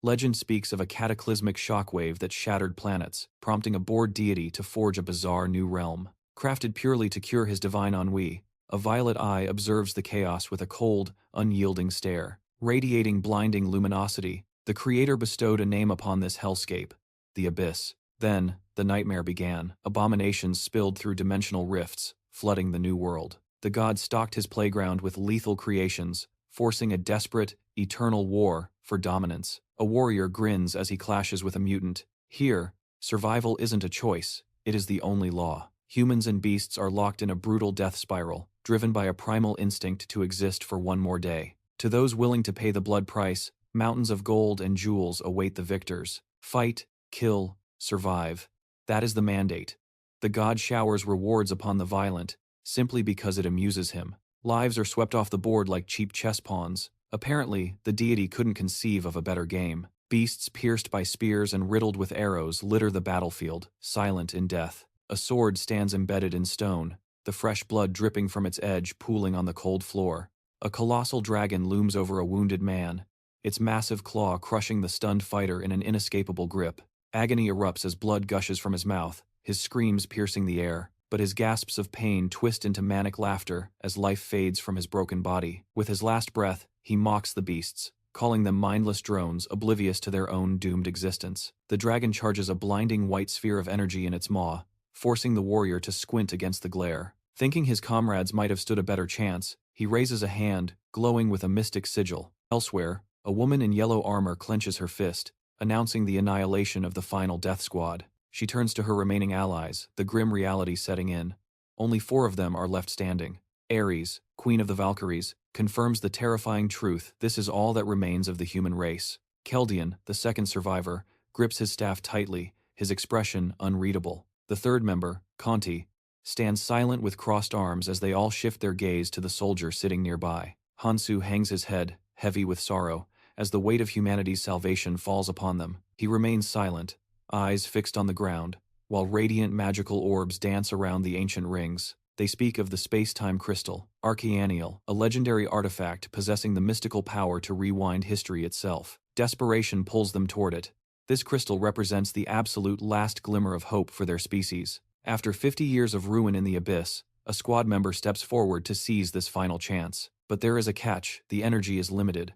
Legend speaks of a cataclysmic shockwave that shattered planets, prompting a bored deity to forge a bizarre new realm. Crafted purely to cure his divine ennui, a violet eye observes the chaos with a cold, unyielding stare. Radiating blinding luminosity, the creator bestowed a name upon this hellscape, the Abyss. Then, the nightmare began. Abominations spilled through dimensional rifts, flooding the new world. The god stocked his playground with lethal creations, forcing a desperate, eternal war for dominance. A warrior grins as he clashes with a mutant. Here, survival isn't a choice, it is the only law. Humans and beasts are locked in a brutal death spiral, driven by a primal instinct to exist for one more day. To those willing to pay the blood price, mountains of gold and jewels await the victors. Fight, kill, survive. That is the mandate. The god showers rewards upon the violent, simply because it amuses him. Lives are swept off the board like cheap chess pawns. Apparently, the deity couldn't conceive of a better game. Beasts pierced by spears and riddled with arrows litter the battlefield, silent in death. A sword stands embedded in stone, the fresh blood dripping from its edge pooling on the cold floor. A colossal dragon looms over a wounded man, its massive claw crushing the stunned fighter in an inescapable grip. Agony erupts as blood gushes from his mouth, his screams piercing the air, but his gasps of pain twist into manic laughter as life fades from his broken body. With his last breath, he mocks the beasts, calling them mindless drones oblivious to their own doomed existence. The dragon charges a blinding white sphere of energy in its maw, forcing the warrior to squint against the glare. Thinking his comrades might have stood a better chance, he raises a hand, glowing with a mystic sigil. Elsewhere, a woman in yellow armor clenches her fist, announcing the annihilation of the final death squad. She turns to her remaining allies, the grim reality setting in. Only 4 of them are left standing. Aries, queen of the Valkyries, confirms the terrifying truth: this is all that remains of the human race. Keldian, the second survivor, grips his staff tightly, his expression unreadable. The third member, Conte, stands silent with crossed arms as they all shift their gaze to the soldier sitting nearby. Hansu hangs his head, heavy with sorrow, as the weight of humanity's salvation falls upon them. He remains silent, eyes fixed on the ground, while radiant magical orbs dance around the ancient rings. They speak of the Space-Time Crystal Archeaniel, a legendary artifact possessing the mystical power to rewind history itself. Desperation pulls them toward it. This crystal represents the absolute last glimmer of hope for their species. After 50 years of ruin in the Abyss, a squad member steps forward to seize this final chance. But there is a catch: the energy is limited.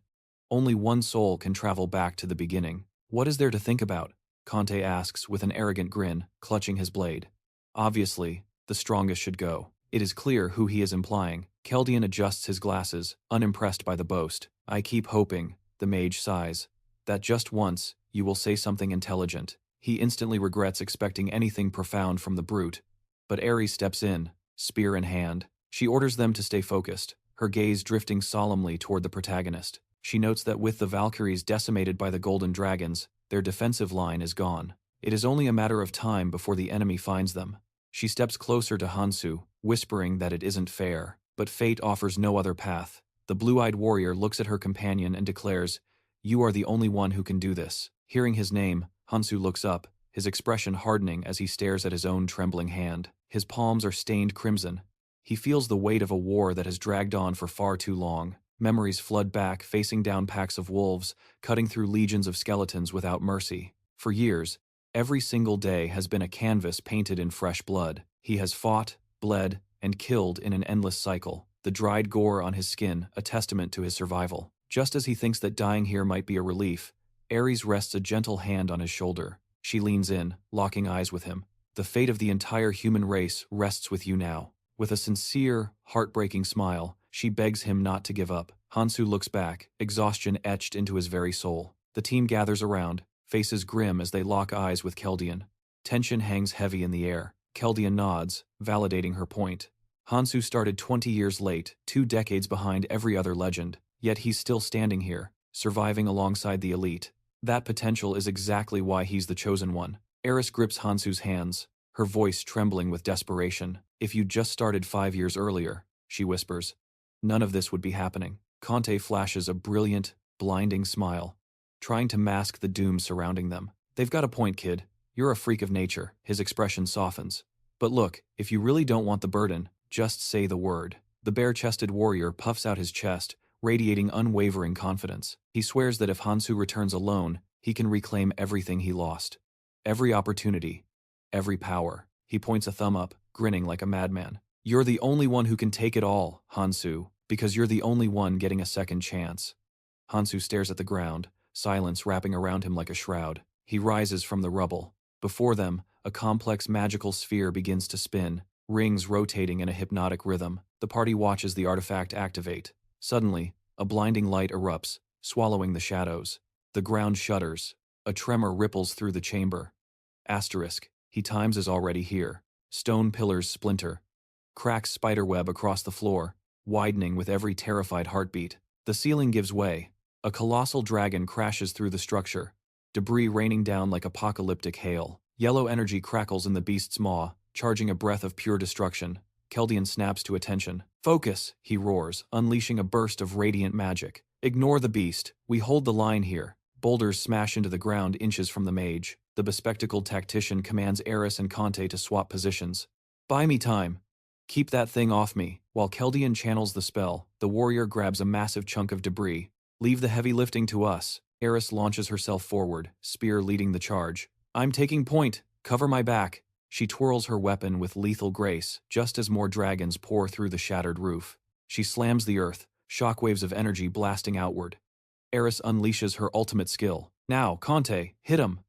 Only one soul can travel back to the beginning. What is there to think about? Conte asks with an arrogant grin, clutching his blade. Obviously, the strongest should go. It is clear who he is implying. Keldian adjusts his glasses, unimpressed by the boast. I keep hoping, the mage sighs, that just once, you will say something intelligent. He instantly regrets expecting anything profound from the brute. But Aries steps in, spear in hand. She orders them to stay focused, her gaze drifting solemnly toward the protagonist. She notes that with the Valkyries decimated by the golden dragons, their defensive line is gone. It is only a matter of time before the enemy finds them. She steps closer to Hansu, whispering that it isn't fair, but fate offers no other path. The blue-eyed warrior looks at her companion and declares, "You are the only one who can do this." Hearing his name, Hansu looks up, his expression hardening as he stares at his own trembling hand. His palms are stained crimson. He feels the weight of a war that has dragged on for far too long. Memories flood back, facing down packs of wolves, cutting through legions of skeletons without mercy. For years, every single day has been a canvas painted in fresh blood. He has fought, bled, and killed in an endless cycle, the dried gore on his skin a testament to his survival. Just as he thinks that dying here might be a relief, Aries rests a gentle hand on his shoulder. She leans in, locking eyes with him. The fate of the entire human race rests with you now. With a sincere, heartbreaking smile, she begs him not to give up. Hansu looks back, exhaustion etched into his very soul. The team gathers around, faces grim as they lock eyes with Keldian. Tension hangs heavy in the air. Keldian nods, validating her point. Hansu started 20 years late, 2 decades behind every other legend, yet he's still standing here, surviving alongside the elite. That potential is exactly why he's the chosen one. Aries grips Hansu's hands, her voice trembling with desperation. If you'd just started 5 years earlier, she whispers, none of this would be happening. Conte flashes a brilliant, blinding smile, trying to mask the doom surrounding them. They've got a point, kid. You're a freak of nature. His expression softens. But look, if you really don't want the burden, just say the word. The bare-chested warrior puffs out his chest, radiating unwavering confidence. He swears that if Hansu returns alone, He can reclaim everything he lost. Every opportunity. Every power. He points a thumb up, grinning like a madman. You're the only one who can take it all, Hansu, because you're the only one getting a second chance. Hansu stares at the ground, silence wrapping around him like a shroud. He rises from the rubble. Before them, a complex magical sphere begins to spin, rings rotating in a hypnotic rhythm. The party watches the artifact activate. Suddenly, a blinding light erupts, swallowing the shadows. The ground shudders. A tremor ripples through the chamber. Asterisk, he times is already here. Stone pillars splinter. Cracks spiderweb across the floor, widening with every terrified heartbeat. The ceiling gives way. A colossal dragon crashes through the structure, debris raining down like apocalyptic hail. Yellow energy crackles in the beast's maw, charging a breath of pure destruction. Keldian snaps to attention. Focus, he roars, unleashing a burst of radiant magic. Ignore the beast, we hold the line here. Boulders smash into the ground inches from the mage. The bespectacled tactician commands Aries and Conte to swap positions. Buy me time. Keep that thing off me. While Keldian channels the spell, the warrior grabs a massive chunk of debris. Leave the heavy lifting to us. Aries launches herself forward, spear leading the charge. I'm taking point. Cover my back. She twirls her weapon with lethal grace, just as more dragons pour through the shattered roof. She slams the earth, shockwaves of energy blasting outward. Aries unleashes her ultimate skill. Now, Conte, hit him!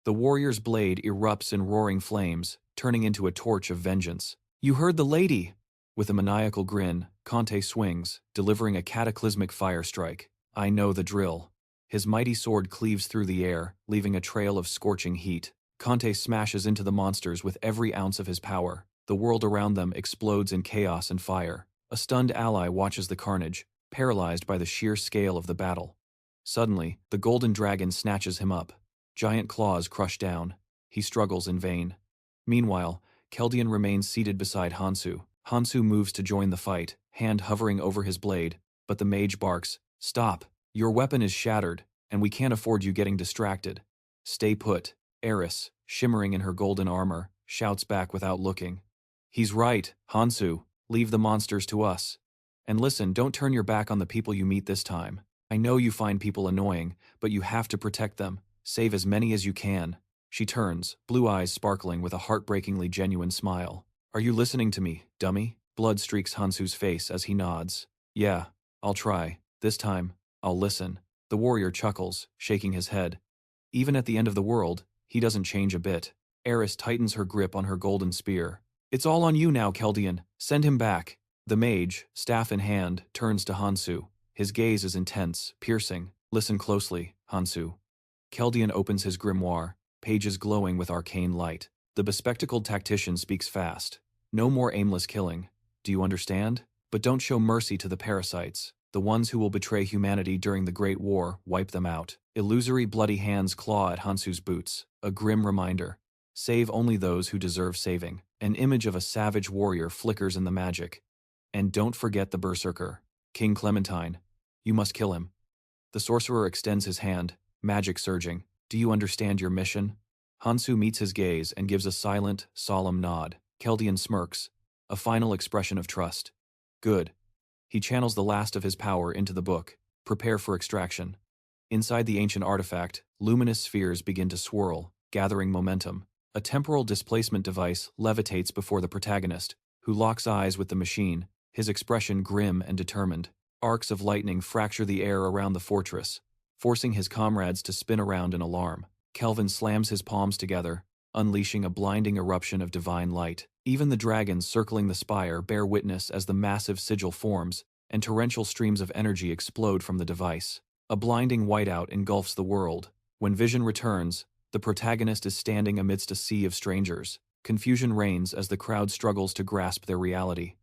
The warrior's blade erupts in roaring flames, turning into a torch of vengeance. You heard the lady! With a maniacal grin, Conte swings, delivering a cataclysmic fire strike. I know the drill. His mighty sword cleaves through the air, leaving a trail of scorching heat. Conte smashes into the monsters with every ounce of his power. The world around them explodes in chaos and fire. A stunned ally watches the carnage, paralyzed by the sheer scale of the battle. Suddenly, the golden dragon snatches him up. Giant claws crush down. He struggles in vain. Meanwhile, Keldian remains seated beside Hansu. Hansu moves to join the fight, hand hovering over his blade, but the mage barks, "Stop! Your weapon is shattered, and we can't afford you getting distracted. Stay put." Aries, shimmering in her golden armor, shouts back without looking. He's right, Hansu. Leave the monsters to us. And listen, don't turn your back on the people you meet this time. I know you find people annoying, but you have to protect them. Save as many as you can. She turns, blue eyes sparkling with a heartbreakingly genuine smile. Are you listening to me, dummy? Blood streaks Hansu's face as he nods. Yeah, I'll try. This time, I'll listen. The warrior chuckles, shaking his head. Even at the end of the world, he doesn't change a bit. Aries tightens her grip on her golden spear. It's all on you now, Keldian. Send him back. The mage, staff in hand, turns to Hansu. His gaze is intense, piercing. Listen closely, Hansu. Keldian opens his grimoire, pages glowing with arcane light. The bespectacled tactician speaks fast. No more aimless killing. Do you understand? But don't show mercy to the parasites. The ones who will betray humanity during the Great War, wipe them out. Illusory bloody hands claw at Hansu's boots. A grim reminder. Save only those who deserve saving. An image of a savage warrior flickers in the magic. And don't forget the berserker. King Clementine. You must kill him. The sorcerer extends his hand, magic surging. Do you understand your mission? Hansu meets his gaze and gives a silent, solemn nod. Keldian smirks, a final expression of trust. Good. He channels the last of his power into the book. Prepare for extraction. Inside the ancient artifact, luminous spheres begin to swirl, gathering momentum. A temporal displacement device levitates before the protagonist, who locks eyes with the machine, his expression grim and determined. Arcs of lightning fracture the air around the fortress, forcing his comrades to spin around in alarm. Kelvin slams his palms together, unleashing a blinding eruption of divine light. Even the dragons circling the spire bear witness as the massive sigil forms, and torrential streams of energy explode from the device. A blinding whiteout engulfs the world. When vision returns, the protagonist is standing amidst a sea of strangers. Confusion reigns as the crowd struggles to grasp their reality.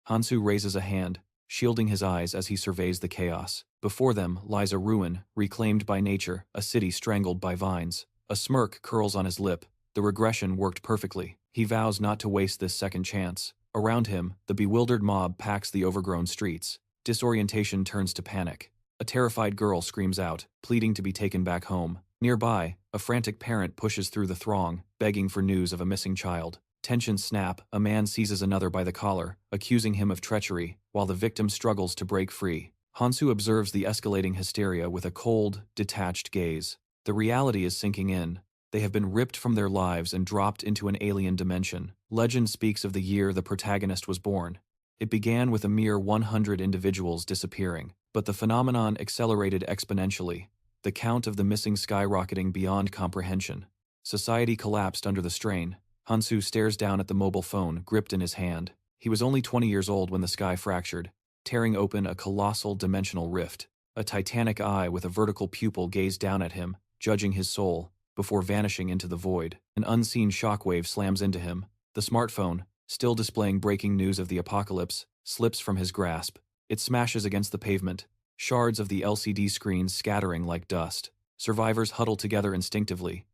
Hansu raises a hand, shielding his eyes as he surveys the chaos. Before them lies a ruin, reclaimed by nature, a city strangled by vines. A smirk curls on his lip. The regression worked perfectly. He vows not to waste this second chance. Around him, the bewildered mob packs the overgrown streets. Disorientation turns to panic. A terrified girl screams out, pleading to be taken back home. Nearby, a frantic parent pushes through the throng, begging for news of a missing child. Tensions snap, a man seizes another by the collar, accusing him of treachery, while the victim struggles to break free. Hansu observes the escalating hysteria with a cold, detached gaze. The reality is sinking in. They have been ripped from their lives and dropped into an alien dimension. Legend speaks of the year the protagonist was born. It began with a mere 100 individuals disappearing, but the phenomenon accelerated exponentially, the count of the missing skyrocketing beyond comprehension. Society collapsed under the strain. Hansu stares down at the mobile phone gripped in his hand. He was only 20 years old when the sky fractured, tearing open a colossal dimensional rift. A titanic eye with a vertical pupil gazed down at him, judging his soul, before vanishing into the void. An unseen shockwave slams into him. The smartphone, still displaying breaking news of the apocalypse, slips from his grasp. It smashes against the pavement, shards of the LCD screen scattering like dust. Survivors huddle together instinctively.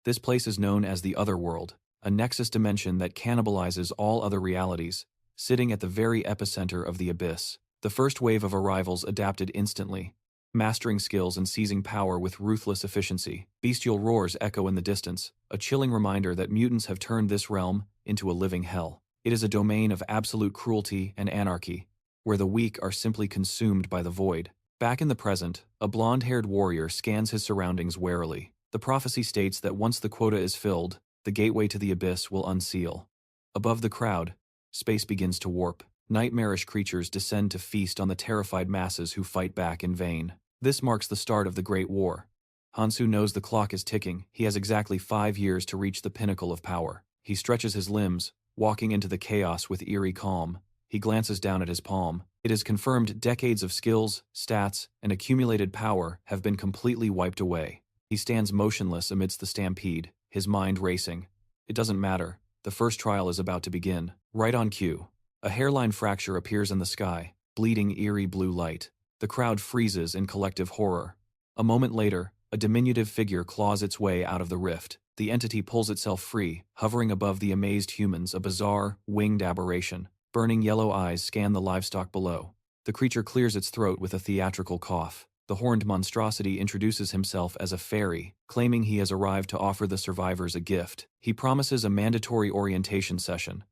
This place is known as the Otherworld, a nexus dimension that cannibalizes all other realities, sitting at the very epicenter of the abyss. The first wave of arrivals adapted instantly, mastering skills and seizing power with ruthless efficiency. Bestial roars echo in the distance, a chilling reminder that mutants have turned this realm into a living hell. It is a domain of absolute cruelty and anarchy, where the weak are simply consumed by the void. Back in the present, a blonde-haired warrior scans his surroundings warily. The prophecy states that once the quota is filled, the gateway to the abyss will unseal. Above the crowd, space begins to warp. Nightmarish creatures descend to feast on the terrified masses who fight back in vain. This marks the start of the Great War. Hansu knows the clock is ticking. He has exactly 5 years to reach the pinnacle of power. He stretches his limbs, walking into the chaos with eerie calm. He glances down at his palm. It is confirmed decades of skills, stats, and accumulated power have been completely wiped away. He stands motionless amidst the stampede, his mind racing. It doesn't matter. The first trial is about to begin. Right on cue, a hairline fracture appears in the sky, bleeding eerie blue light. The crowd freezes in collective horror. A moment later, a diminutive figure claws its way out of the rift. The entity pulls itself free, hovering above the amazed humans, a bizarre, winged aberration. Burning yellow eyes scan the livestock below. The creature clears its throat with a theatrical cough. The horned monstrosity introduces himself as a fairy, claiming he has arrived to offer the survivors a gift. He promises a mandatory orientation session.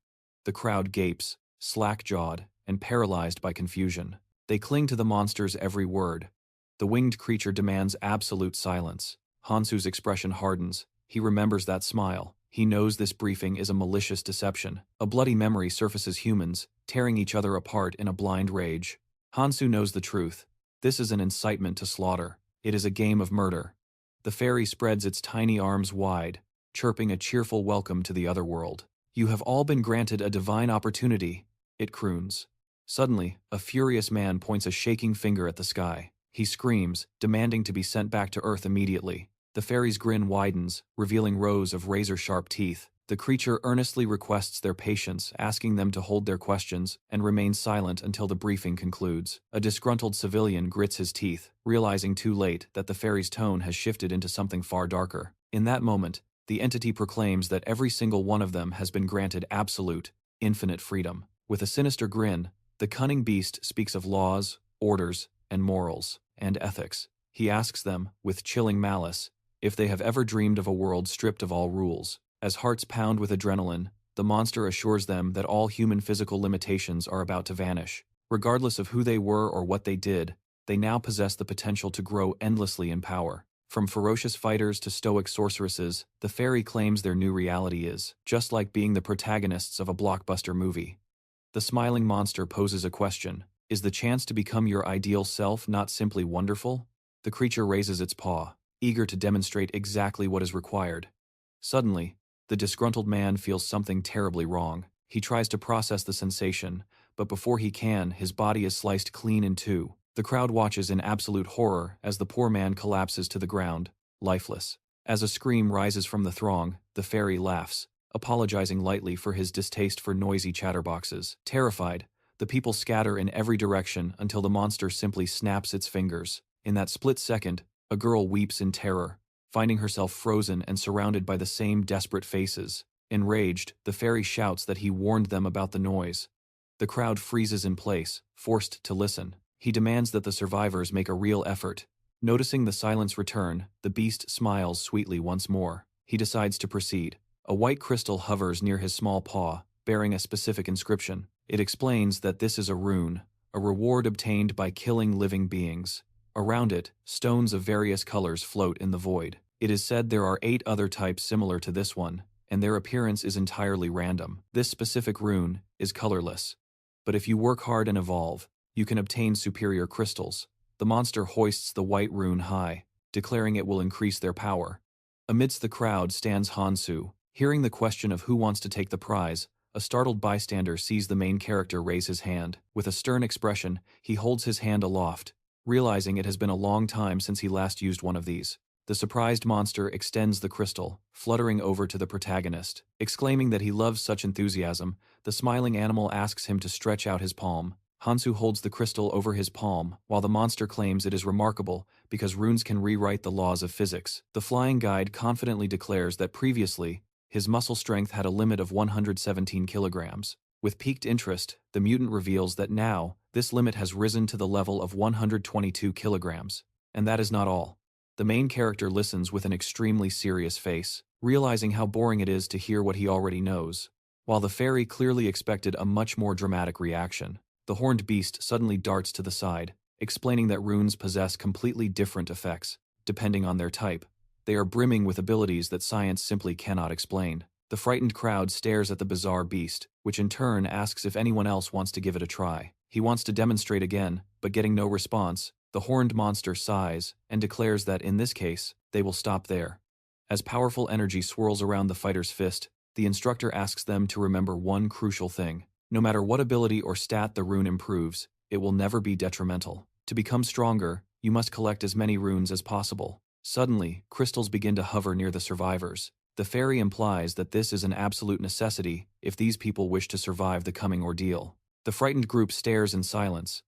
The crowd gapes, slack-jawed, and paralyzed by confusion. They cling to the monster's every word. The winged creature demands absolute silence. Hansu's expression hardens. He remembers that smile. He knows this briefing is a malicious deception. A bloody memory surfaces humans, tearing each other apart in a blind rage. Hansu knows the truth. This is an incitement to slaughter. It is a game of murder. The fairy spreads its tiny arms wide, chirping a cheerful welcome to the otherworld. You have all been granted a divine opportunity, it croons. Suddenly, a furious man points a shaking finger at the sky. He screams, demanding to be sent back to Earth immediately. The fairy's grin widens, revealing rows of razor-sharp teeth. The creature earnestly requests their patience, asking them to hold their questions and remain silent until the briefing concludes. A disgruntled civilian grits his teeth, realizing too late that the fairy's tone has shifted into something far darker. In that moment, the entity proclaims that every single one of them has been granted absolute, infinite freedom. With a sinister grin, the cunning beast speaks of laws, orders, and morals, and ethics. He asks them, with chilling malice, if they have ever dreamed of a world stripped of all rules. As hearts pound with adrenaline, the monster assures them that all human physical limitations are about to vanish. Regardless of who they were or what they did, they now possess the potential to grow endlessly in power. From ferocious fighters to stoic sorceresses, the fairy claims their new reality is just like being the protagonists of a blockbuster movie. The smiling monster poses a question. Is the chance to become your ideal self not simply wonderful? The creature raises its paw, eager to demonstrate exactly what is required. Suddenly, the disgruntled man feels something terribly wrong. He tries to process the sensation, but before he can, his body is sliced clean in two. The crowd watches in absolute horror as the poor man collapses to the ground, lifeless. As a scream rises from the throng, the fairy laughs, apologizing lightly for his distaste for noisy chatterboxes. Terrified, the people scatter in every direction until the monster simply snaps its fingers. In that split second, a girl weeps in terror, finding herself frozen and surrounded by the same desperate faces. Enraged, the fairy shouts that he warned them about the noise. The crowd freezes in place, forced to listen. He demands that the survivors make a real effort. Noticing the silence return, the beast smiles sweetly once more. He decides to proceed. A white crystal hovers near his small paw, bearing a specific inscription. It explains that this is a rune, a reward obtained by killing living beings. Around it, stones of various colors float in the void. It is said there are 8 other types similar to this one, and their appearance is entirely random. This specific rune is colorless. But if you work hard and evolve, you can obtain superior crystals. The monster hoists the white rune high, declaring it will increase their power. Amidst the crowd stands Hansu. Hearing the question of who wants to take the prize, a startled bystander sees the main character raise his hand. With a stern expression, he holds his hand aloft, realizing it has been a long time since he last used one of these. The surprised monster extends the crystal, fluttering over to the protagonist. Exclaiming that he loves such enthusiasm, the smiling animal asks him to stretch out his palm. Hansu holds the crystal over his palm, while the monster claims it is remarkable because runes can rewrite the laws of physics. The flying guide confidently declares that previously, his muscle strength had a limit of 117 kilograms. With piqued interest, the mutant reveals that now, this limit has risen to the level of 122 kilograms. And that is not all. The main character listens with an extremely serious face, realizing how boring it is to hear what he already knows. While the fairy clearly expected a much more dramatic reaction, the horned beast suddenly darts to the side, explaining that runes possess completely different effects, depending on their type. They are brimming with abilities that science simply cannot explain. The frightened crowd stares at the bizarre beast, which in turn asks if anyone else wants to give it a try. He wants to demonstrate again, but getting no response, the horned monster sighs and declares that in this case, they will stop there. As powerful energy swirls around the fighter's fist, the instructor asks them to remember one crucial thing. No matter what ability or stat the rune improves, it will never be detrimental. To become stronger, you must collect as many runes as possible. Suddenly, crystals begin to hover near the survivors. The fairy implies that this is an absolute necessity if these people wish to survive the coming ordeal. The frightened group stares in silence,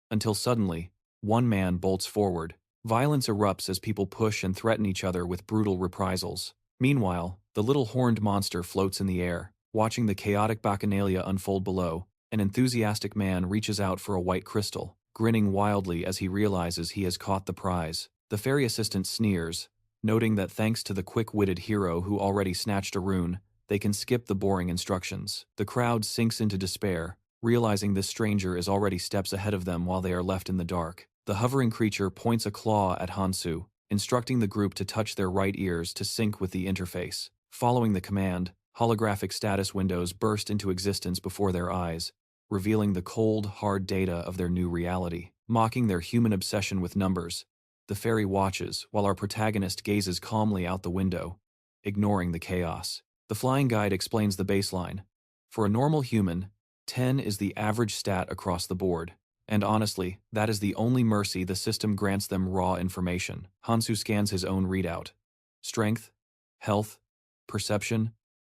until suddenly, one man bolts forward. Violence erupts as people push and threaten each other with brutal reprisals. Meanwhile, the little horned monster floats in the air, watching the chaotic bacchanalia unfold below. An enthusiastic man reaches out for a white crystal, grinning wildly as he realizes he has caught the prize. The fairy assistant sneers, noting that thanks to the quick-witted hero who already snatched a rune, they can skip the boring instructions. The crowd sinks into despair, realizing this stranger is already steps ahead of them while they are left in the dark. The hovering creature points a claw at Hansu, instructing the group to touch their right ears to sync with the interface. Following the command, holographic status windows burst into existence before their eyes, revealing the cold, hard data of their new reality. Mocking their human obsession with numbers, the fairy watches while our protagonist gazes calmly out the window, ignoring the chaos. The flying guide explains the baseline. For a normal human, 10 is the average stat across the board. And honestly, that is the only mercy the system grants them: raw information. Hansu scans his own readout. Strength, health, perception,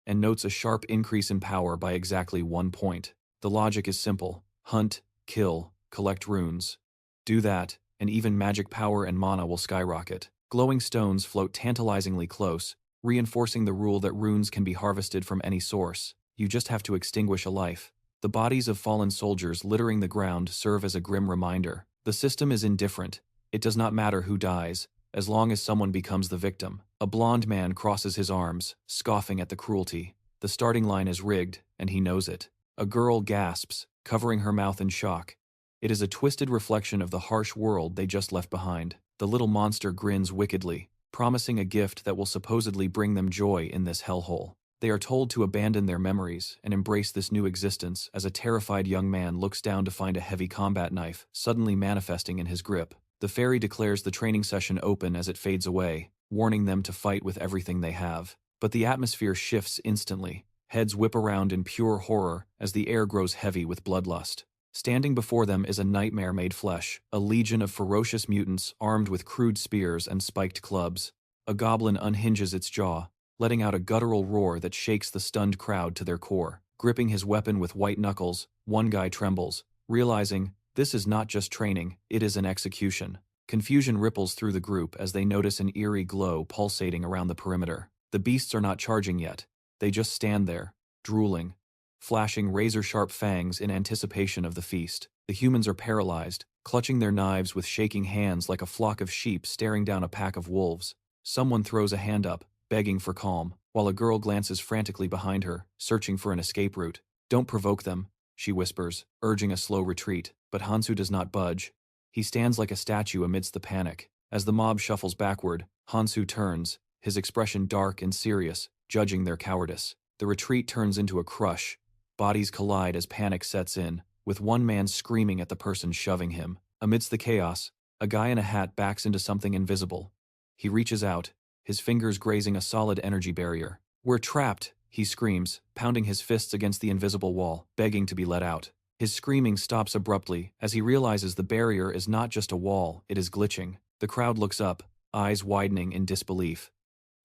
and notes a sharp increase in power by exactly 1 point. The logic is simple. Hunt, kill, collect runes. Do that, and even magic power and mana will skyrocket. Glowing stones float tantalizingly close, reinforcing the rule that runes can be harvested from any source. You just have to extinguish a life. The bodies of fallen soldiers littering the ground serve as a grim reminder. The system is indifferent. It does not matter who dies, as long as someone becomes the victim. A blond man crosses his arms, scoffing at the cruelty. The starting line is rigged, and he knows it. A girl gasps, covering her mouth in shock. It is a twisted reflection of the harsh world they just left behind. The little monster grins wickedly, promising a gift that will supposedly bring them joy in this hellhole. They are told to abandon their memories and embrace this new existence as a terrified young man looks down to find a heavy combat knife suddenly manifesting in his grip. The fairy declares the training session open as it fades away, warning them to fight with everything they have. But the atmosphere shifts instantly. Heads whip around in pure horror as the air grows heavy with bloodlust. Standing before them is a nightmare made flesh, a legion of ferocious mutants armed with crude spears and spiked clubs. A goblin unhinges its jaw, letting out a guttural roar that shakes the stunned crowd to their core. Gripping his weapon with white knuckles, one guy trembles, realizing this is not just training, it is an execution. Confusion ripples through the group as they notice an eerie glow pulsating around the perimeter. The beasts are not charging yet. They just stand there, drooling, flashing razor-sharp fangs in anticipation of the feast. The humans are paralyzed, clutching their knives with shaking hands like a flock of sheep staring down a pack of wolves. Someone throws a hand up, begging for calm, while a girl glances frantically behind her, searching for an escape route. "Don't provoke them," she whispers, urging a slow retreat, but Hansu does not budge. He stands like a statue amidst the panic, As the mob shuffles backward, Hansu turns, his expression dark and serious, judging their cowardice. The retreat turns into a crush. Bodies collide as panic sets in, with one man screaming at the person shoving him. Amidst the chaos, a guy in a hat backs into something invisible. He reaches out, his fingers grazing a solid energy barrier. "We're trapped," he screams, pounding his fists against the invisible wall, begging to be let out. His screaming stops abruptly as he realizes the barrier is not just a wall, it is glitching. The crowd looks up, eyes widening in disbelief.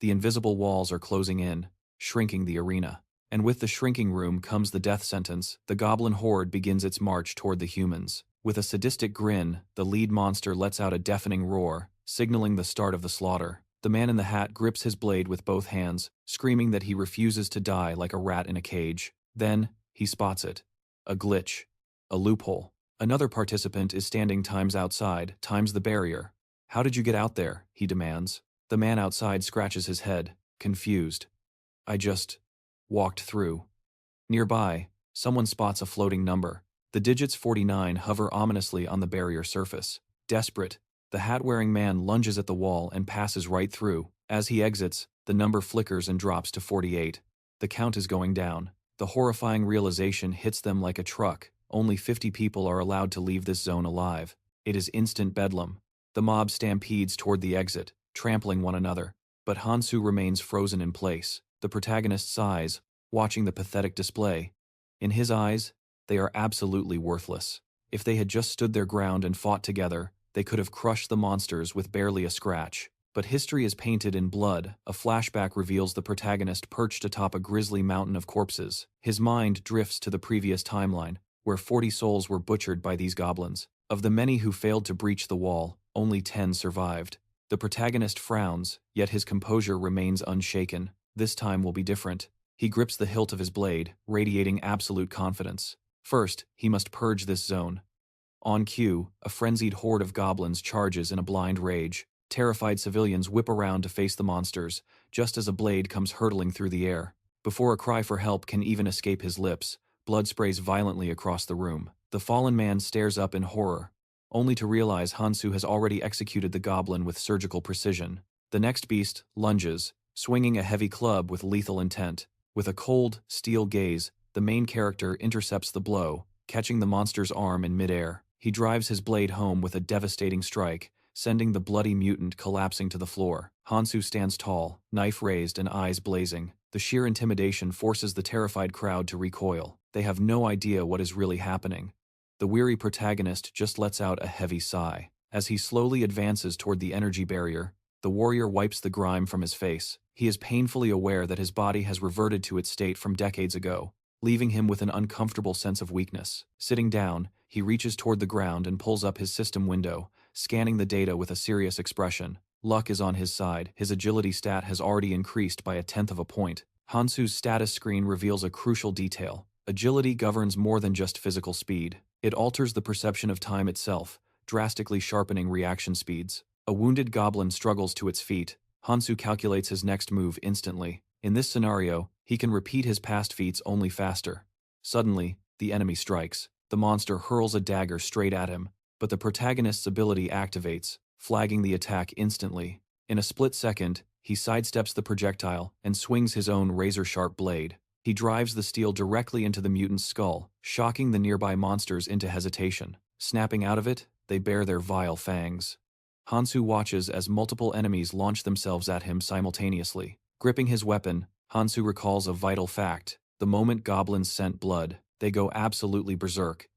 The invisible walls are closing in, shrinking the arena. And with the shrinking room comes the death sentence. The goblin horde begins its march toward the humans. With a sadistic grin, the lead monster lets out a deafening roar, signaling the start of the slaughter. The man in the hat grips his blade with both hands, screaming that he refuses to die like a rat in a cage. Then, he spots it. A glitch. A loophole. Another participant is standing times outside, times the barrier. "How did you get out there?" he demands. The man outside scratches his head, confused. "I just walked through." Nearby, someone spots a floating number. The digits 49 hover ominously on the barrier surface. Desperate, the hat-wearing man lunges at the wall and passes right through. As he exits, the number flickers and drops to 48. The count is going down. The horrifying realization hits them like a truck. Only 50 people are allowed to leave this zone alive. It is instant bedlam. The mob stampedes toward the exit, trampling one another. But Hansu remains frozen in place. The protagonist sighs, watching the pathetic display. In his eyes, they are absolutely worthless. If they had just stood their ground and fought together, they could have crushed the monsters with barely a scratch. But history is painted in blood. A flashback reveals the protagonist perched atop a grisly mountain of corpses. His mind drifts to the previous timeline, where 40 souls were butchered by these goblins. Of the many who failed to breach the wall, only 10 survived. The protagonist frowns, yet his composure remains unshaken. This time will be different. He grips the hilt of his blade, radiating absolute confidence. First, he must purge this zone. On cue, a frenzied horde of goblins charges in a blind rage. Terrified civilians whip around to face the monsters, just as a blade comes hurtling through the air. Before a cry for help can even escape his lips, blood sprays violently across the room. The fallen man stares up in horror, only to realize Hansu has already executed the goblin with surgical precision. The next beast lunges, swinging a heavy club with lethal intent. With a cold, steel gaze, the main character intercepts the blow, catching the monster's arm in midair. He drives his blade home with a devastating strike, sending the bloody mutant collapsing to the floor. Hansu stands tall, knife raised and eyes blazing. The sheer intimidation forces the terrified crowd to recoil. They have no idea what is really happening. The weary protagonist just lets out a heavy sigh. As he slowly advances toward the energy barrier, the warrior wipes the grime from his face. He is painfully aware that his body has reverted to its state from decades ago, leaving him with an uncomfortable sense of weakness. Sitting down, he reaches toward the ground and pulls up his system window, scanning the data with a serious expression. Luck is on his side. His agility stat has already increased by 1/10 of a point. Hansu's status screen reveals a crucial detail. Agility governs more than just physical speed. It alters the perception of time itself, drastically sharpening reaction speeds. A wounded goblin struggles to its feet. Hansu calculates his next move instantly. In this scenario, he can repeat his past feats only faster. Suddenly, the enemy strikes. The monster hurls a dagger straight at him, but the protagonist's ability activates, flagging the attack instantly. In a split second, he sidesteps the projectile and swings his own razor-sharp blade. He drives the steel directly into the mutant's skull, shocking the nearby monsters into hesitation. Snapping out of it, they bare their vile fangs. Hansu watches as multiple enemies launch themselves at him simultaneously. Gripping his weapon, Hansu recalls a vital fact. The moment goblins scent blood, they go absolutely berserk.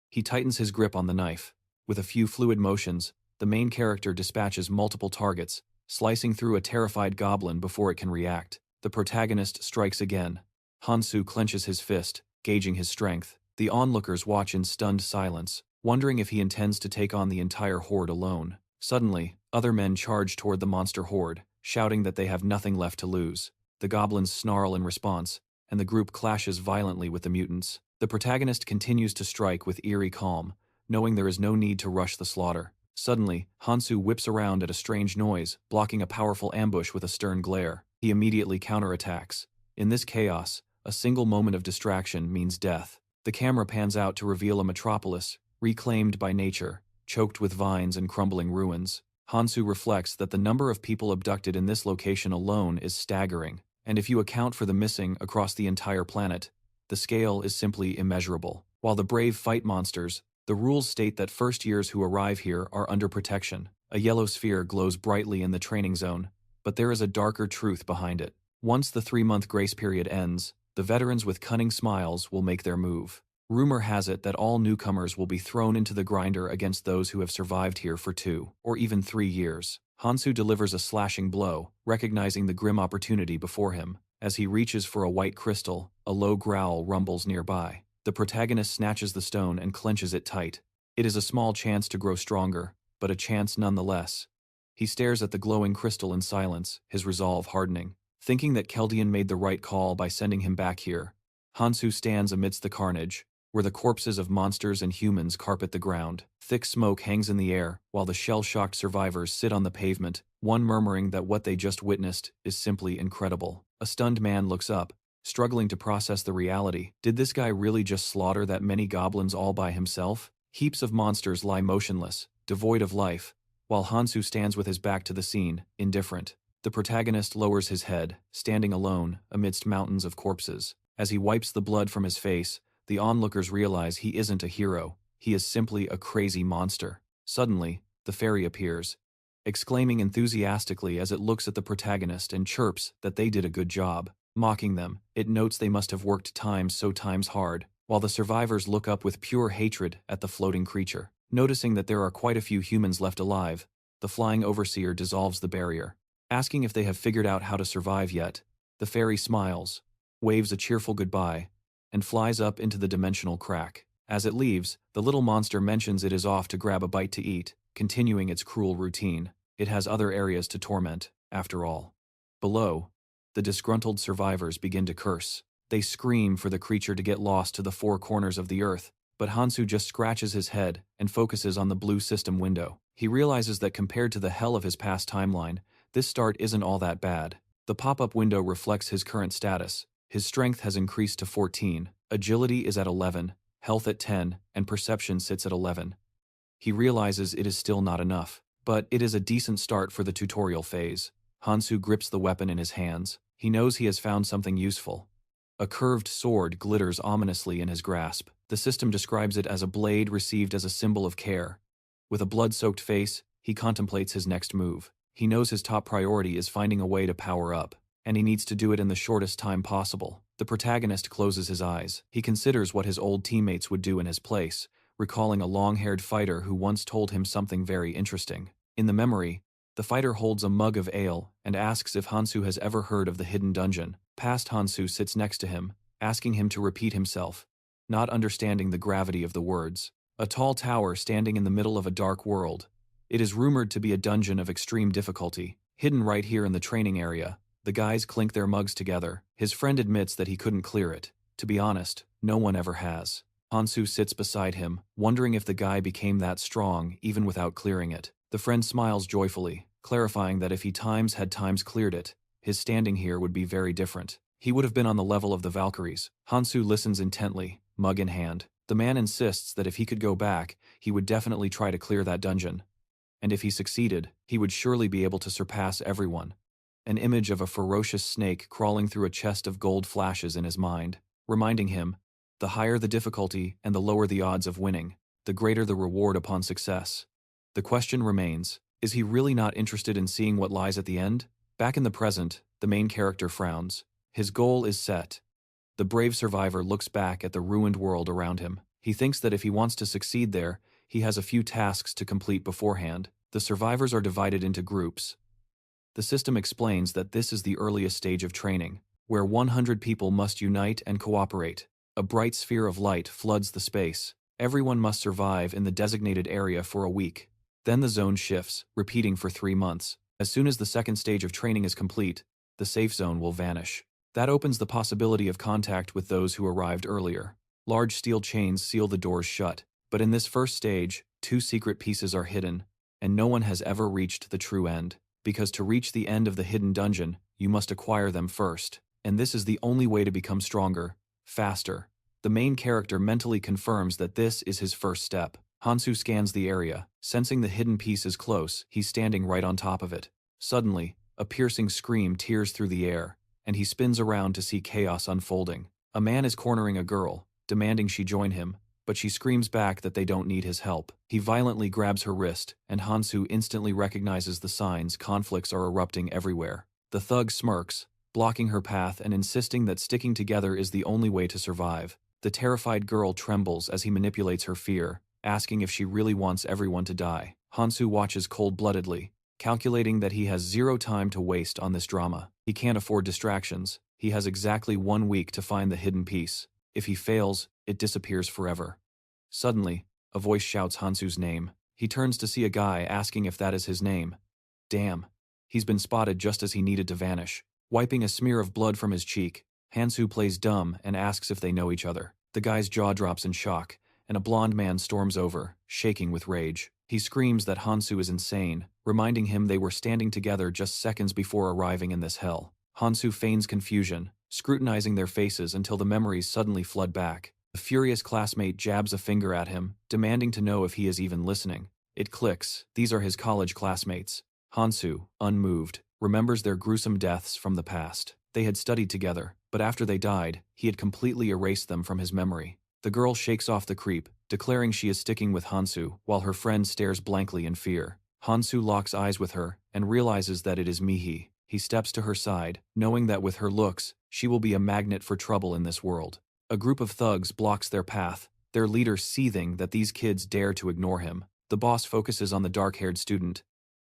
He tightens his grip on the knife. With a few fluid motions, the main character dispatches multiple targets, slicing through a terrified goblin before it can react. The protagonist strikes again. Hansu clenches his fist, gauging his strength. The onlookers watch in stunned silence, wondering if he intends to take on the entire horde alone. Suddenly, other men charge toward the monster horde, shouting that they have nothing left to lose. The goblins snarl in response, and the group clashes violently with the mutants. The protagonist continues to strike with eerie calm, knowing there is no need to rush the slaughter. Suddenly, Hansu whips around at a strange noise, blocking a powerful ambush with a stern glare. He immediately counterattacks. In this chaos, a single moment of distraction means death. The camera pans out to reveal a metropolis, reclaimed by nature, choked with vines and crumbling ruins. Hansu reflects that the number of people abducted in this location alone is staggering, and if you account for the missing across the entire planet, the scale is simply immeasurable. While the brave fight monsters, the rules state that first-years who arrive here are under protection. A yellow sphere glows brightly in the training zone, but there is a darker truth behind it. Once the 3-month grace period ends, the veterans with cunning smiles will make their move. Rumor has it that all newcomers will be thrown into the grinder against those who have survived here for 2 or even 3 years. Hansu delivers a slashing blow, recognizing the grim opportunity before him. As he reaches for a white crystal, a low growl rumbles nearby. The protagonist snatches the stone and clenches it tight. It is a small chance to grow stronger, but a chance nonetheless. He stares at the glowing crystal in silence, his resolve hardening. Thinking that Keldian made the right call by sending him back here, Hansu stands amidst the carnage, where the corpses of monsters and humans carpet the ground. Thick smoke hangs in the air, while the shell-shocked survivors sit on the pavement, one murmuring that what they just witnessed is simply incredible. A stunned man looks up, struggling to process the reality. Did this guy really just slaughter that many goblins all by himself? Heaps of monsters lie motionless, devoid of life, while Hansu stands with his back to the scene, indifferent. The protagonist lowers his head, standing alone amidst mountains of corpses. As he wipes the blood from his face, the onlookers realize he isn't a hero, he is simply a crazy monster. Suddenly, the fairy appears, exclaiming enthusiastically as it looks at the protagonist and chirps that they did a good job. Mocking them, it notes they must have worked times hard, while the survivors look up with pure hatred at the floating creature. Noticing that there are quite a few humans left alive, the flying overseer dissolves the barrier. Asking if they have figured out how to survive yet, the fairy smiles, waves a cheerful goodbye, and flies up into the dimensional crack. As it leaves, the little monster mentions it is off to grab a bite to eat, continuing its cruel routine. It has other areas to torment, after all. Below, the disgruntled survivors begin to curse. They scream for the creature to get lost to the 4 corners of the earth, but Hansu just scratches his head and focuses on the blue system window. He realizes that compared to the hell of his past timeline, this start isn't all that bad. The pop-up window reflects his current status. His strength has increased to 14, agility is at 11, health at 10, and perception sits at 11. He realizes it is still not enough, but it is a decent start for the tutorial phase. Hansu grips the weapon in his hands. He knows he has found something useful. A curved sword glitters ominously in his grasp. The system describes it as a blade received as a symbol of care. With a blood-soaked face, he contemplates his next move. He knows his top priority is finding a way to power up, and he needs to do it in the shortest time possible. The protagonist closes his eyes. He considers what his old teammates would do in his place, recalling a long-haired fighter who once told him something very interesting. In the memory, the fighter holds a mug of ale and asks if Hansu has ever heard of the hidden dungeon. Past Hansu sits next to him, asking him to repeat himself, not understanding the gravity of the words. A tall tower standing in the middle of a dark world. It is rumored to be a dungeon of extreme difficulty, hidden right here in the training area. The guys clink their mugs together. His friend admits that he couldn't clear it. To be honest, no one ever has. Hansu sits beside him, wondering if the guy became that strong even without clearing it. The friend smiles joyfully, clarifying that if he had times cleared it, his standing here would be very different. He would have been on the level of the Valkyries. Hansu listens intently, mug in hand. The man insists that if he could go back, he would definitely try to clear that dungeon. And if he succeeded, he would surely be able to surpass everyone. An image of a ferocious snake crawling through a chest of gold flashes in his mind, reminding him, the higher the difficulty and the lower the odds of winning, the greater the reward upon success. The question remains, is he really not interested in seeing what lies at the end? Back in the present, the main character frowns. His goal is set. The brave survivor looks back at the ruined world around him. He thinks that if he wants to succeed there, he has a few tasks to complete beforehand. The survivors are divided into groups. The system explains that this is the earliest stage of training, where 100 people must unite and cooperate. A bright sphere of light floods the space. Everyone must survive in the designated area for a week. Then the zone shifts, repeating for 3 months. As soon as the second stage of training is complete, the safe zone will vanish. That opens the possibility of contact with those who arrived earlier. Large steel chains seal the doors shut, but in this first stage, 2 secret pieces are hidden, and no one has ever reached the true end. Because to reach the end of the hidden dungeon, you must acquire them first, and this is the only way to become stronger, faster. The main character mentally confirms that this is his first step. Hansu scans the area, sensing the hidden piece is close. He's standing right on top of it. Suddenly, a piercing scream tears through the air, and he spins around to see chaos unfolding. A man is cornering a girl, demanding she join him, but she screams back that they don't need his help. He violently grabs her wrist, and Hansu instantly recognizes the signs. Conflicts are erupting everywhere. The thug smirks, blocking her path and insisting that sticking together is the only way to survive. The terrified girl trembles as he manipulates her fear, asking if she really wants everyone to die. Hansu watches cold-bloodedly, calculating that he has zero time to waste on this drama. He can't afford distractions. He has exactly 1 week to find the hidden piece. If he fails, it disappears forever. Suddenly, a voice shouts Hansu's name. He turns to see a guy asking if that is his name. Damn. He's been spotted just as he needed to vanish. Wiping a smear of blood from his cheek, Hansu plays dumb and asks if they know each other. The guy's jaw drops in shock, and a blonde man storms over, shaking with rage. He screams that Hansu is insane, reminding him they were standing together just seconds before arriving in this hell. Hansu feigns confusion, scrutinizing their faces until the memories suddenly flood back. A furious classmate jabs a finger at him, demanding to know if he is even listening. It clicks. These are his college classmates. Hansu, unmoved, remembers their gruesome deaths from the past. They had studied together, but after they died, he had completely erased them from his memory. The girl shakes off the creep, declaring she is sticking with Hansu, while her friend stares blankly in fear. Hansu locks eyes with her and realizes that it is Mihi. He steps to her side, knowing that with her looks, she will be a magnet for trouble in this world. A group of thugs blocks their path, their leader seething that these kids dare to ignore him. The boss focuses on the dark-haired student,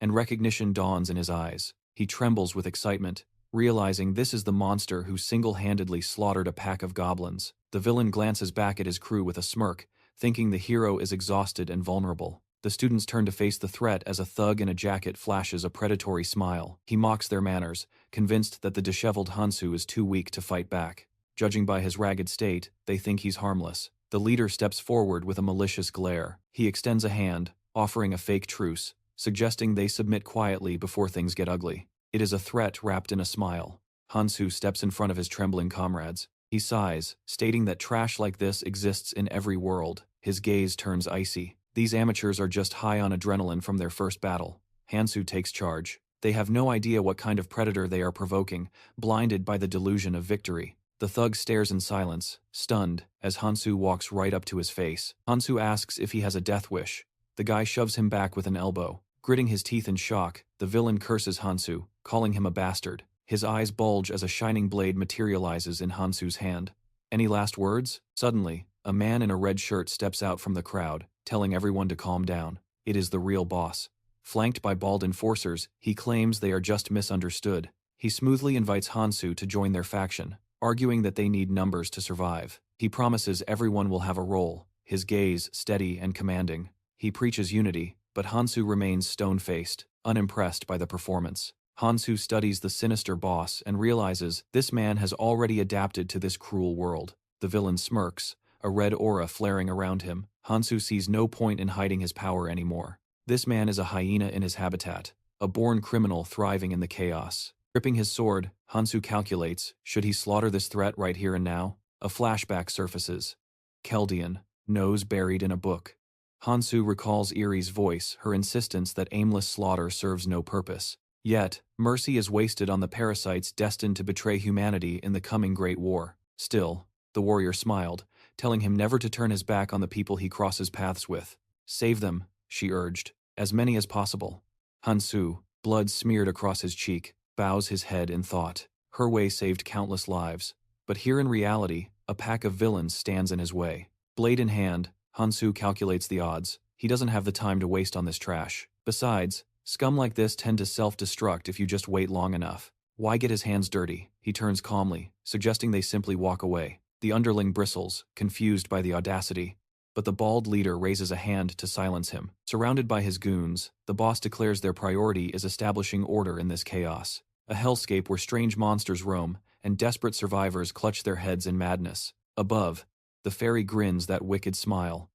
and recognition dawns in his eyes. He trembles with excitement, realizing this is the monster who single-handedly slaughtered a pack of goblins. The villain glances back at his crew with a smirk, thinking the hero is exhausted and vulnerable. The students turn to face the threat as a thug in a jacket flashes a predatory smile. He mocks their manners, convinced that the disheveled Hansu is too weak to fight back. Judging by his ragged state, they think he's harmless. The leader steps forward with a malicious glare. He extends a hand, offering a fake truce, suggesting they submit quietly before things get ugly. It is a threat wrapped in a smile. Hansu steps in front of his trembling comrades. He sighs, stating that trash like this exists in every world. His gaze turns icy. These amateurs are just high on adrenaline from their first battle. Hansu takes charge. They have no idea what kind of predator they are provoking, blinded by the delusion of victory. The thug stares in silence, stunned, as Hansu walks right up to his face. Hansu asks if he has a death wish. The guy shoves him back with an elbow. Gritting his teeth in shock, the villain curses Hansu, calling him a bastard. His eyes bulge as a shining blade materializes in Hansu's hand. Any last words? Suddenly, a man in a red shirt steps out from the crowd, telling everyone to calm down. It is the real boss. Flanked by bald enforcers, he claims they are just misunderstood. He smoothly invites Hansu to join their faction, arguing that they need numbers to survive. He promises everyone will have a role, his gaze steady and commanding. He preaches unity, but Hansu remains stone-faced, unimpressed by the performance. Hansu studies the sinister boss and realizes this man has already adapted to this cruel world. The villain smirks, a red aura flaring around him. Hansu sees no point in hiding his power anymore. This man is a hyena in his habitat, a born criminal thriving in the chaos. Gripping his sword, Hansu calculates, should he slaughter this threat right here and now? A flashback surfaces. Keldian, nose buried in a book. Hansu recalls Aries' voice, her insistence that aimless slaughter serves no purpose. Yet, mercy is wasted on the parasites destined to betray humanity in the coming Great War. Still, the warrior smiled, telling him never to turn his back on the people he crosses paths with. Save them, she urged, as many as possible. Hansu, blood smeared across his cheek, bows his head in thought. Her way saved countless lives, but here in reality, a pack of villains stands in his way. Blade in hand, Hansu calculates the odds. He doesn't have the time to waste on this trash. Besides, scum like this tend to self-destruct if you just wait long enough. Why get his hands dirty? He turns calmly, suggesting they simply walk away. The underling bristles, confused by the audacity, but the bald leader raises a hand to silence him. Surrounded by his goons, the boss declares their priority is establishing order in this chaos. A hellscape where strange monsters roam, and desperate survivors clutch their heads in madness. Above, the fairy grins that wicked smile.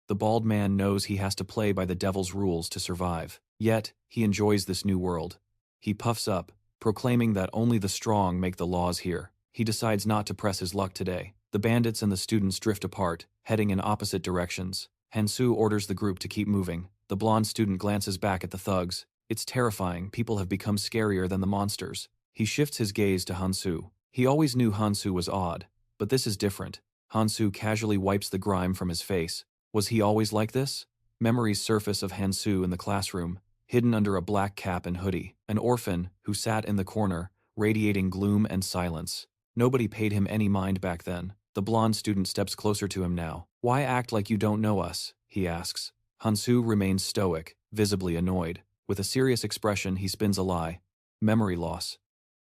The bald man knows he has to play by the devil's rules to survive. Yet, he enjoys this new world. He puffs up, proclaiming that only the strong make the laws here. He decides not to press his luck today. The bandits and the students drift apart, heading in opposite directions. Hansu orders the group to keep moving. The blonde student glances back at the thugs. It's terrifying, people have become scarier than the monsters. He shifts his gaze to Hansu. He always knew Hansu was odd, but this is different. Hansu casually wipes the grime from his face. Was he always like this? Memories surface of Hansu in the classroom, hidden under a black cap and hoodie. An orphan who sat in the corner, radiating gloom and silence. Nobody paid him any mind back then. The blonde student steps closer to him now. Why act like you don't know us? He asks. Hansu remains stoic, visibly annoyed. With a serious expression, he spins a lie. Memory loss.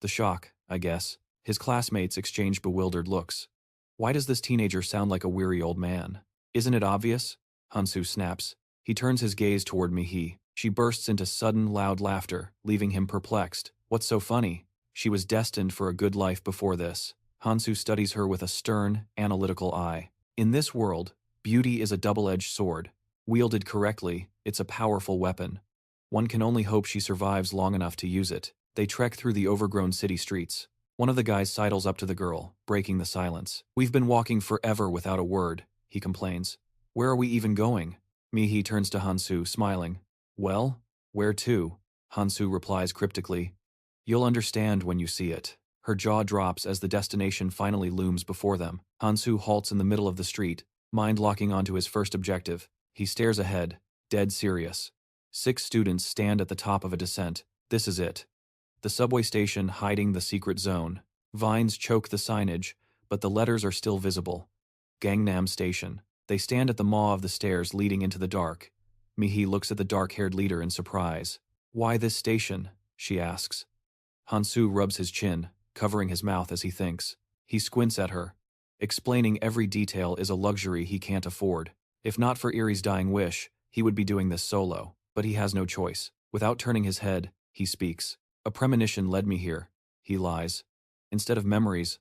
The shock, I guess. His classmates exchange bewildered looks. Why does this teenager sound like a weary old man? Isn't it obvious? Hansu snaps. He turns his gaze toward Mihi. She bursts into sudden, loud laughter, leaving him perplexed. What's so funny? She was destined for a good life before this. Hansu studies her with a stern, analytical eye. In this world, beauty is a double-edged sword. Wielded correctly, it's a powerful weapon. One can only hope she survives long enough to use it. They trek through the overgrown city streets. One of the guys sidles up to the girl, breaking the silence. We've been walking forever without a word, he complains. Where are we even going? Mihi turns to Hansu, smiling. Well, where to? Hansu replies cryptically. You'll understand when you see it. Her jaw drops as the destination finally looms before them. Hansu halts in the middle of the street, mind locking onto his first objective. He stares ahead, dead serious. 6 students stand at the top of a descent. This is it. The subway station hiding the secret zone. Vines choke the signage, but the letters are still visible. Gangnam Station. They stand at the maw of the stairs leading into the dark. Mihi looks at the dark-haired leader in surprise. Why this station? She asks. Hansu rubs his chin, covering his mouth as he thinks. He squints at her. Explaining every detail is a luxury he can't afford. If not for Aries' dying wish, he would be doing this solo. But he has no choice. Without turning his head, he speaks. A premonition led me here. He lies. Instead of memories,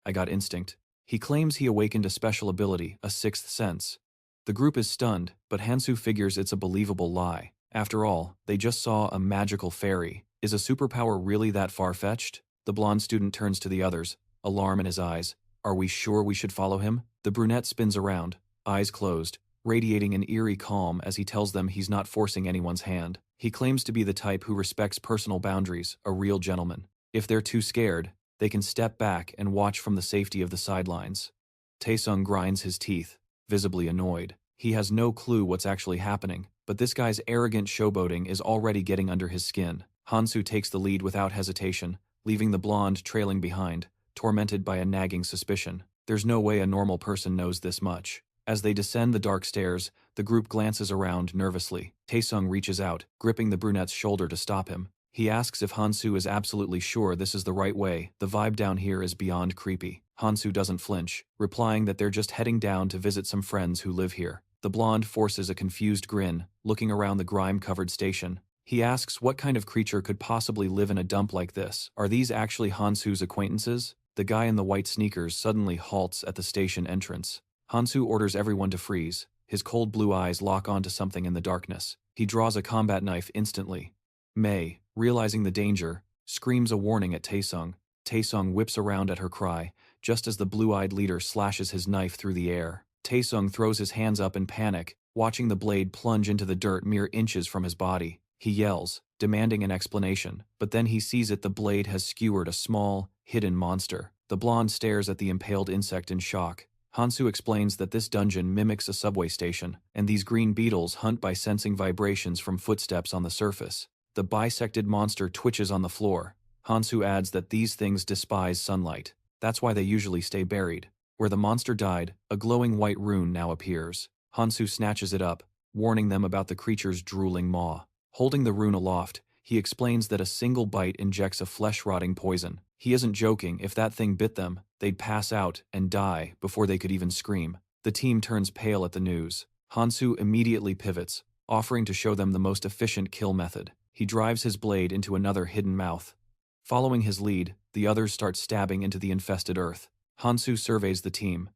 I got instinct. He claims he awakened a special ability, a 6th sense. The group is stunned, but Hansu figures it's a believable lie. After all, they just saw a magical fairy. Is a superpower really that far-fetched? The blonde student turns to the others, alarm in his eyes. Are we sure we should follow him? The brunette spins around, eyes closed, radiating an eerie calm as he tells them he's not forcing anyone's hand. He claims to be the type who respects personal boundaries, a real gentleman. If they're too scared, they can step back and watch from the safety of the sidelines. Taesung grinds his teeth, visibly annoyed. He has no clue what's actually happening, but this guy's arrogant showboating is already getting under his skin. Hansu takes the lead without hesitation, leaving the blonde trailing behind, tormented by a nagging suspicion. There's no way a normal person knows this much. As they descend the dark stairs, the group glances around nervously. Taesung reaches out, gripping the brunette's shoulder to stop him. He asks if Hansu is absolutely sure this is the right way. The vibe down here is beyond creepy. Hansu doesn't flinch, replying that they're just heading down to visit some friends who live here. The blonde forces a confused grin, looking around the grime-covered station. He asks what kind of creature could possibly live in a dump like this. Are these actually Hansu's acquaintances? The guy in the white sneakers suddenly halts at the station entrance. Hansu orders everyone to freeze. His cold blue eyes lock onto something in the darkness. He draws a combat knife instantly. Mei, realizing the danger, screams a warning at Taesung. Taesung whips around at her cry, just as the blue-eyed leader slashes his knife through the air. Taesung throws his hands up in panic, watching the blade plunge into the dirt mere inches from his body. He yells, demanding an explanation, but then he sees the blade has skewered a small, hidden monster. The blonde stares at the impaled insect in shock. Hansu explains that this dungeon mimics a subway station, and these green beetles hunt by sensing vibrations from footsteps on the surface. The bisected monster twitches on the floor. Hansu adds that these things despise sunlight. That's why they usually stay buried. Where the monster died, a glowing white rune now appears. Hansu snatches it up, warning them about the creature's drooling maw. Holding the rune aloft, he explains that a single bite injects a flesh-rotting poison. He isn't joking. If that thing bit them, they'd pass out and die before they could even scream. The team turns pale at the news. Hansu immediately pivots, offering to show them the most efficient kill method. He drives his blade into another hidden mouth. Following his lead, the others start stabbing into the infested earth. Hansu surveys the team.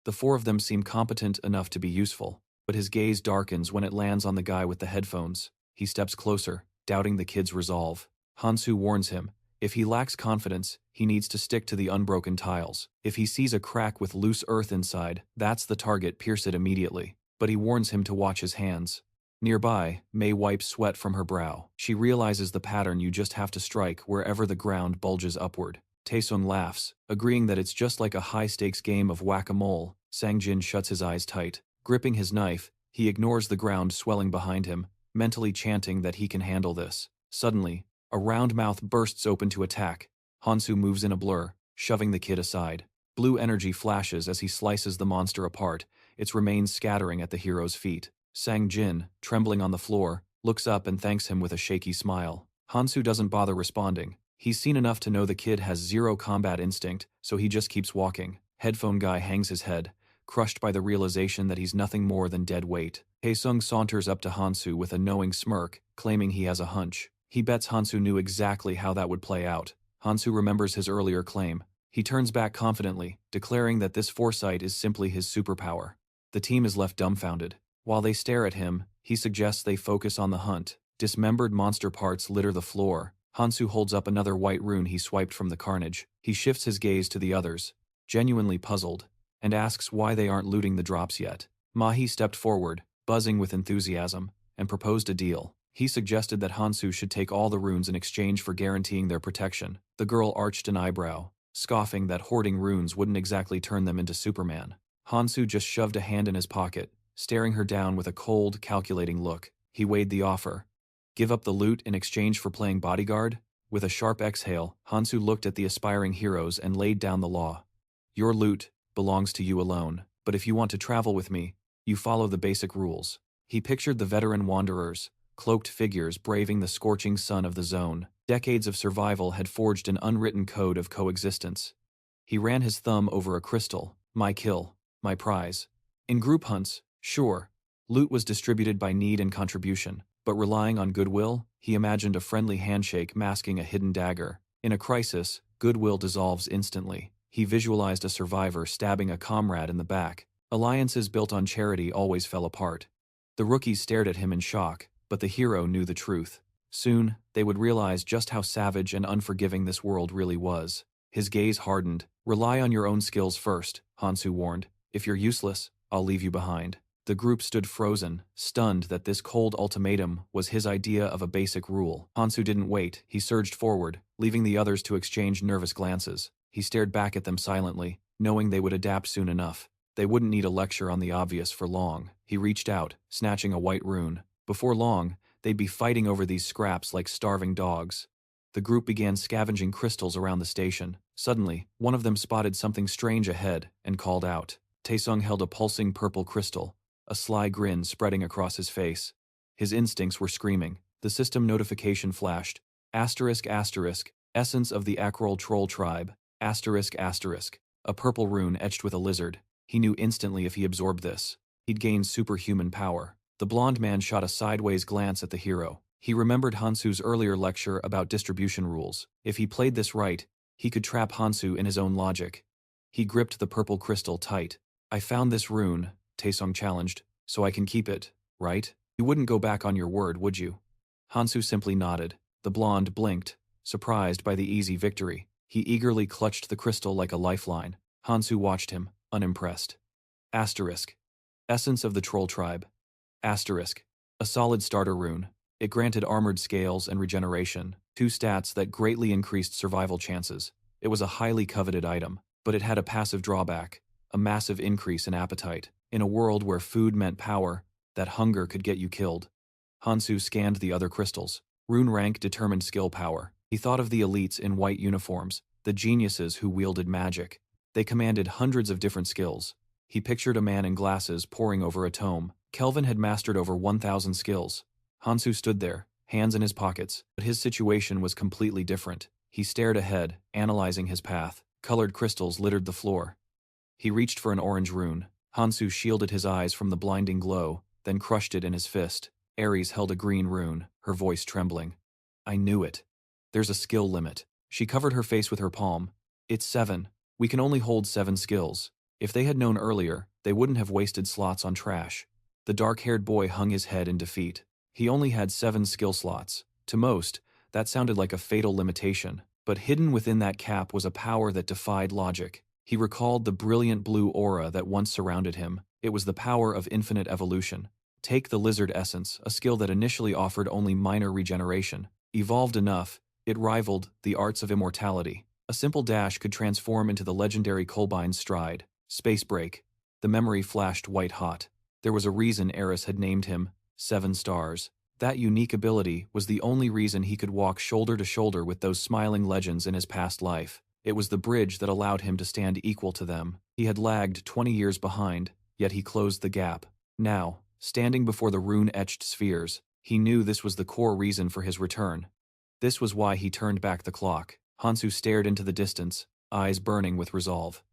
The 4 of them seem competent enough to be useful, but his gaze darkens when it lands on the guy with the headphones. He steps closer, doubting the kid's resolve. Hansu warns him, if he lacks confidence, he needs to stick to the unbroken tiles. If he sees a crack with loose earth inside, that's the target, pierce it immediately. but he warns him to watch his hands. Nearby, Mei wipes sweat from her brow. She realizes the pattern: you just have to strike wherever the ground bulges upward. Taesung laughs, agreeing that it's just like a high-stakes game of whack-a-mole. Sangjin shuts his eyes tight. Gripping his knife, he ignores the ground swelling behind him, mentally chanting that he can handle this. Suddenly, a round mouth bursts open to attack. Hansu moves in a blur, shoving the kid aside. Blue energy flashes as he slices the monster apart, its remains scattering at the hero's feet. Sangjin, trembling on the floor, looks up and thanks him with a shaky smile. Hansu doesn't bother responding. He's seen enough to know the kid has zero combat instinct, so he just keeps walking. Headphone guy hangs his head, crushed by the realization that he's nothing more than dead weight. Taesung saunters up to Hansu with a knowing smirk, claiming he has a hunch. He bets Hansu knew exactly how that would play out. Hansu remembers his earlier claim. He turns back confidently, declaring that this foresight is simply his superpower. The team is left dumbfounded. While they stare at him, he suggests they focus on the hunt. Dismembered monster parts litter the floor. Hansu holds up another white rune he swiped from the carnage. He shifts his gaze to the others, genuinely puzzled, and asks why they aren't looting the drops yet. Mahi stepped forward, buzzing with enthusiasm, and proposed a deal. He suggested that Hansu should take all the runes in exchange for guaranteeing their protection. The girl arched an eyebrow, scoffing that hoarding runes wouldn't exactly turn them into Superman. Hansu just shoved a hand in his pocket, staring her down with a cold, calculating look. He weighed the offer. Give up the loot in exchange for playing bodyguard? With a sharp exhale, Hansu looked at the aspiring heroes and laid down the law. Your loot belongs to you alone, but if you want to travel with me, you follow the basic rules. He pictured the veteran wanderers, cloaked figures braving the scorching sun of the zone. Decades of survival had forged an unwritten code of coexistence. He ran his thumb over a crystal. My kill, my prize. In group hunts, sure, loot was distributed by need and contribution, but relying on goodwill, he imagined a friendly handshake masking a hidden dagger. In a crisis, goodwill dissolves instantly. He visualized a survivor stabbing a comrade in the back. Alliances built on charity always fell apart. The rookies stared at him in shock, but the hero knew the truth. Soon, they would realize just how savage and unforgiving this world really was. His gaze hardened. Rely on your own skills first, Hansu warned. If you're useless, I'll leave you behind. The group stood frozen, stunned that this cold ultimatum was his idea of a basic rule. Hansu didn't wait. He surged forward, leaving the others to exchange nervous glances. He stared back at them silently, knowing they would adapt soon enough. They wouldn't need a lecture on the obvious for long. He reached out, snatching a white rune. Before long, they'd be fighting over these scraps like starving dogs. The group began scavenging crystals around the station. Suddenly, one of them spotted something strange ahead and called out. Taesung held a pulsing purple crystal, a sly grin spreading across his face. His instincts were screaming. The system notification flashed. Asterisk asterisk, essence of the Acrol troll tribe. Asterisk asterisk, a purple rune etched with a lizard. He knew instantly if he absorbed this, he'd gain superhuman power. The blonde man shot a sideways glance at the hero. He remembered Hansu's earlier lecture about distribution rules. If he played this right, he could trap Hansu in his own logic. He gripped the purple crystal tight. I found this rune, Taesung challenged, so I can keep it, right? You wouldn't go back on your word, would you? Hansu simply nodded. The blonde blinked, surprised by the easy victory. He eagerly clutched the crystal like a lifeline. Hansu watched him, unimpressed. Asterisk. Essence of the troll tribe. Asterisk. A solid starter rune. It granted armored scales and regeneration, 2 stats that greatly increased survival chances. It was a highly coveted item, but it had a passive drawback, a massive increase in appetite. In a world where food meant power, that hunger could get you killed. Hansu scanned the other crystals. Rune rank determined skill power. He thought of the elites in white uniforms, the geniuses who wielded magic. They commanded hundreds of different skills. He pictured a man in glasses poring over a tome. Kelvin had mastered over 1,000 skills. Hansu stood there, hands in his pockets, but his situation was completely different. He stared ahead, analyzing his path. Colored crystals littered the floor. He reached for an orange rune. Hansu shielded his eyes from the blinding glow, then crushed it in his fist. Aries held a green rune, her voice trembling. I knew it. There's a skill limit. She covered her face with her palm. It's 7. We can only hold 7 skills. If they had known earlier, they wouldn't have wasted slots on trash. The dark-haired boy hung his head in defeat. He only had 7 skill slots. To most, that sounded like a fatal limitation, but hidden within that cap was a power that defied logic. He recalled the brilliant blue aura that once surrounded him. It was the power of infinite evolution. Take the lizard essence, a skill that initially offered only minor regeneration. Evolved enough, it rivaled the arts of immortality. A simple dash could transform into the legendary Kolbein's stride. Space break. The memory flashed white-hot. There was a reason Aries had named him 7 stars. That unique ability was the only reason he could walk shoulder to shoulder with those smiling legends in his past life. It was the bridge that allowed him to stand equal to them. He had lagged 20 years behind, yet he closed the gap. Now, standing before the rune-etched spheres, he knew this was the core reason for his return. This was why he turned back the clock. Hansu stared into the distance, eyes burning with resolve.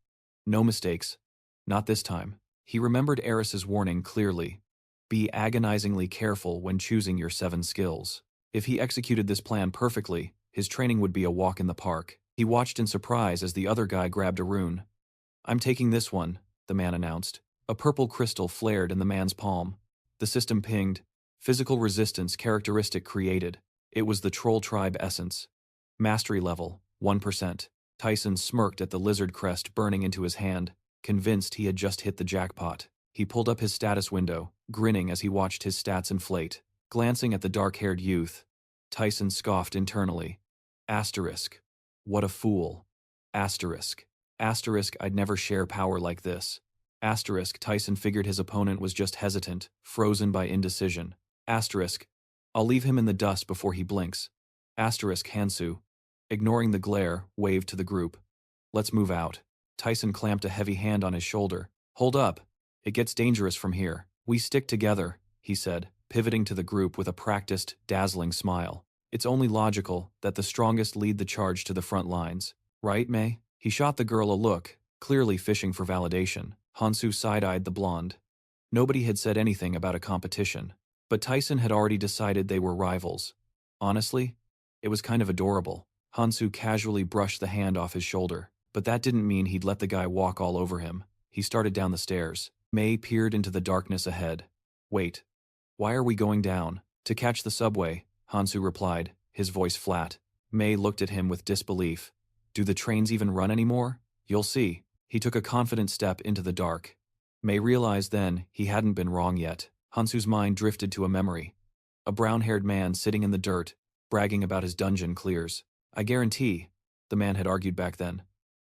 No mistakes. Not this time. He remembered Aris's warning clearly. Be agonizingly careful when choosing your 7 skills. If he executed this plan perfectly, his training would be a walk in the park. He watched in surprise as the other guy grabbed a rune. I'm taking this one, the man announced. A purple crystal flared in the man's palm. The system pinged. Physical resistance characteristic created. It was the troll tribe essence. Mastery level, 1%. Tyson smirked at the lizard crest burning into his hand, convinced he had just hit the jackpot. He pulled up his status window, grinning as he watched his stats inflate. Glancing at the dark-haired youth, Tyson scoffed internally. Asterisk. What a fool. Asterisk. Asterisk, I'd never share power like this. Asterisk, Tyson figured his opponent was just hesitant, frozen by indecision. Asterisk, I'll leave him in the dust before he blinks. Asterisk, Hansu, ignoring the glare, waved to the group. Let's move out. Tyson clamped a heavy hand on his shoulder. Hold up. It gets dangerous from here. We stick together, he said, pivoting to the group with a practiced, dazzling smile. It's only logical that the strongest lead the charge to the front lines. Right, May? He shot the girl a look, clearly fishing for validation. Hansu side-eyed the blonde. Nobody had said anything about a competition, but Tyson had already decided they were rivals. Honestly, it was kind of adorable. Hansu casually brushed the hand off his shoulder, but that didn't mean he'd let the guy walk all over him. He started down the stairs. May peered into the darkness ahead. Wait. Why are we going down? To catch the subway, Hansu replied, his voice flat. May looked at him with disbelief. Do the trains even run anymore? You'll see. He took a confident step into the dark. May realized then he hadn't been wrong yet. Hansu's mind drifted to a memory. A brown-haired man sitting in the dirt, bragging about his dungeon clears. I guarantee, the man had argued back then,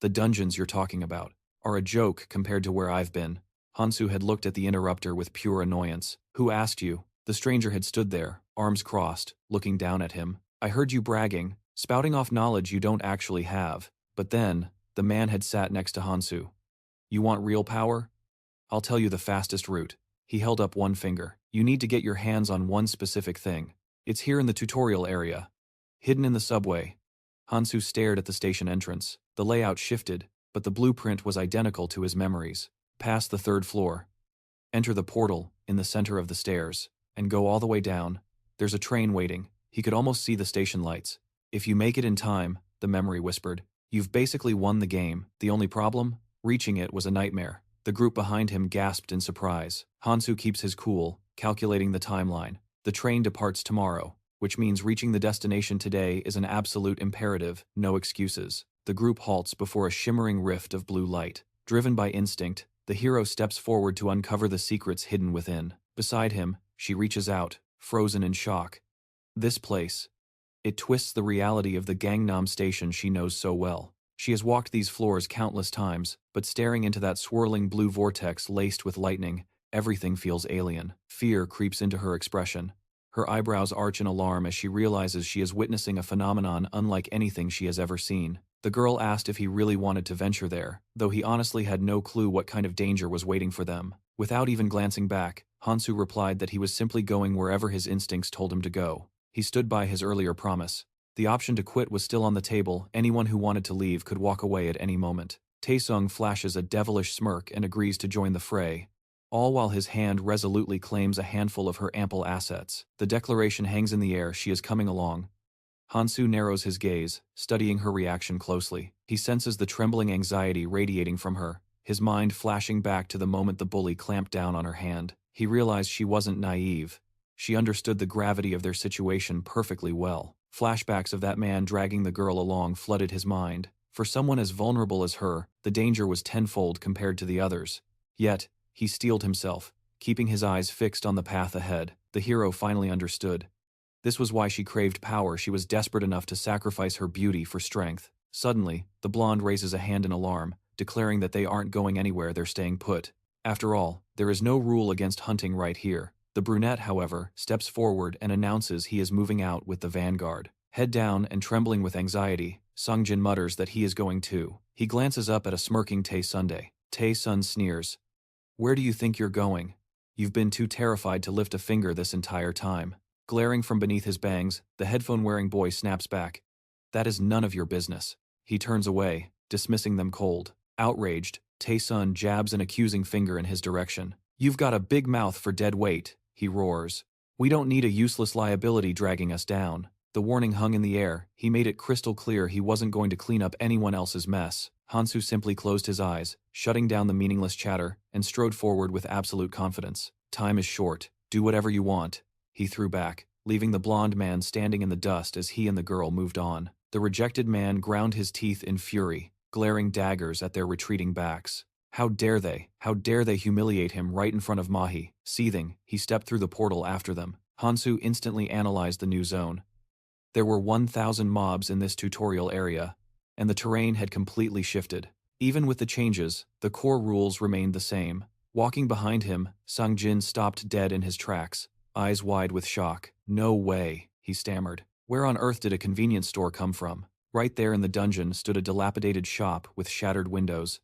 the dungeons you're talking about are a joke compared to where I've been. Hansu had looked at the interrupter with pure annoyance. Who asked you? The stranger had stood there, arms crossed, looking down at him. I heard you bragging, spouting off knowledge you don't actually have. But then, the man had sat next to Hansu. You want real power? I'll tell you the fastest route. He held up one finger. You need to get your hands on one specific thing. It's here in the tutorial area. Hidden in the subway. Hansu stared at the station entrance. The layout shifted, but the blueprint was identical to his memories. Past the 3rd floor. Enter the portal, in the center of the stairs, and go all the way down. There's a train waiting. He could almost see the station lights. If you make it in time, the memory whispered, you've basically won the game. The only problem? Reaching it was a nightmare. The group behind him gasped in surprise. Hansu keeps his cool, calculating the timeline. The train departs tomorrow, which means reaching the destination today is an absolute imperative, no excuses. The group halts before a shimmering rift of blue light. Driven by instinct, the hero steps forward to uncover the secrets hidden within. Beside him, she reaches out, frozen in shock. This place. It twists the reality of the Gangnam station she knows so well. She has walked these floors countless times, but staring into that swirling blue vortex laced with lightning, everything feels alien. Fear creeps into her expression. Her eyebrows arch in alarm as she realizes she is witnessing a phenomenon unlike anything she has ever seen. The girl asked if he really wanted to venture there, though he honestly had no clue what kind of danger was waiting for them. Without even glancing back, Hansu replied that he was simply going wherever his instincts told him to go. He stood by his earlier promise. The option to quit was still on the table. Anyone who wanted to leave could walk away at any moment. Taesung flashes a devilish smirk and agrees to join the fray, all while his hand resolutely claims a handful of her ample assets. The declaration hangs in the air. She is coming along. Hansu narrows his gaze, studying her reaction closely. He senses the trembling anxiety radiating from her, his mind flashing back to the moment the bully clamped down on her hand. He realized she wasn't naive. She understood the gravity of their situation perfectly well. Flashbacks of that man dragging the girl along flooded his mind. For someone as vulnerable as her, the danger was tenfold compared to the others. Yet, He steeled himself, keeping his eyes fixed on the path ahead. The hero finally understood. This was why she craved power. She was desperate enough to sacrifice her beauty for strength. Suddenly, the blonde raises a hand in alarm, declaring that they aren't going anywhere, they're staying put. After all, there is no rule against hunting right here. The brunette, however, steps forward and announces he is moving out with the vanguard. Head down and trembling with anxiety, Sungjin mutters that he is going too. He glances up at a smirking Tae-Sunday. Tae-Sun sneers. Where do you think you're going? You've been too terrified to lift a finger this entire time. Glaring from beneath his bangs, the headphone-wearing boy snaps back. That is none of your business. He turns away, dismissing them cold. Outraged, Tae-Sun jabs an accusing finger in his direction. You've got a big mouth for dead weight, he roars. We don't need a useless liability dragging us down. The warning hung in the air. He made it crystal clear he wasn't going to clean up anyone else's mess. Hansu simply closed his eyes, shutting down the meaningless chatter, and strode forward with absolute confidence. Time is short. Do whatever you want. He threw back, leaving the blonde man standing in the dust as he and the girl moved on. The rejected man ground his teeth in fury, glaring daggers at their retreating backs. How dare they? How dare they humiliate him right in front of Mahi? Seething, he stepped through the portal after them. Hansu instantly analyzed the new zone. There were 1,000 mobs in this tutorial area, and the terrain had completely shifted. Even with the changes, the core rules remained the same. Walking behind him, Sungjin stopped dead in his tracks, eyes wide with shock. No way, he stammered. Where on earth did a convenience store come from? Right there in the dungeon stood a dilapidated shop with shattered windows.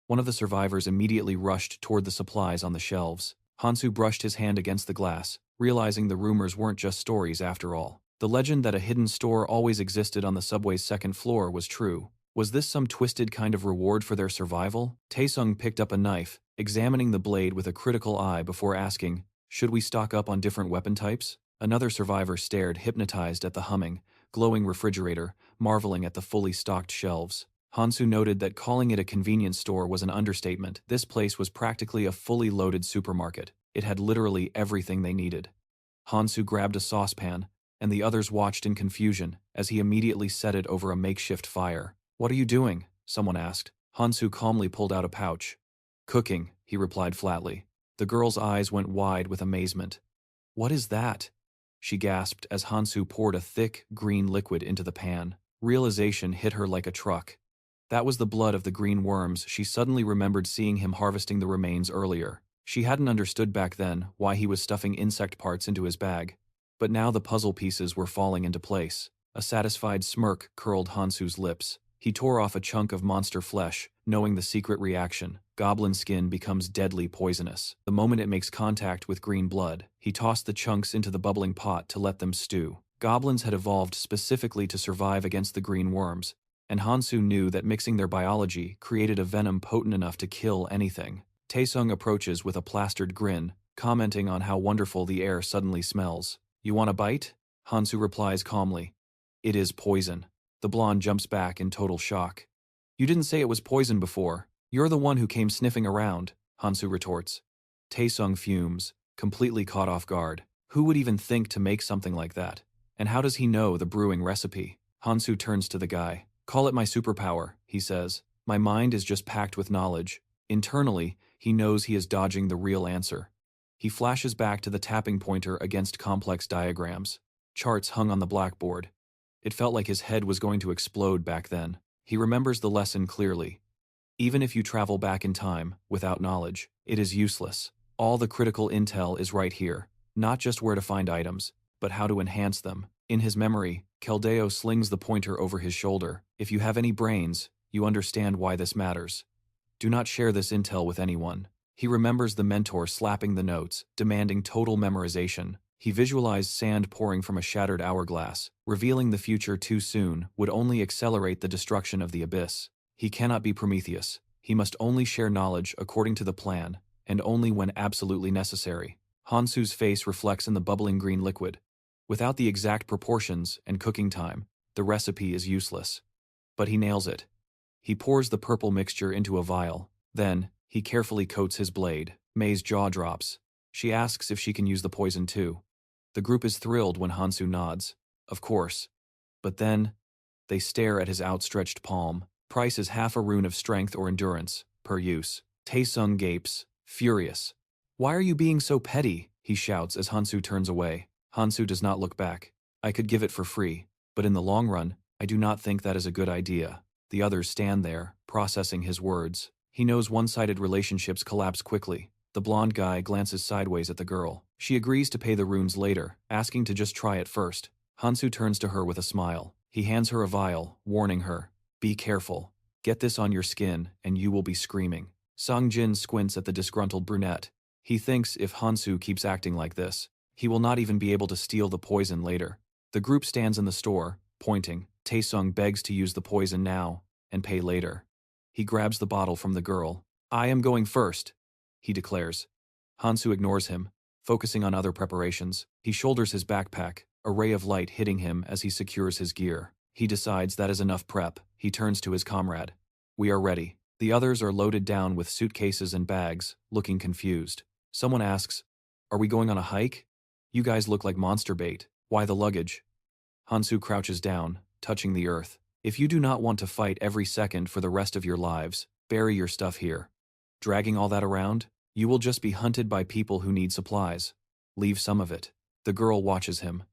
One of the survivors immediately rushed toward the supplies on the shelves. Hansu brushed his hand against the glass, realizing the rumors weren't just stories after all. The legend that a hidden store always existed on the subway's second floor was true. Was this some twisted kind of reward for their survival? Taesung picked up a knife, examining the blade with a critical eye before asking, should we stock up on different weapon types? Another survivor stared, hypnotized at the humming, glowing refrigerator, marveling at the fully stocked shelves. Hansu noted that calling it a convenience store was an understatement. This place was practically a fully loaded supermarket. It had literally everything they needed. Hansu grabbed a saucepan, and the others watched in confusion as he immediately set it over a makeshift fire. What are you doing? Someone asked. Hansu calmly pulled out a pouch. Cooking, he replied flatly. The girl's eyes went wide with amazement. What is that? She gasped as Hansu poured a thick, green liquid into the pan. Realization hit her like a truck. That was the blood of the green worms. She suddenly remembered seeing him harvesting the remains earlier. She hadn't understood back then why he was stuffing insect parts into his bag. But now the puzzle pieces were falling into place. A satisfied smirk curled Hansu's lips. He tore off a chunk of monster flesh, knowing the secret reaction. Goblin skin becomes deadly poisonous. The moment it makes contact with green blood, he tossed the chunks into the bubbling pot to let them stew. Goblins had evolved specifically to survive against the green worms, and Hansu knew that mixing their biology created a venom potent enough to kill anything. Taesung approaches with a plastered grin, commenting on how wonderful the air suddenly smells. You want a bite? Hansu replies calmly. It is poison. The blonde jumps back in total shock. You didn't say it was poison before. You're the one who came sniffing around, Hansu retorts. Taesung fumes, completely caught off guard. Who would even think to make something like that? And how does he know the brewing recipe? Hansu turns to the guy. Call it my superpower, he says. My mind is just packed with knowledge. Internally, he knows he is dodging the real answer. He flashes back to the tapping pointer against complex diagrams. Charts hung on the blackboard. It felt like his head was going to explode back then. He remembers the lesson clearly. Even if you travel back in time, without knowledge, it is useless. All the critical intel is right here. Not just where to find items, but how to enhance them. In his memory, Keldeo slings the pointer over his shoulder. If you have any brains, you understand why this matters. Do not share this intel with anyone. He remembers the mentor slapping the notes, demanding total memorization. He visualized sand pouring from a shattered hourglass. Revealing the future too soon would only accelerate the destruction of the abyss. He cannot be Prometheus. He must only share knowledge according to the plan, and only when absolutely necessary. Hansu's face reflects in the bubbling green liquid. Without the exact proportions and cooking time, the recipe is useless. But he nails it. He pours the purple mixture into a vial. Then, he carefully coats his blade. May's jaw drops. She asks if she can use the poison too. The group is thrilled when Hansu nods. Of course. But then, they stare at his outstretched palm. Price is half a rune of strength or endurance, per use. Taesung gapes, furious. "Why are you being so petty?" he shouts as Hansu turns away. Hansu does not look back. "I could give it for free, but in the long run, I do not think that is a good idea." The others stand there, processing his words. He knows one-sided relationships collapse quickly. The blonde guy glances sideways at the girl. She agrees to pay the runes later, asking to just try it first. Hansu turns to her with a smile. He hands her a vial, warning her, "Be careful. Get this on your skin, and you will be screaming." Songjin squints at the disgruntled brunette. He thinks if Hansu keeps acting like this, he will not even be able to steal the poison later. The group stands in the store, pointing. Taesung begs to use the poison now, and pay later. He grabs the bottle from the girl. "I am going first," he declares. Hansu ignores him, focusing on other preparations. He shoulders his backpack, a ray of light hitting him as he secures his gear. He decides that is enough prep. He turns to his comrade. "We are ready." The others are loaded down with suitcases and bags, looking confused. Someone asks, "Are we going on a hike? You guys look like monster bait. Why the luggage?" Hansu crouches down, touching the earth. "If you do not want to fight every second for the rest of your lives, bury your stuff here. Dragging all that around? You will just be hunted by people who need supplies. Leave some of it." The girl watches him.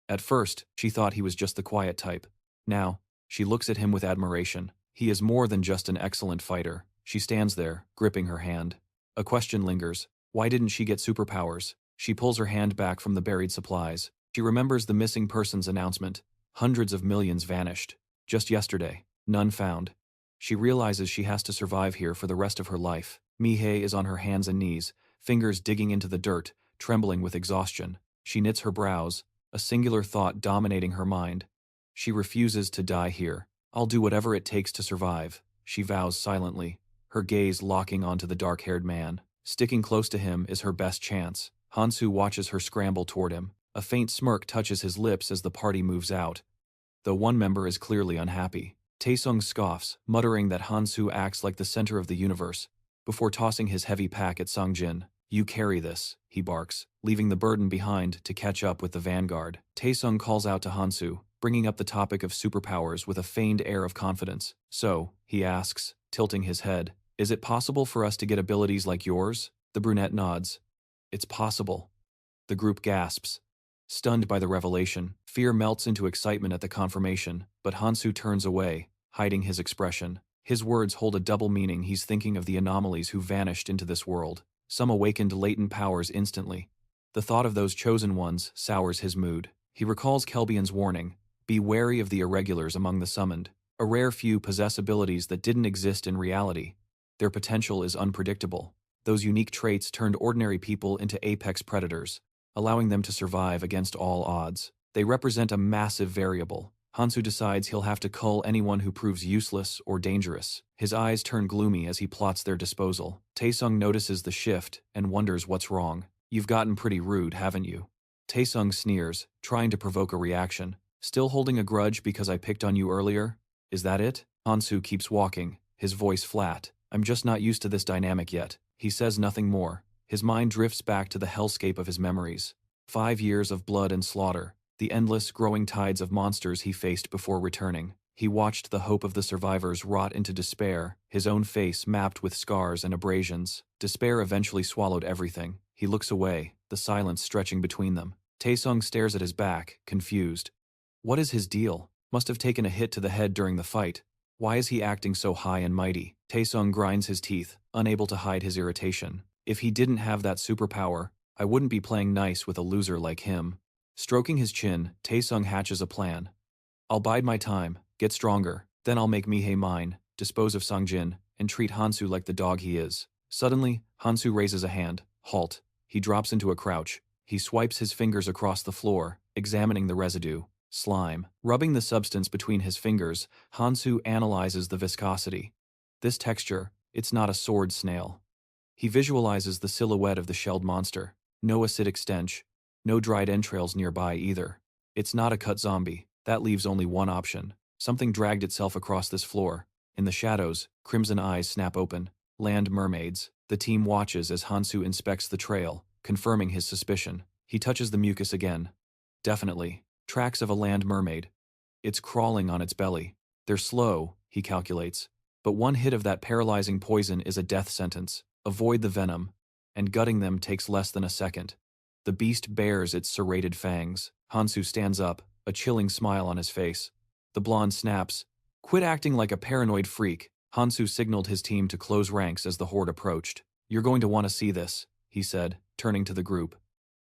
At first, she thought he was just the quiet type. Now, she looks at him with admiration. He is more than just an excellent fighter. She stands there, gripping her hand. A question lingers. Why didn't she get superpowers? She pulls her hand back from the buried supplies. She remembers the missing persons announcement. Hundreds of millions vanished. Just yesterday, none found. She realizes she has to survive here for the rest of her life. Mihei is on her hands and knees, fingers digging into the dirt, trembling with exhaustion. She knits her brows, a singular thought dominating her mind. She refuses to die here. "I'll do whatever it takes to survive," she vows silently, her gaze locking onto the dark-haired man. Sticking close to him is her best chance. Hansu watches her scramble toward him. A faint smirk touches his lips as the party moves out, though one member is clearly unhappy. Taesung scoffs, muttering that Hansu acts like the center of the universe, before tossing his heavy pack at Songjin. "You carry this," he barks, leaving the burden behind to catch up with the vanguard. Taesung calls out to Hansu, bringing up the topic of superpowers with a feigned air of confidence. "So," he asks, tilting his head, "is it possible for us to get abilities like yours?" The brunette nods. "It's possible." The group gasps. Stunned by the revelation, fear melts into excitement at the confirmation, but Hansu turns away, hiding his expression. His words hold a double meaning. He's thinking of the anomalies who vanished into this world. Some awakened latent powers instantly. The thought of those chosen ones sours his mood. He recalls Kelbian's warning, "Be wary of the irregulars among the summoned." A rare few possess abilities that didn't exist in reality. Their potential is unpredictable. Those unique traits turned ordinary people into apex predators, allowing them to survive against all odds. They represent a massive variable. Hansu decides he'll have to cull anyone who proves useless or dangerous. His eyes turn gloomy as he plots their disposal. Taesung notices the shift and wonders what's wrong. "You've gotten pretty rude, haven't you?" Taesung sneers, trying to provoke a reaction. "Still holding a grudge because I picked on you earlier? Is that it?" Hansu keeps walking, his voice flat. "I'm just not used to this dynamic yet." He says nothing more. His mind drifts back to the hellscape of his memories. 5 years of blood and slaughter, the endless, growing tides of monsters he faced before returning. He watched the hope of the survivors rot into despair, his own face mapped with scars and abrasions. Despair eventually swallowed everything. He looks away, the silence stretching between them. Taesung stares at his back, confused. What is his deal? Must have taken a hit to the head during the fight. Why is he acting so high and mighty? Taesung grinds his teeth, unable to hide his irritation. If he didn't have that superpower, I wouldn't be playing nice with a loser like him. Stroking his chin, Taesung hatches a plan. "I'll bide my time, get stronger, then I'll make Mihei mine, dispose of Songjin, and treat Hansu like the dog he is." Suddenly, Hansu raises a hand. Halt. He drops into a crouch. He swipes his fingers across the floor, examining the residue. Slime. Rubbing the substance between his fingers, Hansu analyzes the viscosity. This texture, it's not a sword snail. He visualizes the silhouette of the shelled monster. No acidic stench. No dried entrails nearby either. It's not a cut zombie. That leaves only one option. Something dragged itself across this floor. In the shadows, crimson eyes snap open. Land mermaids. The team watches as Hansu inspects the trail, confirming his suspicion. He touches the mucus again. Definitely. Tracks of a land mermaid. It's crawling on its belly. They're slow, he calculates. But one hit of that paralyzing poison is a death sentence. Avoid the venom. and gutting them takes less than a second. The beast bares its serrated fangs. Hansu stands up, a chilling smile on his face. The blonde snaps. "Quit acting like a paranoid freak." Hansu signaled his team to close ranks as the horde approached. "You're going to want to see this," he said, turning to the group.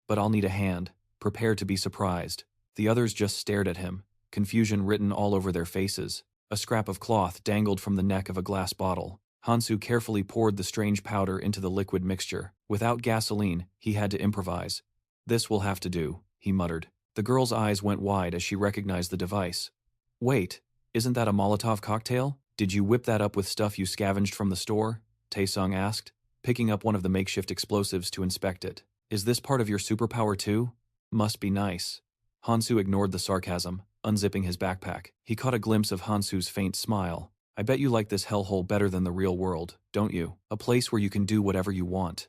"But I'll need a hand. Prepare to be surprised." The others just stared at him, confusion written all over their faces. A scrap of cloth dangled from the neck of a glass bottle. Hansu carefully poured the strange powder into the liquid mixture. Without gasoline, he had to improvise. "This will have to do," he muttered. The girl's eyes went wide as she recognized the device. "Wait, isn't that a Molotov cocktail? Did you whip that up with stuff you scavenged from the store?" Taesung asked, picking up one of the makeshift explosives to inspect it. "Is this part of your superpower too? Must be nice." Hansu ignored the sarcasm, unzipping his backpack. He caught a glimpse of Hansu's faint smile. "I bet you like this hellhole better than the real world, don't you? A place where you can do whatever you want."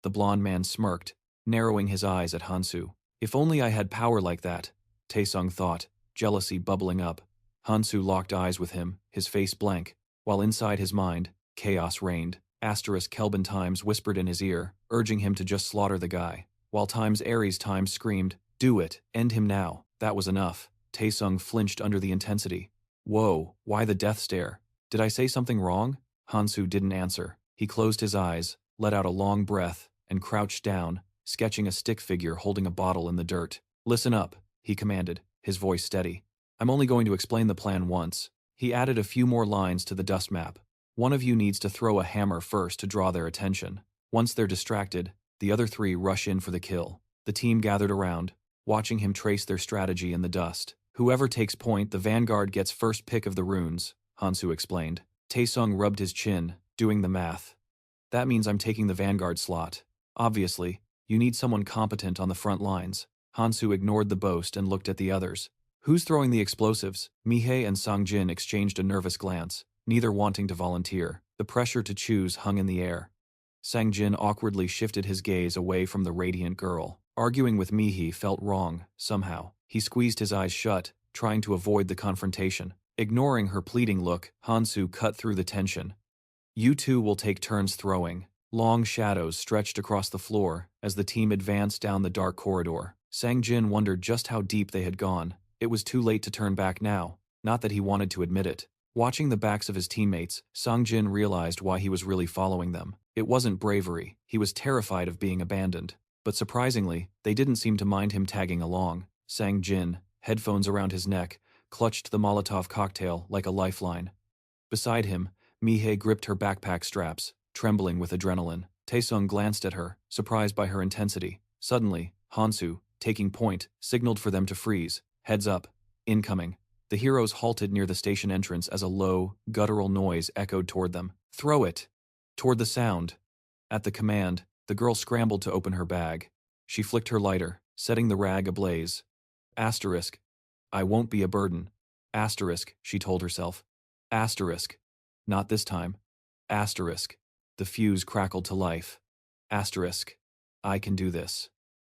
The blond man smirked, narrowing his eyes at Hansu. "If only I had power like that," Taesung thought, jealousy bubbling up. Hansu locked eyes with him, his face blank, while inside his mind, chaos reigned. Kelvin times whispered in his ear, urging him to just slaughter the guy, while Aries times screamed, "Do it, end him now." That was enough. Taesung flinched under the intensity. "Whoa, why the death stare? Did I say something wrong?" Hansu didn't answer. He closed his eyes, let out a long breath, and crouched down, sketching a stick figure holding a bottle in the dirt. "Listen up," he commanded, his voice steady. "I'm only going to explain the plan once." He added a few more lines to the dust map. "One of you needs to throw a hammer first to draw their attention. Once they're distracted, the other three rush in for the kill." The team gathered around, watching him trace their strategy in the dust. "Whoever takes point, the vanguard gets first pick of the runes," Hansu explained. Taesung rubbed his chin, doing the math. "That means I'm taking the vanguard slot. Obviously, you need someone competent on the front lines." Hansu ignored the boast and looked at the others. "Who's throwing the explosives?" Mihei and Songjin exchanged a nervous glance, neither wanting to volunteer. The pressure to choose hung in the air. Songjin awkwardly shifted his gaze away from the radiant girl. Arguing with Mihei felt wrong, somehow. He squeezed his eyes shut, trying to avoid the confrontation. Ignoring her pleading look, Hansu cut through the tension. "You two will take turns throwing." Long shadows stretched across the floor as the team advanced down the dark corridor. Songjin wondered just how deep they had gone. It was too late to turn back now, not that he wanted to admit it. Watching the backs of his teammates, Songjin realized why he was really following them. It wasn't bravery, he was terrified of being abandoned. But surprisingly, they didn't seem to mind him tagging along. Songjin, headphones around his neck, clutched the Molotov cocktail like a lifeline. Beside him, Mihei gripped her backpack straps, trembling with adrenaline. Taesung glanced at her, surprised by her intensity. Suddenly, Hansu, taking point, signaled for them to freeze. "Heads up. Incoming." The heroes halted near the station entrance as a low, guttural noise echoed toward them. "Throw it!" Toward the sound. At the command, the girl scrambled to open her bag. She flicked her lighter, setting the rag ablaze. Asterisk. "I won't be a burden." Asterisk, she told herself. Asterisk. "Not this time." Asterisk. The fuse crackled to life. Asterisk. "I can do this."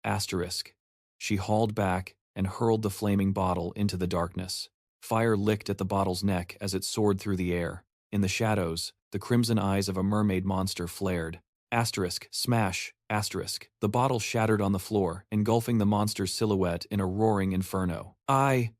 Asterisk. She hauled back and hurled the flaming bottle into the darkness. Fire licked at the bottle's neck as it soared through the air. In the shadows, the crimson eyes of a mermaid monster flared. Asterisk. Smash. Asterisk. The bottle shattered on the floor, engulfing the monster's silhouette in a roaring inferno. I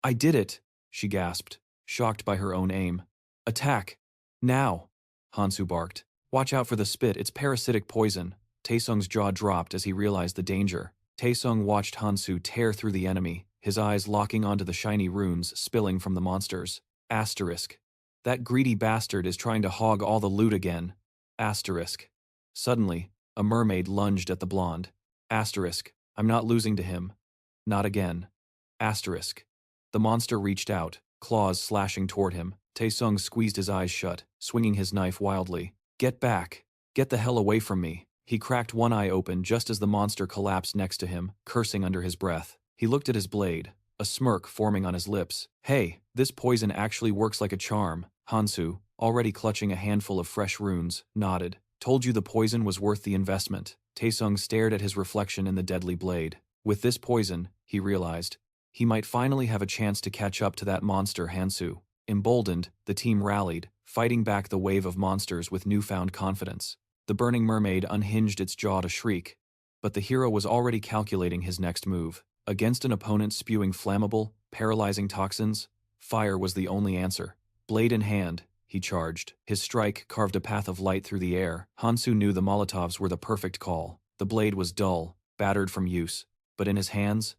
did it," she gasped, shocked by her own aim. "Attack! Now!" Hansu barked. "Watch out for the spit, it's parasitic poison." Taesung's jaw dropped as he realized the danger. Taesung watched Hansu tear through the enemy, his eyes locking onto the shiny runes spilling from the monsters. Asterisk. "That greedy bastard is trying to hog all the loot again." Asterisk. Suddenly, a mermaid lunged at the blonde. Asterisk. "I'm not losing to him. Not again." Asterisk. The monster reached out, claws slashing toward him. Taesung squeezed his eyes shut, swinging his knife wildly. "Get back! Get the hell away from me!" He cracked one eye open just as the monster collapsed next to him, cursing under his breath. He looked at his blade, a smirk forming on his lips. "Hey, this poison actually works like a charm." Hansu, already clutching a handful of fresh runes, nodded. "Told you the poison was worth the investment." Taesung stared at his reflection in the deadly blade. With this poison, he realized, he might finally have a chance to catch up to that monster Hansu. Emboldened, the team rallied, fighting back the wave of monsters with newfound confidence. The burning mermaid unhinged its jaw to shriek, but the hero was already calculating his next move. Against an opponent spewing flammable, paralyzing toxins, fire was the only answer. Blade in hand, he charged. His strike carved a path of light through the air. Hansu knew the Molotovs were the perfect call. The blade was dull, battered from use, but in his hands,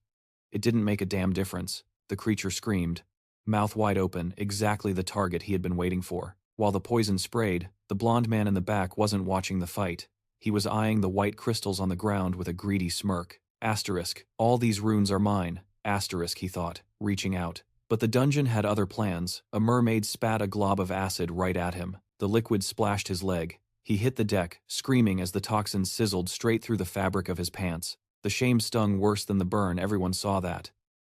it didn't make a damn difference. The creature screamed, mouth wide open, exactly the target he had been waiting for. While the poison sprayed, the blonde man in the back wasn't watching the fight. He was eyeing the white crystals on the ground with a greedy smirk. Asterisk, all these runes are mine. Asterisk, he thought, reaching out. But the dungeon had other plans. A mermaid spat a glob of acid right at him. The liquid splashed his leg. He hit the deck, screaming as the toxins sizzled straight through the fabric of his pants. The shame stung worse than the burn, everyone saw that.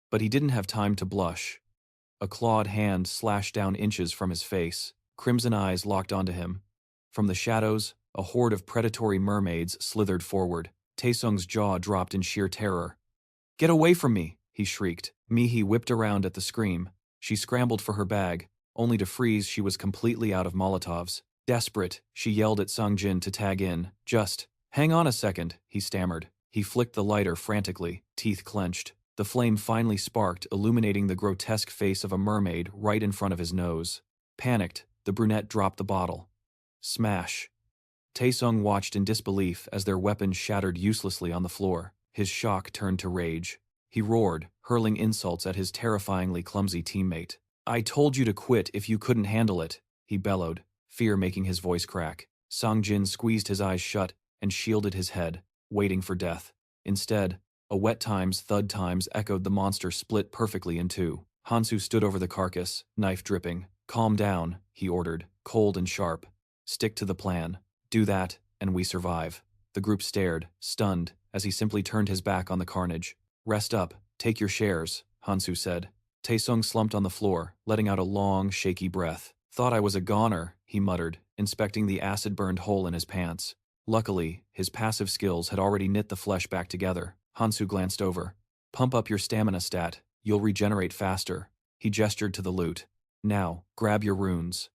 But he didn't have time to blush. A clawed hand slashed down inches from his face. Crimson eyes locked onto him. From the shadows, a horde of predatory mermaids slithered forward. Taesung's jaw dropped in sheer terror. "Get away from me!" he shrieked. Mihi whipped around at the scream. She scrambled for her bag, only to freeze she was completely out of Molotovs. Desperate, she yelled at Songjin to tag in. "Just hang on a second," he stammered. He flicked the lighter frantically, teeth clenched. The flame finally sparked, illuminating the grotesque face of a mermaid right in front of his nose. Panicked, the brunette dropped the bottle. Smash. Taesung watched in disbelief as their weapons shattered uselessly on the floor. His shock turned to rage. He roared, hurling insults at his terrifyingly clumsy teammate. "I told you to quit if you couldn't handle it," he bellowed, fear making his voice crack. Songjin squeezed his eyes shut and shielded his head, waiting for death. Instead, a wet times, thud times echoed. The monster split perfectly in two. Hansu stood over the carcass, knife dripping. "Calm down," he ordered, cold and sharp. "Stick to the plan. Do that, and we survive." The group stared, stunned, as he simply turned his back on the carnage. "Rest up, take your shares," Hansu said. Taesung slumped on the floor, letting out a long, shaky breath. "Thought I was a goner," he muttered, inspecting the acid-burned hole in his pants. Luckily, his passive skills had already knit the flesh back together. Hansu glanced over. "Pump up your stamina stat, you'll regenerate faster." He gestured to the loot. "Now, grab your runes."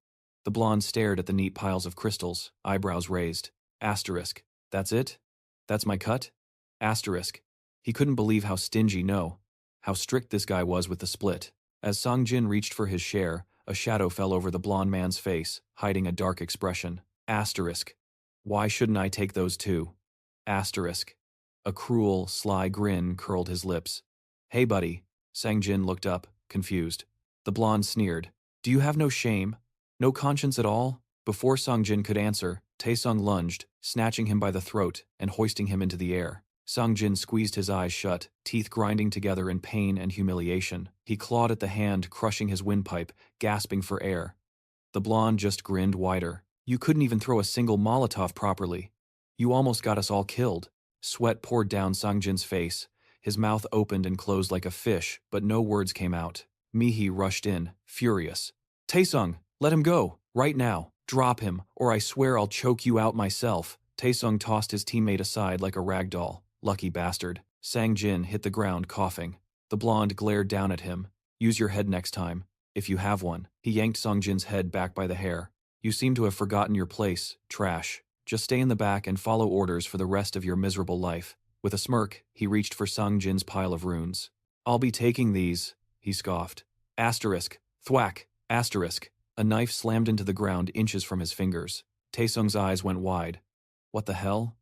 The blonde stared at the neat piles of crystals, eyebrows raised. Asterisk. "That's it? That's my cut?" Asterisk. He couldn't believe how stingy, no, how strict this guy was with the split. As Songjin reached for his share, a shadow fell over the blonde man's face, hiding a dark expression. Asterisk. "Why shouldn't I take those too?" Asterisk. A cruel, sly grin curled his lips. "Hey buddy." Songjin looked up, confused. The blonde sneered. "Do you have no shame? No conscience at all?" Before Songjin could answer, Taesung lunged, snatching him by the throat and hoisting him into the air. Songjin squeezed his eyes shut, teeth grinding together in pain and humiliation. He clawed at the hand, crushing his windpipe, gasping for air. The blonde just grinned wider. "You couldn't even throw a single Molotov properly. You almost got us all killed." Sweat poured down Songjin's face. His mouth opened and closed like a fish, but no words came out. Mihi rushed in, furious. "Taesung, let him go, right now. Drop him, or I swear I'll choke you out myself." Taesung tossed his teammate aside like a rag doll. Lucky bastard. Songjin hit the ground, coughing. The blonde glared down at him. "Use your head next time, if you have one." He yanked Songjin's head back by the hair. "You seem to have forgotten your place, trash. Just stay in the back and follow orders for the rest of your miserable life." With a smirk, he reached for Songjin's pile of runes. "I'll be taking these," he scoffed. Asterisk. Thwack. Asterisk. A knife slammed into the ground inches from his fingers. Taesung's eyes went wide. What the hell?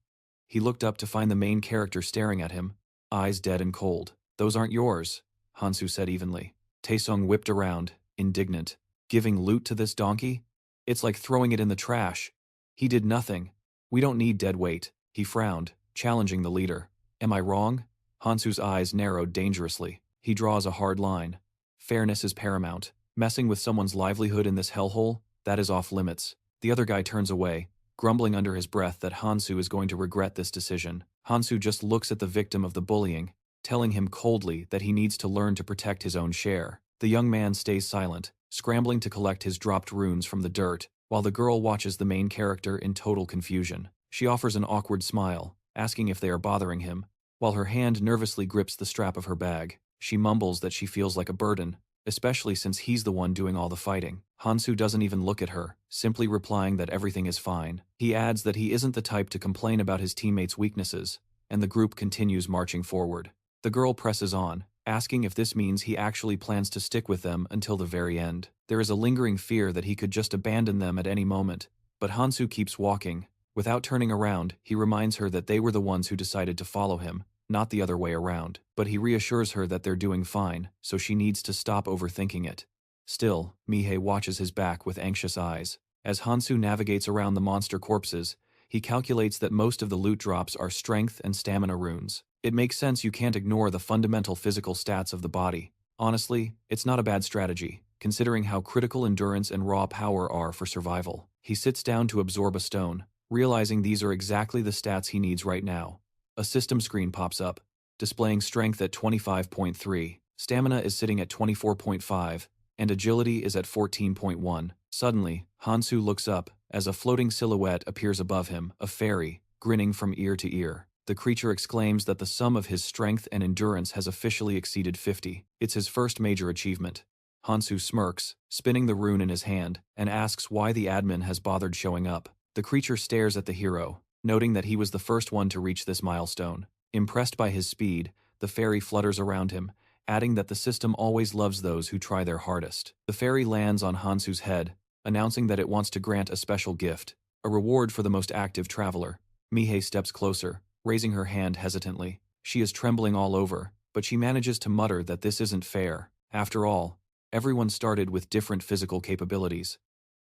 He looked up to find the main character staring at him, eyes dead and cold. "Those aren't yours," Hansu said evenly. Taesung whipped around, indignant. "Giving loot to this donkey? It's like throwing it in the trash. He did nothing. We don't need dead weight." He frowned, challenging the leader. "Am I wrong?" Hansu's eyes narrowed dangerously. He draws a hard line. Fairness is paramount. Messing with someone's livelihood in this hellhole, that is off limits. The other guy turns away, grumbling under his breath that Hansu is going to regret this decision. Hansu just looks at the victim of the bullying, telling him coldly that he needs to learn to protect his own share. The young man stays silent, scrambling to collect his dropped runes from the dirt, while the girl watches the main character in total confusion. She offers an awkward smile, asking if they are bothering him, while her hand nervously grips the strap of her bag. She mumbles that she feels like a burden, especially since he's the one doing all the fighting. Hansu doesn't even look at her, simply replying that everything is fine. He adds that he isn't the type to complain about his teammates' weaknesses, and the group continues marching forward. The girl presses on, asking if this means he actually plans to stick with them until the very end. There is a lingering fear that he could just abandon them at any moment, but Hansu keeps walking. Without turning around, he reminds her that they were the ones who decided to follow him, not the other way around. But he reassures her that they're doing fine, so she needs to stop overthinking it. Still, Mihei watches his back with anxious eyes. As Hansu navigates around the monster corpses, he calculates that most of the loot drops are strength and stamina runes. It makes sense you can't ignore the fundamental physical stats of the body. Honestly, it's not a bad strategy, considering how critical endurance and raw power are for survival. He sits down to absorb a stone, realizing these are exactly the stats he needs right now. A system screen pops up, displaying strength at 25.3, stamina is sitting at 24.5, and agility is at 14.1. Suddenly, Hansu looks up, as a floating silhouette appears above him, a fairy, grinning from ear to ear. The creature exclaims that the sum of his strength and endurance has officially exceeded 50. It's his first major achievement. Hansu smirks, spinning the rune in his hand, and asks why the admin has bothered showing up. The creature stares at the hero, noting that he was the first one to reach this milestone. Impressed by his speed, the fairy flutters around him, adding that the system always loves those who try their hardest. The fairy lands on Hansu's head, announcing that it wants to grant a special gift, a reward for the most active traveler. Mihei steps closer, raising her hand hesitantly. She is trembling all over, but she manages to mutter that this isn't fair. After all, everyone started with different physical capabilities.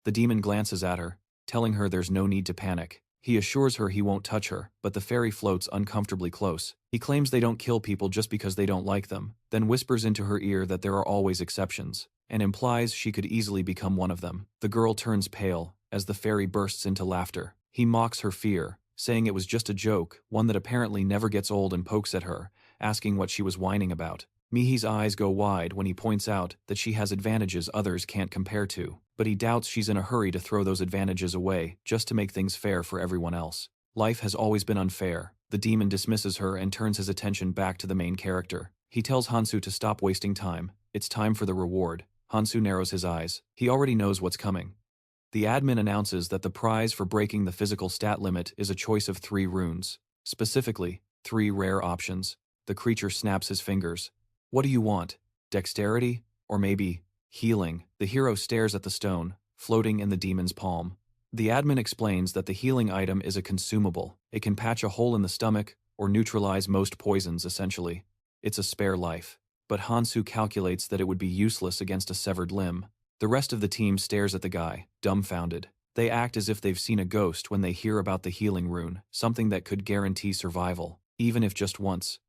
The demon glances at her, telling her there's no need to panic. He assures her he won't touch her, but the fairy floats uncomfortably close. He claims they don't kill people just because they don't like them, then whispers into her ear that there are always exceptions, and implies she could easily become one of them. The girl turns pale, as the fairy bursts into laughter. He mocks her fear, saying it was just a joke, one that apparently never gets old, and pokes at her, asking what she was whining about. Mihei's eyes go wide when he points out that she has advantages others can't compare to, but he doubts she's in a hurry to throw those advantages away just to make things fair for everyone else. Life has always been unfair. The demon dismisses her and turns his attention back to the main character. He tells Hansu to stop wasting time. It's time for the reward. Hansu narrows his eyes. He already knows what's coming. The admin announces that the prize for breaking the physical stat limit is a choice of 3 runes. Specifically, 3 rare options. The creature snaps his fingers. What do you want? Dexterity? Or maybe healing? The hero stares at the stone, floating in the demon's palm. The admin explains that the healing item is a consumable. It can patch a hole in the stomach, or neutralize most poisons essentially. It's a spare life. But Hansu calculates that it would be useless against a severed limb. The rest of the team stares at the guy, dumbfounded. They act as if they've seen a ghost when they hear about the healing rune, something that could guarantee survival, even if just once.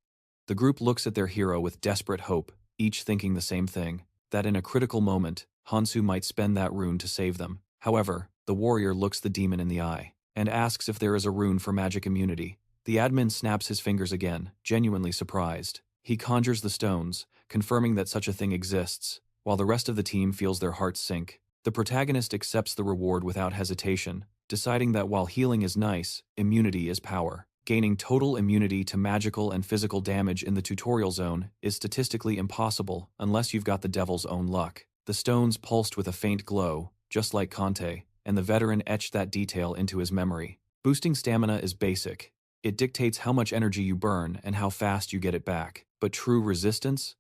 The group looks at their hero with desperate hope, each thinking the same thing, that in a critical moment, Hansu might spend that rune to save them. However, the warrior looks the demon in the eye, and asks if there is a rune for magic immunity. The admin snaps his fingers again, genuinely surprised. He conjures the stones, confirming that such a thing exists, while the rest of the team feels their hearts sink. The protagonist accepts the reward without hesitation, deciding that while healing is nice, immunity is power. Gaining total immunity to magical and physical damage in the tutorial zone is statistically impossible unless you've got the devil's own luck. The stones pulsed with a faint glow, just like Conte, and the veteran etched that detail into his memory. Boosting stamina is basic. It dictates how much energy you burn and how fast you get it back. But true resistance?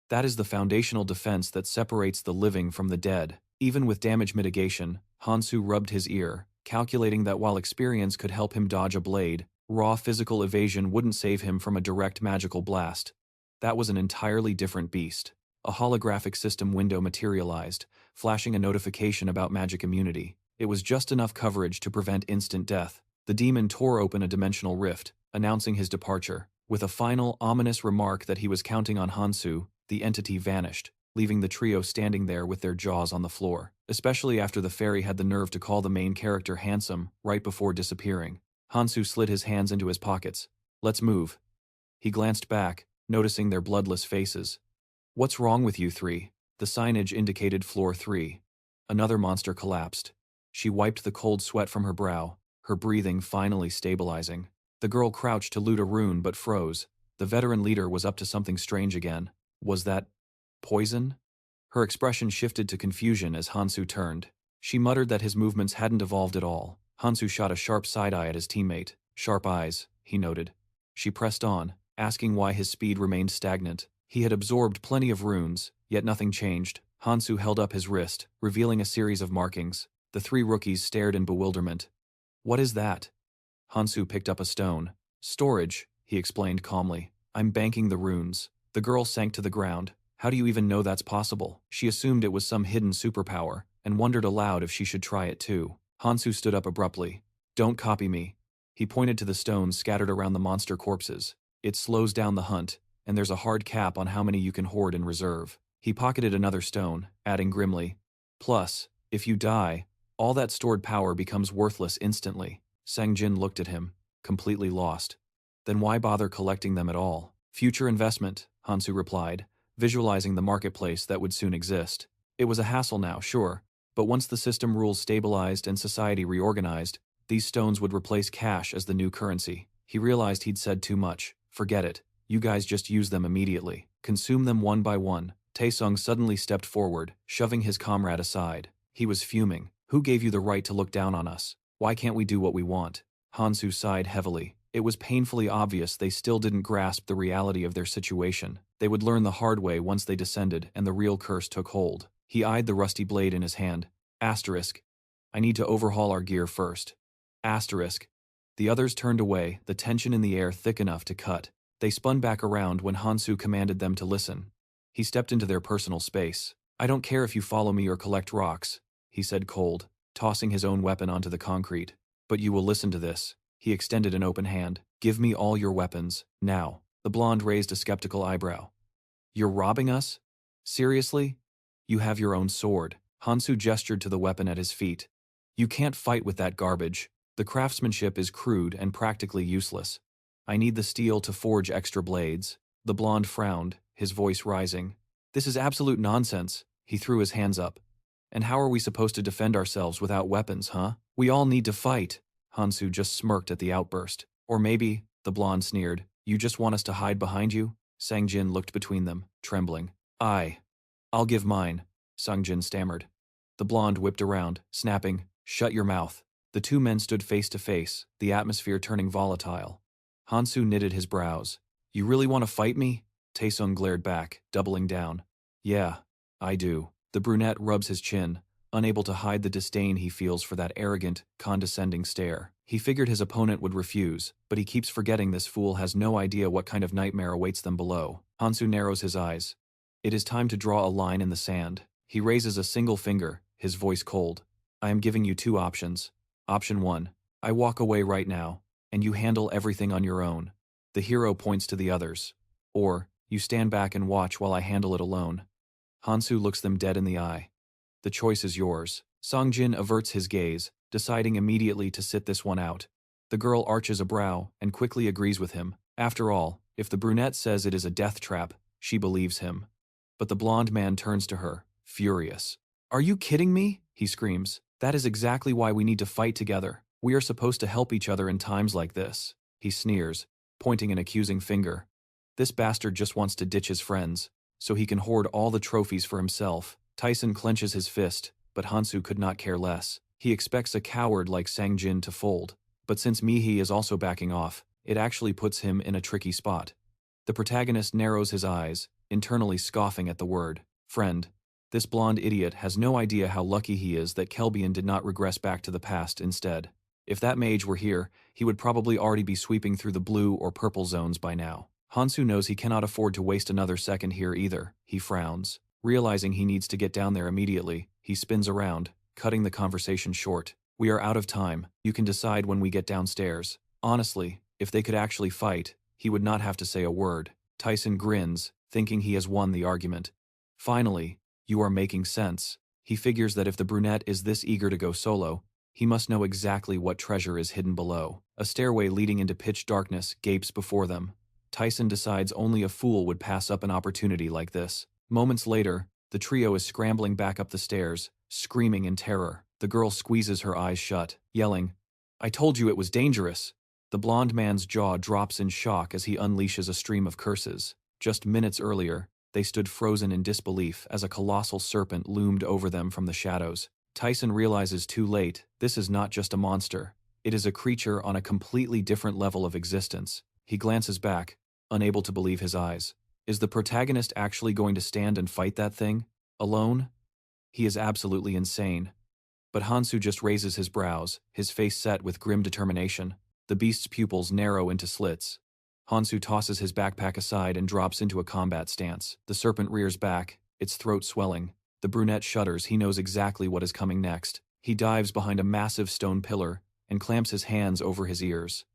That is the foundational defense that separates the living from the dead. Even with damage mitigation, Hansu rubbed his ear, calculating that while experience could help him dodge a blade, raw physical evasion wouldn't save him from a direct magical blast. That was an entirely different beast. A holographic system window materialized, flashing a notification about magic immunity. It was just enough coverage to prevent instant death. The demon tore open a dimensional rift, announcing his departure. With a final, ominous remark that he was counting on Hansu, the entity vanished, leaving the trio standing there with their jaws on the floor, especially after the fairy had the nerve to call the main character handsome right before disappearing. Hansu slid his hands into his pockets. Let's move. He glanced back, noticing their bloodless faces. What's wrong with you 3? The signage indicated floor 3. Another monster collapsed. She wiped the cold sweat from her brow, her breathing finally stabilizing. The girl crouched to loot a rune but froze. The veteran leader was up to something strange again. Was that poison? Her expression shifted to confusion as Hansu turned. She muttered that his movements hadn't evolved at all. Hansu shot a sharp side-eye at his teammate. Sharp eyes, he noted. She pressed on, asking why his speed remained stagnant. He had absorbed plenty of runes, yet nothing changed. Hansu held up his wrist, revealing a series of markings. The three rookies stared in bewilderment. What is that? Hansu picked up a stone. Storage, he explained calmly. I'm banking the runes. The girl sank to the ground. How do you even know that's possible? She assumed it was some hidden superpower, and wondered aloud if she should try it too. Hansu stood up abruptly. Don't copy me. He pointed to the stones scattered around the monster corpses. It slows down the hunt, and there's a hard cap on how many you can hoard in reserve. He pocketed another stone, adding grimly, plus, if you die, all that stored power becomes worthless instantly. Sang-jin looked at him, completely lost. Then why bother collecting them at all? Future investment, Hansu replied, visualizing the marketplace that would soon exist. It was a hassle now, sure, but once the system rules stabilized and society reorganized, these stones would replace cash as the new currency. He realized he'd said too much. Forget it. You guys just use them immediately. Consume them one by one. Taesung suddenly stepped forward, shoving his comrade aside. He was fuming. Who gave you the right to look down on us? Why can't we do what we want? Hansu sighed heavily. It was painfully obvious they still didn't grasp the reality of their situation. They would learn the hard way once they descended and the real curse took hold. He eyed the rusty blade in his hand. Asterisk. I need to overhaul our gear first. Asterisk. The others turned away, the tension in the air thick enough to cut. They spun back around when Hansu commanded them to listen. He stepped into their personal space. I don't care if you follow me or collect rocks, he said cold, tossing his own weapon onto the concrete. But you will listen to this. He extended an open hand. Give me all your weapons, now. The blonde raised a skeptical eyebrow. You're robbing us? Seriously? You have your own sword. Hansu gestured to the weapon at his feet. You can't fight with that garbage. The craftsmanship is crude and practically useless. I need the steel to forge extra blades. The blonde frowned, his voice rising. This is absolute nonsense. He threw his hands up. And how are we supposed to defend ourselves without weapons, huh? We all need to fight. Hansu just smirked at the outburst. Or maybe, the blonde sneered, you just want us to hide behind you? Sang-jin looked between them, trembling. I'll give mine, Sang-jin stammered. The blonde whipped around, snapping, shut your mouth. The two men stood face to face, the atmosphere turning volatile. Hansu knitted his brows. You really want to fight me? Taesung glared back, doubling down. Yeah, I do. The brunette rubs his chin, unable to hide the disdain he feels for that arrogant, condescending stare. He figured his opponent would refuse, but he keeps forgetting this fool has no idea what kind of nightmare awaits them below. Hansu narrows his eyes. It is time to draw a line in the sand. He raises a single finger, his voice cold. I am giving you two options. Option 1. I walk away right now, and you handle everything on your own. The hero points to the others. Or, you stand back and watch while I handle it alone. Hansu looks them dead in the eye. The choice is yours. Sang-jin averts his gaze, deciding immediately to sit this one out. The girl arches a brow and quickly agrees with him. After all, if the brunette says it is a death trap, she believes him. But the blonde man turns to her, furious. Are you kidding me? He screams. That is exactly why we need to fight together. We are supposed to help each other in times like this. He sneers, pointing an accusing finger. This bastard just wants to ditch his friends, so he can hoard all the trophies for himself. Tyson clenches his fist, but Hansu could not care less. He expects a coward like Sang-jin to fold, but since Mihi is also backing off, it actually puts him in a tricky spot. The protagonist narrows his eyes, internally scoffing at the word, friend. This blonde idiot has no idea how lucky he is that Keldian did not regress back to the past instead. If that mage were here, he would probably already be sweeping through the blue or purple zones by now. Hansu knows he cannot afford to waste another second here either. He frowns. Realizing he needs to get down there immediately, he spins around, cutting the conversation short. We are out of time. You can decide when we get downstairs. Honestly, if they could actually fight, he would not have to say a word. Tyson grins, thinking he has won the argument. Finally, you are making sense. He figures that if the brunette is this eager to go solo, he must know exactly what treasure is hidden below. A stairway leading into pitch darkness gapes before them. Tyson decides only a fool would pass up an opportunity like this. Moments later, the trio is scrambling back up the stairs, screaming in terror. The girl squeezes her eyes shut, yelling, I told you it was dangerous. The blonde man's jaw drops in shock as he unleashes a stream of curses. Just minutes earlier, They stood frozen in disbelief as a colossal serpent loomed over them from the shadows. Tyson realizes too late, this is not just a monster. It is a creature on a completely different level of existence. He glances back, unable to believe his eyes. Is the protagonist actually going to stand and fight that thing? Alone? He is absolutely insane. But Hansu just raises his brows, his face set with grim determination. The beast's pupils narrow into slits. Hansu tosses his backpack aside and drops into a combat stance. The serpent rears back, its throat swelling. The brunette shudders, he knows exactly what is coming next. He dives behind a massive stone pillar and clamps his hands over his ears.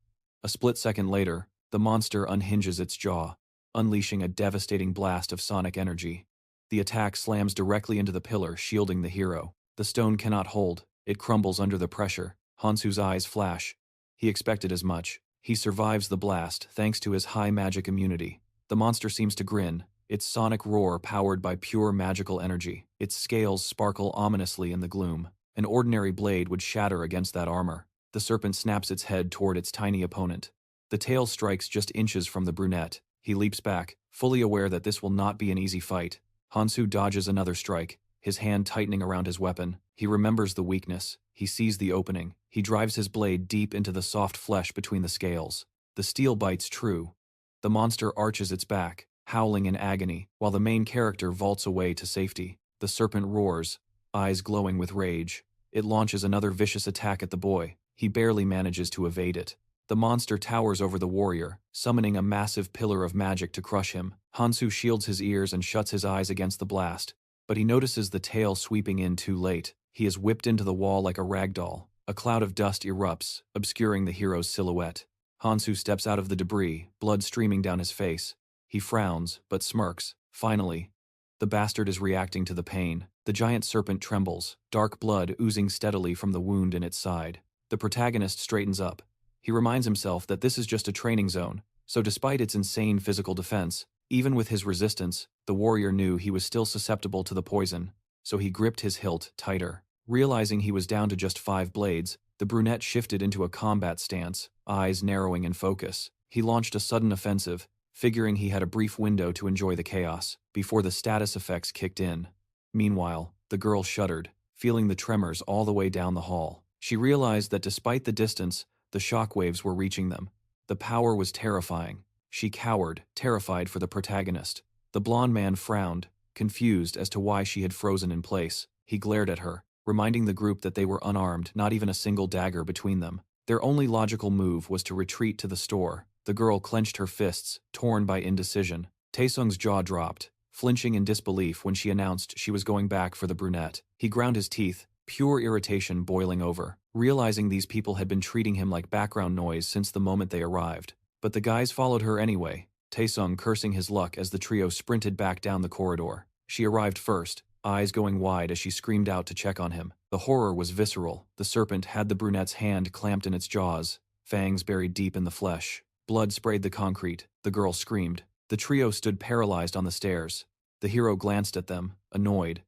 A split second later, the monster unhinges its jaw, unleashing a devastating blast of sonic energy. The attack slams directly into the pillar, shielding the hero. The stone cannot hold, it crumbles under the pressure. Hansu's eyes flash. He expected as much. He survives the blast thanks to his high magic immunity. The monster seems to grin, its sonic roar powered by pure magical energy. Its scales sparkle ominously in the gloom. An ordinary blade would shatter against that armor. The serpent snaps its head toward its tiny opponent. The tail strikes just inches from the brunette. He leaps back, fully aware that this will not be an easy fight. Hansu dodges another strike, his hand tightening around his weapon. He remembers the weakness. He sees the opening. He drives his blade deep into the soft flesh between the scales. The steel bites true. The monster arches its back, howling in agony, while the main character vaults away to safety. The serpent roars, eyes glowing with rage. It launches another vicious attack at the boy. He barely manages to evade it. The monster towers over the warrior, summoning a massive pillar of magic to crush him. Hansu shields his ears and shuts his eyes against the blast, but he notices the tail sweeping in too late. He is whipped into the wall like a ragdoll. A cloud of dust erupts, obscuring the hero's silhouette. Hansu steps out of the debris, blood streaming down his face. He frowns, but smirks. Finally, the bastard is reacting to the pain. The giant serpent trembles, dark blood oozing steadily from the wound in its side. The protagonist straightens up. He reminds himself that this is just a training zone, so despite its insane physical defense, even with his resistance, the warrior knew he was still susceptible to the poison, so he gripped his hilt tighter. Realizing he was down to just 5 blades, the brunette shifted into a combat stance, eyes narrowing in focus. He launched a sudden offensive, figuring he had a brief window to enjoy the chaos, before the status effects kicked in. Meanwhile, the girl shuddered, feeling the tremors all the way down the hall. She realized that despite the distance, the shockwaves were reaching them. The power was terrifying. She cowered, terrified for the protagonist. The blonde man frowned, confused as to why she had frozen in place. He glared at her, reminding the group that they were unarmed, not even a single dagger between them. Their only logical move was to retreat to the store. The girl clenched her fists, torn by indecision. Taesung's jaw dropped, flinching in disbelief when she announced she was going back for the brunette. He ground his teeth, pure irritation boiling over, realizing these people had been treating him like background noise since the moment they arrived. But the guys followed her anyway, Taesung cursing his luck as the trio sprinted back down the corridor. She arrived first, eyes going wide as she screamed out to check on him. The horror was visceral. The serpent had the brunette's hand clamped in its jaws, fangs buried deep in the flesh. Blood sprayed the concrete. The girl screamed. The trio stood paralyzed on the stairs. The hero glanced at them, annoyed.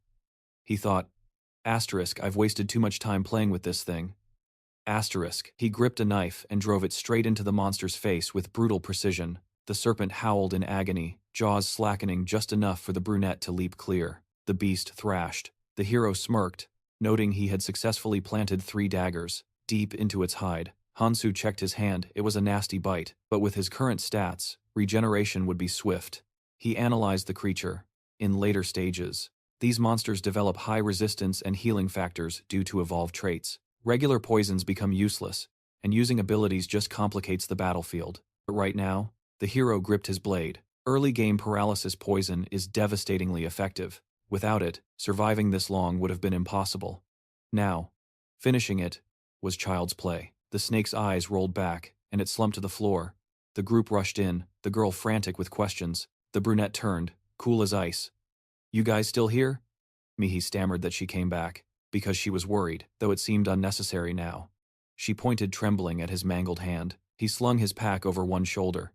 He thought, asterisk, I've wasted too much time playing with this thing. Asterisk. He gripped a knife and drove it straight into the monster's face with brutal precision. The serpent howled in agony, jaws slackening just enough for the brunette to leap clear. The beast thrashed. The hero smirked, noting he had successfully planted 3 daggers, deep into its hide. Hansu checked his hand. It was a nasty bite, but with his current stats, regeneration would be swift. He analyzed the creature. In later stages, these monsters develop high resistance and healing factors due to evolved traits. Regular poisons become useless, and using abilities just complicates the battlefield. But right now, the hero gripped his blade. Early game paralysis poison is devastatingly effective. Without it, surviving this long would have been impossible. Now, finishing it was child's play. The snake's eyes rolled back, and it slumped to the floor. The group rushed in, the girl frantic with questions. The brunette turned, cool as ice. "You guys still here?" Mihi stammered that she came back, because she was worried, though it seemed unnecessary now. She pointed trembling at his mangled hand. He slung his pack over one shoulder.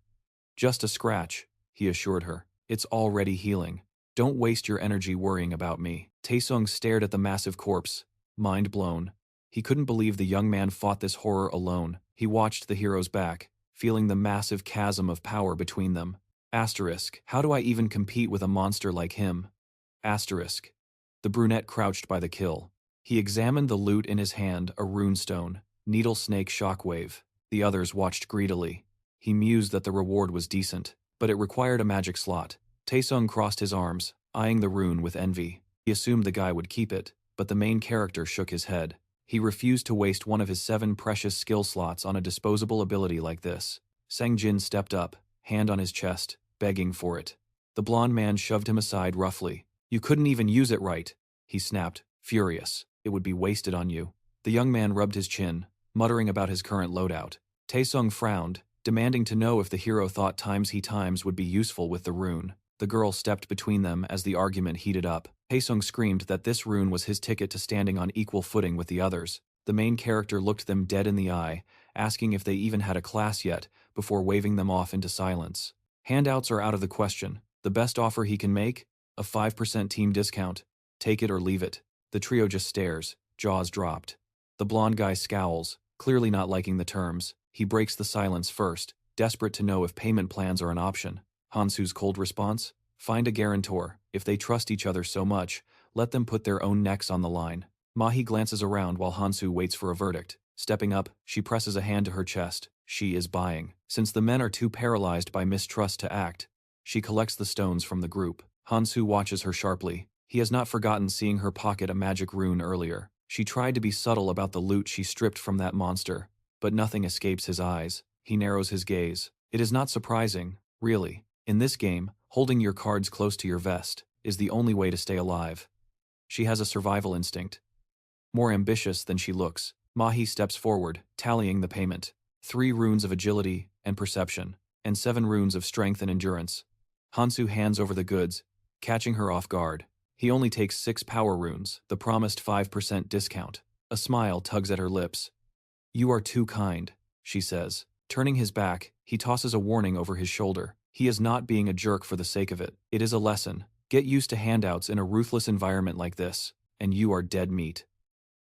"Just a scratch," he assured her. "It's already healing. Don't waste your energy worrying about me." Taesung stared at the massive corpse, mind blown. He couldn't believe the young man fought this horror alone. He watched the hero's back, feeling the massive chasm of power between them. Asterisk. How do I even compete with a monster like him? Asterisk. The brunette crouched by the kill. He examined the loot in his hand, a runestone, needle snake shockwave. The others watched greedily. He mused that the reward was decent, but it required a magic slot. Taesung crossed his arms, eyeing the rune with envy. He assumed the guy would keep it, but the main character shook his head. He refused to waste one of his 7 precious skill slots on a disposable ability like this. Sang Jin stepped up, hand on his chest, begging for it. The blonde man shoved him aside roughly. You couldn't even use it right, he snapped, furious. It would be wasted on you. The young man rubbed his chin, muttering about his current loadout. Taesung frowned, demanding to know if the hero thought times would be useful with the rune. The girl stepped between them as the argument heated up. Taesung screamed that this rune was his ticket to standing on equal footing with the others. The main character looked them dead in the eye, asking if they even had a class yet, before waving them off into silence. Handouts are out of the question. The best offer he can make? A 5% team discount. Take it or leave it. The trio just stares, jaws dropped. The blonde guy scowls, clearly not liking the terms. He breaks the silence first, desperate to know if payment plans are an option. Hansu's cold response? Find a guarantor. If they trust each other so much, let them put their own necks on the line. Mahi glances around while Hansu waits for a verdict. Stepping up, she presses a hand to her chest. She is buying. Since the men are too paralyzed by mistrust to act, she collects the stones from the group. Hansu watches her sharply. He has not forgotten seeing her pocket a magic rune earlier. She tried to be subtle about the loot she stripped from that monster, but nothing escapes his eyes. He narrows his gaze. It is not surprising, really. In this game, holding your cards close to your vest is the only way to stay alive. She has a survival instinct. More ambitious than she looks, Mahi steps forward, tallying the payment. 3 runes of agility and perception, and 7 runes of strength and endurance. Hansu hands over the goods, catching her off guard. He only takes 6 power runes, the promised 5% discount. A smile tugs at her lips. You are too kind, she says. Turning his back, he tosses a warning over his shoulder. He is not being a jerk for the sake of it. It is a lesson. Get used to handouts in a ruthless environment like this, and you are dead meat.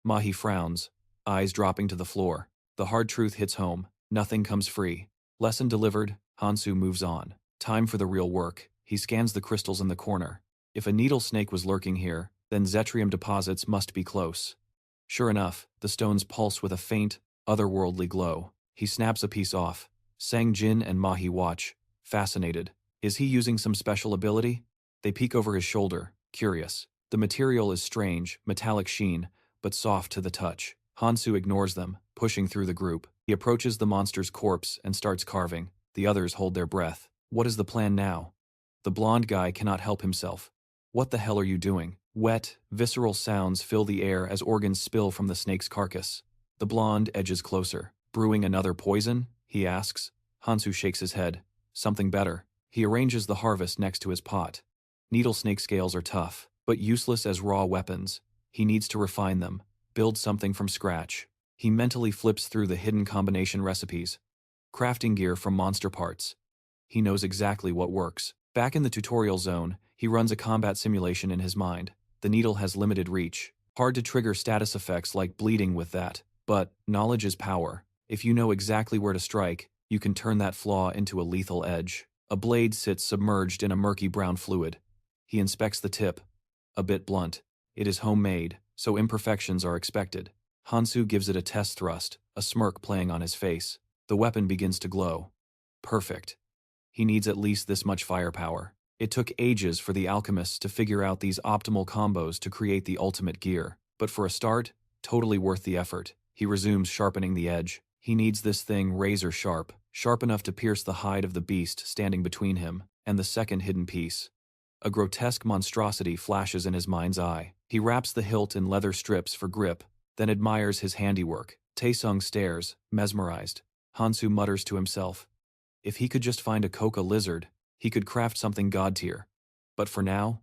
Mahi frowns, eyes dropping to the floor. The hard truth hits home. Nothing comes free. Lesson delivered, Hansu moves on. Time for the real work. He scans the crystals in the corner. If a needle snake was lurking here, then Zetrium deposits must be close. Sure enough, the stones pulse with a faint, otherworldly glow. He snaps a piece off. Sang Jin and Mahi watch, fascinated. Is he using some special ability? They peek over his shoulder, curious. The material is strange, metallic sheen, but soft to the touch. Hansu ignores them, pushing through the group. He approaches the monster's corpse and starts carving. The others hold their breath. What is the plan now? The blonde guy cannot help himself. What the hell are you doing? Wet, visceral sounds fill the air as organs spill from the snake's carcass. The blonde edges closer. Brewing another poison? He asks. Hansu shakes his head. Something better. He arranges the harvest next to his pot. Needle snake scales are tough, but useless as raw weapons. He needs to refine them, build something from scratch. He mentally flips through the hidden combination recipes. Crafting gear from monster parts. He knows exactly what works. Back in the tutorial zone, he runs a combat simulation in his mind. The needle has limited reach. Hard to trigger status effects like bleeding with that. But knowledge is power. If you know exactly where to strike, you can turn that flaw into a lethal edge. A blade sits submerged in a murky brown fluid. He inspects the tip. A bit blunt. It is homemade, so imperfections are expected. Hansu gives it a test thrust, a smirk playing on his face. The weapon begins to glow. Perfect. He needs at least this much firepower. It took ages for the alchemists to figure out these optimal combos to create the ultimate gear. But for a start, totally worth the effort. He resumes sharpening the edge. He needs this thing razor sharp, sharp enough to pierce the hide of the beast standing between him and the second hidden piece. A grotesque monstrosity flashes in his mind's eye. He wraps the hilt in leather strips for grip, then admires his handiwork. Taesung stares, mesmerized. Hansu mutters to himself. If he could just find a coca lizard, he could craft something god-tier. But for now,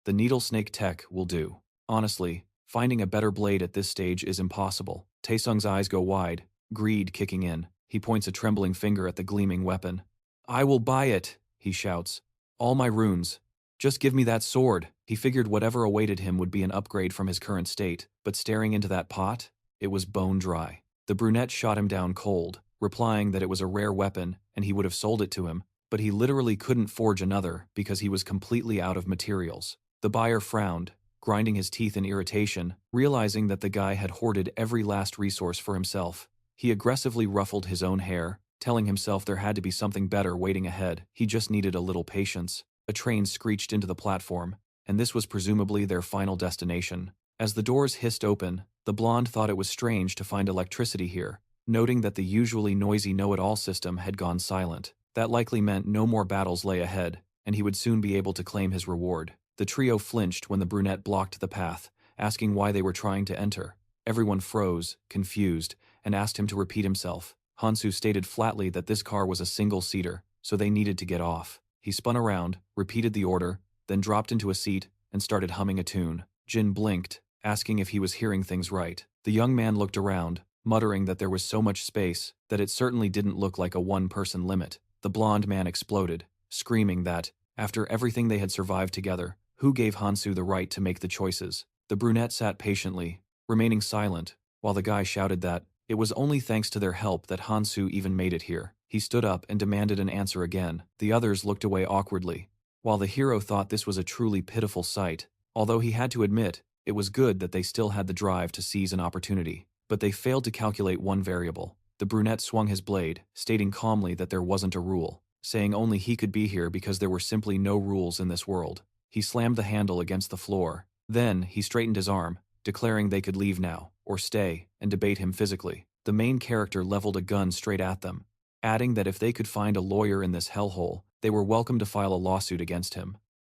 the needle snake tech will do. Honestly, finding a better blade at this stage is impossible. Taesung's eyes go wide, greed kicking in. He points a trembling finger at the gleaming weapon. I will buy it, he shouts. All my runes. Just give me that sword. He figured whatever awaited him would be an upgrade from his current state, but staring into that pot, it was bone dry. The brunette shot him down cold, replying that it was a rare weapon and he would have sold it to him, but he literally couldn't forge another because he was completely out of materials. The buyer frowned, grinding his teeth in irritation, realizing that the guy had hoarded every last resource for himself. He aggressively ruffled his own hair, telling himself there had to be something better waiting ahead. He just needed a little patience. A train screeched into the platform, and this was presumably their final destination. As the doors hissed open, the blonde thought it was strange to find electricity here, noting that the usually noisy know-it-all system had gone silent. That likely meant no more battles lay ahead, and he would soon be able to claim his reward. The trio flinched when the brunette blocked the path, asking why they were trying to enter. Everyone froze, confused, and asked him to repeat himself. Hansu stated flatly that this car was a single-seater, so they needed to get off. He spun around, repeated the order, then dropped into a seat and started humming a tune. Jin blinked, asking if he was hearing things right. The young man looked around, muttering that there was so much space that it certainly didn't look like a one-person limit. The blonde man exploded, screaming that, after everything they had survived together, who gave Hansu the right to make the choices? The brunette sat patiently, remaining silent, while the guy shouted that it was only thanks to their help that Hansu even made it here. He stood up and demanded an answer again. The others looked away awkwardly, while the hero thought this was a truly pitiful sight. Although he had to admit, it was good that they still had the drive to seize an opportunity. But they failed to calculate one variable. The brunette swung his blade, stating calmly that there wasn't a rule, saying only he could be here because there were simply no rules in this world. He slammed the handle against the floor. Then, he straightened his arm, declaring they could leave now, or stay, and debate him physically. The main character leveled a gun straight at them, adding that if they could find a lawyer in this hellhole, they were welcome to file a lawsuit against him.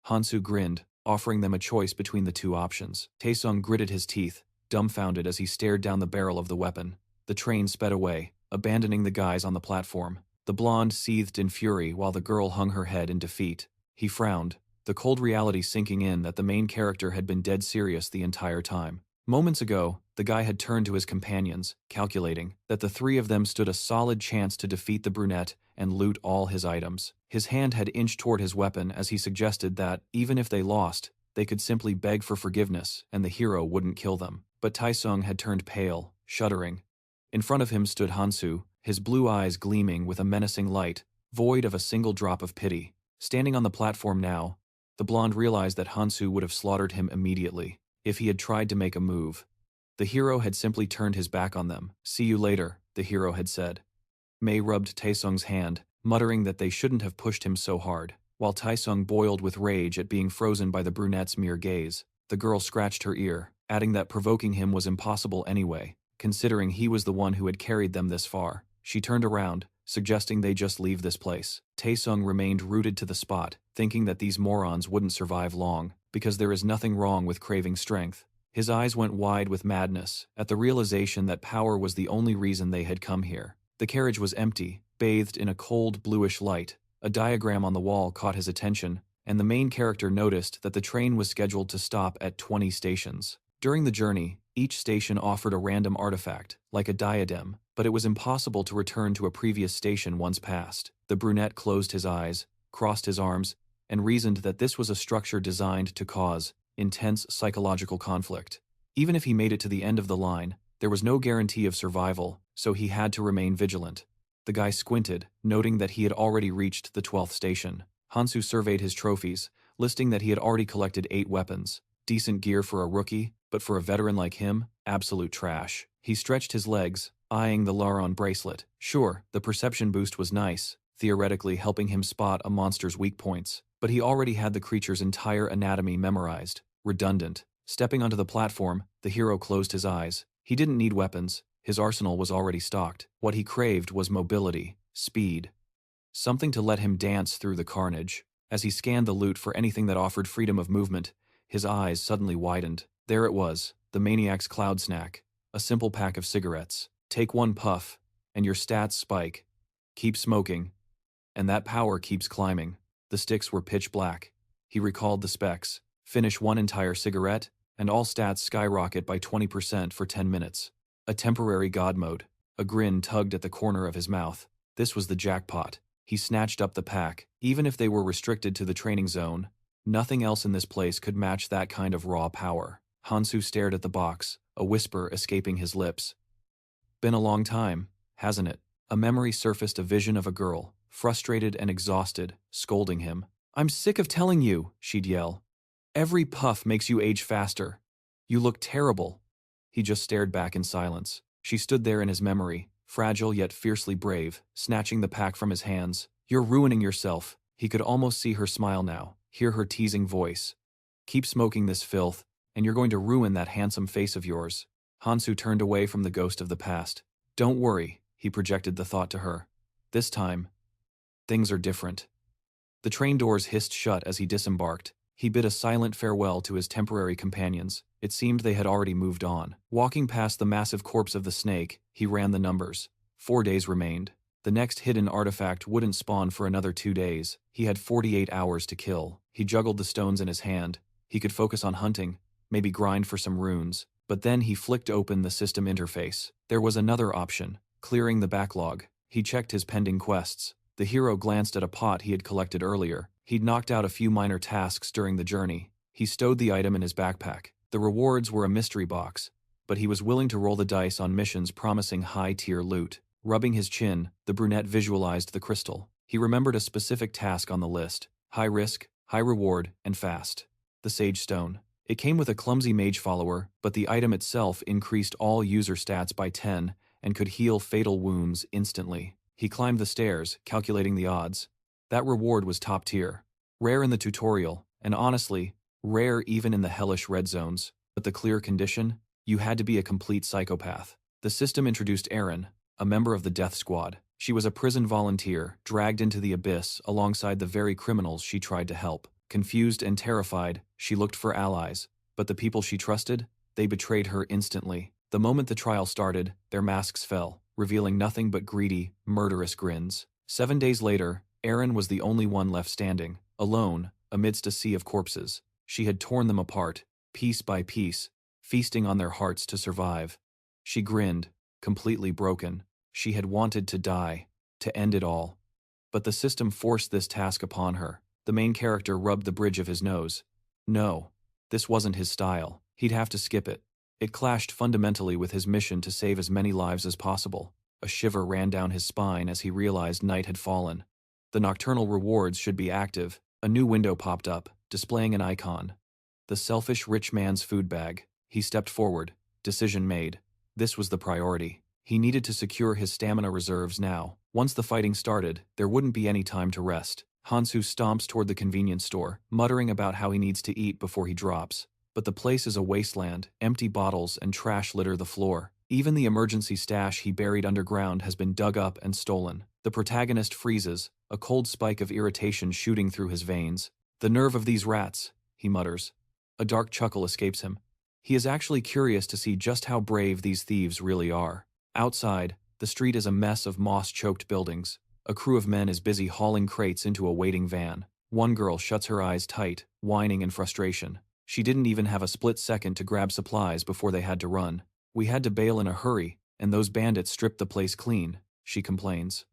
Hansu grinned, offering them a choice between the two options. Taesung gritted his teeth, dumbfounded as he stared down the barrel of the weapon. The train sped away, abandoning the guys on the platform. The blonde seethed in fury while the girl hung her head in defeat. He frowned, the cold reality sinking in that the main character had been dead serious the entire time. Moments ago, the guy had turned to his companions, calculating that the three of them stood a solid chance to defeat the brunette and loot all his items. His hand had inched toward his weapon as he suggested that, even if they lost, they could simply beg for forgiveness and the hero wouldn't kill them. But Taesung had turned pale, shuddering. In front of him stood Hansu, his blue eyes gleaming with a menacing light, void of a single drop of pity. Standing on the platform now, the blonde realized that Hansu would have slaughtered him immediately if he had tried to make a move. The hero had simply turned his back on them. "See you later," the hero had said. Mei rubbed Taesung's hand, muttering that they shouldn't have pushed him so hard, while Taesung boiled with rage at being frozen by the brunette's mere gaze. The girl scratched her ear, adding that provoking him was impossible anyway, considering he was the one who had carried them this far. She turned around, suggesting they just leave this place. Taesung remained rooted to the spot, thinking that these morons wouldn't survive long, because there is nothing wrong with craving strength. His eyes went wide with madness at the realization that power was the only reason they had come here. The carriage was empty, bathed in a cold bluish light. A diagram on the wall caught his attention, and the main character noticed that the train was scheduled to stop at 20 stations. During the journey, each station offered a random artifact, like a diadem, but it was impossible to return to a previous station once passed. The brunette closed his eyes, crossed his arms, and reasoned that this was a structure designed to cause intense psychological conflict. Even if he made it to the end of the line, there was no guarantee of survival, so he had to remain vigilant. The guy squinted, noting that he had already reached the 12th station. Hansu surveyed his trophies, listing that he had already collected 8 weapons. Decent gear for a rookie, but for a veteran like him, absolute trash. He stretched his legs, eyeing the Laron bracelet. Sure, the perception boost was nice, theoretically helping him spot a monster's weak points, but he already had the creature's entire anatomy memorized. Redundant. Stepping onto the platform, the hero closed his eyes. He didn't need weapons. His arsenal was already stocked. What he craved was mobility, speed. Something to let him dance through the carnage. As he scanned the loot for anything that offered freedom of movement, his eyes suddenly widened. There it was, the maniac's cloud snack. A simple pack of cigarettes. Take one puff, and your stats spike. Keep smoking, and that power keeps climbing. The sticks were pitch black. He recalled the specs. Finish one entire cigarette, and all stats skyrocket by 20% for 10 minutes. A temporary god mode. A grin tugged at the corner of his mouth. This was the jackpot. He snatched up the pack. Even if they were restricted to the training zone, nothing else in this place could match that kind of raw power. Hansu stared at the box, a whisper escaping his lips. Been a long time, hasn't it? A memory surfaced, a vision of a girl, frustrated and exhausted, scolding him. "I'm sick of telling you," she'd yell. "Every puff makes you age faster. You look terrible." He just stared back in silence. She stood there in his memory, fragile yet fiercely brave, snatching the pack from his hands. "You're ruining yourself." He could almost see her smile now, hear her teasing voice. "Keep smoking this filth, and you're going to ruin that handsome face of yours." Hansu turned away from the ghost of the past. "Don't worry," he projected the thought to her. "This time, things are different." The train doors hissed shut as he disembarked. He bid a silent farewell to his temporary companions. It seemed they had already moved on. Walking past the massive corpse of the snake, he ran the numbers. 4 days remained. The next hidden artifact wouldn't spawn for another 2 days. He had 48 hours to kill. He juggled the stones in his hand. He could focus on hunting, maybe grind for some runes. But then he flicked open the system interface. There was another option, clearing the backlog. He checked his pending quests. The hero glanced at a pot he had collected earlier. He'd knocked out a few minor tasks during the journey. He stowed the item in his backpack. The rewards were a mystery box, but he was willing to roll the dice on missions promising high-tier loot. Rubbing his chin, the brunette visualized the crystal. He remembered a specific task on the list: high risk, high reward, and fast. The Sage Stone. It came with a clumsy mage follower, but the item itself increased all user stats by 10 and could heal fatal wounds instantly. He climbed the stairs, calculating the odds. That reward was top tier. Rare in the tutorial, and honestly, rare even in the hellish red zones. But the clear condition? You had to be a complete psychopath. The system introduced Erin, a member of the Death Squad. She was a prison volunteer, dragged into the abyss alongside the very criminals she tried to help. Confused and terrified, she looked for allies. But the people she trusted? They betrayed her instantly. The moment the trial started, their masks fell, revealing nothing but greedy, murderous grins. 7 days later, Erin was the only one left standing, alone, amidst a sea of corpses. She had torn them apart, piece by piece, feasting on their hearts to survive. She grinned, completely broken. She had wanted to die, to end it all. But the system forced this task upon her. The main character rubbed the bridge of his nose. No, this wasn't his style. He'd have to skip it. It clashed fundamentally with his mission to save as many lives as possible. A shiver ran down his spine as he realized night had fallen. The nocturnal rewards should be active. A new window popped up, displaying an icon. The selfish rich man's food bag. He stepped forward. Decision made. This was the priority. He needed to secure his stamina reserves now. Once the fighting started, there wouldn't be any time to rest. Hansu stomps toward the convenience store, muttering about how he needs to eat before he drops. But the place is a wasteland. Empty bottles and trash litter the floor. Even the emergency stash he buried underground has been dug up and stolen. The protagonist freezes, a cold spike of irritation shooting through his veins. "The nerve of these rats," he mutters. A dark chuckle escapes him. He is actually curious to see just how brave these thieves really are. Outside, the street is a mess of moss-choked buildings. A crew of men is busy hauling crates into a waiting van. One girl shuts her eyes tight, whining in frustration. She didn't even have a split second to grab supplies before they had to run. "We had to bail in a hurry, and those bandits stripped the place clean," she complains.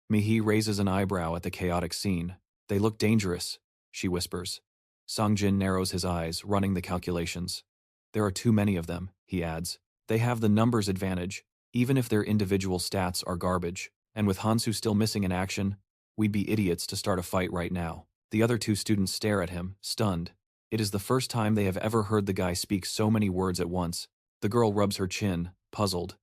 Mihi raises an eyebrow at the chaotic scene. "They look dangerous," she whispers. Songjin narrows his eyes, running the calculations. "There are too many of them," he adds. "They have the numbers advantage, even if their individual stats are garbage. And with Hansu still missing in action, we'd be idiots to start a fight right now." The other 2 students stare at him, stunned. It is the first time they have ever heard the guy speak so many words at once. The girl rubs her chin, puzzled.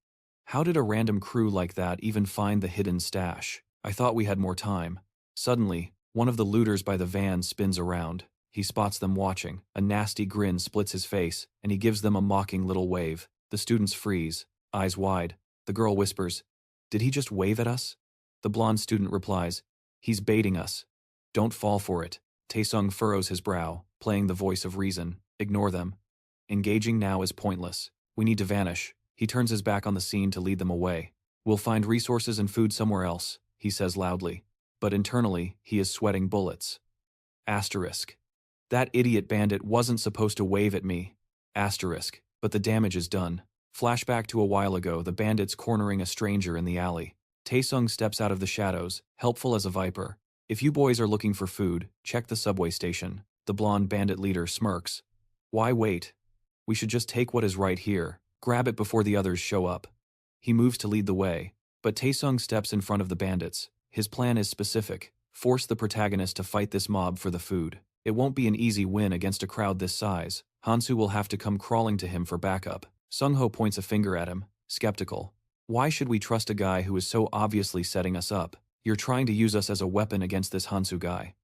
How did a random crew like that even find the hidden stash? I thought we had more time. Suddenly, one of the looters by the van spins around. He spots them watching. A nasty grin splits his face, and he gives them a mocking little wave. The students freeze, eyes wide. The girl whispers, "Did he just wave at us?" The blonde student replies, "He's baiting us. Don't fall for it." Taesung furrows his brow, playing the voice of reason. "Ignore them. Engaging now is pointless. We need to vanish." He turns his back on the scene to lead them away. "We'll find resources and food somewhere else," he says loudly. But internally, he is sweating bullets. Asterisk. That idiot bandit wasn't supposed to wave at me. Asterisk. But the damage is done. Flashback to a while ago, the bandits cornering a stranger in the alley. Taesung steps out of the shadows, helpful as a viper. "If you boys are looking for food, check the subway station." The blonde bandit leader smirks. "Why wait? We should just take what is right here. Grab it before the others show up." He moves to lead the way, but Taesung steps in front of the bandits. His plan is specific: force the protagonist to fight this mob for the food. It won't be an easy win against a crowd this size. Hansu will have to come crawling to him for backup. Sung-ho points a finger at him, skeptical. Why should we trust a guy who is so obviously setting us up? You're trying to use us as a weapon against this Hansu guy.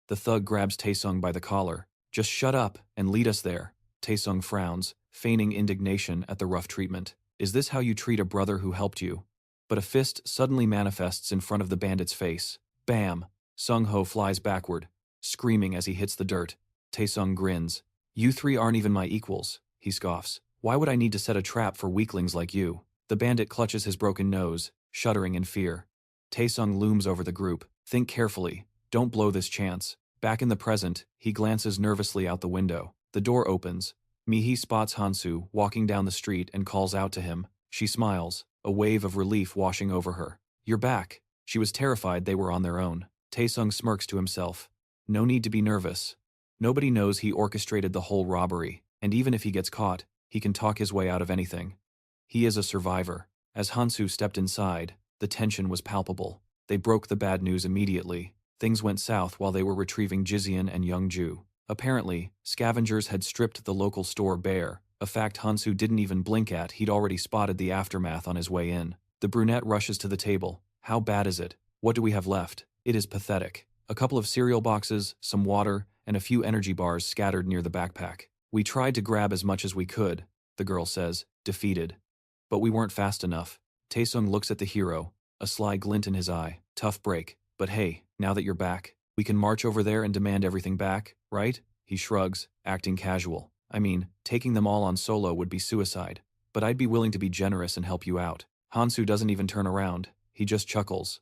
The thug grabs Taesung by the collar. Just shut up and lead us there. Taesung frowns, feigning indignation at the rough treatment. Is this how you treat a brother who helped you? But a fist suddenly manifests in front of the bandit's face. Bam! Sung-ho flies backward, screaming as he hits the dirt. Taesung grins. You three aren't even my equals, he scoffs. Why would I need to set a trap for weaklings like you? The bandit clutches his broken nose, shuddering in fear. Taesung looms over the group. Think carefully. Don't blow this chance. Back in the present, he glances nervously out the window. The door opens. Mihi spots Hansu walking down the street and calls out to him. She smiles, a wave of relief washing over her. You're back. She was terrified they were on their own. Taesung smirks to himself. No need to be nervous. Nobody knows he orchestrated the whole robbery, and even if he gets caught, he can talk his way out of anything. He is a survivor. As Hansu stepped inside, the tension was palpable. They broke the bad news immediately. Things went south while they were retrieving Jizian and Youngju. Apparently, scavengers had stripped the local store bare, a fact Hansu didn't even blink at. He'd already spotted the aftermath on his way in. The brunette rushes to the table. How bad is it? What do we have left? It is pathetic. A couple of cereal boxes, some water, and a few energy bars scattered near the backpack. We tried to grab as much as we could, the girl says, defeated. But we weren't fast enough. Taesung looks at the hero, a sly glint in his eye. Tough break. But hey, now that you're back, we can march over there and demand everything back, right? He shrugs, acting casual. I mean, taking them all on solo would be suicide. But I'd be willing to be generous and help you out. Hansu doesn't even turn around. He just chuckles.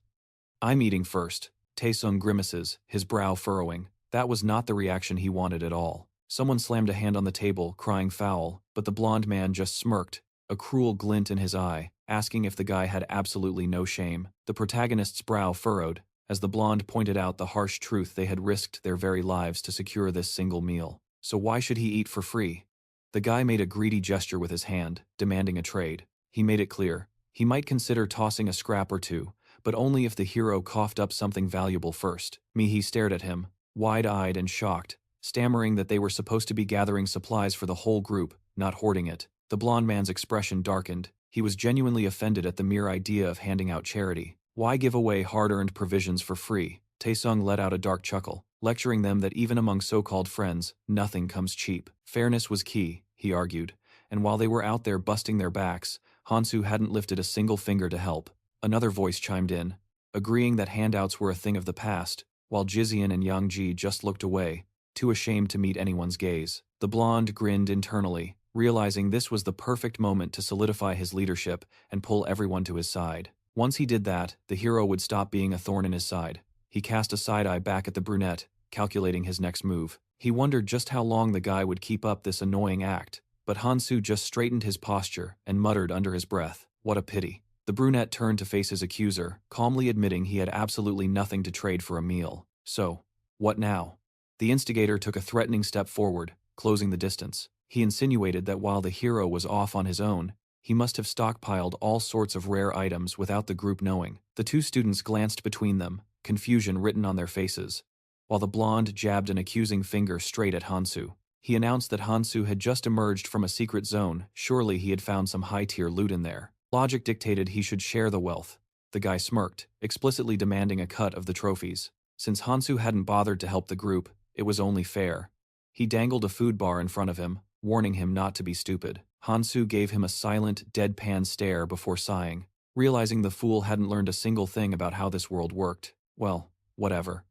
I'm eating first. Taesung grimaces, his brow furrowing. That was not the reaction he wanted at all. Someone slammed a hand on the table, crying foul, but the blonde man just smirked, a cruel glint in his eye, asking if the guy had absolutely no shame. The protagonist's brow furrowed, as the blonde pointed out the harsh truth: they had risked their very lives to secure this single meal. So why should he eat for free? The guy made a greedy gesture with his hand, demanding a trade. He made it clear. He might consider tossing a scrap or two, but only if the hero coughed up something valuable first. Mihi stared at him, wide-eyed and shocked, stammering that they were supposed to be gathering supplies for the whole group, not hoarding it. The blonde man's expression darkened. He was genuinely offended at the mere idea of handing out charity. Why give away hard-earned provisions for free? Taesung let out a dark chuckle, lecturing them that even among so-called friends, nothing comes cheap. Fairness was key, he argued, and while they were out there busting their backs, Hansu hadn't lifted a single finger to help. Another voice chimed in, agreeing that handouts were a thing of the past, while Jizian and Yangji just looked away, too ashamed to meet anyone's gaze. The blonde grinned internally, realizing this was the perfect moment to solidify his leadership and pull everyone to his side. Once he did that, the hero would stop being a thorn in his side. He cast a side-eye back at the brunette, calculating his next move. He wondered just how long the guy would keep up this annoying act, but Hansu just straightened his posture and muttered under his breath, "What a pity." The brunette turned to face his accuser, calmly admitting he had absolutely nothing to trade for a meal. So, what now? The instigator took a threatening step forward, closing the distance. He insinuated that while the hero was off on his own, he must have stockpiled all sorts of rare items without the group knowing. The two students glanced between them, confusion written on their faces, while the blonde jabbed an accusing finger straight at Hansu. He announced that Hansu had just emerged from a secret zone. Surely he had found some high-tier loot in there. Logic dictated he should share the wealth. The guy smirked, explicitly demanding a cut of the trophies. Since Hansu hadn't bothered to help the group, it was only fair. He dangled a food bar in front of him, warning him not to be stupid. Hansu gave him a silent, deadpan stare before sighing, realizing the fool hadn't learned a single thing about how this world worked. Well, whatever.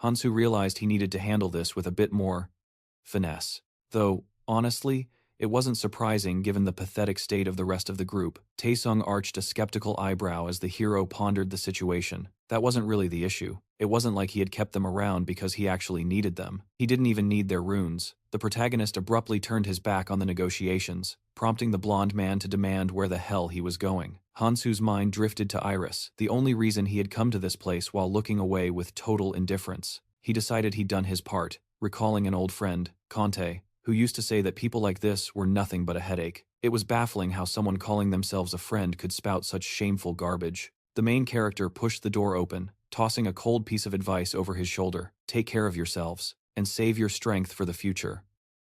Hansu realized he needed to handle this with a bit more finesse. Though, honestly, it wasn't surprising given the pathetic state of the rest of the group. Taesung arched a skeptical eyebrow as the hero pondered the situation. That wasn't really the issue. It wasn't like he had kept them around because he actually needed them. He didn't even need their runes. The protagonist abruptly turned his back on the negotiations, prompting the blonde man to demand where the hell he was going. Hansu's mind drifted to Aries, the only reason he had come to this place while looking away with total indifference. He decided he'd done his part, recalling an old friend, Conte, who used to say that people like this were nothing but a headache. It was baffling how someone calling themselves a friend could spout such shameful garbage. The main character pushed the door open, tossing a cold piece of advice over his shoulder. Take care of yourselves, and save your strength for the future.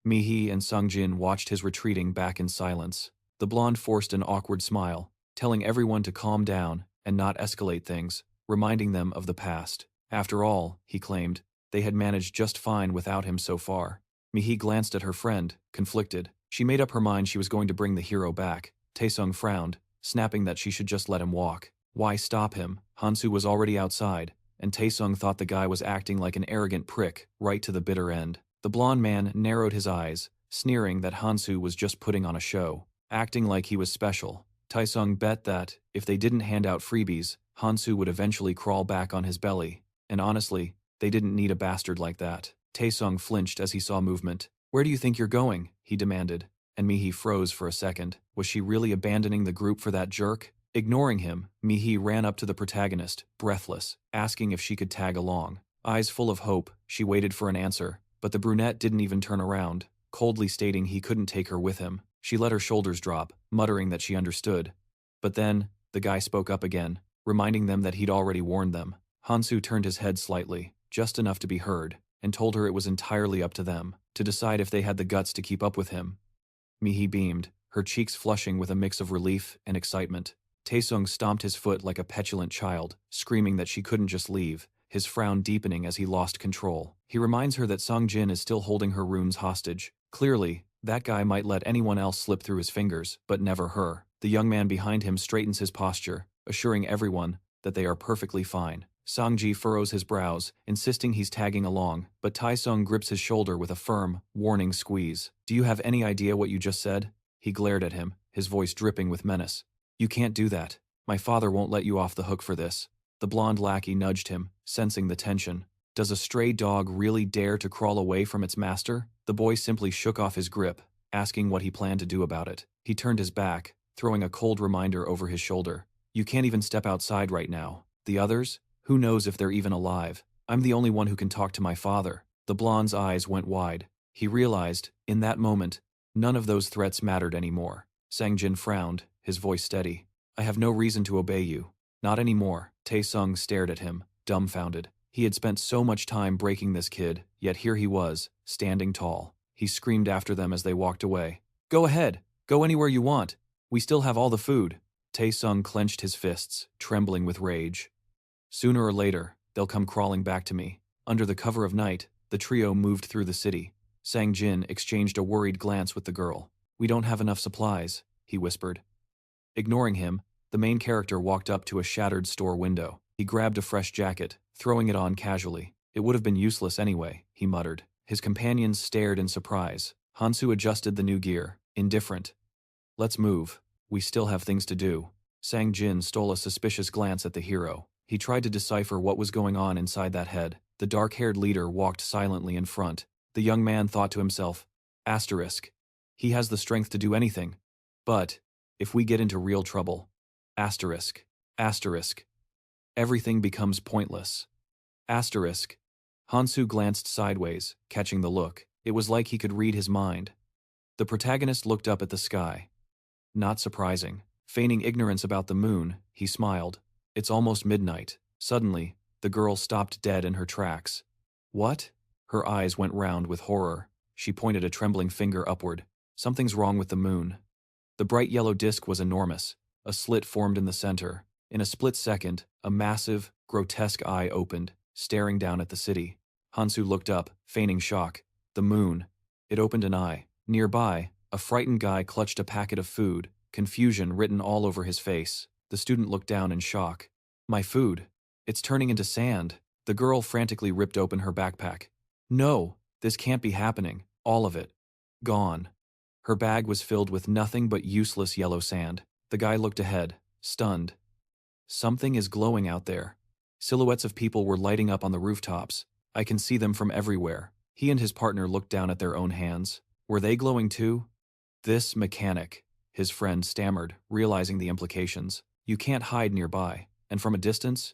Mihi and Sungjin watched his retreating back in silence. The blonde forced an awkward smile, telling everyone to calm down and not escalate things, reminding them of the past. After all, he claimed, they had managed just fine without him so far. Mihi glanced at her friend, conflicted. She made up her mind she was going to bring the hero back. Taesung frowned, snapping that she should just let him walk. Why stop him? Hansu was already outside, and Taesung thought the guy was acting like an arrogant prick, right to the bitter end. The blonde man narrowed his eyes, sneering that Hansu was just putting on a show, acting like he was special. Taesung bet that, if they didn't hand out freebies, Hansu would eventually crawl back on his belly. And honestly, they didn't need a bastard like that. Taesung flinched as he saw movement. "Where do you think you're going?" he demanded. And Mihi froze for a second. Was she really abandoning the group for that jerk? Ignoring him, Mihi ran up to the protagonist, breathless, asking if she could tag along. Eyes full of hope, she waited for an answer, but the brunette didn't even turn around, coldly stating he couldn't take her with him. She let her shoulders drop, muttering that she understood. But then, the guy spoke up again, reminding them that he'd already warned them. Hansu turned his head slightly, just enough to be heard, and told her it was entirely up to them, to decide if they had the guts to keep up with him. Mihi beamed, her cheeks flushing with a mix of relief and excitement. Taesung stomped his foot like a petulant child, screaming that she couldn't just leave, his frown deepening as he lost control. He reminds her that Sungjin is still holding her runes hostage. Clearly, that guy might let anyone else slip through his fingers, but never her. The young man behind him straightens his posture, assuring everyone that they are perfectly fine. Sangji furrows his brows, insisting he's tagging along, but Taesung grips his shoulder with a firm, warning squeeze. "Do you have any idea what you just said?" He glared at him, his voice dripping with menace. "You can't do that. My father won't let you off the hook for this." The blonde lackey nudged him, sensing the tension. Does a stray dog really dare to crawl away from its master? The boy simply shook off his grip, asking what he planned to do about it. He turned his back, throwing a cold reminder over his shoulder. "You can't even step outside right now. The others? Who knows if they're even alive? I'm the only one who can talk to my father." The blonde's eyes went wide. He realized, in that moment, none of those threats mattered anymore. Sangjin frowned, his voice steady. "I have no reason to obey you. Not anymore." Taesung stared at him, dumbfounded. He had spent so much time breaking this kid, yet here he was, standing tall. He screamed after them as they walked away. "Go ahead. Go anywhere you want. We still have all the food." Taesung clenched his fists, trembling with rage. "Sooner or later, they'll come crawling back to me." Under the cover of night, the trio moved through the city. Sangjin exchanged a worried glance with the girl. "We don't have enough supplies," he whispered. Ignoring him, the main character walked up to a shattered store window. He grabbed a fresh jacket, throwing it on casually. "It would have been useless anyway," he muttered. His companions stared in surprise. Hansu adjusted the new gear, indifferent. "Let's move. We still have things to do." Sangjin stole a suspicious glance at the hero. He tried to decipher what was going on inside that head. The dark-haired leader walked silently in front. The young man thought to himself, "Asterisk. He has the strength to do anything. But, if we get into real trouble, asterisk, asterisk. Everything becomes pointless. Asterisk." Hansu glanced sideways, catching the look. It was like he could read his mind. The protagonist looked up at the sky. Not surprising. Feigning ignorance about the moon, he smiled. "It's almost midnight." Suddenly, the girl stopped dead in her tracks. "What?" Her eyes went round with horror. She pointed a trembling finger upward. "Something's wrong with the moon." The bright yellow disk was enormous. A slit formed in the center. In a split second, a massive, grotesque eye opened, staring down at the city. Hansu looked up, feigning shock. The moon. It opened an eye. Nearby, a frightened guy clutched a packet of food, confusion written all over his face. The student looked down in shock. "My food. It's turning into sand." The girl frantically ripped open her backpack. "No, this can't be happening. All of it. Gone." Her bag was filled with nothing but useless yellow sand. The guy looked ahead, stunned. Something is glowing out there. Silhouettes of people were lighting up on the rooftops. I can see them from everywhere. He and his partner looked down at their own hands. Were they glowing too? "This mechanic," his friend stammered, realizing the implications. "You can't hide nearby. And from a distance?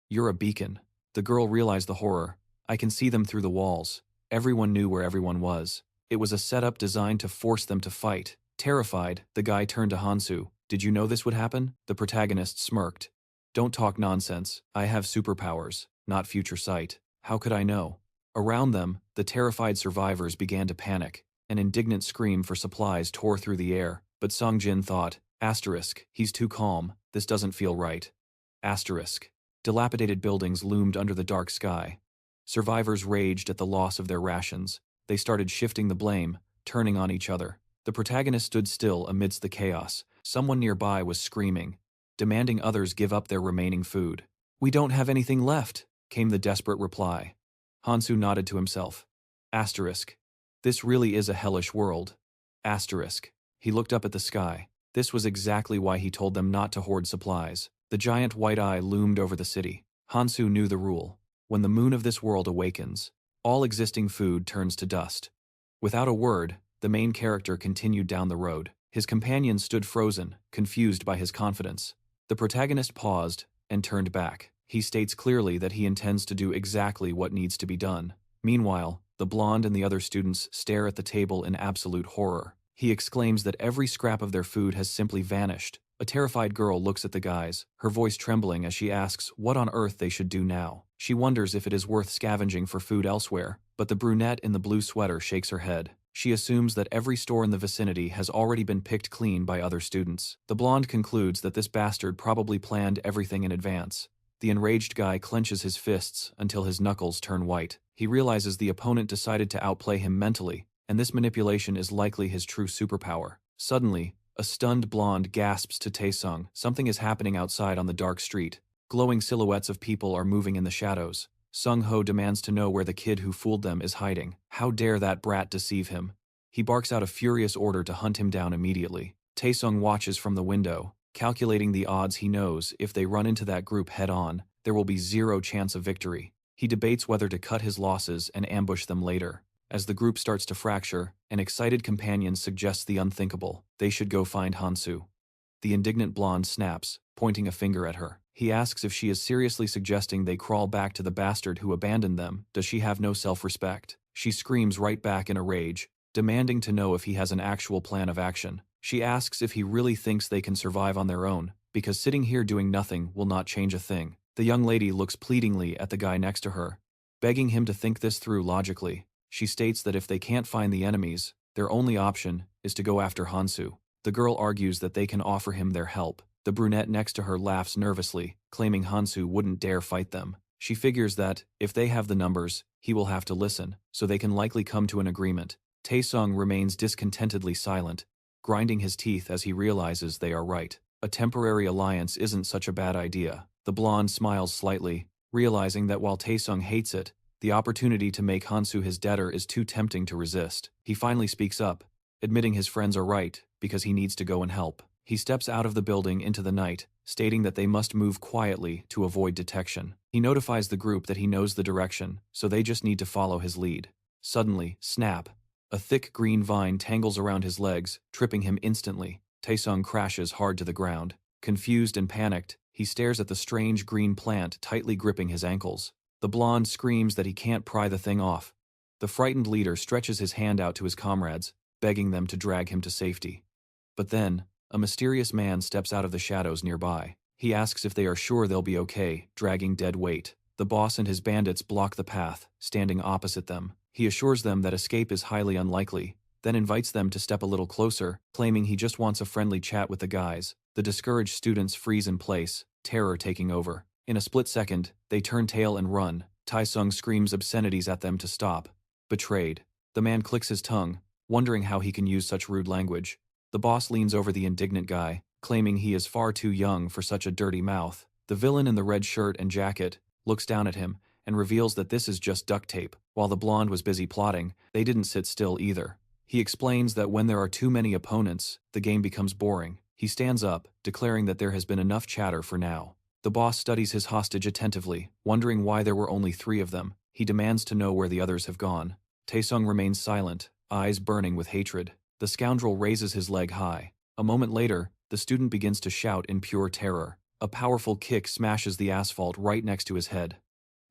You're a beacon." The girl realized the horror. "I can see them through the walls." Everyone knew where everyone was. It was a setup designed to force them to fight. Terrified, the guy turned to Hansu. "Did you know this would happen?" The protagonist smirked. Don't talk nonsense. I have superpowers, not future sight. How could I know? Around them, the terrified survivors began to panic. An indignant scream for supplies tore through the air, but Sung Jin thought, asterisk, he's too calm, this doesn't feel right. Asterisk. Dilapidated buildings loomed under the dark sky. Survivors raged at the loss of their rations. They started shifting the blame, turning on each other. The protagonist stood still amidst the chaos. Someone nearby was screaming, demanding others give up their remaining food. We don't have anything left, came the desperate reply. Hansu nodded to himself. Asterisk. This really is a hellish world. Asterisk. He looked up at the sky. This was exactly why he told them not to hoard supplies. The giant white eye loomed over the city. Hansu knew the rule. When the moon of this world awakens, all existing food turns to dust. Without a word, the main character continued down the road. His companions stood frozen, confused by his confidence. The protagonist paused and turned back. He states clearly that he intends to do exactly what needs to be done. Meanwhile, the blonde and the other students stare at the table in absolute horror. He exclaims that every scrap of their food has simply vanished. A terrified girl looks at the guys, her voice trembling as she asks what on earth they should do now. She wonders if it is worth scavenging for food elsewhere, but the brunette in the blue sweater shakes her head. She assumes that every store in the vicinity has already been picked clean by other students. The blonde concludes that this bastard probably planned everything in advance. The enraged guy clenches his fists until his knuckles turn white. He realizes the opponent decided to outplay him mentally, and this manipulation is likely his true superpower. Suddenly, a stunned blonde gasps to Taesung. Something is happening outside on the dark street. Glowing silhouettes of people are moving in the shadows. Sung Ho demands to know where the kid who fooled them is hiding. How dare that brat deceive him? He barks out a furious order to hunt him down immediately. Taesung watches from the window, calculating the odds. He knows if they run into that group head-on, there will be zero chance of victory. He debates whether to cut his losses and ambush them later. As the group starts to fracture, an excited companion suggests the unthinkable. They should go find Hansu. The indignant blonde snaps, pointing a finger at her. He asks if she is seriously suggesting they crawl back to the bastard who abandoned them. Does she have no self-respect? She screams right back in a rage, demanding to know if he has an actual plan of action. She asks if he really thinks they can survive on their own, because sitting here doing nothing will not change a thing. The young lady looks pleadingly at the guy next to her, begging him to think this through logically. She states that if they can't find the enemies, their only option is to go after Hansu. The girl argues that they can offer him their help. The brunette next to her laughs nervously, claiming Hansu wouldn't dare fight them. She figures that, if they have the numbers, he will have to listen, so they can likely come to an agreement. Taesung remains discontentedly silent, grinding his teeth as he realizes they are right. A temporary alliance isn't such a bad idea. The blonde smiles slightly, realizing that while Taesung hates it, the opportunity to make Hansu his debtor is too tempting to resist. He finally speaks up, admitting his friends are right, because he needs to go and help. He steps out of the building into the night, stating that they must move quietly to avoid detection. He notifies the group that he knows the direction, so they just need to follow his lead. Suddenly, snap! A thick green vine tangles around his legs, tripping him instantly. Taesung crashes hard to the ground. Confused and panicked, he stares at the strange green plant tightly gripping his ankles. The blonde screams that he can't pry the thing off. The frightened leader stretches his hand out to his comrades, begging them to drag him to safety. But then, a mysterious man steps out of the shadows nearby. He asks if they are sure they'll be okay, dragging dead weight. The boss and his bandits block the path, standing opposite them. He assures them that escape is highly unlikely, then invites them to step a little closer, claiming he just wants a friendly chat with the guys. The discouraged students freeze in place, terror taking over. In a split second, they turn tail and run. Taesung screams obscenities at them to stop. Betrayed. The man clicks his tongue, wondering how he can use such rude language. The boss leans over the indignant guy, claiming he is far too young for such a dirty mouth. The villain in the red shirt and jacket looks down at him and reveals that this is just duct tape. While the blonde was busy plotting, they didn't sit still either. He explains that when there are too many opponents, the game becomes boring. He stands up, declaring that there has been enough chatter for now. The boss studies his hostage attentively, wondering why there were only 3 of them. He demands to know where the others have gone. Taesung remains silent, eyes burning with hatred. The scoundrel raises his leg high. A moment later, the student begins to shout in pure terror. A powerful kick smashes the asphalt right next to his head.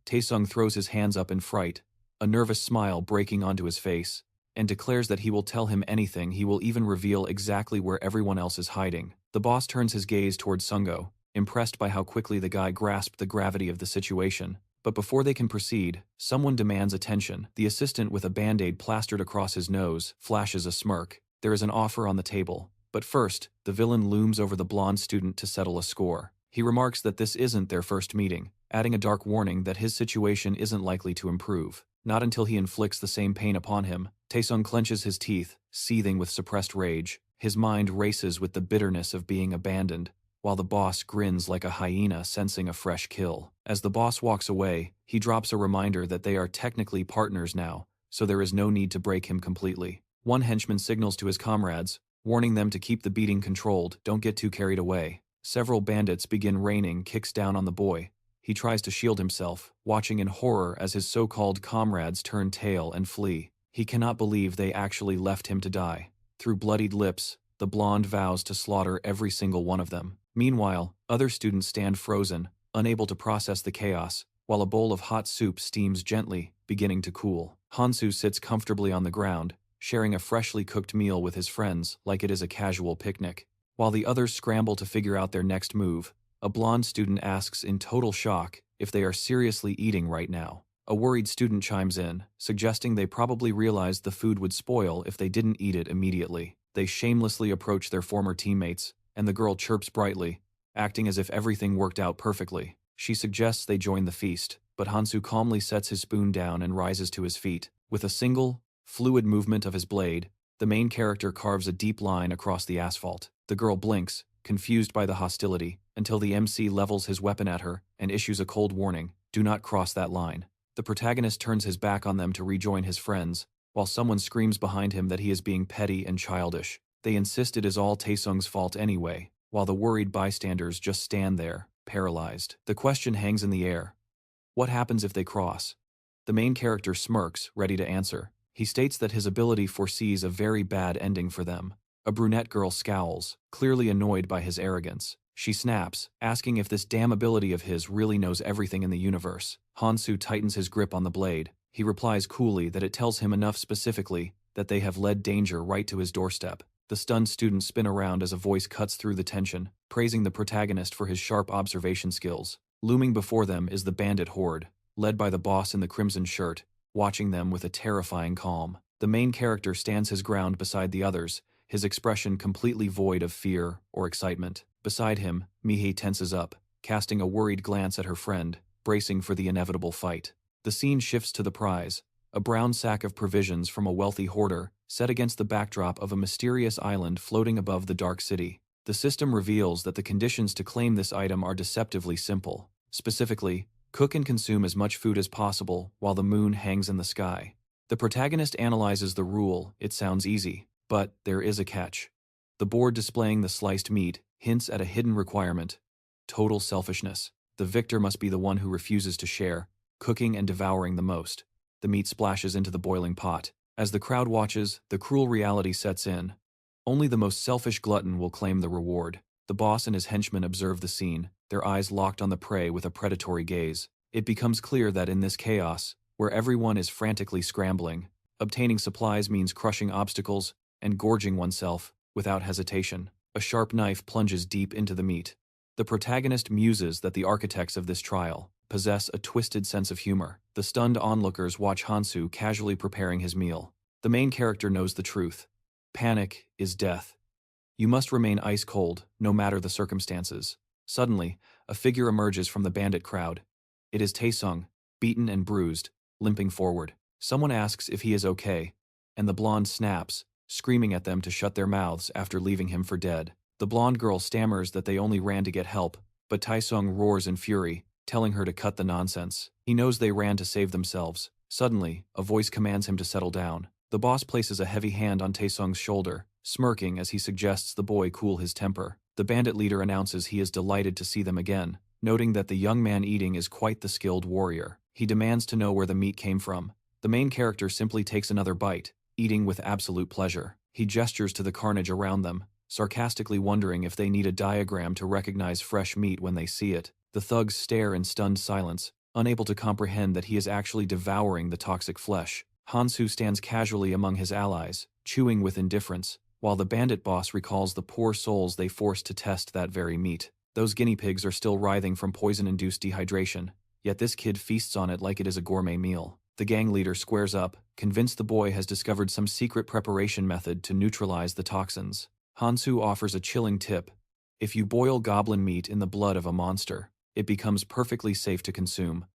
Taesung throws his hands up in fright, a nervous smile breaking onto his face, and declares that he will tell him anything. He will even reveal exactly where everyone else is hiding. The boss turns his gaze towards Sungo, impressed by how quickly the guy grasped the gravity of the situation. But before they can proceed, someone demands attention. The assistant with a band-aid plastered across his nose flashes a smirk. There is an offer on the table. But first, the villain looms over the blonde student to settle a score. He remarks that this isn't their first meeting, adding a dark warning that his situation isn't likely to improve. Not until he inflicts the same pain upon him. Taesung clenches his teeth, seething with suppressed rage. His mind races with the bitterness of being abandoned, while the boss grins like a hyena sensing a fresh kill. As the boss walks away, he drops a reminder that they are technically partners now, so there is no need to break him completely. One henchman signals to his comrades, warning them to keep the beating controlled, don't get too carried away. Several bandits begin raining kicks down on the boy. He tries to shield himself, watching in horror as his so-called comrades turn tail and flee. He cannot believe they actually left him to die. Through bloodied lips, the blonde vows to slaughter every single one of them. Meanwhile, other students stand frozen, unable to process the chaos, while a bowl of hot soup steams gently, beginning to cool. Hansu sits comfortably on the ground, sharing a freshly cooked meal with his friends like it is a casual picnic. While the others scramble to figure out their next move, a blonde student asks in total shock if they are seriously eating right now. A worried student chimes in, suggesting they probably realized the food would spoil if they didn't eat it immediately. They shamelessly approach their former teammates, and the girl chirps brightly, acting as if everything worked out perfectly. She suggests they join the feast, but Hansu calmly sets his spoon down and rises to his feet. With a single, fluid movement of his blade, the main character carves a deep line across the asphalt. The girl blinks, confused by the hostility, until the MC levels his weapon at her and issues a cold warning, do not cross that line. The protagonist turns his back on them to rejoin his friends, while someone screams behind him that he is being petty and childish. They insist it is all Taesung's fault anyway, while the worried bystanders just stand there, paralyzed. The question hangs in the air. What happens if they cross? The main character smirks, ready to answer. He states that his ability foresees a very bad ending for them. A brunette girl scowls, clearly annoyed by his arrogance. She snaps, asking if this damn ability of his really knows everything in the universe. Hansu tightens his grip on the blade. He replies coolly that it tells him enough specifically that they have led danger right to his doorstep. The stunned students spin around as a voice cuts through the tension, praising the protagonist for his sharp observation skills. Looming before them is the bandit horde, led by the boss in the crimson shirt, watching them with a terrifying calm. The main character stands his ground beside the others, his expression completely void of fear or excitement. Beside him, Mihei tenses up, casting a worried glance at her friend, bracing for the inevitable fight. The scene shifts to the prize, a brown sack of provisions from a wealthy hoarder, set against the backdrop of a mysterious island floating above the dark city. The system reveals that the conditions to claim this item are deceptively simple. Specifically, cook and consume as much food as possible while the moon hangs in the sky. The protagonist analyzes the rule. It sounds easy, but there is a catch. The board displaying the sliced meat hints at a hidden requirement: total selfishness. The victor must be the one who refuses to share, cooking and devouring the most. The meat splashes into the boiling pot. As the crowd watches, the cruel reality sets in. Only the most selfish glutton will claim the reward. The boss and his henchmen observe the scene, their eyes locked on the prey with a predatory gaze. It becomes clear that in this chaos, where everyone is frantically scrambling, obtaining supplies means crushing obstacles and gorging oneself without hesitation. A sharp knife plunges deep into the meat. The protagonist muses that the architects of this trial possess a twisted sense of humor. The stunned onlookers watch Hansu casually preparing his meal. The main character knows the truth. Panic is death. You must remain ice cold, no matter the circumstances. Suddenly, a figure emerges from the bandit crowd. It is Taesung, beaten and bruised, limping forward. Someone asks if he is okay, and the blonde snaps, screaming at them to shut their mouths after leaving him for dead. The blonde girl stammers that they only ran to get help, but Taesung roars in fury, telling her to cut the nonsense. He knows they ran to save themselves. Suddenly, a voice commands him to settle down. The boss places a heavy hand on Taesung's shoulder, smirking as he suggests the boy cool his temper. The bandit leader announces he is delighted to see them again, noting that the young man eating is quite the skilled warrior. He demands to know where the meat came from. The main character simply takes another bite, eating with absolute pleasure. He gestures to the carnage around them, sarcastically wondering if they need a diagram to recognize fresh meat when they see it. The thugs stare in stunned silence, unable to comprehend that he is actually devouring the toxic flesh. Hansu stands casually among his allies, chewing with indifference, while the bandit boss recalls the poor souls they forced to test that very meat. Those guinea pigs are still writhing from poison-induced dehydration, yet this kid feasts on it like it is a gourmet meal. The gang leader squares up, convinced the boy has discovered some secret preparation method to neutralize the toxins. Hansu offers a chilling tip. If you boil goblin meat in the blood of a monster, it becomes perfectly safe to consume.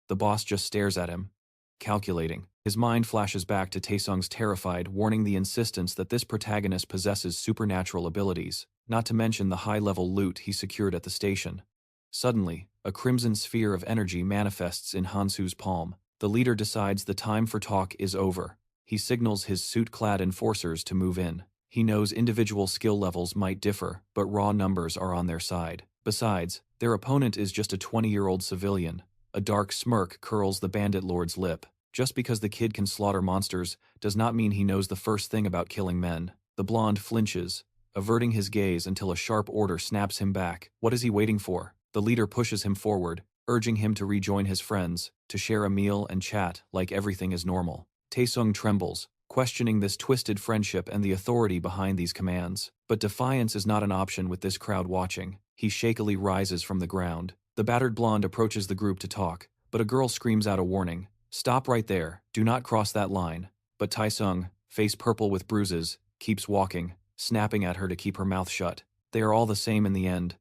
The boss just stares at him, calculating. His mind flashes back to Taesung's terrified, warning the insistence that this protagonist possesses supernatural abilities, not to mention the high-level loot he secured at the station. Suddenly, a crimson sphere of energy manifests in Hansu's palm. The leader decides the time for talk is over. He signals his suit-clad enforcers to move in. He knows individual skill levels might differ, but raw numbers are on their side. Besides, their opponent is just a 20-year-old civilian. A dark smirk curls the bandit lord's lip. Just because the kid can slaughter monsters does not mean he knows the first thing about killing men. The blonde flinches, averting his gaze until a sharp order snaps him back. What is he waiting for? The leader pushes him forward, urging him to rejoin his friends, to share a meal and chat like everything is normal. Taesung trembles, questioning this twisted friendship and the authority behind these commands. But defiance is not an option with this crowd watching. He shakily rises from the ground. The battered blonde approaches the group to talk, but a girl screams out a warning. Stop right there, do not cross that line. But Taesung, face purple with bruises, keeps walking, snapping at her to keep her mouth shut. They are all the same in the end.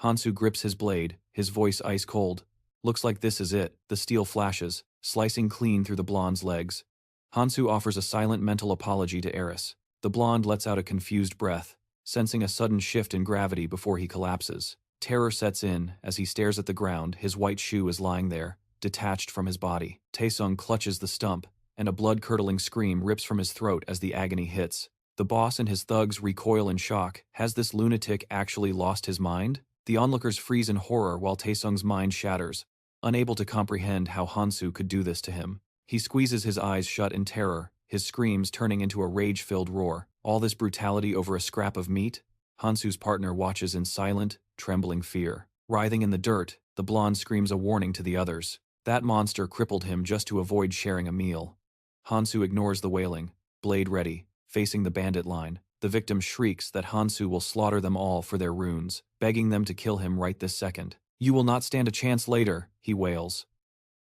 Hansu grips his blade, his voice ice cold. Looks like this is it. The steel flashes, slicing clean through the blonde's legs. Hansu offers a silent mental apology to Aries. The blonde lets out a confused breath, sensing a sudden shift in gravity before he collapses. Terror sets in as he stares at the ground. His white shoe is lying there, detached from his body. Taesung clutches the stump, and a blood-curdling scream rips from his throat as the agony hits. The boss and his thugs recoil in shock. Has this lunatic actually lost his mind? The onlookers freeze in horror while Taesung's mind shatters, unable to comprehend how Hansu could do this to him. He squeezes his eyes shut in terror, his screams turning into a rage-filled roar. All this brutality over a scrap of meat? Hansu's partner watches in silent, trembling fear. Writhing in the dirt, the blonde screams a warning to the others. That monster crippled him just to avoid sharing a meal. Hansu ignores the wailing, blade ready, facing the bandit line. The victim shrieks that Hansu will slaughter them all for their runes, begging them to kill him right this second. You will not stand a chance later, he wails.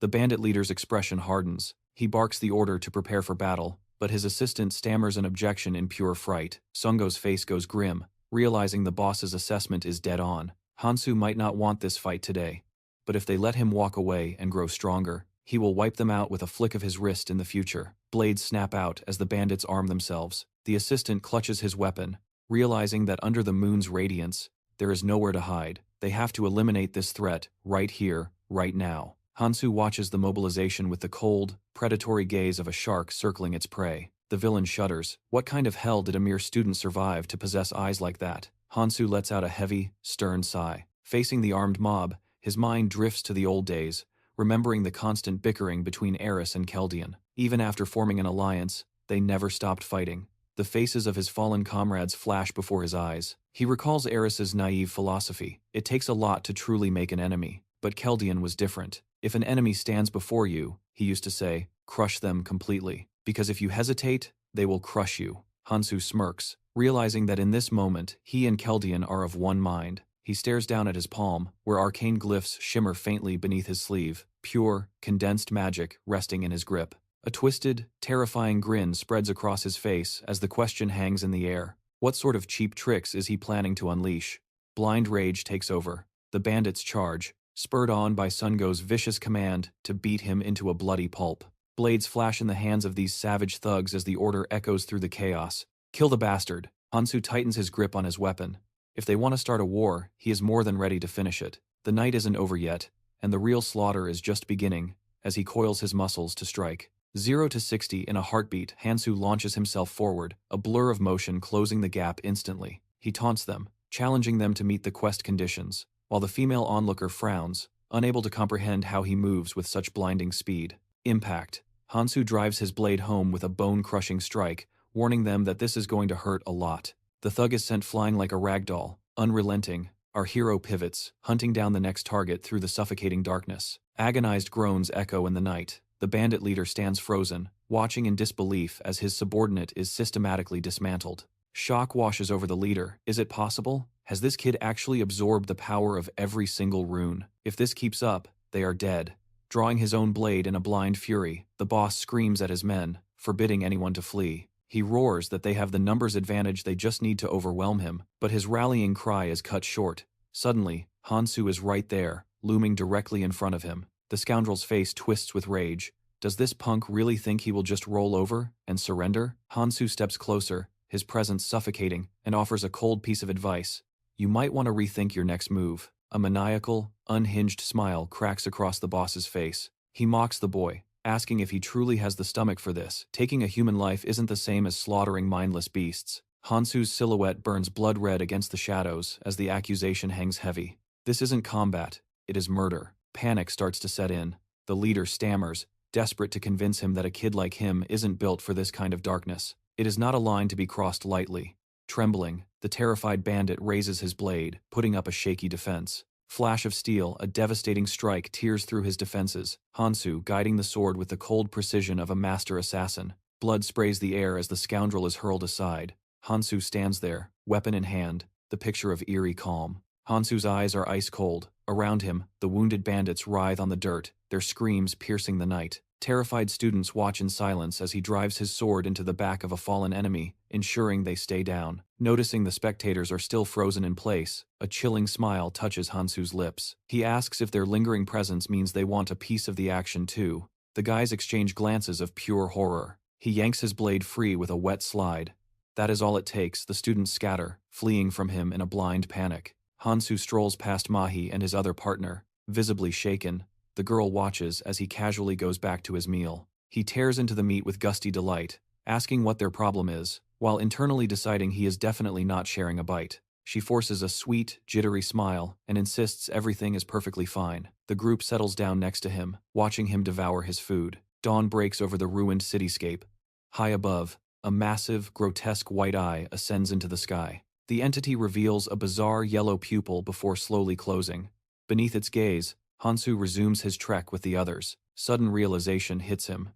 The bandit leader's expression hardens. He barks the order to prepare for battle, but his assistant stammers an objection in pure fright. Sungo's face goes grim, realizing the boss's assessment is dead on. Hansu might not want this fight today, but if they let him walk away and grow stronger, he will wipe them out with a flick of his wrist in the future. Blades snap out as the bandits arm themselves. The assistant clutches his weapon, realizing that under the moon's radiance, there is nowhere to hide. They have to eliminate this threat, right here, right now. Hansu watches the mobilization with the cold, predatory gaze of a shark circling its prey. The villain shudders. What kind of hell did a mere student survive to possess eyes like that? Hansu lets out a heavy, stern sigh. Facing the armed mob, his mind drifts to the old days, remembering the constant bickering between Aries and Keldian. Even after forming an alliance, they never stopped fighting. The faces of his fallen comrades flash before his eyes. He recalls Ares's naive philosophy. It takes a lot to truly make an enemy. But Keldian was different. If an enemy stands before you, he used to say, crush them completely. Because if you hesitate, they will crush you. Hansu smirks, realizing that in this moment, he and Keldian are of one mind. He stares down at his palm, where arcane glyphs shimmer faintly beneath his sleeve, pure, condensed magic resting in his grip. A twisted, terrifying grin spreads across his face as the question hangs in the air. What sort of cheap tricks is he planning to unleash? Blind rage takes over. The bandits charge, spurred on by Sungo's vicious command to beat him into a bloody pulp. Blades flash in the hands of these savage thugs as the order echoes through the chaos. Kill the bastard. Hansu tightens his grip on his weapon. If they want to start a war, he is more than ready to finish it. The night isn't over yet, and the real slaughter is just beginning as he coils his muscles to strike. 0 to 60 in a heartbeat, Hansu launches himself forward, a blur of motion closing the gap instantly. He taunts them, challenging them to meet the quest conditions, while the female onlooker frowns, unable to comprehend how he moves with such blinding speed. Impact. Hansu drives his blade home with a bone-crushing strike, warning them that this is going to hurt a lot. The thug is sent flying like a ragdoll, unrelenting. Our hero pivots, hunting down the next target through the suffocating darkness. Agonized groans echo in the night. The bandit leader stands frozen, watching in disbelief as his subordinate is systematically dismantled. Shock washes over the leader. Is it possible? Has this kid actually absorbed the power of every single rune? If this keeps up, they are dead. Drawing his own blade in a blind fury, the boss screams at his men, forbidding anyone to flee. He roars that they have the numbers advantage, they just need to overwhelm him, but his rallying cry is cut short. Suddenly, Hansu is right there, looming directly in front of him. The scoundrel's face twists with rage. Does this punk really think he will just roll over and surrender? Hansu steps closer, his presence suffocating, and offers a cold piece of advice. You might want to rethink your next move. A maniacal, unhinged smile cracks across the boss's face. He mocks the boy, asking if he truly has the stomach for this. Taking a human life isn't the same as slaughtering mindless beasts. Hansu's silhouette burns blood red against the shadows as the accusation hangs heavy. This isn't combat, it is murder. Panic starts to set in. The leader stammers, desperate to convince him that a kid like him isn't built for this kind of darkness. It is not a line to be crossed lightly. Trembling, the terrified bandit raises his blade, putting up a shaky defense. Flash of steel, a devastating strike tears through his defenses. Hansu guiding the sword with the cold precision of a master assassin. Blood sprays the air as the scoundrel is hurled aside. Hansu stands there, weapon in hand, the picture of eerie calm. Hansu's eyes are ice cold. Around him, the wounded bandits writhe on the dirt, their screams piercing the night. Terrified students watch in silence as he drives his sword into the back of a fallen enemy, ensuring they stay down. Noticing the spectators are still frozen in place, a chilling smile touches Hansu's lips. He asks if their lingering presence means they want a piece of the action too. The guys exchange glances of pure horror. He yanks his blade free with a wet slide. That is all it takes. The students scatter, fleeing from him in a blind panic. Hansu strolls past Mahi and his other partner, visibly shaken. The girl watches as he casually goes back to his meal. He tears into the meat with gusty delight, asking what their problem is, while internally deciding he is definitely not sharing a bite. She forces a sweet, jittery smile and insists everything is perfectly fine. The group settles down next to him, watching him devour his food. Dawn breaks over the ruined cityscape. High above, a massive, grotesque white eye ascends into the sky. The entity reveals a bizarre yellow pupil before slowly closing. Beneath its gaze, Hansu resumes his trek with the others. Sudden realization hits him.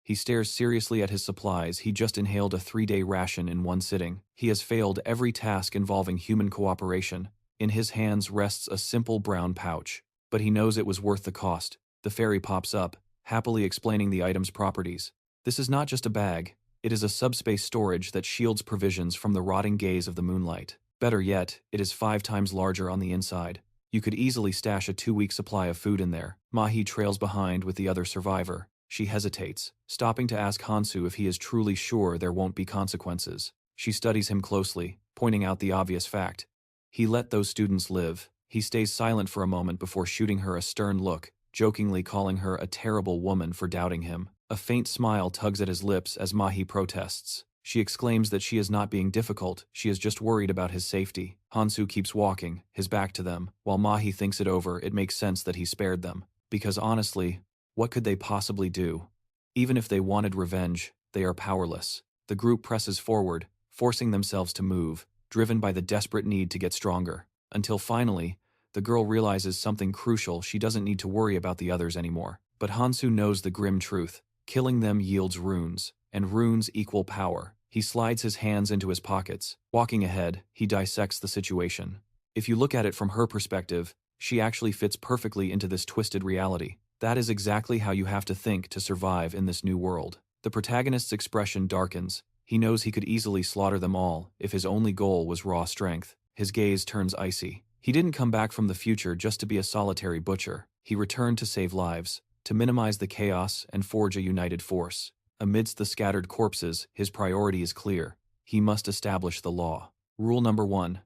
He stares seriously at his supplies. He just inhaled a 3-day ration in one sitting. He has failed every task involving human cooperation. In his hands rests a simple brown pouch. But he knows it was worth the cost. The fairy pops up, happily explaining the item's properties. This is not just a bag. It is a subspace storage that shields provisions from the rotting gaze of the moonlight. Better yet, it is 5 times larger on the inside. You could easily stash a 2-week supply of food in there. Mahi trails behind with the other survivor. She hesitates, stopping to ask Hansu if he is truly sure there won't be consequences. She studies him closely, pointing out the obvious fact. He let those students live. He stays silent for a moment before shooting her a stern look, jokingly calling her a terrible woman for doubting him. A faint smile tugs at his lips as Mahi protests. She exclaims that she is not being difficult, she is just worried about his safety. Hansu keeps walking, his back to them. While Mahi thinks it over, it makes sense that he spared them. Because honestly, what could they possibly do? Even if they wanted revenge, they are powerless. The group presses forward, forcing themselves to move, driven by the desperate need to get stronger. Until finally, the girl realizes something crucial: she doesn't need to worry about the others anymore. But Hansu knows the grim truth. Killing them yields runes, and runes equal power. He slides his hands into his pockets. Walking ahead, he dissects the situation. If you look at it from her perspective, she actually fits perfectly into this twisted reality. That is exactly how you have to think to survive in this new world. The protagonist's expression darkens. He knows he could easily slaughter them all if his only goal was raw strength. His gaze turns icy. He didn't come back from the future just to be a solitary butcher. He returned to save lives, to minimize the chaos and forge a united force. Amidst the scattered corpses, his priority is clear. He must establish the law. Rule number 1.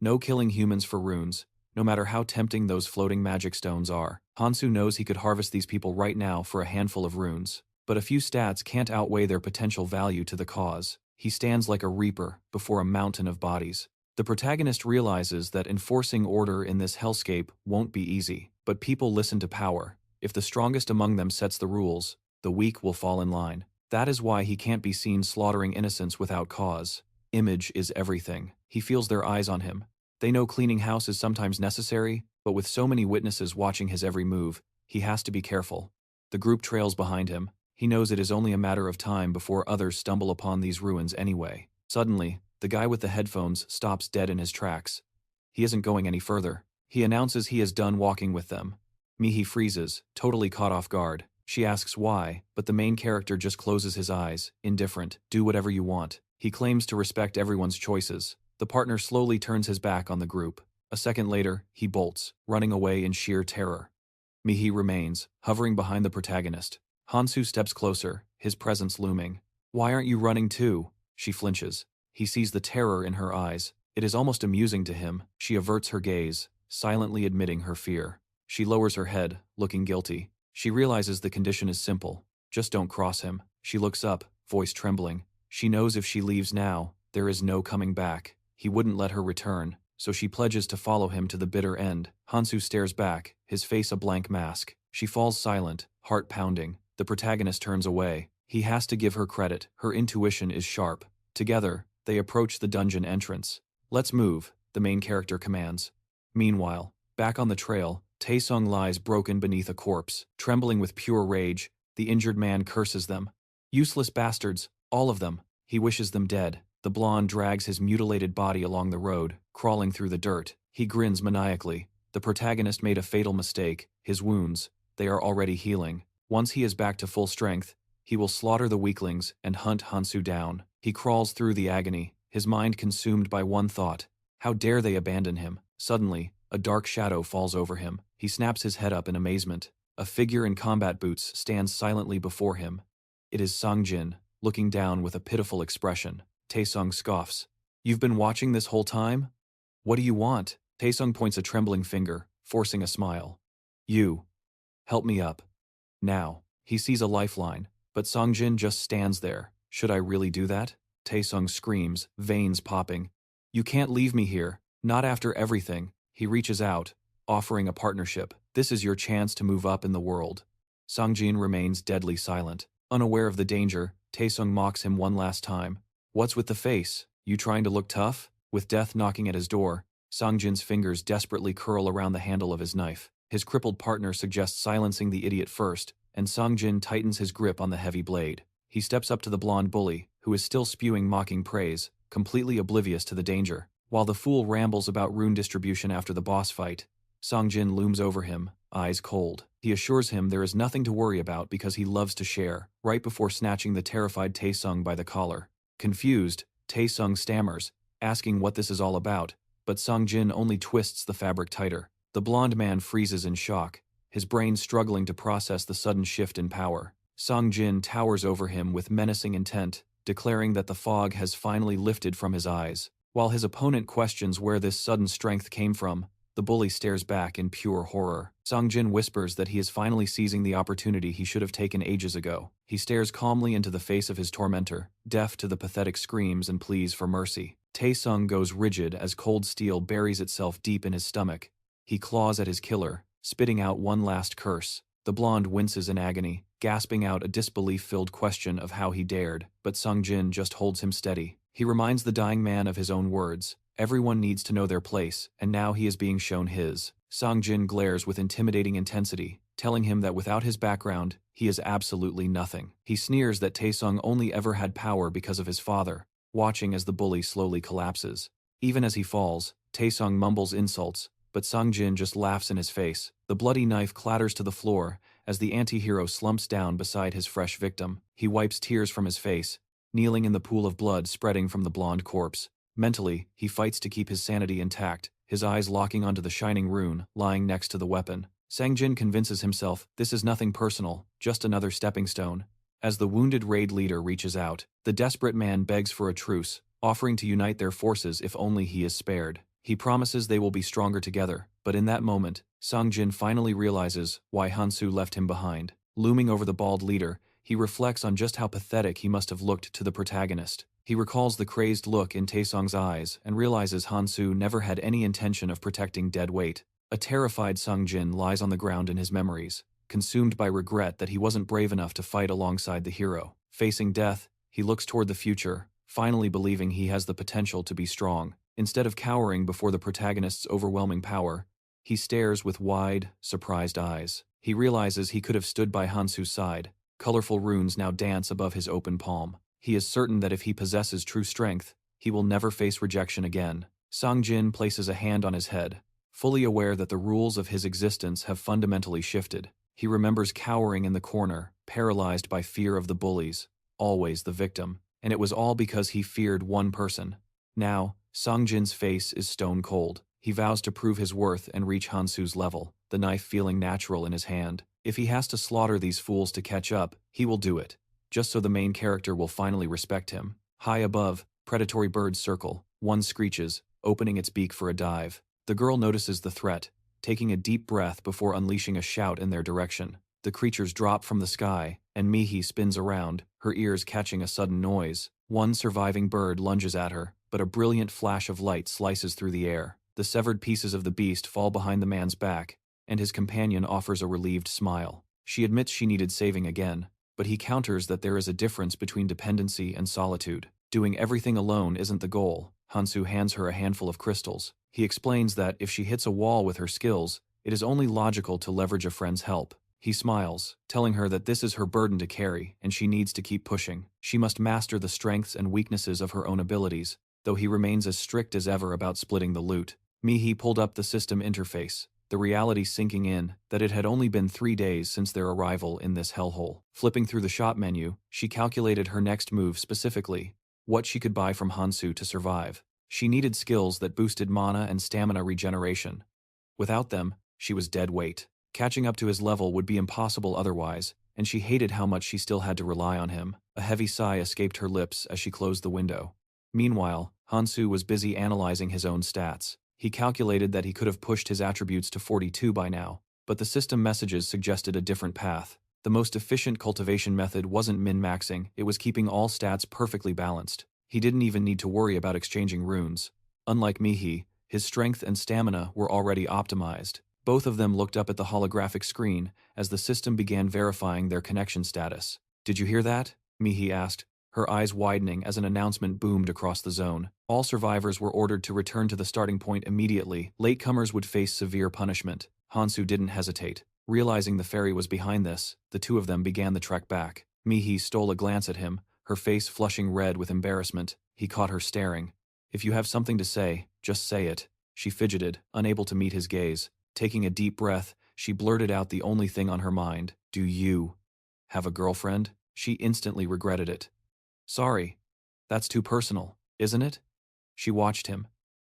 No killing humans for runes, no matter how tempting those floating magic stones are. Hansu knows he could harvest these people right now for a handful of runes. But a few stats can't outweigh their potential value to the cause. He stands like a reaper before a mountain of bodies. The protagonist realizes that enforcing order in this hellscape won't be easy. But people listen to power. If the strongest among them sets the rules, the weak will fall in line. That is why he can't be seen slaughtering innocents without cause. Image is everything. He feels their eyes on him. They know cleaning house is sometimes necessary, but with so many witnesses watching his every move, he has to be careful. The group trails behind him. He knows it is only a matter of time before others stumble upon these ruins anyway. Suddenly, The guy with the headphones stops dead in his tracks. He isn't going any further. He announces he is done walking with them. Mihi freezes, totally caught off guard. She asks why, but the main character just closes his eyes, indifferent. Do whatever you want. He claims to respect everyone's choices. The partner slowly turns his back on the group. A second later, he bolts, running away in sheer terror. Mihi remains, hovering behind the protagonist. Hansu steps closer, his presence looming. Why aren't you running too? She flinches. He sees the terror in her eyes. It is almost amusing to him. She averts her gaze, silently admitting her fear. She lowers her head, looking guilty. She realizes the condition is simple. Just don't cross him. She looks up, voice trembling. She knows if she leaves now, there is no coming back. He wouldn't let her return, so she pledges to follow him to the bitter end. Hansu stares back, his face a blank mask. She falls silent, heart pounding. The protagonist turns away. He has to give her credit. Her intuition is sharp. Together, they approach the dungeon entrance. Let's move, the main character commands. Meanwhile, back on the trail, Taesung lies broken beneath a corpse. Trembling with pure rage, the injured man curses them. Useless bastards, all of them. He wishes them dead. The blonde drags his mutilated body along the road, crawling through the dirt. He grins maniacally. The protagonist made a fatal mistake. His wounds, they are already healing. Once he is back to full strength, he will slaughter the weaklings and hunt Hansu down. He crawls through the agony, his mind consumed by one thought. How dare they abandon him? Suddenly, a dark shadow falls over him. He snaps his head up in amazement. A figure in combat boots stands silently before him. It is Songjin, looking down with a pitiful expression. Taesung scoffs. You've been watching this whole time? What do you want? Taesung points a trembling finger, forcing a smile. You. Help me up. Now. He sees a lifeline, but Songjin just stands there. Should I really do that? Taesung screams, veins popping. You can't leave me here, not after everything. He reaches out, offering a partnership. This is your chance to move up in the world. Songjin remains deadly silent. Unaware of the danger, Taesung mocks him one last time. What's with the face? You trying to look tough? With death knocking at his door, Songjin's fingers desperately curl around the handle of his knife. His crippled partner suggests silencing the idiot first, and Songjin tightens his grip on the heavy blade. He steps up to the blonde bully, who is still spewing mocking praise, completely oblivious to the danger. While the fool rambles about rune distribution after the boss fight, Songjin looms over him, eyes cold. He assures him there is nothing to worry about because he loves to share, right before snatching the terrified Taesung by the collar. Confused, Taesung stammers, asking what this is all about, but Songjin only twists the fabric tighter. The blonde man freezes in shock, his brain struggling to process the sudden shift in power. Songjin towers over him with menacing intent, declaring that the fog has finally lifted from his eyes. While his opponent questions where this sudden strength came from, the bully stares back in pure horror. Songjin whispers that he is finally seizing the opportunity he should have taken ages ago. He stares calmly into the face of his tormentor, deaf to the pathetic screams and pleas for mercy. Taesung goes rigid as cold steel buries itself deep in his stomach. He claws at his killer, spitting out one last curse. The blonde winces in agony, gasping out a disbelief-filled question of how he dared, but Songjin just holds him steady. He reminds the dying man of his own words. Everyone needs to know their place, and now he is being shown his. Songjin glares with intimidating intensity, telling him that without his background, he is absolutely nothing. He sneers that Taesung only ever had power because of his father, watching as the bully slowly collapses. Even as he falls, Taesung mumbles insults, but Songjin just laughs in his face. The bloody knife clatters to the floor as the anti-hero slumps down beside his fresh victim. He wipes tears from his face, kneeling in the pool of blood spreading from the blonde corpse. Mentally, he fights to keep his sanity intact, his eyes locking onto the shining rune lying next to the weapon. Songjin convinces himself this is nothing personal, just another stepping stone. As the wounded raid leader reaches out, the desperate man begs for a truce, offering to unite their forces if only he is spared. He promises they will be stronger together, but in that moment, Songjin finally realizes why Hansu left him behind. Looming over the bald leader, he reflects on just how pathetic he must have looked to the protagonist. He recalls the crazed look in Taesung's eyes and realizes Hansu never had any intention of protecting dead weight. A terrified Songjin lies on the ground in his memories, consumed by regret that he wasn't brave enough to fight alongside the hero. Facing death, he looks toward the future, finally believing he has the potential to be strong. Instead of cowering before the protagonist's overwhelming power, he stares with wide, surprised eyes. He realizes he could have stood by Hansu's side. Colorful runes now dance above his open palm. He is certain that if he possesses true strength, He will never face rejection again. Sang-jin places a hand on his head, fully aware that the rules of his existence have fundamentally shifted. He remembers cowering in the corner, paralyzed by fear of the bullies, always the victim, and it was all because he feared one person. Now, Sang-jin's face is stone cold. He vows to prove his worth and reach Hansu's level, the knife feeling natural in his hand. If he has to slaughter these fools to catch up, he will do it, just so the main character will finally respect him. High above, predatory birds circle. One screeches, opening its beak for a dive. The girl notices the threat, taking a deep breath before unleashing a shout in their direction. The creatures drop from the sky, and Mihi spins around, her ears catching a sudden noise. One surviving bird lunges at her, but a brilliant flash of light slices through the air. The severed pieces of the beast fall behind the man's back, and his companion offers a relieved smile. She admits she needed saving again, but he counters that there is a difference between dependency and solitude. Doing everything alone isn't the goal. Hansu hands her a handful of crystals. He explains that if she hits a wall with her skills, it is only logical to leverage a friend's help. He smiles, telling her that this is her burden to carry, and she needs to keep pushing. She must master the strengths and weaknesses of her own abilities, though he remains as strict as ever about splitting the loot. Mihi pulled up the system interface, the reality sinking in that it had only been 3 days since their arrival in this hellhole. Flipping through the shop menu, she calculated her next move specifically, what she could buy from Hansu to survive. She needed skills that boosted mana and stamina regeneration. Without them, she was dead weight. Catching up to his level would be impossible otherwise, and she hated how much she still had to rely on him. A heavy sigh escaped her lips as she closed the window. Meanwhile, Hansu was busy analyzing his own stats. He calculated that he could have pushed his attributes to 42 by now, but the system messages suggested a different path. The most efficient cultivation method wasn't min-maxing, it was keeping all stats perfectly balanced. He didn't even need to worry about exchanging runes. Unlike Mihi, his strength and stamina were already optimized. Both of them looked up at the holographic screen as the system began verifying their connection status. "Did you hear that?" Mihi asked, her eyes widening as an announcement boomed across the zone. All survivors were ordered to return to the starting point immediately. Latecomers would face severe punishment. Hansu didn't hesitate. Realizing the ferry was behind this, the two of them began the trek back. Mihi stole a glance at him, her face flushing red with embarrassment. He caught her staring. "If you have something to say, just say it." She fidgeted, unable to meet his gaze. Taking a deep breath, she blurted out the only thing on her mind. "Do you have a girlfriend?" She instantly regretted it. "Sorry. That's too personal, isn't it?" She watched him,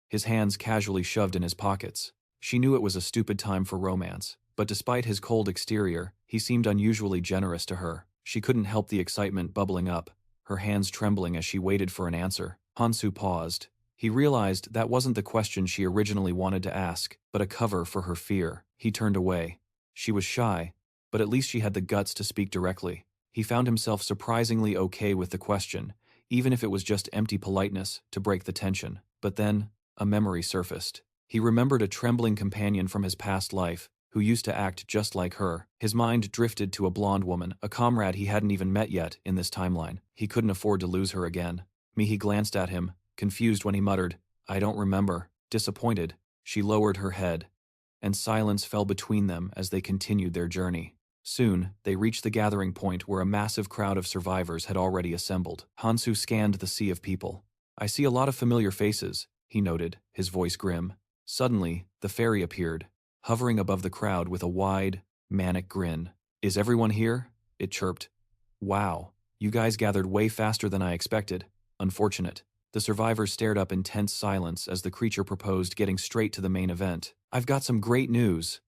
his hands casually shoved in his pockets. She knew it was a stupid time for romance, but despite his cold exterior, he seemed unusually generous to her. She couldn't help the excitement bubbling up, her hands trembling as she waited for an answer. Hansu paused. He realized that wasn't the question she originally wanted to ask, but a cover for her fear. He turned away. She was shy, but at least she had the guts to speak directly. He found himself surprisingly okay with the question, even if it was just empty politeness to break the tension. But then, a memory surfaced. He remembered a trembling companion from his past life, who used to act just like her. His mind drifted to a blonde woman, a comrade he hadn't even met yet in this timeline. He couldn't afford to lose her again. Mihi glanced at him, confused when he muttered, "I don't remember." Disappointed, she lowered her head, and silence fell between them as they continued their journey. Soon, they reached the gathering point where a massive crowd of survivors had already assembled. Hansu scanned the sea of people. "I see a lot of familiar faces," he noted, his voice grim. Suddenly, the fairy appeared, hovering above the crowd with a wide, manic grin. "Is everyone here?" it chirped. "Wow, you guys gathered way faster than I expected. Unfortunate." The survivors stared up in tense silence as the creature proposed getting straight to the main event. "I've got some great news."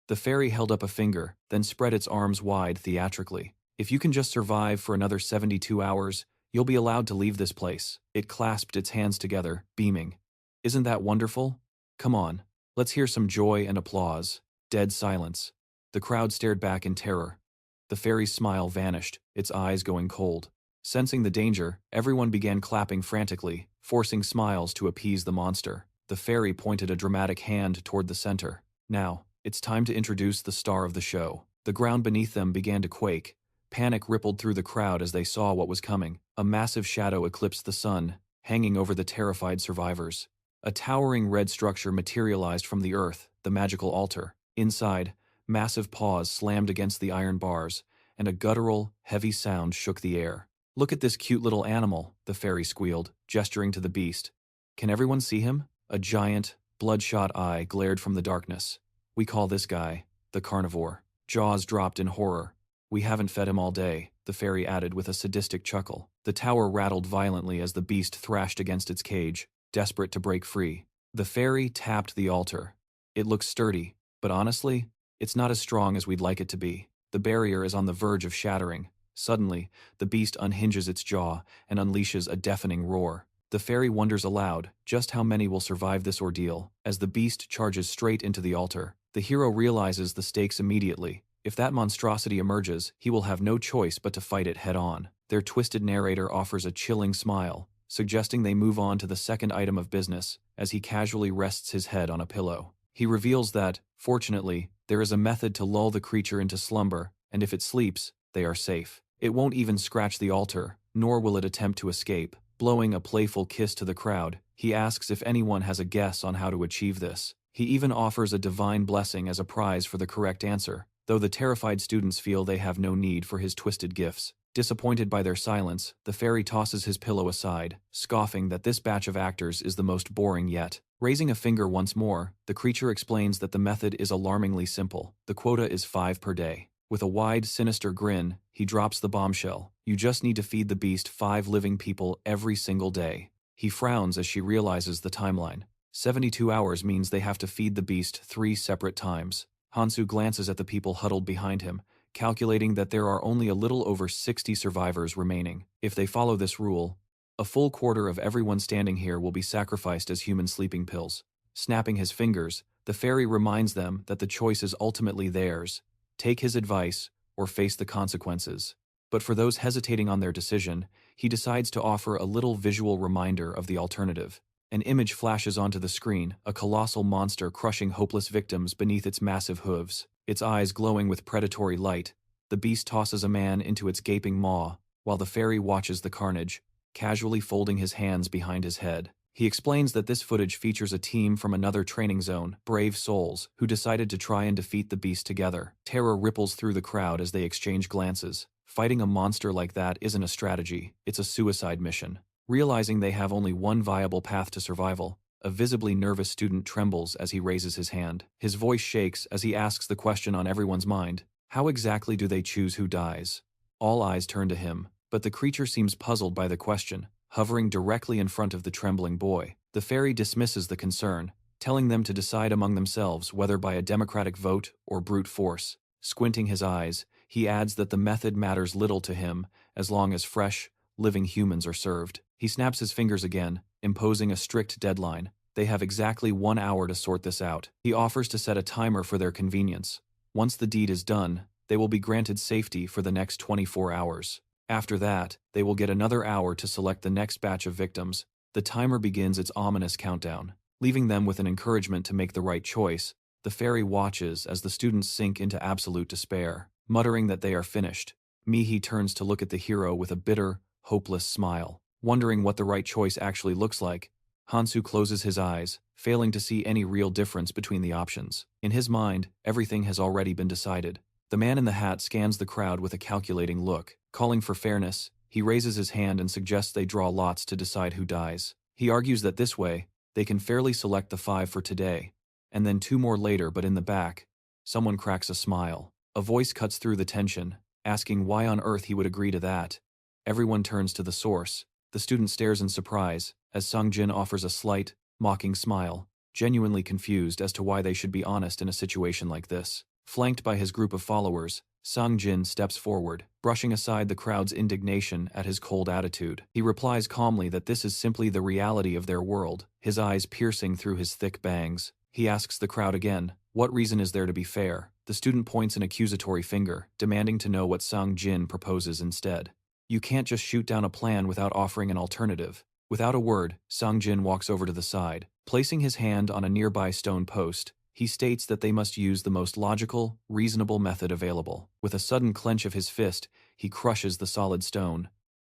The fairy held up a finger, then spread its arms wide theatrically. "If you can just survive for another 72 hours, you'll be allowed to leave this place." It clasped its hands together, beaming. "Isn't that wonderful? Come on, let's hear some joy and applause." Dead silence. The crowd stared back in terror. The fairy's smile vanished, its eyes going cold. Sensing the danger, everyone began clapping frantically, forcing smiles to appease the monster. The fairy pointed a dramatic hand toward the center. "Now, it's time to introduce the star of the show." The ground beneath them began to quake. Panic rippled through the crowd as they saw what was coming. A massive shadow eclipsed the sun, hanging over the terrified survivors. A towering red structure materialized from the earth, the magical altar. Inside, massive paws slammed against the iron bars, and a guttural, heavy sound shook the air. "Look at this cute little animal," the fairy squealed, gesturing to the beast. "Can everyone see him?" A giant, bloodshot eye glared from the darkness. "We call this guy the carnivore." Jaws dropped in horror. "We haven't fed him all day," the fairy added with a sadistic chuckle. The tower rattled violently as the beast thrashed against its cage, desperate to break free. The fairy tapped the altar. "It looks sturdy, but honestly, it's not as strong as we'd like it to be. The barrier is on the verge of shattering." Suddenly, the beast unhinges its jaw and unleashes a deafening roar. The fairy wonders aloud just how many will survive this ordeal. As the beast charges straight into the altar, the hero realizes the stakes immediately. If that monstrosity emerges, he will have no choice but to fight it head-on. Their twisted narrator offers a chilling smile, suggesting they move on to the second item of business, as he casually rests his head on a pillow. He reveals that, fortunately, there is a method to lull the creature into slumber, and if it sleeps, they are safe. It won't even scratch the altar, nor will it attempt to escape. Blowing a playful kiss to the crowd, he asks if anyone has a guess on how to achieve this. He even offers a divine blessing as a prize for the correct answer, though the terrified students feel they have no need for his twisted gifts. Disappointed by their silence, the fairy tosses his pillow aside, scoffing that this batch of actors is the most boring yet. Raising a finger once more, the creature explains that the method is alarmingly simple. The quota is 5 per day. With a wide, sinister grin, he drops the bombshell. "You just need to feed the beast 5 living people every single day." He frowns as she realizes the timeline. 72 hours means they have to feed the beast 3 separate times. Hansu glances at the people huddled behind him, calculating that there are only a little over 60 survivors remaining. If they follow this rule, a full quarter of everyone standing here will be sacrificed as human sleeping pills. Snapping his fingers, the fairy reminds them that the choice is ultimately theirs. Take his advice, or face the consequences. But for those hesitating on their decision, he decides to offer a little visual reminder of the alternative. An image flashes onto the screen, a colossal monster crushing hopeless victims beneath its massive hooves. Its eyes glowing with predatory light, the beast tosses a man into its gaping maw, while the fairy watches the carnage, casually folding his hands behind his head. He explains that this footage features a team from another training zone, Brave Souls, who decided to try and defeat the beast together. Terror ripples through the crowd as they exchange glances. Fighting a monster like that isn't a strategy, it's a suicide mission. Realizing they have only one viable path to survival, a visibly nervous student trembles as he raises his hand. His voice shakes as he asks the question on everyone's mind: how exactly do they choose who dies? All eyes turn to him, but the creature seems puzzled by the question. Hovering directly in front of the trembling boy, the fairy dismisses the concern, telling them to decide among themselves whether by a democratic vote or brute force. Squinting his eyes, he adds that the method matters little to him as long as fresh, living humans are served. He snaps his fingers again, imposing a strict deadline. They have exactly 1 hour to sort this out. He offers to set a timer for their convenience. Once the deed is done, they will be granted safety for the next 24 hours. After that, they will get another hour to select the next batch of victims. The timer begins its ominous countdown. Leaving them with an encouragement to make the right choice, the fairy watches as the students sink into absolute despair. Muttering that they are finished, Mihi turns to look at the hero with a bitter, hopeless smile. Wondering what the right choice actually looks like, Hansu closes his eyes, failing to see any real difference between the options. In his mind, everything has already been decided. The man in the hat scans the crowd with a calculating look. Calling for fairness, he raises his hand and suggests they draw lots to decide who dies. He argues that this way, they can fairly select the 5 for today, and then 2 more later. But in the back, someone cracks a smile. A voice cuts through the tension, asking why on earth he would agree to that. Everyone turns to the source. The student stares in surprise, as Sung-jin offers a slight, mocking smile, genuinely confused as to why they should be honest in a situation like this. Flanked by his group of followers, Sung-jin steps forward, brushing aside the crowd's indignation at his cold attitude. He replies calmly that this is simply the reality of their world, his eyes piercing through his thick bangs. He asks the crowd again, what reason is there to be fair? The student points an accusatory finger, demanding to know what Sung-jin proposes instead. You can't just shoot down a plan without offering an alternative. Without a word, Sung-jin walks over to the side. Placing his hand on a nearby stone post, he states that they must use the most logical, reasonable method available. With a sudden clench of his fist, he crushes the solid stone.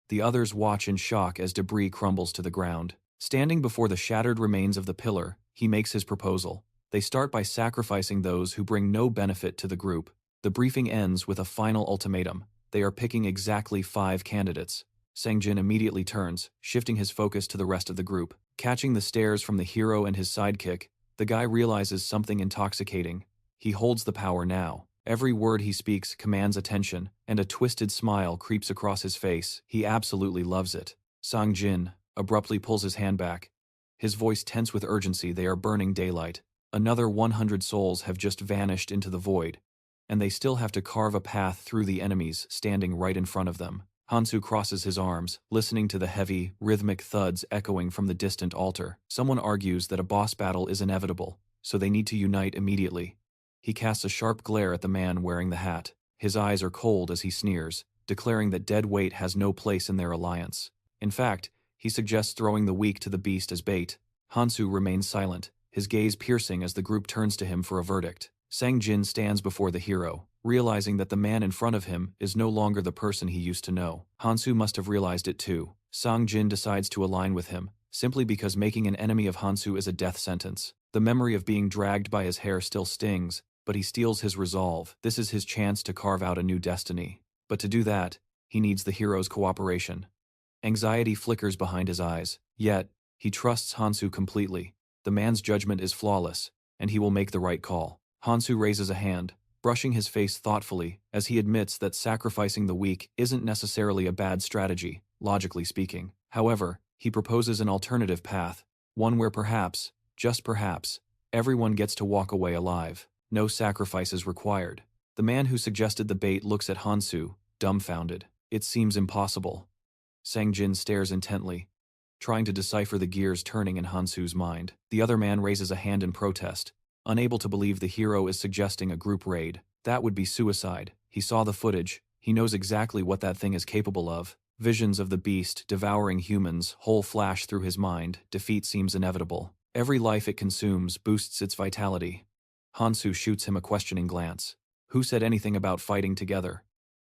The others watch in shock as debris crumbles to the ground. Standing before the shattered remains of the pillar, he makes his proposal. They start by sacrificing those who bring no benefit to the group. The briefing ends with a final ultimatum. They are picking exactly 5 candidates. Sang-jin immediately turns, shifting his focus to the rest of the group. Catching the stares from the hero and his sidekick, the guy realizes something intoxicating. He holds the power now. Every word he speaks commands attention, and a twisted smile creeps across his face. He absolutely loves it. Sang-jin abruptly pulls his hand back. His voice tense with urgency. They are burning daylight. Another 100 souls have just vanished into the void, and they still have to carve a path through the enemies standing right in front of them. Hansu crosses his arms, listening to the heavy, rhythmic thuds echoing from the distant altar. Someone argues that a boss battle is inevitable, so they need to unite immediately. He casts a sharp glare at the man wearing the hat. His eyes are cold as he sneers, declaring that dead weight has no place in their alliance. In fact, he suggests throwing the weak to the beast as bait. Hansu remains silent, his gaze piercing as the group turns to him for a verdict. Sang-jin stands before the hero, realizing that the man in front of him is no longer the person he used to know. Hansu must have realized it too. Sang-jin decides to align with him, simply because making an enemy of Hansu is a death sentence. The memory of being dragged by his hair still stings, but he steels his resolve. This is his chance to carve out a new destiny. But to do that, he needs the hero's cooperation. Anxiety flickers behind his eyes, yet, he trusts Hansu completely. The man's judgment is flawless, and he will make the right call. Hansu raises a hand, brushing his face thoughtfully as he admits that sacrificing the weak isn't necessarily a bad strategy, logically speaking. However, he proposes an alternative path, one where perhaps, just perhaps, everyone gets to walk away alive. No sacrifices required. The man who suggested the bait looks at Hansu, dumbfounded. It seems impossible. Sang-jin stares intently, trying to decipher the gears turning in Hansu's mind. The other man raises a hand in protest, unable to believe the hero is suggesting a group raid. That would be suicide. He saw the footage. He knows exactly what that thing is capable of. Visions of the beast devouring humans whole flash through his mind. Defeat seems inevitable. Every life it consumes boosts its vitality. Hansu shoots him a questioning glance. Who said anything about fighting together?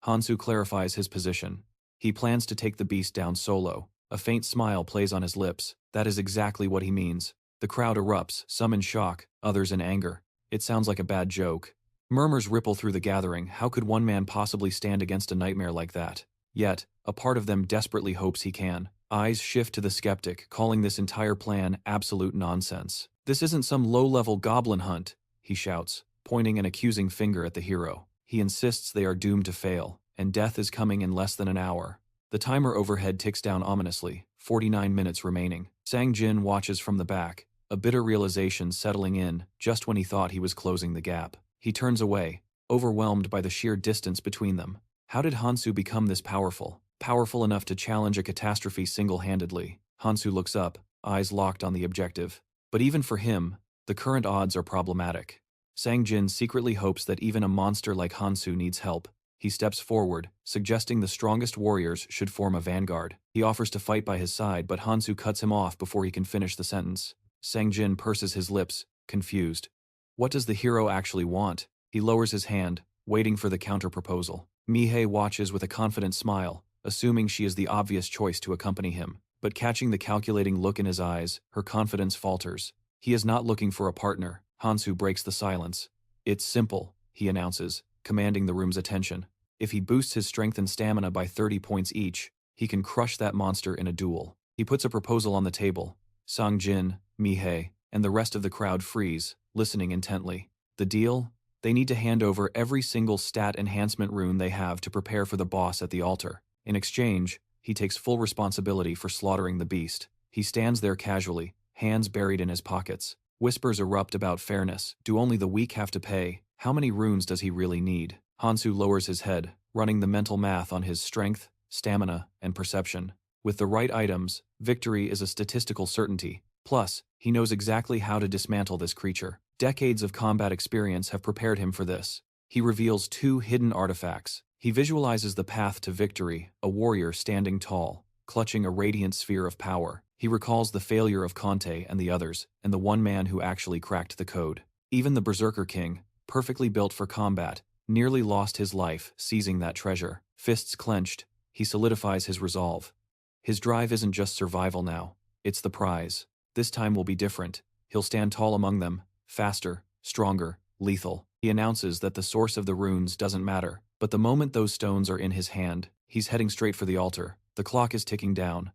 Hansu clarifies his position. He plans to take the beast down solo. A faint smile plays on his lips. That is exactly what he means. The crowd erupts, some in shock, others in anger. It sounds like a bad joke. Murmurs ripple through the gathering. How could one man possibly stand against a nightmare like that? Yet, a part of them desperately hopes he can. Eyes shift to the skeptic, calling this entire plan absolute nonsense. This isn't some low-level goblin hunt, he shouts, pointing an accusing finger at the hero. He insists they are doomed to fail, and death is coming in less than an hour. The timer overhead ticks down ominously, 49 minutes remaining. Sang-jin watches from the back, a bitter realization settling in just when he thought he was closing the gap. He turns away, overwhelmed by the sheer distance between them. How did Hansu become this powerful? Powerful enough to challenge a catastrophe single-handedly. Hansu looks up, eyes locked on the objective. But even for him, the current odds are problematic. Sang-jin secretly hopes that even a monster like Hansu needs help. He steps forward, suggesting the strongest warriors should form a vanguard. He offers to fight by his side, but Hansu cuts him off before he can finish the sentence. Sang-jin purses his lips, confused. What does the hero actually want? He lowers his hand, waiting for the counter-proposal. Mihei watches with a confident smile, assuming she is the obvious choice to accompany him. But catching the calculating look in his eyes, her confidence falters. He is not looking for a partner. Hansu breaks the silence. It's simple, he announces, commanding the room's attention. If he boosts his strength and stamina by 30 points each, he can crush that monster in a duel. He puts a proposal on the table. Sang-jin, Mihei, and the rest of the crowd freeze, listening intently. The deal? They need to hand over every single stat enhancement rune they have to prepare for the boss at the altar. In exchange, he takes full responsibility for slaughtering the beast. He stands there casually, hands buried in his pockets. Whispers erupt about fairness. Do only the weak have to pay? How many runes does he really need? Hansu lowers his head, running the mental math on his strength, stamina, and perception. With the right items, victory is a statistical certainty. Plus, he knows exactly how to dismantle this creature. Decades of combat experience have prepared him for this. He reveals 2 hidden artifacts. He visualizes the path to victory, a warrior standing tall, clutching a radiant sphere of power. He recalls the failure of Conte and the others, and the one man who actually cracked the code. Even the Berserker King, perfectly built for combat, nearly lost his life seizing that treasure. Fists clenched, he solidifies his resolve. His drive isn't just survival now, it's the prize. This time will be different. He'll stand tall among them, faster, stronger, lethal. He announces that the source of the runes doesn't matter, but the moment those stones are in his hand, he's heading straight for the altar. The clock is ticking down.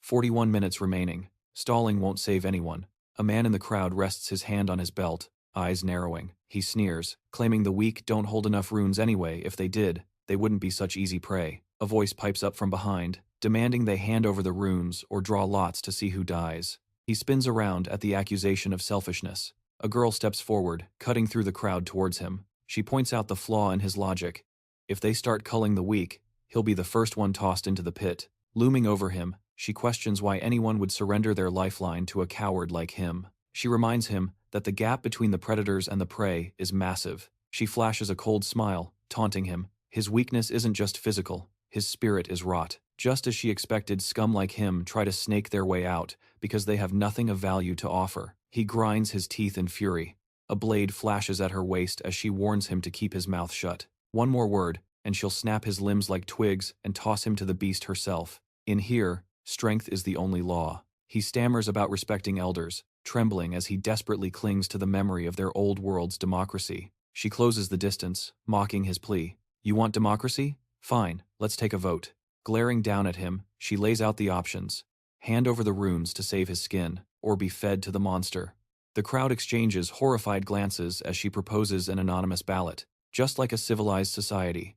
41 minutes remaining. Stalling won't save anyone. A man in the crowd rests his hand on his belt, eyes narrowing. He sneers, claiming the weak don't hold enough runes anyway. If they did, they wouldn't be such easy prey. A voice pipes up from behind, demanding they hand over the runes or draw lots to see who dies. He spins around at the accusation of selfishness. A girl steps forward, cutting through the crowd towards him. She points out the flaw in his logic. If they start culling the weak, he'll be the first one tossed into the pit. Looming over him, she questions why anyone would surrender their lifeline to a coward like him. She reminds him that the gap between the predators and the prey is massive. She flashes a cold smile, taunting him. His weakness isn't just physical, his spirit is rot. Just as she expected scum like him try to snake their way out because they have nothing of value to offer. He grinds his teeth in fury. A blade flashes at her waist as she warns him to keep his mouth shut. One more word, and she'll snap his limbs like twigs and toss him to the beast herself. In here, strength is the only law. He stammers about respecting elders, trembling as he desperately clings to the memory of their old world's democracy. She closes the distance, mocking his plea. You want democracy? Fine, let's take a vote. Glaring down at him, she lays out the options. Hand over the runes to save his skin, or be fed to the monster. The crowd exchanges horrified glances as she proposes an anonymous ballot, just like a civilized society.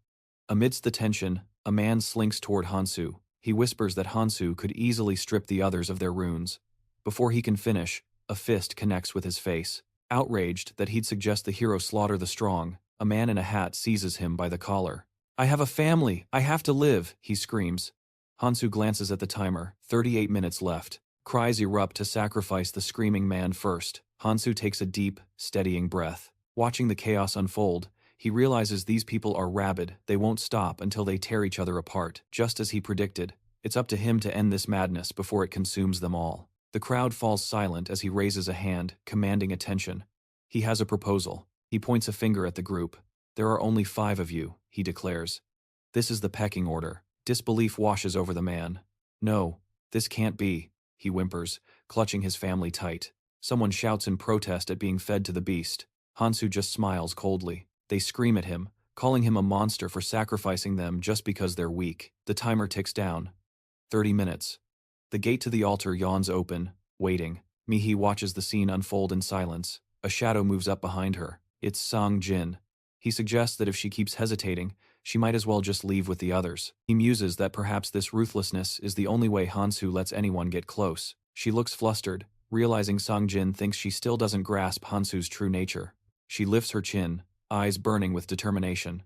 Amidst the tension, a man slinks toward Hansu. He whispers that Hansu could easily strip the others of their runes. Before he can finish, a fist connects with his face. Outraged that he'd suggest the hero slaughter the strong, a man in a hat seizes him by the collar. I have a family, I have to live, he screams. Hansu glances at the timer, 38 minutes left. Cries erupt to sacrifice the screaming man first. Hansu takes a deep, steadying breath. Watching the chaos unfold, he realizes these people are rabid. They won't stop until they tear each other apart. Just as he predicted, it's up to him to end this madness before it consumes them all. The crowd falls silent as he raises a hand, commanding attention. He has a proposal. He points a finger at the group. There are only 5 of you, he declares. This is the pecking order. Disbelief washes over the man. No, this can't be, he whimpers, clutching his family tight. Someone shouts in protest at being fed to the beast. Hansu just smiles coldly. They scream at him, calling him a monster for sacrificing them just because they're weak. The timer ticks down. 30 minutes. The gate to the altar yawns open, waiting. Mihi watches the scene unfold in silence. A shadow moves up behind her. It's Sang Jin. He suggests that if she keeps hesitating, she might as well just leave with the others. He muses that perhaps this ruthlessness is the only way Hansu lets anyone get close. She looks flustered, realizing Sang Jin thinks she still doesn't grasp Hansu's true nature. She lifts her chin, eyes burning with determination.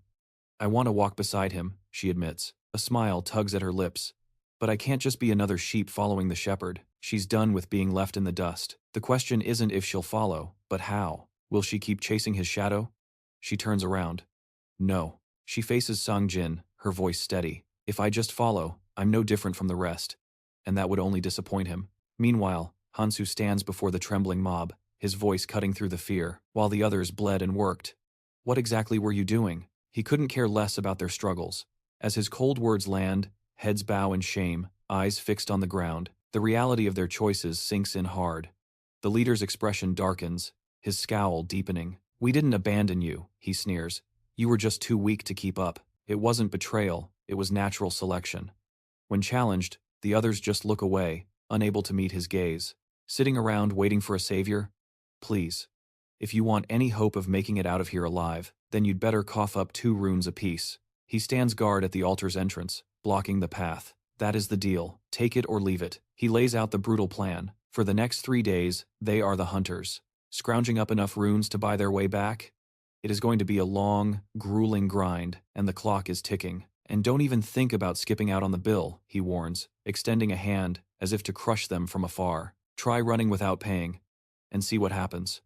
I want to walk beside him, she admits. A smile tugs at her lips. But I can't just be another sheep following the shepherd. She's done with being left in the dust. The question isn't if she'll follow, but how. Will she keep chasing his shadow? She turns around. No. She faces Sang Jin, her voice steady. If I just follow, I'm no different from the rest. And that would only disappoint him. Meanwhile, Hansu stands before the trembling mob, his voice cutting through the fear, while the others bled and worked. What exactly were you doing? He couldn't care less about their struggles. As his cold words land, heads bow in shame, eyes fixed on the ground, the reality of their choices sinks in hard. The leader's expression darkens, his scowl deepening. We didn't abandon you, he sneers. You were just too weak to keep up. It wasn't betrayal, it was natural selection. When challenged, the others just look away, unable to meet his gaze. Sitting around waiting for a savior? Please. If you want any hope of making it out of here alive, then you'd better cough up 2 runes apiece. He stands guard at the altar's entrance, blocking the path. That is the deal. Take it or leave it. He lays out the brutal plan. For the next 3 days, they are the hunters. Scrounging up enough runes to buy their way back? It is going to be a long, grueling grind, and the clock is ticking. And don't even think about skipping out on the bill, he warns, extending a hand as if to crush them from afar. Try running without paying, and see what happens.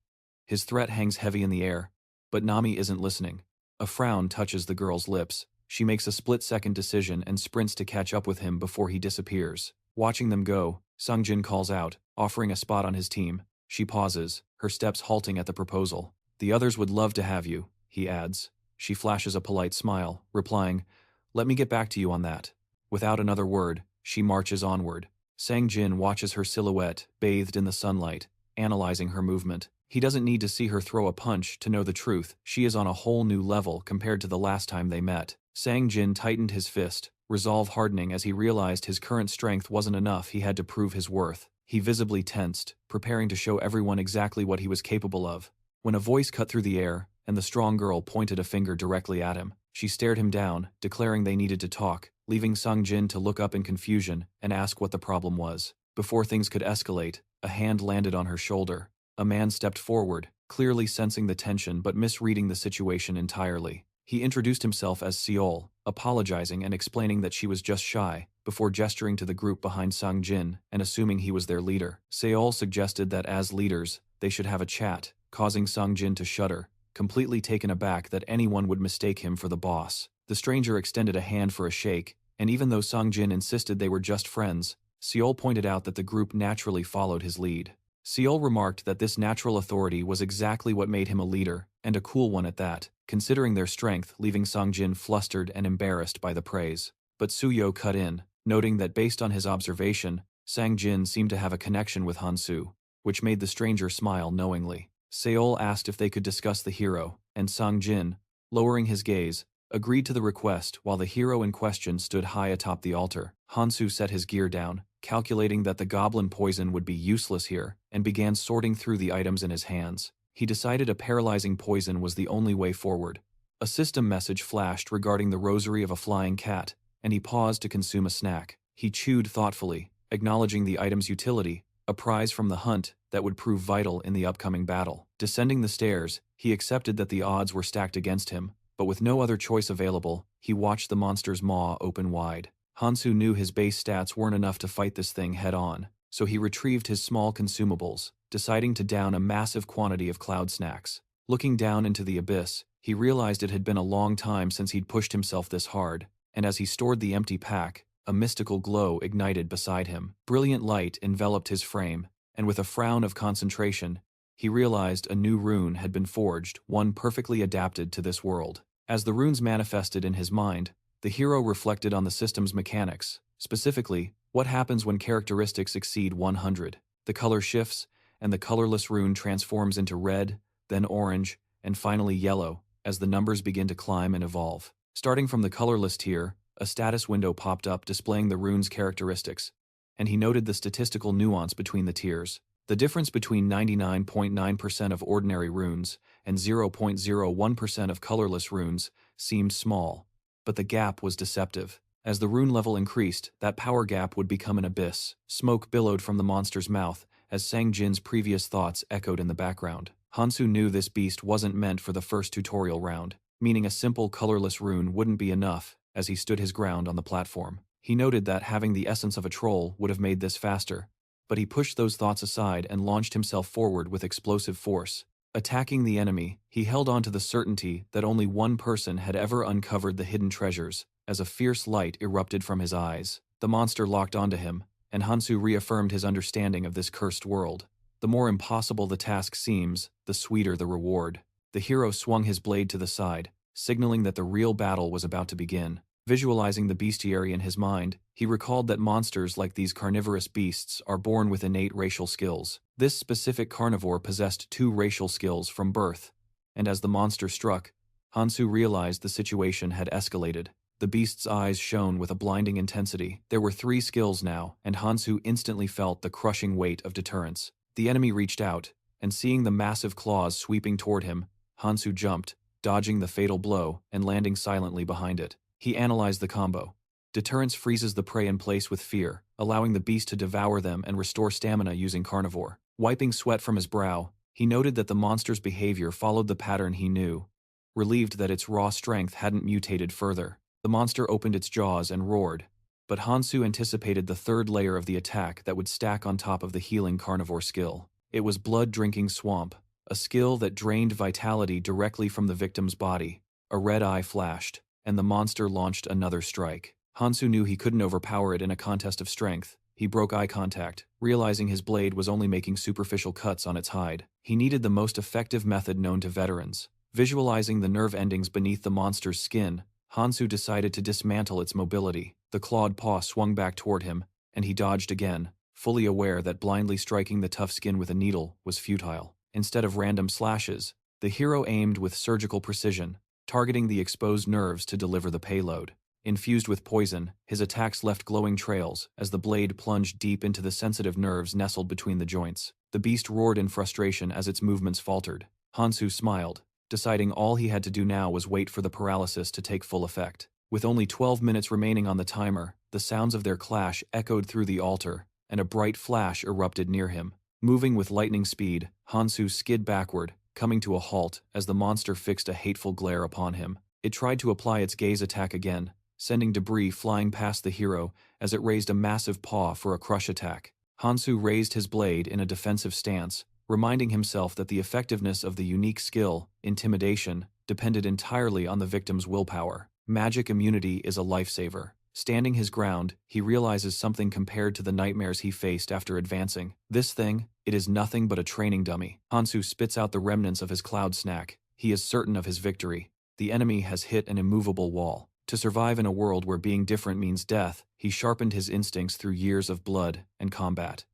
His threat hangs heavy in the air, but Nami isn't listening. A frown touches the girl's lips. She makes a split-second decision and sprints to catch up with him before he disappears. Watching them go, Sang Jin calls out, offering a spot on his team. She pauses, her steps halting at the proposal. The others would love to have you, he adds. She flashes a polite smile, replying, Let me get back to you on that. Without another word, she marches onward. Sang Jin watches her silhouette, bathed in the sunlight, analyzing her movement. He doesn't need to see her throw a punch to know the truth. She is on a whole new level compared to the last time they met. Sang Jin tightened his fist, resolve hardening as he realized his current strength wasn't enough. He had to prove his worth. He visibly tensed, preparing to show everyone exactly what he was capable of. When a voice cut through the air, and the strong girl pointed a finger directly at him, she stared him down, declaring they needed to talk, leaving Sang Jin to look up in confusion and ask what the problem was. Before things could escalate, a hand landed on her shoulder. A man stepped forward, clearly sensing the tension but misreading the situation entirely. He introduced himself as Seol, apologizing and explaining that she was just shy, before gesturing to the group behind Sang Jin and assuming he was their leader. Seol suggested that as leaders, they should have a chat, causing Sang Jin to shudder, completely taken aback that anyone would mistake him for the boss. The stranger extended a hand for a shake, and even though Sang Jin insisted they were just friends, Seol pointed out that the group naturally followed his lead. Seol remarked that this natural authority was exactly what made him a leader, and a cool one at that, considering their strength, leaving Sang Jin flustered and embarrassed by the praise. But Suyo cut in, noting that based on his observation, Sang Jin seemed to have a connection with Hansu, which made the stranger smile knowingly. Seol asked if they could discuss the hero, and Sang Jin, lowering his gaze, agreed to the request while the hero in question stood high atop the altar. Hansu set his gear down, calculating that the goblin poison would be useless here, and began sorting through the items in his hands. He decided a paralyzing poison was the only way forward. A system message flashed regarding the rosary of a flying cat, and he paused to consume a snack. He chewed thoughtfully, acknowledging the item's utility, a prize from the hunt that would prove vital in the upcoming battle. Descending the stairs, he accepted that the odds were stacked against him, but with no other choice available, he watched the monster's maw open wide. Hansu knew his base stats weren't enough to fight this thing head-on, so he retrieved his small consumables, deciding to down a massive quantity of cloud snacks. Looking down into the abyss, he realized it had been a long time since he'd pushed himself this hard, and as he stored the empty pack, a mystical glow ignited beside him. Brilliant light enveloped his frame, and with a frown of concentration, he realized a new rune had been forged, one perfectly adapted to this world. As the runes manifested in his mind, the hero reflected on the system's mechanics, specifically, what happens when characteristics exceed 100. The color shifts, and the colorless rune transforms into red, then orange, and finally yellow, as the numbers begin to climb and evolve. Starting from the colorless tier, a status window popped up displaying the rune's characteristics, and he noted the statistical nuance between the tiers. The difference between 99.9% of ordinary runes and 0.01% of colorless runes seemed small, but the gap was deceptive. As the rune level increased, that power gap would become an abyss. Smoke billowed from the monster's mouth as Sang Jin's previous thoughts echoed in the background. Hansu knew this beast wasn't meant for the first tutorial round, meaning a simple colorless rune wouldn't be enough. As he stood his ground on the platform, he noted that having the essence of a troll would have made this faster, but he pushed those thoughts aside and launched himself forward with explosive force. Attacking the enemy, he held on to the certainty that only one person had ever uncovered the hidden treasures. As a fierce light erupted from his eyes, the monster locked onto him, and Hansu reaffirmed his understanding of this cursed world. The more impossible the task seems, the sweeter the reward. The hero swung his blade to the side, signaling that the real battle was about to begin. Visualizing the bestiary in his mind, he recalled that monsters like these carnivorous beasts are born with innate racial skills. This specific carnivore possessed 2 racial skills from birth, and as the monster struck, Hansu realized the situation had escalated. The beast's eyes shone with a blinding intensity. There were 3 skills now, and Hansu instantly felt the crushing weight of deterrence. The enemy reached out, and seeing the massive claws sweeping toward him, Hansu jumped, dodging the fatal blow and landing silently behind it. He analyzed the combo. Deterrence freezes the prey in place with fear, allowing the beast to devour them and restore stamina using carnivore. Wiping sweat from his brow, he noted that the monster's behavior followed the pattern he knew, relieved that its raw strength hadn't mutated further. The monster opened its jaws and roared, but Hansu anticipated the 3rd layer of the attack that would stack on top of the healing carnivore skill. It was blood-drinking swamp, a skill that drained vitality directly from the victim's body. A red eye flashed, and the monster launched another strike. Hansu knew he couldn't overpower it in a contest of strength. He broke eye contact, realizing his blade was only making superficial cuts on its hide. He needed the most effective method known to veterans. Visualizing the nerve endings beneath the monster's skin, Hansu decided to dismantle its mobility. The clawed paw swung back toward him, and he dodged again, fully aware that blindly striking the tough skin with a needle was futile. Instead of random slashes, the hero aimed with surgical precision, targeting the exposed nerves to deliver the payload. Infused with poison, his attacks left glowing trails as the blade plunged deep into the sensitive nerves nestled between the joints. The beast roared in frustration as its movements faltered. Hansu smiled, deciding all he had to do now was wait for the paralysis to take full effect. With only 12 minutes remaining on the timer, the sounds of their clash echoed through the altar, and a bright flash erupted near him. Moving with lightning speed, Hansu skid backward, coming to a halt as the monster fixed a hateful glare upon him. It tried to apply its gaze attack again, sending debris flying past the hero as it raised a massive paw for a crush attack. Hansu raised his blade in a defensive stance, reminding himself that the effectiveness of the unique skill, intimidation, depended entirely on the victim's willpower. Magic immunity is a lifesaver. Standing his ground, he realizes something compared to the nightmares he faced after advancing. This thing, it is nothing but a training dummy. Hansu spits out the remnants of his cloud snack. He is certain of his victory. The enemy has hit an immovable wall. To survive in a world where being different means death, he sharpened his instincts through years of blood and combat.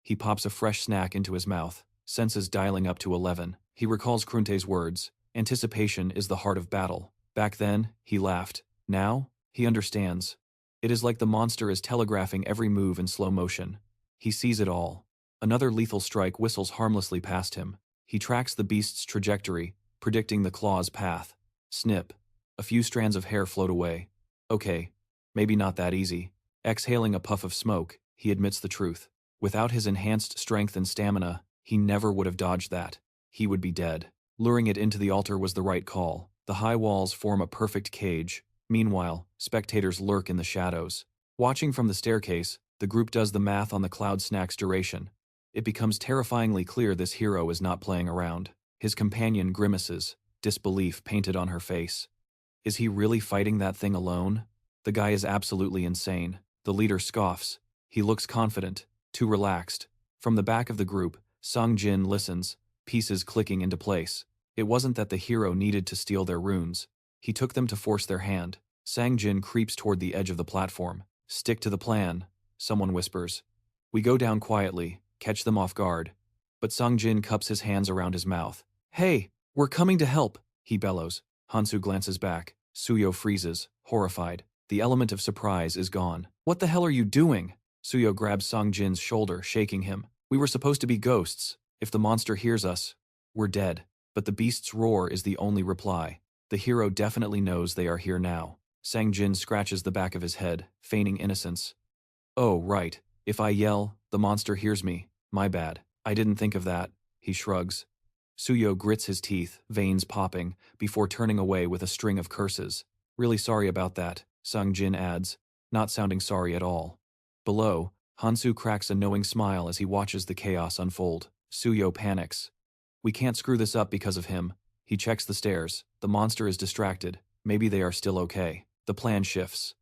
He pops a fresh snack into his mouth, senses dialing up to 11. He recalls Conte's words, "Anticipation is the heart of battle." Back then, he laughed. Now, he understands. It is like the monster is telegraphing every move in slow motion. He sees it all. Another lethal strike whistles harmlessly past him. He tracks the beast's trajectory, predicting the claw's path. Snip. A few strands of hair float away. Okay, maybe not that easy. Exhaling a puff of smoke, he admits the truth. Without his enhanced strength and stamina, he never would have dodged that. He would be dead. Luring it into the altar was the right call. The high walls form a perfect cage. Meanwhile, spectators lurk in the shadows. Watching from the staircase, the group does the math on the cloud snack's duration. It becomes terrifyingly clear this hero is not playing around. His companion grimaces, disbelief painted on her face. Is he really fighting that thing alone? The guy is absolutely insane. The leader scoffs. He looks confident, too relaxed. From the back of the group, Song Jin listens, pieces clicking into place. It wasn't that the hero needed to steal their runes. He took them to force their hand. Sang Jin creeps toward the edge of the platform. "Stick to the plan," someone whispers. We go down quietly, catch them off guard. But Sang Jin cups his hands around his mouth. "Hey, we're coming to help," he bellows. Hansu glances back. Suyo freezes, horrified. The element of surprise is gone. "What the hell are you doing?" Suyo grabs Sang Jin's shoulder, shaking him. "We were supposed to be ghosts. If the monster hears us, we're dead." But the beast's roar is the only reply. The hero definitely knows they are here now. Sang Jin scratches the back of his head, feigning innocence. "Oh, right. If I yell, the monster hears me. My bad. I didn't think of that." He shrugs. Suyo grits his teeth, veins popping, before turning away with a string of curses. "Really sorry about that," Sang Jin adds, not sounding sorry at all. Below, Hansu cracks a knowing smile as he watches the chaos unfold. Suyo panics. "We can't screw this up because of him." He checks the stairs. The monster is distracted. Maybe they are still okay. The plan shifts.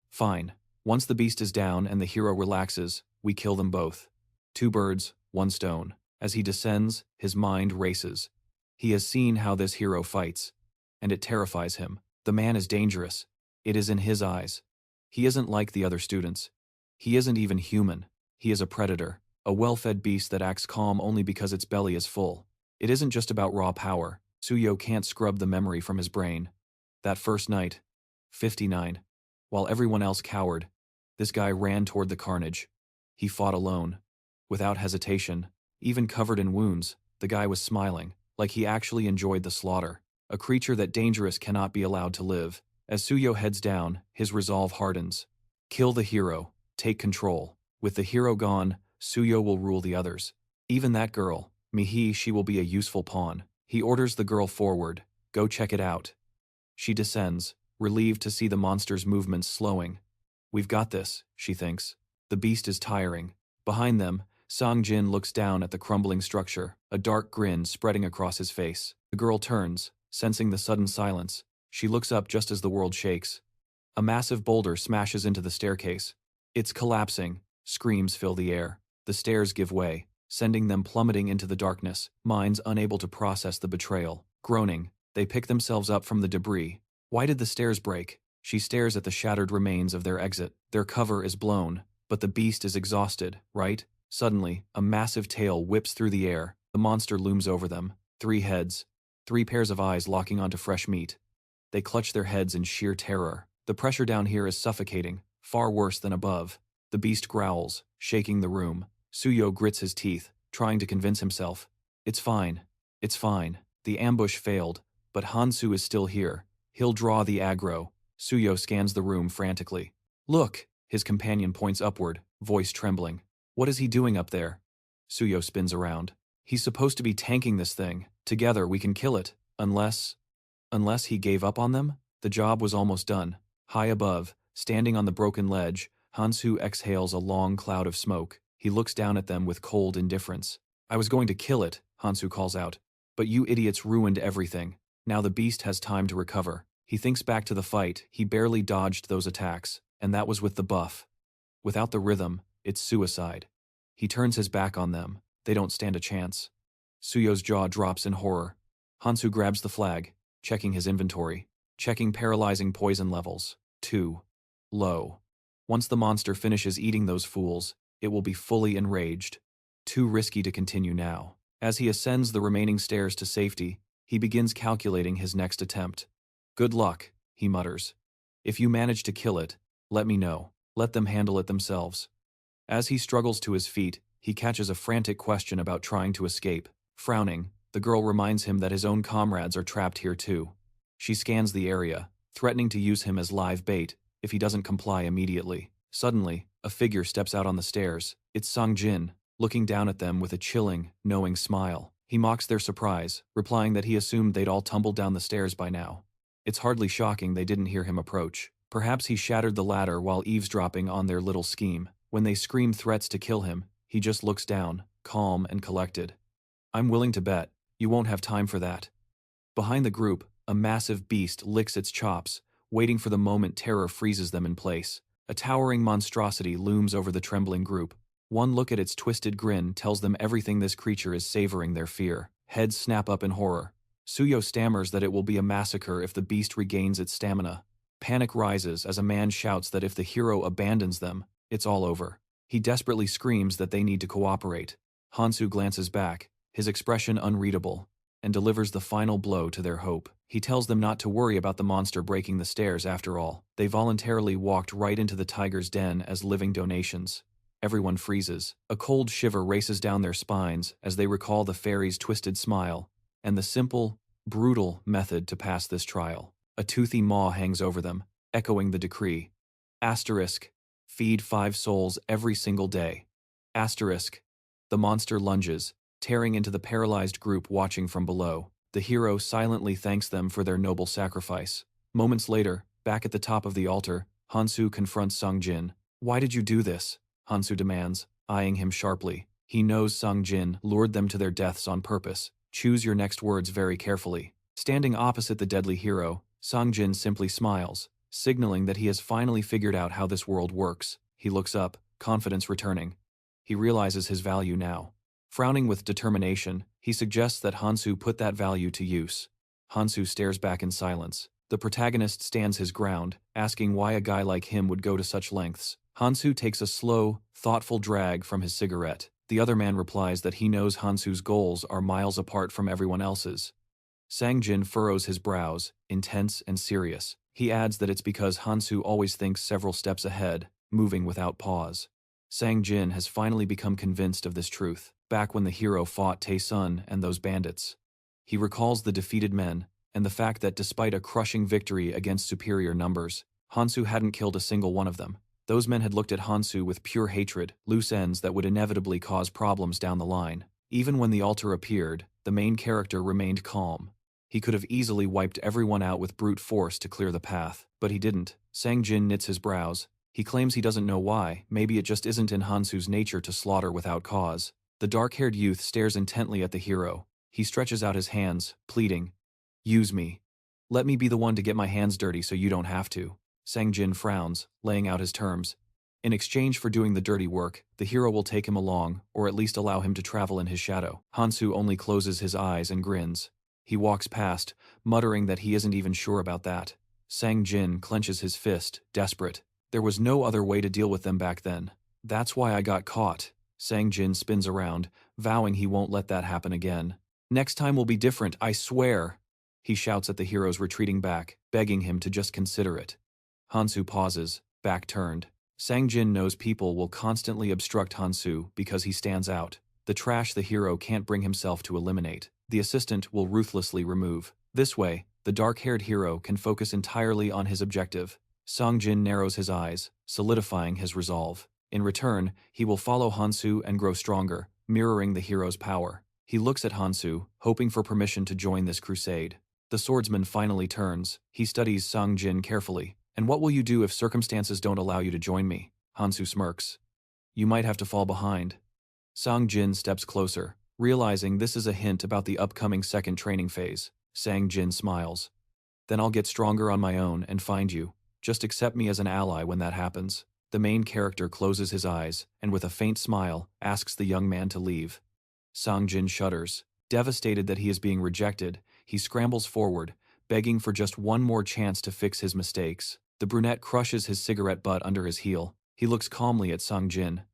Fine. Once the beast is down and the hero relaxes, we kill them both. 2 birds, 1 stone. As he descends, his mind races. He has seen how this hero fights, and it terrifies him. The man is dangerous. It is in his eyes. He isn't like the other students. He isn't even human. He is a predator, a well-fed beast that acts calm only because its belly is full. It isn't just about raw power. Suyo can't scrub the memory from his brain. That first night, 59. While everyone else cowered, this guy ran toward the carnage. He fought alone, without hesitation. Even covered in wounds, the guy was smiling, like he actually enjoyed the slaughter. A creature that dangerous cannot be allowed to live. As Suyo heads down, his resolve hardens. Kill the hero. Take control. With the hero gone, Suyo will rule the others. Even that girl, Mihi, she will be a useful pawn. He orders the girl forward. Go check it out. She descends, relieved to see the monster's movements slowing. We've got this, she thinks. The beast is tiring. Behind them, Sang Jin looks down at the crumbling structure, a dark grin spreading across his face. The girl turns, sensing the sudden silence. She looks up just as the world shakes. A massive boulder smashes into the staircase. It's collapsing. Screams fill the air. The stairs give way, sending them plummeting into the darkness, minds unable to process the betrayal. Groaning, they pick themselves up from the debris. Why did the stairs break? She stares at the shattered remains of their exit. Their cover is blown, but the beast is exhausted, right? Suddenly, a massive tail whips through the air. The monster looms over them. 3 heads. 3 pairs of eyes locking onto fresh meat. They clutch their heads in sheer terror. The pressure down here is suffocating, far worse than above. The beast growls, shaking the room. Suyo grits his teeth, trying to convince himself. It's fine. It's fine. The ambush failed, but Hansu is still here. He'll draw the aggro. Suyo scans the room frantically. Look! His companion points upward, voice trembling. What is he doing up there? Suyo spins around. He's supposed to be tanking this thing. Together we can kill it. Unless he gave up on them? The job was almost done. High above, standing on the broken ledge, Hansu exhales a long cloud of smoke. He looks down at them with cold indifference. I was going to kill it, Hansu calls out. But you idiots ruined everything. Now the beast has time to recover. He thinks back to the fight. He barely dodged those attacks, and that was with the buff. Without the rhythm, it's suicide. He turns his back on them. They don't stand a chance. Suyo's jaw drops in horror. Hansu grabs the flag, checking his inventory, checking paralyzing poison levels. 2. Low. Once the monster finishes eating those fools, it will be fully enraged. Too risky to continue now. As he ascends the remaining stairs to safety, he begins calculating his next attempt. Good luck, he mutters. If you manage to kill it, let me know. Let them handle it themselves. As he struggles to his feet, he catches a frantic question about trying to escape. Frowning, the girl reminds him that his own comrades are trapped here too. She scans the area, threatening to use him as live bait if he doesn't comply immediately. Suddenly, a figure steps out on the stairs. It's Songjin, looking down at them with a chilling, knowing smile. He mocks their surprise, replying that he assumed they'd all tumbled down the stairs by now. It's hardly shocking they didn't hear him approach. Perhaps he shattered the ladder while eavesdropping on their little scheme. When they scream threats to kill him, he just looks down, calm and collected. I'm willing to bet you won't have time for that. Behind the group, a massive beast licks its chops, waiting for the moment terror freezes them in place. A towering monstrosity looms over the trembling group. One look at its twisted grin tells them everything this creature is savoring their fear. Heads snap up in horror. Suyo stammers that it will be a massacre if the beast regains its stamina. Panic rises as a man shouts that if the hero abandons them, it's all over. He desperately screams that they need to cooperate. Hansu glances back, his expression unreadable, and delivers the final blow to their hope. He tells them not to worry about the monster breaking the stairs after all. They voluntarily walked right into the tiger's den as living donations. Everyone freezes. A cold shiver races down their spines as they recall the fairy's twisted smile and the simple, brutal method to pass this trial. A toothy maw hangs over them, echoing the decree. Asterisk. Feed 5 souls every single day. Asterisk. The monster lunges, tearing into the paralyzed group watching from below. The hero silently thanks them for their noble sacrifice. Moments later, back at the top of the altar, Hansu confronts Songjin. Why did you do this? Hansu demands, eyeing him sharply. He knows Songjin lured them to their deaths on purpose. Choose your next words very carefully. Standing opposite the deadly hero, Songjin simply smiles, signaling that he has finally figured out how this world works. He looks up, confidence returning. He realizes his value now. Frowning with determination, he suggests that Hansu put that value to use. Hansu stares back in silence. The protagonist stands his ground, asking why a guy like him would go to such lengths. Hansu takes a slow, thoughtful drag from his cigarette. The other man replies that he knows Hansu's goals are miles apart from everyone else's. Songjin furrows his brows, intense and serious. He adds that it's because Hansu always thinks several steps ahead, moving without pause. Songjin has finally become convinced of this truth, back when the hero fought Tae-sun and those bandits. He recalls the defeated men, and the fact that despite a crushing victory against superior numbers, Hansu hadn't killed a single one of them. Those men had looked at Hansu with pure hatred, loose ends that would inevitably cause problems down the line. Even when the altar appeared, the main character remained calm. He could have easily wiped everyone out with brute force to clear the path, but he didn't. Songjin knits his brows. He claims he doesn't know why. Maybe it just isn't in Hansu's nature to slaughter without cause. The dark-haired youth stares intently at the hero. He stretches out his hands, pleading, "Use me. Let me be the one to get my hands dirty so you don't have to." Songjin frowns, laying out his terms. In exchange for doing the dirty work, the hero will take him along, or at least allow him to travel in his shadow. Hansu only closes his eyes and grins. He walks past, muttering that he isn't even sure about that. Songjin clenches his fist, desperate. There was no other way to deal with them back then. That's why I got caught. Songjin spins around, vowing he won't let that happen again. Next time will be different, I swear. He shouts at the heroes retreating back, begging him to just consider it. Hansu pauses, back turned. Sang-jin knows people will constantly obstruct Hansu because he stands out. The trash the hero can't bring himself to eliminate, the assistant will ruthlessly remove. This way, the dark-haired hero can focus entirely on his objective. Sang-jin narrows his eyes, solidifying his resolve. In return, he will follow Hansu and grow stronger, mirroring the hero's power. He looks at Hansu, hoping for permission to join this crusade. The swordsman finally turns. He studies Sang-jin carefully. "And what will you do if circumstances don't allow you to join me?" Hansu smirks. "You might have to fall behind." Sang-jin steps closer, realizing this is a hint about the upcoming second training phase. Sang-jin smiles. "Then I'll get stronger on my own and find you. Just accept me as an ally when that happens." The main character closes his eyes, and with a faint smile, asks the young man to leave. Sang-jin shudders. Devastated that he is being rejected, he scrambles forward, begging for just one more chance to fix his mistakes. The brunette crushes his cigarette butt under his heel. He looks calmly at Sang-jin.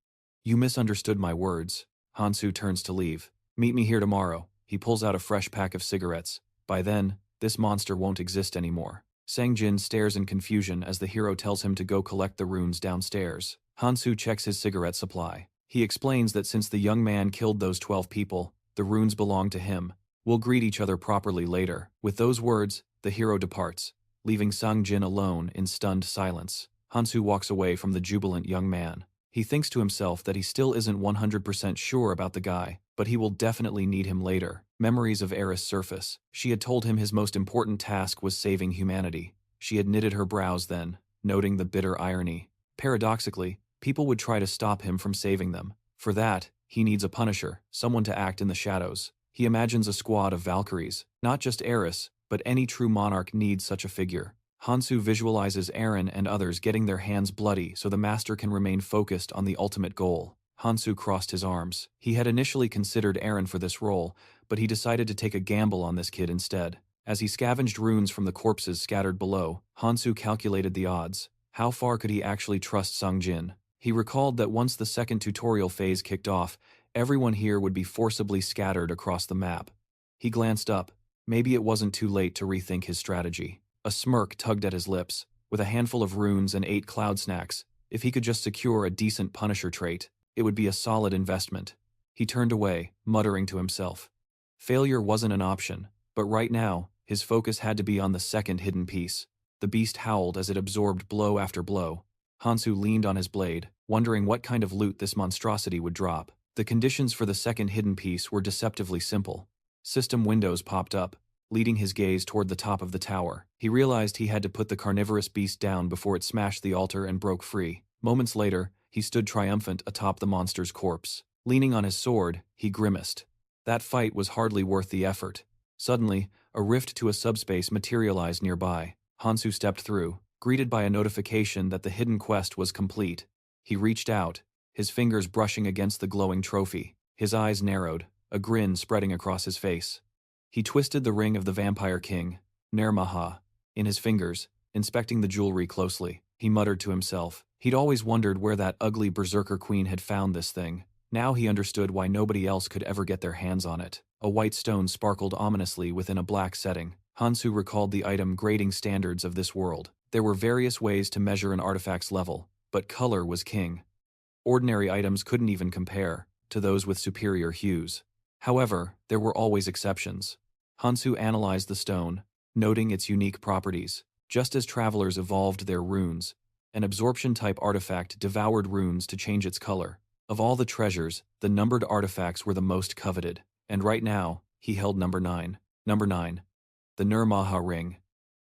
"You misunderstood my words." Hansu turns to leave. "Meet me here tomorrow." He pulls out a fresh pack of cigarettes. "By then, this monster won't exist anymore." Sang-jin stares in confusion as the hero tells him to go collect the runes downstairs. Hansu checks his cigarette supply. He explains that since the young man killed those 12 people, the runes belong to him. "We'll greet each other properly later." With those words, the hero departs, leaving Sang-jin alone in stunned silence. Hansu walks away from the jubilant young man. He thinks to himself that he still isn't 100% sure about the guy, but he will definitely need him later. Memories of Aries surface. She had told him his most important task was saving humanity. She had knitted her brows then, noting the bitter irony. Paradoxically, people would try to stop him from saving them. For that, he needs a punisher, someone to act in the shadows. He imagines a squad of Valkyries, not just Aries, but any true monarch needs such a figure. Hansu visualizes Eren and others getting their hands bloody so the master can remain focused on the ultimate goal. Hansu crossed his arms. He had initially considered Eren for this role, but he decided to take a gamble on this kid instead. As he scavenged runes from the corpses scattered below, Hansu calculated the odds. How far could he actually trust Sang-jin? He recalled that once the second tutorial phase kicked off, everyone here would be forcibly scattered across the map. He glanced up. Maybe it wasn't too late to rethink his strategy. A smirk tugged at his lips. With a handful of runes and 8 cloud snacks, if he could just secure a decent Punisher trait, it would be a solid investment. He turned away, muttering to himself. Failure wasn't an option, but right now, his focus had to be on the second hidden piece. The beast howled as it absorbed blow after blow. Hansu leaned on his blade, wondering what kind of loot this monstrosity would drop. The conditions for the second hidden piece were deceptively simple. System windows popped up, leading his gaze toward the top of the tower. He realized he had to put the carnivorous beast down before it smashed the altar and broke free. Moments later, he stood triumphant atop the monster's corpse. Leaning on his sword, he grimaced. That fight was hardly worth the effort. Suddenly, a rift to a subspace materialized nearby. Hansu stepped through, greeted by a notification that the hidden quest was complete. He reached out, his fingers brushing against the glowing trophy. His eyes narrowed, a grin spreading across his face. He twisted the ring of the Vampire King, Nermaha, in his fingers, inspecting the jewelry closely. He muttered to himself. He'd always wondered where that ugly berserker queen had found this thing. Now he understood why nobody else could ever get their hands on it. A white stone sparkled ominously within a black setting. Hansu recalled the item grading standards of this world. There were various ways to measure an artifact's level, but color was king. Ordinary items couldn't even compare to those with superior hues. However, there were always exceptions. Hansu analyzed the stone, noting its unique properties. Just as travelers evolved their runes, an absorption-type artifact devoured runes to change its color. Of all the treasures, the numbered artifacts were the most coveted, and right now, he held number 9. Number 9. The Nermaha ring.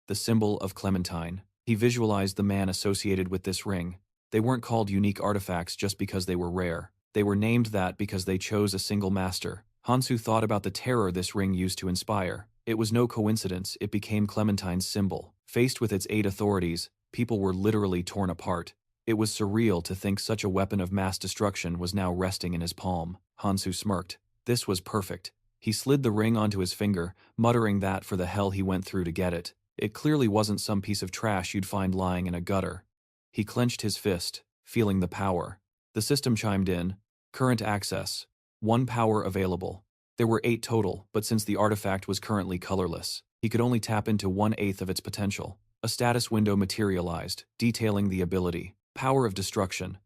The symbol of Clementine. He visualized the man associated with this ring. They weren't called unique artifacts just because they were rare. They were named that because they chose a single master. Hansu thought about the terror this ring used to inspire. It was no coincidence it became Clementine's symbol. Faced with its 8 authorities, people were literally torn apart. It was surreal to think such a weapon of mass destruction was now resting in his palm. Hansu smirked. This was perfect. He slid the ring onto his finger, muttering that for the hell he went through to get it. It clearly wasn't some piece of trash you'd find lying in a gutter. He clenched his fist, feeling the power. The system chimed in. Current access. 1 power available. There were 8 total, but since the artifact was currently colorless, he could only tap into 1/8 of its potential. A status window materialized, detailing the ability. Power of Destruction.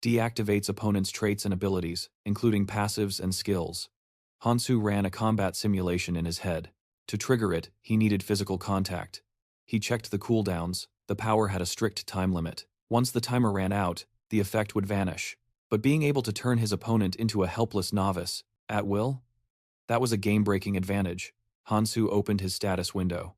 Deactivates opponents' traits and abilities, including passives and skills. Hansu ran a combat simulation in his head. To trigger it, he needed physical contact. He checked the cooldowns. The power had a strict time limit. Once the timer ran out, the effect would vanish. But being able to turn his opponent into a helpless novice, at will? That was a game-breaking advantage. Hansu opened his status window.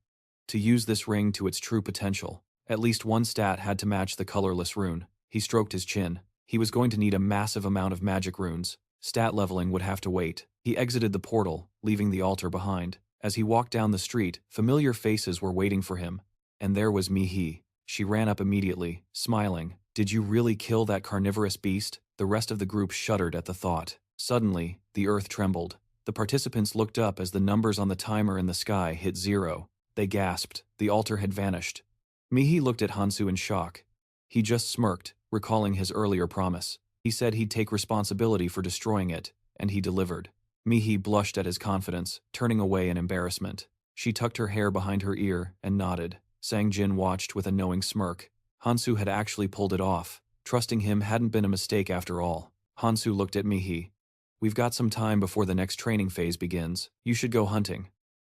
To use this ring to its true potential, at least one stat had to match the colorless rune. He stroked his chin. He was going to need a massive amount of magic runes. Stat leveling would have to wait. He exited the portal, leaving the altar behind. As he walked down the street, familiar faces were waiting for him. And there was Mihi. She ran up immediately, smiling. "Did you really kill that carnivorous beast?" The rest of the group shuddered at the thought. Suddenly, the earth trembled. The participants looked up as the numbers on the timer in the sky hit 0. They gasped. The altar had vanished. Mihi looked at Hansu in shock. He just smirked, recalling his earlier promise. He said he'd take responsibility for destroying it, and he delivered. Mihi blushed at his confidence, turning away in embarrassment. She tucked her hair behind her ear and nodded. Sang-jin watched with a knowing smirk. Hansu had actually pulled it off. Trusting him hadn't been a mistake after all. Hansu looked at Mihi. "We've got some time before the next training phase begins. You should go hunting."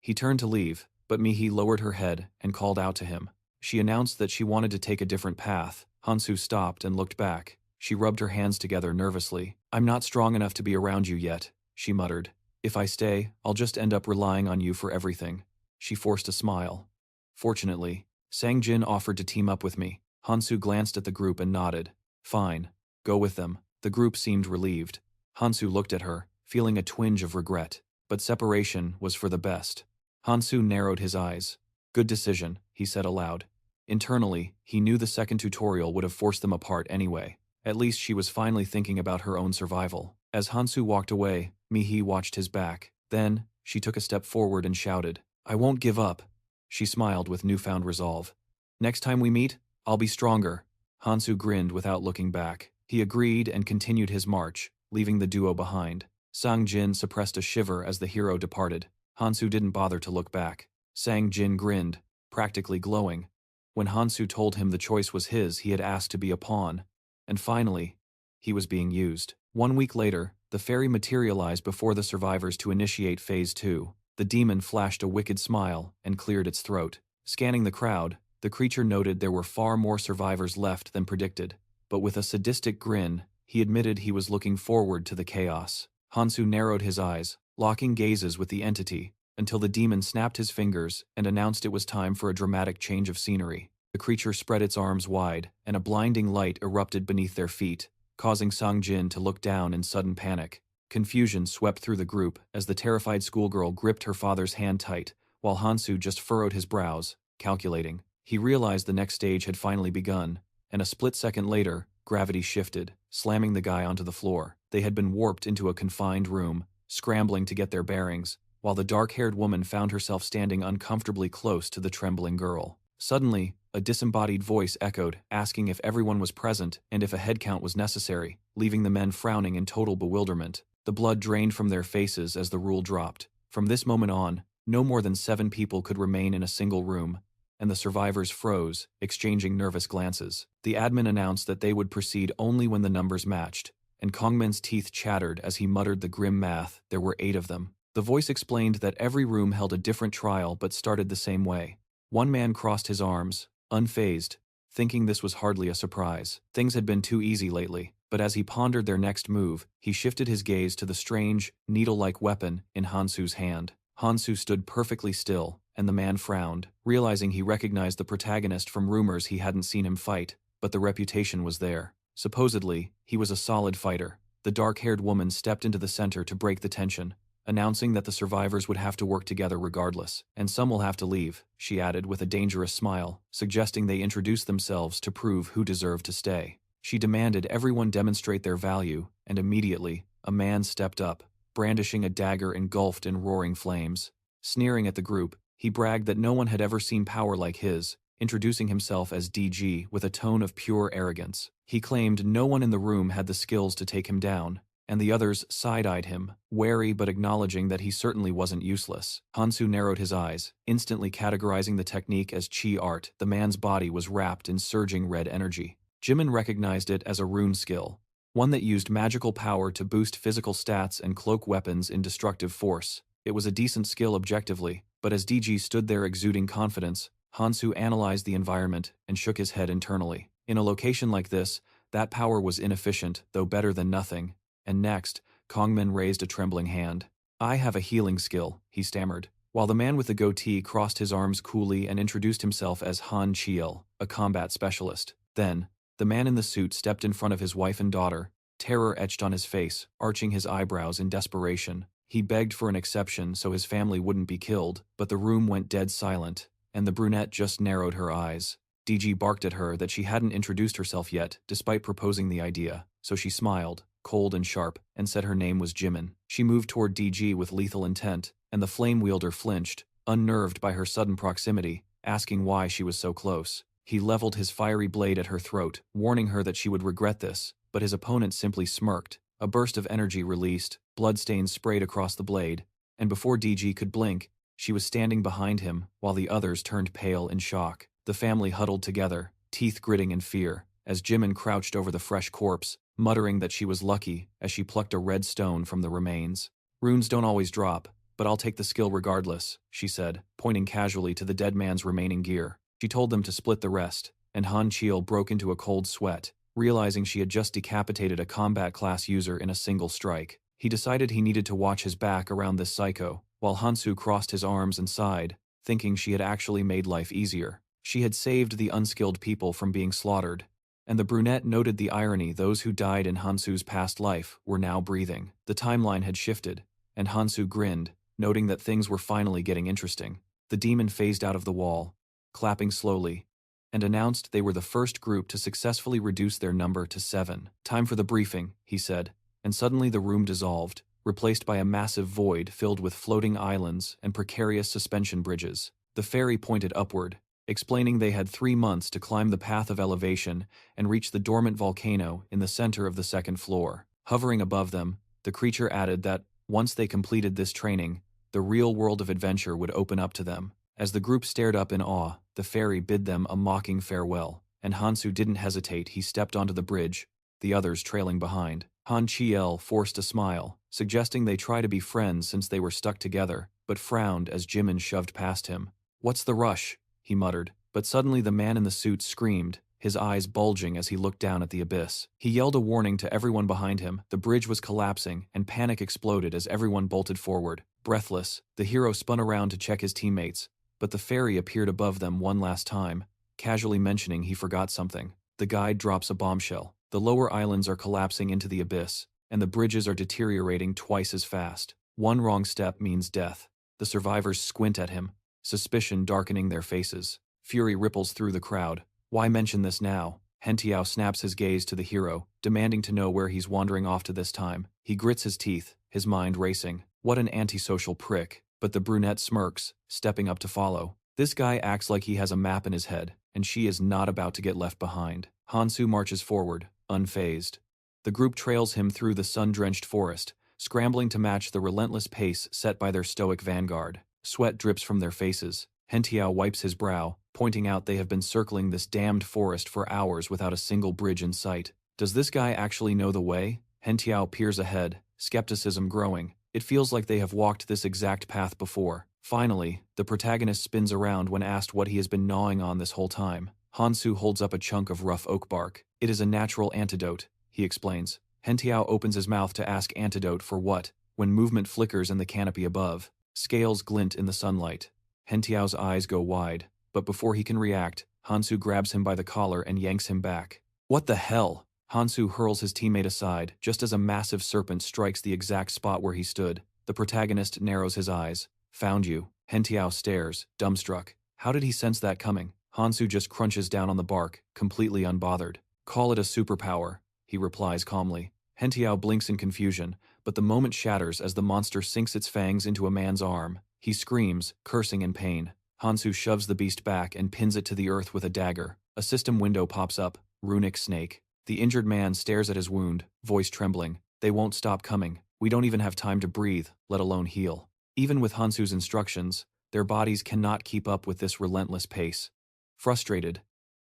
He turned to leave, but Mihi lowered her head and called out to him. She announced that she wanted to take a different path. Hansu stopped and looked back. She rubbed her hands together nervously. "I'm not strong enough to be around you yet," she muttered. "If I stay, I'll just end up relying on you for everything." She forced a smile. "Fortunately, Sang-jin offered to team up with me." Hansu glanced at the group and nodded. "Fine. Go with them." The group seemed relieved. Hansu looked at her, feeling a twinge of regret. But separation was for the best. Hansu narrowed his eyes. "Good decision," he said aloud. Internally, he knew the second tutorial would have forced them apart anyway. At least she was finally thinking about her own survival. As Hansu walked away, Mihi watched his back. Then, she took a step forward and shouted, "I won't give up." She smiled with newfound resolve. "Next time we meet, I'll be stronger." Hansu grinned without looking back. He agreed and continued his march, leaving the duo behind. Sang-jin suppressed a shiver as the hero departed. Hansu didn't bother to look back. Sang-jin grinned, practically glowing. When Hansu told him the choice was his, he had asked to be a pawn. And finally, he was being used. 1 week later, the fairy materialized before the survivors to initiate Phase 2. The demon flashed a wicked smile and cleared its throat. Scanning the crowd, the creature noted there were far more survivors left than predicted. But with a sadistic grin, he admitted he was looking forward to the chaos. Hansu narrowed his eyes, locking gazes with the entity, until the demon snapped his fingers and announced it was time for a dramatic change of scenery. The creature spread its arms wide, and a blinding light erupted beneath their feet, causing Sang-jin to look down in sudden panic. Confusion swept through the group as the terrified schoolgirl gripped her father's hand tight, while Hansu just furrowed his brows, calculating. He realized the next stage had finally begun, and a split second later, gravity shifted, slamming the guy onto the floor. They had been warped into a confined room, scrambling to get their bearings, while the dark-haired woman found herself standing uncomfortably close to the trembling girl. Suddenly, a disembodied voice echoed, asking if everyone was present and if a headcount was necessary, leaving the men frowning in total bewilderment. The blood drained from their faces as the rule dropped. From this moment on, no more than 7 people could remain in a single room, and the survivors froze, exchanging nervous glances. The admin announced that they would proceed only when the numbers matched, and Kongman's teeth chattered as he muttered the grim math. There were 8 of them. The voice explained that every room held a different trial but started the same way. One man crossed his arms, unfazed, thinking this was hardly a surprise. Things had been too easy lately, but as he pondered their next move, he shifted his gaze to the strange, needle-like weapon in Hansu's hand. Hansu stood perfectly still, and the man frowned, realizing he recognized the protagonist from rumors he hadn't seen him fight, but the reputation was there. Supposedly, he was a solid fighter. The dark-haired woman stepped into the center to break the tension, announcing that the survivors would have to work together regardless, and some will have to leave, she added with a dangerous smile, suggesting they introduce themselves to prove who deserved to stay. She demanded everyone demonstrate their value, and immediately, a man stepped up, brandishing a dagger engulfed in roaring flames. Sneering at the group, he bragged that no one had ever seen power like his, introducing himself as DG with a tone of pure arrogance. He claimed no one in the room had the skills to take him down, and the others side-eyed him, wary but acknowledging that he certainly wasn't useless. Hansu narrowed his eyes, instantly categorizing the technique as chi art. The man's body was wrapped in surging red energy. Jimin recognized it as a rune skill, one that used magical power to boost physical stats and cloak weapons in destructive force. It was a decent skill objectively, but as DG stood there exuding confidence, Hansu analyzed the environment and shook his head internally. In a location like this, that power was inefficient, though better than nothing. And next, Kongmin raised a trembling hand. "I have a healing skill," he stammered, while the man with the goatee crossed his arms coolly and introduced himself as Han Chiel, a combat specialist. Then, the man in the suit stepped in front of his wife and daughter, terror etched on his face, arching his eyebrows in desperation. He begged for an exception so his family wouldn't be killed, but the room went dead silent, and the brunette just narrowed her eyes. DG barked at her that she hadn't introduced herself yet, despite proposing the idea, so she smiled, cold and sharp, and said her name was Jimin. She moved toward DG with lethal intent, and the flame wielder flinched, unnerved by her sudden proximity, asking why she was so close. He leveled his fiery blade at her throat, warning her that she would regret this, but his opponent simply smirked. A burst of energy released, bloodstains sprayed across the blade, and before DG could blink, she was standing behind him, while the others turned pale in shock. The family huddled together, teeth gritting in fear, as Jimin crouched over the fresh corpse, muttering that she was lucky as she plucked a red stone from the remains. "Runes don't always drop, but I'll take the skill regardless," she said, pointing casually to the dead man's remaining gear. She told them to split the rest, and Han Chiel broke into a cold sweat, realizing she had just decapitated a combat class user in a single strike. He decided he needed to watch his back around this psycho, while Hansu crossed his arms and sighed, thinking she had actually made life easier. She had saved the unskilled people from being slaughtered, and the brunette noted the irony. Those who died in Hansu's past life were now breathing. The timeline had shifted, and Hansu grinned, noting that things were finally getting interesting. The demon phased out of the wall, clapping slowly, and announced they were the first group to successfully reduce their number to 7. "Time for the briefing," he said, and suddenly the room dissolved, replaced by a massive void filled with floating islands and precarious suspension bridges. The fairy pointed upward, explaining they had 3 months to climb the path of elevation and reach the dormant volcano in the center of the second floor. Hovering above them, the creature added that, once they completed this training, the real world of adventure would open up to them. As the group stared up in awe, the fairy bid them a mocking farewell, and Hansu didn't hesitate. He stepped onto the bridge, the others trailing behind. Han Chiel forced a smile, suggesting they try to be friends since they were stuck together, but frowned as Jimin shoved past him. "What's the rush?" he muttered, but suddenly the man in the suit screamed, his eyes bulging as he looked down at the abyss. He yelled a warning to everyone behind him. The bridge was collapsing, and panic exploded as everyone bolted forward. Breathless, the hero spun around to check his teammates, but the fairy appeared above them one last time, casually mentioning he forgot something. The guide drops a bombshell. The lower islands are collapsing into the abyss, and the bridges are deteriorating twice as fast. One wrong step means death. The survivors squint at him, suspicion darkening their faces. Fury ripples through the crowd. Why mention this now? Hentiao snaps his gaze to the hero, demanding to know where he's wandering off to this time. He grits his teeth, his mind racing. What an antisocial prick. But the brunette smirks, stepping up to follow. This guy acts like he has a map in his head, and she is not about to get left behind. Hansu marches forward, unfazed. The group trails him through the sun-drenched forest, scrambling to match the relentless pace set by their stoic vanguard. Sweat drips from their faces. Hentiao wipes his brow, pointing out they have been circling this damned forest for hours without a single bridge in sight. Does this guy actually know the way? Hentiao peers ahead, skepticism growing. It feels like they have walked this exact path before. Finally, the protagonist spins around when asked what he has been gnawing on this whole time. Hansu holds up a chunk of rough oak bark. "It is a natural antidote," he explains. Hentiao opens his mouth to ask antidote for what, when movement flickers in the canopy above. Scales glint in the sunlight. Hentiao's eyes go wide, but before he can react, Hansu grabs him by the collar and yanks him back. "What the hell?" Hansu hurls his teammate aside just as a massive serpent strikes the exact spot where he stood. The protagonist narrows his eyes. "Found you." Hentiao stares, dumbstruck. How did he sense that coming? Hansu just crunches down on the bark, completely unbothered. "Call it a superpower," he replies calmly. Hentiao blinks in confusion, but the moment shatters as the monster sinks its fangs into a man's arm. He screams, cursing in pain. Hansu shoves the beast back and pins it to the earth with a dagger. A system window pops up, runic snake. The injured man stares at his wound, voice trembling. They won't stop coming. We don't even have time to breathe, let alone heal. Even with Hansu's instructions, their bodies cannot keep up with this relentless pace. Frustrated,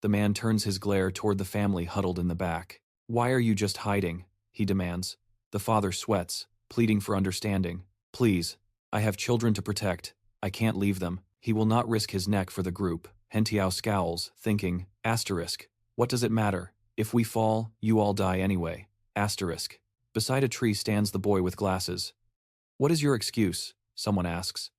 the man turns his glare toward the family huddled in the back. Why are you just hiding? He demands. The father sweats, pleading for understanding. Please, I have children to protect. I can't leave them. He will not risk his neck for the group. Hentiao scowls, thinking, asterisk. What does it matter? If we fall, you all die anyway. Asterisk. Beside a tree stands the boy with glasses. What is your excuse? Someone asks.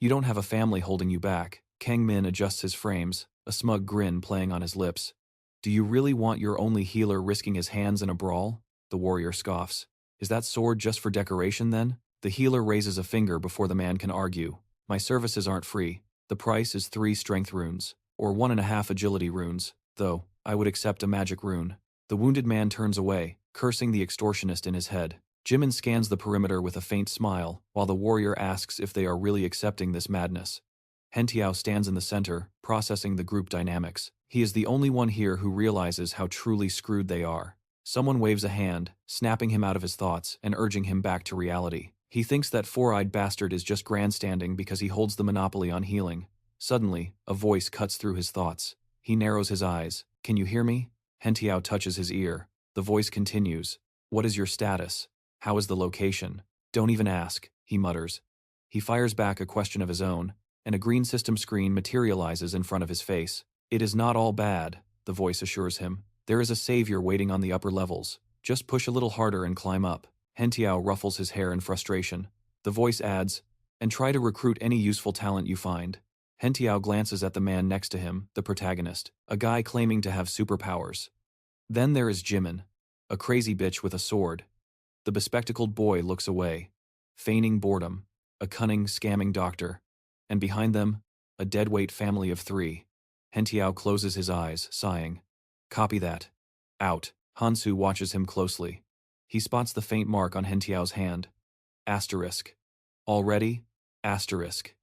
You don't have a family holding you back. Kang Min adjusts his frames, a smug grin playing on his lips. Do you really want your only healer risking his hands in a brawl? The warrior scoffs. Is that sword just for decoration then? The healer raises a finger before the man can argue. My services aren't free. The price is 3 strength runes, or 1.5 agility runes, though I would accept a magic rune. The wounded man turns away, cursing the extortionist in his head. Jimin scans the perimeter with a faint smile, while the warrior asks if they are really accepting this madness. Hentiao stands in the center, processing the group dynamics. He is the only one here who realizes how truly screwed they are. Someone waves a hand, snapping him out of his thoughts and urging him back to reality. He thinks that four-eyed bastard is just grandstanding because he holds the monopoly on healing. Suddenly, a voice cuts through his thoughts. He narrows his eyes. Can you hear me? Hentiao touches his ear. The voice continues. What is your status? How is the location? Don't even ask, he mutters. He fires back a question of his own, and a green system screen materializes in front of his face. It is not all bad, the voice assures him. There is a savior waiting on the upper levels. Just push a little harder and climb up. Hentiao ruffles his hair in frustration. The voice adds, and try to recruit any useful talent you find. Hentiao glances at the man next to him, the protagonist, a guy claiming to have superpowers. Then there is Jimin, a crazy bitch with a sword. The bespectacled boy looks away, feigning boredom, a cunning, scamming doctor, and behind them, a deadweight family of 3. Hentiao closes his eyes, sighing. Copy that. Out. Hansu watches him closely. He spots the faint mark on Hentiao's hand. Asterisk. Already? Asterisk.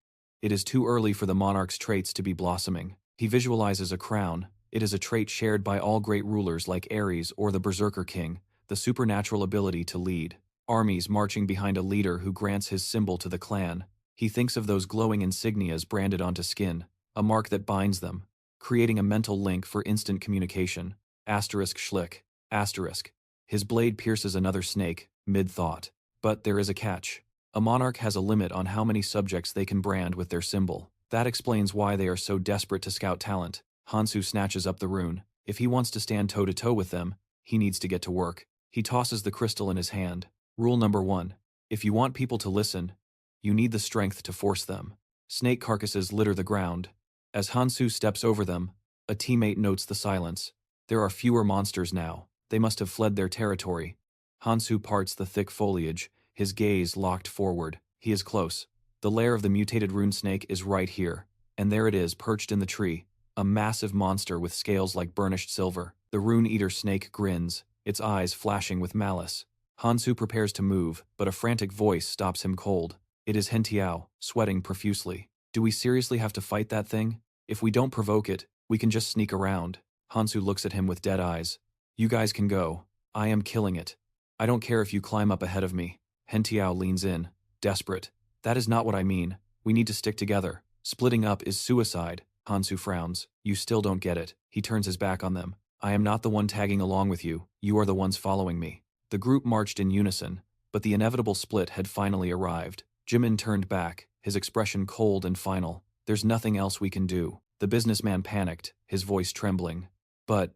It is too early for the monarch's traits to be blossoming. He visualizes a crown. It is a trait shared by all great rulers like Aries or the Berserker King, the supernatural ability to lead. Armies marching behind a leader who grants his symbol to the clan. He thinks of those glowing insignias branded onto skin, a mark that binds them, creating a mental link for instant communication. Asterisk schlick. Asterisk. His blade pierces another snake, mid-thought. But there is a catch. A monarch has a limit on how many subjects they can brand with their symbol. That explains why they are so desperate to scout talent. Hansu snatches up the rune. If he wants to stand toe-to-toe with them, he needs to get to work. He tosses the crystal in his hand. Rule number 1. If you want people to listen, you need the strength to force them. Snake carcasses litter the ground. As Hansu steps over them, a teammate notes the silence. There are fewer monsters now. They must have fled their territory. Hansu parts the thick foliage, his gaze locked forward. He is close. The lair of the mutated rune snake is right here. And there it is, perched in the tree. A massive monster with scales like burnished silver. The rune-eater snake grins, its eyes flashing with malice. Hansu prepares to move, but a frantic voice stops him cold. It is Hentiao, sweating profusely. Do we seriously have to fight that thing? If we don't provoke it, we can just sneak around. Hansu looks at him with dead eyes. You guys can go. I am killing it. I don't care if you climb up ahead of me. Hentiao leans in, desperate. That is not what I mean. We need to stick together. Splitting up is suicide. Hansu frowns. You still don't get it. He turns his back on them. I am not the one tagging along with you. You are the ones following me. The group marched in unison, but the inevitable split had finally arrived. Jimin turned back, his expression cold and final. There's nothing else we can do. The businessman panicked, his voice trembling. But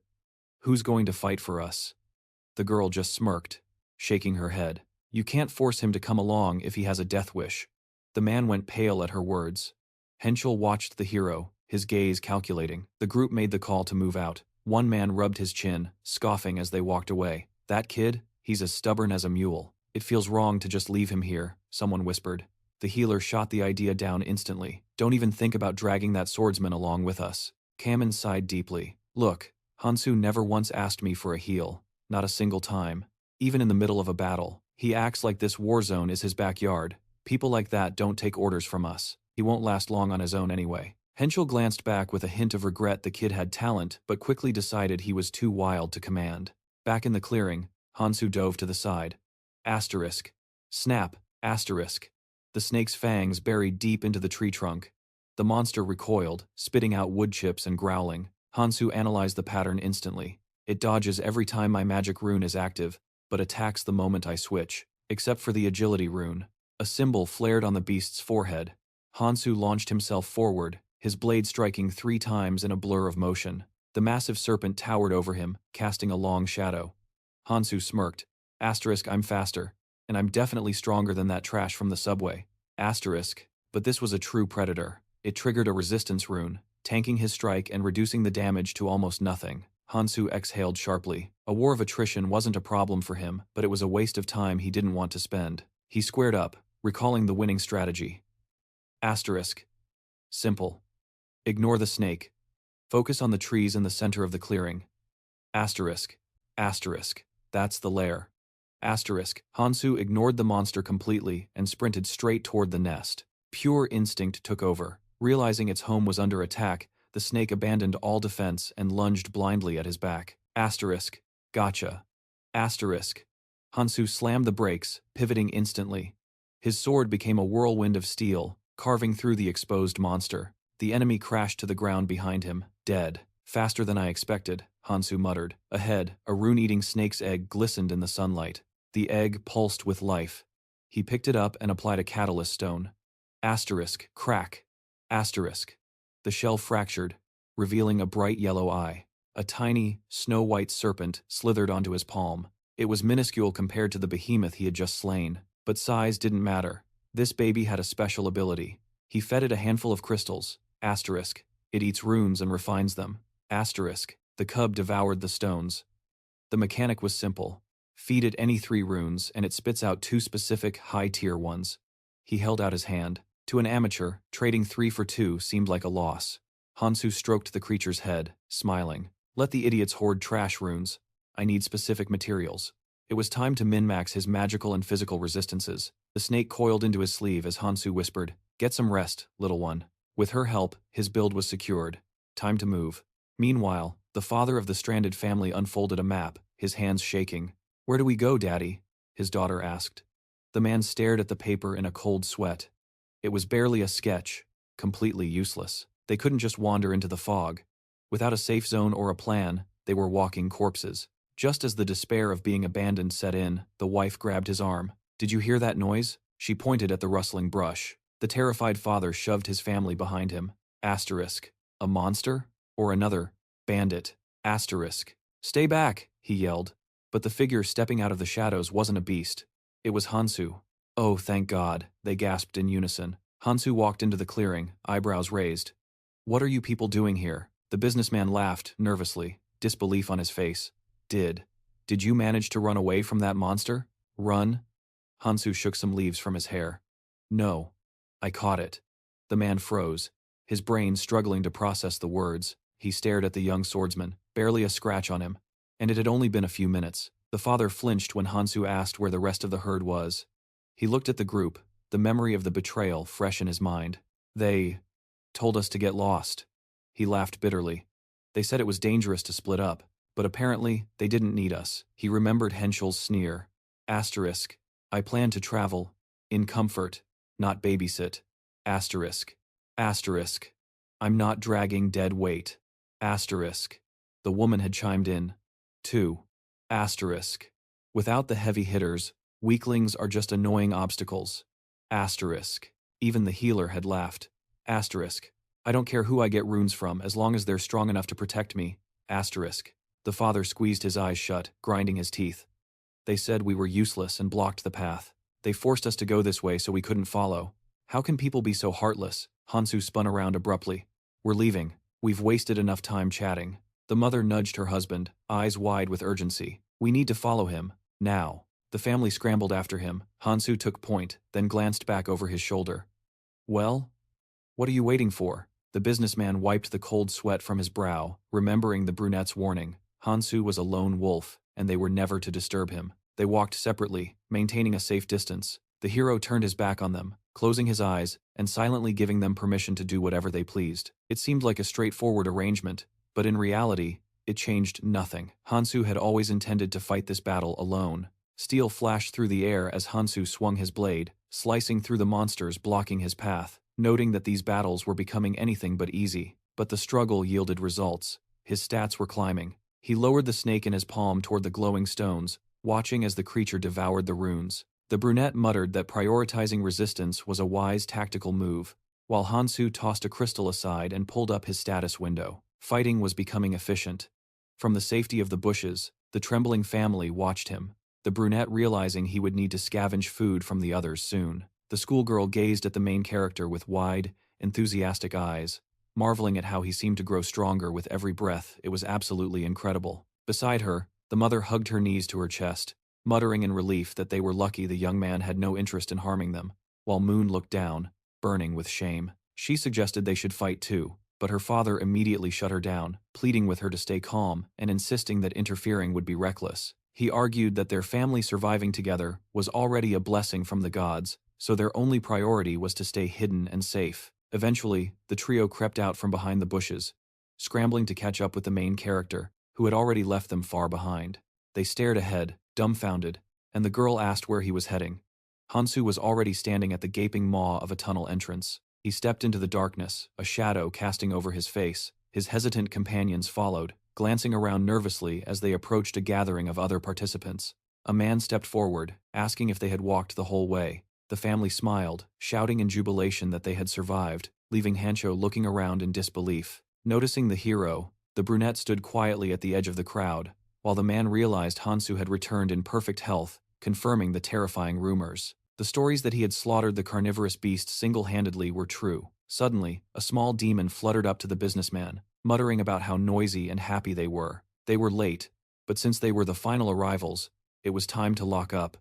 who's going to fight for us? The girl just smirked, shaking her head. You can't force him to come along if he has a death wish. The man went pale at her words. Henschel watched the hero, his gaze calculating. The group made the call to move out. One man rubbed his chin, scoffing as they walked away. That kid? He's as stubborn as a mule. It feels wrong to just leave him here, someone whispered. The healer shot the idea down instantly. Don't even think about dragging that swordsman along with us. Kamen sighed deeply. Look, Hansu never once asked me for a heal. Not a single time. Even in the middle of a battle. He acts like this war zone is his backyard. People like that don't take orders from us. He won't last long on his own anyway. Henschel glanced back with a hint of regret. The kid had talent, but quickly decided he was too wild to command. Back in the clearing, Hansu dove to the side. Asterisk. Snap. Asterisk. The snake's fangs buried deep into the tree trunk. The monster recoiled, spitting out wood chips and growling. Hansu analyzed the pattern instantly. It dodges every time my magic rune is active, but attacks the moment I switch, except for the agility rune. A symbol flared on the beast's forehead. Hansu launched himself forward, his blade striking 3 times in a blur of motion. The massive serpent towered over him, casting a long shadow. Hansu smirked. Asterisk, I'm faster, and I'm definitely stronger than that trash from the subway. Asterisk, but this was a true predator. It triggered a resistance rune, tanking his strike and reducing the damage to almost nothing. Hansu exhaled sharply. A war of attrition wasn't a problem for him, but it was a waste of time he didn't want to spend. He squared up, recalling the winning strategy. Asterisk. Simple. Ignore the snake. Focus on the trees in the center of the clearing. Asterisk. Asterisk. That's the lair. Asterisk. Hansu ignored the monster completely and sprinted straight toward the nest. Pure instinct took over. Realizing its home was under attack, the snake abandoned all defense and lunged blindly at his back. Asterisk. Gotcha. Asterisk. Hansu slammed the brakes, pivoting instantly. His sword became a whirlwind of steel, carving through the exposed monster. The enemy crashed to the ground behind him, dead. Faster than I expected, Hansu muttered. Ahead, a rune-eating snake's egg glistened in the sunlight. The egg pulsed with life. He picked it up and applied a catalyst stone. Asterisk. Crack. Asterisk. The shell fractured, revealing a bright yellow eye. A tiny, snow-white serpent slithered onto his palm. It was minuscule compared to the behemoth he had just slain, but size didn't matter. This baby had a special ability. He fed it a handful of crystals. Asterisk. It eats runes and refines them. Asterisk. The cub devoured the stones. The mechanic was simple. Feed it any 3 runes and it spits out 2 specific, high-tier ones. He held out his hand. To an amateur, trading 3 for 2 seemed like a loss. Hansu stroked the creature's head, smiling. Let the idiots hoard trash runes. I need specific materials. It was time to min-max his magical and physical resistances. The snake coiled into his sleeve as Hansu whispered, "Get some rest, little one." With her help, his build was secured. Time to move. Meanwhile, the father of the stranded family unfolded a map, his hands shaking. "Where do we go, Daddy?" his daughter asked. The man stared at the paper in a cold sweat. It was barely a sketch, completely useless. They couldn't just wander into the fog. Without a safe zone or a plan, they were walking corpses. Just as the despair of being abandoned set in, the wife grabbed his arm. "Did you hear that noise?" She pointed at the rustling brush. The terrified father shoved his family behind him. Asterisk. A monster? Or another bandit? Asterisk. "Stay back," he yelled. But the figure stepping out of the shadows wasn't a beast. It was Hansu. "Oh, thank God," they gasped in unison. Hansu walked into the clearing, eyebrows raised. "What are you people doing here?" The businessman laughed, nervously, disbelief on his face. Did you manage to run away from that monster?" "Run?" Hansu shook some leaves from his hair. "No. I caught it." The man froze, his brain struggling to process the words. He stared at the young swordsman, barely a scratch on him. And it had only been a few minutes. The father flinched when Hansu asked where the rest of the herd was. He looked at the group, the memory of the betrayal fresh in his mind. "They told us to get lost." He laughed bitterly. "They said it was dangerous to split up, but apparently they didn't need us." He remembered Henschel's sneer. Asterisk. "I plan to travel in comfort, not babysit." Asterisk. Asterisk. "I'm not dragging dead weight." Asterisk. The woman had chimed in. 2. Asterisk. "Without the heavy hitters, weaklings are just annoying obstacles." Asterisk. Even the healer had laughed. Asterisk. "I don't care who I get runes from as long as they're strong enough to protect me." Asterisk. The father squeezed his eyes shut, grinding his teeth. "They said we were useless and blocked the path. They forced us to go this way so we couldn't follow. How can people be so heartless?" Hansu spun around abruptly. "We're leaving. We've wasted enough time chatting." The mother nudged her husband, eyes wide with urgency. "We need to follow him, now." The family scrambled after him. Hansu took point, then glanced back over his shoulder. "Well? What are you waiting for?" The businessman wiped the cold sweat from his brow, remembering the brunette's warning. Hansu was a lone wolf, and they were never to disturb him. They walked separately, maintaining a safe distance. The hero turned his back on them, closing his eyes, and silently giving them permission to do whatever they pleased. It seemed like a straightforward arrangement, but in reality, it changed nothing. Hansu had always intended to fight this battle alone. Steel flashed through the air as Hansu swung his blade, slicing through the monsters blocking his path, noting that these battles were becoming anything but easy. But the struggle yielded results. His stats were climbing. He lowered the snake in his palm toward the glowing stones, watching as the creature devoured the runes. The brunette muttered that prioritizing resistance was a wise tactical move, while Hansu tossed a crystal aside and pulled up his status window. Fighting was becoming efficient. From the safety of the bushes, the trembling family watched him, the brunette realizing he would need to scavenge food from the others soon. The schoolgirl gazed at the main character with wide, enthusiastic eyes, marveling at how he seemed to grow stronger with every breath. It was absolutely incredible. Beside her, the mother hugged her knees to her chest, muttering in relief that they were lucky the young man had no interest in harming them, while Moon looked down, burning with shame. She suggested they should fight too, but her father immediately shut her down, pleading with her to stay calm and insisting that interfering would be reckless. He argued that their family surviving together was already a blessing from the gods, so their only priority was to stay hidden and safe. Eventually, the trio crept out from behind the bushes, scrambling to catch up with the main character, who had already left them far behind. They stared ahead, dumbfounded, and the girl asked where he was heading. Hansu was already standing at the gaping maw of a tunnel entrance. He stepped into the darkness, a shadow casting over his face. His hesitant companions followed, glancing around nervously as they approached a gathering of other participants. A man stepped forward, asking if they had walked the whole way. The family smiled, shouting in jubilation that they had survived, leaving Hancho looking around in disbelief. Noticing the hero, the brunette stood quietly at the edge of the crowd, while the man realized Hansu had returned in perfect health, confirming the terrifying rumors. The stories that he had slaughtered the carnivorous beast single-handedly were true. Suddenly, a small demon fluttered up to the businessman, muttering about how noisy and happy they were. They were late, but since they were the final arrivals, it was time to lock up.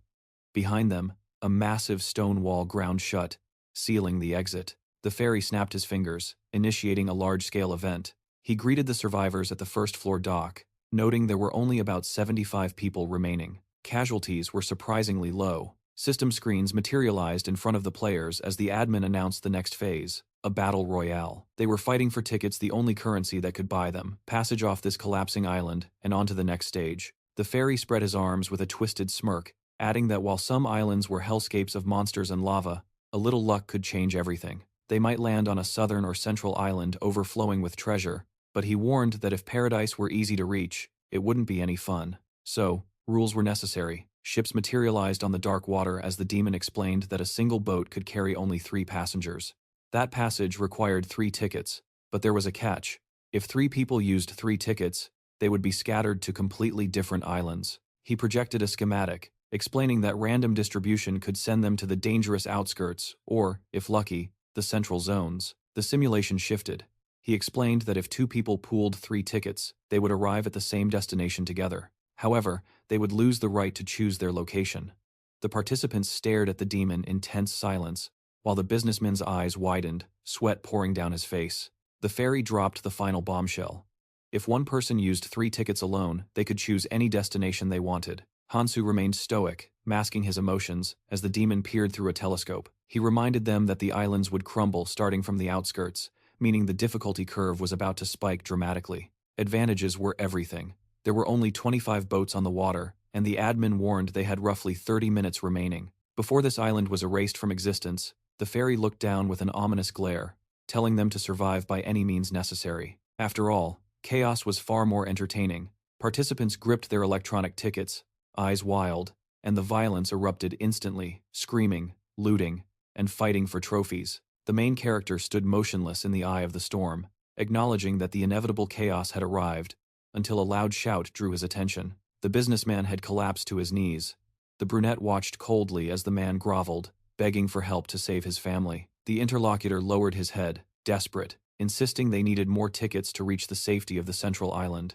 Behind them, a massive stone wall ground shut, sealing the exit. The fairy snapped his fingers, initiating a large-scale event. He greeted the survivors at the first-floor dock, noting there were only about 75 people remaining. Casualties were surprisingly low. System screens materialized in front of the players as the admin announced the next phase, a battle royale. They were fighting for tickets, the only currency that could buy them, passage off this collapsing island, and onto the next stage. The fairy spread his arms with a twisted smirk, adding that while some islands were hellscapes of monsters and lava, a little luck could change everything. They might land on a southern or central island overflowing with treasure, but he warned that if paradise were easy to reach, it wouldn't be any fun. So, rules were necessary. Ships materialized on the dark water as the demon explained that a single boat could carry only 3 passengers. That passage required 3 tickets, but there was a catch. If 3 people used 3 tickets, they would be scattered to completely different islands. He projected a schematic, explaining that random distribution could send them to the dangerous outskirts, or, if lucky, the central zones. The simulation shifted. He explained that if 2 people pooled 3 tickets, they would arrive at the same destination together. However, they would lose the right to choose their location. The participants stared at the demon in tense silence, while the businessman's eyes widened, sweat pouring down his face. The fairy dropped the final bombshell. If one person used 3 tickets alone, they could choose any destination they wanted. Hansu remained stoic, masking his emotions, as the demon peered through a telescope. He reminded them that the islands would crumble starting from the outskirts, meaning the difficulty curve was about to spike dramatically. Advantages were everything. There were only 25 boats on the water, and the admin warned they had roughly 30 minutes remaining. Before this island was erased from existence, the fairy looked down with an ominous glare, telling them to survive by any means necessary. After all, chaos was far more entertaining. Participants gripped their electronic tickets, eyes wild, and the violence erupted instantly, screaming, looting, and fighting for trophies. The main character stood motionless in the eye of the storm, acknowledging that the inevitable chaos had arrived, until a loud shout drew his attention. The businessman had collapsed to his knees. The brunette watched coldly as the man groveled, begging for help to save his family. The interlocutor lowered his head, desperate, insisting they needed more tickets to reach the safety of the central island.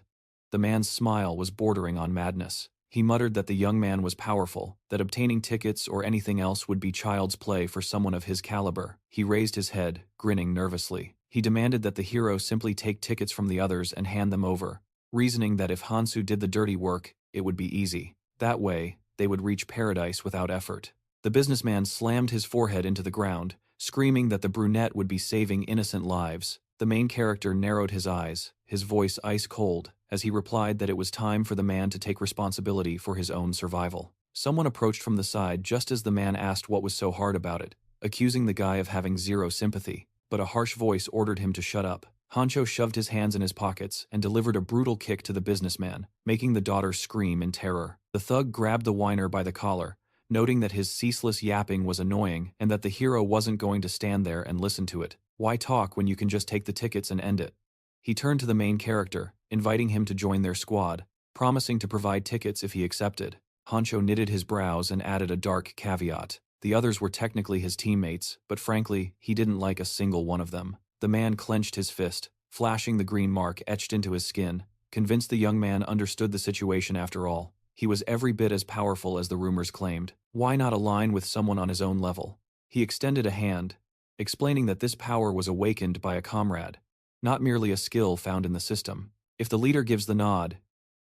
The man's smile was bordering on madness. He muttered that the young man was powerful, that obtaining tickets or anything else would be child's play for someone of his caliber. He raised his head, grinning nervously. He demanded that the hero simply take tickets from the others and hand them over, reasoning that if Hansu did the dirty work, it would be easy. That way, they would reach paradise without effort. The businessman slammed his forehead into the ground, screaming that the brunette would be saving innocent lives. The main character narrowed his eyes, his voice ice cold, as he replied that it was time for the man to take responsibility for his own survival. Someone approached from the side just as the man asked what was so hard about it, accusing the guy of having zero sympathy, but a harsh voice ordered him to shut up. Hancho shoved his hands in his pockets and delivered a brutal kick to the businessman, making the daughter scream in terror. The thug grabbed the whiner by the collar, noting that his ceaseless yapping was annoying and that the hero wasn't going to stand there and listen to it. Why talk when you can just take the tickets and end it? He turned to the main character, inviting him to join their squad, promising to provide tickets if he accepted. Hancho knitted his brows and added a dark caveat. The others were technically his teammates, but frankly, he didn't like a single one of them. The man clenched his fist, flashing the green mark etched into his skin, convinced the young man understood the situation after all. He was every bit as powerful as the rumors claimed. Why not align with someone on his own level? He extended a hand, explaining that this power was awakened by a comrade, not merely a skill found in the system. If the leader gives the nod,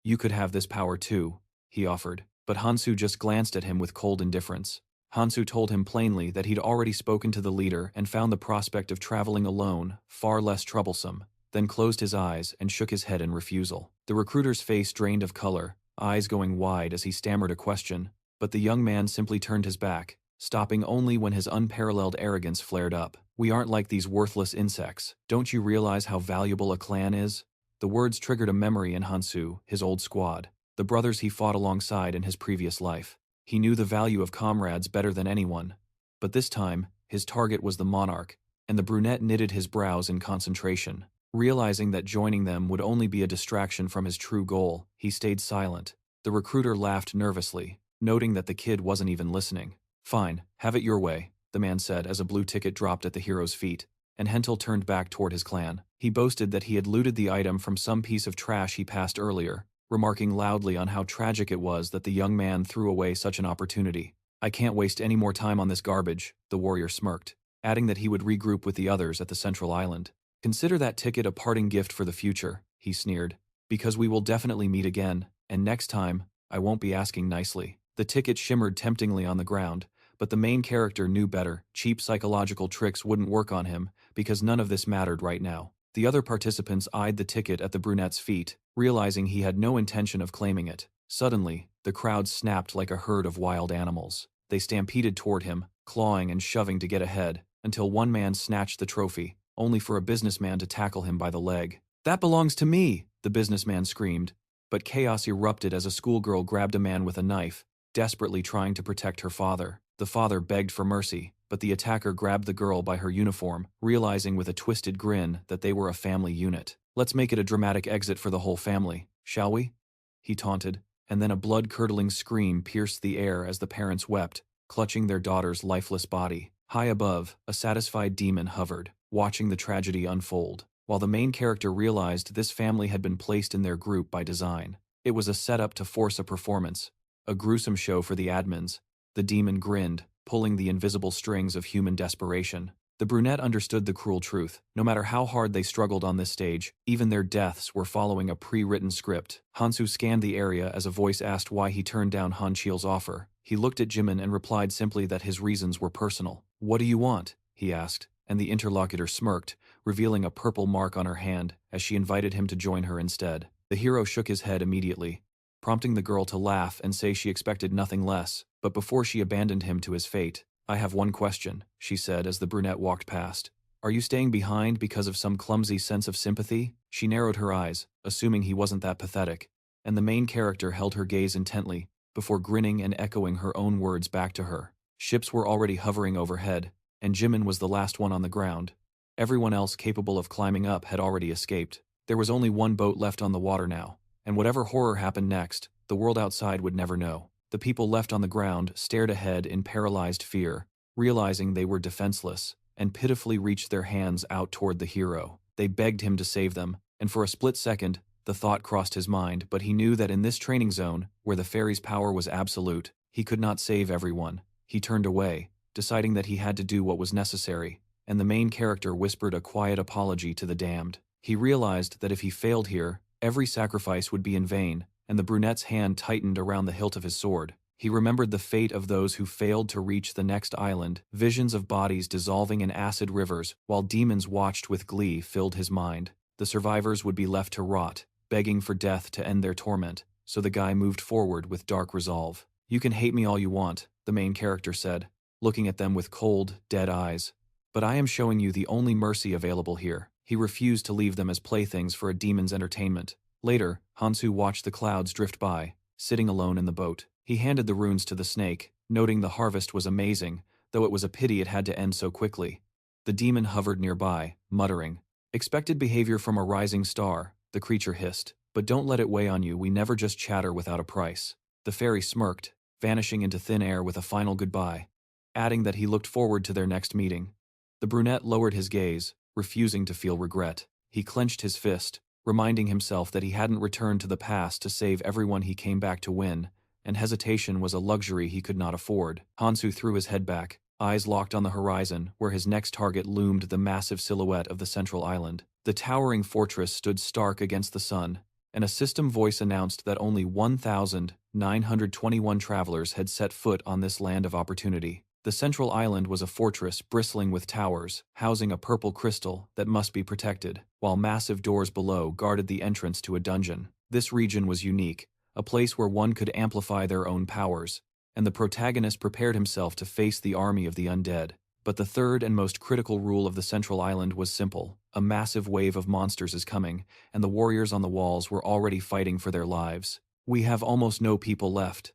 you could have this power too, he offered. But Hansu just glanced at him with cold indifference. Hansu told him plainly that he'd already spoken to the leader and found the prospect of traveling alone far less troublesome, then closed his eyes and shook his head in refusal. The recruiter's face drained of color, eyes going wide as he stammered a question, but the young man simply turned his back, stopping only when his unparalleled arrogance flared up. We aren't like these worthless insects. Don't you realize how valuable a clan is? The words triggered a memory in Hansu, his old squad, the brothers he fought alongside in his previous life. He knew the value of comrades better than anyone, but this time, his target was the monarch, and the brunette knitted his brows in concentration. Realizing that joining them would only be a distraction from his true goal, he stayed silent. The recruiter laughed nervously, noting that the kid wasn't even listening. Fine, have it your way, the man said as a blue ticket dropped at the hero's feet, and Hentel turned back toward his clan. He boasted that he had looted the item from some piece of trash he passed earlier, remarking loudly on how tragic it was that the young man threw away such an opportunity. I can't waste any more time on this garbage, the warrior smirked, adding that he would regroup with the others at the central island. Consider that ticket a parting gift for the future, he sneered, because we will definitely meet again, and next time, I won't be asking nicely. The ticket shimmered temptingly on the ground, but the main character knew better. Cheap psychological tricks wouldn't work on him, because none of this mattered right now. The other participants eyed the ticket at the brunette's feet, realizing he had no intention of claiming it. Suddenly, the crowd snapped like a herd of wild animals. They stampeded toward him, clawing and shoving to get ahead, until one man snatched the trophy, only for a businessman to tackle him by the leg. That belongs to me, the businessman screamed, but chaos erupted as a schoolgirl grabbed a man with a knife, desperately trying to protect her father. The father begged for mercy, but the attacker grabbed the girl by her uniform, realizing with a twisted grin that they were a family unit. Let's make it a dramatic exit for the whole family, shall we? He taunted, and then a blood-curdling scream pierced the air as the parents wept, clutching their daughter's lifeless body. High above, a satisfied demon hovered, watching the tragedy unfold, while the main character realized this family had been placed in their group by design. It was a setup to force a performance, a gruesome show for the admins. The demon grinned, pulling the invisible strings of human desperation. The brunette understood the cruel truth. No matter how hard they struggled on this stage, even their deaths were following a pre-written script. Hansu scanned the area as a voice asked why he turned down Han Chiel's offer. He looked at Jimin and replied simply that his reasons were personal. What do you want? He asked, and the interlocutor smirked, revealing a purple mark on her hand as she invited him to join her instead. The hero shook his head immediately, prompting the girl to laugh and say she expected nothing less. But before she abandoned him to his fate, I have one question, she said as the brunette walked past. Are you staying behind because of some clumsy sense of sympathy? She narrowed her eyes, assuming he wasn't that pathetic, and the main character held her gaze intently, before grinning and echoing her own words back to her. Ships were already hovering overhead, and Jimin was the last one on the ground. Everyone else capable of climbing up had already escaped. There was only one boat left on the water now, and whatever horror happened next, the world outside would never know. The people left on the ground stared ahead in paralyzed fear, realizing they were defenseless, and pitifully reached their hands out toward the hero. They begged him to save them, and for a split second, the thought crossed his mind, but he knew that in this training zone, where the fairy's power was absolute, he could not save everyone. He turned away, deciding that he had to do what was necessary, and the main character whispered a quiet apology to the damned. He realized that if he failed here, every sacrifice would be in vain, and the brunette's hand tightened around the hilt of his sword. He remembered the fate of those who failed to reach the next island. Visions of bodies dissolving in acid rivers, while demons watched with glee, filled his mind. The survivors would be left to rot, begging for death to end their torment, so the guy moved forward with dark resolve. You can hate me all you want, the main character said, looking at them with cold, dead eyes. But I am showing you the only mercy available here. He refused to leave them as playthings for a demon's entertainment. Later, Hansu watched the clouds drift by, sitting alone in the boat. He handed the runes to the snake, noting the harvest was amazing, though it was a pity it had to end so quickly. The demon hovered nearby, muttering. Expected behavior from a rising star, the creature hissed. But don't let it weigh on you, we never just chatter without a price. The fairy smirked, vanishing into thin air with a final goodbye, adding that he looked forward to their next meeting. The brunette lowered his gaze, refusing to feel regret. He clenched his fist, reminding himself that he hadn't returned to the past to save everyone he came back to win, and hesitation was a luxury he could not afford. Hansu threw his head back, eyes locked on the horizon, where his next target loomed the massive silhouette of the central island. The towering fortress stood stark against the sun, and a system voice announced that only 1,921 travelers had set foot on this land of opportunity. The central island was a fortress bristling with towers, housing a purple crystal that must be protected, while massive doors below guarded the entrance to a dungeon. This region was unique, a place where one could amplify their own powers, and the protagonist prepared himself to face the army of the undead. But the third and most critical rule of the central island was simple. A massive wave of monsters is coming, and the warriors on the walls were already fighting for their lives. We have almost no people left.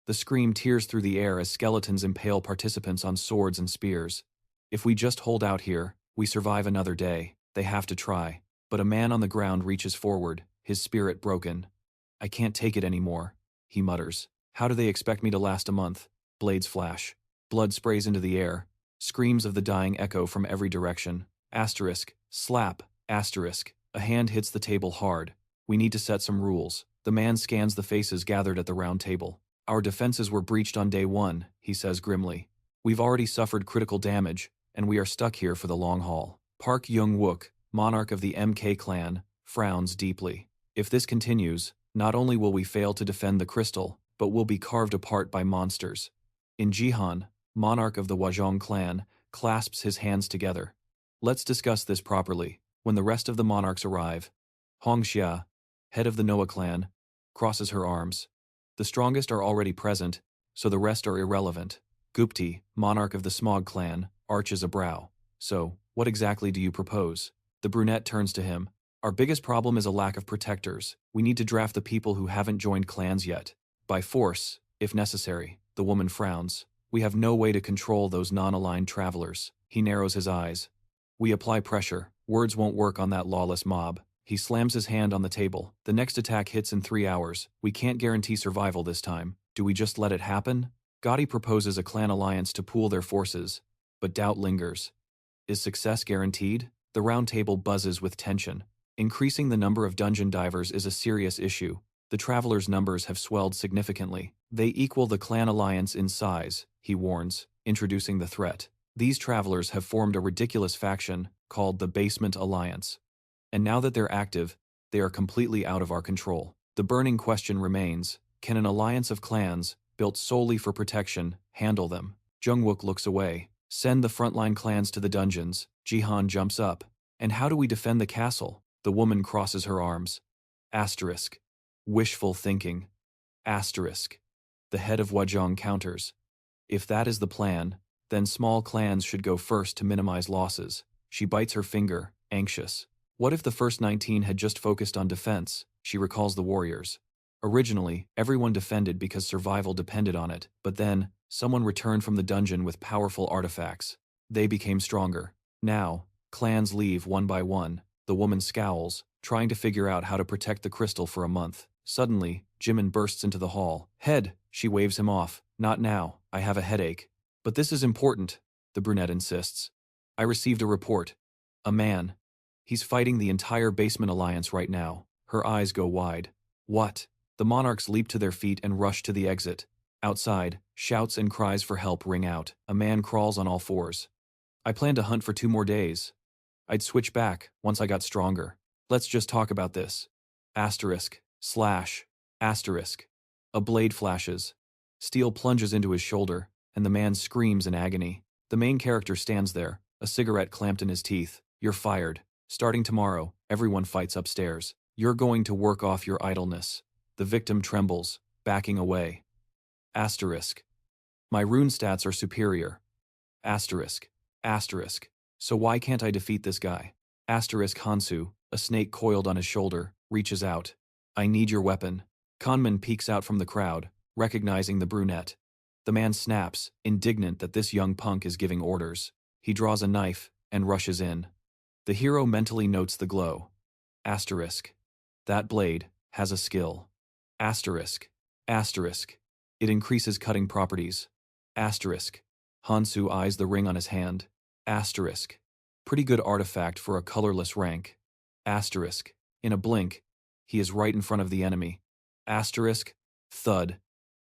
The scream tears through the air as skeletons impale participants on swords and spears. If we just hold out here, we survive another day. They have to try. But a man on the ground reaches forward, his spirit broken. I can't take it anymore, he mutters. How do they expect me to last a month? Blades flash. Blood sprays into the air. Screams of the dying echo from every direction. Asterisk. Slap. Asterisk. A hand hits the table hard. We need to set some rules. The man scans the faces gathered at the round table. Our defenses were breached on day 1, he says grimly. We've already suffered critical damage, and we are stuck here for the long haul. Park Young-wook, monarch of the MK clan, frowns deeply. If this continues, not only will we fail to defend the crystal, but we'll be carved apart by monsters. In Jihan, monarch of the Wajong clan, clasps his hands together. Let's discuss this properly. When the rest of the monarchs arrive, Hongxia, head of the Noah clan, crosses her arms. The strongest are already present, so the rest are irrelevant. Gupti, monarch of the Smog clan, arches a brow. So, what exactly do you propose? The brunette turns to him. Our biggest problem is a lack of protectors. We need to draft the people who haven't joined clans yet. By force, if necessary. The woman frowns. We have no way to control those non-aligned travelers. He narrows his eyes. We apply pressure. Words won't work on that lawless mob. He slams his hand on the table. The next attack hits in 3 hours. We can't guarantee survival this time. Do we just let it happen? Gotti proposes a clan alliance to pool their forces, but doubt lingers. Is success guaranteed? The round table buzzes with tension. Increasing the number of dungeon divers is a serious issue. The travelers' numbers have swelled significantly. They equal the clan alliance in size, he warns, introducing the threat. These travelers have formed a ridiculous faction called the Basement Alliance. And now that they're active, they are completely out of our control. The burning question remains, can an alliance of clans, built solely for protection, handle them? Jungwook looks away. Send the frontline clans to the dungeons. Jihan jumps up. And how do we defend the castle? The woman crosses her arms. Asterisk. Wishful thinking. Asterisk. The head of Wajong counters. If that is the plan, then small clans should go first to minimize losses. She bites her finger, anxious. What if the first 19 had just focused on defense? She recalls the warriors. Originally, everyone defended because survival depended on it, but then, someone returned from the dungeon with powerful artifacts. They became stronger. Now, clans leave one by one. The woman scowls, trying to figure out how to protect the crystal for a month. Suddenly, Jimin bursts into the hall. Head, she waves him off. Not now, I have a headache. But this is important, the brunette insists. I received a report. A man. He's fighting the entire Basement Alliance right now. Her eyes go wide. What? The monarchs leap to their feet and rush to the exit. Outside, shouts and cries for help ring out. A man crawls on all fours. I plan to hunt for 2 more days. I'd switch back once I got stronger. Let's just talk about this. Asterisk. Slash. Asterisk. A blade flashes. Steel plunges into his shoulder, and the man screams in agony. The main character stands there, a cigarette clamped in his teeth. You're fired. Starting tomorrow, everyone fights upstairs. You're going to work off your idleness. The victim trembles, backing away. Asterisk. My rune stats are superior. Asterisk. Asterisk. So why can't I defeat this guy? Asterisk. Hansu, a snake coiled on his shoulder, reaches out. I need your weapon. Conman peeks out from the crowd, recognizing the brunette. The man snaps, indignant that this young punk is giving orders. He draws a knife and rushes in. The hero mentally notes the glow. Asterisk. That blade has a skill. Asterisk. Asterisk. It increases cutting properties. Asterisk. Hansu eyes the ring on his hand. Asterisk. Pretty good artifact for a colorless rank. Asterisk. In a blink, he is right in front of the enemy. Asterisk. Thud.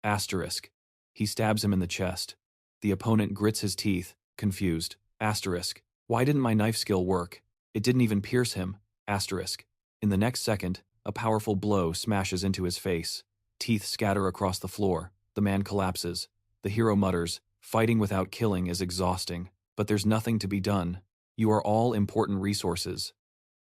Asterisk. He stabs him in the chest. The opponent grits his teeth, confused. Asterisk. Why didn't my knife skill work? It didn't even pierce him. Asterisk. In the next second, a powerful blow smashes into his face. Teeth scatter across the floor. The man collapses. The hero mutters, fighting without killing is exhausting, but there's nothing to be done. You are all important resources.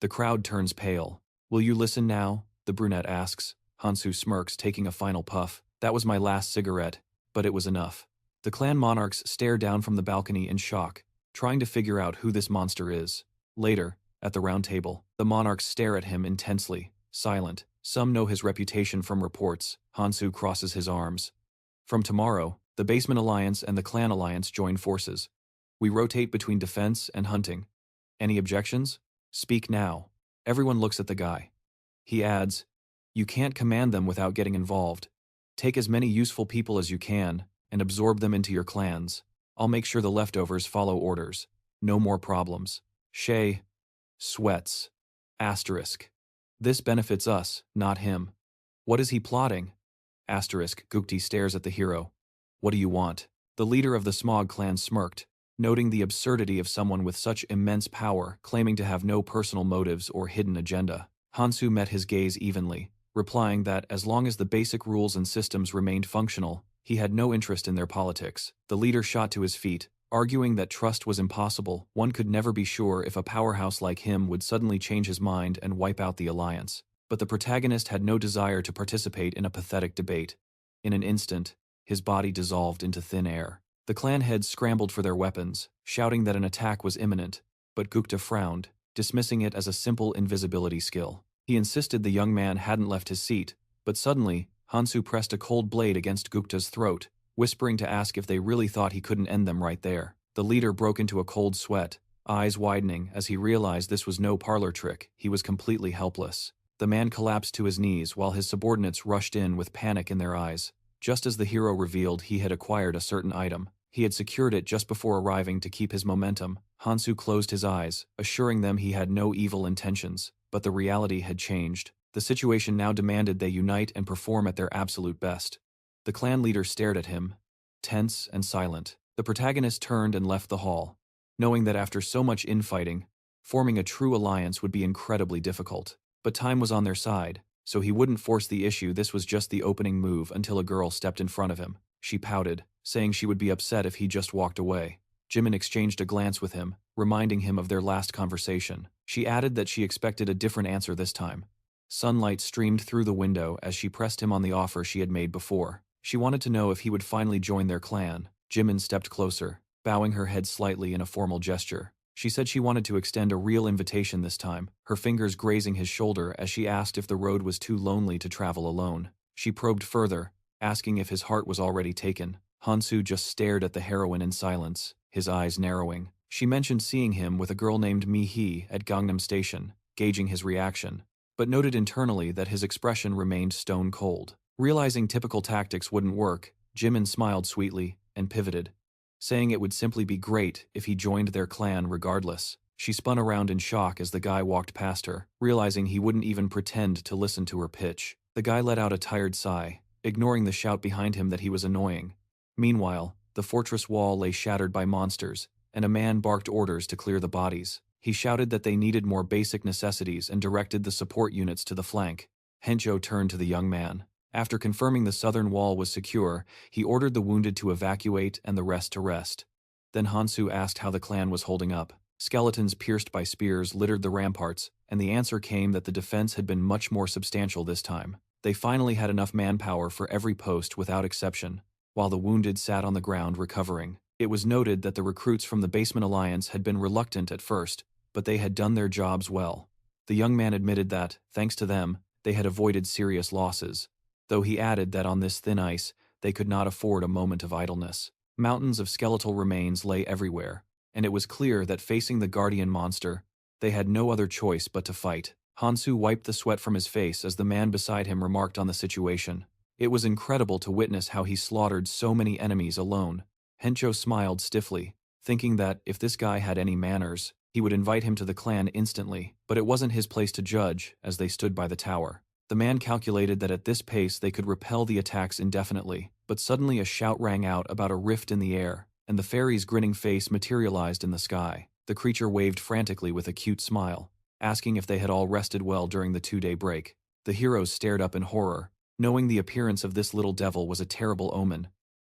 The crowd turns pale. Will you listen now? The brunette asks. Hansu smirks, taking a final puff. That was my last cigarette, but it was enough. The clan monarchs stare down from the balcony in shock, trying to figure out who this monster is. Later, at the round table, the monarchs stare at him intensely, silent. Some know his reputation from reports. Hansu crosses his arms. From tomorrow, the Basement Alliance and the Clan Alliance join forces. We rotate between defense and hunting. Any objections? Speak now. Everyone looks at the guy. He adds, you can't command them without getting involved. Take as many useful people as you can, and absorb them into your clans. I'll make sure the leftovers follow orders. No more problems. Shay sweats. Asterisk. This benefits us, not him. What is he plotting? Asterisk. Gukti stares at the hero. What do you want? The leader of the Smog clan smirked, noting the absurdity of someone with such immense power claiming to have no personal motives or hidden agenda. Hansu met his gaze evenly, replying that as long as the basic rules and systems remained functional, he had no interest in their politics. The leader shot to his feet, arguing that trust was impossible. One could never be sure if a powerhouse like him would suddenly change his mind and wipe out the alliance. But the protagonist had no desire to participate in a pathetic debate. In an instant, his body dissolved into thin air. The clan heads scrambled for their weapons, shouting that an attack was imminent, but Gupta frowned, dismissing it as a simple invisibility skill. He insisted the young man hadn't left his seat, but suddenly, Hansu pressed a cold blade against Gupta's throat, whispering to ask if they really thought he couldn't end them right there. The leader broke into a cold sweat, eyes widening as he realized this was no parlor trick. He was completely helpless. The man collapsed to his knees while his subordinates rushed in with panic in their eyes. Just as the hero revealed he had acquired a certain item, he had secured it just before arriving to keep his momentum. Hansu closed his eyes, assuring them he had no evil intentions, but the reality had changed. The situation now demanded they unite and perform at their absolute best. The clan leader stared at him, tense and silent. The protagonist turned and left the hall, knowing that after so much infighting, forming a true alliance would be incredibly difficult. But time was on their side, so he wouldn't force the issue. This was just the opening move until a girl stepped in front of him. She pouted, saying she would be upset if he just walked away. Jimin exchanged a glance with him, reminding him of their last conversation. She added that she expected a different answer this time. Sunlight streamed through the window as she pressed him on the offer she had made before. She wanted to know if he would finally join their clan. Jimin stepped closer, bowing her head slightly in a formal gesture. She said she wanted to extend a real invitation this time, her fingers grazing his shoulder as she asked if the road was too lonely to travel alone. She probed further, asking if his heart was already taken. Hansu just stared at the heroine in silence, his eyes narrowing. She mentioned seeing him with a girl named Mi-hee at Gangnam Station, gauging his reaction, but noted internally that his expression remained stone cold. Realizing typical tactics wouldn't work, Jimin smiled sweetly and pivoted, saying it would simply be great if he joined their clan regardless. She spun around in shock as the guy walked past her, realizing he wouldn't even pretend to listen to her pitch. The guy let out a tired sigh, ignoring the shout behind him that he was annoying. Meanwhile, the fortress wall lay shattered by monsters, and a man barked orders to clear the bodies. He shouted that they needed more basic necessities and directed the support units to the flank. Hencho turned to the young man. After confirming the southern wall was secure, he ordered the wounded to evacuate and the rest to rest. Then Hansu asked how the clan was holding up. Skeletons pierced by spears littered the ramparts, and the answer came that the defense had been much more substantial this time. They finally had enough manpower for every post without exception. while the wounded sat on the ground recovering. It was noted that the recruits from the Basement Alliance had been reluctant at first, but they had done their jobs well. The young man admitted that, thanks to them, they had avoided serious losses, though he added that on this thin ice, they could not afford a moment of idleness. Mountains of skeletal remains lay everywhere, and it was clear that facing the guardian monster, they had no other choice but to fight. Hansu wiped the sweat from his face as the man beside him remarked on the situation. It was incredible to witness how he slaughtered so many enemies alone. Hencho smiled stiffly, thinking that, if this guy had any manners, he would invite him to the clan instantly, but it wasn't his place to judge, as they stood by the tower. The man calculated that at this pace they could repel the attacks indefinitely, but suddenly a shout rang out about a rift in the air, and the fairy's grinning face materialized in the sky. The creature waved frantically with a cute smile, asking if they had all rested well during the 2-day break. The heroes stared up in horror, knowing the appearance of this little devil was a terrible omen.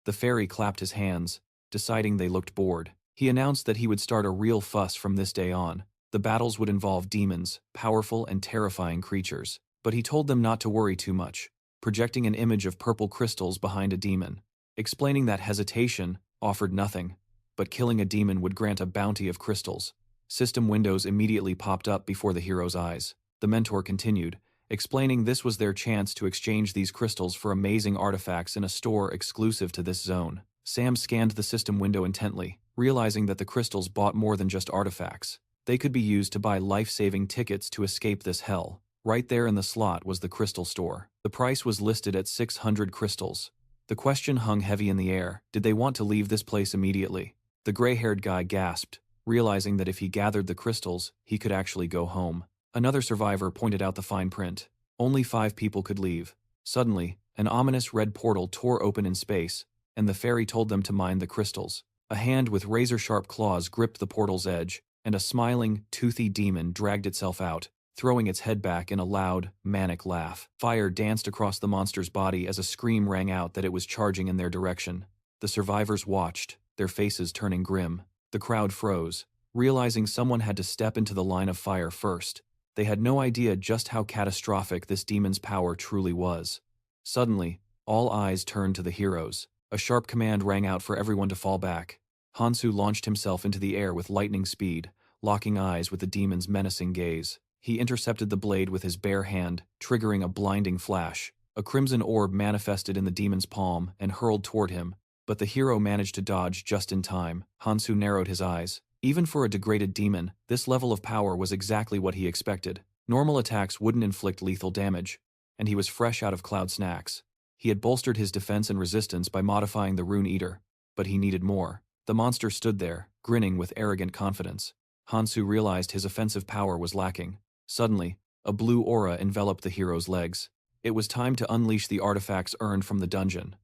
The fairy clapped his hands, deciding they looked bored. He announced that he would start a real fuss from this day on. The battles would involve demons, powerful and terrifying creatures. But he told them not to worry too much, projecting an image of purple crystals behind a demon, explaining that hesitation offered nothing, but killing a demon would grant a bounty of crystals. System windows immediately popped up before the hero's eyes. The mentor continued, explaining this was their chance to exchange these crystals for amazing artifacts in a store exclusive to this zone. Sam scanned the system window intently, realizing that the crystals bought more than just artifacts. They could be used to buy life-saving tickets to escape this hell. Right there in the slot was the crystal store. The price was listed at 600 crystals. The question hung heavy in the air. Did they want to leave this place immediately? The gray-haired guy gasped, realizing that if he gathered the crystals, he could actually go home. Another survivor pointed out the fine print. Only 5 people could leave. Suddenly, an ominous red portal tore open in space, and the fairy told them to mine the crystals. A hand with razor-sharp claws gripped the portal's edge, and a smiling, toothy demon dragged itself out, throwing its head back in a loud, manic laugh. Fire danced across the monster's body as a scream rang out that it was charging in their direction. The survivors watched, their faces turning grim. The crowd froze, realizing someone had to step into the line of fire first. They had no idea just how catastrophic this demon's power truly was. Suddenly, all eyes turned to the heroes. A sharp command rang out for everyone to fall back. Hansu launched himself into the air with lightning speed, locking eyes with the demon's menacing gaze. He intercepted the blade with his bare hand, triggering a blinding flash. A crimson orb manifested in the demon's palm and hurled toward him, but the hero managed to dodge just in time. Hansu narrowed his eyes. Even for a degraded demon, this level of power was exactly what he expected. Normal attacks wouldn't inflict lethal damage, and he was fresh out of Cloud Snacks. He had bolstered his defense and resistance by modifying the Rune Eater, but he needed more. The monster stood there, grinning with arrogant confidence. Hansu realized his offensive power was lacking. Suddenly, a blue aura enveloped the hero's legs. It was time to unleash the artifacts earned from the dungeon.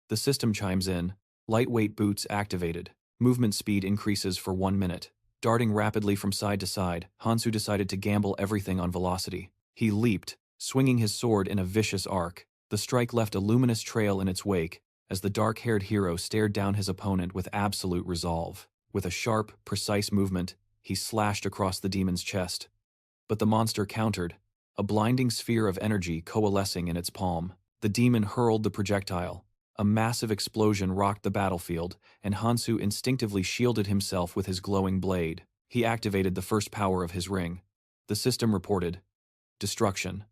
The system chimes in. Lightweight boots activated. Movement speed increases for 1 minute. Darting rapidly from side to side, Hansu decided to gamble everything on velocity. He leaped, swinging his sword in a vicious arc. The strike left a luminous trail in its wake, as the dark-haired hero stared down his opponent with absolute resolve. With a sharp, precise movement, he slashed across the demon's chest. But the monster countered, a blinding sphere of energy coalescing in its palm. The demon hurled the projectile. A massive explosion rocked the battlefield, and Hansu instinctively shielded himself with his glowing blade. He activated the first power of his ring. The system reported destruction.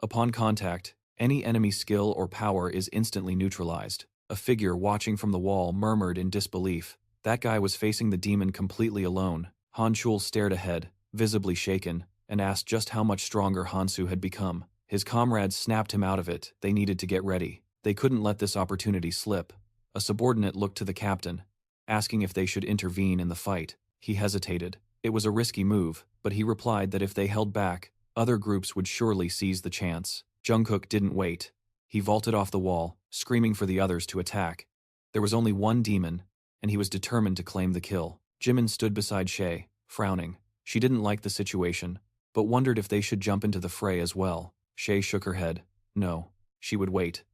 Upon contact, any enemy skill or power is instantly neutralized. A figure watching from the wall murmured in disbelief. That guy was facing the demon completely alone. Hanchul stared ahead, visibly shaken, and asked just how much stronger Hansu had become. His comrades snapped him out of it. They needed to get ready. They couldn't let this opportunity slip. A subordinate looked to the captain, asking if they should intervene in the fight. He hesitated. It was a risky move, but he replied that if they held back, other groups would surely seize the chance. Jungkook didn't wait. He vaulted off the wall, screaming for the others to attack. There was only one demon, and he was determined to claim the kill. Jimin stood beside Shay, frowning. She didn't like the situation, but wondered if they should jump into the fray as well. Shay shook her head. No, she would wait.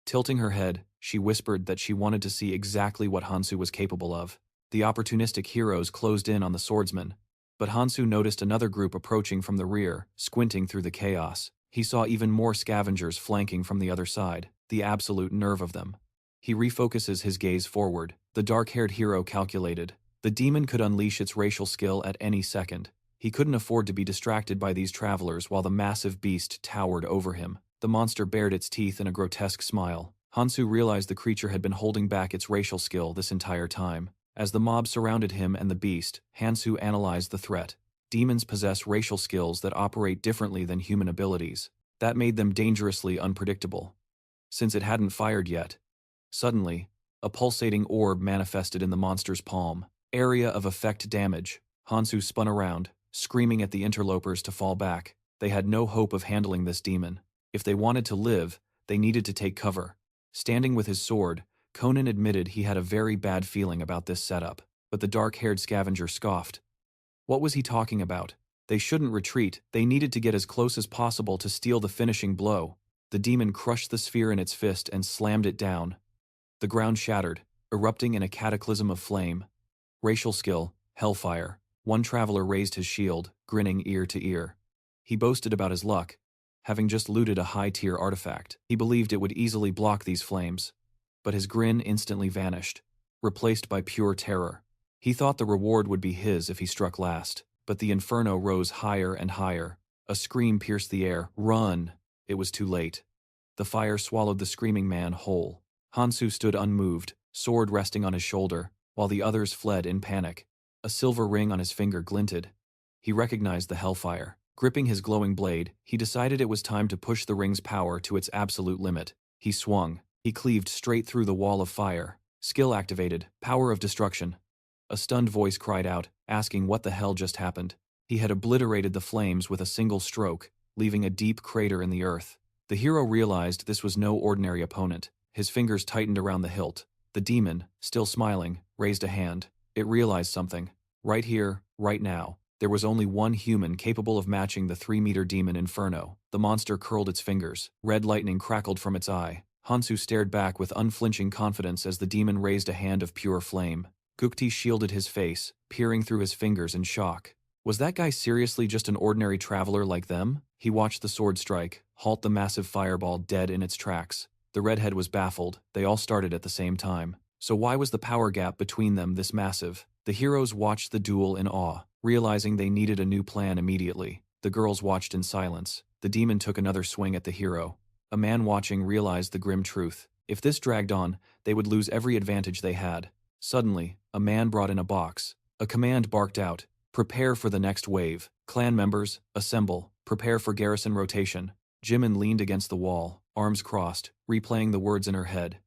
Tilting her head, she whispered that she wanted to see exactly what Hansu was capable of. The opportunistic heroes closed in on the swordsman, but Hansu noticed another group approaching from the rear, squinting through the chaos. He saw even more scavengers flanking from the other side. The absolute nerve of them. He refocuses his gaze forward. The dark-haired hero calculated. The demon could unleash its racial skill at any second. He couldn't afford to be distracted by these travelers while the massive beast towered over him. The monster bared its teeth in a grotesque smile. Hansu realized the creature had been holding back its racial skill this entire time. As the mob surrounded him and the beast, Hansu analyzed the threat. Demons possess racial skills that operate differently than human abilities. That made them dangerously unpredictable. Since it hadn't fired yet. Suddenly, a pulsating orb manifested in the monster's palm. Area of effect damage. Hansu spun around, screaming at the interlopers to fall back. They had no hope of handling this demon. If they wanted to live, they needed to take cover. Standing with his sword, Conan admitted he had a very bad feeling about this setup, but the dark-haired scavenger scoffed. What was he talking about? They shouldn't retreat, they needed to get as close as possible to steal the finishing blow. The demon crushed the sphere in its fist and slammed it down. The ground shattered, erupting in a cataclysm of flame. Racial skill, hellfire. One traveler raised his shield, grinning ear to ear. He boasted about his luck. Having just looted a high-tier artifact, he believed it would easily block these flames. But his grin instantly vanished, replaced by pure terror. He thought the reward would be his if he struck last, but the inferno rose higher and higher. A scream pierced the air. Run! It was too late. The fire swallowed the screaming man whole. Hansu stood unmoved, sword resting on his shoulder, while the others fled in panic. A silver ring on his finger glinted. He recognized the hellfire. Gripping his glowing blade, he decided it was time to push the ring's power to its absolute limit. He swung. He cleaved straight through the wall of fire. Skill activated. Power of destruction. A stunned voice cried out, asking what the hell just happened. He had obliterated the flames with a single stroke, leaving a deep crater in the earth. The hero realized this was no ordinary opponent. His fingers tightened around the hilt. The demon, still smiling, raised a hand. It realized something. Right here, right now. There was only one human capable of matching the 3-meter demon Inferno. The monster curled its fingers. Red lightning crackled from its eye. Hansu stared back with unflinching confidence as the demon raised a hand of pure flame. Gukti shielded his face, peering through his fingers in shock. Was that guy seriously just an ordinary traveler like them? He watched the sword strike, halt the massive fireball dead in its tracks. The redhead was baffled. They all started at the same time. So why was the power gap between them this massive? The heroes watched the duel in awe, realizing they needed a new plan immediately. The girls watched in silence. The demon took another swing at the hero. A man watching realized the grim truth. If this dragged on, they would lose every advantage they had. Suddenly, a man brought in a box. A command barked out, "Prepare for the next wave. Clan members, assemble. Prepare for garrison rotation." Jimin leaned against the wall, arms crossed, replaying the words in her head.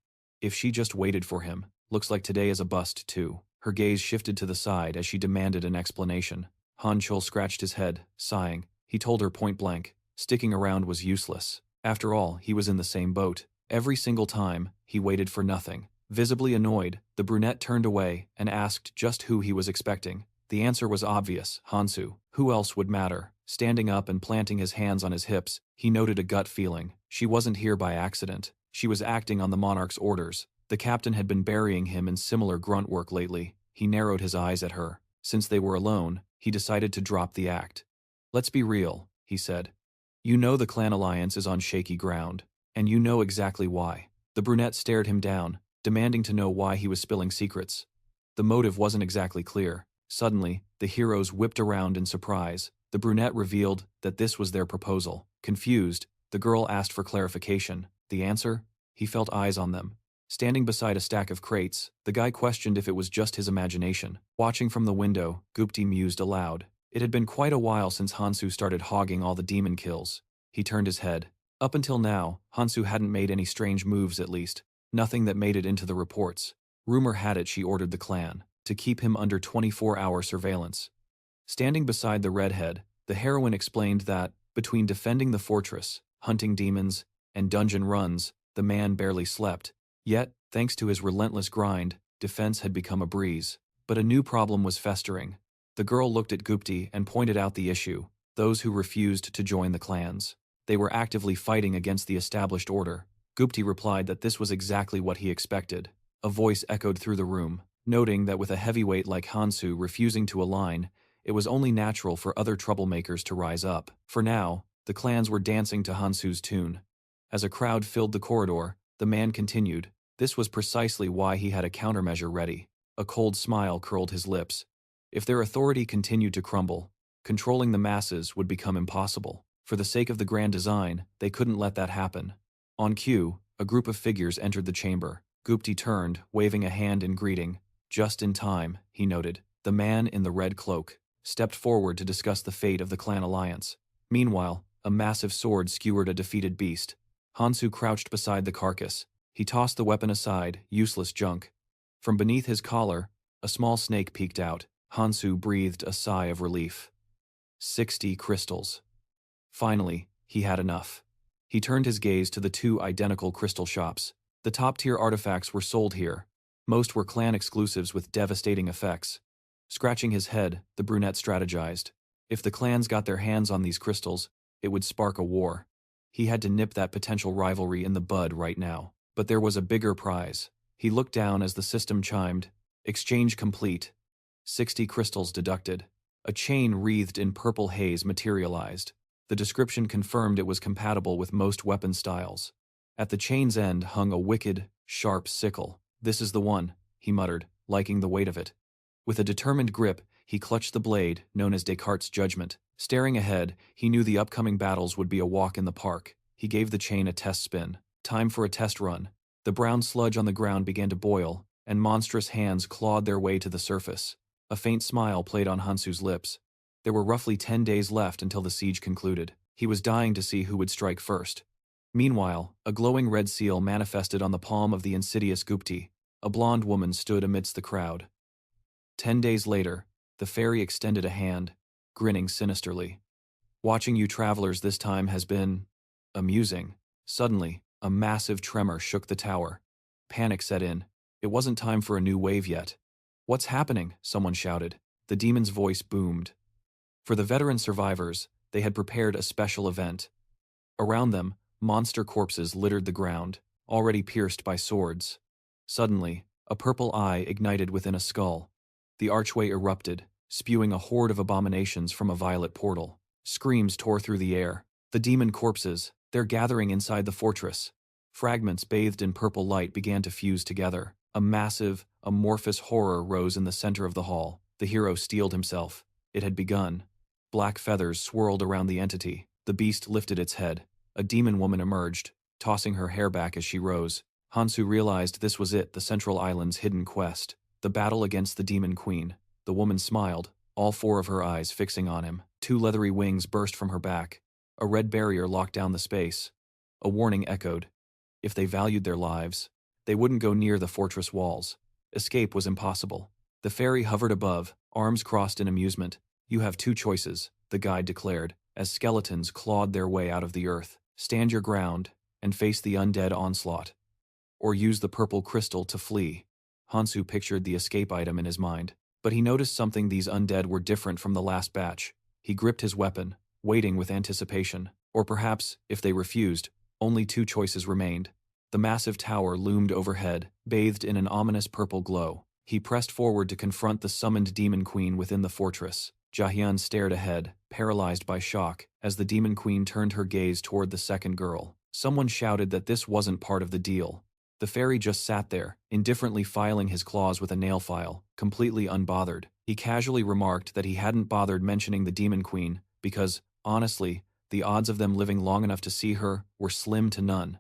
If she just waited for him, looks like today is a bust too. Her gaze shifted to the side as she demanded an explanation. Han Chul scratched his head, sighing. He told her point blank, sticking around was useless. After all, he was in the same boat. Every single time, he waited for nothing. Visibly annoyed, the brunette turned away and asked just who he was expecting. The answer was obvious, Hansu. Who else would matter? Standing up and planting his hands on his hips, he noted a gut feeling. She wasn't here by accident. She was acting on the monarch's orders. The captain had been burying him in similar grunt work lately. He narrowed his eyes at her. Since they were alone, he decided to drop the act. "Let's be real," he said. "You know the clan alliance is on shaky ground, and you know exactly why." The brunette stared him down, demanding to know why he was spilling secrets. The motive wasn't exactly clear. Suddenly, the heroes whipped around in surprise. The brunette revealed that this was their proposal. Confused, the girl asked for clarification. The answer? He felt eyes on them. Standing beside a stack of crates, the guy questioned if it was just his imagination. Watching from the window, Gupti mused aloud. It had been quite a while since Hansu started hogging all the demon kills. He turned his head. Up until now, Hansu hadn't made any strange moves at least. Nothing that made it into the reports. Rumor had it she ordered the clan to keep him under 24-hour surveillance. Standing beside the redhead, the heroine explained that, between defending the fortress, hunting demons, and dungeon runs, the man barely slept. Yet, thanks to his relentless grind, defense had become a breeze. But a new problem was festering. The girl looked at Gupti and pointed out the issue: those who refused to join the clans. They were actively fighting against the established order. Gupti replied that this was exactly what he expected. A voice echoed through the room, noting that with a heavyweight like Hansu refusing to align, it was only natural for other troublemakers to rise up. For now, the clans were dancing to Hansu's tune. As a crowd filled the corridor, the man continued, This was precisely why he had a countermeasure ready. A cold smile curled his lips. If their authority continued to crumble, controlling the masses would become impossible. For the sake of the grand design, they couldn't let that happen. On cue, a group of figures entered the chamber. Gupti turned, waving a hand in greeting. Just in time, he noted. The man in the red cloak stepped forward to discuss the fate of the clan alliance. Meanwhile, a massive sword skewered a defeated beast. Hansu crouched beside the carcass. He tossed the weapon aside, useless junk. From beneath his collar, a small snake peeked out. Hansu breathed a sigh of relief. 60 crystals. Finally, he had enough. He turned his gaze to the two identical crystal shops. The top-tier artifacts were sold here. Most were clan exclusives with devastating effects. Scratching his head, the brunette strategized. If the clans got their hands on these crystals, it would spark a war. He had to nip that potential rivalry in the bud right now. But there was a bigger prize. He looked down as the system chimed. Exchange complete. 60 crystals deducted. A chain wreathed in purple haze materialized. The description confirmed it was compatible with most weapon styles. At the chain's end hung a wicked, sharp sickle. This is the one, he muttered, liking the weight of it. With a determined grip, he clutched the blade, known as Descartes' judgment. Staring ahead, he knew the upcoming battles would be a walk in the park. He gave the chain a test spin. Time for a test run. The brown sludge on the ground began to boil, and monstrous hands clawed their way to the surface. A faint smile played on Hansu's lips. There were roughly 10 days left until the siege concluded. He was dying to see who would strike first. Meanwhile, a glowing red seal manifested on the palm of the insidious Gupti. A blonde woman stood amidst the crowd. 10 days later, the fairy extended a hand, grinning sinisterly. Watching you travelers this time has been amusing. Suddenly, a massive tremor shook the tower. Panic set in. It wasn't time for a new wave yet. What's happening? Someone shouted. The demon's voice boomed. For the veteran survivors, they had prepared a special event. Around them, monster corpses littered the ground, already pierced by swords. Suddenly, a purple eye ignited within a skull. The archway erupted, spewing a horde of abominations from a violet portal. Screams tore through the air. The demon corpses, they're gathering inside the fortress. Fragments bathed in purple light began to fuse together. A massive, amorphous horror rose in the center of the hall. The hero steeled himself. It had begun. Black feathers swirled around the entity. The beast lifted its head. A demon woman emerged, tossing her hair back as she rose. Hansu realized this was it, the Central Island's hidden quest. The battle against the demon queen. The woman smiled, all 4 of her eyes fixing on him. 2 leathery wings burst from her back. A red barrier locked down the space. A warning echoed. If they valued their lives, they wouldn't go near the fortress walls. Escape was impossible. The fairy hovered above, arms crossed in amusement. You have 2 choices, the guide declared, as skeletons clawed their way out of the earth. Stand your ground and face the undead onslaught. Or use the purple crystal to flee. Hansu pictured the escape item in his mind, but he noticed something. These undead were different from the last batch. He gripped his weapon, waiting with anticipation. Or perhaps, if they refused, only 2 choices remained. The massive tower loomed overhead, bathed in an ominous purple glow. He pressed forward to confront the summoned demon queen within the fortress. Jahyun stared ahead, paralyzed by shock, as the demon queen turned her gaze toward the second girl. Someone shouted that this wasn't part of the deal. The fairy just sat there, indifferently filing his claws with a nail file, completely unbothered. He casually remarked that he hadn't bothered mentioning the demon queen, because, honestly, the odds of them living long enough to see her were slim to none.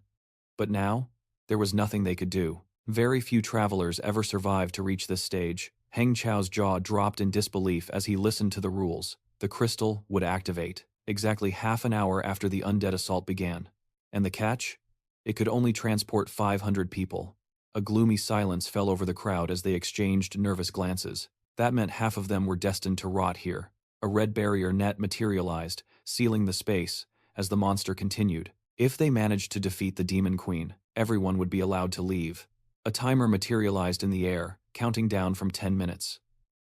But now, there was nothing they could do. Very few travelers ever survived to reach this stage. Heng Chao's jaw dropped in disbelief as he listened to the rules. The crystal would activate, exactly half an hour after the undead assault began. And the catch? It could only transport 500 people. A gloomy silence fell over the crowd as they exchanged nervous glances. That meant half of them were destined to rot here. A red barrier net materialized, sealing the space, as the monster continued. If they managed to defeat the demon queen, everyone would be allowed to leave. A timer materialized in the air, counting down from 10 minutes.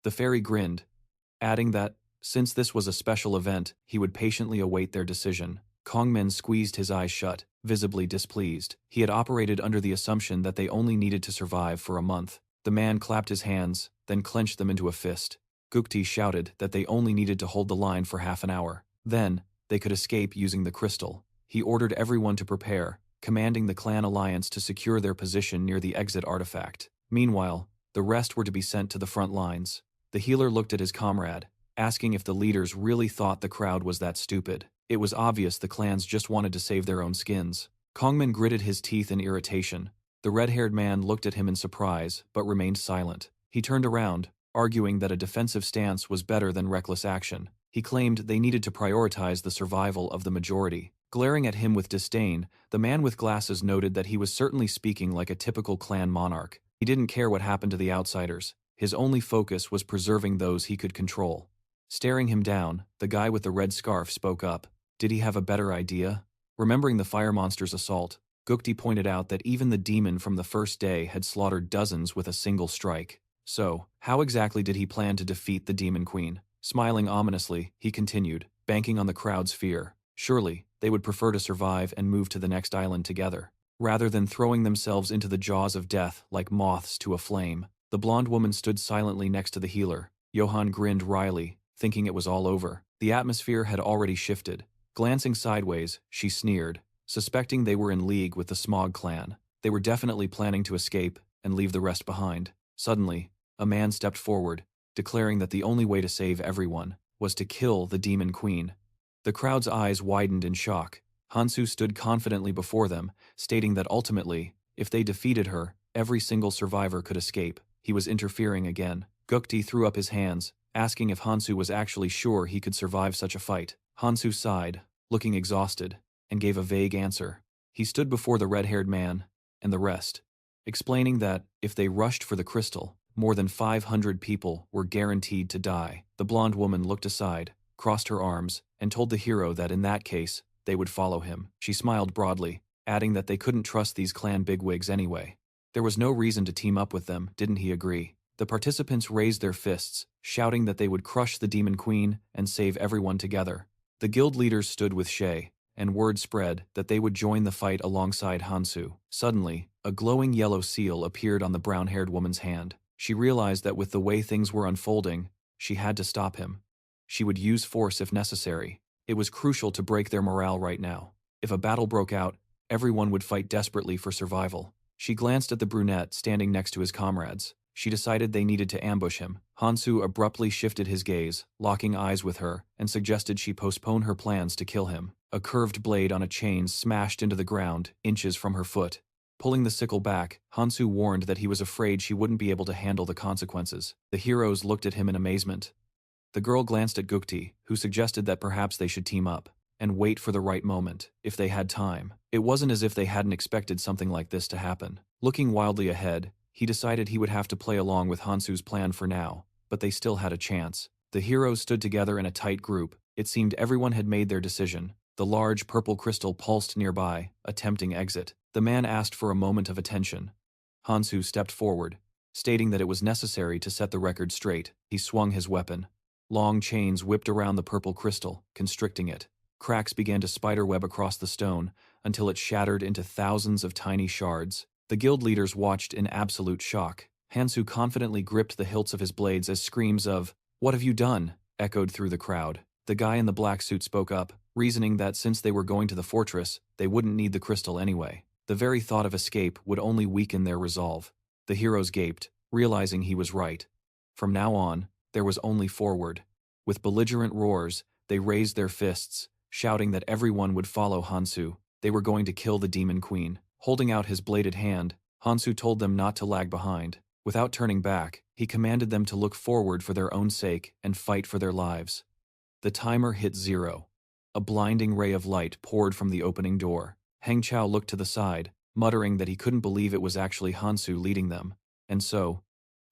The fairy grinned, adding that, since this was a special event, he would patiently await their decision. Kongmen squeezed his eyes shut, visibly displeased. He had operated under the assumption that they only needed to survive for a month. The man clapped his hands, then clenched them into a fist. Gupti shouted that they only needed to hold the line for half an hour. Then, they could escape using the crystal. He ordered everyone to prepare, commanding the clan alliance to secure their position near the exit artifact. Meanwhile, the rest were to be sent to the front lines. The healer looked at his comrade, asking if the leaders really thought the crowd was that stupid. It was obvious the clans just wanted to save their own skins. Kongman gritted his teeth in irritation. The red-haired man looked at him in surprise, but remained silent. He turned around, arguing that a defensive stance was better than reckless action. He claimed they needed to prioritize the survival of the majority. Glaring at him with disdain, the man with glasses noted that he was certainly speaking like a typical clan monarch. He didn't care what happened to the outsiders. His only focus was preserving those he could control. Staring him down, the guy with the red scarf spoke up. Did he have a better idea? Remembering the fire monster's assault, Gukti pointed out that even the demon from the first day had slaughtered dozens with a single strike. So, how exactly did he plan to defeat the demon queen? Smiling ominously, he continued, banking on the crowd's fear. Surely, they would prefer to survive and move to the next island together, rather than throwing themselves into the jaws of death like moths to a flame. The blonde woman stood silently next to the healer. Johann grinned wryly, thinking it was all over. The atmosphere had already shifted. Glancing sideways, she sneered, suspecting they were in league with the Smog clan. They were definitely planning to escape and leave the rest behind. Suddenly, a man stepped forward, declaring that the only way to save everyone was to kill the demon queen. The crowd's eyes widened in shock. Hansu stood confidently before them, stating that ultimately, if they defeated her, every single survivor could escape. He was interfering again. Gukti threw up his hands, asking if Hansu was actually sure he could survive such a fight. Hansu sighed, looking exhausted, and gave a vague answer. He stood before the red-haired man and the rest, explaining that, if they rushed for the crystal, more than 500 people were guaranteed to die. The blonde woman looked aside, crossed her arms, and told the hero that in that case, they would follow him. She smiled broadly, adding that they couldn't trust these clan bigwigs anyway. There was no reason to team up with them, didn't he agree? The participants raised their fists, shouting that they would crush the demon queen and save everyone together. The guild leaders stood with Shay, and word spread that they would join the fight alongside Hansu. Suddenly, a glowing yellow seal appeared on the brown-haired woman's hand. She realized that with the way things were unfolding, she had to stop him. She would use force if necessary. It was crucial to break their morale right now. If a battle broke out, everyone would fight desperately for survival. She glanced at the brunette standing next to his comrades. She decided they needed to ambush him. Hansu abruptly shifted his gaze, locking eyes with her, and suggested she postpone her plans to kill him. A curved blade on a chain smashed into the ground, inches from her foot. Pulling the sickle back, Hansu warned that he was afraid she wouldn't be able to handle the consequences. The heroes looked at him in amazement. The girl glanced at Gukti, who suggested that perhaps they should team up and wait for the right moment, if they had time. It wasn't as if they hadn't expected something like this to happen. Looking wildly ahead, he decided he would have to play along with Hansu's plan for now, but they still had a chance. The heroes stood together in a tight group. It seemed everyone had made their decision. The large purple crystal pulsed nearby, a tempting exit. The man asked for a moment of attention. Hansu stepped forward, stating that it was necessary to set the record straight. He swung his weapon. Long chains whipped around the purple crystal, constricting it. Cracks began to spiderweb across the stone, until it shattered into thousands of tiny shards. The guild leaders watched in absolute shock. Hansu confidently gripped the hilts of his blades as screams of, "What have you done?" echoed through the crowd. The guy in the black suit spoke up, reasoning that since they were going to the fortress, they wouldn't need the crystal anyway. The very thought of escape would only weaken their resolve. The heroes gaped, realizing he was right. From now on, there was only forward. With belligerent roars, they raised their fists, shouting that everyone would follow Hansu. They were going to kill the demon queen. Holding out his bladed hand, Hansu told them not to lag behind. Without turning back, he commanded them to look forward for their own sake and fight for their lives. The timer hit 0. A blinding ray of light poured from the opening door. Heng Chao looked to the side, muttering that he couldn't believe it was actually Hansu leading them. And so,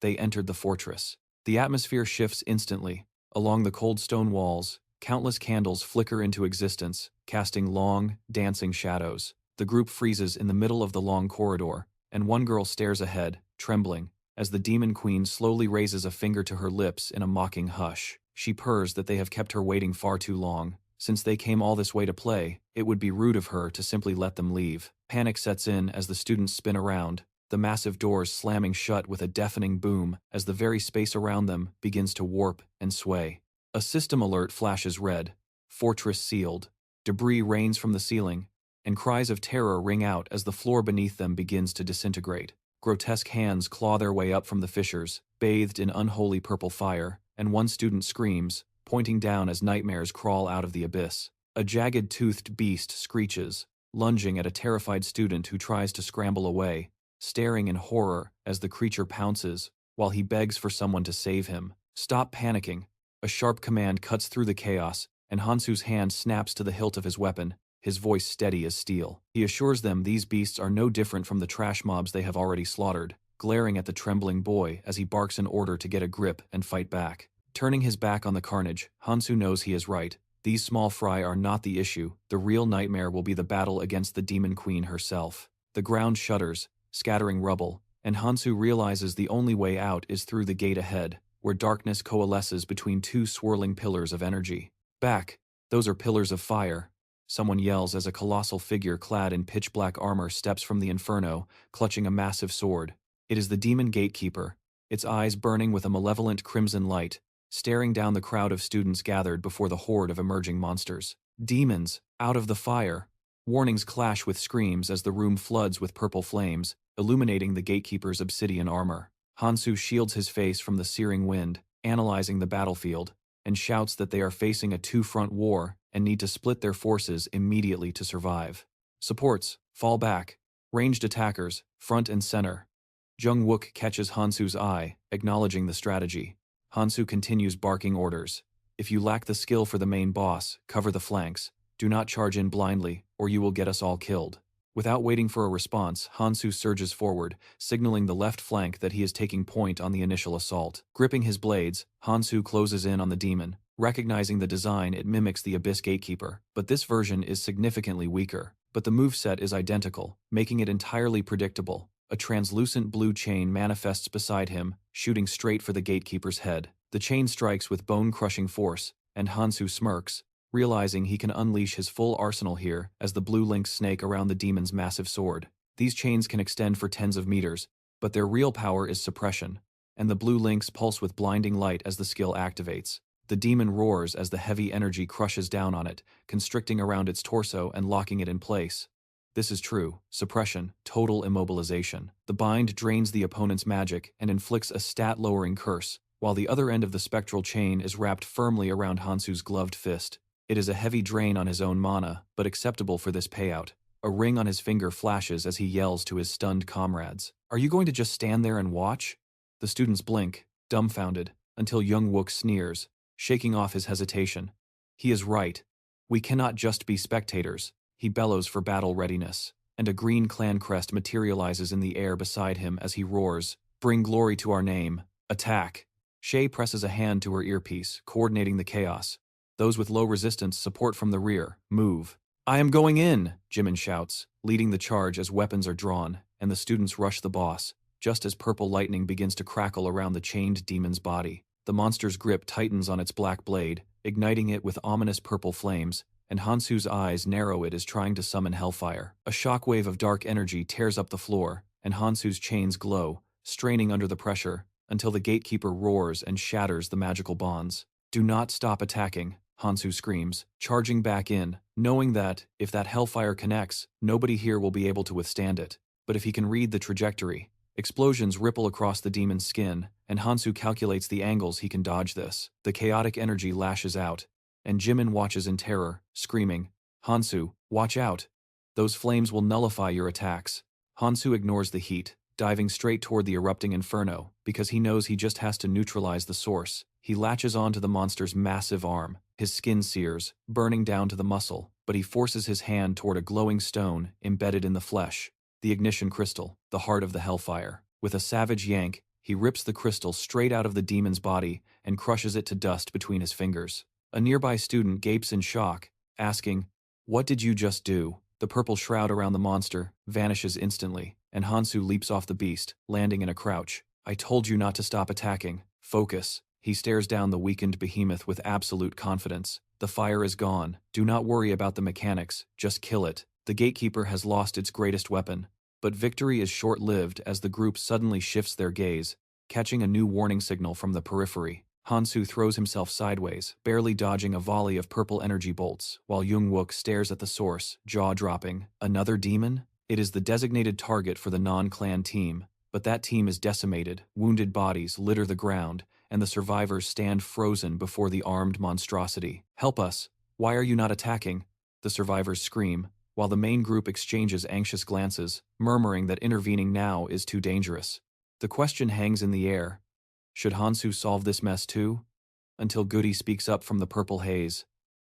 they entered the fortress. The atmosphere shifts instantly. Along the cold stone walls, countless candles flicker into existence, casting long, dancing shadows. The group freezes in the middle of the long corridor, and one girl stares ahead, trembling, as the demon queen slowly raises a finger to her lips in a mocking hush. She purrs that they have kept her waiting far too long. Since they came all this way to play, it would be rude of her to simply let them leave. Panic sets in as the students spin around, the massive doors slamming shut with a deafening boom as the very space around them begins to warp and sway. A system alert flashes red. Fortress sealed. Debris rains from the ceiling, and cries of terror ring out as the floor beneath them begins to disintegrate. Grotesque hands claw their way up from the fissures, bathed in unholy purple fire, and one student screams, pointing down as nightmares crawl out of the abyss. A jagged-toothed beast screeches, lunging at a terrified student who tries to scramble away, staring in horror as the creature pounces, while he begs for someone to save him. Stop panicking. A sharp command cuts through the chaos, and Hansu's hand snaps to the hilt of his weapon, his voice steady as steel. He assures them these beasts are no different from the trash mobs they have already slaughtered, glaring at the trembling boy as he barks an order to get a grip and fight back. Turning his back on the carnage, Hansu knows he is right. These small fry are not the issue. The real nightmare will be the battle against the Demon Queen herself. The ground shudders, scattering rubble, and Hansu realizes the only way out is through the gate ahead, where darkness coalesces between two swirling pillars of energy. Back! Those are pillars of fire. Someone yells as a colossal figure clad in pitch-black armor steps from the inferno, clutching a massive sword. It is the demon gatekeeper, its eyes burning with a malevolent crimson light, staring down the crowd of students gathered before the horde of emerging monsters. Demons, out of the fire! Warnings clash with screams as the room floods with purple flames, illuminating the gatekeeper's obsidian armor. Hansu shields his face from the searing wind, analyzing the battlefield, and shouts that they are facing a two-front war and need to split their forces immediately to survive. Supports, fall back. Ranged attackers, front and center. Jung-wook catches Hansu's eye, acknowledging the strategy. Hansu continues barking orders. If you lack the skill for the main boss, cover the flanks. Do not charge in blindly, or you will get us all killed. Without waiting for a response, Hansu surges forward, signaling the left flank that he is taking point on the initial assault. Gripping his blades, Hansu closes in on the demon. Recognizing the design, it mimics the Abyss Gatekeeper, but this version is significantly weaker. But the moveset is identical, making it entirely predictable. A translucent blue chain manifests beside him, shooting straight for the Gatekeeper's head. The chain strikes with bone-crushing force, and Hansu smirks, realizing he can unleash his full arsenal here as the blue links snake around the demon's massive sword. These chains can extend for tens of meters, but their real power is suppression, and the blue links pulse with blinding light as the skill activates. The demon roars as the heavy energy crushes down on it, constricting around its torso and locking it in place. This is true. Suppression, total immobilization. The bind drains the opponent's magic and inflicts a stat-lowering curse, while the other end of the spectral chain is wrapped firmly around Hansu's gloved fist. It is a heavy drain on his own mana, but acceptable for this payout. A ring on his finger flashes as he yells to his stunned comrades. Are you going to just stand there and watch? The students blink, dumbfounded, until Jung-wook sneers, shaking off his hesitation. He is right. We cannot just be spectators. He bellows for battle readiness, and a green clan crest materializes in the air beside him as he roars, "Bring glory to our name. Attack!" Shay presses a hand to her earpiece, coordinating the chaos. Those with low resistance support from the rear. Move. "I am going in!" Jimin shouts, leading the charge as weapons are drawn, and the students rush the boss, just as purple lightning begins to crackle around the chained demon's body. The monster's grip tightens on its black blade, igniting it with ominous purple flames, and Hansu's eyes narrow it as trying to summon hellfire. A shockwave of dark energy tears up the floor, and Hansu's chains glow, straining under the pressure, until the gatekeeper roars and shatters the magical bonds. "Do not stop attacking," Hansu screams, charging back in, knowing that, if that hellfire connects, nobody here will be able to withstand it. But if he can read the trajectory, explosions ripple across the demon's skin, and Hansu calculates the angles he can dodge this. The chaotic energy lashes out, and Jimin watches in terror, screaming, "Hansu, watch out! Those flames will nullify your attacks." Hansu ignores the heat, diving straight toward the erupting inferno, because he knows he just has to neutralize the source. He latches onto the monster's massive arm. His skin sears, burning down to the muscle, but he forces his hand toward a glowing stone embedded in the flesh, the ignition crystal, the heart of the hellfire. With a savage yank, he rips the crystal straight out of the demon's body and crushes it to dust between his fingers. A nearby student gapes in shock, asking, "What did you just do?" The purple shroud around the monster vanishes instantly, and Hansu leaps off the beast, landing in a crouch. "I told you not to stop attacking. Focus." He stares down the weakened behemoth with absolute confidence. The fire is gone. Do not worry about the mechanics, just kill it. The gatekeeper has lost its greatest weapon. But victory is short-lived as the group suddenly shifts their gaze, catching a new warning signal from the periphery. Hansu throws himself sideways, barely dodging a volley of purple energy bolts, while Jungwook stares at the source, jaw-dropping. Another demon? It is the designated target for the non-clan team, but that team is decimated, wounded bodies litter the ground, and the survivors stand frozen before the armed monstrosity. "Help us! Why are you not attacking?" the survivors scream, while the main group exchanges anxious glances, murmuring that intervening now is too dangerous. The question hangs in the air. Should Hansu solve this mess too? Until Goody speaks up from the purple haze.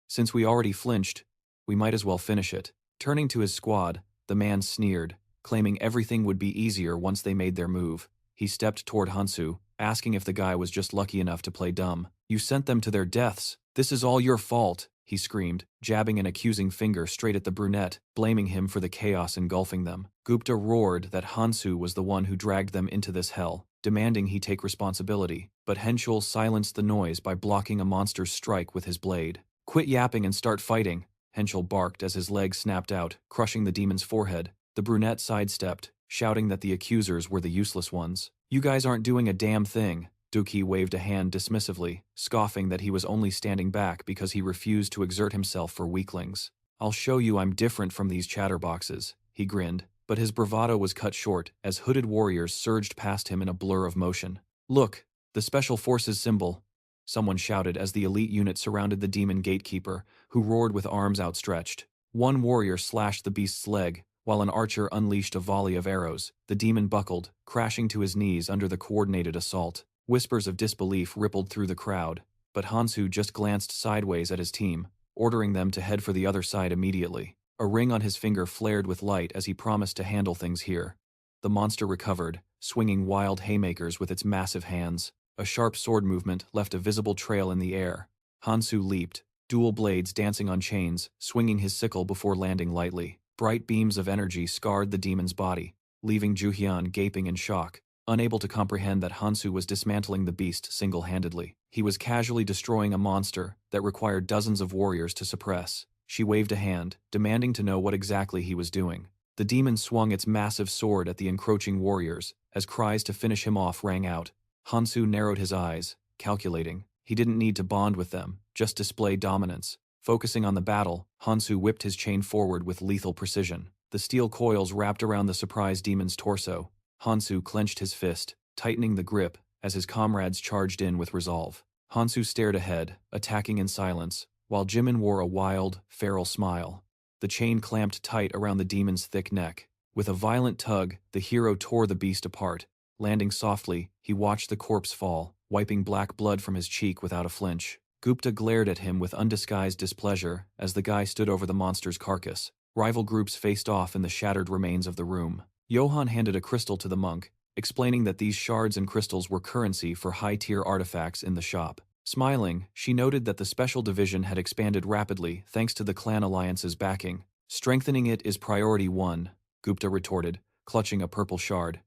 "Since we already flinched, we might as well finish it." Turning to his squad, the man sneered, claiming everything would be easier once they made their move. He stepped toward Hansu, asking if the guy was just lucky enough to play dumb. "You sent them to their deaths. This is all your fault," he screamed, jabbing an accusing finger straight at the brunette, blaming him for the chaos engulfing them. Gupta roared that Hansu was the one who dragged them into this hell, demanding he take responsibility, but Henschel silenced the noise by blocking a monster's strike with his blade. "Quit yapping and start fighting," Henschel barked as his leg snapped out, crushing the demon's forehead. The brunette sidestepped, shouting that the accusers were the useless ones. "You guys aren't doing a damn thing." Duki waved a hand dismissively, scoffing that he was only standing back because he refused to exert himself for weaklings. "I'll show you I'm different from these chatterboxes," he grinned, but his bravado was cut short as hooded warriors surged past him in a blur of motion. "Look, the Special Forces symbol," someone shouted as the elite unit surrounded the demon gatekeeper, who roared with arms outstretched. One warrior slashed the beast's leg, while an archer unleashed a volley of arrows. The demon buckled, crashing to his knees under the coordinated assault. Whispers of disbelief rippled through the crowd, but Hansu just glanced sideways at his team, ordering them to head for the other side immediately. A ring on his finger flared with light as he promised to handle things here. The monster recovered, swinging wild haymakers with its massive hands. A sharp sword movement left a visible trail in the air. Hansu leaped, dual blades dancing on chains, swinging his sickle before landing lightly. Bright beams of energy scarred the demon's body, leaving Juhyun gaping in shock, unable to comprehend that Hansu was dismantling the beast single-handedly. He was casually destroying a monster that required dozens of warriors to suppress. She waved a hand, demanding to know what exactly he was doing. The demon swung its massive sword at the encroaching warriors, as cries to finish him off rang out. Hansu narrowed his eyes, calculating. He didn't need to bond with them, just display dominance. Focusing on the battle, Hansu whipped his chain forward with lethal precision. The steel coils wrapped around the surprised demon's torso. Hansu clenched his fist, tightening the grip as his comrades charged in with resolve. Hansu stared ahead, attacking in silence, while Jimin wore a wild, feral smile. The chain clamped tight around the demon's thick neck. With a violent tug, the hero tore the beast apart. Landing softly, he watched the corpse fall, wiping black blood from his cheek without a flinch. Gupta glared at him with undisguised displeasure as the guy stood over the monster's carcass. Rival groups faced off in the shattered remains of the room. Johann handed a crystal to the monk, explaining that these shards and crystals were currency for high-tier artifacts in the shop. Smiling, she noted that the special division had expanded rapidly thanks to the clan alliance's backing. "Strengthening it is priority 1, Gupta retorted, clutching a purple shard.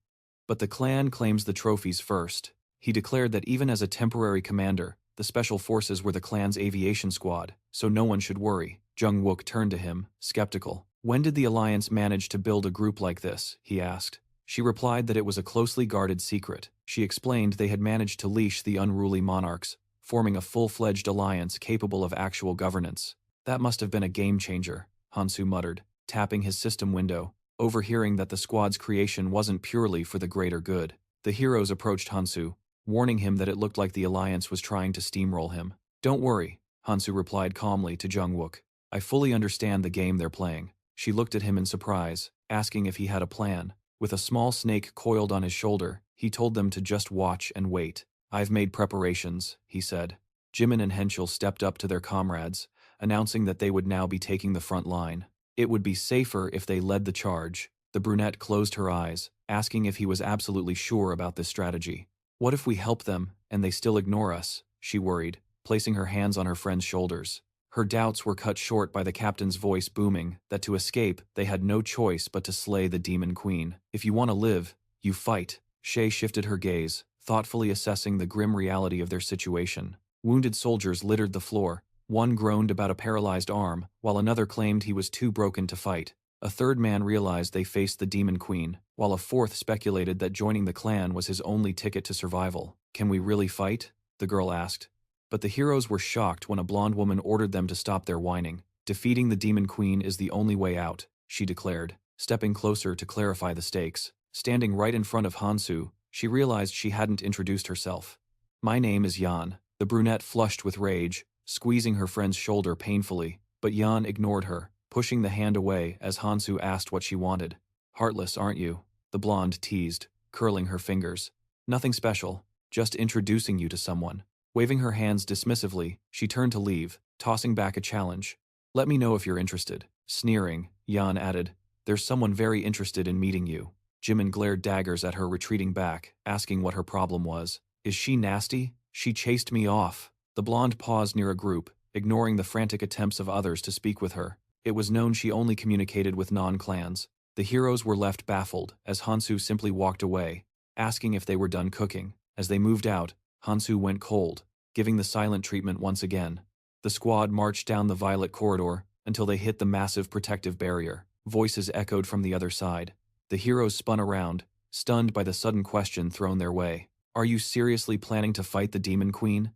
"But the clan claims the trophies first." He declared that even as a temporary commander, the special forces were the clan's aviation squad, so no one should worry. Jungwook turned to him, skeptical. "When did the alliance manage to build a group like this?" he asked. She replied that it was a closely guarded secret. She explained they had managed to leash the unruly monarchs, forming a full-fledged alliance capable of actual governance. "That must have been a game-changer," Hansu muttered, tapping his system window, overhearing that the squad's creation wasn't purely for the greater good. The heroes approached Hansu, warning him that it looked like the alliance was trying to steamroll him. "Don't worry," Hansu replied calmly to Jungwook. "I fully understand the game they're playing." She looked at him in surprise, asking if he had a plan. With a small snake coiled on his shoulder, he told them to just watch and wait. "I've made preparations," he said. Jimin and Henschel stepped up to their comrades, announcing that they would now be taking the front line. It would be safer if they led the charge. The brunette closed her eyes, asking if he was absolutely sure about this strategy. "What if we help them, and they still ignore us?" she worried, placing her hands on her friend's shoulders. Her doubts were cut short by the captain's voice booming that to escape, they had no choice but to slay the demon queen. "If you want to live, you fight." Shay shifted her gaze, thoughtfully assessing the grim reality of their situation. Wounded soldiers littered the floor. One groaned about a paralyzed arm, while another claimed he was too broken to fight. A third man realized they faced the demon queen, while a fourth speculated that joining the clan was his only ticket to survival. "Can we really fight?" the girl asked. But the heroes were shocked when a blonde woman ordered them to stop their whining. Defeating the Demon Queen is the only way out, she declared, stepping closer to clarify the stakes. Standing right in front of Hansu, she realized she hadn't introduced herself. My name is Jan. The brunette flushed with rage, squeezing her friend's shoulder painfully, but Jan ignored her, pushing the hand away as Hansu asked what she wanted. Heartless, aren't you? The blonde teased, curling her fingers. Nothing special, just introducing you to someone. Waving her hands dismissively, she turned to leave, tossing back a challenge. Let me know if you're interested. Sneering, Jan added, there's someone very interested in meeting you. Jimin glared daggers at her retreating back, asking what her problem was. Is she nasty? She chased me off. The blonde paused near a group, ignoring the frantic attempts of others to speak with her. It was known she only communicated with non-clans. The heroes were left baffled as Hansu simply walked away, asking if they were done cooking. As they moved out, Hansu went cold, giving the silent treatment once again. The squad marched down the violet corridor until they hit the massive protective barrier. Voices echoed from the other side. The heroes spun around, stunned by the sudden question thrown their way. Are you seriously planning to fight the Demon Queen?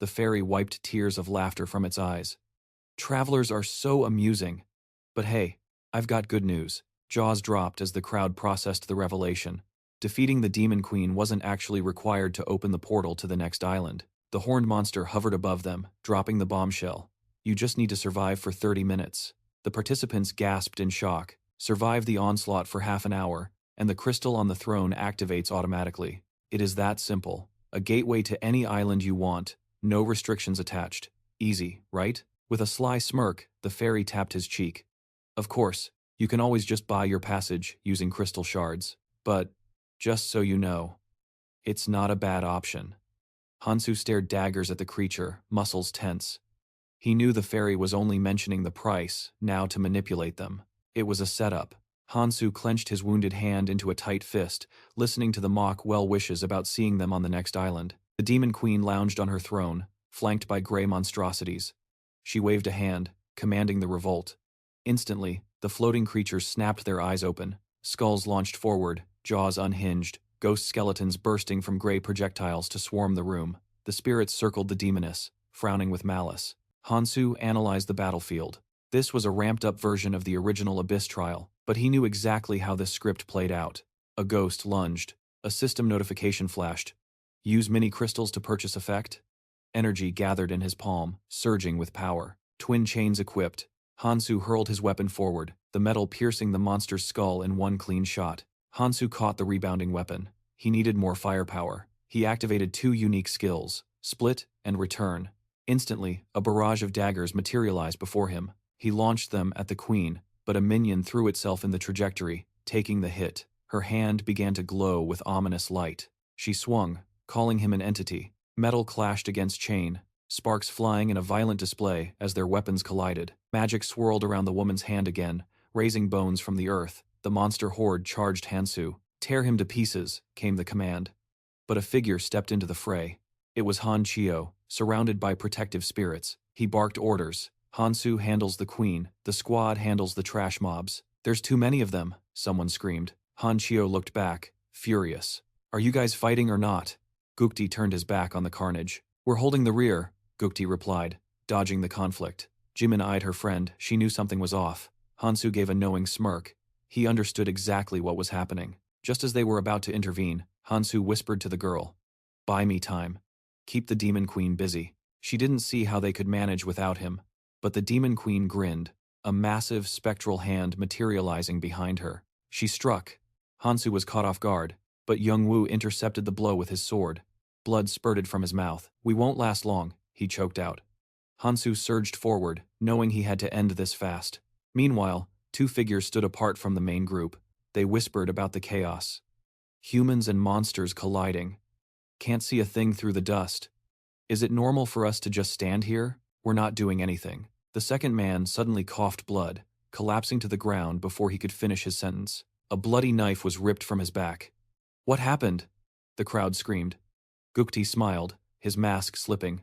The fairy wiped tears of laughter from its eyes. Travelers are so amusing. But hey, I've got good news. Jaws dropped as the crowd processed the revelation. Defeating the Demon Queen wasn't actually required to open the portal to the next island. The horned monster hovered above them, dropping the bombshell. You just need to survive for 30 minutes. The participants gasped in shock. Survive the onslaught for half an hour, and the crystal on the throne activates automatically. It is that simple. A gateway to any island you want, no restrictions attached. Easy, right? With a sly smirk, the fairy tapped his cheek. Of course, you can always just buy your passage using crystal shards. But, just so you know, it's not a bad option. Hansu stared daggers at the creature, muscles tense. He knew the fairy was only mentioning the price, now to manipulate them. It was a setup. Hansu clenched his wounded hand into a tight fist, listening to the mock well-wishes about seeing them on the next island. The Demon Queen lounged on her throne, flanked by grey monstrosities. She waved a hand, commanding the revolt. Instantly, the floating creatures snapped their eyes open. Skulls launched forward, jaws unhinged, ghost skeletons bursting from grey projectiles to swarm the room. The spirits circled the demoness, frowning with malice. Hansu analyzed the battlefield. This was a ramped-up version of the original Abyss trial, but he knew exactly how this script played out. A ghost lunged. A system notification flashed. Use mini crystals to purchase effect? Energy gathered in his palm, surging with power. Twin chains equipped. Hansu hurled his weapon forward, the metal piercing the monster's skull in one clean shot. Hansu caught the rebounding weapon. He needed more firepower. He activated two unique skills, Split and Return. Instantly, a barrage of daggers materialized before him. He launched them at the queen, but a minion threw itself in the trajectory, taking the hit. Her hand began to glow with ominous light. She swung, calling him an entity. Metal clashed against chain, sparks flying in a violent display as their weapons collided. Magic swirled around the woman's hand again, raising bones from the earth. The monster horde charged Hansu. Tear him to pieces, came the command. But a figure stepped into the fray. It was Han Chio, surrounded by protective spirits. He barked orders. Hansu handles the queen, the squad handles the trash mobs. There's too many of them, someone screamed. Han Chio looked back, furious. Are you guys fighting or not? Gukti turned his back on the carnage. We're holding the rear, Gukti replied, dodging the conflict. Jimin eyed her friend. She knew something was off. Hansu gave a knowing smirk. He understood exactly what was happening. Just as they were about to intervene, Hansu whispered to the girl. Buy me time. Keep the Demon Queen busy. She didn't see how they could manage without him. But the Demon Queen grinned, a massive spectral hand materializing behind her. She struck. Hansu was caught off guard, but Youngwoo intercepted the blow with his sword. Blood spurted from his mouth. We won't last long, he choked out. Hansu surged forward, knowing he had to end this fast. Meanwhile, two figures stood apart from the main group. They whispered about the chaos. Humans and monsters colliding. Can't see a thing through the dust. Is it normal for us to just stand here? We're not doing anything. The second man suddenly coughed blood, collapsing to the ground before he could finish his sentence. A bloody knife was ripped from his back. What happened? The crowd screamed. Gukti smiled, his mask slipping.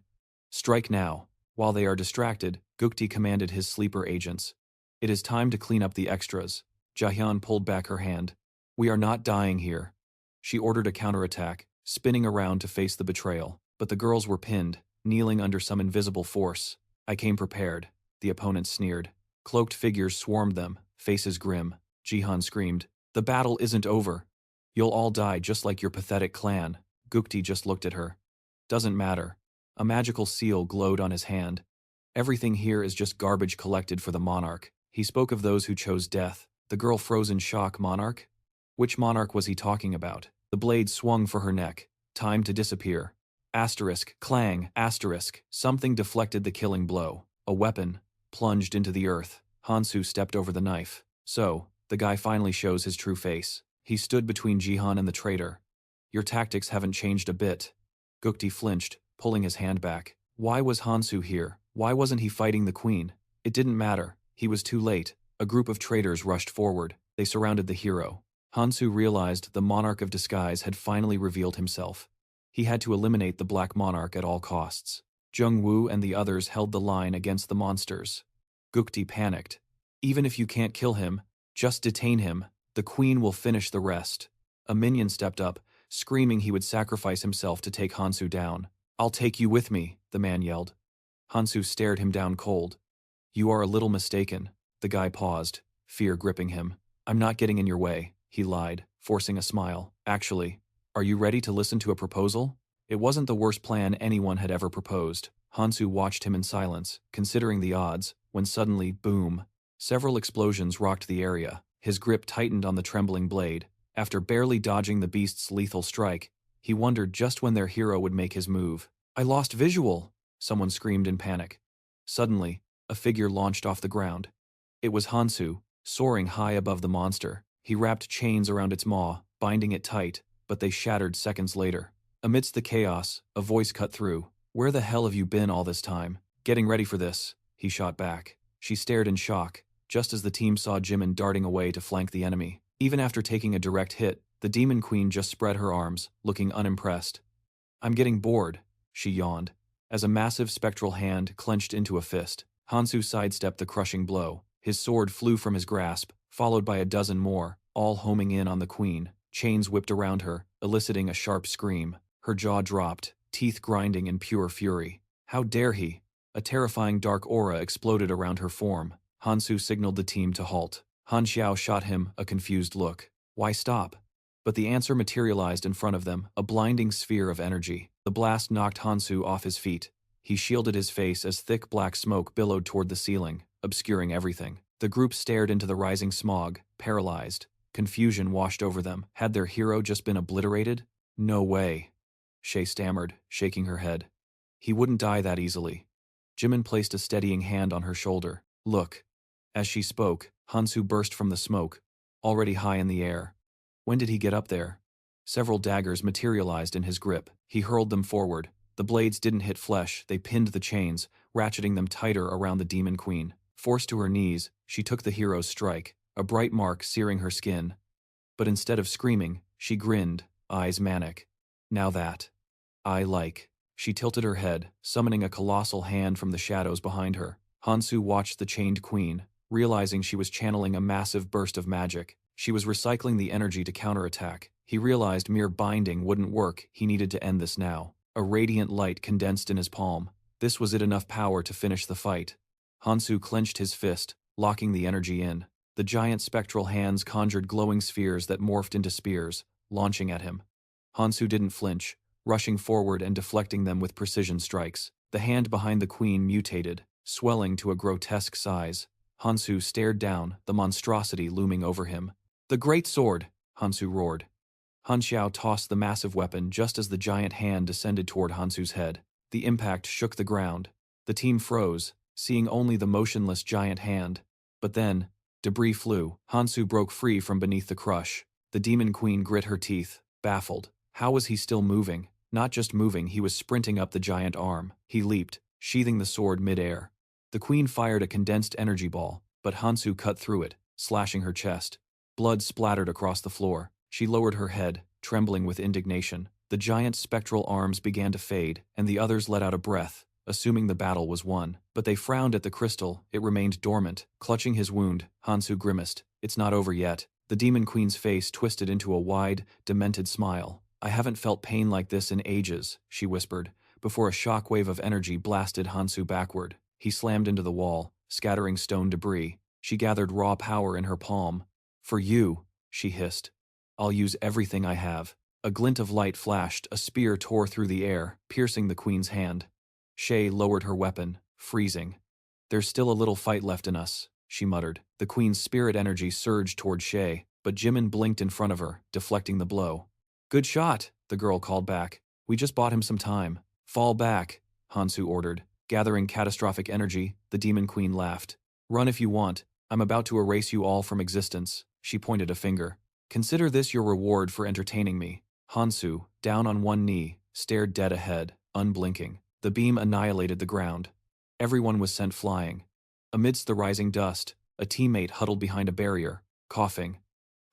Strike now. While they are distracted, Gukti commanded his sleeper agents. It is time to clean up the extras. Jahyun pulled back her hand. We are not dying here. She ordered a counterattack, spinning around to face the betrayal. but the girls were pinned, kneeling under some invisible force. I came prepared, the opponent sneered. Cloaked figures swarmed them, faces grim. Jihan screamed, "The battle isn't over. You'll all die just like your pathetic clan." Gukti just looked at her. "Doesn't matter." A magical seal glowed on his hand. "Everything here is just garbage collected for the monarch." He spoke of those who chose death. The girl froze in shock. Monarch? Which monarch was he talking about? The blade swung for her neck. Time to disappear. Asterisk, clang, asterisk. Something deflected the killing blow. A weapon plunged into the earth. Hansu stepped over the knife. So, the guy finally shows his true face. He stood between Jihan and the traitor. "Your tactics haven't changed a bit." Gukti flinched, pulling his hand back. Why was Hansu here? Why wasn't he fighting the queen? It didn't matter. He was too late. A group of traitors rushed forward. They surrounded the hero. Hansu realized the monarch of disguise had finally revealed himself. He had to eliminate the Black Monarch at all costs. Jung-woo and the others held the line against the monsters. Gukti panicked. "Even if you can't kill him, just detain him. The queen will finish the rest." A minion stepped up, screaming he would sacrifice himself to take Hansu down. "I'll take you with me," the man yelled. Hansu stared him down cold. "You are a little mistaken." The guy paused, fear gripping him. "I'm not getting in your way," he lied, forcing a smile. "Actually, are you ready to listen to a proposal?" It wasn't the worst plan anyone had ever proposed. Hansu watched him in silence, considering the odds, when suddenly, boom. Several explosions rocked the area. His grip tightened on the trembling blade. After barely dodging the beast's lethal strike, he wondered just when their hero would make his move. "I lost visual!" someone screamed in panic. Suddenly, a figure launched off the ground. It was Hansu, soaring high above the monster. He wrapped chains around its maw, binding it tight, but they shattered seconds later. Amidst the chaos, a voice cut through. "Where the hell have you been all this time?" "Getting ready for this," he shot back. She stared in shock, just as the team saw Jimin darting away to flank the enemy. Even after taking a direct hit, the Demon Queen just spread her arms, looking unimpressed. "I'm getting bored," she yawned, as a massive spectral hand clenched into a fist. Hansu sidestepped the crushing blow. His sword flew from his grasp, followed by a dozen more, all homing in on the queen. Chains whipped around her, eliciting a sharp scream. Her jaw dropped, teeth grinding in pure fury. How dare he? A terrifying dark aura exploded around her form. Hansu signaled the team to halt. Han Xiao shot him a confused look. Why stop? But the answer materialized in front of them, a blinding sphere of energy. The blast knocked Hansu off his feet. He shielded his face as thick black smoke billowed toward the ceiling, obscuring everything. The group stared into the rising smog, paralyzed. Confusion washed over them. Had their hero just been obliterated? No way. Shay stammered, shaking her head. He wouldn't die that easily. Jimin placed a steadying hand on her shoulder. "Look." As she spoke, Hansu burst from the smoke, already high in the air. When did he get up there? Several daggers materialized in his grip. He hurled them forward. The blades didn't hit flesh, they pinned the chains, ratcheting them tighter around the Demon Queen. Forced to her knees, she took the hero's strike, a bright mark searing her skin. But instead of screaming, she grinned, eyes manic. "Now that I like." She tilted her head, summoning a colossal hand from the shadows behind her. Hansu watched the chained queen, realizing she was channeling a massive burst of magic. She was recycling the energy to counterattack. He realized mere binding wouldn't work, he needed to end this now. A radiant light condensed in his palm. This was it enough power to finish the fight. Hansu clenched his fist, locking the energy in. The giant spectral hands conjured glowing spheres that morphed into spears, launching at him. Hansu didn't flinch, rushing forward and deflecting them with precision strikes. The hand behind the queen mutated, swelling to a grotesque size. Hansu stared down, the monstrosity looming over him. "The great sword!" Hansu roared. Han Xiao tossed the massive weapon just as the giant hand descended toward Hansu's head. The impact shook the ground. The team froze, seeing only the motionless giant hand. But then, debris flew. Hansu broke free from beneath the crush. The Demon Queen grit her teeth, baffled. How was he still moving? Not just moving, he was sprinting up the giant arm. He leaped, sheathing the sword mid-air. The queen fired a condensed energy ball, but Hansu cut through it, slashing her chest. Blood splattered across the floor. She lowered her head, trembling with indignation. The giant's spectral arms began to fade, and the others let out a breath, assuming the battle was won. But they frowned at the crystal, it remained dormant. Clutching his wound, Hansu grimaced. "It's not over yet." The Demon Queen's face twisted into a wide, demented smile. "I haven't felt pain like this in ages," she whispered, before a shockwave of energy blasted Hansu backward. He slammed into the wall, scattering stone debris. She gathered raw power in her palm. "For you," she hissed. "I'll use everything I have." A glint of light flashed, a spear tore through the air, piercing the queen's hand. Shay lowered her weapon, freezing. "There's still a little fight left in us," she muttered. The queen's spirit energy surged toward Shay, but Jimin blinked in front of her, deflecting the blow. "Good shot," the girl called back. "We just bought him some time." "Fall back," Hansu ordered. Gathering catastrophic energy, the demon queen laughed. "Run if you want. I'm about to erase you all from existence." She pointed a finger. "Consider this your reward for entertaining me." Hansu, down on one knee, stared dead ahead, unblinking. The beam annihilated the ground. Everyone was sent flying. Amidst the rising dust, a teammate huddled behind a barrier, coughing.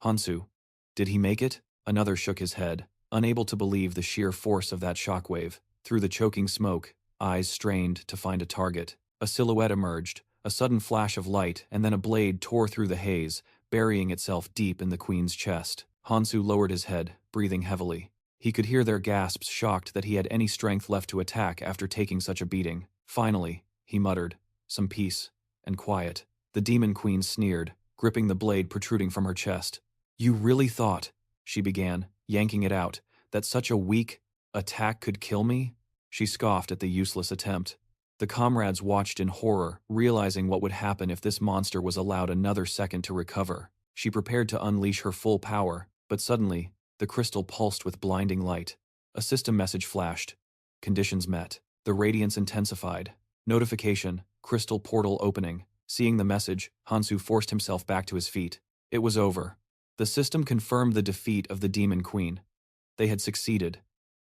"Hansu, did he make it?" Another shook his head, unable to believe the sheer force of that shockwave. Through the choking smoke, eyes strained to find a target. A silhouette emerged, a sudden flash of light, and then a blade tore through the haze, burying itself deep in the queen's chest. Hansu lowered his head, breathing heavily. He could hear their gasps, shocked that he had any strength left to attack after taking such a beating. "Finally," he muttered, "some peace and quiet." The demon queen sneered, gripping the blade protruding from her chest. "You really thought," she began, yanking it out, "that such a weak attack could kill me?" She scoffed at the useless attempt. The comrades watched in horror, realizing what would happen if this monster was allowed another second to recover. She prepared to unleash her full power, but suddenly, the crystal pulsed with blinding light. A system message flashed. Conditions met. The radiance intensified. Notification, crystal portal opening. Seeing the message, Hansu forced himself back to his feet. It was over. The system confirmed the defeat of the demon queen. They had succeeded.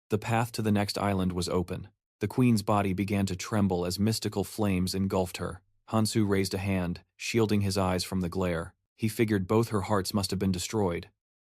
The path to the next island was open. The queen's body began to tremble as mystical flames engulfed her. Hansu raised a hand, shielding his eyes from the glare. He figured both her hearts must have been destroyed.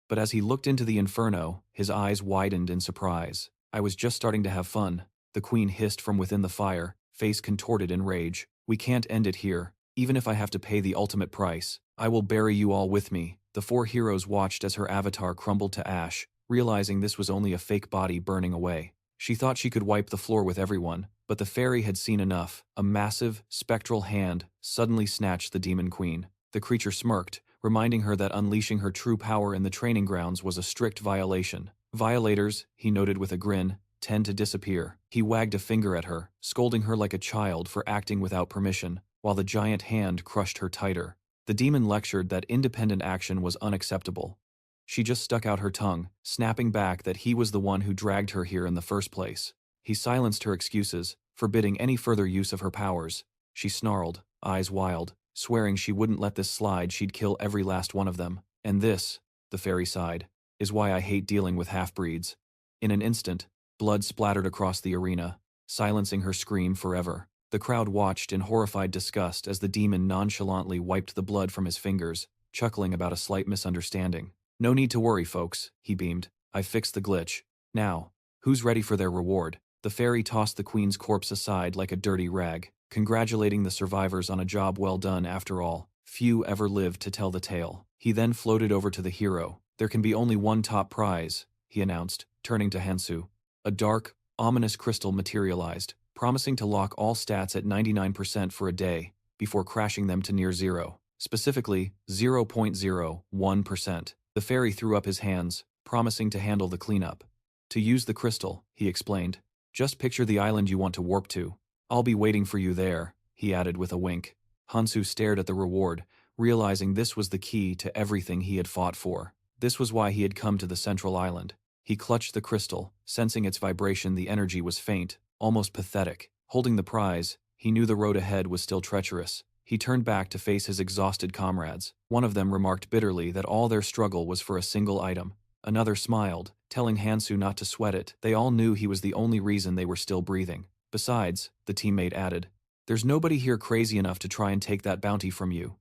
But as he looked into the inferno, his eyes widened in surprise. "I was just starting to have fun," the queen hissed from within the fire, face contorted in rage. "We can't end it here, even if I have to pay the ultimate price. I will bury you all with me." The four heroes watched as her avatar crumbled to ash, realizing this was only a fake body burning away. She thought she could wipe the floor with everyone, but the fairy had seen enough. A massive, spectral hand suddenly snatched the demon queen. The creature smirked, reminding her that unleashing her true power in the training grounds was a strict violation. "Violators," he noted with a grin, "tend to disappear." He wagged a finger at her, scolding her like a child for acting without permission, while the giant hand crushed her tighter. The demon lectured that independent action was unacceptable. She just stuck out her tongue, snapping back that he was the one who dragged her here in the first place. He silenced her excuses, forbidding any further use of her powers. She snarled, eyes wild, swearing she wouldn't let this slide. She'd kill every last one of them. "And this," the fairy sighed, "is why I hate dealing with half-breeds." In an instant, blood splattered across the arena, silencing her scream forever. The crowd watched in horrified disgust as the demon nonchalantly wiped the blood from his fingers, chuckling about a slight misunderstanding. "No need to worry, folks," he beamed. "I fixed the glitch. Now, who's ready for their reward?" The fairy tossed the queen's corpse aside like a dirty rag, congratulating the survivors on a job well done after all. Few ever lived to tell the tale. He then floated over to the hero. "There can be only one top prize," he announced, turning to Hansu. A dark, ominous crystal materialized, promising to lock all stats at 99% for a day, before crashing them to near zero. Specifically, 0.01%. The fairy threw up his hands, promising to handle the cleanup. "To use the crystal," he explained, "just picture the island you want to warp to. I'll be waiting for you there," he added with a wink. Hansu stared at the reward, realizing this was the key to everything he had fought for. This was why he had come to the central island. He clutched the crystal, sensing its vibration. The energy was faint, almost pathetic. Holding the prize, he knew the road ahead was still treacherous. He turned back to face his exhausted comrades. One of them remarked bitterly that all their struggle was for a single item. Another smiled, telling Hansu not to sweat it. They all knew he was the only reason they were still breathing. "Besides," the teammate added, "there's nobody here crazy enough to try and take that bounty from you.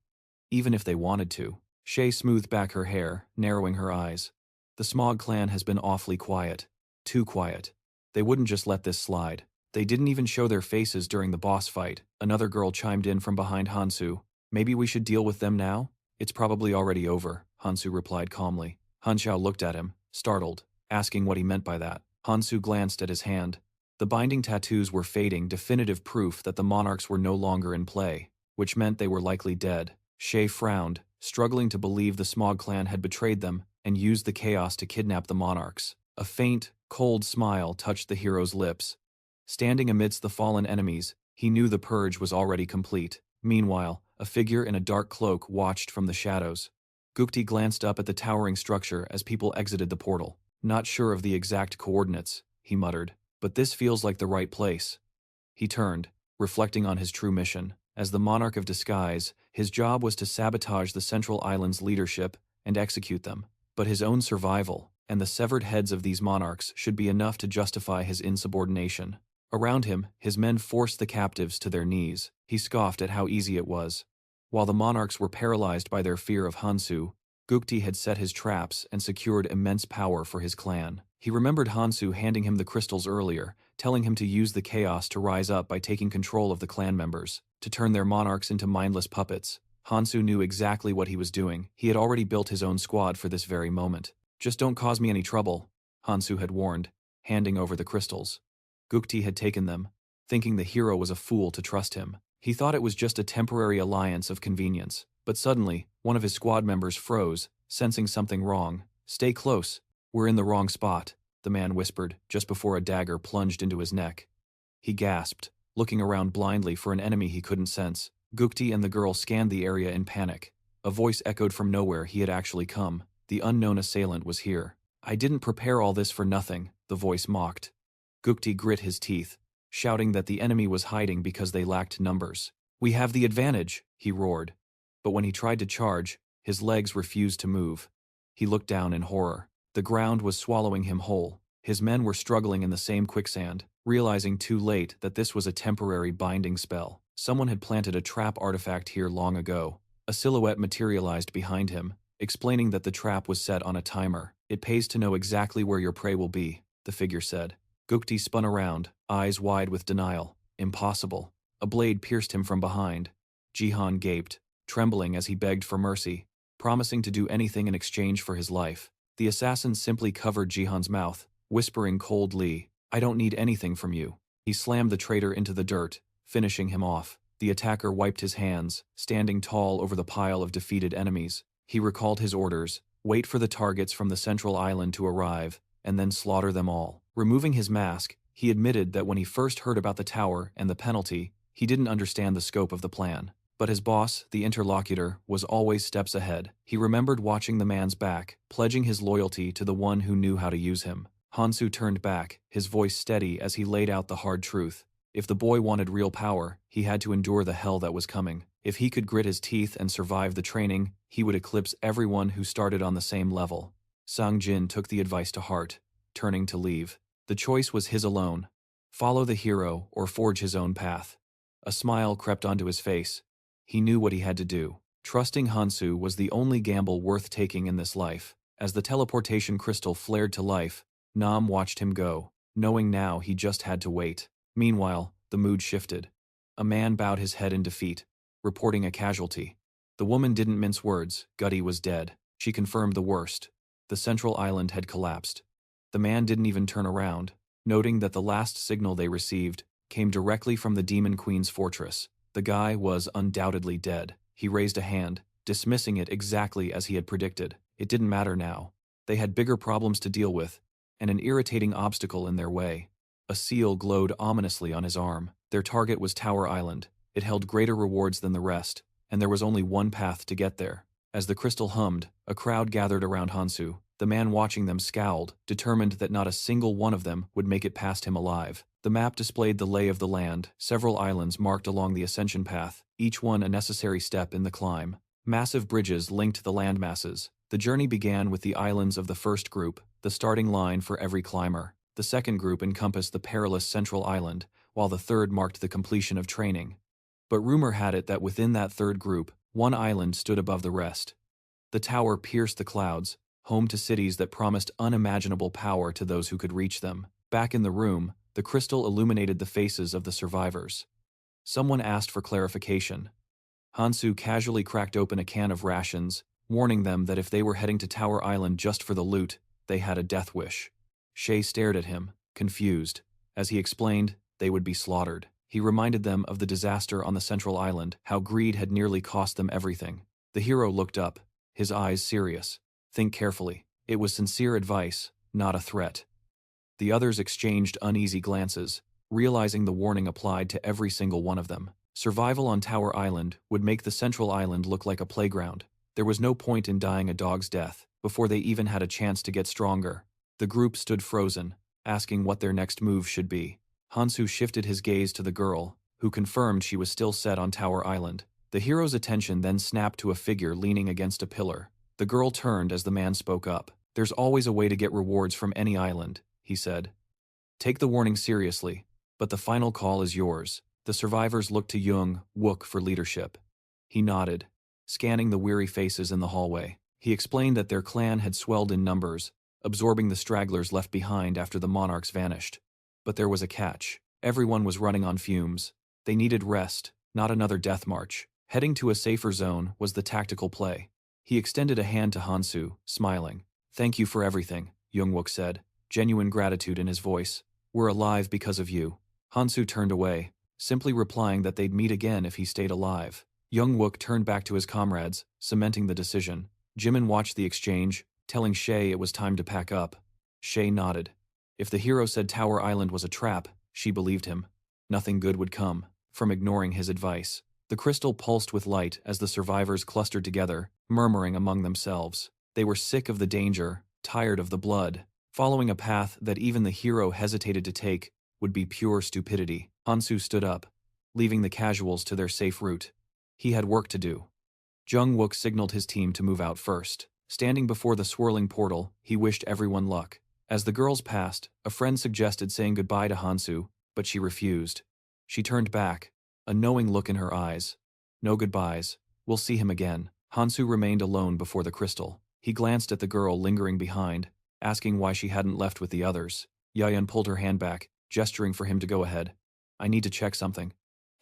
Even if they wanted to." Shay smoothed back her hair, narrowing her eyes. "The Smog clan has been awfully quiet. Too quiet. They wouldn't just let this slide. They didn't even show their faces during the boss fight." Another girl chimed in from behind Hansu. "Maybe we should deal with them now?" "It's probably already over," Hansu replied calmly. Hanshao looked at him, startled, asking what he meant by that. Hansu glanced at his hand. The binding tattoos were fading, definitive proof that the monarchs were no longer in play, which meant they were likely dead. Shay frowned, struggling to believe the Smog clan had betrayed them and used the chaos to kidnap the monarchs. A faint, cold smile touched the hero's lips. Standing amidst the fallen enemies, he knew the purge was already complete. Meanwhile, a figure in a dark cloak watched from the shadows. Gukti glanced up at the towering structure as people exited the portal. Not sure of the exact coordinates, he muttered, but this feels like the right place. He turned, reflecting on his true mission. As the Monarch of Disguise, his job was to sabotage the Central Island's leadership and execute them. But his own survival, and the severed heads of these monarchs, should be enough to justify his insubordination. Around him, his men forced the captives to their knees. He scoffed at how easy it was. While the monarchs were paralyzed by their fear of Hansu, Gukti had set his traps and secured immense power for his clan. He remembered Hansu handing him the crystals earlier, telling him to use the chaos to rise up by taking control of the clan members, to turn their monarchs into mindless puppets. Hansu knew exactly what he was doing. He had already built his own squad for this very moment. "Just don't cause me any trouble," Hansu had warned, handing over the crystals. Gukti had taken them, thinking the hero was a fool to trust him. He thought it was just a temporary alliance of convenience. But suddenly, one of his squad members froze, sensing something wrong. "Stay close. We're in the wrong spot," the man whispered, just before a dagger plunged into his neck. He gasped, looking around blindly for an enemy he couldn't sense. Gukti and the girl scanned the area in panic. A voice echoed from nowhere. He had actually come. The unknown assailant was here. "I didn't prepare all this for nothing," the voice mocked. Gukti grit his teeth, shouting that the enemy was hiding because they lacked numbers. "We have the advantage," he roared. But when he tried to charge, his legs refused to move. He looked down in horror. The ground was swallowing him whole. His men were struggling in the same quicksand, realizing too late that this was a temporary binding spell. Someone had planted a trap artifact here long ago. A silhouette materialized behind him, explaining that the trap was set on a timer. "It pays to know exactly where your prey will be," the figure said. Gukti spun around, eyes wide with denial. "Impossible." A blade pierced him from behind. Jihan gaped, trembling as he begged for mercy, promising to do anything in exchange for his life. The assassin simply covered Jihan's mouth, whispering coldly, "I don't need anything from you." He slammed the traitor into the dirt, finishing him off. The attacker wiped his hands, standing tall over the pile of defeated enemies. He recalled his orders: wait for the targets from the central island to arrive, and then slaughter them all. Removing his mask, he admitted that when he first heard about the tower and the penalty, he didn't understand the scope of the plan. But his boss, the interlocutor, was always steps ahead. He remembered watching the man's back, pledging his loyalty to the one who knew how to use him. Hansu turned back, his voice steady as he laid out the hard truth. If the boy wanted real power, he had to endure the hell that was coming. If he could grit his teeth and survive the training, he would eclipse everyone who started on the same level. Sang Jin took the advice to heart, turning to leave. The choice was his alone: follow the hero or forge his own path. A smile crept onto his face. He knew what he had to do. Trusting Hansu was the only gamble worth taking in this life. As the teleportation crystal flared to life, Nam watched him go, knowing now he just had to wait. Meanwhile, the mood shifted. A man bowed his head in defeat, reporting a casualty. The woman didn't mince words. Gutty was dead. She confirmed the worst. The central island had collapsed. The man didn't even turn around, noting that the last signal they received came directly from the Demon Queen's fortress. The guy was undoubtedly dead. He raised a hand, dismissing it exactly as he had predicted. It didn't matter now. They had bigger problems to deal with, and an irritating obstacle in their way. A seal glowed ominously on his arm. Their target was Tower Island. It held greater rewards than the rest, and there was only one path to get there. As the crystal hummed, a crowd gathered around Hansu. The man watching them scowled, determined that not a single one of them would make it past him alive. The map displayed the lay of the land, several islands marked along the ascension path, each one a necessary step in the climb. Massive bridges linked the landmasses. The journey began with the islands of the first group, the starting line for every climber. The second group encompassed the perilous central island, while the third marked the completion of training. But rumor had it that within that third group, one island stood above the rest. The tower pierced the clouds, home to cities that promised unimaginable power to those who could reach them. Back in the room, the crystal illuminated the faces of the survivors. Someone asked for clarification. Hansu casually cracked open a can of rations, warning them that if they were heading to Tower Island just for the loot, they had a death wish. Shay stared at him, confused. As he explained, they would be slaughtered. He reminded them of the disaster on the central island, how greed had nearly cost them everything. The hero looked up, his eyes serious. Think carefully. It was sincere advice, not a threat. The others exchanged uneasy glances, realizing the warning applied to every single one of them. Survival on Tower Island would make the central island look like a playground. There was no point in dying a dog's death before they even had a chance to get stronger. The group stood frozen, asking what their next move should be. Hansu shifted his gaze to the girl, who confirmed she was still set on Tower Island. The hero's attention then snapped to a figure leaning against a pillar. The girl turned as the man spoke up. "There's always a way to get rewards from any island," he said. "Take the warning seriously, but the final call is yours." The survivors looked to Young Wook for leadership. He nodded, scanning the weary faces in the hallway. He explained that their clan had swelled in numbers, absorbing the stragglers left behind after the monarchs vanished. But there was a catch. Everyone was running on fumes. They needed rest, not another death march. Heading to a safer zone was the tactical play. He extended a hand to Hansu, smiling. "Thank you for everything," Youngwook said, genuine gratitude in his voice. "We're alive because of you." Hansu turned away, simply replying that they'd meet again if he stayed alive. Youngwook turned back to his comrades, cementing the decision. Jimin watched the exchange, telling Shay it was time to pack up. Shay nodded. If the hero said Tower Island was a trap, she believed him. Nothing good would come from ignoring his advice. The crystal pulsed with light as the survivors clustered together, murmuring among themselves. They were sick of the danger, tired of the blood. Following a path that even the hero hesitated to take would be pure stupidity. Hansu stood up, leaving the casuals to their safe route. He had work to do. Jungwook signaled his team to move out first. Standing before the swirling portal, he wished everyone luck. As the girls passed, a friend suggested saying goodbye to Hansu, but she refused. She turned back, a knowing look in her eyes. "No goodbyes. We'll see him again." Hansu remained alone before the crystal. He glanced at the girl lingering behind, asking why she hadn't left with the others. Yayan pulled her hand back, gesturing for him to go ahead. "I need to check something."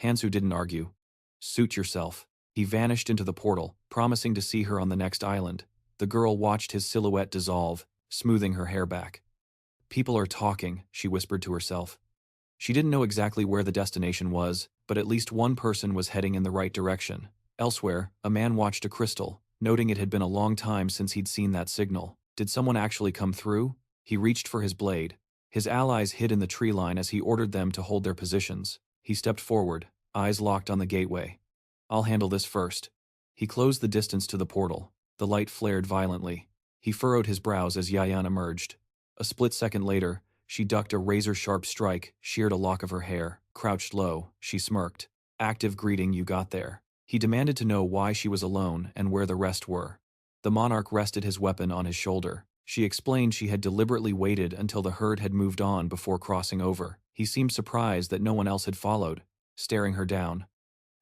Hansu didn't argue. "Suit yourself." He vanished into the portal, promising to see her on the next island. The girl watched his silhouette dissolve, smoothing her hair back. "People are talking," she whispered to herself. She didn't know exactly where the destination was, but at least one person was heading in the right direction. Elsewhere, a man watched a crystal, noting it had been a long time since he'd seen that signal. Did someone actually come through? He reached for his blade. His allies hid in the tree line as he ordered them to hold their positions. He stepped forward, eyes locked on the gateway. "I'll handle this first." He closed the distance to the portal. The light flared violently. He furrowed his brows as Yayan emerged. A split second later, she ducked a razor-sharp strike, sheared a lock of her hair. Crouched low, she smirked. "Active greeting, you got there." He demanded to know why she was alone and where the rest were. The monarch rested his weapon on his shoulder. She explained she had deliberately waited until the herd had moved on before crossing over. He seemed surprised that no one else had followed, staring her down.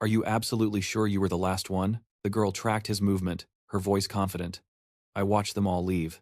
"Are you absolutely sure you were the last one?" The girl tracked his movement, her voice confident. "I watched them all leave.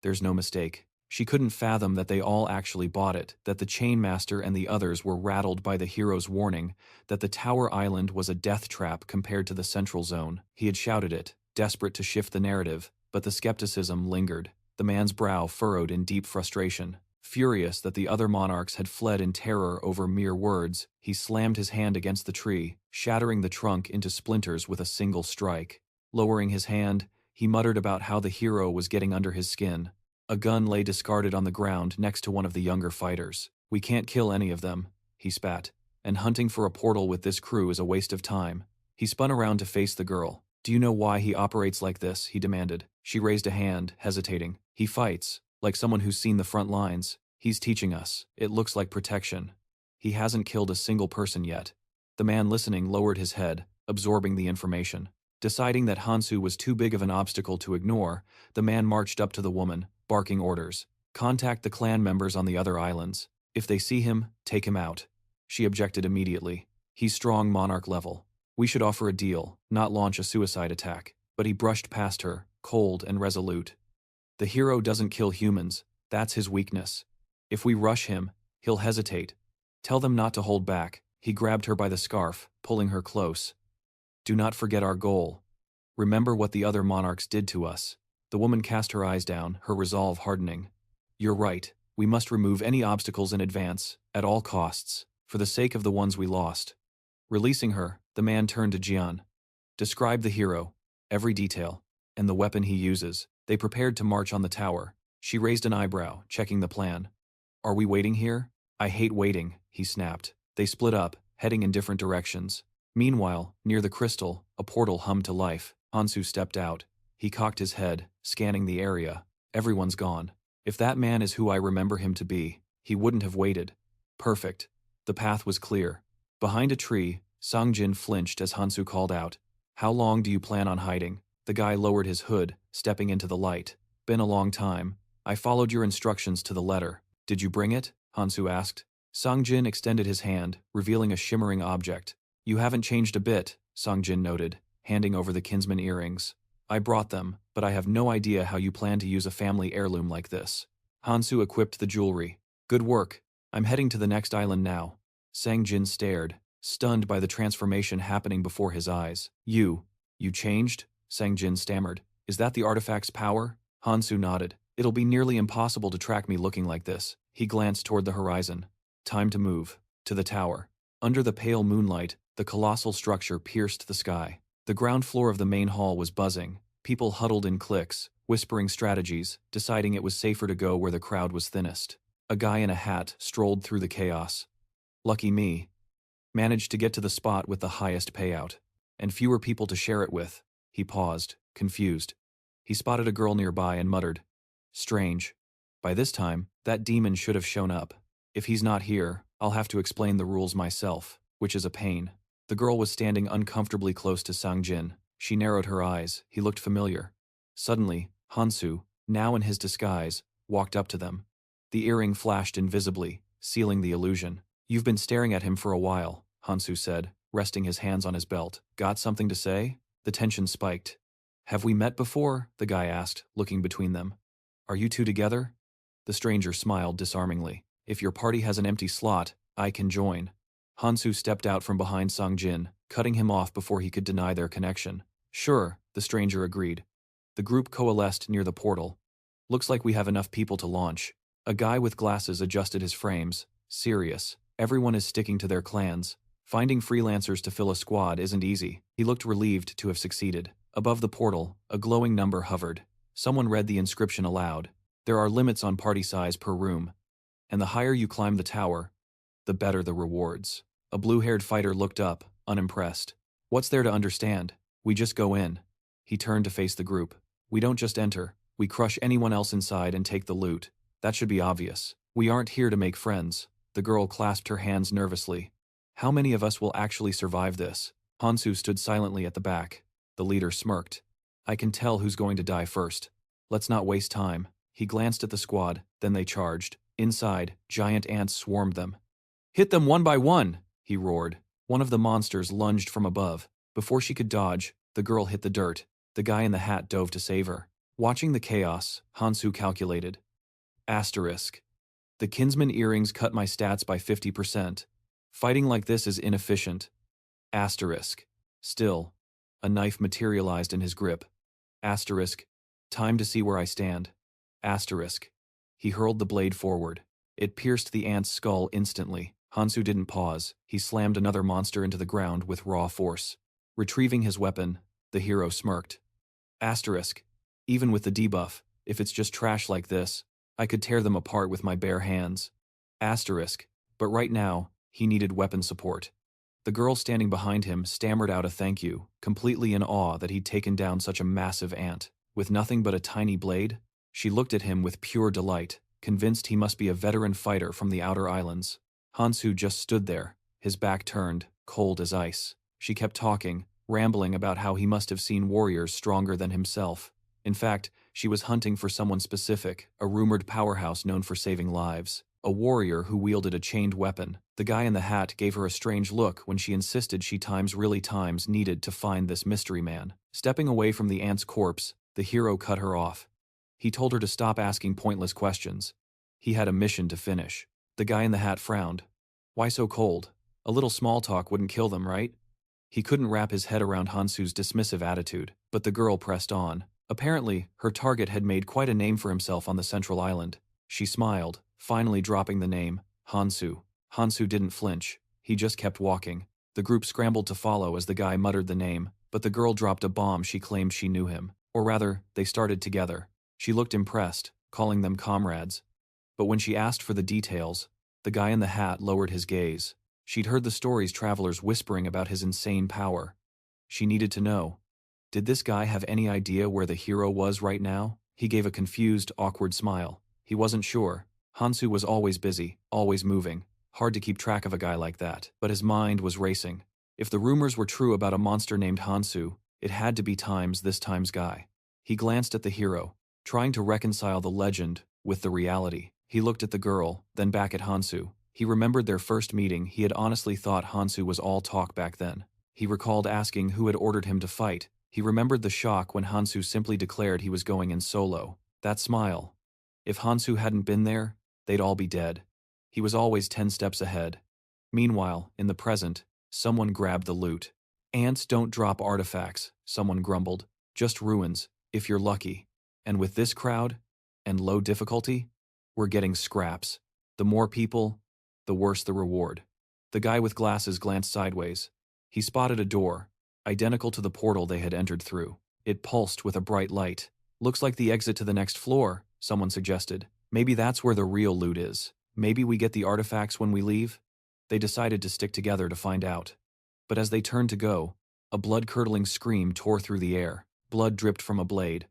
There's no mistake." She couldn't fathom that they all actually bought it, that the Chainmaster and the others were rattled by the hero's warning, that the Tower Island was a death trap compared to the Central Zone. He had shouted it, desperate to shift the narrative, but the skepticism lingered. The man's brow furrowed in deep frustration. Furious that the other monarchs had fled in terror over mere words, he slammed his hand against the tree, shattering the trunk into splinters with a single strike. Lowering his hand, he muttered about how the hero was getting under his skin. A gun lay discarded on the ground next to one of the younger fighters. "We can't kill any of them," he spat, "and hunting for a portal with this crew is a waste of time." He spun around to face the girl. "Do you know why he operates like this?" he demanded. She raised a hand, hesitating. "He fights, like someone who's seen the front lines. He's teaching us. It looks like protection. He hasn't killed a single person yet." The man listening lowered his head, absorbing the information. Deciding that Hansu was too big of an obstacle to ignore, the man marched up to the woman, barking orders. "Contact the clan members on the other islands. If they see him, take him out." She objected immediately. "He's strong monarch level. We should offer a deal, not launch a suicide attack." But he brushed past her, cold and resolute. "The hero doesn't kill humans. That's his weakness. If we rush him, he'll hesitate. Tell them not to hold back." He grabbed her by the scarf, pulling her close. "Do not forget our goal. Remember what the other monarchs did to us." The woman cast her eyes down, her resolve hardening. "You're right. We must remove any obstacles in advance, at all costs, for the sake of the ones we lost. Releasing her, the man turned to Jian. Describe the hero, every detail, and the weapon he uses. They prepared to march on the tower. She raised an eyebrow, checking the plan. Are we waiting here? I hate waiting, he snapped. They split up, heading in different directions. Meanwhile, near the crystal, a portal hummed to life. Hansu stepped out. He cocked his head, scanning the area. Everyone's gone. If that man is who I remember him to be, he wouldn't have waited. Perfect. The path was clear. Behind a tree, Songjin flinched as Hansu called out. How long do you plan on hiding? The guy lowered his hood, stepping into the light. Been a long time. I followed your instructions to the letter. Did you bring it? Hansu asked. Songjin extended his hand, revealing a shimmering object. You haven't changed a bit, Songjin noted, handing over the kinsman earrings. I brought them, but I have no idea how you plan to use a family heirloom like this. Hansu equipped the jewelry. Good work. I'm heading to the next island now. Songjin stared, stunned by the transformation happening before his eyes. You changed? Songjin stammered. Is that the artifact's power? Hansu nodded. It'll be nearly impossible to track me looking like this. He glanced toward the horizon. Time to move. To the tower. Under the pale moonlight, the colossal structure pierced the sky. The ground floor of the main hall was buzzing. People huddled in cliques, whispering strategies, deciding it was safer to go where the crowd was thinnest. A guy in a hat strolled through the chaos. Lucky me. Managed to get to the spot with the highest payout. And fewer people to share it with. He paused, confused. He spotted a girl nearby and muttered. Strange. By this time, that demon should have shown up. If he's not here, I'll have to explain the rules myself, which is a pain. The girl was standing uncomfortably close to Songjin. She narrowed her eyes. He looked familiar. Suddenly, Hansu, now in his disguise, walked up to them. The earring flashed invisibly, sealing the illusion. You've been staring at him for a while, Hansu said, resting his hands on his belt. Got something to say? The tension spiked. Have we met before? The guy asked, looking between them. Are you two together? The stranger smiled disarmingly. If your party has an empty slot, I can join. Hansu stepped out from behind Songjin, cutting him off before he could deny their connection. Sure, the stranger agreed. The group coalesced near the portal. Looks like we have enough people to launch. A guy with glasses adjusted his frames. Serious. Everyone is sticking to their clans. Finding freelancers to fill a squad isn't easy. He looked relieved to have succeeded. Above the portal, a glowing number hovered. Someone read the inscription aloud. There are limits on party size per room. And the higher you climb the tower, the better the rewards. A blue-haired fighter looked up, unimpressed. What's there to understand? We just go in. He turned to face the group. We don't just enter. We crush anyone else inside and take the loot. That should be obvious. We aren't here to make friends. The girl clasped her hands nervously. How many of us will actually survive this? Hansu stood silently at the back. The leader smirked. I can tell who's going to die first. Let's not waste time. He glanced at the squad, then they charged. Inside, giant ants swarmed them. Hit them one by one, he roared. One of the monsters lunged from above. Before she could dodge, the girl hit the dirt. The guy in the hat dove to save her. Watching the chaos, Hansu calculated. Asterisk. The kinsman earrings cut my stats by 50%. Fighting like this is inefficient. Asterisk. Still, a knife materialized in his grip. Asterisk. Time to see where I stand. Asterisk. He hurled the blade forward. It pierced the ant's skull instantly. Hansu didn't pause. He slammed another monster into the ground with raw force. Retrieving his weapon, the hero smirked. Asterisk. Even with the debuff, if it's just trash like this, I could tear them apart with my bare hands. Asterisk. But right now, he needed weapon support. The girl standing behind him stammered out a thank you, completely in awe that he'd taken down such a massive ant. With nothing but a tiny blade, she looked at him with pure delight, convinced he must be a veteran fighter from the outer islands. Hansu just stood there, his back turned, cold as ice. She kept talking, rambling about how he must have seen warriors stronger than himself. In fact, she was hunting for someone specific, a rumored powerhouse known for saving lives. A warrior who wielded a chained weapon. The guy in the hat gave her a strange look when she insisted she really needed to find this mystery man. Stepping away from the ant's corpse, the hero cut her off. He told her to stop asking pointless questions. He had a mission to finish. The guy in the hat frowned. Why so cold? A little small talk wouldn't kill them, right? He couldn't wrap his head around Hansu's dismissive attitude, but the girl pressed on. Apparently, her target had made quite a name for himself on the central island. She smiled, finally dropping the name, Hansu. Hansu didn't flinch. He just kept walking. The group scrambled to follow as the guy muttered the name, but the girl dropped a bomb. She claimed she knew him. Or rather, they started together. She looked impressed, calling them comrades. But when she asked for the details, the guy in the hat lowered his gaze. She'd heard the stories travelers whispering about his insane power. She needed to know. Did this guy have any idea where the hero was right now? He gave a confused, awkward smile. He wasn't sure. Hansu was always busy, always moving. Hard to keep track of a guy like that, but his mind was racing. If the rumors were true about a monster named Hansu, it had to be this time's guy. He glanced at the hero, trying to reconcile the legend with the reality. He looked at the girl, then back at Hansu. He remembered their first meeting. He had honestly thought Hansu was all talk back then. He recalled asking who had ordered him to fight. He remembered the shock when Hansu simply declared he was going in solo. That smile. If Hansu hadn't been there, they'd all be dead. He was always 10 steps ahead. Meanwhile, in the present, someone grabbed the loot. Ants don't drop artifacts, someone grumbled. Just ruins, if you're lucky. And with this crowd, and low difficulty, we're getting scraps. The more people, the worse the reward. The guy with glasses glanced sideways. He spotted a door, identical to the portal they had entered through. It pulsed with a bright light. Looks like the exit to the next floor, someone suggested. Maybe that's where the real loot is. Maybe we get the artifacts when we leave? They decided to stick together to find out. But as they turned to go, a blood-curdling scream tore through the air. Blood dripped from a blade.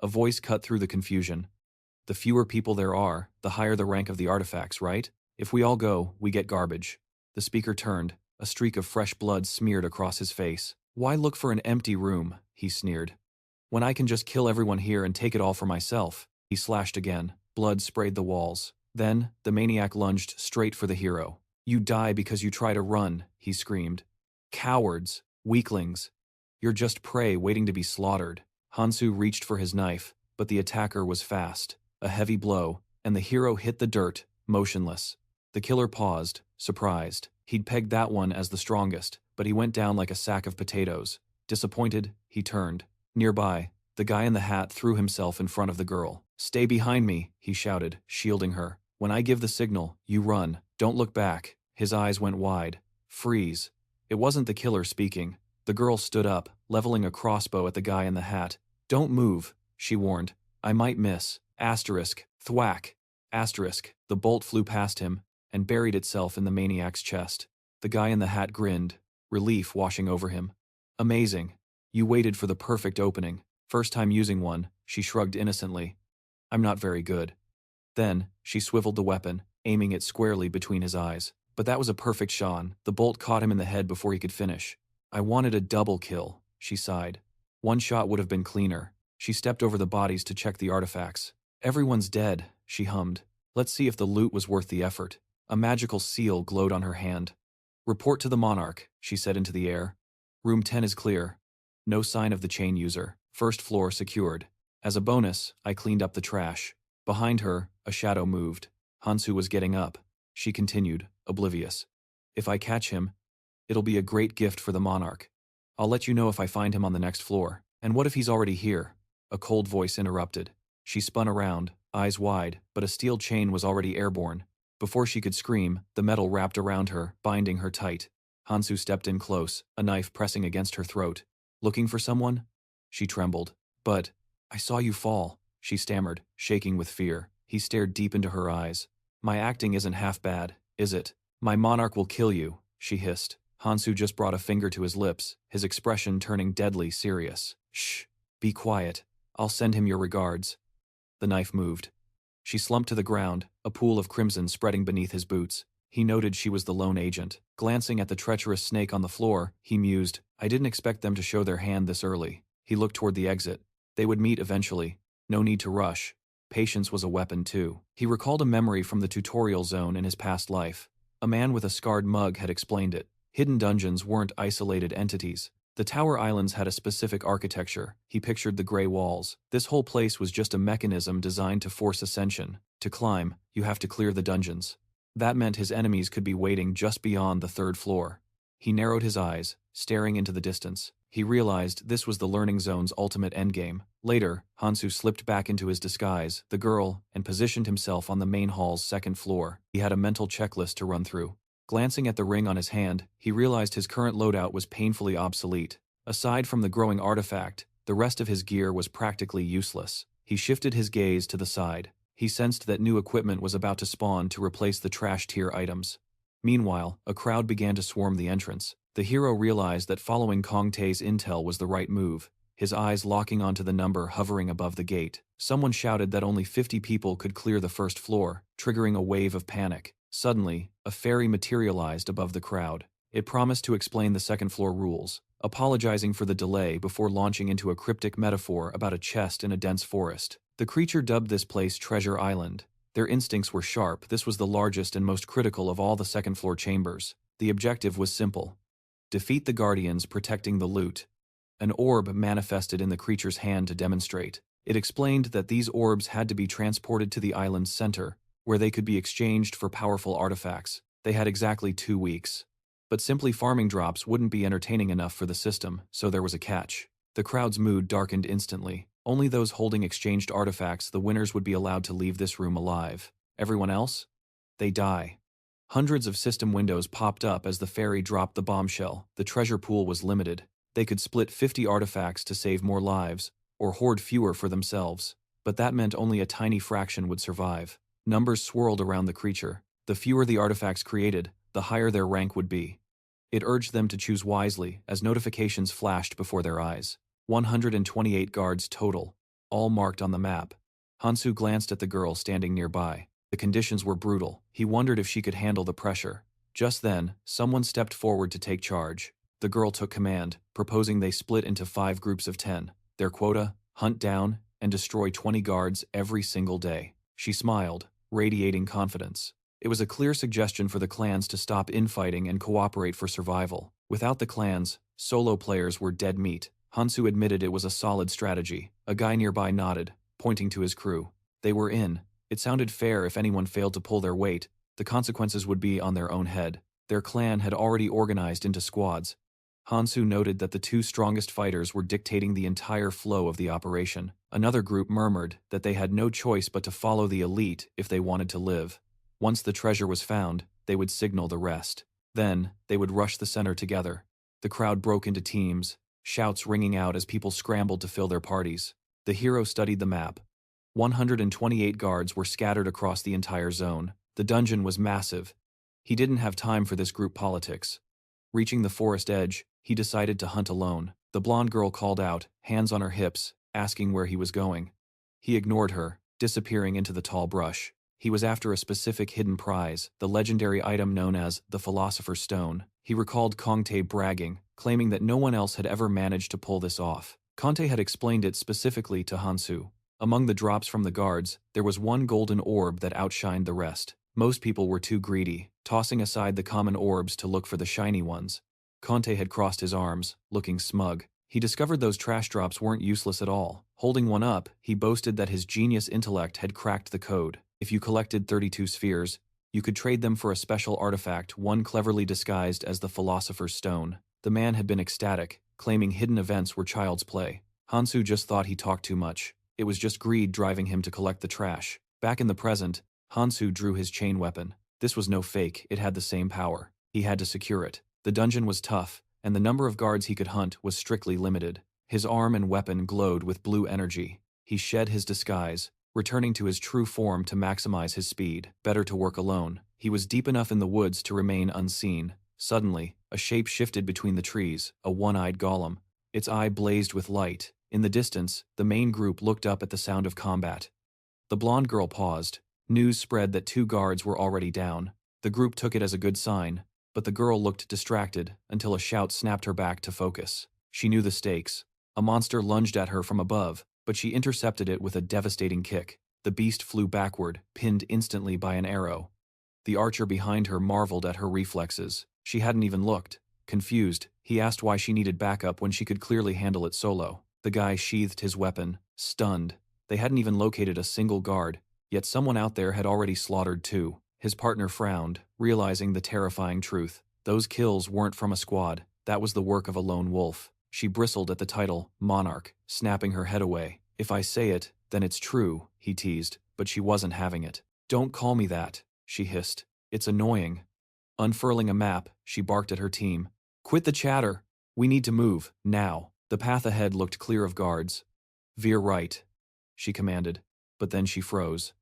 A voice cut through the confusion. The fewer people there are, the higher the rank of the artifacts, right? If we all go, we get garbage. The speaker turned. A streak of fresh blood smeared across his face. Why look for an empty room? He sneered. When I can just kill everyone here and take it all for myself. He slashed again. Blood sprayed the walls. Then, the maniac lunged straight for the hero. You die because you try to run, he screamed. Cowards, weaklings. You're just prey waiting to be slaughtered. Hansu reached for his knife, but the attacker was fast. A heavy blow, and the hero hit the dirt, motionless. The killer paused, surprised. He'd pegged that one as the strongest, but he went down like a sack of potatoes. Disappointed, he turned. Nearby, the guy in the hat threw himself in front of the girl. Stay behind me, he shouted, shielding her. When I give the signal, you run. Don't look back. His eyes went wide. Freeze. It wasn't the killer speaking. The girl stood up, leveling a crossbow at the guy in the hat. Don't move, she warned. I might miss. Asterisk. Thwack. Asterisk. The bolt flew past him and buried itself in the maniac's chest. The guy in the hat grinned, relief washing over him. Amazing. You waited for the perfect opening. First time using one, she shrugged innocently. I'm not very good. Then, she swiveled the weapon, aiming it squarely between his eyes. But that was a perfect shot. The bolt caught him in the head before he could finish. I wanted a double kill, she sighed. One shot would have been cleaner. She stepped over the bodies to check the artifacts. Everyone's dead, she hummed. Let's see if the loot was worth the effort. A magical seal glowed on her hand. Report to the monarch, she said into the air. Room 10 is clear. No sign of the chain user. First floor secured. As a bonus, I cleaned up the trash. Behind her, a shadow moved. Hansu was getting up. She continued, oblivious. If I catch him, it'll be a great gift for the monarch. I'll let you know if I find him on the next floor. And what if he's already here? A cold voice interrupted. She spun around, eyes wide, but a steel chain was already airborne. Before she could scream, the metal wrapped around her, binding her tight. Hansu stepped in close, a knife pressing against her throat. Looking for someone? She trembled. But, I saw you fall, she stammered, shaking with fear. He stared deep into her eyes. My acting isn't half bad, is it? My monarch will kill you, she hissed. Hansu just brought a finger to his lips, his expression turning deadly serious. Shh, be quiet. I'll send him your regards. The knife moved. She slumped to the ground, a pool of crimson spreading beneath his boots. He noted she was the lone agent. Glancing at the treacherous snake on the floor, he mused, I didn't expect them to show their hand this early. He looked toward the exit. They would meet eventually. No need to rush. Patience was a weapon too. He recalled a memory from the tutorial zone in his past life. A man with a scarred mug had explained it. Hidden dungeons weren't isolated entities. The Tower Islands had a specific architecture. He pictured the gray walls. This whole place was just a mechanism designed to force ascension. To climb, you have to clear the dungeons. That meant his enemies could be waiting just beyond the third floor. He narrowed his eyes, staring into the distance. He realized this was the learning zone's ultimate endgame. Later, Hansu slipped back into his disguise, the girl, and positioned himself on the main hall's second floor. He had a mental checklist to run through. Glancing at the ring on his hand, he realized his current loadout was painfully obsolete. Aside from the growing artifact, the rest of his gear was practically useless. He shifted his gaze to the side. He sensed that new equipment was about to spawn to replace the trash-tier items. Meanwhile, a crowd began to swarm the entrance. The hero realized that following Conte's intel was the right move, his eyes locking onto the number hovering above the gate. Someone shouted that only 50 people could clear the first floor, triggering a wave of panic. Suddenly, a fairy materialized above the crowd. It promised to explain the second-floor rules, apologizing for the delay before launching into a cryptic metaphor about a chest in a dense forest. The creature dubbed this place Treasure Island. Their instincts were sharp. This was the largest and most critical of all the second-floor chambers. The objective was simple: defeat the guardians protecting the loot. An orb manifested in the creature's hand to demonstrate. It explained that these orbs had to be transported to the island's center, where they could be exchanged for powerful artifacts. They had exactly 2 weeks. But simply farming drops wouldn't be entertaining enough for the system, so there was a catch. The crowd's mood darkened instantly. Only those holding exchanged artifacts, the winners, would be allowed to leave this room alive. Everyone else? They die. Hundreds of system windows popped up as the fairy dropped the bombshell. The treasure pool was limited. They could split 50 artifacts to save more lives, or hoard fewer for themselves. But that meant only a tiny fraction would survive. Numbers swirled around the creature. The fewer the artifacts created, the higher their rank would be. It urged them to choose wisely as notifications flashed before their eyes. 128 guards total, all marked on the map. Hansu glanced at the girl standing nearby. The conditions were brutal. He wondered if she could handle the pressure. Just then, someone stepped forward to take charge. The girl took command, proposing they split into 5 groups of 10. Their quota: hunt down and destroy 20 guards every single day. She smiled, radiating confidence. It was a clear suggestion for the clans to stop infighting and cooperate for survival. Without the clans, solo players were dead meat. Hansu admitted it was a solid strategy. A guy nearby nodded, pointing to his crew. They were in. It sounded fair. If anyone failed to pull their weight, the consequences would be on their own head. Their clan had already organized into squads. Hansu noted that the 2 strongest fighters were dictating the entire flow of the operation. Another group murmured that they had no choice but to follow the elite if they wanted to live. Once the treasure was found, they would signal the rest. Then, they would rush the center together. The crowd broke into teams, shouts ringing out as people scrambled to fill their parties. The hero studied the map. 128 guards were scattered across the entire zone. The dungeon was massive. He didn't have time for this group politics. Reaching the forest edge, he decided to hunt alone. The blonde girl called out, hands on her hips, asking where he was going. He ignored her, disappearing into the tall brush. He was after a specific hidden prize, the legendary item known as the Philosopher's Stone. He recalled Conte bragging, claiming that no one else had ever managed to pull this off. Conte had explained it specifically to Hansu. Among the drops from the guards, there was one golden orb that outshined the rest. Most people were too greedy, tossing aside the common orbs to look for the shiny ones. Conte had crossed his arms, looking smug. He discovered those trash drops weren't useless at all. Holding one up, he boasted that his genius intellect had cracked the code. If you collected 32 spheres, you could trade them for a special artifact, one cleverly disguised as the Philosopher's Stone. The man had been ecstatic, claiming hidden events were child's play. Hansu just thought he talked too much. It was just greed driving him to collect the trash. Back in the present, Hansu drew his chain weapon. This was no fake, it had the same power. He had to secure it. The dungeon was tough, and the number of guards he could hunt was strictly limited. His arm and weapon glowed with blue energy. He shed his disguise, returning to his true form to maximize his speed. Better to work alone. He was deep enough in the woods to remain unseen. Suddenly, a shape shifted between the trees, a one-eyed golem. Its eye blazed with light. In the distance, the main group looked up at the sound of combat. The blonde girl paused. News spread that 2 guards were already down. The group took it as a good sign, but the girl looked distracted until a shout snapped her back to focus. She knew the stakes. A monster lunged at her from above, but she intercepted it with a devastating kick. The beast flew backward, pinned instantly by an arrow. The archer behind her marveled at her reflexes. She hadn't even looked. Confused, he asked why she needed backup when she could clearly handle it solo. The guy sheathed his weapon, stunned. They hadn't even located a single guard, yet someone out there had already slaughtered 2. His partner frowned, realizing the terrifying truth. Those kills weren't from a squad. That was the work of a lone wolf. She bristled at the title, Monarch, snapping her head away. If I say it, then it's true, he teased, but she wasn't having it. Don't call me that, she hissed. It's annoying. Unfurling a map, she barked at her team. Quit the chatter. We need to move, now. The path ahead looked clear of guards. Veer right, she commanded, but then she froze.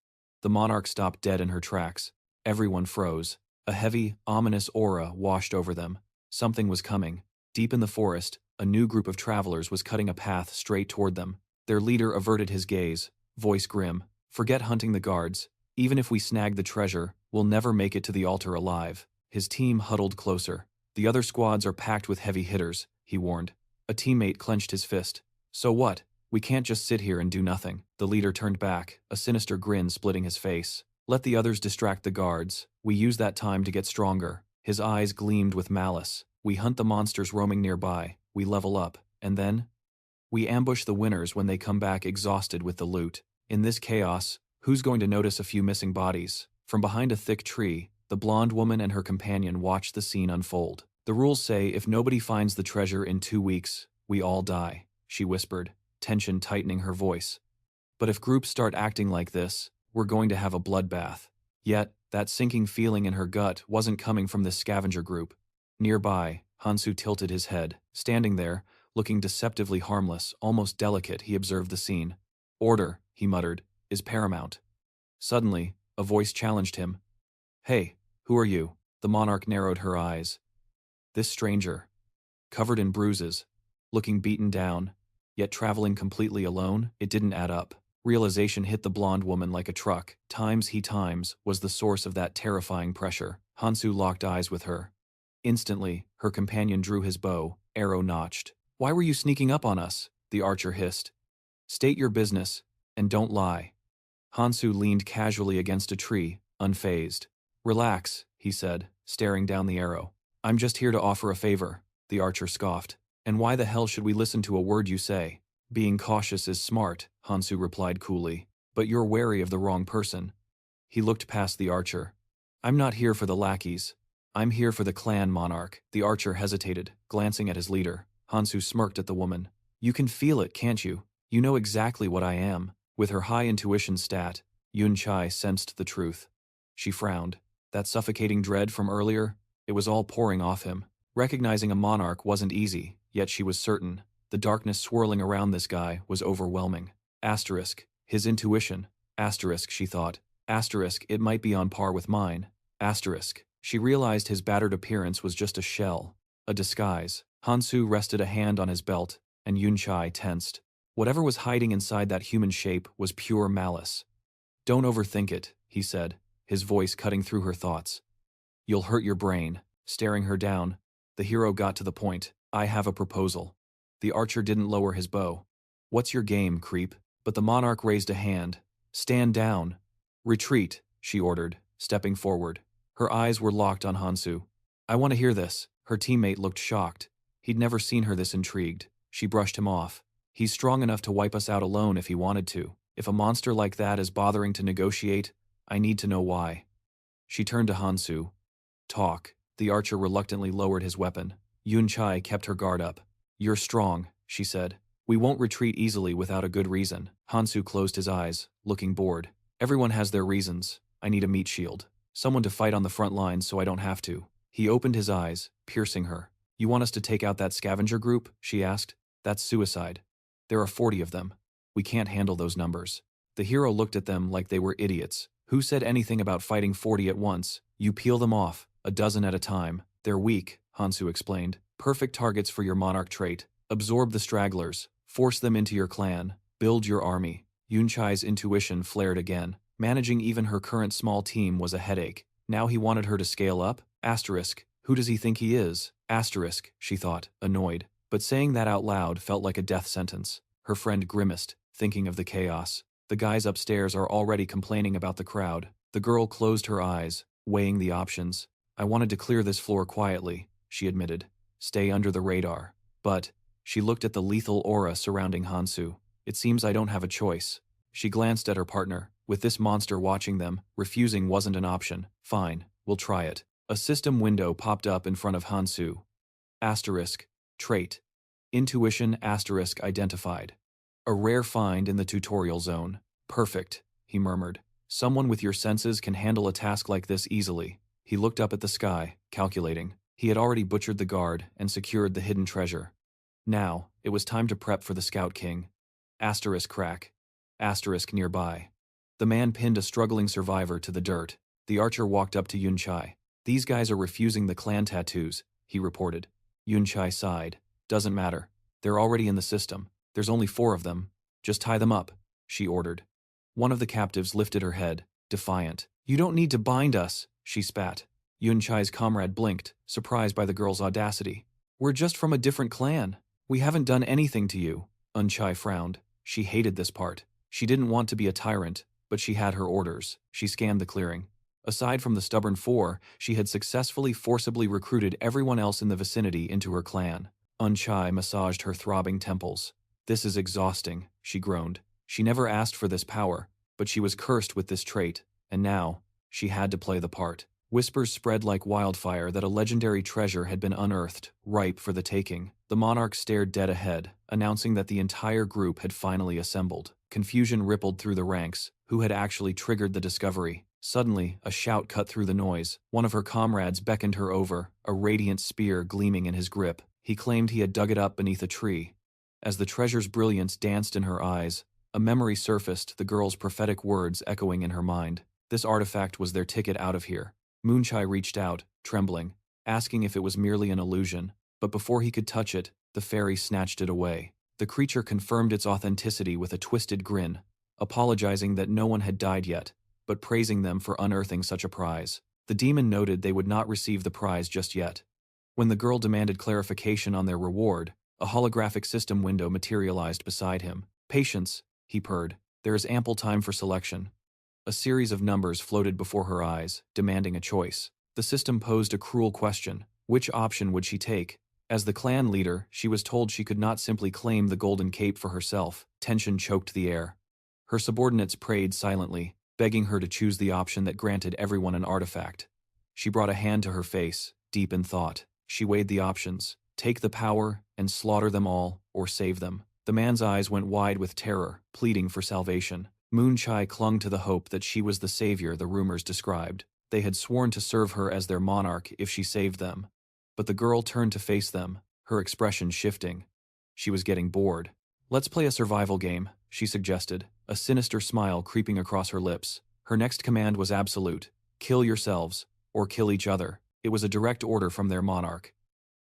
The monarch stopped dead in her tracks. Everyone froze. A heavy, ominous aura washed over them. Something was coming. Deep in the forest, a new group of travelers was cutting a path straight toward them. Their leader averted his gaze, voice grim. Forget hunting the guards. Even if we snag the treasure, we'll never make it to the altar alive. His team huddled closer. The other squads are packed with heavy hitters, he warned. A teammate clenched his fist. So what? We can't just sit here and do nothing. The leader turned back, a sinister grin splitting his face. Let the others distract the guards. We use that time to get stronger. His eyes gleamed with malice. We hunt the monsters roaming nearby. We level up. And then? We ambush the winners when they come back exhausted with the loot. In this chaos, who's going to notice a few missing bodies? From behind a thick tree, the blonde woman and her companion watched the scene unfold. The rules say if nobody finds the treasure in 2 weeks, we all die, she whispered, tension tightening her voice. But if groups start acting like this, we're going to have a bloodbath. Yet, that sinking feeling in her gut wasn't coming from this scavenger group. Nearby, Hansu tilted his head. Standing there, looking deceptively harmless, almost delicate, he observed the scene. Order, he muttered, is paramount. Suddenly, a voice challenged him. Hey, who are you? The monarch narrowed her eyes. This stranger, covered in bruises, looking beaten down, yet traveling completely alone, it didn't add up. Realization hit the blonde woman like a truck. Times was the source of that terrifying pressure. Hansu locked eyes with her. Instantly, her companion drew his bow, arrow notched. Why were you sneaking up on us? The archer hissed. State your business, and don't lie. Hansu leaned casually against a tree, unfazed. Relax, he said, staring down the arrow. I'm just here to offer a favor, the archer scoffed. And why the hell should we listen to a word you say? Being cautious is smart, Hansu replied coolly. But you're wary of the wrong person. He looked past the archer. I'm not here for the lackeys. I'm here for the clan monarch. The archer hesitated, glancing at his leader. Hansu smirked at the woman. You can feel it, can't you? You know exactly what I am. With her high intuition stat, Yun-Chai sensed the truth. She frowned. That suffocating dread from earlier, it was all pouring off him. Recognizing a monarch wasn't easy, yet she was certain. The darkness swirling around this guy was overwhelming. Asterisk, his intuition. Asterisk, she thought. Asterisk, it might be on par with mine. Asterisk, she realized his battered appearance was just a shell, a disguise. Hansu rested a hand on his belt, and Yun-Chai tensed. Whatever was hiding inside that human shape was pure malice. Don't overthink it, he said, his voice cutting through her thoughts. You'll hurt your brain. Staring her down, the hero got to the point. I have a proposal. The archer didn't lower his bow. What's your game, creep? But the monarch raised a hand. Stand down. Retreat, she ordered, stepping forward. Her eyes were locked on Hansu. I want to hear this. Her teammate looked shocked. He'd never seen her this intrigued. She brushed him off. He's strong enough to wipe us out alone if he wanted to. If a monster like that is bothering to negotiate, I need to know why. She turned to Hansu. Talk. The archer reluctantly lowered his weapon. Yun-Chai kept her guard up. You're strong, she said. We won't retreat easily without a good reason. Hansu closed his eyes, looking bored. Everyone has their reasons. I need a meat shield. Someone to fight on the front lines so I don't have to. He opened his eyes, piercing her. You want us to take out that scavenger group? She asked. That's suicide. There are 40 of them. We can't handle those numbers. The hero looked at them like they were idiots. Who said anything about fighting 40 at once? You peel them off, a dozen at a time. They're weak, Hansu explained. Perfect targets for your monarch trait. Absorb the stragglers. Force them into your clan. Build your army. Yun-Chai's intuition flared again. Managing even her current small team was a headache. Now he wanted her to scale up? Asterisk. Who does he think he is? Asterisk, she thought, annoyed. But saying that out loud felt like a death sentence. Her friend grimaced, thinking of the chaos. The guys upstairs are already complaining about the crowd. The girl closed her eyes, weighing the options. I wanted to clear this floor quietly, she admitted. Stay under the radar. But, she looked at the lethal aura surrounding Hansu. It seems I don't have a choice. She glanced at her partner. With this monster watching them, refusing wasn't an option. Fine, we'll try it. A system window popped up in front of Hansu. Asterisk. Trait. Intuition * identified. A rare find in the tutorial zone. Perfect, he murmured. Someone with your senses can handle a task like this easily. He looked up at the sky, calculating. He had already butchered the guard and secured the hidden treasure. Now, it was time to prep for the Scout King. Crack. Nearby. The man pinned a struggling survivor to the dirt. The archer walked up to Yunchai. These guys are refusing the clan tattoos, he reported. Yunchai sighed. Doesn't matter. They're already in the system. There's only 4 of them. Just tie them up, she ordered. One of the captives lifted her head, defiant. You don't need to bind us, she spat. Yunchai's comrade blinked, surprised by the girl's audacity. We're just from a different clan. We haven't done anything to you. Yunchai frowned. She hated this part. She didn't want to be a tyrant, but she had her orders. She scanned the clearing. Aside from the stubborn 4, she had successfully forcibly recruited everyone else in the vicinity into her clan. Yunchai massaged her throbbing temples. This is exhausting, she groaned. She never asked for this power, but she was cursed with this trait, and now, she had to play the part. Whispers spread like wildfire that a legendary treasure had been unearthed, ripe for the taking. The monarch stared dead ahead, announcing that the entire group had finally assembled. Confusion rippled through the ranks. Who had actually triggered the discovery? Suddenly, a shout cut through the noise. One of her comrades beckoned her over, a radiant spear gleaming in his grip. He claimed he had dug it up beneath a tree. As the treasure's brilliance danced in her eyes, a memory surfaced, the girl's prophetic words echoing in her mind. This artifact was their ticket out of here. Moonchai reached out, trembling, asking if it was merely an illusion, but before he could touch it, the fairy snatched it away. The creature confirmed its authenticity with a twisted grin, apologizing that no one had died yet, but praising them for unearthing such a prize. The demon noted they would not receive the prize just yet. When the girl demanded clarification on their reward, a holographic system window materialized beside him. Patience, he purred. There is ample time for selection. A series of numbers floated before her eyes, demanding a choice. The system posed a cruel question. Which option would she take? As the clan leader, she was told she could not simply claim the golden cape for herself. Tension choked the air. Her subordinates prayed silently, begging her to choose the option that granted everyone an artifact. She brought a hand to her face, deep in thought. She weighed the options. Take the power and slaughter them all, or save them. The man's eyes went wide with terror, pleading for salvation. Moonchai clung to the hope that she was the savior the rumors described. They had sworn to serve her as their monarch if she saved them. But the girl turned to face them, her expression shifting. She was getting bored. Let's play a survival game, she suggested, a sinister smile creeping across her lips. Her next command was absolute. Kill yourselves, or kill each other. It was a direct order from their monarch.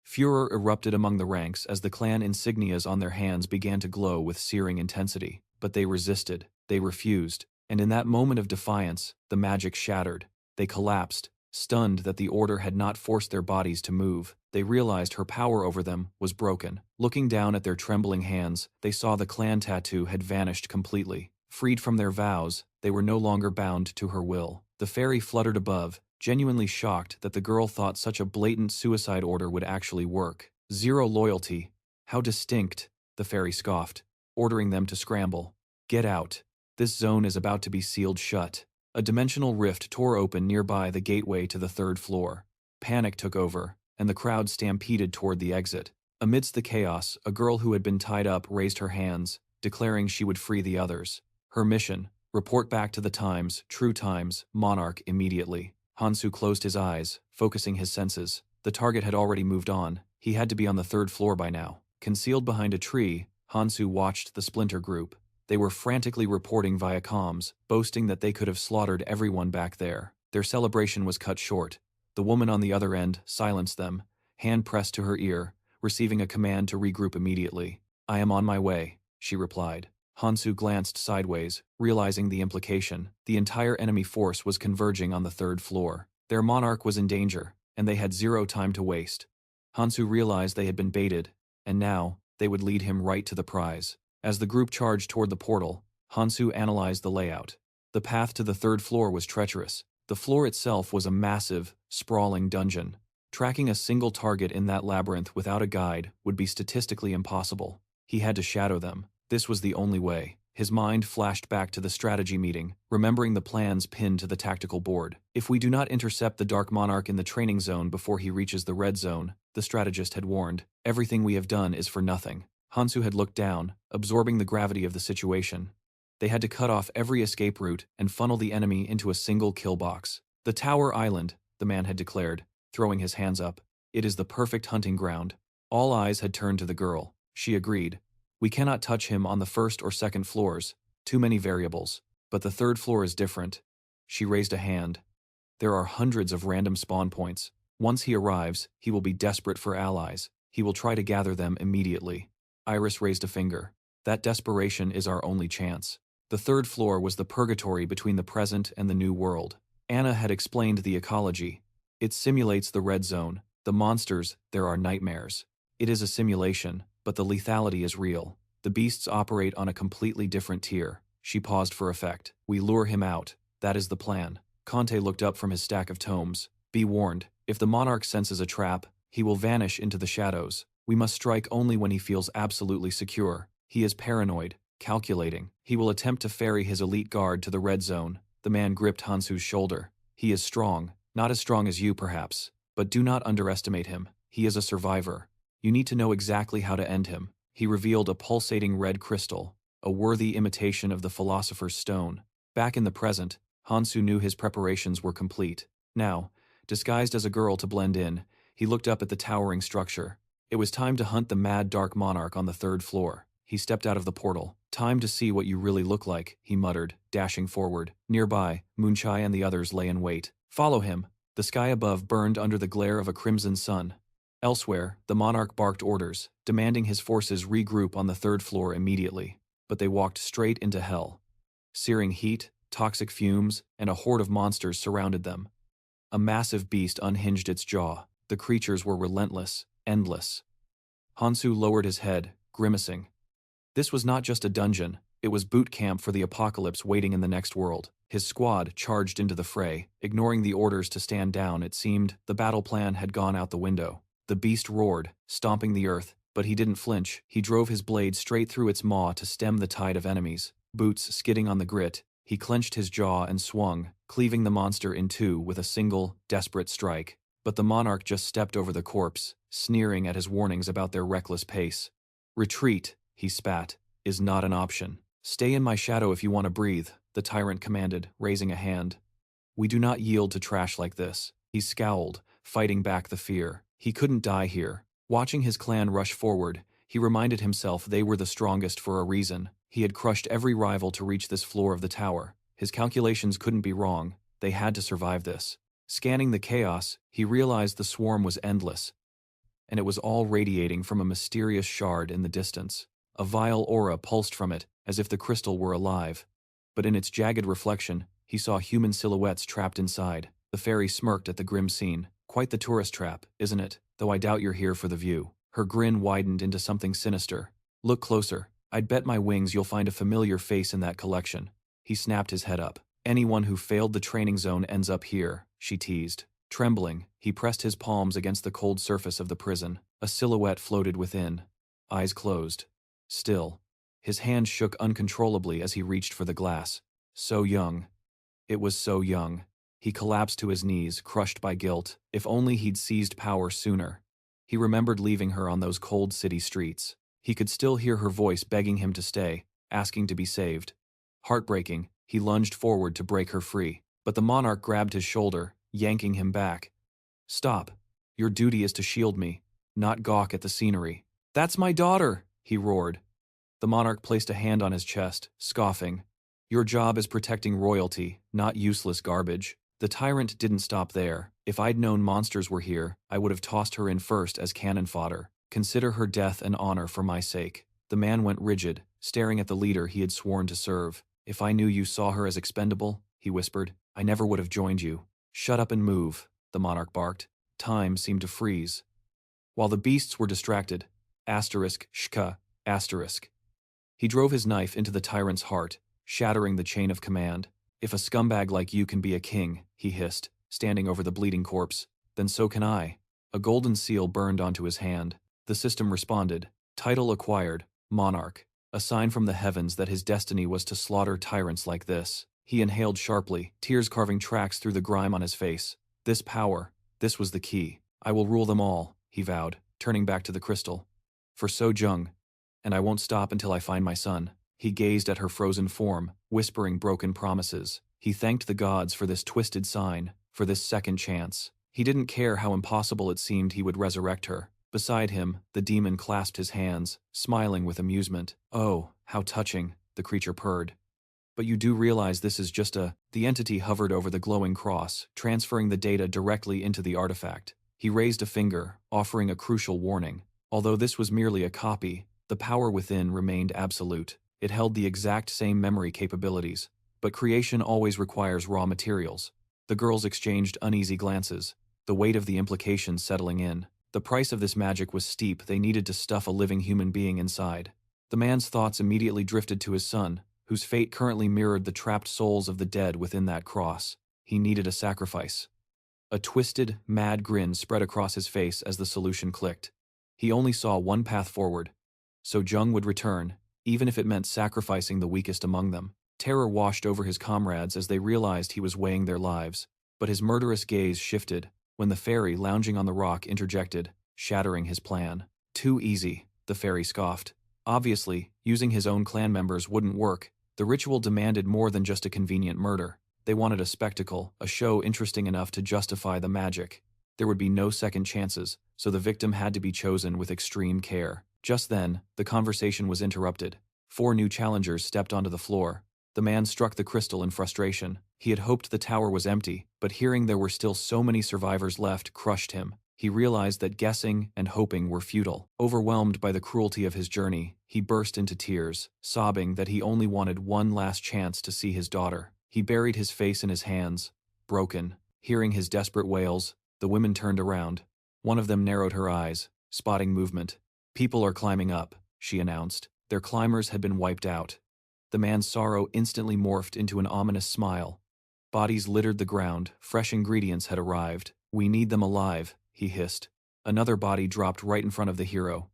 Furor erupted among the ranks as the clan insignias on their hands began to glow with searing intensity. But they resisted, they refused, and in that moment of defiance, the magic shattered. They collapsed, stunned that the order had not forced their bodies to move. They realized her power over them was broken. Looking down at their trembling hands, they saw the clan tattoo had vanished completely. Freed from their vows, they were no longer bound to her will. The fairy fluttered above, genuinely shocked that the girl thought such a blatant suicide order would actually work. Zero loyalty. How distinct, the fairy scoffed, ordering them to scramble. Get out. This zone is about to be sealed shut. A dimensional rift tore open nearby the gateway to the 3rd floor. Panic took over, and the crowd stampeded toward the exit. Amidst the chaos, a girl who had been tied up raised her hands, declaring she would free the others. Her mission: report back to the Times, True Times, Monarch immediately. Hansu closed his eyes, focusing his senses. The target had already moved on. He had to be on the 3rd floor by now. Concealed behind a tree, Hansu watched the splinter group. They were frantically reporting via comms, boasting that they could have slaughtered everyone back there. Their celebration was cut short. The woman on the other end silenced them, hand pressed to her ear, receiving a command to regroup immediately. I am on my way, she replied. Hansu glanced sideways, realizing the implication. The entire enemy force was converging on the 3rd floor. Their monarch was in danger, and they had zero time to waste. Hansu realized they had been baited, and now, they would lead him right to the prize. As the group charged toward the portal, Hansu analyzed the layout. The path to the 3rd floor was treacherous. The floor itself was a massive, sprawling dungeon. Tracking a single target in that labyrinth without a guide would be statistically impossible. He had to shadow them. This was the only way. His mind flashed back to the strategy meeting, remembering the plans pinned to the tactical board. If we do not intercept the Dark Monarch in the training zone before he reaches the red zone, the strategist had warned, everything we have done is for nothing. Hansu had looked down, absorbing the gravity of the situation. They had to cut off every escape route and funnel the enemy into a single kill box. The Tower Island, the man had declared, throwing his hands up. It is the perfect hunting ground. All eyes had turned to the girl. She agreed. We cannot touch him on the first or second floors. Too many variables. But the third floor is different. She raised a hand. There are hundreds of random spawn points. Once he arrives, he will be desperate for allies. He will try to gather them immediately. Iris raised a finger. That desperation is our only chance. The third floor was the purgatory between the present and the new world. Anna had explained the ecology. It simulates the red zone. The monsters, there are nightmares. It is a simulation, but the lethality is real. The beasts operate on a completely different tier. She paused for effect. We lure him out. That is the plan. Conte looked up from his stack of tomes. Be warned, if the monarch senses a trap, he will vanish into the shadows. We must strike only when he feels absolutely secure. He is paranoid, calculating. He will attempt to ferry his elite guard to the red zone. The man gripped Hansu's shoulder. He is strong, not as strong as you perhaps, but do not underestimate him. He is a survivor. You need to know exactly how to end him. He revealed a pulsating red crystal, a worthy imitation of the Philosopher's Stone. Back in the present, Hansu knew his preparations were complete. Now, disguised as a girl to blend in, he looked up at the towering structure. It was time to hunt the mad Dark Monarch on the third floor. He stepped out of the portal. Time to see what you really look like, he muttered, dashing forward. Nearby, Moonchai and the others lay in wait. Follow him. The sky above burned under the glare of a crimson sun. Elsewhere, the monarch barked orders, demanding his forces regroup on the third floor immediately. But they walked straight into hell. Searing heat, toxic fumes, and a horde of monsters surrounded them. A massive beast unhinged its jaw. The creatures were relentless, endless. Hansu lowered his head, grimacing. This was not just a dungeon, it was boot camp for the apocalypse waiting in the next world. His squad charged into the fray, ignoring the orders to stand down. It seemed the battle plan had gone out the window. The beast roared, stomping the earth, but he didn't flinch. He drove his blade straight through its maw to stem the tide of enemies. Boots skidding on the grit, he clenched his jaw and swung, cleaving the monster in two with a single, desperate strike. But the monarch just stepped over the corpse, sneering at his warnings about their reckless pace. Retreat, he spat, is not an option. Stay in my shadow if you want to breathe, the tyrant commanded, raising a hand. We do not yield to trash like this. He scowled, fighting back the fear. He couldn't die here. Watching his clan rush forward, he reminded himself they were the strongest for a reason. He had crushed every rival to reach this floor of the tower. His calculations couldn't be wrong. They had to survive this. Scanning the chaos, he realized the swarm was endless, and it was all radiating from a mysterious shard in the distance. A vile aura pulsed from it, as if the crystal were alive. But in its jagged reflection, he saw human silhouettes trapped inside. The fairy smirked at the grim scene. Quite the tourist trap, isn't it? Though I doubt you're here for the view. Her grin widened into something sinister. Look closer. I'd bet my wings you'll find a familiar face in that collection. He snapped his head up. Anyone who failed the training zone ends up here, she teased. Trembling, he pressed his palms against the cold surface of the prison. A silhouette floated within. Eyes closed. Still. His hand shook uncontrollably as he reached for the glass. So young. It was so young. He collapsed to his knees, crushed by guilt. If only he'd seized power sooner. He remembered leaving her on those cold city streets. He could still hear her voice begging him to stay, asking to be saved. Heartbreaking, he lunged forward to break her free. But the monarch grabbed his shoulder, yanking him back. Stop. Your duty is to shield me, not gawk at the scenery. That's my daughter, he roared. The monarch placed a hand on his chest, scoffing. Your job is protecting royalty, not useless garbage. The tyrant didn't stop there. If I'd known monsters were here, I would have tossed her in first as cannon fodder. Consider her death an honor for my sake. The man went rigid, staring at the leader he had sworn to serve. If I knew you saw her as expendable, he whispered, I never would have joined you. Shut up and move, the monarch barked. Time seemed to freeze. While the beasts were distracted, shka, he drove his knife into the tyrant's heart, shattering the chain of command. If a scumbag like you can be a king, he hissed, standing over the bleeding corpse, then so can I. A golden seal burned onto his hand. The system responded. Title acquired, Monarch. A sign from the heavens that his destiny was to slaughter tyrants like this. He inhaled sharply, tears carving tracks through the grime on his face. This power, this was the key. I will rule them all, he vowed, turning back to the crystal. For So-jung. And I won't stop until I find my son. He gazed at her frozen form, whispering broken promises. He thanked the gods for this twisted sign, for this second chance. He didn't care how impossible it seemed he would resurrect her. Beside him, the demon clasped his hands, smiling with amusement. Oh, how touching, the creature purred. But you do realize this is just a... The entity hovered over the glowing cross, transferring the data directly into the artifact. He raised a finger, offering a crucial warning. Although this was merely a copy, the power within remained absolute. It held the exact same memory capabilities. But creation always requires raw materials. The girls exchanged uneasy glances, the weight of the implications settling in. The price of this magic was steep. They needed to stuff a living human being inside. The man's thoughts immediately drifted to his son, whose fate currently mirrored the trapped souls of the dead within that cross. He needed a sacrifice. A twisted, mad grin spread across his face as the solution clicked. He only saw one path forward. So-jung would return, even if it meant sacrificing the weakest among them. Terror washed over his comrades as they realized he was weighing their lives. But his murderous gaze shifted when the fairy lounging on the rock interjected, shattering his plan. Too easy, the fairy scoffed. Obviously, using his own clan members wouldn't work. The ritual demanded more than just a convenient murder. They wanted a spectacle, a show interesting enough to justify the magic. There would be no second chances, so the victim had to be chosen with extreme care. Just then, the conversation was interrupted. 4 new challengers stepped onto the floor. The man struck the crystal in frustration. He had hoped the tower was empty, but hearing there were still so many survivors left crushed him. He realized that guessing and hoping were futile. Overwhelmed by the cruelty of his journey, he burst into tears, sobbing that he only wanted one last chance to see his daughter. He buried his face in his hands, broken. Hearing his desperate wails, the women turned around. One of them narrowed her eyes, spotting movement. People are climbing up, she announced. Their climbers had been wiped out. The man's sorrow instantly morphed into an ominous smile. Bodies littered the ground, fresh ingredients had arrived. We need them alive, he hissed. Another body dropped right in front of the hero.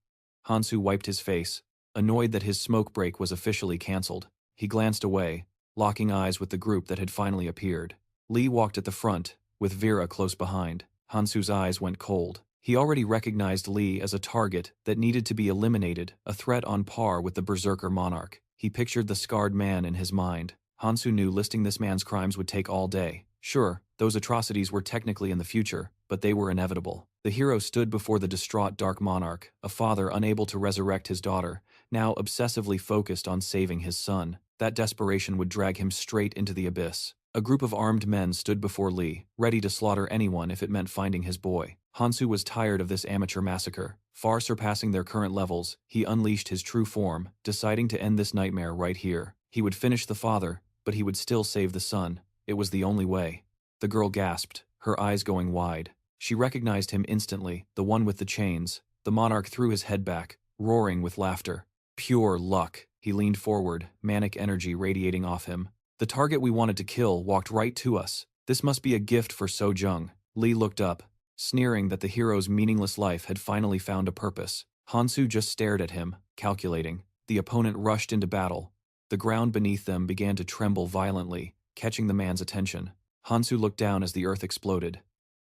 Hansu wiped his face, annoyed that his smoke break was officially cancelled. He glanced away, locking eyes with the group that had finally appeared. Lee walked at the front, with Vera close behind. Hansu's eyes went cold. He already recognized Lee as a target that needed to be eliminated, a threat on par with the Berserker monarch. He pictured the scarred man in his mind. Hansu knew listing this man's crimes would take all day. Sure, those atrocities were technically in the future, but they were inevitable. The hero stood before the distraught Dark Monarch, a father unable to resurrect his daughter, now obsessively focused on saving his son. That desperation would drag him straight into the abyss. A group of armed men stood before Lee, ready to slaughter anyone if it meant finding his boy. Hansu was tired of this amateur massacre. Far surpassing their current levels, he unleashed his true form, deciding to end this nightmare right here. He would finish the father, but he would still save the son. It was the only way. The girl gasped, her eyes going wide. She recognized him instantly, the one with the chains. The monarch threw his head back, roaring with laughter. Pure luck. He leaned forward, manic energy radiating off him. The target we wanted to kill walked right to us. This must be a gift for So-jung. Lee looked up, sneering that the hero's meaningless life had finally found a purpose. Hansu just stared at him, calculating. The opponent rushed into battle. The ground beneath them began to tremble violently, catching the man's attention. Hansu looked down as the earth exploded.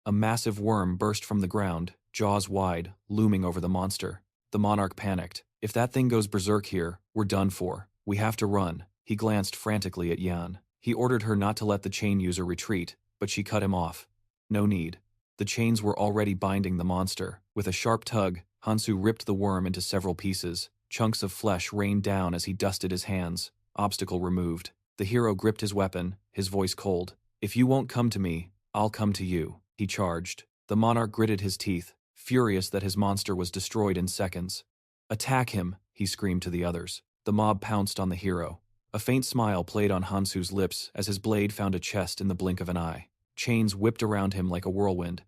A massive worm burst from the ground, jaws wide, looming over the monster. The monarch panicked. If that thing goes berserk here, we're done for. We have to run. He glanced frantically at Yan. He ordered her not to let the chain user retreat, but she cut him off. No need. The chains were already binding the monster. With a sharp tug, Hansu ripped the worm into several pieces. Chunks of flesh rained down as he dusted his hands. Obstacle removed. The hero gripped his weapon, his voice cold. If you won't come to me, I'll come to you. He charged. The monarch gritted his teeth, furious that his monster was destroyed in seconds. Attack him, he screamed to the others. The mob pounced on the hero. A faint smile played on Hansu's lips as his blade found a chest in the blink of an eye. Chains whipped around him like a whirlwind.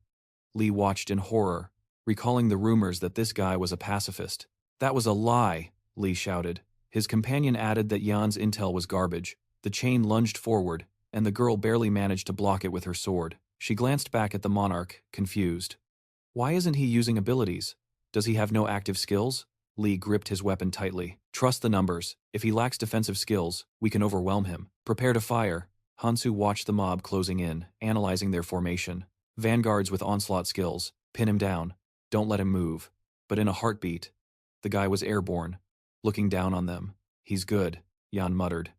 Lee watched in horror, recalling the rumors that this guy was a pacifist. That was a lie, Lee shouted. His companion added that Yan's intel was garbage. The chain lunged forward, and the girl barely managed to block it with her sword. She glanced back at the monarch, confused. Why isn't he using abilities? Does he have no active skills? Lee gripped his weapon tightly. Trust the numbers. If he lacks defensive skills, we can overwhelm him. Prepare to fire. Hansu watched the mob closing in, analyzing their formation. Vanguards with onslaught skills. Pin him down. Don't let him move. But in a heartbeat, the guy was airborne. Looking down on them. He's good, Jan muttered.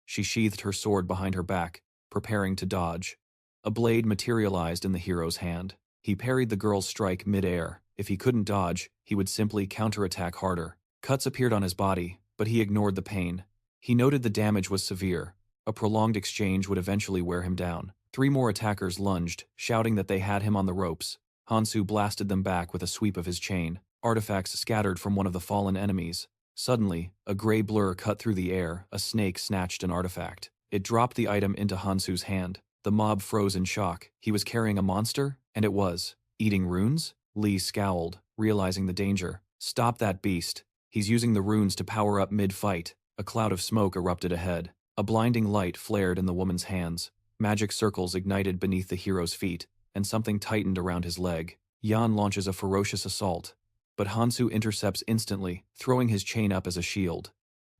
She sheathed her sword behind her back, preparing to dodge. A blade materialized in the hero's hand. He parried the girl's strike mid-air. If he couldn't dodge, he would simply counterattack harder. Cuts appeared on his body, but he ignored the pain. He noted the damage was severe. A prolonged exchange would eventually wear him down. 3 more attackers lunged, shouting that they had him on the ropes. Hansu blasted them back with a sweep of his chain. Artifacts scattered from one of the fallen enemies. Suddenly, a gray blur cut through the air. A snake snatched an artifact. It dropped the item into Hansu's hand. The mob froze in shock. He was carrying a monster, and it was eating runes? Lee scowled, realizing the danger. Stop that beast. He's using the runes to power up mid-fight. A cloud of smoke erupted ahead. A blinding light flared in the woman's hands. Magic circles ignited beneath the hero's feet, and something tightened around his leg. Jan launches a ferocious assault, but Hansu intercepts instantly, throwing his chain up as a shield.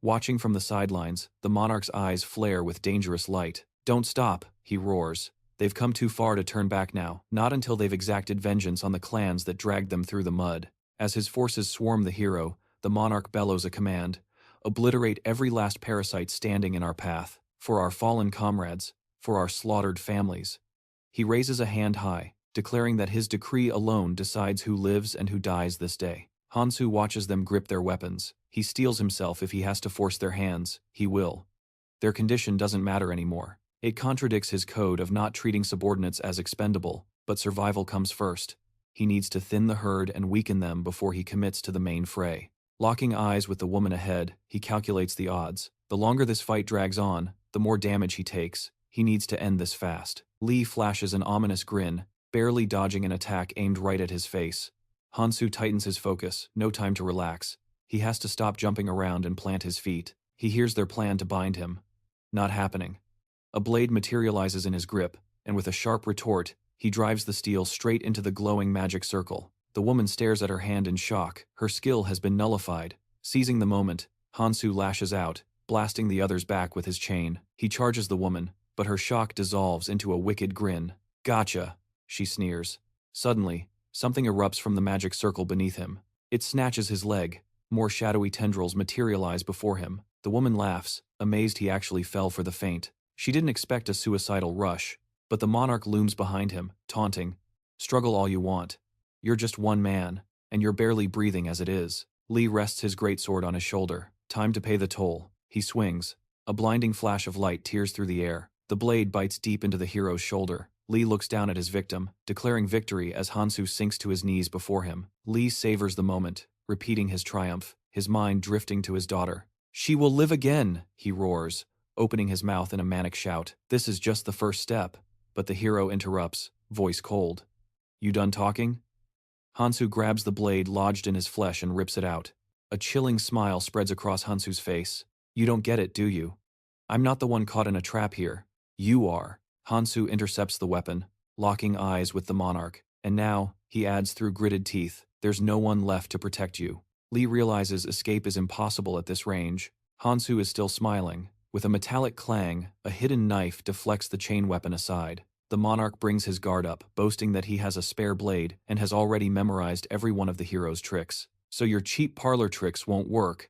Watching from the sidelines, the monarch's eyes flare with dangerous light. Don't stop, he roars. They've come too far to turn back now, not until they've exacted vengeance on the clans that dragged them through the mud. As his forces swarm the hero, the monarch bellows a command. Obliterate every last parasite standing in our path. For our fallen comrades. For our slaughtered families. He raises a hand high, declaring that his decree alone decides who lives and who dies this day. Hansu watches them grip their weapons. He steels himself if he has to force their hands. He will. Their condition doesn't matter anymore. It contradicts his code of not treating subordinates as expendable, but survival comes first. He needs to thin the herd and weaken them before he commits to the main fray. Locking eyes with the woman ahead, he calculates the odds. The longer this fight drags on, the more damage he takes. He needs to end this fast. Lee flashes an ominous grin, barely dodging an attack aimed right at his face. Hansu tightens his focus, no time to relax. He has to stop jumping around and plant his feet. He hears their plan to bind him. Not happening. A blade materializes in his grip, and with a sharp retort, he drives the steel straight into the glowing magic circle. The woman stares at her hand in shock. Her skill has been nullified. Seizing the moment, Hansu lashes out, blasting the others back with his chain. He charges the woman, but her shock dissolves into a wicked grin. Gotcha, she sneers. Suddenly, something erupts from the magic circle beneath him. It snatches his leg. More shadowy tendrils materialize before him. The woman laughs, amazed he actually fell for the feint. She didn't expect a suicidal rush, but the monarch looms behind him, taunting. Struggle all you want. You're just one man, and you're barely breathing as it is. Lee rests his greatsword on his shoulder. Time to pay the toll. He swings. A blinding flash of light tears through the air. The blade bites deep into the hero's shoulder. Lee looks down at his victim, declaring victory as Hansu sinks to his knees before him. Lee savors the moment, repeating his triumph, his mind drifting to his daughter. She will live again, he roars, opening his mouth in a manic shout. This is just the first step, but the hero interrupts, voice cold. You done talking? Hansu grabs the blade lodged in his flesh and rips it out. A chilling smile spreads across Hansu's face. You don't get it, do you? I'm not the one caught in a trap here. You are. Hansu intercepts the weapon, locking eyes with the monarch. And now, he adds through gritted teeth, there's no one left to protect you. Lee realizes escape is impossible at this range. Hansu is still smiling. With a metallic clang, a hidden knife deflects the chain weapon aside. The monarch brings his guard up, boasting that he has a spare blade and has already memorized every one of the hero's tricks. So your cheap parlor tricks won't work.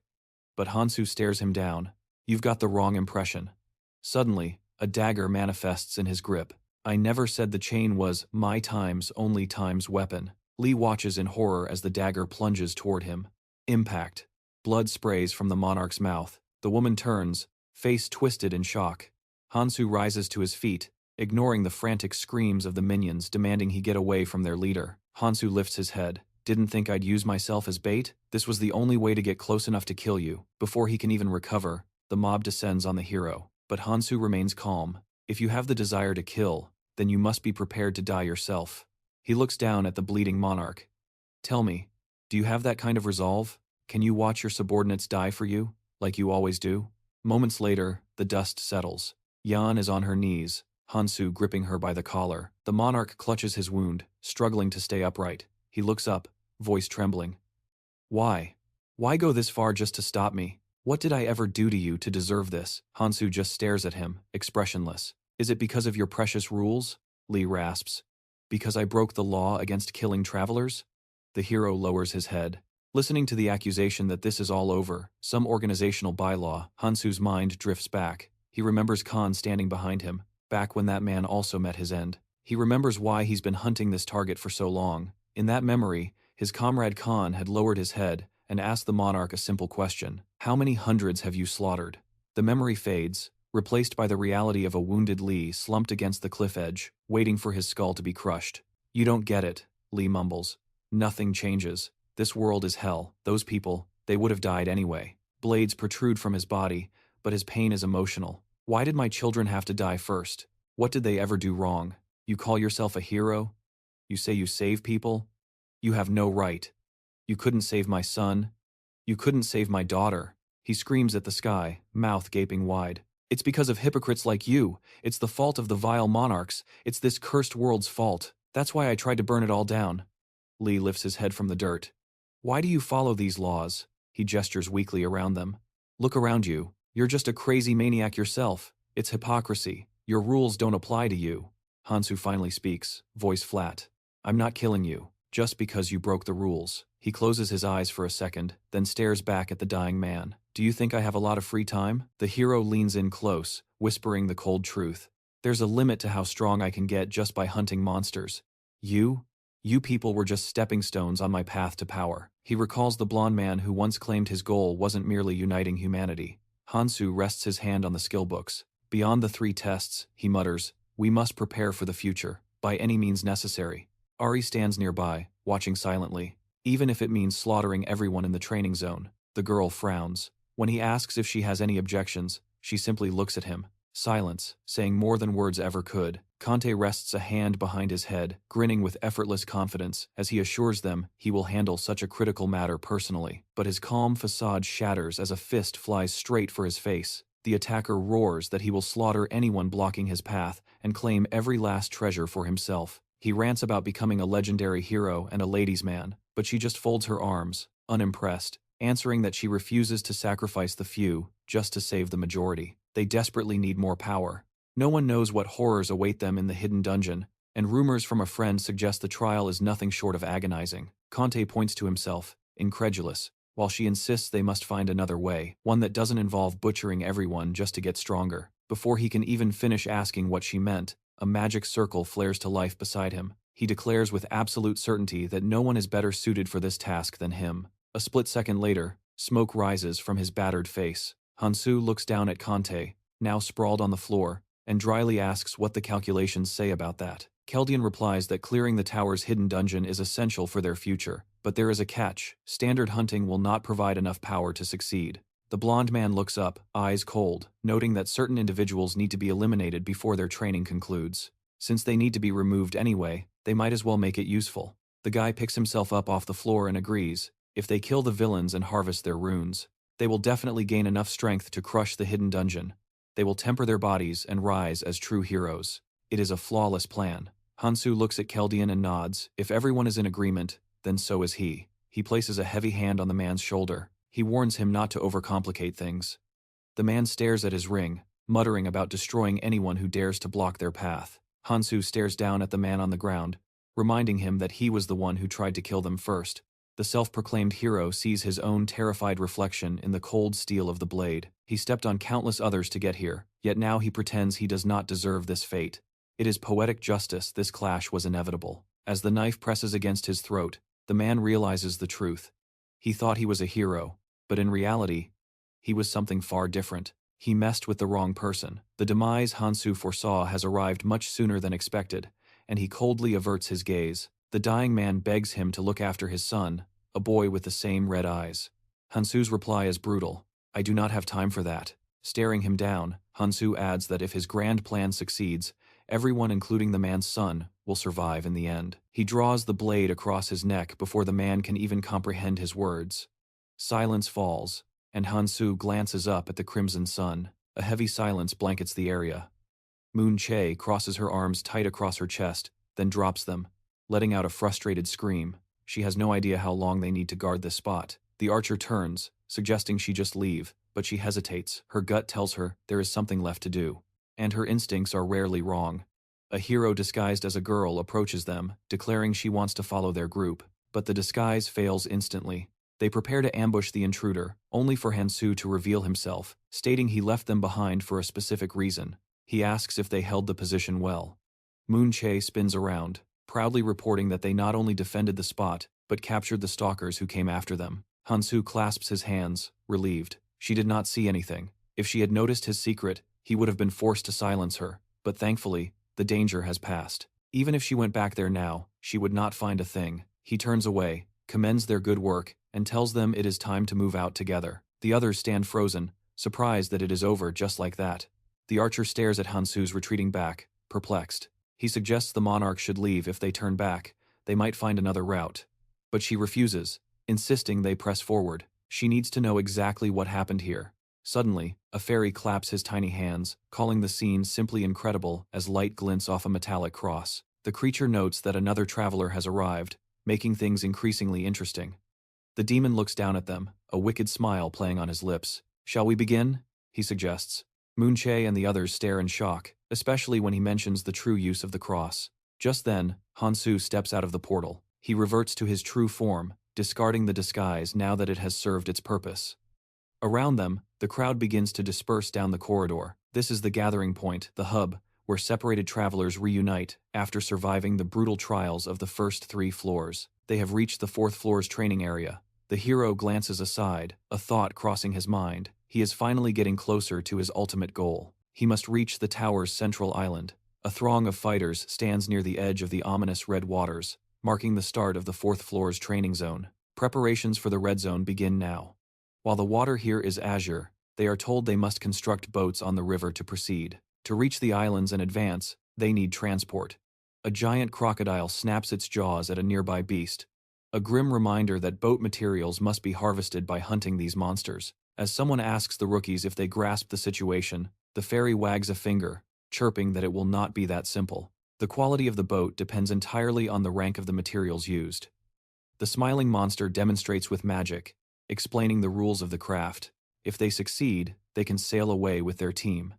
But Hansu stares him down. You've got the wrong impression. Suddenly, a dagger manifests in his grip. I never said the chain was my times only times weapon. Lee watches in horror as the dagger plunges toward him. Impact. Blood sprays from the monarch's mouth. The woman turns, face twisted in shock. Hansu rises to his feet, ignoring the frantic screams of the minions demanding he get away from their leader. Hansu lifts his head. Didn't think I'd use myself as bait? This was the only way to get close enough to kill you. Before he can even recover, the mob descends on the hero. But Hansu remains calm. If you have the desire to kill, then you must be prepared to die yourself. He looks down at the bleeding monarch. Tell me, do you have that kind of resolve? Can you watch your subordinates die for you, like you always do? Moments later, the dust settles. Jan is on her knees, Hansu gripping her by the collar. The monarch clutches his wound, struggling to stay upright. He looks up, voice trembling. Why? Why go this far just to stop me? What did I ever do to you to deserve this? Hansu just stares at him, expressionless. Is it because of your precious rules? Lee rasps. Because I broke the law against killing travelers? The hero lowers his head. Listening to the accusation that this is all over, some organizational bylaw, Hansu's mind drifts back. He remembers Khan standing behind him, back when that man also met his end. He remembers why he's been hunting this target for so long. In that memory, his comrade Khan had lowered his head and asked the monarch a simple question. How many hundreds have you slaughtered? The memory fades, replaced by the reality of a wounded Lee slumped against the cliff edge, waiting for his skull to be crushed. You don't get it, Lee mumbles. Nothing changes. This world is hell. Those people, they would have died anyway. Blades protrude from his body, but his pain is emotional. Why did my children have to die first? What did they ever do wrong? You call yourself a hero? You say you save people? You have no right. You couldn't save my son. You couldn't save my daughter. He screams at the sky, mouth gaping wide. It's because of hypocrites like you. It's the fault of the vile monarchs. It's this cursed world's fault. That's why I tried to burn it all down. Lee lifts his head from the dirt. Why do you follow these laws? He gestures weakly around them. Look around you. You're just a crazy maniac yourself. It's hypocrisy. Your rules don't apply to you. Hansu finally speaks, voice flat. I'm not killing you, just because you broke the rules. He closes his eyes for a second, then stares back at the dying man. Do you think I have a lot of free time? The hero leans in close, whispering the cold truth. There's a limit to how strong I can get just by hunting monsters. You people were just stepping stones on my path to power. He recalls the blonde man who once claimed his goal wasn't merely uniting humanity. Hansu rests his hand on the skill books. Beyond the 3 tests, he mutters, we must prepare for the future, by any means necessary. Aries stands nearby, watching silently. Even if it means slaughtering everyone in the training zone. The girl frowns. When he asks if she has any objections, she simply looks at him. Silence, saying more than words ever could. Conte rests a hand behind his head, grinning with effortless confidence, as he assures them he will handle such a critical matter personally. But his calm facade shatters as a fist flies straight for his face. The attacker roars that he will slaughter anyone blocking his path and claim every last treasure for himself. He rants about becoming a legendary hero and a ladies' man, but she just folds her arms, unimpressed, answering that she refuses to sacrifice the few just to save the majority. They desperately need more power. No one knows what horrors await them in the hidden dungeon, and rumors from a friend suggest the trial is nothing short of agonizing. Conte points to himself, incredulous, while she insists they must find another way, one that doesn't involve butchering everyone just to get stronger. Before he can even finish asking what she meant, a magic circle flares to life beside him. He declares with absolute certainty that no one is better suited for this task than him. A split second later, smoke rises from his battered face. Hansu looks down at Conte, now sprawled on the floor, and dryly asks what the calculations say about that. Keldian replies that clearing the tower's hidden dungeon is essential for their future, but there is a catch. Standard hunting will not provide enough power to succeed. The blonde man looks up, eyes cold, noting that certain individuals need to be eliminated before their training concludes. Since they need to be removed anyway, they might as well make it useful. The guy picks himself up off the floor and agrees. If they kill the villains and harvest their runes, they will definitely gain enough strength to crush the hidden dungeon. They will temper their bodies and rise as true heroes. It is a flawless plan. Hansu looks at Keldian and nods. If everyone is in agreement, then so is he. He places a heavy hand on the man's shoulder. He warns him not to overcomplicate things. The man stares at his ring, muttering about destroying anyone who dares to block their path. Hansu stares down at the man on the ground, reminding him that he was the one who tried to kill them first. The self-proclaimed hero sees his own terrified reflection in the cold steel of the blade. He stepped on countless others to get here, yet now he pretends he does not deserve this fate. It is poetic justice this clash was inevitable. As the knife presses against his throat, the man realizes the truth. He thought he was a hero, but in reality, he was something far different. He messed with the wrong person. The demise Hansu foresaw has arrived much sooner than expected, and he coldly averts his gaze. The dying man begs him to look after his son, a boy with the same red eyes. Hansu's reply is brutal. I do not have time for that. Staring him down, Hansu adds that if his grand plan succeeds, everyone including the man's son will survive in the end. He draws the blade across his neck before the man can even comprehend his words. Silence falls, and Hansu glances up at the crimson sun. A heavy silence blankets the area. Moon Che crosses her arms tight across her chest, then drops them, letting out a frustrated scream. She has no idea how long they need to guard this spot. The archer turns, suggesting she just leave, but she hesitates. Her gut tells her there is something left to do. And her instincts are rarely wrong. A hero disguised as a girl approaches them, declaring she wants to follow their group, but the disguise fails instantly. They prepare to ambush the intruder, only for Hansu to reveal himself, stating he left them behind for a specific reason. He asks if they held the position well. Moon Che spins around, proudly reporting that they not only defended the spot, but captured the stalkers who came after them. Hansu clasps his hands, relieved. She did not see anything. If she had noticed his secret, he would have been forced to silence her, but thankfully, the danger has passed. Even if she went back there now, she would not find a thing. He turns away, commends their good work, and tells them it is time to move out together. The others stand frozen, surprised that it is over just like that. The archer stares at Hansu's retreating back, perplexed. He suggests the monarch should leave. If they turn back, they might find another route. But she refuses, insisting they press forward. She needs to know exactly what happened here. Suddenly, a fairy claps his tiny hands, calling the scene simply incredible as light glints off a metallic cross. The creature notes that another traveler has arrived, making things increasingly interesting. The demon looks down at them, a wicked smile playing on his lips. "Shall we begin?" he suggests. Moon Che and the others stare in shock, especially when he mentions the true use of the cross. Just then, Hansu steps out of the portal. He reverts to his true form, discarding the disguise now that it has served its purpose. Around them, the crowd begins to disperse down the corridor. This is the gathering point, the hub, where separated travelers reunite after surviving the brutal trials of the first 3 floors. They have reached the 4th floor's training area. The hero glances aside, a thought crossing his mind. He is finally getting closer to his ultimate goal. He must reach the tower's central island. A throng of fighters stands near the edge of the ominous red waters, marking the start of the 4th floor's training zone. Preparations for the red zone begin now. While the water here is azure, they are told they must construct boats on the river to proceed. To reach the islands and advance, they need transport. A giant crocodile snaps its jaws at a nearby beast, a grim reminder that boat materials must be harvested by hunting these monsters. As someone asks the rookies if they grasp the situation, the fairy wags a finger, chirping that it will not be that simple. The quality of the boat depends entirely on the rank of the materials used. The smiling monster demonstrates with magic, explaining the rules of the craft. If they succeed, they can sail away with their team.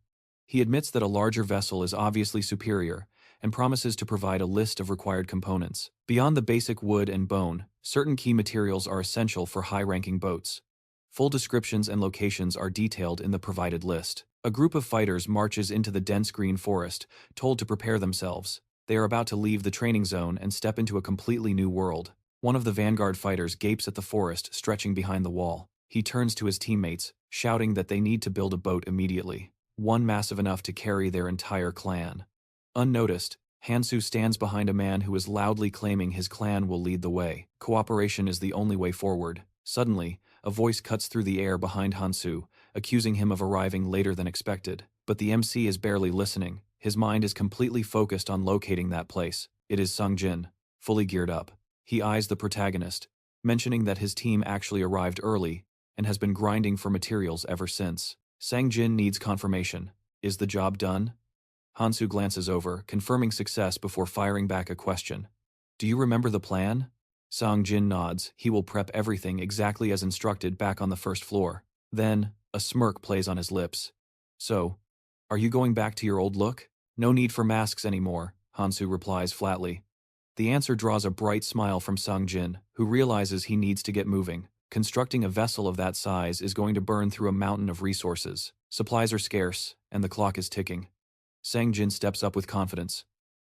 He admits that a larger vessel is obviously superior, and promises to provide a list of required components. Beyond the basic wood and bone, certain key materials are essential for high-ranking boats. Full descriptions and locations are detailed in the provided list. A group of fighters marches into the dense green forest, told to prepare themselves. They are about to leave the training zone and step into a completely new world. One of the vanguard fighters gapes at the forest stretching behind the wall. He turns to his teammates, shouting that they need to build a boat immediately, one massive enough to carry their entire clan. Unnoticed, Hansu stands behind a man who is loudly claiming his clan will lead the way. Cooperation is the only way forward. Suddenly, a voice cuts through the air behind Hansu, accusing him of arriving later than expected. But the MC is barely listening. His mind is completely focused on locating that place. It is Sung Jin, fully geared up. He eyes the protagonist, mentioning that his team actually arrived early and has been grinding for materials ever since. Sang Jin needs confirmation. Is the job done? Hansu glances over, confirming success before firing back a question. Do you remember the plan? Sang Jin nods. He will prep everything exactly as instructed back on the 1st floor. Then, a smirk plays on his lips. So, are you going back to your old look? No need for masks anymore, Hansu replies flatly. The answer draws a bright smile from Sang Jin, who realizes he needs to get moving. Constructing a vessel of that size is going to burn through a mountain of resources. Supplies are scarce, and the clock is ticking. Sang Jin steps up with confidence.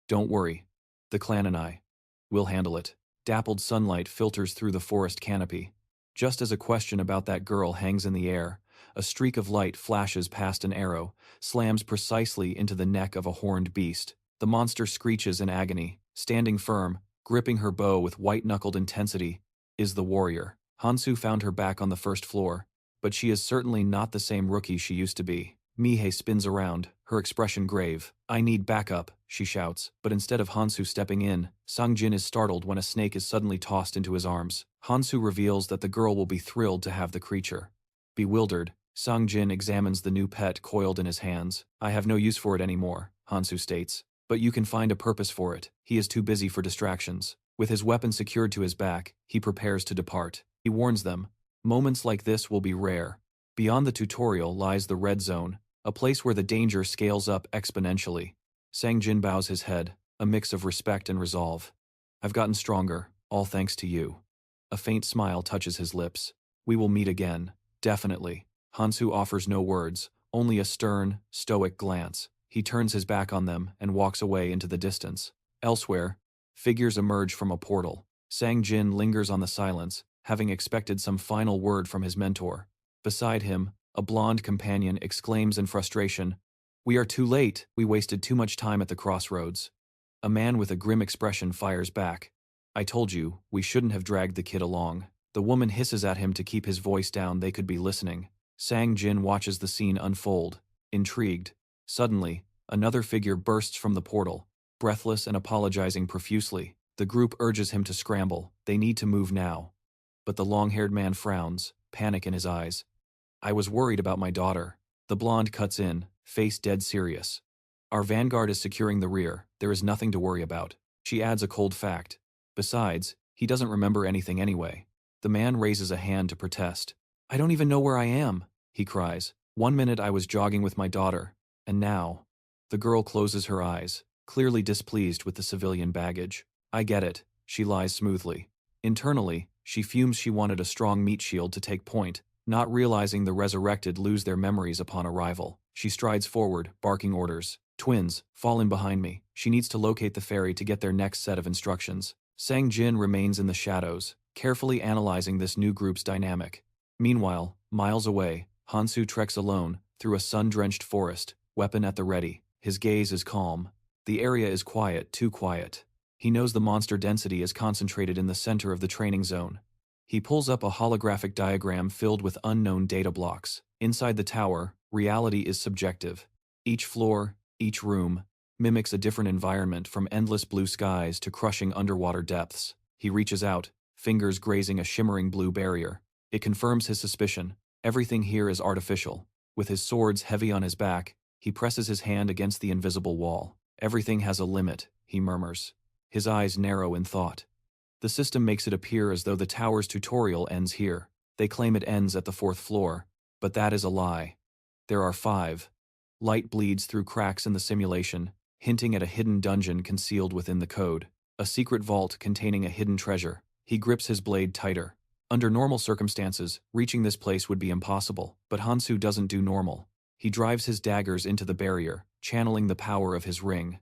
Don't worry. The clan and I. We'll handle it. Dappled sunlight filters through the forest canopy. Just as a question about that girl hangs in the air, a streak of light flashes past an arrow, slams precisely into the neck of a horned beast. The monster screeches in agony. Standing firm, gripping her bow with white-knuckled intensity, is the warrior. Hansu found her back on the 1st floor, but she is certainly not the same rookie she used to be. Mihei spins around, her expression grave. I need backup, she shouts, but instead of Hansu stepping in, Sang Jin is startled when a snake is suddenly tossed into his arms. Hansu reveals that the girl will be thrilled to have the creature. Bewildered, Sang Jin examines the new pet coiled in his hands. I have no use for it anymore, Hansu states. But you can find a purpose for it. He is too busy for distractions. With his weapon secured to his back, he prepares to depart. He warns them, Moments like this will be rare. Beyond the tutorial lies the red zone, a place where the danger scales up exponentially. Sang Jin bows his head, a mix of respect and resolve. I've gotten stronger, all thanks to you. A faint smile touches his lips. We will meet again, definitely. Hansu offers no words, only a stern, stoic glance. He turns his back on them and walks away into the distance. Elsewhere, figures emerge from a portal. Sang Jin lingers on the silence, having expected some final word from his mentor. Beside him, a blonde companion exclaims in frustration, "We are too late, we wasted too much time at the crossroads." A man with a grim expression fires back, "I told you, we shouldn't have dragged the kid along." The woman hisses at him to keep his voice down, they could be listening. Sang Jin watches the scene unfold, intrigued. Suddenly, another figure bursts from the portal, breathless and apologizing profusely. The group urges him to scramble, they need to move now. But the long-haired man frowns, panic in his eyes. "I was worried about my daughter." The blonde cuts in, face dead serious. "Our vanguard is securing the rear, there is nothing to worry about." She adds a cold fact. Besides, he doesn't remember anything anyway. The man raises a hand to protest. "I don't even know where I am," he cries. "1 minute I was jogging with my daughter, and now..." The girl closes her eyes, clearly displeased with the civilian baggage. "I get it," she lies smoothly. Internally, she fumes. She wanted a strong meat shield to take point, not realizing the resurrected lose their memories upon arrival. She strides forward, barking orders. "Twins, fall in behind me." She needs to locate the ferry to get their next set of instructions. Sang Jin remains in the shadows, carefully analyzing this new group's dynamic. Meanwhile, miles away, Hansu treks alone, through a sun-drenched forest, weapon at the ready. His gaze is calm. The area is quiet, too quiet. He knows the monster density is concentrated in the center of the training zone. He pulls up a holographic diagram filled with unknown data blocks. Inside the tower, reality is subjective. Each floor, each room, mimics a different environment, from endless blue skies to crushing underwater depths. He reaches out, fingers grazing a shimmering blue barrier. It confirms his suspicion. Everything here is artificial. With his swords heavy on his back, he presses his hand against the invisible wall. "Everything has a limit," he murmurs. His eyes narrow in thought. The system makes it appear as though the tower's tutorial ends here. They claim it ends at the 4th floor, but that is a lie. There are 5. Light bleeds through cracks in the simulation, hinting at a hidden dungeon concealed within the code. A secret vault containing a hidden treasure. He grips his blade tighter. Under normal circumstances, reaching this place would be impossible, but Hansu doesn't do normal. He drives his daggers into the barrier, channeling the power of his ring.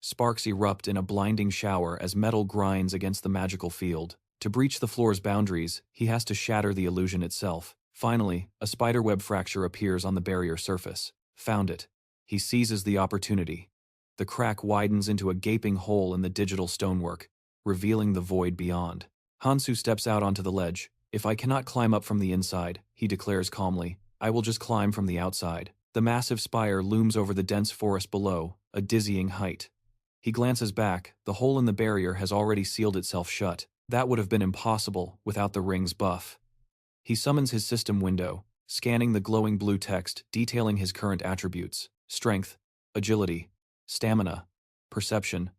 Sparks erupt in a blinding shower as metal grinds against the magical field. To breach the floor's boundaries, he has to shatter the illusion itself. Finally, a spiderweb fracture appears on the barrier surface. Found it. He seizes the opportunity. The crack widens into a gaping hole in the digital stonework, revealing the void beyond. Hansu steps out onto the ledge. "If I cannot climb up from the inside," he declares calmly, "I will just climb from the outside." The massive spire looms over the dense forest below, a dizzying height. He glances back. The hole in the barrier has already sealed itself shut. That would have been impossible without the ring's buff. He summons his system window, scanning the glowing blue text detailing his current attributes: strength, agility, stamina, perception,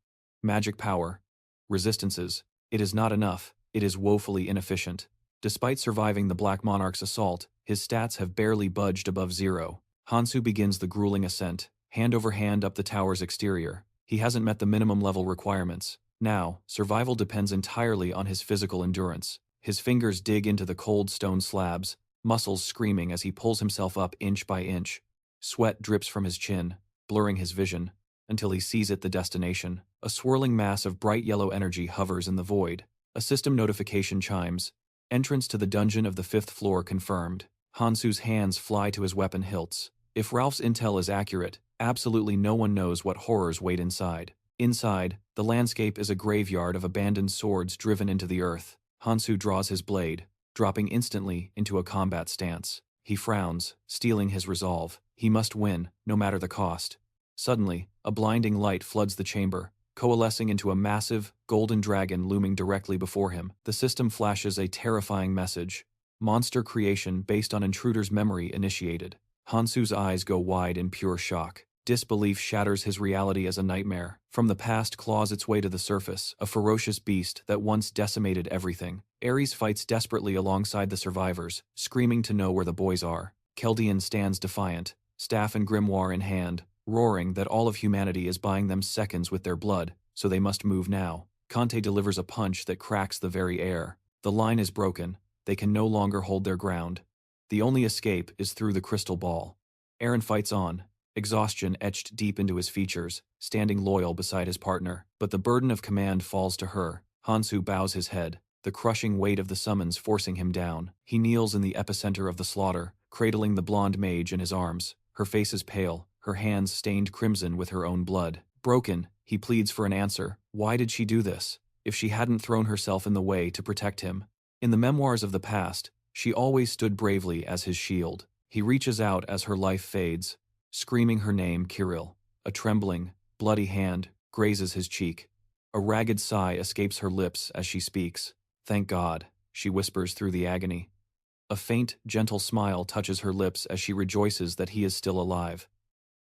magic power, resistances. It is not enough. It is woefully inefficient. Despite surviving the Black Monarch's assault, his stats have barely budged above 0. Hansu begins the grueling ascent, hand over hand up the tower's exterior. He hasn't met the minimum level requirements. Now, survival depends entirely on his physical endurance. His fingers dig into the cold stone slabs, muscles screaming as he pulls himself up inch by inch. Sweat drips from his chin, blurring his vision, until he sees it, the destination. A swirling mass of bright yellow energy hovers in the void. A system notification chimes. Entrance to the dungeon of the 5th floor confirmed. Hansu's hands fly to his weapon hilts. If Ralph's intel is accurate, absolutely no one knows what horrors wait inside. Inside, the landscape is a graveyard of abandoned swords driven into the earth. Hansu draws his blade, dropping instantly into a combat stance. He frowns, steeling his resolve. He must win, no matter the cost. Suddenly, a blinding light floods the chamber, coalescing into a massive, golden dragon looming directly before him. The system flashes a terrifying message. Monster creation based on intruder's memory initiated. Hansu's eyes go wide in pure shock. Disbelief shatters his reality as a nightmare. From the past claws its way to the surface, a ferocious beast that once decimated everything. Aries fights desperately alongside the survivors, screaming to know where the boys are. Keldian stands defiant, staff and grimoire in hand, roaring that all of humanity is buying them seconds with their blood, so they must move now. Conte delivers a punch that cracks the very air. The line is broken. They can no longer hold their ground. The only escape is through the crystal ball. Aaron fights on, exhaustion etched deep into his features, standing loyal beside his partner. But the burden of command falls to her. Hansu bows his head, the crushing weight of the summons forcing him down. He kneels in the epicenter of the slaughter, cradling the blonde mage in his arms. Her face is pale, her hands stained crimson with her own blood. Broken, he pleads for an answer. Why did she do this? If she hadn't thrown herself in the way to protect him. In the memoirs of the past, she always stood bravely as his shield. He reaches out as her life fades, screaming her name, Kirill. A trembling, bloody hand grazes his cheek. A ragged sigh escapes her lips as she speaks. Thank God, she whispers through the agony. A faint, gentle smile touches her lips as she rejoices that he is still alive.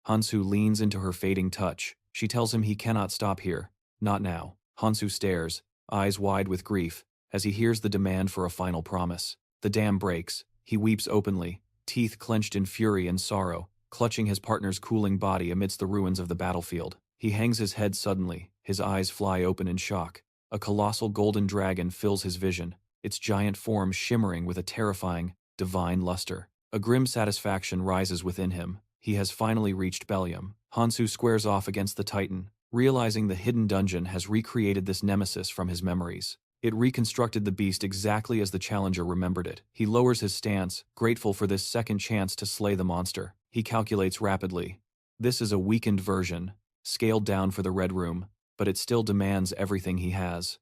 Hansu leans into her fading touch. She tells him he cannot stop here. Not now. Hansu stares, eyes wide with grief, as he hears the demand for a final promise. The dam breaks. He weeps openly, teeth clenched in fury and sorrow, clutching his partner's cooling body amidst the ruins of the battlefield. He hangs his head suddenly, his eyes fly open in shock. A colossal golden dragon fills his vision, its giant form shimmering with a terrifying, divine luster. A grim satisfaction rises within him. He has finally reached Bellium. Hansu squares off against the Titan, realizing the hidden dungeon has recreated this nemesis from his memories. It reconstructed the beast exactly as the challenger remembered it. He lowers his stance, grateful for this second chance to slay the monster. He calculates rapidly. This is a weakened version, scaled down for the Red Room, but it still demands everything he has.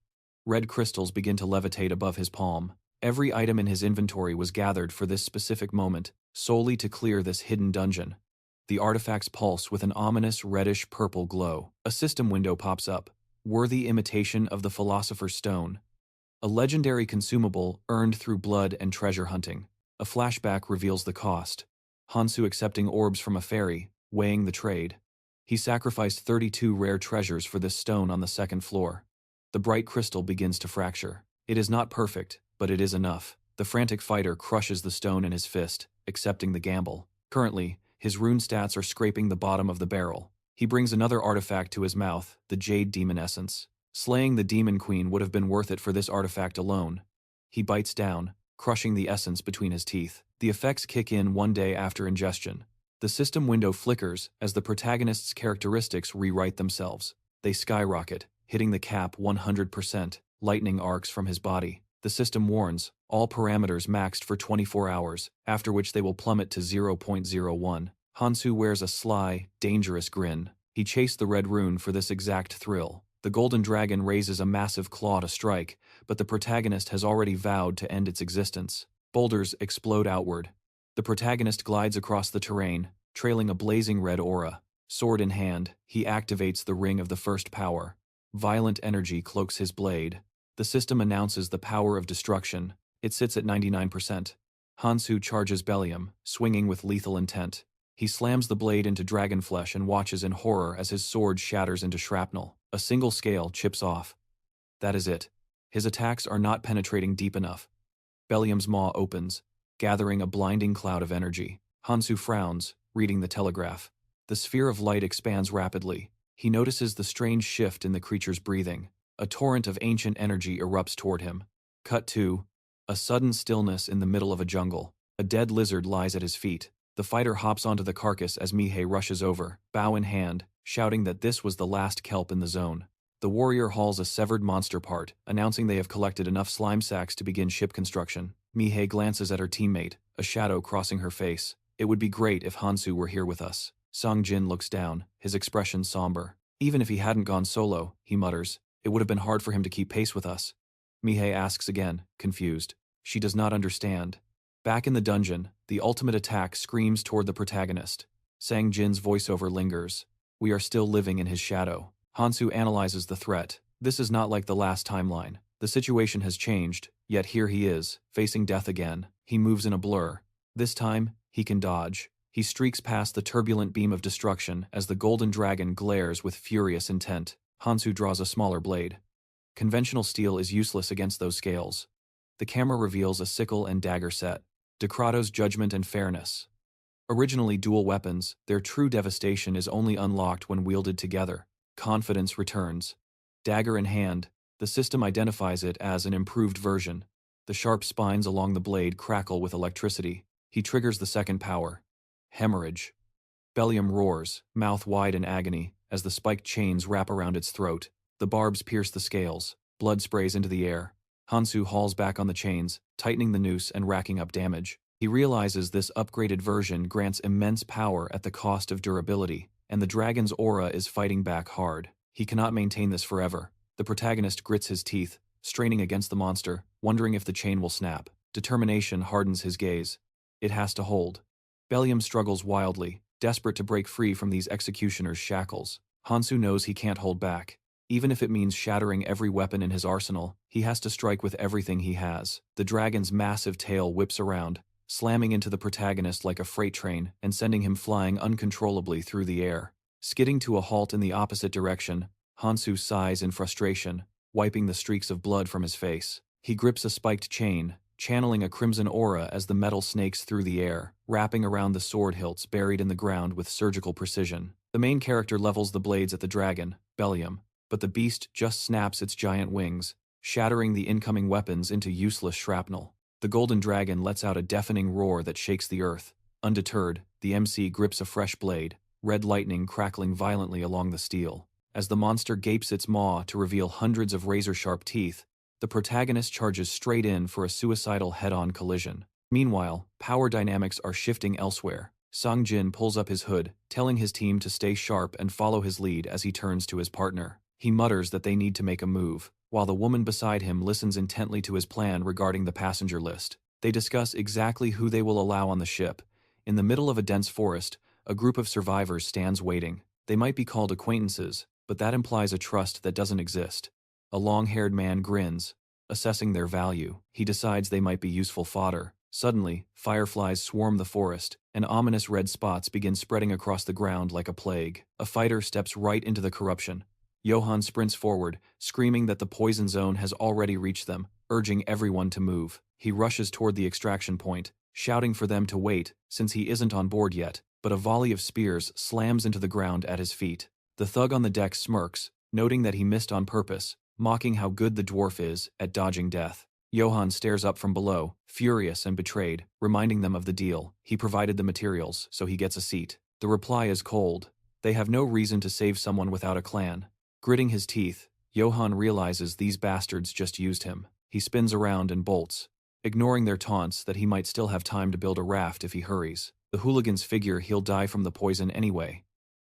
Red crystals begin to levitate above his palm. Every item in his inventory was gathered for this specific moment, solely to clear this hidden dungeon. The artifacts pulse with an ominous reddish-purple glow. A system window pops up, worthy imitation of the Philosopher's Stone. A legendary consumable earned through blood and treasure hunting. A flashback reveals the cost. Hansu accepting orbs from a fairy, weighing the trade. He sacrificed 32 rare treasures for this stone on the second floor. The bright crystal begins to fracture. It is not perfect, but it is enough. The frantic fighter crushes the stone in his fist, accepting the gamble. Currently, his rune stats are scraping the bottom of the barrel. He brings another artifact to his mouth, the Jade Demon Essence. Slaying the Demon Queen would have been worth it for this artifact alone. He bites down, crushing the essence between his teeth. The effects kick in one day after ingestion. The system window flickers as the protagonist's characteristics rewrite themselves. They skyrocket, hitting the cap 100%, lightning arcs from his body. The system warns, all parameters maxed for 24 hours, after which they will plummet to 0.01. Hansu wears a sly, dangerous grin. He chased the Red Rune for this exact thrill. The golden dragon raises a massive claw to strike, but the protagonist has already vowed to end its existence. Boulders explode outward. The protagonist glides across the terrain, trailing a blazing red aura. Sword in hand, he activates the Ring of the First Power. Violent energy cloaks his blade. The system announces the power of destruction. It sits at 99%. Hansu charges Bellium, swinging with lethal intent. He slams the blade into dragon flesh and watches in horror as his sword shatters into shrapnel. A single scale chips off. That is it. His attacks are not penetrating deep enough. Bellium's maw opens, gathering a blinding cloud of energy. Hansu frowns, reading the telegraph. The sphere of light expands rapidly. He notices the strange shift in the creature's breathing. A torrent of ancient energy erupts toward him. Cut to a sudden stillness in the middle of a jungle. A dead lizard lies at his feet. The fighter hops onto the carcass as Mihei rushes over, bow in hand, shouting that this was the last kelp in the zone. The warrior hauls a severed monster part, announcing they have collected enough slime sacks to begin ship construction. Mihei glances at her teammate, a shadow crossing her face. It would be great if Hansu were here with us. Song-jin looks down, his expression somber. Even if he hadn't gone solo, he mutters, it would have been hard for him to keep pace with us. Mihei asks again, confused. She does not understand. Back in the dungeon, the ultimate attack screams toward the protagonist. Sang-jin's voiceover lingers. We are still living in his shadow. Hansu analyzes the threat. This is not like the last timeline. The situation has changed, yet here he is, facing death again. He moves in a blur. This time, he can dodge. He streaks past the turbulent beam of destruction as the golden dragon glares with furious intent. Hansu draws a smaller blade. Conventional steel is useless against those scales. The camera reveals a sickle and dagger set. Decrato's judgment and fairness. Originally dual weapons, their true devastation is only unlocked when wielded together. Confidence returns. Dagger in hand, the system identifies it as an improved version. The sharp spines along the blade crackle with electricity. He triggers the second power. Hemorrhage. Bellium roars, mouth wide in agony, as the spiked chains wrap around its throat. The barbs pierce the scales. Blood sprays into the air. Hansu hauls back on the chains, tightening the noose and racking up damage. He realizes this upgraded version grants immense power at the cost of durability, and the dragon's aura is fighting back hard. He cannot maintain this forever. The protagonist grits his teeth, straining against the monster, wondering if the chain will snap. Determination hardens his gaze. It has to hold. Bellium struggles wildly, desperate to break free from these executioner's shackles. Hansu knows he can't hold back. Even if it means shattering every weapon in his arsenal, he has to strike with everything he has. The dragon's massive tail whips around, slamming into the protagonist like a freight train and sending him flying uncontrollably through the air. Skidding to a halt in the opposite direction, Hansu sighs in frustration, wiping the streaks of blood from his face. He grips a spiked chain, channeling a crimson aura as the metal snakes through the air, wrapping around the sword hilts buried in the ground with surgical precision. The main character levels the blades at the dragon, Bellium, but the beast just snaps its giant wings, shattering the incoming weapons into useless shrapnel. The golden dragon lets out a deafening roar that shakes the earth. Undeterred, the MC grips a fresh blade, red lightning crackling violently along the steel. As the monster gapes its maw to reveal hundreds of razor-sharp teeth, the protagonist charges straight in for a suicidal head-on collision. Meanwhile, power dynamics are shifting elsewhere. Sang Jin pulls up his hood, telling his team to stay sharp and follow his lead as he turns to his partner. He mutters that they need to make a move, while the woman beside him listens intently to his plan regarding the passenger list. They discuss exactly who they will allow on the ship. In the middle of a dense forest, a group of survivors stands waiting. They might be called acquaintances, but that implies a trust that doesn't exist. A long-haired man grins, assessing their value. He decides they might be useful fodder. Suddenly, fireflies swarm the forest, and ominous red spots begin spreading across the ground like a plague. A fighter steps right into the corruption. Johann sprints forward, screaming that the poison zone has already reached them, urging everyone to move. He rushes toward the extraction point, shouting for them to wait, since he isn't on board yet, but a volley of spears slams into the ground at his feet. The thug on the deck smirks, noting that he missed on purpose, mocking how good the dwarf is at dodging death. Johann stares up from below, furious and betrayed, reminding them of the deal. He provided the materials, so he gets a seat. The reply is cold. They have no reason to save someone without a clan. Gritting his teeth, Johann realizes these bastards just used him. He spins around and bolts, ignoring their taunts that he might still have time to build a raft if he hurries. The hooligans figure he'll die from the poison anyway.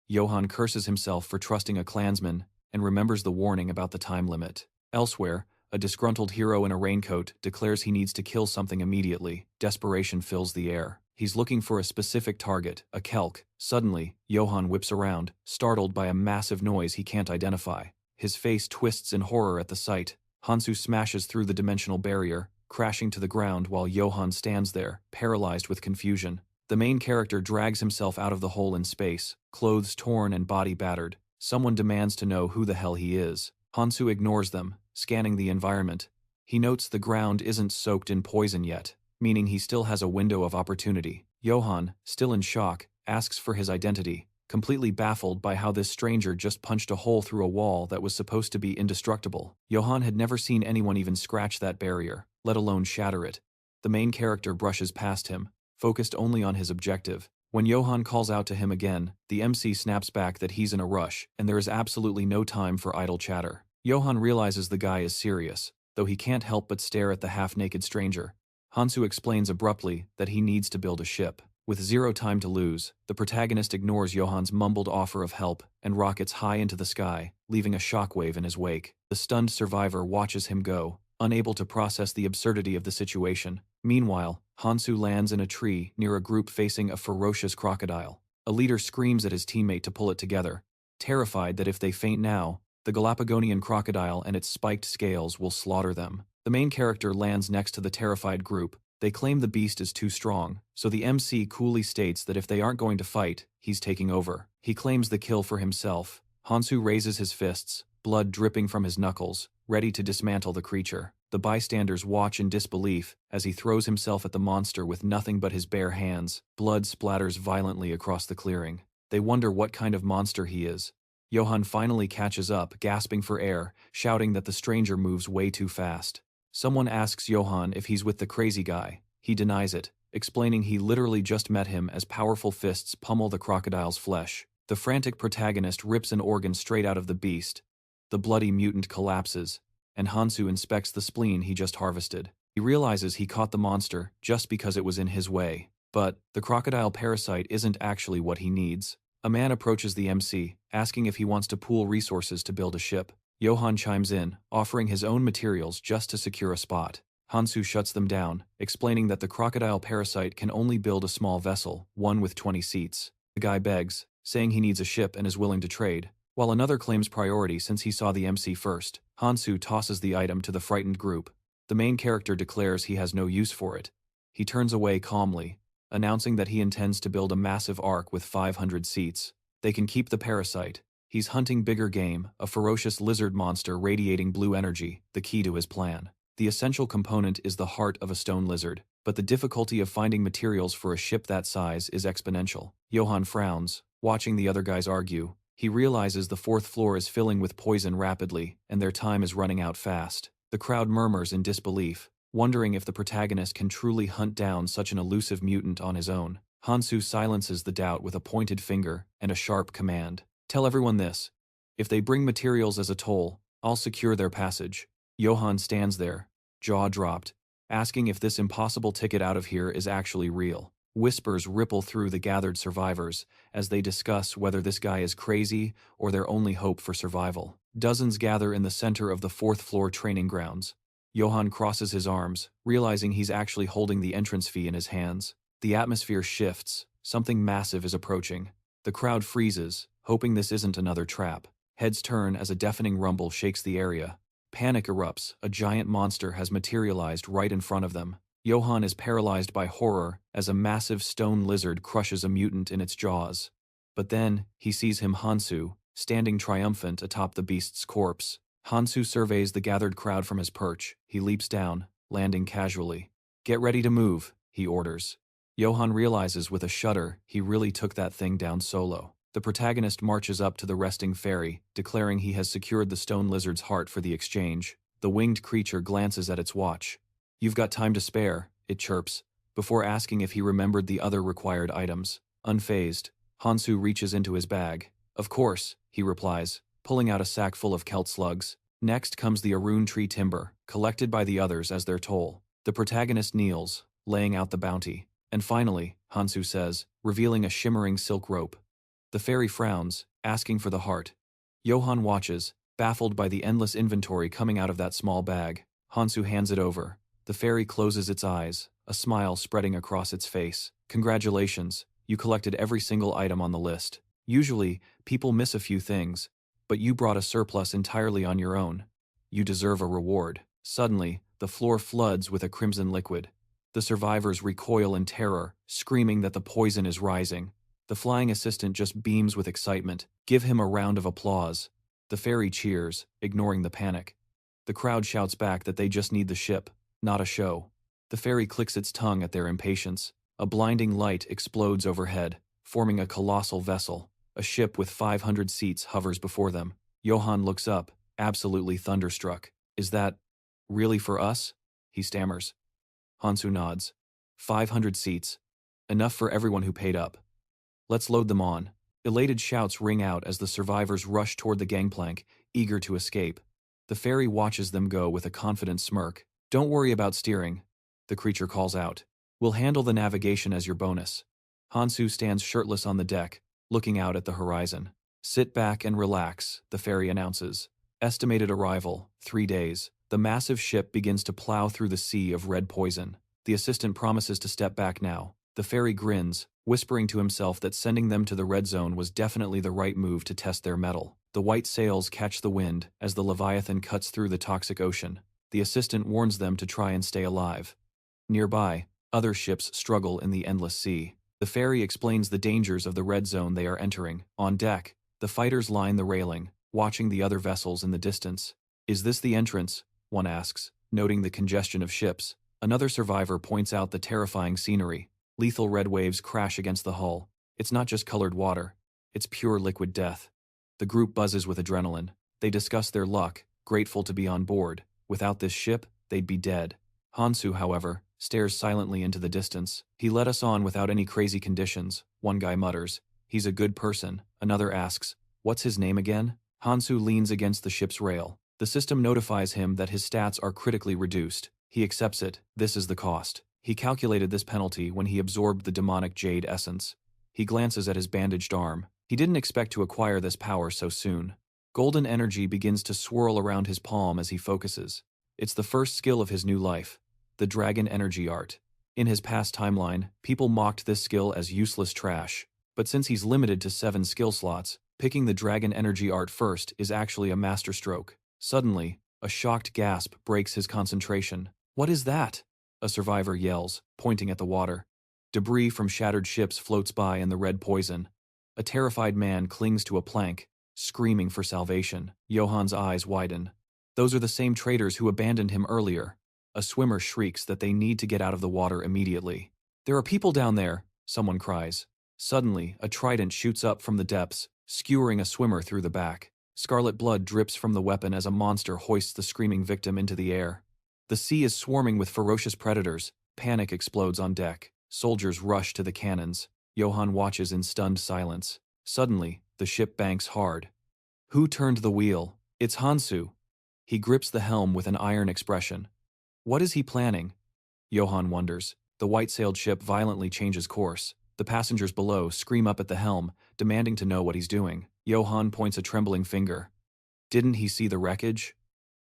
Johann curses himself for trusting a clansman and remembers the warning about the time limit. Elsewhere, a disgruntled hero in a raincoat declares he needs to kill something immediately. Desperation fills the air. He's looking for a specific target, a kelk. Suddenly, Johann whips around, startled by a massive noise he can't identify. His face twists in horror at the sight. Hansu smashes through the dimensional barrier, crashing to the ground while Johann stands there, paralyzed with confusion. The main character drags himself out of the hole in space, clothes torn and body battered. Someone demands to know who the hell he is. Hansu ignores them, scanning the environment. He notes the ground isn't soaked in poison yet, meaning he still has a window of opportunity. Johann, still in shock, asks for his identity, completely baffled by how this stranger just punched a hole through a wall that was supposed to be indestructible. Johann had never seen anyone even scratch that barrier, let alone shatter it. The main character brushes past him, focused only on his objective. When Johann calls out to him again, the MC snaps back that he's in a rush, and there is absolutely no time for idle chatter. Johann realizes the guy is serious, though he can't help but stare at the half-naked stranger. Hansu explains abruptly that he needs to build a ship. With zero time to lose, the protagonist ignores Johann's mumbled offer of help and rockets high into the sky, leaving a shockwave in his wake. The stunned survivor watches him go, unable to process the absurdity of the situation. Meanwhile, Hansu lands in a tree near a group facing a ferocious crocodile. A leader screams at his teammate to pull it together, terrified that if they faint now, the Galapagonian crocodile and its spiked scales will slaughter them. The main character lands next to the terrified group, They claim the beast is too strong, so the MC coolly states that if they aren't going to fight, he's taking over. He claims the kill for himself. Hansu raises his fists, blood dripping from his knuckles, ready to dismantle the creature. The bystanders watch in disbelief as he throws himself at the monster with nothing but his bare hands. Blood splatters violently across the clearing. They wonder what kind of monster he is. Johann finally catches up, gasping for air, shouting that the stranger moves way too fast. Someone asks Johann if he's with the crazy guy. He denies it, explaining he literally just met him as powerful fists pummel the crocodile's flesh. The frantic protagonist rips an organ straight out of the beast. The bloody mutant collapses, and Hansu inspects the spleen he just harvested. He realizes he caught the monster just because it was in his way. But the crocodile parasite isn't actually what he needs. A man approaches the MC, asking if he wants to pool resources to build a ship. Johann chimes in, offering his own materials just to secure a spot. Hansu shuts them down, explaining that the crocodile parasite can only build a small vessel, one with 20 seats. The guy begs, saying he needs a ship and is willing to trade, while another claims priority since he saw the MC first. Hansu tosses the item to the frightened group. The main character declares he has no use for it. He turns away calmly, announcing that he intends to build a massive ark with 500 seats. They can keep the parasite. He's hunting bigger game, a ferocious lizard monster radiating blue energy, the key to his plan. The essential component is the heart of a stone lizard, but the difficulty of finding materials for a ship that size is exponential. Johann frowns, watching the other guys argue. He realizes the fourth floor is filling with poison rapidly, and their time is running out fast. The crowd murmurs in disbelief, wondering if the protagonist can truly hunt down such an elusive mutant on his own. Hansu silences the doubt with a pointed finger and a sharp command. Tell everyone this. If they bring materials as a toll, I'll secure their passage. Johann stands there, jaw dropped, asking if this impossible ticket out of here is actually real. Whispers ripple through the gathered survivors as they discuss whether this guy is crazy or their only hope for survival. Dozens gather in the center of the fourth floor training grounds. Johann crosses his arms, realizing he's actually holding the entrance fee in his hands. The atmosphere shifts. Something massive is approaching. The crowd freezes, hoping this isn't another trap. Heads turn as a deafening rumble shakes the area. Panic erupts. A giant monster has materialized right in front of them. Johann is paralyzed by horror as a massive stone lizard crushes a mutant in its jaws. But then, he sees him Hansu, standing triumphant atop the beast's corpse. Hansu surveys the gathered crowd from his perch. He leaps down, landing casually. Get ready to move, he orders. Johann realizes with a shudder he really took that thing down solo. The protagonist marches up to the resting fairy, declaring he has secured the stone lizard's heart for the exchange. The winged creature glances at its watch. You've got time to spare, it chirps, before asking if he remembered the other required items. Unfazed, Hansu reaches into his bag. Of course, he replies, pulling out a sack full of Kelt slugs. Next comes the Arune tree timber, collected by the others as their toll. The protagonist kneels, laying out the bounty. And finally, Hansu says, revealing a shimmering silk rope. The fairy frowns, asking for the heart. Johann watches, baffled by the endless inventory coming out of that small bag. Hansu hands it over. The fairy closes its eyes, a smile spreading across its face. Congratulations, you collected every single item on the list. Usually, people miss a few things, but you brought a surplus entirely on your own. You deserve a reward. Suddenly, the floor floods with a crimson liquid. The survivors recoil in terror, screaming that the poison is rising. The flying assistant just beams with excitement. Give him a round of applause. The fairy cheers, ignoring the panic. The crowd shouts back that they just need the ship, not a show. The fairy clicks its tongue at their impatience. A blinding light explodes overhead, forming a colossal vessel. A ship with 500 seats hovers before them. Johann looks up, absolutely thunderstruck. Is that really for us? He stammers. Hansu nods. 500 seats. Enough for everyone who paid up. Let's load them on. Elated shouts ring out as the survivors rush toward the gangplank, eager to escape. The fairy watches them go with a confident smirk. Don't worry about steering, the creature calls out. We'll handle the navigation as your bonus. Hansu stands shirtless on the deck, looking out at the horizon. Sit back and relax, the fairy announces. Estimated arrival, 3 days. The massive ship begins to plow through the sea of red poison. The assistant promises to step back now. The fairy grins, whispering to himself that sending them to the red zone was definitely the right move to test their mettle. The white sails catch the wind as the Leviathan cuts through the toxic ocean. The assistant warns them to try and stay alive. Nearby, Other ships struggle in the endless sea. The ferry explains the dangers of the red zone they are entering. On deck, the fighters line the railing, watching the other vessels in the distance. Is this the entrance? One asks, noting the congestion of ships. Another survivor points out the terrifying scenery. Lethal red waves crash against the hull. It's not just colored water. It's pure liquid death. The group buzzes with adrenaline. They discuss their luck, grateful to be on board. Without this ship, they'd be dead. Hansu, however, stares silently into the distance. He let us on without any crazy conditions, one guy mutters. He's a good person. Another asks, what's his name again? Hansu leans against the ship's rail. The system notifies him that his stats are critically reduced. He accepts it. This is the cost. He calculated this penalty when he absorbed the demonic jade essence. He glances at his bandaged arm. He didn't expect to acquire this power so soon. Golden energy begins to swirl around his palm as he focuses. It's the first skill of his new life, the dragon energy art. In his past timeline, people mocked this skill as useless trash. But since he's limited to 7 skill slots, picking the dragon energy art first is actually a masterstroke. Suddenly, a shocked gasp breaks his concentration. What is that? A survivor yells, pointing at the water. Debris from shattered ships floats by in the red poison. A terrified man clings to a plank, screaming for salvation. Johan's eyes widen. Those are the same traitors who abandoned him earlier. A swimmer shrieks that they need to get out of the water immediately. There are people down there, someone cries. Suddenly, a trident shoots up from the depths, skewering a swimmer through the back. Scarlet blood drips from the weapon as a monster hoists the screaming victim into the air. The sea is swarming with ferocious predators. Panic explodes on deck. Soldiers rush to the cannons. Johan watches in stunned silence. Suddenly, the ship banks hard. Who turned the wheel? It's Hansu. He grips the helm with an iron expression. What is he planning? Johan wonders. The white-sailed ship violently changes course. The passengers below scream up at the helm, demanding to know what he's doing. Johan points a trembling finger. Didn't he see the wreckage?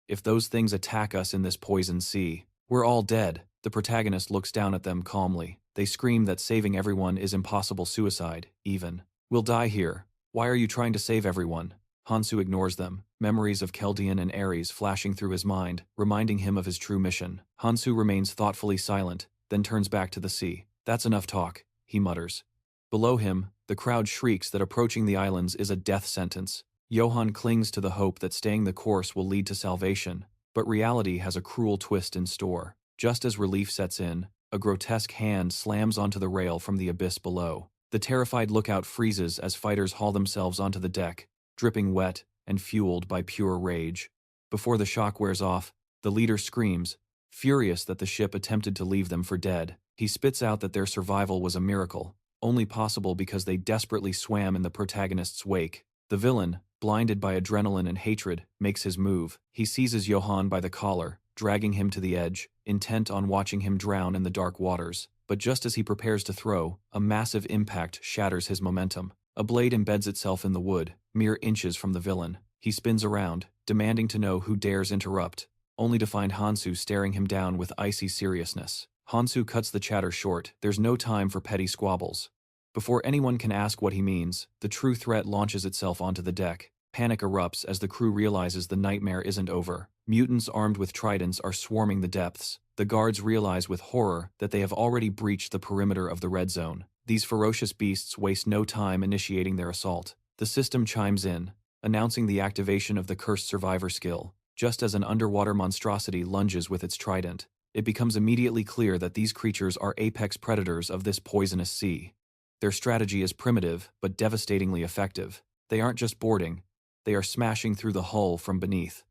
If those things attack us in this poisoned sea, we're all dead. The protagonist looks down at them calmly. They scream that saving everyone is impossible suicide, even. We'll die here. Why are you trying to save everyone? Hansu ignores them, memories of Keldian and Aries flashing through his mind, reminding him of his true mission. Hansu remains thoughtfully silent, then turns back to the sea. That's enough talk, he mutters. Below him, the crowd shrieks that approaching the islands is a death sentence. Johan clings to the hope that staying the course will lead to salvation, but reality has a cruel twist in store. Just as relief sets in, a grotesque hand slams onto the rail from the abyss below. The terrified lookout freezes as fighters haul themselves onto the deck, dripping wet and fueled by pure rage. Before the shock wears off, the leader screams, furious that the ship attempted to leave them for dead. He spits out that their survival was a miracle, only possible because they desperately swam in the protagonist's wake. The villain, blinded by adrenaline and hatred, makes his move. He seizes Johan by the collar, dragging him to the edge, intent on watching him drown in the dark waters. But just as he prepares to throw, a massive impact shatters his momentum. A blade embeds itself in the wood, mere inches from the villain. He spins around, demanding to know who dares interrupt, only to find Hansu staring him down with icy seriousness. Hansu cuts the chatter short. There's no time for petty squabbles. Before anyone can ask what he means, the true threat launches itself onto the deck. Panic erupts as the crew realizes the nightmare isn't over. Mutants armed with tridents are swarming the depths. The guards realize with horror that they have already breached the perimeter of the red zone. These ferocious beasts waste no time initiating their assault. The system chimes in, announcing the activation of the cursed survivor skill. Just as an underwater monstrosity lunges with its trident, it becomes immediately clear that these creatures are apex predators of this poisonous sea. Their strategy is primitive, but devastatingly effective. They aren't just boarding, they are smashing through the hull from beneath.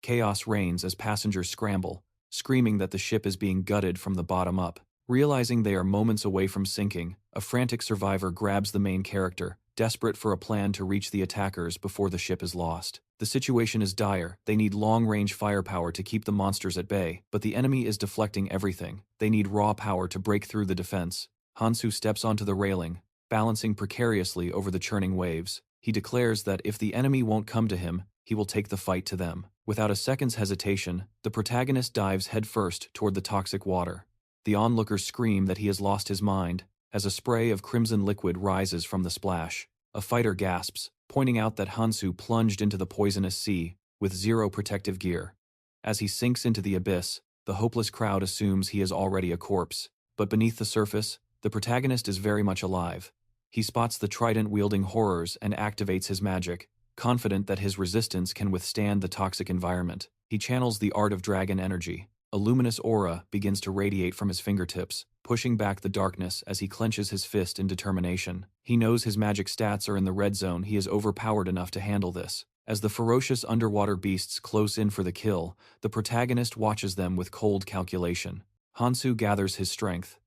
Chaos reigns as passengers scramble, screaming that the ship is being gutted from the bottom up. Realizing they are moments away from sinking, a frantic survivor grabs the main character, desperate for a plan to reach the attackers before the ship is lost. The situation is dire. They need long-range firepower to keep the monsters at bay, but the enemy is deflecting everything. They need raw power to break through the defense. Hansu steps onto the railing, balancing precariously over the churning waves. He declares that if the enemy won't come to him, he will take the fight to them. Without a second's hesitation, the protagonist dives headfirst toward the toxic water. The onlookers scream that he has lost his mind, as a spray of crimson liquid rises from the splash. A fighter gasps, pointing out that Hansu plunged into the poisonous sea with zero protective gear. As he sinks into the abyss, the hopeless crowd assumes he is already a corpse. But beneath the surface, the protagonist is very much alive. He spots the trident-wielding horrors and activates his magic, confident that his resistance can withstand the toxic environment. He channels the art of dragon energy. A luminous aura begins to radiate from his fingertips, pushing back the darkness as he clenches his fist in determination. He knows his magic stats are in the red zone. He is overpowered enough to handle this. As the ferocious underwater beasts close in for the kill, the protagonist watches them with cold calculation. Hansu gathers his strength.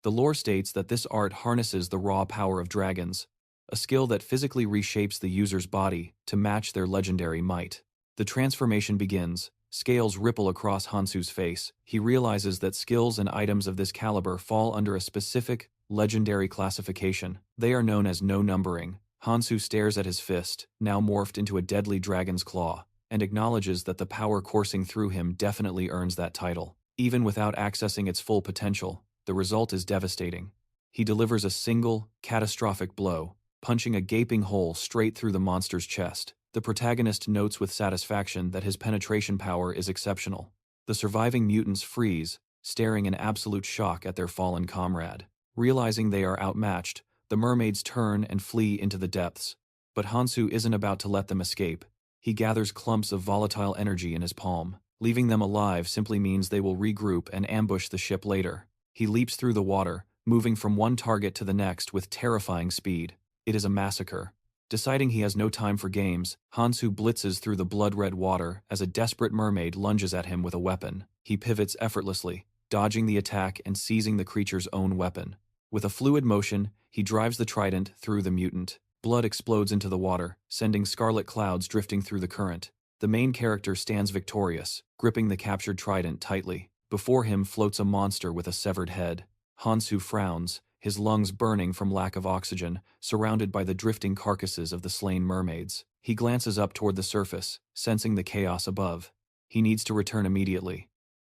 The lore states that this art harnesses the raw power of dragons, a skill that physically reshapes the user's body to match their legendary might. The transformation begins. Scales ripple across Hansu's face. He realizes that skills and items of this caliber fall under a specific, legendary classification. They are known as no numbering. Hansu stares at his fist, now morphed into a deadly dragon's claw, and acknowledges that the power coursing through him definitely earns that title. Even without accessing its full potential, the result is devastating. He delivers a single, catastrophic blow, punching a gaping hole straight through the monster's chest. The protagonist notes with satisfaction that his penetration power is exceptional. The surviving mutants freeze, staring in absolute shock at their fallen comrade. Realizing they are outmatched, the mermaids turn and flee into the depths. But Hansu isn't about to let them escape. He gathers clumps of volatile energy in his palm. Leaving them alive simply means they will regroup and ambush the ship later. He leaps through the water, moving from one target to the next with terrifying speed. It is a massacre. Deciding he has no time for games, Hansu blitzes through the blood-red water as a desperate mermaid lunges at him with a weapon. He pivots effortlessly, dodging the attack and seizing the creature's own weapon. With a fluid motion, he drives the trident through the mutant. Blood explodes into the water, sending scarlet clouds drifting through the current. The main character stands victorious, gripping the captured trident tightly. Before him floats a monster with a severed head. Hansu frowns, his lungs burning from lack of oxygen, surrounded by the drifting carcasses of the slain mermaids. He glances up toward the surface, sensing the chaos above. He needs to return immediately.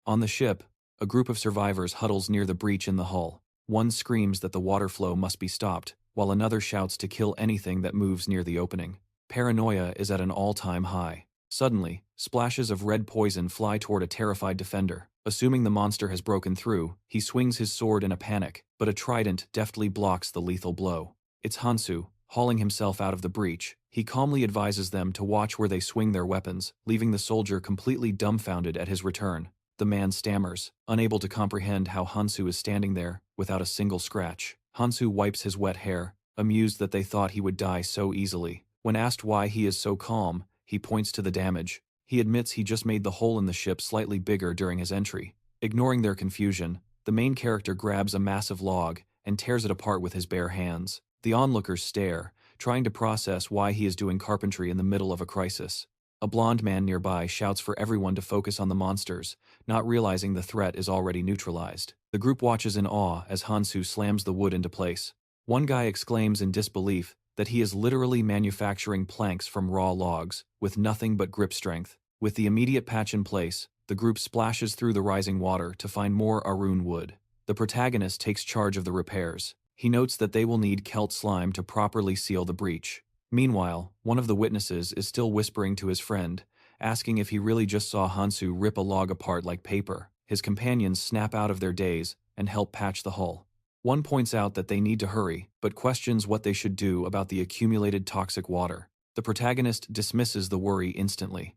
On the ship, a group of survivors huddles near the breach in the hull. One screams that the water flow must be stopped, while another shouts to kill anything that moves near the opening. Paranoia is at an all-time high. Suddenly, splashes of red poison fly toward a terrified defender. Assuming the monster has broken through, he swings his sword in a panic, but a trident deftly blocks the lethal blow. It's Hansu, hauling himself out of the breach. He calmly advises them to watch where they swing their weapons, leaving the soldier completely dumbfounded at his return. The man stammers, unable to comprehend how Hansu is standing there, without a single scratch. Hansu wipes his wet hair, amused that they thought he would die so easily. When asked why he is so calm, he points to the damage. He admits he just made the hole in the ship slightly bigger during his entry. Ignoring their confusion, the main character grabs a massive log and tears it apart with his bare hands. The onlookers stare, trying to process why he is doing carpentry in the middle of a crisis. A blonde man nearby shouts for everyone to focus on the monsters, not realizing the threat is already neutralized. The group watches in awe as Hansu slams the wood into place. One guy exclaims in disbelief that he is literally manufacturing planks from raw logs, with nothing but grip strength. With the immediate patch in place, the group splashes through the rising water to find more Arune wood. The protagonist takes charge of the repairs. He notes that they will need Kelt slime to properly seal the breach. Meanwhile, one of the witnesses is still whispering to his friend, asking if he really just saw Hansu rip a log apart like paper. His companions snap out of their daze and help patch the hull. One points out that they need to hurry, but questions what they should do about the accumulated toxic water. The protagonist dismisses the worry instantly.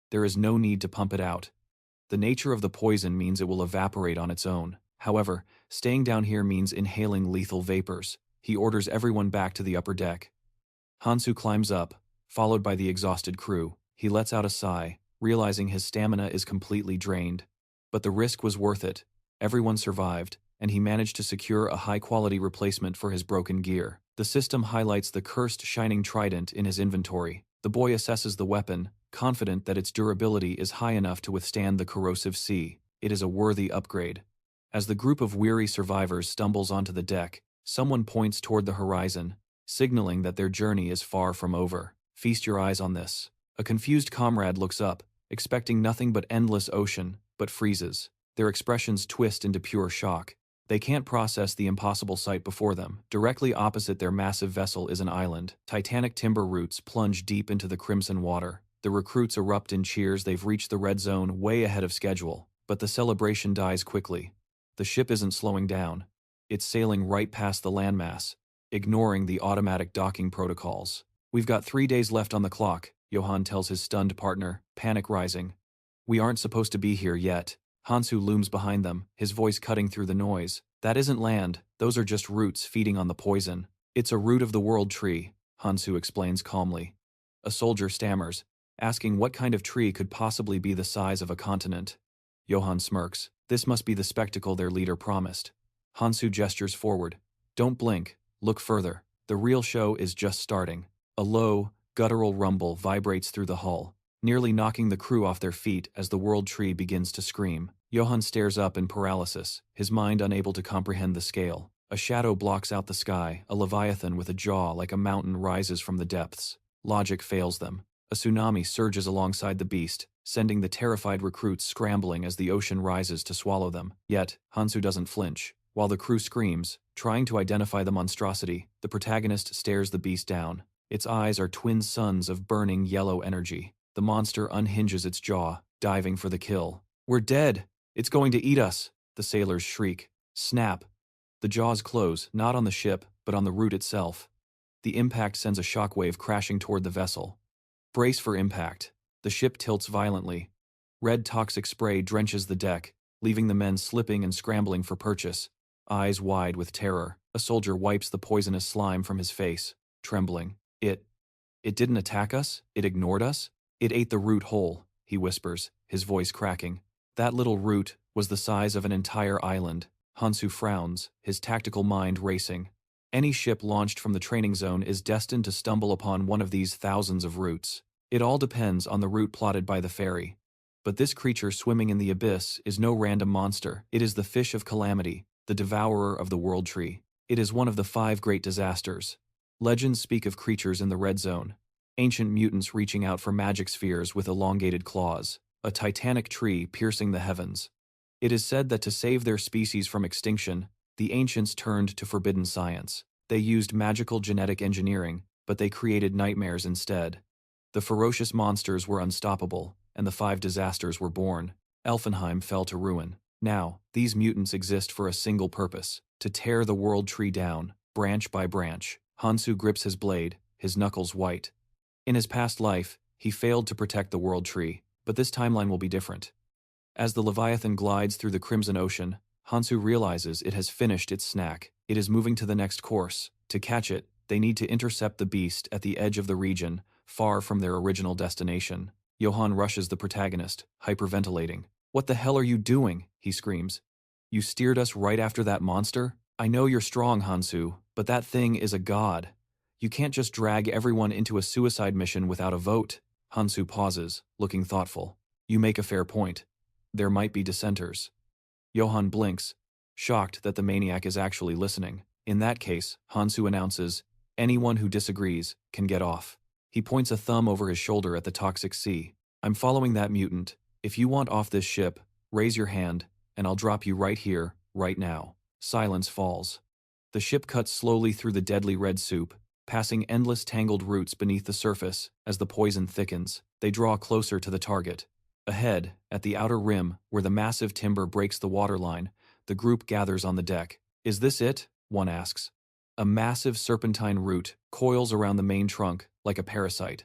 There is no need to pump it out. The nature of the poison means it will evaporate on its own. However, staying down here means inhaling lethal vapors. He orders everyone back to the upper deck. Hansu climbs up, followed by the exhausted crew. He lets out a sigh, realizing his stamina is completely drained. But the risk was worth it. Everyone survived, and he managed to secure a high-quality replacement for his broken gear. The system highlights the cursed shining trident in his inventory. The boy assesses the weapon, confident that its durability is high enough to withstand the corrosive sea. It is a worthy upgrade. As the group of weary survivors stumbles onto the deck, someone points toward the horizon, signaling that their journey is far from over. Feast your eyes on this. A confused comrade looks up, expecting nothing but endless ocean, but freezes. Their expressions twist into pure shock. They can't process the impossible sight before them. Directly opposite their massive vessel is an island. Titanic timber roots plunge deep into the crimson water. The recruits erupt in cheers. They've reached the red zone way ahead of schedule, but the celebration dies quickly. The ship isn't slowing down. It's sailing right past the landmass, ignoring the automatic docking protocols. We've got 3 days left on the clock, Johann tells his stunned partner, panic rising. We aren't supposed to be here yet. Hansu looms behind them, his voice cutting through the noise. That isn't land, those are just roots feeding on the poison. It's a root of the world tree, Hansu explains calmly. A soldier stammers, asking what kind of tree could possibly be the size of a continent. Johann smirks. This must be the spectacle their leader promised. Hansu gestures forward. Don't blink, look further. The real show is just starting. A low, guttural rumble vibrates through the hull, nearly knocking the crew off their feet as the world tree begins to scream. Johann stares up in paralysis, his mind unable to comprehend the scale. A shadow blocks out the sky, a leviathan with a jaw like a mountain rises from the depths. Logic fails them. A tsunami surges alongside the beast, sending the terrified recruits scrambling as the ocean rises to swallow them. Yet, Hansu doesn't flinch. While the crew screams, trying to identify the monstrosity, the protagonist stares the beast down. Its eyes are twin suns of burning yellow energy. The monster unhinges its jaw, diving for the kill. We're dead! It's going to eat us! The sailors shriek. Snap! The jaws close, not on the ship, but on the root itself. The impact sends a shockwave crashing toward the vessel. Brace for impact. The ship tilts violently. Red toxic spray drenches the deck, leaving the men slipping and scrambling for purchase, eyes wide with terror. A soldier wipes the poisonous slime from his face, trembling. It didn't attack us? It ignored us? It ate the root whole, he whispers, his voice cracking. That little root was the size of an entire island. Hansu frowns, his tactical mind racing. Any ship launched from the training zone is destined to stumble upon one of these thousands of roots. It all depends on the route plotted by the ferry. But this creature swimming in the abyss is no random monster. It is the fish of calamity, the devourer of the world tree. It is one of the 5 great disasters. Legends speak of creatures in the red zone. Ancient mutants reaching out for magic spheres with elongated claws. A titanic tree piercing the heavens. It is said that to save their species from extinction, the ancients turned to forbidden science. They used magical genetic engineering, but they created nightmares instead. The ferocious monsters were unstoppable, and the 5 disasters were born. Elfenheim fell to ruin. Now, these mutants exist for a single purpose: to tear the world tree down, branch by branch. Hansu grips his blade, his knuckles white. In his past life, he failed to protect the world tree, but this timeline will be different. As the Leviathan glides through the Crimson Ocean, Hansu realizes it has finished its snack. It is moving to the next course. To catch it, they need to intercept the beast at the edge of the region, far from their original destination. Johann rushes the protagonist, hyperventilating. What the hell are you doing? He screams. You steered us right after that monster? I know you're strong, Hansu, but that thing is a god. You can't just drag everyone into a suicide mission without a vote. Hansu pauses, looking thoughtful. You make a fair point. There might be dissenters. Johann blinks, shocked that the maniac is actually listening. In that case, Hansu announces, anyone who disagrees can get off. He points a thumb over his shoulder at the toxic sea. I'm following that mutant. If you want off this ship, raise your hand, and I'll drop you right here, right now. Silence falls. The ship cuts slowly through the deadly red soup, passing endless tangled roots beneath the surface. As the poison thickens, they draw closer to the target. Ahead, at the outer rim, where the massive timber breaks the waterline, the group gathers on the deck. Is this it? One asks. A massive serpentine root coils around the main trunk, like a parasite.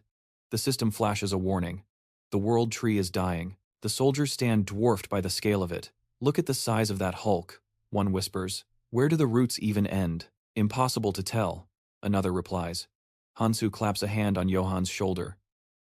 The system flashes a warning. The world tree is dying. The soldiers stand dwarfed by the scale of it. Look at the size of that hulk, one whispers. Where do the roots even end? Impossible to tell, another replies. Hansu claps a hand on Johann's shoulder.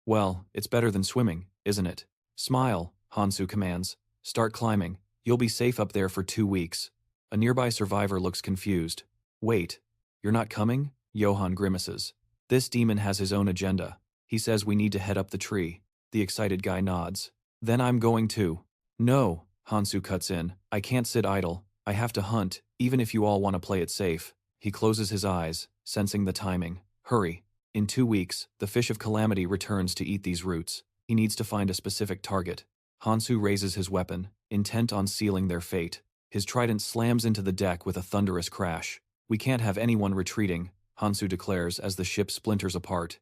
Well, it's better than swimming, isn't it? Smile, Hansu commands. Start climbing. You'll be safe up there for 2 weeks. A nearby survivor looks confused. Wait, you're not coming? Johann grimaces. This demon has his own agenda. He says we need to head up the tree. The excited guy nods. Then I'm going too. No, Hansu cuts in. I can't sit idle. I have to hunt, even if you all want to play it safe. He closes his eyes, sensing the timing. Hurry. In 2 weeks, the fish of calamity returns to eat these roots. He needs to find a specific target. Hansu raises his weapon, intent on sealing their fate. His trident slams into the deck with a thunderous crash. We can't have anyone retreating, Hansu declares as the ship splinters apart.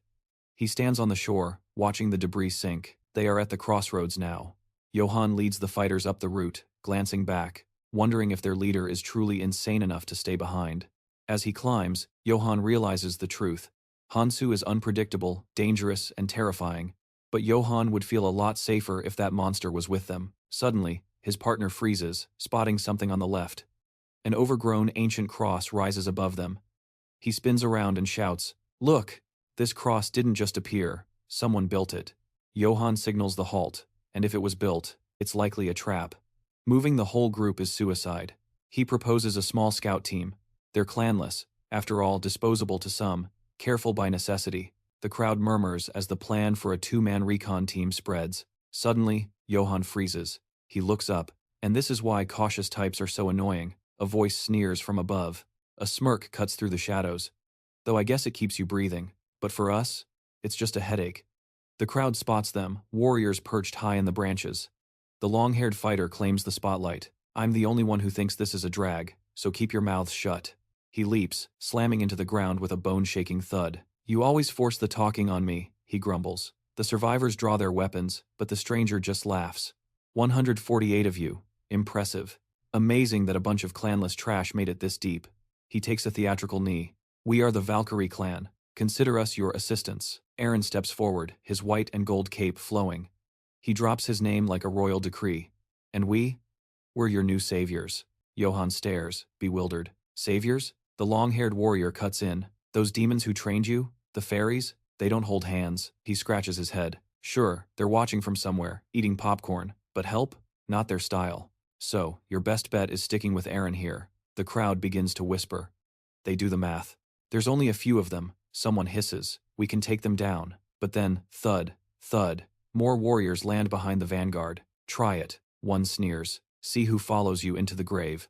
He stands on the shore, watching the debris sink. They are at the crossroads now. Johann leads the fighters up the route, glancing back. wondering if their leader is truly insane enough to stay behind. As he climbs, Johann realizes the truth. Hansu is unpredictable, dangerous, and terrifying, but Johann would feel a lot safer if that monster was with them. Suddenly, his partner freezes, spotting something on the left. An overgrown ancient cross rises above them. He spins around and shouts, "Look! This cross didn't just appear, someone built it." Johann signals the halt, and if it was built, it's likely a trap. Moving the whole group is suicide. He proposes a small scout team. They're clanless, after all disposable to some, careful by necessity. The crowd murmurs as the plan for a two-man recon team spreads. Suddenly, Johann freezes. He looks up, and this is why cautious types are so annoying. A voice sneers from above. A smirk cuts through the shadows. "Though I guess it keeps you breathing. But for us, it's just a headache." The crowd spots them, warriors perched high in the branches. The long-haired fighter claims the spotlight. "I'm the only one who thinks this is a drag, so keep your mouths shut." He leaps, slamming into the ground with a bone-shaking thud. "You always force the talking on me," he grumbles. The survivors draw their weapons, but the stranger just laughs. 148 of you. Impressive. Amazing that a bunch of clanless trash made it this deep." He takes a theatrical knee. "We are the Valkyrie clan. Consider us your assistants." Aaron steps forward, his white and gold cape flowing. He drops his name like a royal decree. "And we're your new saviors." Johann stares, bewildered. "Saviors?" The long-haired warrior cuts in. "Those demons who trained you? The fairies? They don't hold hands." He scratches his head. "Sure, they're watching from somewhere, eating popcorn. But help? Not their style. So, your best bet is sticking with Aaron here." The crowd begins to whisper. They do the math. "There's only a few of them," someone hisses. "We can take them down." But then, thud, thud. More warriors land behind the vanguard. "Try it," one sneers. "See who follows you into the grave."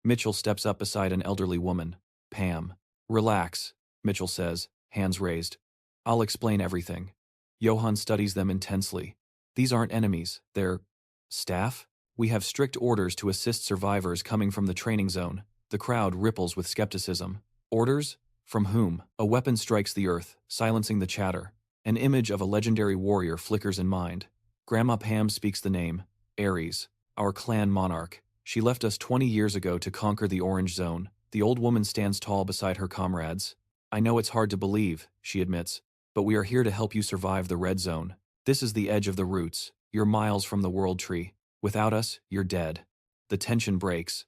Mitchell steps up beside an elderly woman. "Pam." "Relax," Mitchell says, hands raised. "I'll explain everything." Johann studies them intensely. "These aren't enemies, they're staff? We have strict orders to assist survivors coming from the training zone." The crowd ripples with skepticism. "Orders? From whom?" A weapon strikes the earth, silencing the chatter. An image of a legendary warrior flickers in mind. Grandma Pam speaks the name. Aries, our clan monarch. She left us 20 years ago to conquer the Orange Zone. The old woman stands tall beside her comrades. "I know it's hard to believe," she admits, "but we are here to help you survive the Red Zone. This is the edge of the roots. You're miles from the World Tree. Without us, you're dead." The tension breaks.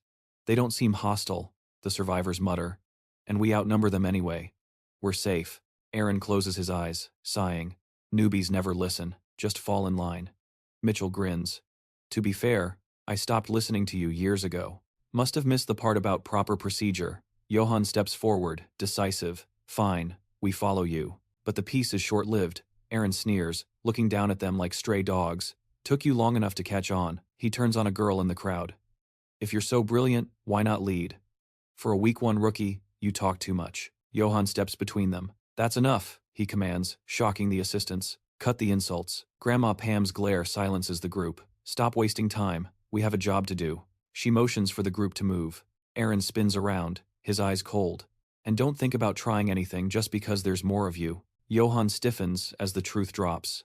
"They don't seem hostile," the survivors mutter. "And we outnumber them anyway. We're safe." Aaron closes his eyes, sighing. "Newbies never listen, just fall in line." Mitchell grins. "To be fair, I stopped listening to you years ago. Must have missed the part about proper procedure." Johann steps forward, decisive. "Fine, we follow you. But the peace is short-lived." Aaron sneers, looking down at them like stray dogs. "Took you long enough to catch on." He turns on a girl in the crowd. "If you're so brilliant, why not lead? For a week one rookie, you talk too much." Johann steps between them. "That's enough," he commands, shocking the assistants. "Cut the insults." Grandma Pam's glare silences the group. "Stop wasting time. We have a job to do." She motions for the group to move. Aaron spins around, his eyes cold. "And don't think about trying anything just because there's more of you." Johann stiffens as the truth drops.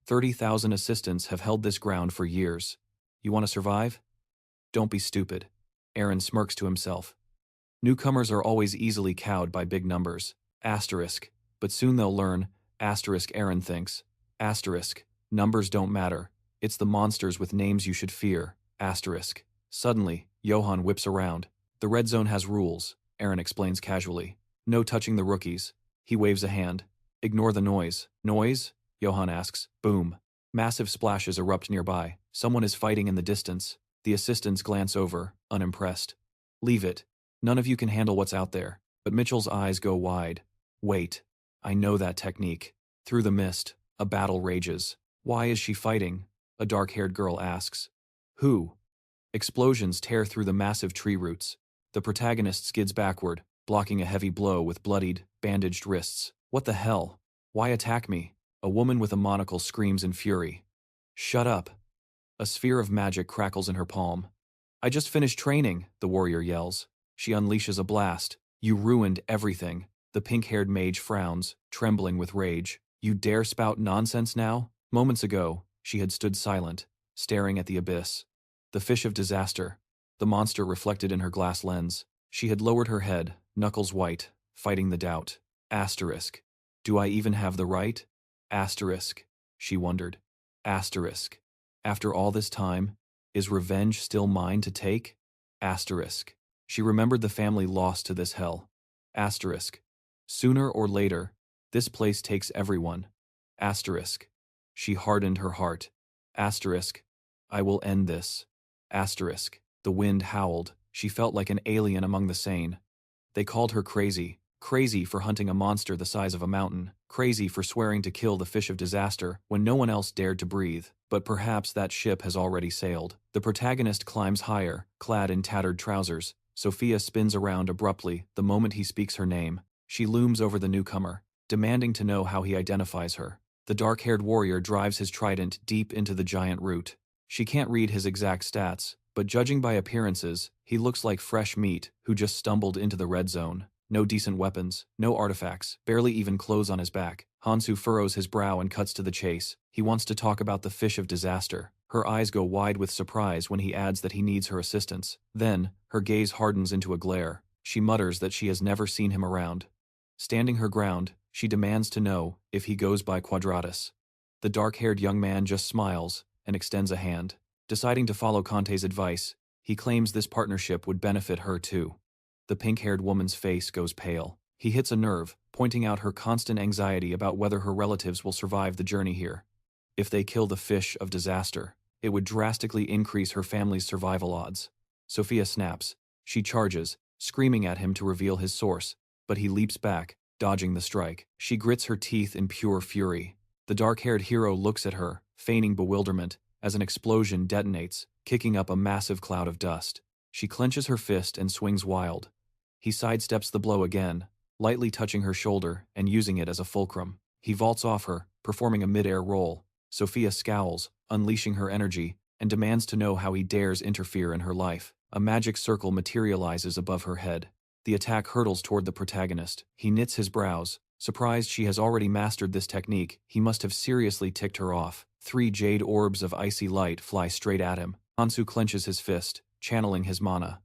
30,000 assistants have held this ground for years. You want to survive? Don't be stupid. Aaron smirks to himself. Newcomers are always easily cowed by big numbers. Asterisk. But soon they'll learn. Asterisk, Aaron thinks. Asterisk. Numbers don't matter. It's the monsters with names you should fear. Asterisk. Suddenly, Johann whips around. The red zone has rules, Aaron explains casually. No touching the rookies. He waves a hand. Ignore the noise. Noise? Johann asks. Boom. Massive splashes erupt nearby. Someone is fighting in the distance. The assistants glance over, unimpressed. Leave it. None of you can handle what's out there. But Mitchell's eyes go wide. Wait. I know that technique. Through the mist, a battle rages. Why is she fighting? A dark-haired girl asks. Who? Explosions tear through the massive tree roots. The protagonist skids backward, blocking a heavy blow with bloodied, bandaged wrists. What the hell? Why attack me? A woman with a monocle screams in fury. Shut up. A sphere of magic crackles in her palm. I just finished training, the warrior yells. She unleashes a blast. You ruined everything. The pink-haired mage frowns, trembling with rage. You dare spout nonsense now? Moments ago, she had stood silent, staring at the abyss. The fish of disaster. the monster reflected in her glass lens. She had lowered her head, knuckles white, fighting the doubt. Asterisk. Do I even have the right? Asterisk. She wondered. Asterisk. After all this time, is revenge still mine to take? Asterisk. She remembered the family lost to this hell. Asterisk. Sooner or later, this place takes everyone. Asterisk. She hardened her heart. Asterisk. I will end this. Asterisk. The wind howled. She felt like an alien among the sane. They called her crazy. Crazy for hunting a monster the size of a mountain. Crazy for swearing to kill the fish of disaster when no one else dared to breathe. But perhaps that ship has already sailed. The protagonist climbs higher, clad in tattered trousers. Sophia spins around abruptly the moment he speaks her name. She looms over the newcomer, demanding to know how he identifies her. The dark-haired warrior drives his trident deep into the giant root. She can't read his exact stats, but judging by appearances, he looks like fresh meat who just stumbled into the red zone. No decent weapons, no artifacts, barely even clothes on his back. Hansu furrows his brow and cuts to the chase. He wants to talk about the fish of disaster. Her eyes go wide with surprise when he adds that he needs her assistance. Then, her gaze hardens into a glare. She mutters that she has never seen him around. Standing her ground, she demands to know if he goes by Quadratus. The dark-haired young man just smiles and extends a hand. Deciding to follow Conte's advice, he claims this partnership would benefit her too. The pink-haired woman's face goes pale. He hits a nerve, pointing out her constant anxiety about whether her relatives will survive the journey here. If they kill the fish of disaster, it would drastically increase her family's survival odds. Sophia snaps. She charges, screaming at him to reveal his source, but he leaps back, dodging the strike. She grits her teeth in pure fury. The dark-haired hero looks at her, feigning bewilderment, as an explosion detonates, kicking up a massive cloud of dust. She clenches her fist and swings wild. He sidesteps the blow again, lightly touching her shoulder and using it as a fulcrum. He vaults off her, performing a mid-air roll. Sophia scowls, unleashing her energy, and demands to know how he dares interfere in her life. A magic circle materializes above her head. The attack hurtles toward the protagonist. He knits his brows. Surprised she has already mastered this technique, he must have seriously ticked her off. 3 jade orbs of icy light fly straight at him. Hansu clenches his fist, channeling his mana.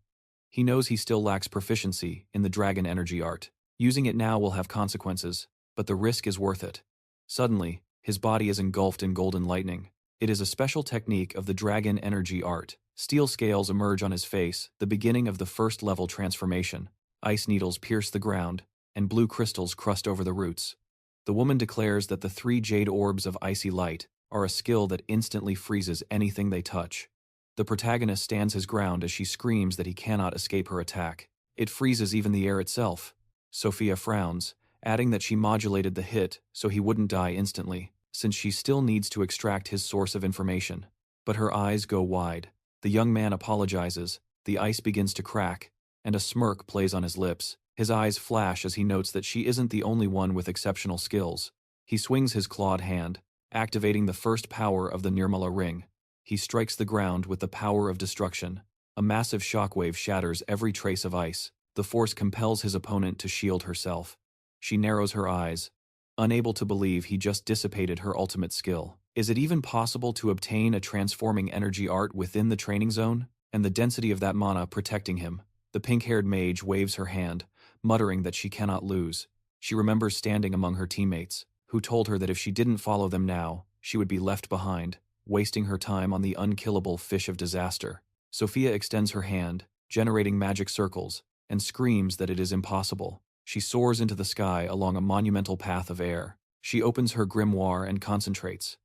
He knows he still lacks proficiency in the dragon energy art. Using it now will have consequences, but the risk is worth it. Suddenly, his body is engulfed in golden lightning. It is a special technique of the dragon energy art. Steel scales emerge on his face, the beginning of the first-level transformation. Ice needles pierce the ground, and blue crystals crust over the roots. The woman declares that the 3 jade orbs of icy light are a skill that instantly freezes anything they touch. The protagonist stands his ground as she screams that he cannot escape her attack. It freezes even the air itself. Sophia frowns, adding that she modulated the hit so he wouldn't die instantly, since she still needs to extract his source of information. But her eyes go wide. The young man apologizes, the ice begins to crack, and a smirk plays on his lips. His eyes flash as he notes that she isn't the only one with exceptional skills. He swings his clawed hand, activating the first power of the Nirmala ring. He strikes the ground with the power of destruction. A massive shockwave shatters every trace of ice. The force compels his opponent to shield herself. She narrows her eyes, unable to believe he just dissipated her ultimate skill. Is it even possible to obtain a transforming energy art within the training zone? And the density of that mana protecting him. The pink-haired mage waves her hand, muttering that she cannot lose. She remembers standing among her teammates, who told her that if she didn't follow them now, she would be left behind, wasting her time on the unkillable fish of disaster. Sophia extends her hand, generating magic circles, and screams that it is impossible. She soars into the sky along a monumental path of air. She opens her grimoire and concentrates.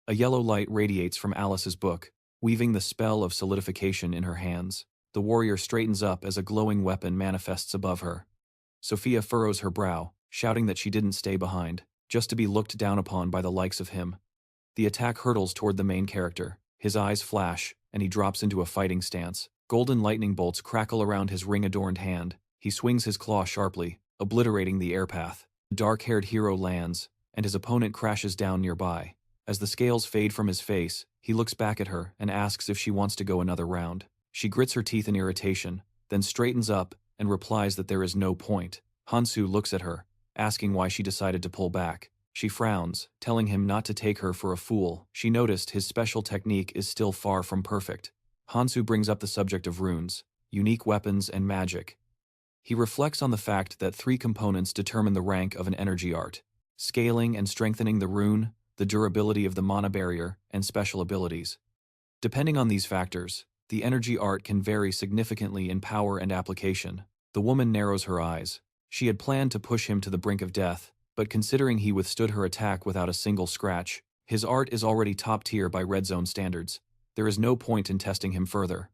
A yellow light radiates from Alice's book, weaving the spell of solidification in her hands. The warrior straightens up as a glowing weapon manifests above her. Sophia furrows her brow, shouting that she didn't stay behind, just to be looked down upon by the likes of him. The attack hurtles toward the main character. His eyes flash, and he drops into a fighting stance. Golden lightning bolts crackle around his ring-adorned hand. He swings his claw sharply, obliterating the air path. The dark-haired hero lands, and his opponent crashes down nearby. As the scales fade from his face, he looks back at her and asks if she wants to go another round. She grits her teeth in irritation, then straightens up and replies that there is no point. Hansu looks at her, asking why she decided to pull back. She frowns, telling him not to take her for a fool. She noticed his special technique is still far from perfect. Hansu brings up the subject of runes, unique weapons, and magic. He reflects on the fact that 3 components determine the rank of an energy art: scaling and strengthening the rune, the durability of the mana barrier, and special abilities. Depending on these factors, the energy art can vary significantly in power and application. The woman narrows her eyes. She had planned to push him to the brink of death, but considering he withstood her attack without a single scratch, his art is already top tier by Red Zone standards. There is no point in testing him further.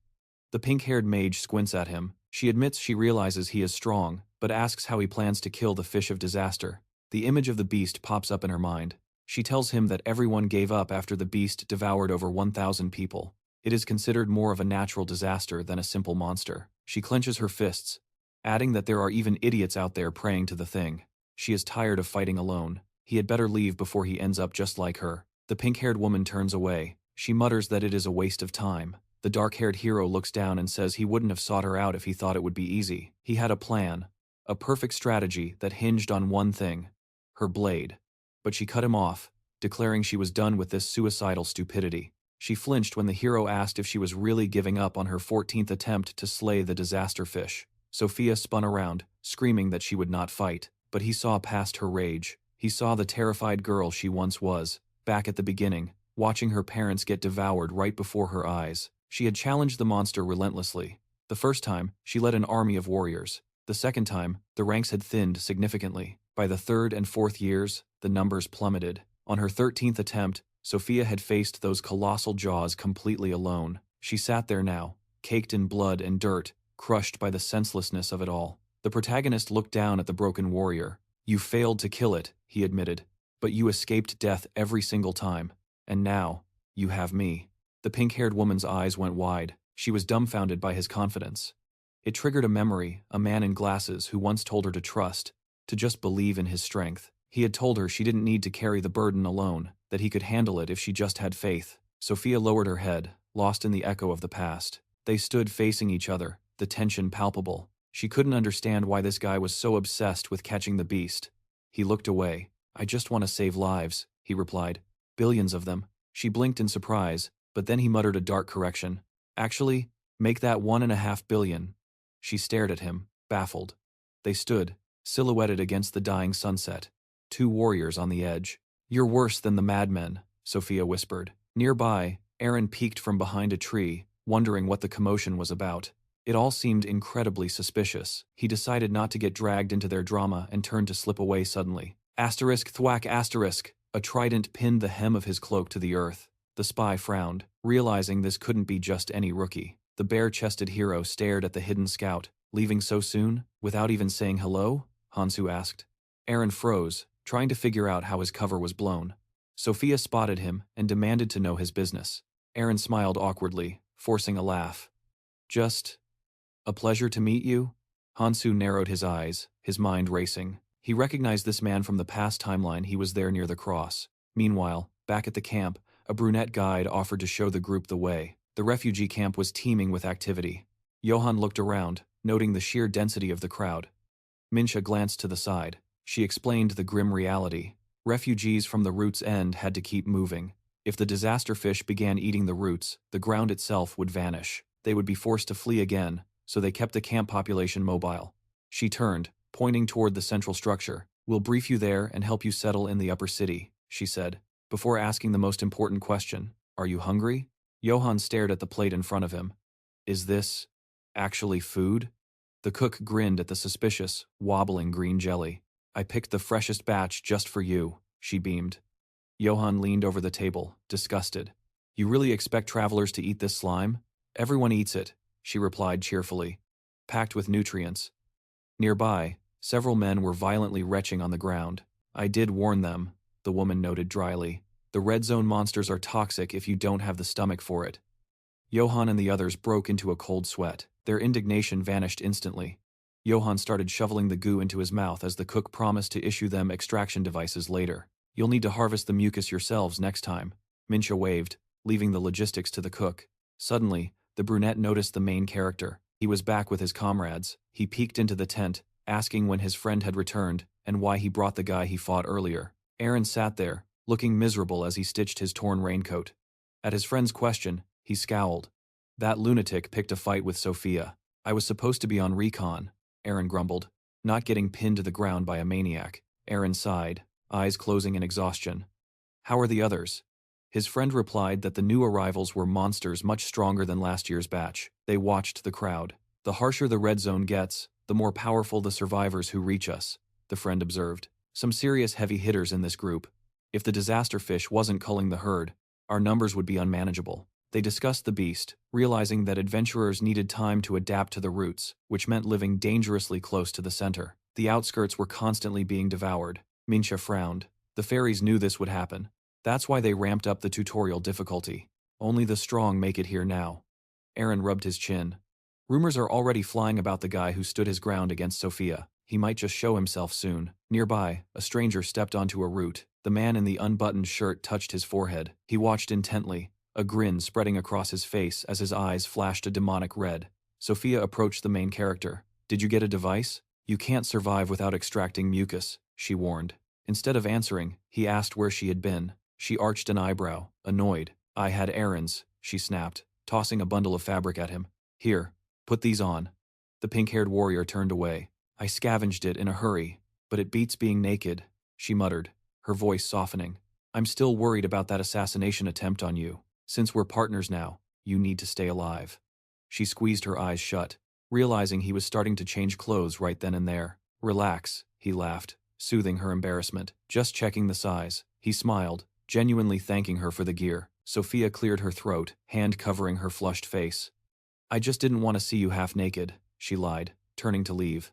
The pink-haired mage squints at him. She admits she realizes he is strong, but asks how he plans to kill the fish of disaster. The image of the beast pops up in her mind. She tells him that everyone gave up after the beast devoured over 1,000 people. It is considered more of a natural disaster than a simple monster. She clenches her fists, adding that there are even idiots out there praying to the thing. She is tired of fighting alone. He had better leave before he ends up just like her. The pink-haired woman turns away. She mutters that it is a waste of time. The dark-haired hero looks down and says he wouldn't have sought her out if he thought it would be easy. He had a plan, a perfect strategy that hinged on one thing: her blade. But she cut him off, declaring she was done with this suicidal stupidity. She flinched when the hero asked if she was really giving up on her 14th attempt to slay the disaster fish. Sophia spun around, screaming that she would not fight, but he saw past her rage. He saw the terrified girl she once was, back at the beginning, watching her parents get devoured right before her eyes. She had challenged the monster relentlessly. The first time, she led an army of warriors. The second time, the ranks had thinned significantly. By the 3rd and 4th years, the numbers plummeted. On her 13th attempt, Sophia had faced those colossal jaws completely alone. She sat there now, caked in blood and dirt, crushed by the senselessness of it all. The protagonist looked down at the broken warrior. "You failed to kill it," he admitted, "but you escaped death every single time. And now, you have me." The pink-haired woman's eyes went wide. She was dumbfounded by his confidence. It triggered a memory, a man in glasses who once told her to trust, to just believe in his strength. He had told her she didn't need to carry the burden alone, that he could handle it if she just had faith. Sophia lowered her head, lost in the echo of the past. They stood facing each other, the tension palpable. She couldn't understand why this guy was so obsessed with catching the beast. He looked away. "I just want to save lives," he replied. "Billions of them." She blinked in surprise, but then he muttered a dark correction. "Actually, make that 1.5 billion. She stared at him, baffled. They stood, silhouetted against the dying sunset. 2 warriors on the edge. "You're worse than the madmen," Sophia whispered. Nearby, Aaron peeked from behind a tree, wondering what the commotion was about. It all seemed incredibly suspicious. He decided not to get dragged into their drama and turned to slip away suddenly. Asterisk thwack asterisk. A trident pinned the hem of his cloak to the earth. The spy frowned, realizing this couldn't be just any rookie. The bare-chested hero stared at the hidden scout. "Leaving so soon? Without even saying hello?" Hansu asked. Aaron froze, trying to figure out how his cover was blown. Sophia spotted him and demanded to know his business. Aaron smiled awkwardly, forcing a laugh. "Just a pleasure to meet you?" Hansu narrowed his eyes, his mind racing. He recognized this man from the past timeline. He was there near the cross. Meanwhile, back at the camp, a brunette guide offered to show the group the way. The refugee camp was teeming with activity. Johann looked around, noting the sheer density of the crowd. Mincha glanced to the side. She explained the grim reality. Refugees from the root's end had to keep moving. If the disaster fish began eating the roots, the ground itself would vanish. They would be forced to flee again, so they kept the camp population mobile. She turned, pointing toward the central structure. "We'll brief you there and help you settle in the upper city," she said, before asking the most important question. "Are you hungry?" Johann stared at the plate in front of him. "Is this actually food?" The cook grinned at the suspicious, wobbling green jelly. "I picked the freshest batch just for you," she beamed. Johann leaned over the table, disgusted. "You really expect travelers to eat this slime?" "Everyone eats it," she replied cheerfully. "Packed with nutrients." Nearby, several men were violently retching on the ground. "I did warn them," the woman noted dryly. "The red zone monsters are toxic if you don't have the stomach for it." Johann and the others broke into a cold sweat. Their indignation vanished instantly. Johann started shoveling the goo into his mouth as the cook promised to issue them extraction devices later. "You'll need to harvest the mucus yourselves next time." Mincha waved, leaving the logistics to the cook. Suddenly, the brunette noticed the main character. He was back with his comrades. He peeked into the tent, asking when his friend had returned and why he brought the guy he fought earlier. Aaron sat there, looking miserable as he stitched his torn raincoat. At his friend's question, he scowled. That lunatic picked a fight with Sophia. I was supposed to be on recon, Aaron grumbled. Not getting pinned to the ground by a maniac. Aaron sighed, eyes closing in exhaustion. How are the others? His friend replied that the new arrivals were monsters much stronger than last year's batch. They watched the crowd. The harsher the red zone gets, the more powerful the survivors who reach us, the friend observed. Some serious heavy hitters in this group. If the disaster fish wasn't culling the herd, our numbers would be unmanageable. They discussed the beast, realizing that adventurers needed time to adapt to the routes, which meant living dangerously close to the center. The outskirts were constantly being devoured. Mincha frowned. The fairies knew this would happen. That's why they ramped up the tutorial difficulty. Only the strong make it here now. Aaron rubbed his chin. Rumors are already flying about the guy who stood his ground against Sophia. He might just show himself soon. Nearby, a stranger stepped onto a root. The man in the unbuttoned shirt touched his forehead. He watched intently, a grin spreading across his face as his eyes flashed a demonic red. Sophia approached the main character. Did you get a device? You can't survive without extracting mucus, she warned. Instead of answering, he asked where she had been. She arched an eyebrow, annoyed. I had errands, she snapped, tossing a bundle of fabric at him. Here, put these on. The pink-haired warrior turned away. I scavenged it in a hurry, but it beats being naked, she muttered, her voice softening. I'm still worried about that assassination attempt on you. Since we're partners now, you need to stay alive. She squeezed her eyes shut, realizing he was starting to change clothes right then and there. Relax, he laughed, soothing her embarrassment. Just checking the size. He smiled, genuinely thanking her for the gear. Sophia cleared her throat, hand covering her flushed face. I just didn't want to see you half naked, she lied, turning to leave.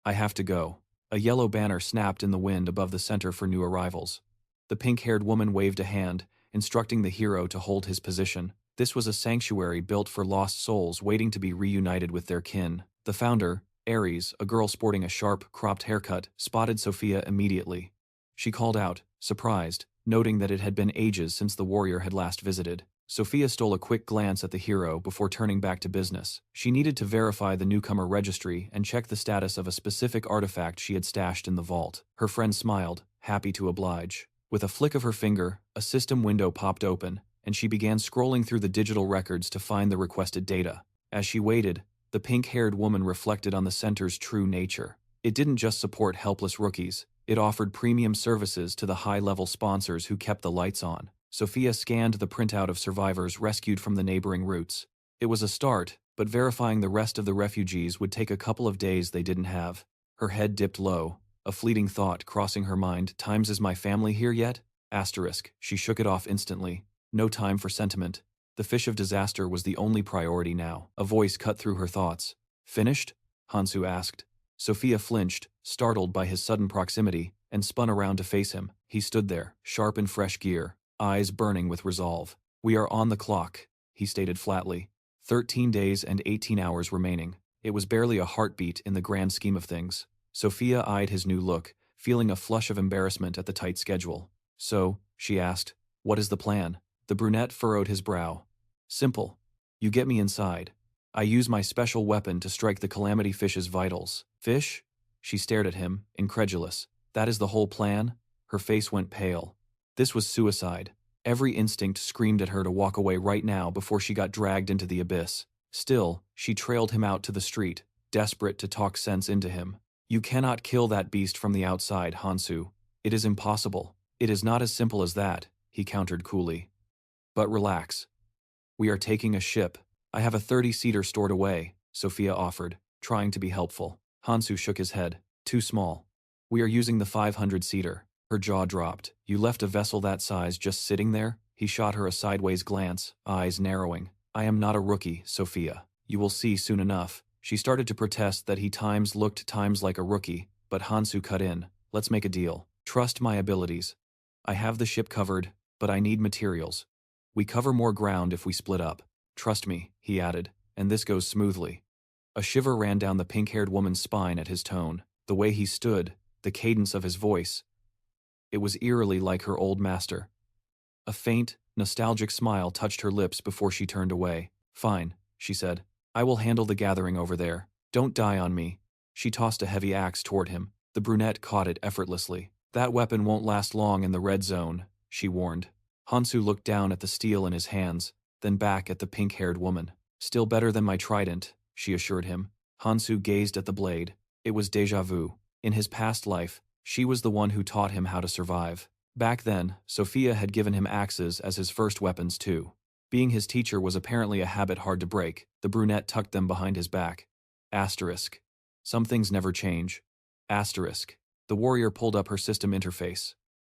I have to go. A yellow banner snapped in the wind above the center for new arrivals. The pink-haired woman waved a hand, instructing the hero to hold his position. This was a sanctuary built for lost souls waiting to be reunited with their kin. The founder, Aries, a girl sporting a sharp, cropped haircut, spotted Sophia immediately. She called out, surprised, noting that it had been ages since the warrior had last visited. Sophia stole a quick glance at the hero before turning back to business. She needed to verify the newcomer registry and check the status of a specific artifact she had stashed in the vault. Her friend smiled, happy to oblige. With a flick of her finger, a system window popped open, and she began scrolling through the digital records to find the requested data. As she waited, the pink-haired woman reflected on the center's true nature. It didn't just support helpless rookies, it offered premium services to the high-level sponsors who kept the lights on. Sophia scanned the printout of survivors rescued from the neighboring routes. It was a start, but verifying the rest of the refugees would take a couple of days they didn't have. Her head dipped low, a fleeting thought crossing her mind. Times is my family here yet? Asterisk. She shook it off instantly. No time for sentiment. The fish of disaster was the only priority now. A voice cut through her thoughts. Finished? Hansu asked. Sophia flinched, startled by his sudden proximity, and spun around to face him. He stood there, sharp in fresh gear, eyes burning with resolve. We are on the clock, he stated flatly. 13 days and 18 hours remaining. It was barely a heartbeat in the grand scheme of things. Sophia eyed his new look, feeling a flush of embarrassment at the tight schedule. So, she asked, what is the plan? The brunette furrowed his brow. Simple. You get me inside. I use my special weapon to strike the calamity fish's vitals. Fish? She stared at him, incredulous. That is the whole plan? Her face went pale. This was suicide. Every instinct screamed at her to walk away right now before she got dragged into the abyss. Still, she trailed him out to the street, desperate to talk sense into him. You cannot kill that beast from the outside, Hansu. It is impossible. It is not as simple as that, he countered coolly. But relax. We are taking a ship. I have a 30-seater stored away, Sophia offered, trying to be helpful. Hansu shook his head. Too small. We are using the 500-seater. Her jaw dropped. You left a vessel that size just sitting there? He shot her a sideways glance, eyes narrowing. I am not a rookie, Sophia. You will see soon enough. She started to protest that he looked like a rookie, but Hansu cut in. Let's make a deal. Trust my abilities. I have the ship covered, but I need materials. We cover more ground if we split up. Trust me, he added, and this goes smoothly. A shiver ran down the pink-haired woman's spine at his tone. The way he stood, the cadence of his voice. It was eerily like her old master. A faint, nostalgic smile touched her lips before she turned away. Fine, she said. I will handle the gathering over there. Don't die on me. She tossed a heavy axe toward him. The brunette caught it effortlessly. That weapon won't last long in the red zone, she warned. Hansu looked down at the steel in his hands, then back at the pink-haired woman. Still better than my trident, she assured him. Hansu gazed at the blade. It was déjà vu. In his past life, she was the one who taught him how to survive. Back then, Sophia had given him axes as his first weapons too. Being his teacher was apparently a habit hard to break. The brunette tucked them behind his back. Asterisk. Some things never change. Asterisk. The warrior pulled up her system interface.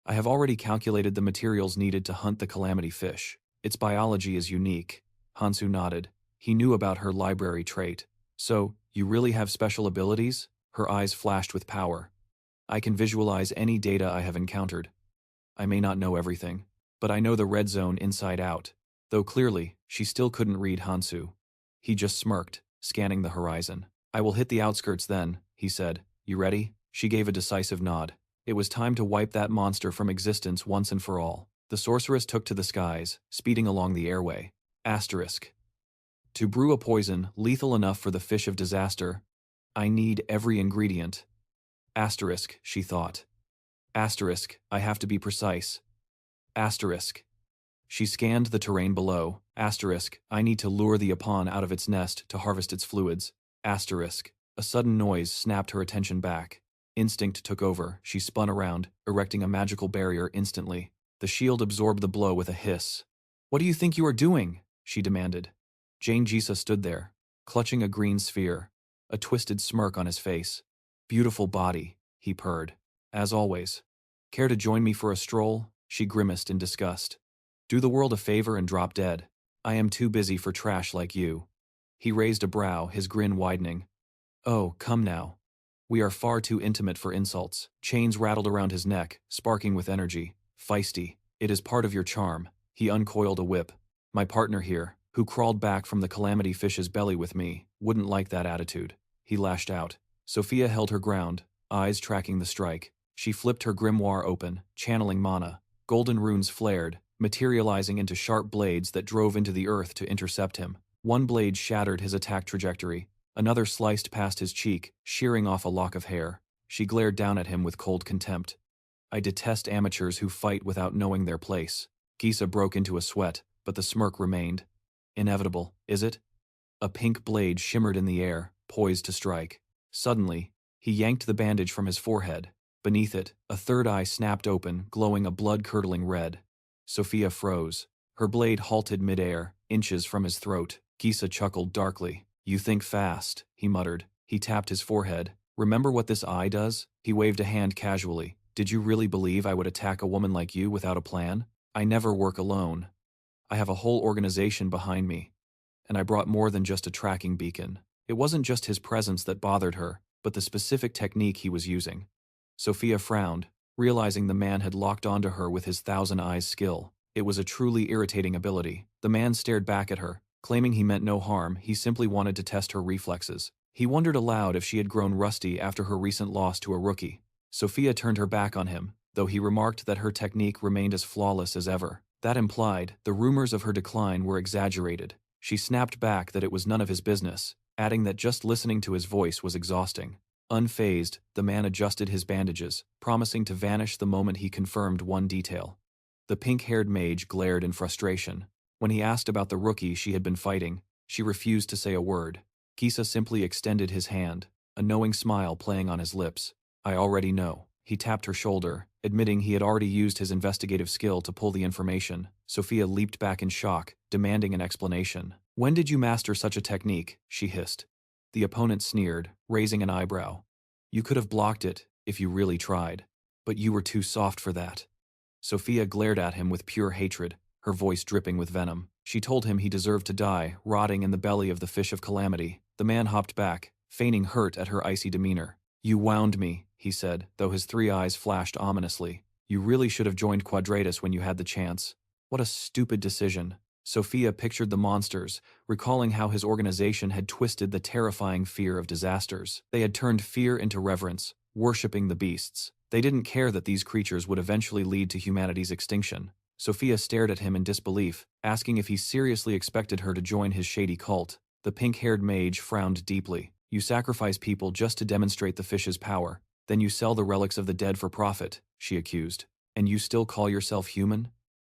I have already calculated the materials needed to hunt the calamity fish. Its biology is unique. Hansu nodded. He knew about her library trait. So, you really have special abilities? Her eyes flashed with power. I can visualize any data I have encountered. I may not know everything, but I know the red zone inside out. Though clearly, she still couldn't read Hansu. He just smirked, scanning the horizon. I will hit the outskirts then, he said. You ready? She gave a decisive nod. It was time to wipe that monster from existence once and for all. The sorceress took to the skies, speeding along the airway. Asterisk. To brew a poison lethal enough for the fish of disaster, I need every ingredient. Asterisk, she thought. Asterisk, I have to be precise. Asterisk. She scanned the terrain below. Asterisk, I need to lure the Apan out of its nest to harvest its fluids. Asterisk. A sudden noise snapped her attention back. Instinct took over. She spun around, erecting a magical barrier instantly. The shield absorbed the blow with a hiss. What do you think you are doing? She demanded. Jane Jisa stood there, clutching a green sphere, a twisted smirk on his face. Beautiful body, he purred. As always. Care to join me for a stroll? She grimaced in disgust. Do the world a favor and drop dead. I am too busy for trash like you. He raised a brow, his grin widening. Oh, come now. We are far too intimate for insults. Chains rattled around his neck, sparking with energy. Feisty. It is part of your charm. He uncoiled a whip. My partner here, who crawled back from the calamity fish's belly with me, wouldn't like that attitude. He lashed out. Sophia held her ground, eyes tracking the strike. She flipped her grimoire open, channeling mana. Golden runes flared, materializing into sharp blades that drove into the earth to intercept him. One blade shattered his attack trajectory. Another sliced past his cheek, shearing off a lock of hair. She glared down at him with cold contempt. I detest amateurs who fight without knowing their place. Gisa broke into a sweat, but the smirk remained. Inevitable, is it? A pink blade shimmered in the air, poised to strike. Suddenly, he yanked the bandage from his forehead. Beneath it, a third eye snapped open, glowing a blood-curdling red. Sophia froze. Her blade halted midair, inches from his throat. Gisa chuckled darkly. You think fast, he muttered. He tapped his forehead. Remember what this eye does? He waved a hand casually. Did you really believe I would attack a woman like you without a plan? I never work alone. I have a whole organization behind me. And I brought more than just a tracking beacon. It wasn't just his presence that bothered her, but the specific technique he was using. Sophia frowned, realizing the man had locked onto her with his thousand eyes skill. It was a truly irritating ability. The man stared back at her, claiming he meant no harm. He simply wanted to test her reflexes. He wondered aloud if she had grown rusty after her recent loss to a rookie. Sophia turned her back on him, though he remarked that her technique remained as flawless as ever. That implied the rumors of her decline were exaggerated. She snapped back that it was none of his business, adding that just listening to his voice was exhausting. Unfazed, the man adjusted his bandages, promising to vanish the moment he confirmed one detail. The pink-haired mage glared in frustration. When he asked about the rookie she had been fighting, she refused to say a word. Gisa simply extended his hand, a knowing smile playing on his lips. I already know. He tapped her shoulder, admitting he had already used his investigative skill to pull the information. Sophia leaped back in shock, demanding an explanation. When did you master such a technique? She hissed. The opponent sneered, raising an eyebrow. You could have blocked it, if you really tried. But you were too soft for that. Sophia glared at him with pure hatred, her voice dripping with venom. She told him he deserved to die, rotting in the belly of the fish of calamity. The man hopped back, feigning hurt at her icy demeanor. You wound me, he said, though his three eyes flashed ominously. You really should have joined Quadratus when you had the chance. What a stupid decision. Sophia pictured the monsters, recalling how his organization had twisted the terrifying fear of disasters. They had turned fear into reverence, worshipping the beasts. They didn't care that these creatures would eventually lead to humanity's extinction. Sophia stared at him in disbelief, asking if he seriously expected her to join his shady cult. The pink-haired mage frowned deeply. You sacrifice people just to demonstrate the fish's power. Then you sell the relics of the dead for profit, she accused. And you still call yourself human?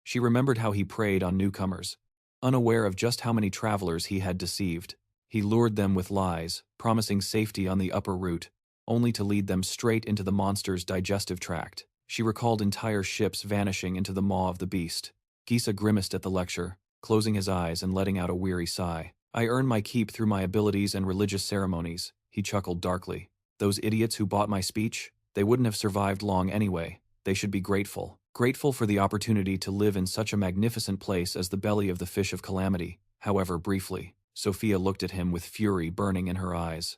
She remembered how he preyed on newcomers. unaware of just how many travelers he had deceived. He lured them with lies, promising safety on the upper route, only to lead them straight into the monster's digestive tract. She recalled entire ships vanishing into the maw of the beast. Gisa grimaced at the lecture, closing his eyes and letting out a weary sigh. I earn my keep through my abilities and religious ceremonies, he chuckled darkly. Those idiots who bought my speech? They wouldn't have survived long anyway. They should be grateful. Grateful for the opportunity to live in such a magnificent place as the belly of the fish of calamity, however briefly. Sophia looked at him with fury burning in her eyes.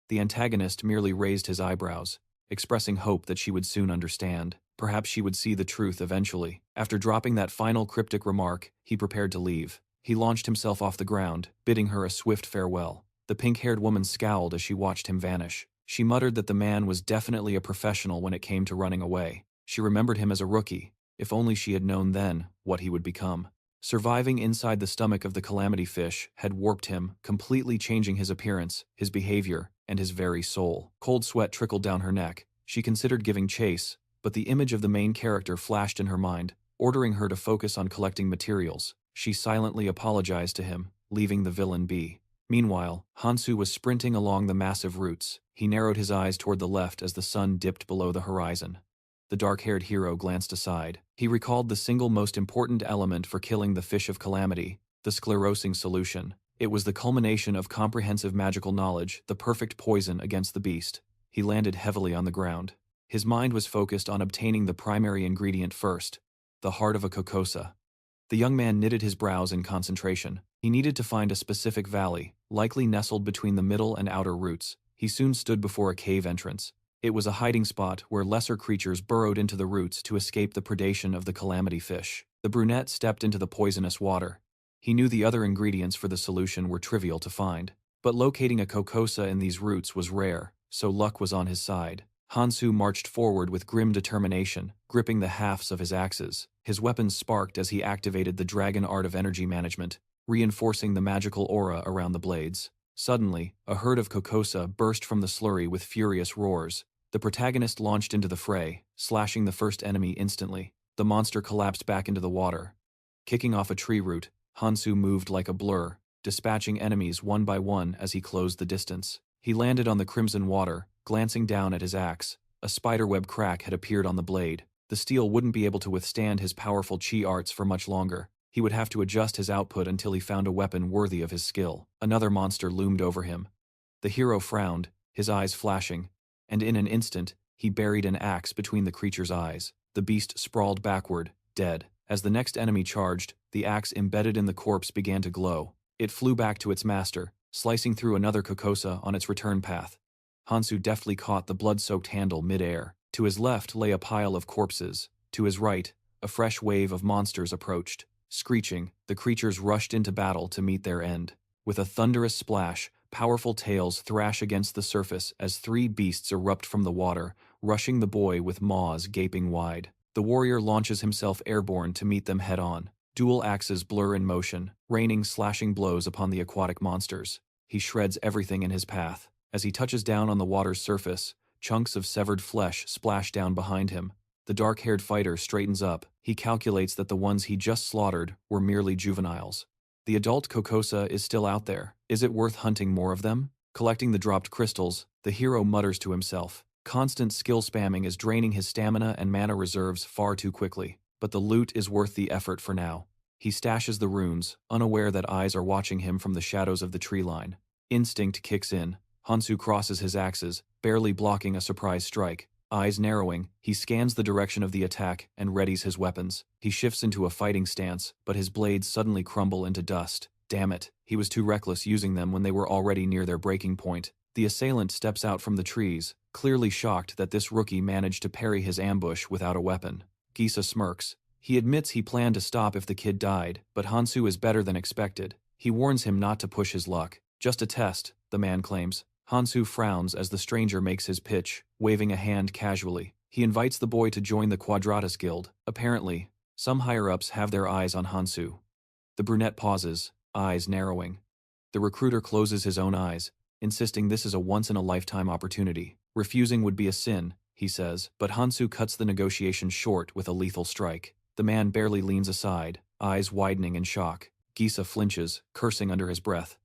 The antagonist merely raised his eyebrows, expressing hope that she would soon understand. Perhaps she would see the truth eventually. After dropping that final cryptic remark, he prepared to leave. He launched himself off the ground, bidding her a swift farewell. The pink-haired woman scowled as she watched him vanish. She muttered that the man was definitely a professional when it came to running away. She remembered him as a rookie. If only she had known then what he would become. Surviving inside the stomach of the calamity fish had warped him, completely changing his appearance, his behavior, and his very soul. Cold sweat trickled down her neck. She considered giving chase, but the image of the main character flashed in her mind, ordering her to focus on collecting materials. She silently apologized to him, leaving the villain be. Meanwhile, Hansu was sprinting along the massive routes. He narrowed his eyes toward the left as the sun dipped below the horizon. The dark-haired hero glanced aside. He recalled the single most important element for killing the fish of calamity, the sclerosing solution. It was the culmination of comprehensive magical knowledge, the perfect poison against the beast. He landed heavily on the ground. His mind was focused on obtaining the primary ingredient first, the heart of a kokosa. The young man knitted his brows in concentration. He needed to find a specific valley, likely nestled between the middle and outer roots. He soon stood before a cave entrance. It was a hiding spot where lesser creatures burrowed into the roots to escape the predation of the calamity fish. The brunette stepped into the poisonous water. He knew the other ingredients for the solution were trivial to find, but locating a kokosa in these roots was rare, so luck was on his side. Hansu marched forward with grim determination, gripping the hafts of his axes. His weapons sparked as he activated the dragon art of energy management, reinforcing the magical aura around the blades. Suddenly, a herd of kokosa burst from the slurry with furious roars. The protagonist launched into the fray, slashing the first enemy instantly. The monster collapsed back into the water. Kicking off a tree root, Hansu moved like a blur, dispatching enemies one by one as he closed the distance. He landed on the crimson water, glancing down at his axe. A spiderweb crack had appeared on the blade. The steel wouldn't be able to withstand his powerful chi arts for much longer. He would have to adjust his output until he found a weapon worthy of his skill. Another monster loomed over him. The hero frowned, his eyes flashing, and in an instant, he buried an axe between the creature's eyes. The beast sprawled backward, dead. As the next enemy charged, the axe embedded in the corpse began to glow. It flew back to its master, slicing through another kokosa on its return path. Hansu deftly caught the blood-soaked handle mid-air. To his left lay a pile of corpses. To his right, a fresh wave of monsters approached. Screeching, the creatures rushed into battle to meet their end. With a thunderous splash, powerful tails thrash against the surface as three beasts erupt from the water, rushing the boy with maws gaping wide. The warrior launches himself airborne to meet them head-on. Dual axes blur in motion, raining slashing blows upon the aquatic monsters. He shreds everything in his path. As he touches down on the water's surface, chunks of severed flesh splash down behind him. The dark-haired fighter straightens up. He calculates that the ones he just slaughtered were merely juveniles. The adult kokosa is still out there. Is it worth hunting more of them? Collecting the dropped crystals, the hero mutters to himself. Constant skill spamming is draining his stamina and mana reserves far too quickly. But the loot is worth the effort for now. He stashes the runes, unaware that eyes are watching him from the shadows of the tree line. Instinct kicks in. Hansu crosses his axes, barely blocking a surprise strike. Eyes narrowing, he scans the direction of the attack and readies his weapons. He shifts into a fighting stance, but his blades suddenly crumble into dust. Damn it, he was too reckless using them when they were already near their breaking point. The assailant steps out from the trees, clearly shocked that this rookie managed to parry his ambush without a weapon. Gisa smirks. He admits he planned to stop if the kid died, but Hansu is better than expected. He warns him not to push his luck. Just a test, the man claims. Hansu frowns as the stranger makes his pitch, waving a hand casually. He invites the boy to join the Quadratus Guild. Apparently, some higher-ups have their eyes on Hansu. The brunette pauses, eyes narrowing. The recruiter closes his own eyes, insisting this is a once-in-a-lifetime opportunity. Refusing would be a sin, he says, but Hansu cuts the negotiation short with a lethal strike. The man barely leans aside, eyes widening in shock. Gisa flinches, cursing under his breath.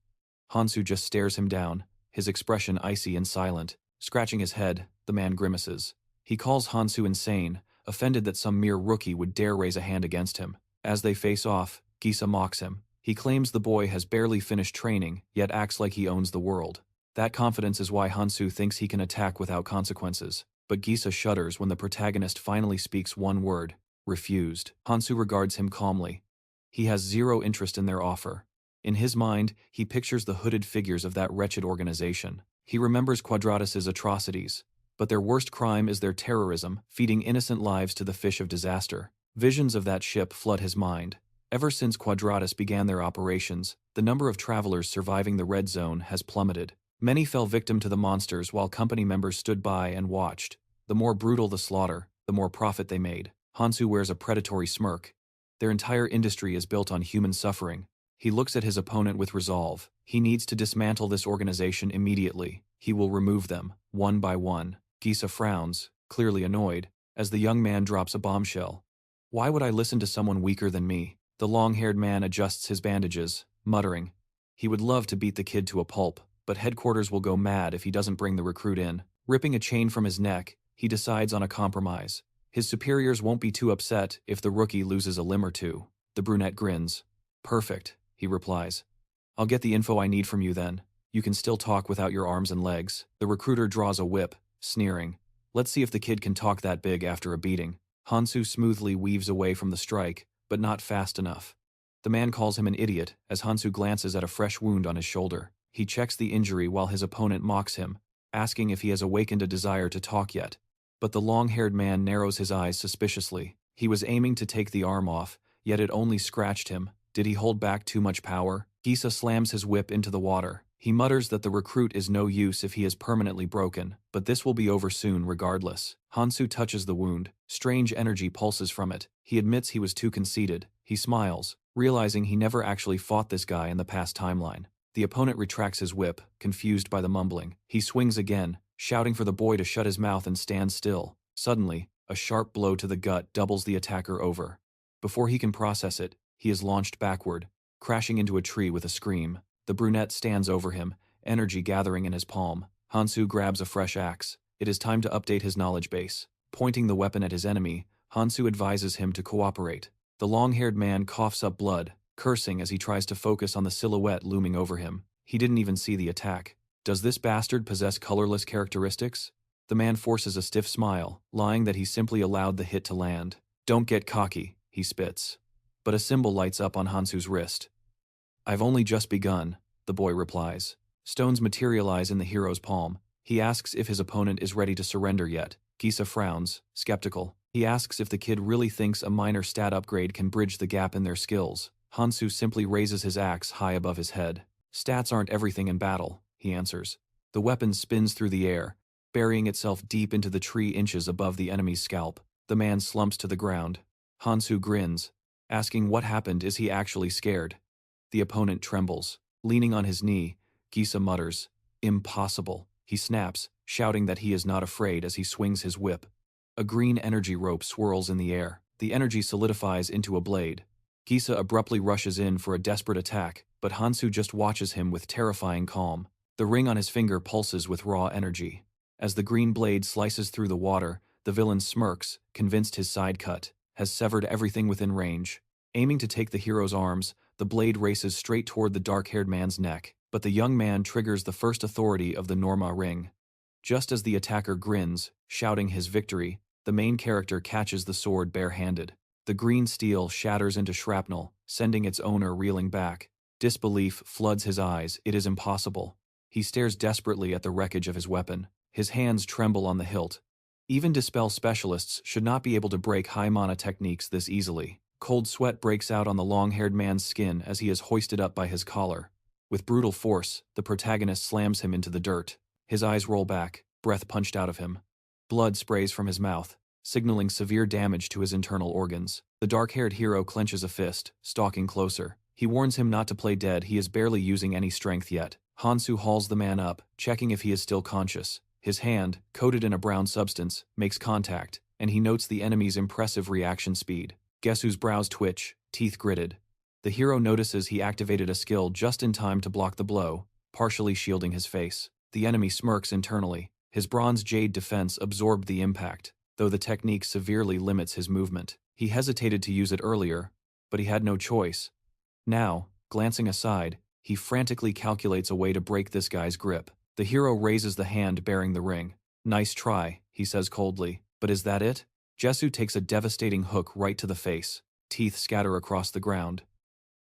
Hansu just stares him down, his expression icy and silent. Scratching his head, the man grimaces. He calls Hansu insane, offended that some mere rookie would dare raise a hand against him. As they face off, Gisa mocks him. He claims the boy has barely finished training, yet acts like he owns the world. That confidence is why Hansu thinks he can attack without consequences. But Gisa shudders when the protagonist finally speaks one word: refused. Hansu regards him calmly. He has zero interest in their offer. In his mind, he pictures the hooded figures of that wretched organization. He remembers Quadratus's atrocities. But their worst crime is their terrorism, feeding innocent lives to the fish of disaster. Visions of that ship flood his mind. Ever since Quadratus began their operations, the number of travelers surviving the red zone has plummeted. Many fell victim to the monsters while company members stood by and watched. The more brutal the slaughter, the more profit they made. Hansu wears a predatory smirk. Their entire industry is built on human suffering. He looks at his opponent with resolve. He needs to dismantle this organization immediately. He will remove them, one by one. Gisa frowns, clearly annoyed, as the young man drops a bombshell. Why would I listen to someone weaker than me? The long-haired man adjusts his bandages, muttering. He would love to beat the kid to a pulp, but headquarters will go mad if he doesn't bring the recruit in. Ripping a chain from his neck, he decides on a compromise. His superiors won't be too upset if the rookie loses a limb or two. The brunette grins. Perfect, he replies. I'll get the info I need from you then. You can still talk without your arms and legs. The recruiter draws a whip, sneering. Let's see if the kid can talk that big after a beating. Hansu smoothly weaves away from the strike, but not fast enough. The man calls him an idiot as Hansu glances at a fresh wound on his shoulder. He checks the injury while his opponent mocks him, asking if he has awakened a desire to talk yet. But the long-haired man narrows his eyes suspiciously. He was aiming to take the arm off, yet it only scratched him. Did he hold back too much power? Gisa slams his whip into the water. He mutters that the recruit is no use if he is permanently broken, but this will be over soon regardless. Hansu touches the wound. Strange energy pulses from it. He admits he was too conceited. He smiles, realizing he never actually fought this guy in the past timeline. The opponent retracts his whip, confused by the mumbling. He swings again, shouting for the boy to shut his mouth and stand still. Suddenly, a sharp blow to the gut doubles the attacker over. Before he can process it, he is launched backward, crashing into a tree with a scream. The brunette stands over him, energy gathering in his palm. Hansu grabs a fresh axe. It is time to update his knowledge base. Pointing the weapon at his enemy, Hansu advises him to cooperate. The long-haired man coughs up blood, cursing as he tries to focus on the silhouette looming over him. He didn't even see the attack. Does this bastard possess colorless characteristics? The man forces a stiff smile, lying that he simply allowed the hit to land. Don't get cocky, he spits. But a symbol lights up on Hansu's wrist. I've only just begun, the boy replies. Stones materialize in the hero's palm. He asks if his opponent is ready to surrender yet. Gisa frowns, skeptical. He asks if the kid really thinks a minor stat upgrade can bridge the gap in their skills. Hansu simply raises his axe high above his head. Stats aren't everything in battle, he answers. The weapon spins through the air, burying itself deep into the tree inches above the enemy's scalp. The man slumps to the ground. Hansu grins, asking what happened. Is he actually scared? The opponent trembles. Leaning on his knee, Gisa mutters, "Impossible." He snaps, shouting that he is not afraid as he swings his whip. A green energy rope swirls in the air. The energy solidifies into a blade. Gisa abruptly rushes in for a desperate attack, but Hansu just watches him with terrifying calm. The ring on his finger pulses with raw energy. As the green blade slices through the water, the villain smirks, convinced his side cut has severed everything within range. Aiming to take the hero's arms, the blade races straight toward the dark-haired man's neck, but the young man triggers the first authority of the Norma ring. Just as the attacker grins, shouting his victory, the main character catches the sword bare-handed. The green steel shatters into shrapnel, sending its owner reeling back. Disbelief floods his eyes. It is impossible. He stares desperately at the wreckage of his weapon. His hands tremble on the hilt. Even Dispel specialists should not be able to break high mana techniques this easily. Cold sweat breaks out on the long-haired man's skin as he is hoisted up by his collar. With brutal force, the protagonist slams him into the dirt. His eyes roll back, breath punched out of him. Blood sprays from his mouth, signaling severe damage to his internal organs. The dark-haired hero clenches a fist, stalking closer. He warns him not to play dead. He is barely using any strength yet. Hansu hauls the man up, checking if he is still conscious. His hand, coated in a brown substance, makes contact, and he notes the enemy's impressive reaction speed. Gesu's brows twitch, teeth gritted. The hero notices he activated a skill just in time to block the blow, partially shielding his face. The enemy smirks internally. His bronze jade defense absorbed the impact, though the technique severely limits his movement. He hesitated to use it earlier, but he had no choice. Now, glancing aside, he frantically calculates a way to break this guy's grip. The hero raises the hand bearing the ring. "Nice try," he says coldly. "But is that it?" Jesu takes a devastating hook right to the face. Teeth scatter across the ground.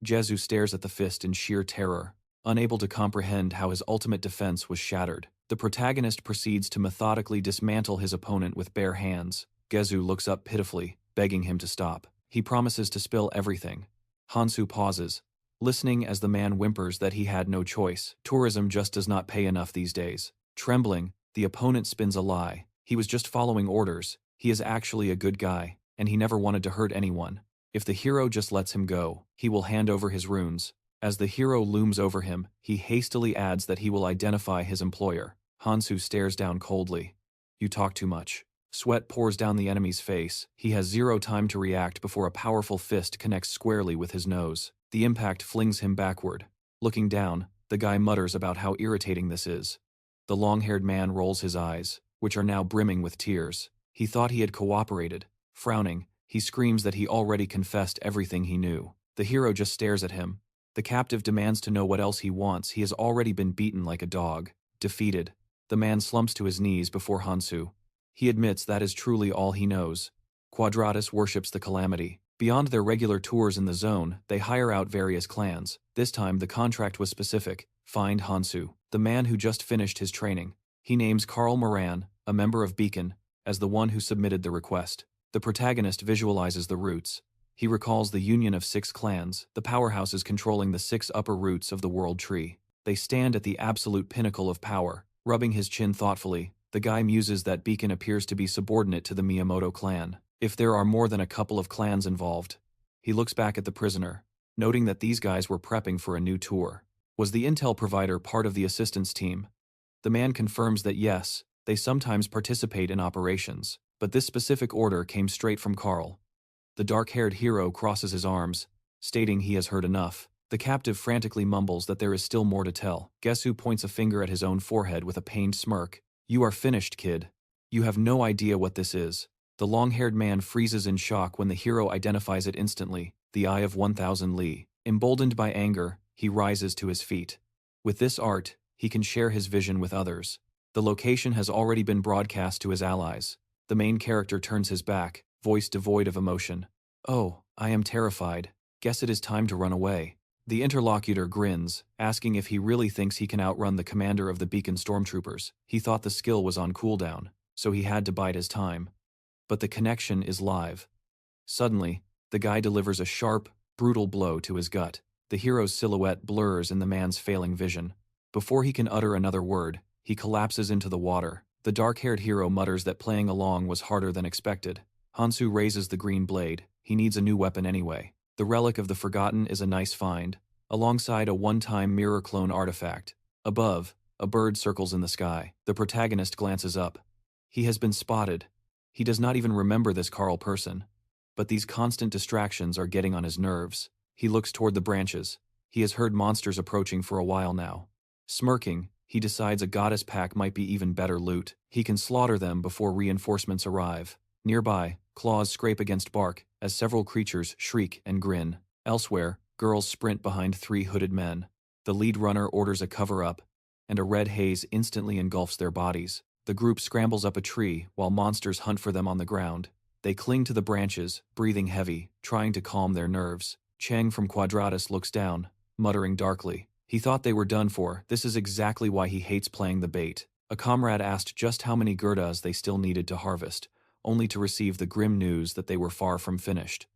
Jesu stares at the fist in sheer terror, unable to comprehend how his ultimate defense was shattered. The protagonist proceeds to methodically dismantle his opponent with bare hands. Jesu looks up pitifully, begging him to stop. He promises to spill everything. Hansu pauses, listening as the man whimpers that he had no choice. Tourism just does not pay enough these days. Trembling, the opponent spins a lie. He was just following orders. He is actually a good guy, and he never wanted to hurt anyone. If the hero just lets him go, he will hand over his runes. As the hero looms over him, he hastily adds that he will identify his employer. Hansu stares down coldly. "You talk too much." Sweat pours down the enemy's face. He has zero time to react before a powerful fist connects squarely with his nose. The impact flings him backward. Looking down, the guy mutters about how irritating this is. The long-haired man rolls his eyes, which are now brimming with tears. He thought he had cooperated. Frowning, he screams that he already confessed everything he knew. The hero just stares at him. The captive demands to know what else he wants. He has already been beaten like a dog. Defeated, the man slumps to his knees before Hansu. He admits that is truly all he knows. Quadratus worships the calamity. Beyond their regular tours in the zone, they hire out various clans. This time the contract was specific: find Hansu, the man who just finished his training. He names Karl Moran, a member of Beacon, as the one who submitted the request. The protagonist visualizes the roots. He recalls the union of 6 clans, the powerhouses controlling the 6 upper roots of the world tree. They stand at the absolute pinnacle of power. Rubbing his chin thoughtfully, the guy muses that Beacon appears to be subordinate to the Miyamoto clan. If there are more than a couple of clans involved. He looks back at the prisoner, noting that these guys were prepping for a new tour. Was the intel provider part of the assistance team? The man confirms that yes, they sometimes participate in operations, but this specific order came straight from Karl. The dark-haired hero crosses his arms, stating he has heard enough. The captive frantically mumbles that there is still more to tell. Gesu points a finger at his own forehead with a pained smirk. "You are finished, kid. You have no idea what this is." The long-haired man freezes in shock when the hero identifies it instantly: the Eye of 1000 Li. Emboldened by anger, he rises to his feet. With this art, he can share his vision with others. The location has already been broadcast to his allies. The main character turns his back, voice devoid of emotion. "Oh, I am terrified. Guess it is time to run away." The interlocutor grins, asking if he really thinks he can outrun the commander of the Beacon stormtroopers. He thought the skill was on cooldown, so he had to bide his time. But the connection is live. Suddenly, the guy delivers a sharp, brutal blow to his gut. The hero's silhouette blurs in the man's failing vision. Before he can utter another word, he collapses into the water. The dark-haired hero mutters that playing along was harder than expected. Hansu raises the green blade. He needs a new weapon anyway. The Relic of the Forgotten is a nice find, alongside a one-time mirror clone artifact. Above, a bird circles in the sky. The protagonist glances up. He has been spotted. He does not even remember this Karl person. But these constant distractions are getting on his nerves. He looks toward the branches. He has heard monsters approaching for a while now. Smirking, he decides a goddess pack might be even better loot. He can slaughter them before reinforcements arrive. Nearby, claws scrape against bark as several creatures shriek and grin. Elsewhere, girls sprint behind 3 hooded men. The lead runner orders a cover-up, and a red haze instantly engulfs their bodies. The group scrambles up a tree while monsters hunt for them on the ground. They cling to the branches, breathing heavy, trying to calm their nerves. Chang from Quadratus looks down, muttering darkly. He thought they were done for. This is exactly why he hates playing the bait. A comrade asked just how many Gurdas they still needed to harvest, only to receive the grim news that they were far from finished.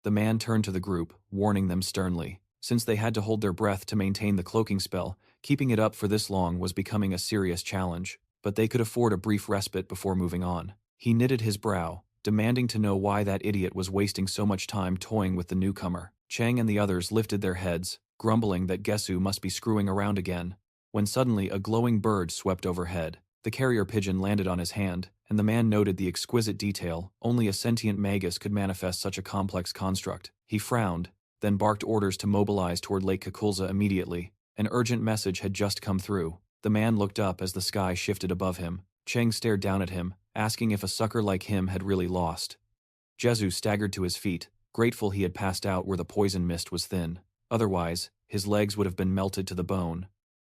The man turned to the group, warning them sternly. Since they had to hold their breath to maintain the cloaking spell, keeping it up for this long was becoming a serious challenge, but they could afford a brief respite before moving on. He knitted his brow, demanding to know why that idiot was wasting so much time toying with the newcomer. Chang and the others lifted their heads, grumbling that Gesu must be screwing around again, when suddenly a glowing bird swept overhead. The carrier pigeon landed on his hand, and the man noted the exquisite detail. Only a sentient magus could manifest such a complex construct. He frowned, then barked orders to mobilize toward Lake Kukulza immediately. An urgent message had just come through. The man looked up as the sky shifted above him. Cheng stared down at him, asking if a sucker like him had really lost. Jezu staggered to his feet, grateful he had passed out where the poison mist was thin. Otherwise, his legs would have been melted to the bone.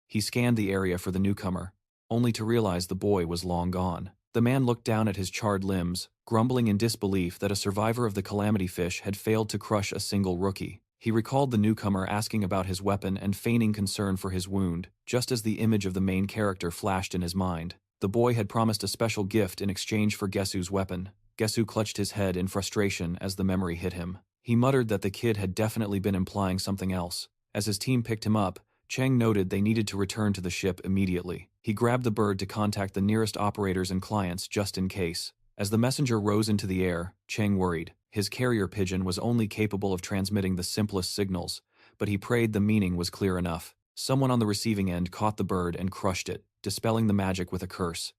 He scanned the area for the newcomer, only to realize the boy was long gone. The man looked down at his charred limbs, grumbling in disbelief that a survivor of the Calamity Fish had failed to crush a single rookie. He recalled the newcomer asking about his weapon and feigning concern for his wound, just as the image of the main character flashed in his mind. The boy had promised a special gift in exchange for Gesu's weapon. Gesu clutched his head in frustration as the memory hit him. He muttered that the kid had definitely been implying something else. As his team picked him up, Cheng noted they needed to return to the ship immediately. He grabbed the bird to contact the nearest operators and clients just in case. As the messenger rose into the air, Cheng worried. His carrier pigeon was only capable of transmitting the simplest signals, but he prayed the meaning was clear enough. Someone on the receiving end caught the bird and crushed it, dispelling the magic with a curse.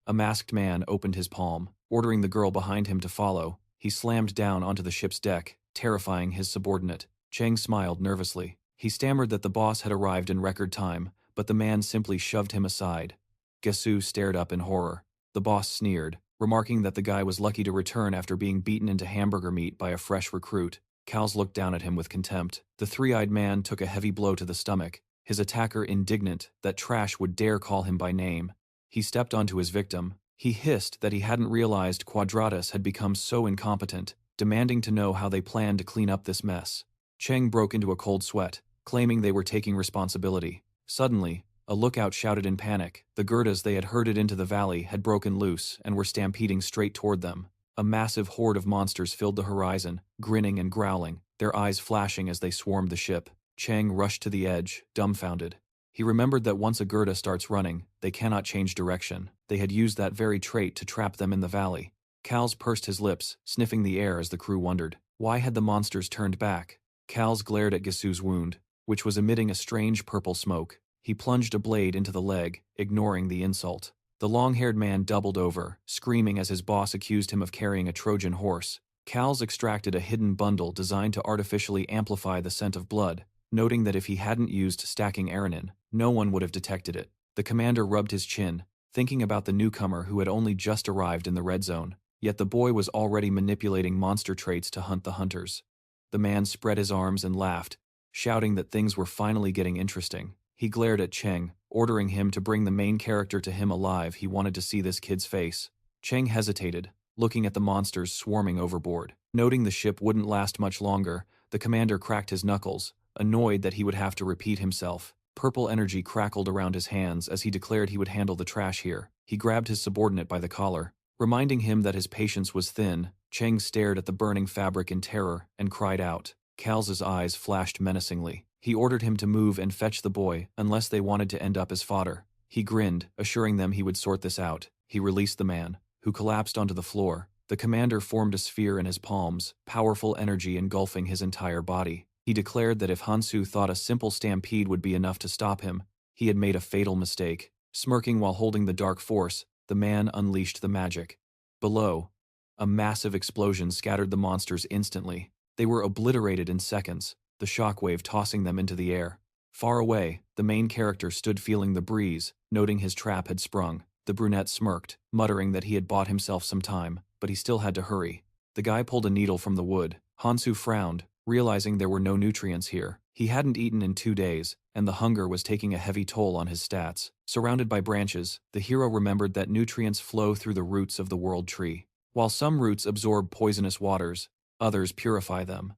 A masked man opened his palm, ordering the girl behind him to follow. He slammed down onto the ship's deck, terrifying his subordinate. Cheng smiled nervously. He stammered that the boss had arrived in record time, but the man simply shoved him aside. Gesu stared up in horror. The boss sneered, remarking that the guy was lucky to return after being beaten into hamburger meat by a fresh recruit. Kals looked down at him with contempt. The three-eyed man took a heavy blow to the stomach, his attacker indignant that Trash would dare call him by name. He stepped onto his victim. He hissed that he hadn't realized Quadratus had become so incompetent, demanding to know how they planned to clean up this mess. Cheng broke into a cold sweat, claiming they were taking responsibility. Suddenly, a lookout shouted in panic. The Gerdas they had herded into the valley had broken loose and were stampeding straight toward them. A massive horde of monsters filled the horizon, grinning and growling, their eyes flashing as they swarmed the ship. Cheng rushed to the edge, dumbfounded. He remembered that once a Gerda starts running, they cannot change direction. They had used that very trait to trap them in the valley. Kals pursed his lips, sniffing the air as the crew wondered. Why had the monsters turned back? Kals glared at Gesu's wound, which was emitting a strange purple smoke. He plunged a blade into the leg, ignoring the insult. The long-haired man doubled over, screaming as his boss accused him of carrying a Trojan horse. Kals extracted a hidden bundle designed to artificially amplify the scent of blood, noting that if he hadn't used stacking Aranin, no one would have detected it. The commander rubbed his chin, thinking about the newcomer who had only just arrived in the red zone, yet the boy was already manipulating monster traits to hunt the hunters. The man spread his arms and laughed, shouting that things were finally getting interesting. He glared at Cheng, ordering him to bring the main character to him alive. He wanted to see this kid's face. Cheng hesitated, looking at the monsters swarming overboard. Noting the ship wouldn't last much longer, the commander cracked his knuckles, annoyed that he would have to repeat himself. Purple energy crackled around his hands as he declared he would handle the trash here. He grabbed his subordinate by the collar, reminding him that his patience was thin. Cheng stared at the burning fabric in terror and cried out. Kal's eyes flashed menacingly. He ordered him to move and fetch the boy, unless they wanted to end up as fodder. He grinned, assuring them he would sort this out. He released the man, who collapsed onto the floor. The commander formed a sphere in his palms, powerful energy engulfing his entire body. He declared that if Hansu thought a simple stampede would be enough to stop him, he had made a fatal mistake. Smirking while holding the dark force, the man unleashed the magic. Below, a massive explosion scattered the monsters instantly. They were obliterated in seconds, the shockwave tossing them into the air. Far away, the main character stood feeling the breeze, noting his trap had sprung. The brunette smirked, muttering that he had bought himself some time, but he still had to hurry. The guy pulled a needle from the wood. Hansu frowned, realizing there were no nutrients here. He hadn't eaten in 2 days, and the hunger was taking a heavy toll on his stats. Surrounded by branches, the hero remembered that nutrients flow through the roots of the world tree. While some roots absorb poisonous waters, others purify them.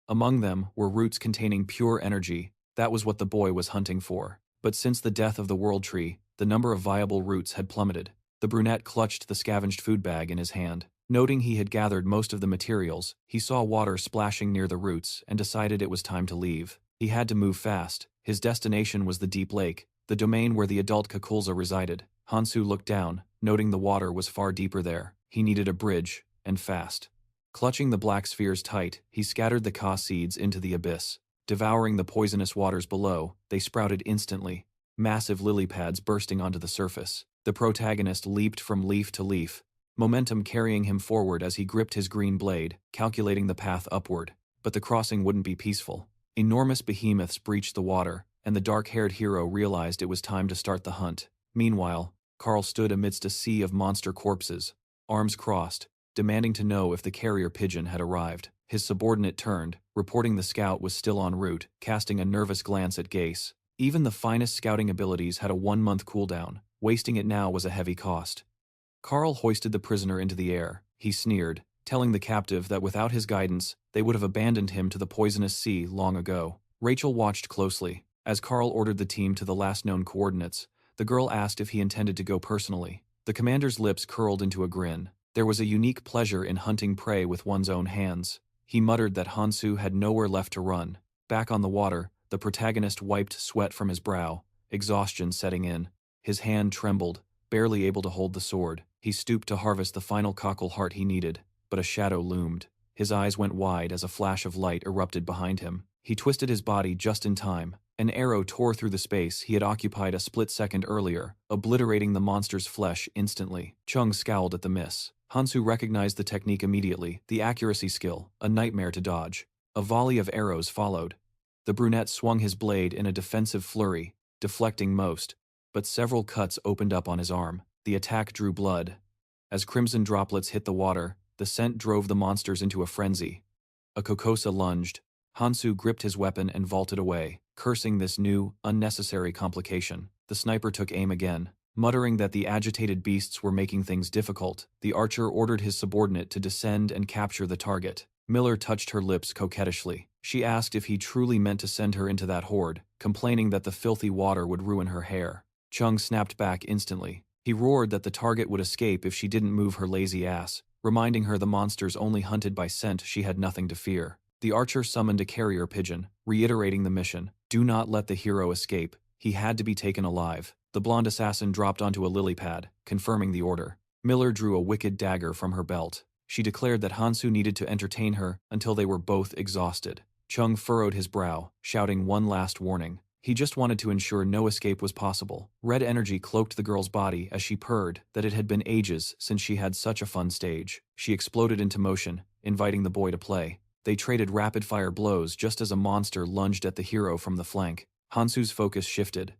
Among them were roots containing pure energy. That was what the boy was hunting for. But since the death of the world tree, the number of viable roots had plummeted. The brunette clutched the scavenged food bag in his hand. Noting he had gathered most of the materials, he saw water splashing near the roots and decided it was time to leave. He had to move fast. His destination was the deep lake, the domain where the adult Kukulza resided. Hansu looked down, noting the water was far deeper there. He needed a bridge, and fast. Clutching the black spheres tight, he scattered the Ka seeds into the abyss. Devouring the poisonous waters below, they sprouted instantly, massive lily pads bursting onto the surface. The protagonist leaped from leaf to leaf, momentum carrying him forward as he gripped his green blade, calculating the path upward. But the crossing wouldn't be peaceful. Enormous behemoths breached the water, and the dark-haired hero realized it was time to start the hunt. Meanwhile, Carl stood amidst a sea of monster corpses, arms crossed, demanding to know if the carrier pigeon had arrived. His subordinate turned, reporting the scout was still en route, casting a nervous glance at Gase. Even the finest scouting abilities had a 1-month cooldown. Wasting it now was a heavy cost. Carl hoisted the prisoner into the air. He sneered, telling the captive that without his guidance, they would have abandoned him to the poisonous sea long ago. Rachel watched closely. As Carl ordered the team to the last known coordinates, the girl asked if he intended to go personally. The commander's lips curled into a grin. There was a unique pleasure in hunting prey with one's own hands. He muttered that Hansu had nowhere left to run. Back on the water, the protagonist wiped sweat from his brow, exhaustion setting in. His hand trembled, barely able to hold the sword. He stooped to harvest the final cockle heart he needed, but a shadow loomed. His eyes went wide as a flash of light erupted behind him. He twisted his body just in time. An arrow tore through the space he had occupied a split second earlier, obliterating the monster's flesh instantly. Chung scowled at the miss. Hansu recognized the technique immediately, the accuracy skill, a nightmare to dodge. A volley of arrows followed. The brunette swung his blade in a defensive flurry, deflecting most, but several cuts opened up on his arm. The attack drew blood. As crimson droplets hit the water, the scent drove the monsters into a frenzy. A Kokosa lunged. Hansu gripped his weapon and vaulted away, cursing this new, unnecessary complication. The sniper took aim again. Muttering that the agitated beasts were making things difficult, the archer ordered his subordinate to descend and capture the target. Miller touched her lips coquettishly. She asked if he truly meant to send her into that horde, complaining that the filthy water would ruin her hair. Chung snapped back instantly. He roared that the target would escape if she didn't move her lazy ass, reminding her the monsters only hunted by scent she had nothing to fear. The archer summoned a carrier pigeon, reiterating the mission. Do not let the hero escape. He had to be taken alive. The blonde assassin dropped onto a lily pad, confirming the order. Miller drew a wicked dagger from her belt. She declared that Hansu needed to entertain her until they were both exhausted. Chung furrowed his brow, shouting one last warning. He just wanted to ensure no escape was possible. Red energy cloaked the girl's body as she purred that it had been ages since she had such a fun stage. She exploded into motion, inviting the boy to play. They traded rapid-fire blows just as a monster lunged at the hero from the flank. Hansu's focus shifted.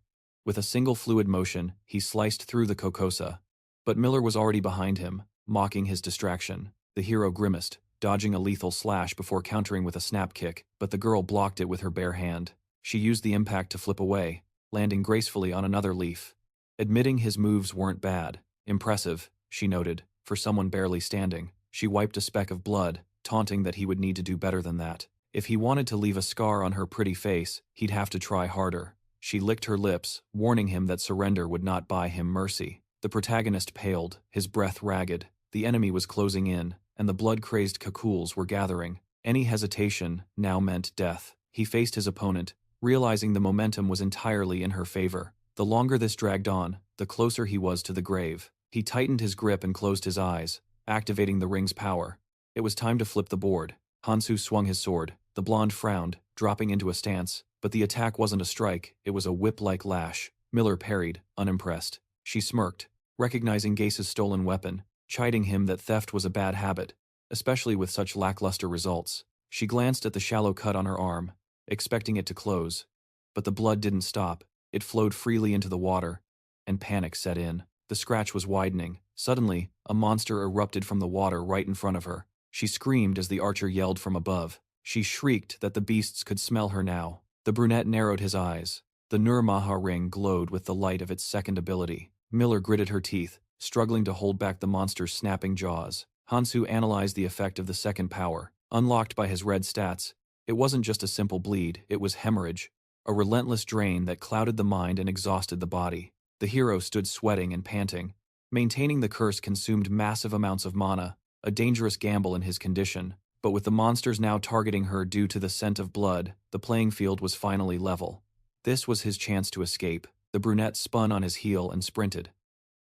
With a single fluid motion, he sliced through the Kokosa. But Miller was already behind him, mocking his distraction. The hero grimaced, dodging a lethal slash before countering with a snap kick, but the girl blocked it with her bare hand. She used the impact to flip away, landing gracefully on another leaf. Admitting his moves weren't bad. Impressive, she noted, for someone barely standing. She wiped a speck of blood, taunting that he would need to do better than that. If he wanted to leave a scar on her pretty face, he'd have to try harder. She licked her lips, warning him that surrender would not buy him mercy. The protagonist paled, his breath ragged. The enemy was closing in, and the blood-crazed Kakuls were gathering. Any hesitation now meant death. He faced his opponent, realizing the momentum was entirely in her favor. The longer this dragged on, the closer he was to the grave. He tightened his grip and closed his eyes, activating the ring's power. It was time to flip the board. Hansu swung his sword. The blonde frowned, dropping into a stance. But the attack wasn't a strike, it was a whip-like lash. Miller parried, unimpressed. She smirked, recognizing Gase's stolen weapon, chiding him that theft was a bad habit, especially with such lackluster results. She glanced at the shallow cut on her arm, expecting it to close. But the blood didn't stop. It flowed freely into the water, and panic set in. The scratch was widening. Suddenly, a monster erupted from the water right in front of her. She screamed as the archer yelled from above. She shrieked that the beasts could smell her now. The brunette narrowed his eyes. The Nurmaha ring glowed with the light of its second ability. Miller gritted her teeth, struggling to hold back the monster's snapping jaws. Hansu analyzed the effect of the second power. Unlocked by his red stats, it wasn't just a simple bleed, it was hemorrhage. A relentless drain that clouded the mind and exhausted the body. The hero stood sweating and panting. Maintaining the curse consumed massive amounts of mana, a dangerous gamble in his condition. But with the monsters now targeting her due to the scent of blood, the playing field was finally level. This was his chance to escape. The brunette spun on his heel and sprinted.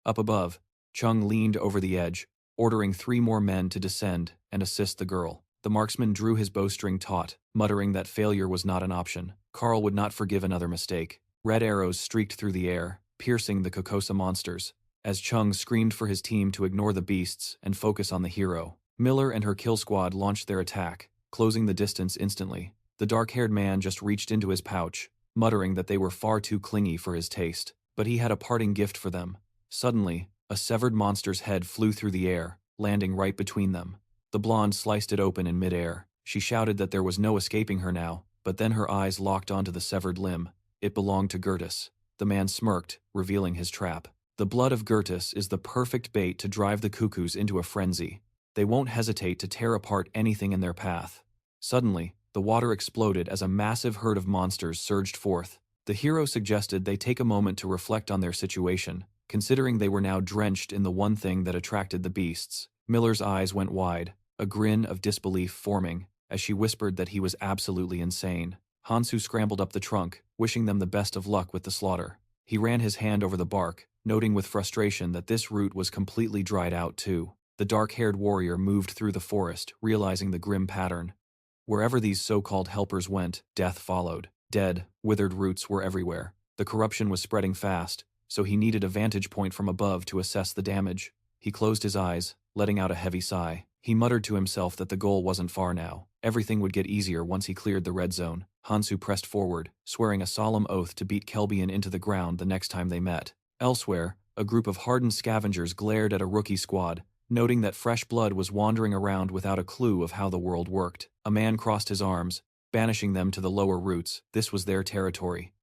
Up above, Chung leaned over the edge, ordering 3 more men to descend and assist the girl. The marksman drew his bowstring taut, muttering that failure was not an option. Carl would not forgive another mistake. Red arrows streaked through the air, piercing the Kokosa monsters. As Chung screamed for his team to ignore the beasts and focus on the hero, Miller and her kill squad launched their attack. closing the distance instantly. The dark-haired man just reached into his pouch, muttering that they were far too clingy for his taste. But he had a parting gift for them. Suddenly, a severed monster's head flew through the air, landing right between them. The blonde sliced it open in midair. She shouted that there was no escaping her now, but then her eyes locked onto the severed limb. It belonged to Gertis. The man smirked, revealing his trap. The blood of Gertis is the perfect bait to drive the cuckoos into a frenzy. They won't hesitate to tear apart anything in their path. Suddenly, the water exploded as a massive herd of monsters surged forth. The hero suggested they take a moment to reflect on their situation, considering they were now drenched in the one thing that attracted the beasts. Miller's eyes went wide, a grin of disbelief forming, as she whispered that he was absolutely insane. Hansu scrambled up the trunk, wishing them the best of luck with the slaughter. He ran his hand over the bark, noting with frustration that this root was completely dried out too. The dark-haired warrior moved through the forest, realizing the grim pattern. Wherever these so-called helpers went, death followed. Dead, withered roots were everywhere. The corruption was spreading fast, so he needed a vantage point from above to assess the damage. He closed his eyes, letting out a heavy sigh. He muttered to himself that the goal wasn't far now. Everything would get easier once he cleared the red zone. Hansu pressed forward, swearing a solemn oath to beat Keldian into the ground the next time they met. Elsewhere, a group of hardened scavengers glared at a rookie squad, noting that fresh blood was wandering around without a clue of how the world worked. A man crossed his arms, banishing them to the lower roots. This was their territory.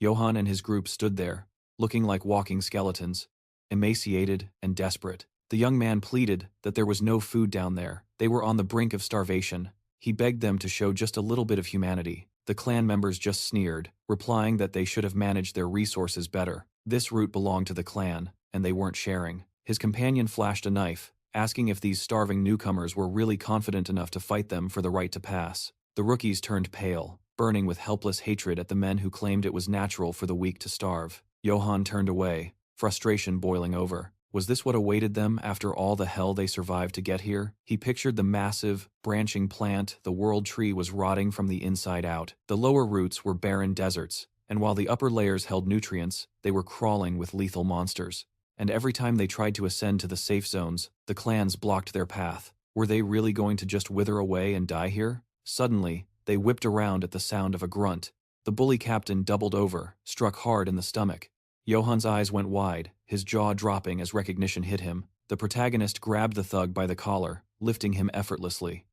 Johann and his group stood there, looking like walking skeletons, emaciated and desperate. The young man pleaded that there was no food down there. They were on the brink of starvation. He begged them to show just a little bit of humanity. The clan members just sneered, replying that they should have managed their resources better. This root belonged to the clan, and they weren't sharing. His companion flashed a knife, asking if these starving newcomers were really confident enough to fight them for the right to pass. The rookies turned pale, burning with helpless hatred at the men who claimed it was natural for the weak to starve. Johann turned away, frustration boiling over. Was this what awaited them after all the hell they survived to get here? He pictured the massive, branching plant. The world tree was rotting from the inside out. The lower roots were barren deserts, and while the upper layers held nutrients, they were crawling with lethal monsters. And every time they tried to ascend to the safe zones, the clans blocked their path. Were they really going to just wither away and die here? Suddenly, they whipped around at the sound of a grunt. The bully captain doubled over, struck hard in the stomach. Johann's eyes went wide, his jaw dropping as recognition hit him. The protagonist grabbed the thug by the collar, lifting him effortlessly.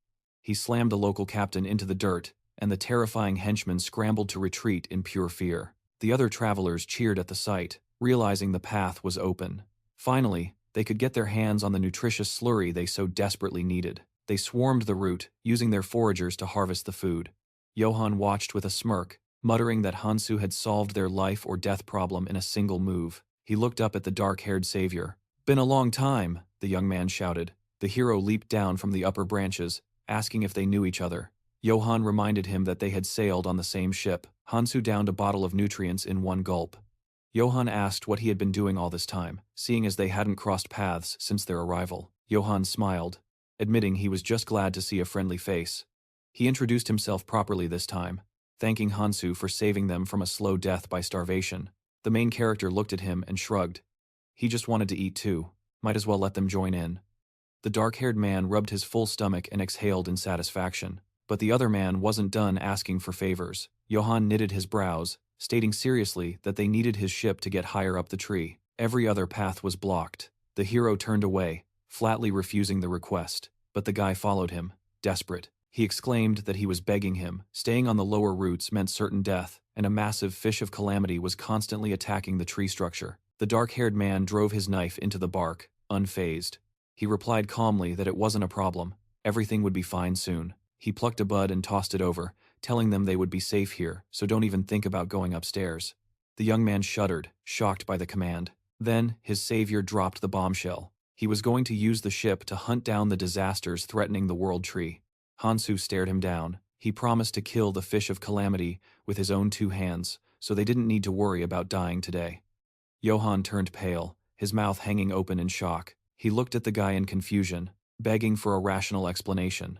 He slammed the local captain into the dirt, and the terrifying henchman scrambled to retreat in pure fear. The other travelers cheered at the sight, realizing the path was open. Finally, they could get their hands on the nutritious slurry they so desperately needed. They swarmed the route, using their foragers to harvest the food. Johann watched with a smirk, muttering that Hansu had solved their life or death problem in a single move. He looked up at the dark-haired savior. "Been a long time," the young man shouted. The hero leaped down from the upper branches, asking if they knew each other. Johann reminded him that they had sailed on the same ship. Hansu downed a bottle of nutrients in one gulp. Johann asked what he had been doing all this time, seeing as they hadn't crossed paths since their arrival. Johann smiled, admitting he was just glad to see a friendly face. He introduced himself properly this time, thanking Hansu for saving them from a slow death by starvation. The main character looked at him and shrugged. He just wanted to eat too. Might as well let them join in. The dark-haired man rubbed his full stomach and exhaled in satisfaction. But the other man wasn't done asking for favors. Johann knitted his brows, stating seriously that they needed his ship to get higher up the tree. Every other path was blocked. The hero turned away, flatly refusing the request. But the guy followed him, desperate. He exclaimed that he was begging him. Staying on the lower roots meant certain death, and a massive fish of calamity was constantly attacking the tree structure. The dark-haired man drove his knife into the bark, unfazed. He replied calmly that it wasn't a problem. Everything would be fine soon. He plucked a bud and tossed it over, telling them they would be safe here, so don't even think about going upstairs. The young man shuddered, shocked by the command. Then, his savior dropped the bombshell. He was going to use the ship to hunt down the disasters threatening the world tree. Hansu stared him down. He promised to kill the fish of calamity with his own 2 hands, so they didn't need to worry about dying today. Johann turned pale, his mouth hanging open in shock. He looked at the guy in confusion, begging for a rational explanation.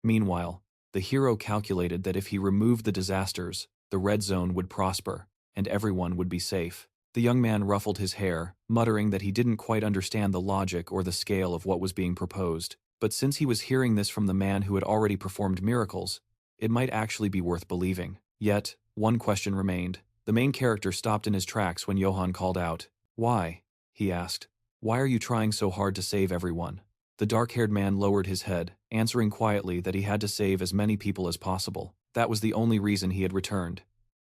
Meanwhile, the hero calculated that if he removed the disasters, the red zone would prosper, and everyone would be safe. The young man ruffled his hair, muttering that he didn't quite understand the logic or the scale of what was being proposed. But since he was hearing this from the man who had already performed miracles, it might actually be worth believing. Yet, one question remained. The main character stopped in his tracks when Johann called out. "Why?" he asked. "Why are you trying so hard to save everyone?" The dark-haired man lowered his head, answering quietly that he had to save as many people as possible. That was the only reason he had returned.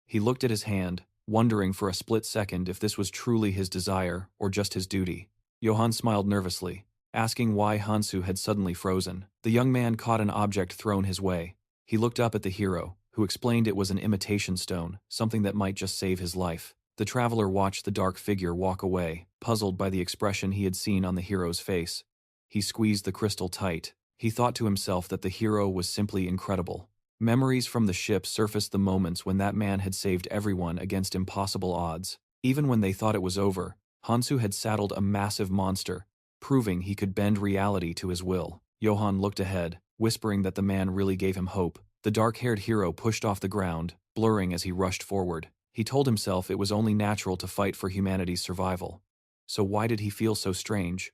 He looked at his hand, wondering for a split second if this was truly his desire or just his duty. Johann smiled nervously, asking why Hansu had suddenly frozen. The young man caught an object thrown his way. He looked up at the hero, who explained it was an imitation stone, something that might just save his life. The traveler watched the dark figure walk away, puzzled by the expression he had seen on the hero's face. He squeezed the crystal tight. He thought to himself that the hero was simply incredible. Memories from the ship surfaced the moments when that man had saved everyone against impossible odds. Even when they thought it was over, Hansu had saddled a massive monster, proving he could bend reality to his will. Johann looked ahead, whispering that the man really gave him hope. The dark-haired hero pushed off the ground, blurring as he rushed forward. He told himself it was only natural to fight for humanity's survival. So why did he feel so strange?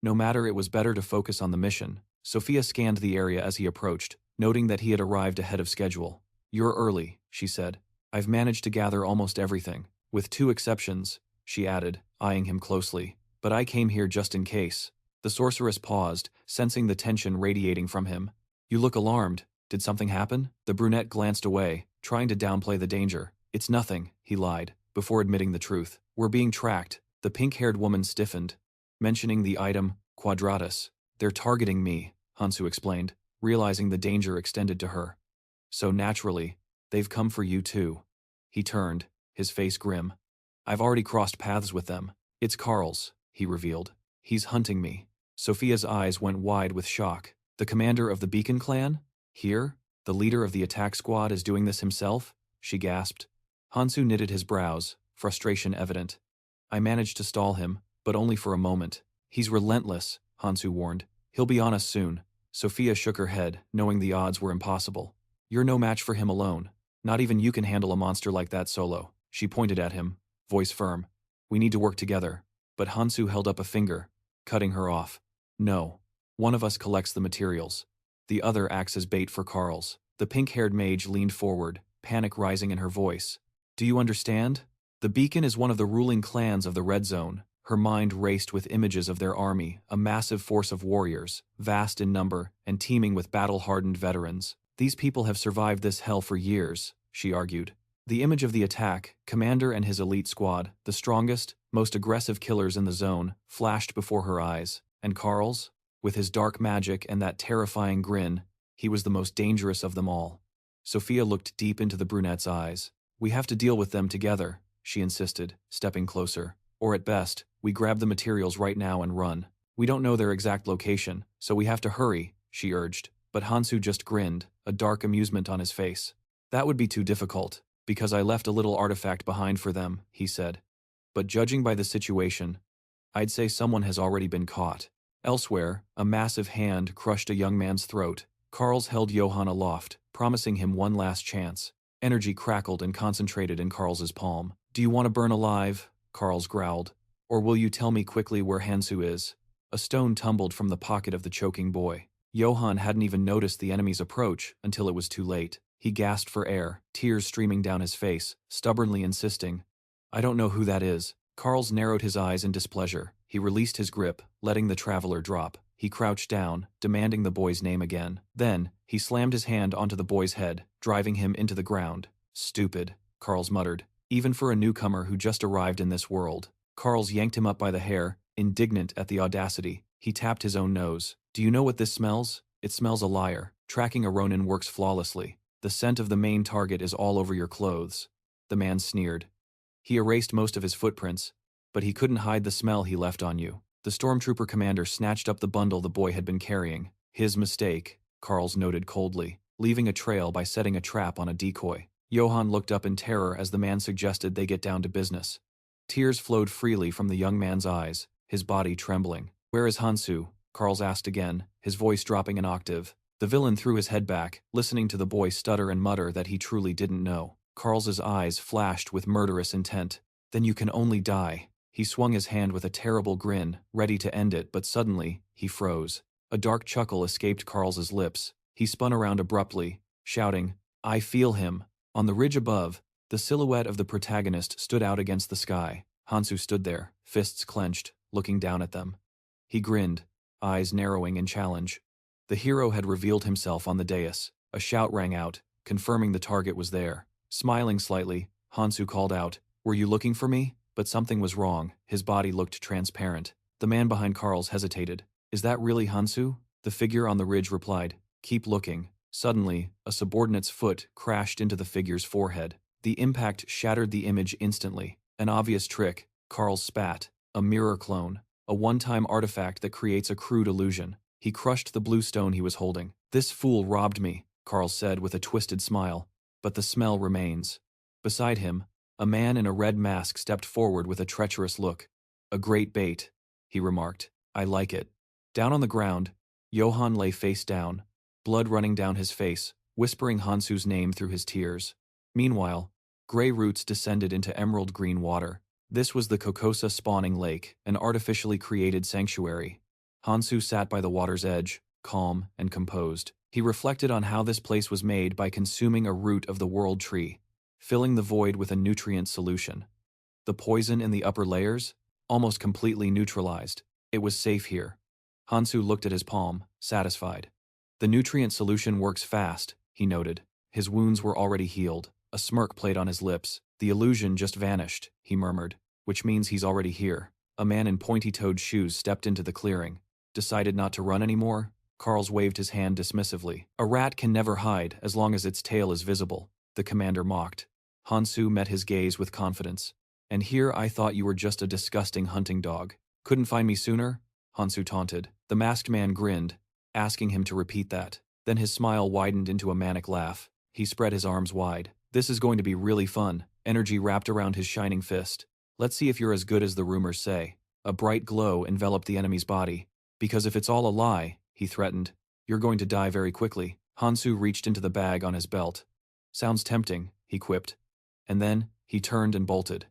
No matter, it was better to focus on the mission. Sophia scanned the area as he approached, noting that he had arrived ahead of schedule. "You're early," she said. "I've managed to gather almost everything. With 2 exceptions," she added, eyeing him closely. "But I came here just in case." The sorceress paused, sensing the tension radiating from him. "You look alarmed. Did something happen?" The brunette glanced away, trying to downplay the danger. "It's nothing," he lied, before admitting the truth. "We're being tracked." The pink-haired woman stiffened, mentioning the item, quadratus. "They're targeting me," Hansu explained, realizing the danger extended to her. "So naturally, they've come for you too." He turned, his face grim. "I've already crossed paths with them. It's Carl's," he revealed. "He's hunting me." Sophia's eyes went wide with shock. "The commander of the Beacon clan? Here? The leader of the attack squad is doing this himself?" she gasped. Hansu knitted his brows, frustration evident. "I managed to stall him, but only for a moment. He's relentless," Hansu warned. "He'll be on us soon." Sophia shook her head, knowing the odds were impossible. "You're no match for him alone. Not even you can handle a monster like that solo." She pointed at him, voice firm. "We need to work together." But Hansu held up a finger, cutting her off. "No. One of us collects the materials. The other acts as bait for Carl's." The pink-haired mage leaned forward, panic rising in her voice. "Do you understand? The Beacon is one of the ruling clans of the Red Zone." Her mind raced with images of their army, a massive force of warriors, vast in number and teeming with battle-hardened veterans. "These people have survived this hell for years," she argued. The image of the attack, commander and his elite squad, the strongest, most aggressive killers in the zone, flashed before her eyes. And Carl's? With his dark magic and that terrifying grin, he was the most dangerous of them all. Sophia looked deep into the brunette's eyes. "We have to deal with them together," she insisted, stepping closer. "Or at best, we grab the materials right now and run. We don't know their exact location, so we have to hurry," she urged. But Hansu just grinned, a dark amusement on his face. "That would be too difficult, because I left a little artifact behind for them," he said. "But judging by the situation, I'd say someone has already been caught." Elsewhere, a massive hand crushed a young man's throat. Carl's held Johann aloft, promising him one last chance. Energy crackled and concentrated in Carl's palm. "Do you want to burn alive?" Carl's growled. "Or will you tell me quickly where Hansu is?" A stone tumbled from the pocket of the choking boy. Johann hadn't even noticed the enemy's approach until it was too late. He gasped for air, tears streaming down his face, stubbornly insisting, "I don't know who that is." Carl's narrowed his eyes in displeasure. He released his grip, letting the traveler drop. He crouched down, demanding the boy's name again. Then, he slammed his hand onto the boy's head, driving him into the ground. "Stupid," Carl's muttered. "Even for a newcomer who just arrived in this world." Carl's yanked him up by the hair, indignant at the audacity. He tapped his own nose. "Do you know what this smells? It smells a liar. Tracking a Ronin works flawlessly. The scent of the main target is all over your clothes." The man sneered. "He erased most of his footprints, but he couldn't hide the smell he left on you." The stormtrooper commander snatched up the bundle the boy had been carrying. "His mistake," Carl's noted coldly, leaving a trail by setting a trap on a decoy. Johann looked up in terror as the man suggested they get down to business. Tears flowed freely from the young man's eyes, his body trembling. "Where is Hansu?" Carl's asked again, his voice dropping an octave. The villain threw his head back, listening to the boy stutter and mutter that he truly didn't know. Carl's eyes flashed with murderous intent. "Then you can only die." He swung his hand with a terrible grin, ready to end it, but suddenly, he froze. A dark chuckle escaped Carl's lips. He spun around abruptly, shouting, "I feel him!" On the ridge above, the silhouette of the protagonist stood out against the sky. Hansu stood there, fists clenched, looking down at them. He grinned, eyes narrowing in challenge. The hero had revealed himself on the dais. A shout rang out, confirming the target was there. Smiling slightly, Hansu called out, "Were you looking for me?" But something was wrong. His body looked transparent. The man behind Carl's hesitated. "Is that really Hansu?" The figure on the ridge replied, "Keep looking." Suddenly, a subordinate's foot crashed into the figure's forehead. The impact shattered the image instantly. An obvious trick, Carl spat. A mirror clone. A one-time artifact that creates a crude illusion. He crushed the blue stone he was holding. "This fool robbed me," Carl said with a twisted smile. But the smell remains. Beside him, a man in a red mask stepped forward with a treacherous look. "A great bait," he remarked. "I like it." Down on the ground, Johann lay face down, blood running down his face, whispering Hansu's name through his tears. Meanwhile, gray roots descended into emerald green water. This was the Kokosa spawning lake, an artificially created sanctuary. Hansu sat by the water's edge, calm and composed. He reflected on how this place was made by consuming a root of the world tree, filling the void with a nutrient solution. The poison in the upper layers? Almost completely neutralized. It was safe here. Hansu looked at his palm, satisfied. "The nutrient solution works fast," he noted. His wounds were already healed. A smirk played on his lips. "The illusion just vanished," he murmured, "which means he's already here." A man in pointy-toed shoes stepped into the clearing. "Decided not to run anymore?" Carls waved his hand dismissively. "A rat can never hide as long as its tail is visible," the commander mocked. Hansu met his gaze with confidence. "And here I thought you were just a disgusting hunting dog. Couldn't find me sooner?" Hansu taunted. The masked man grinned, asking him to repeat that. Then his smile widened into a manic laugh. He spread his arms wide. "This is going to be really fun." Energy wrapped around his shining fist. "Let's see if you're as good as the rumors say." A bright glow enveloped the enemy's body. "Because if it's all a lie," he threatened, "you're going to die very quickly." Hansu reached into the bag on his belt. "Sounds tempting," he quipped. And then, he turned and bolted.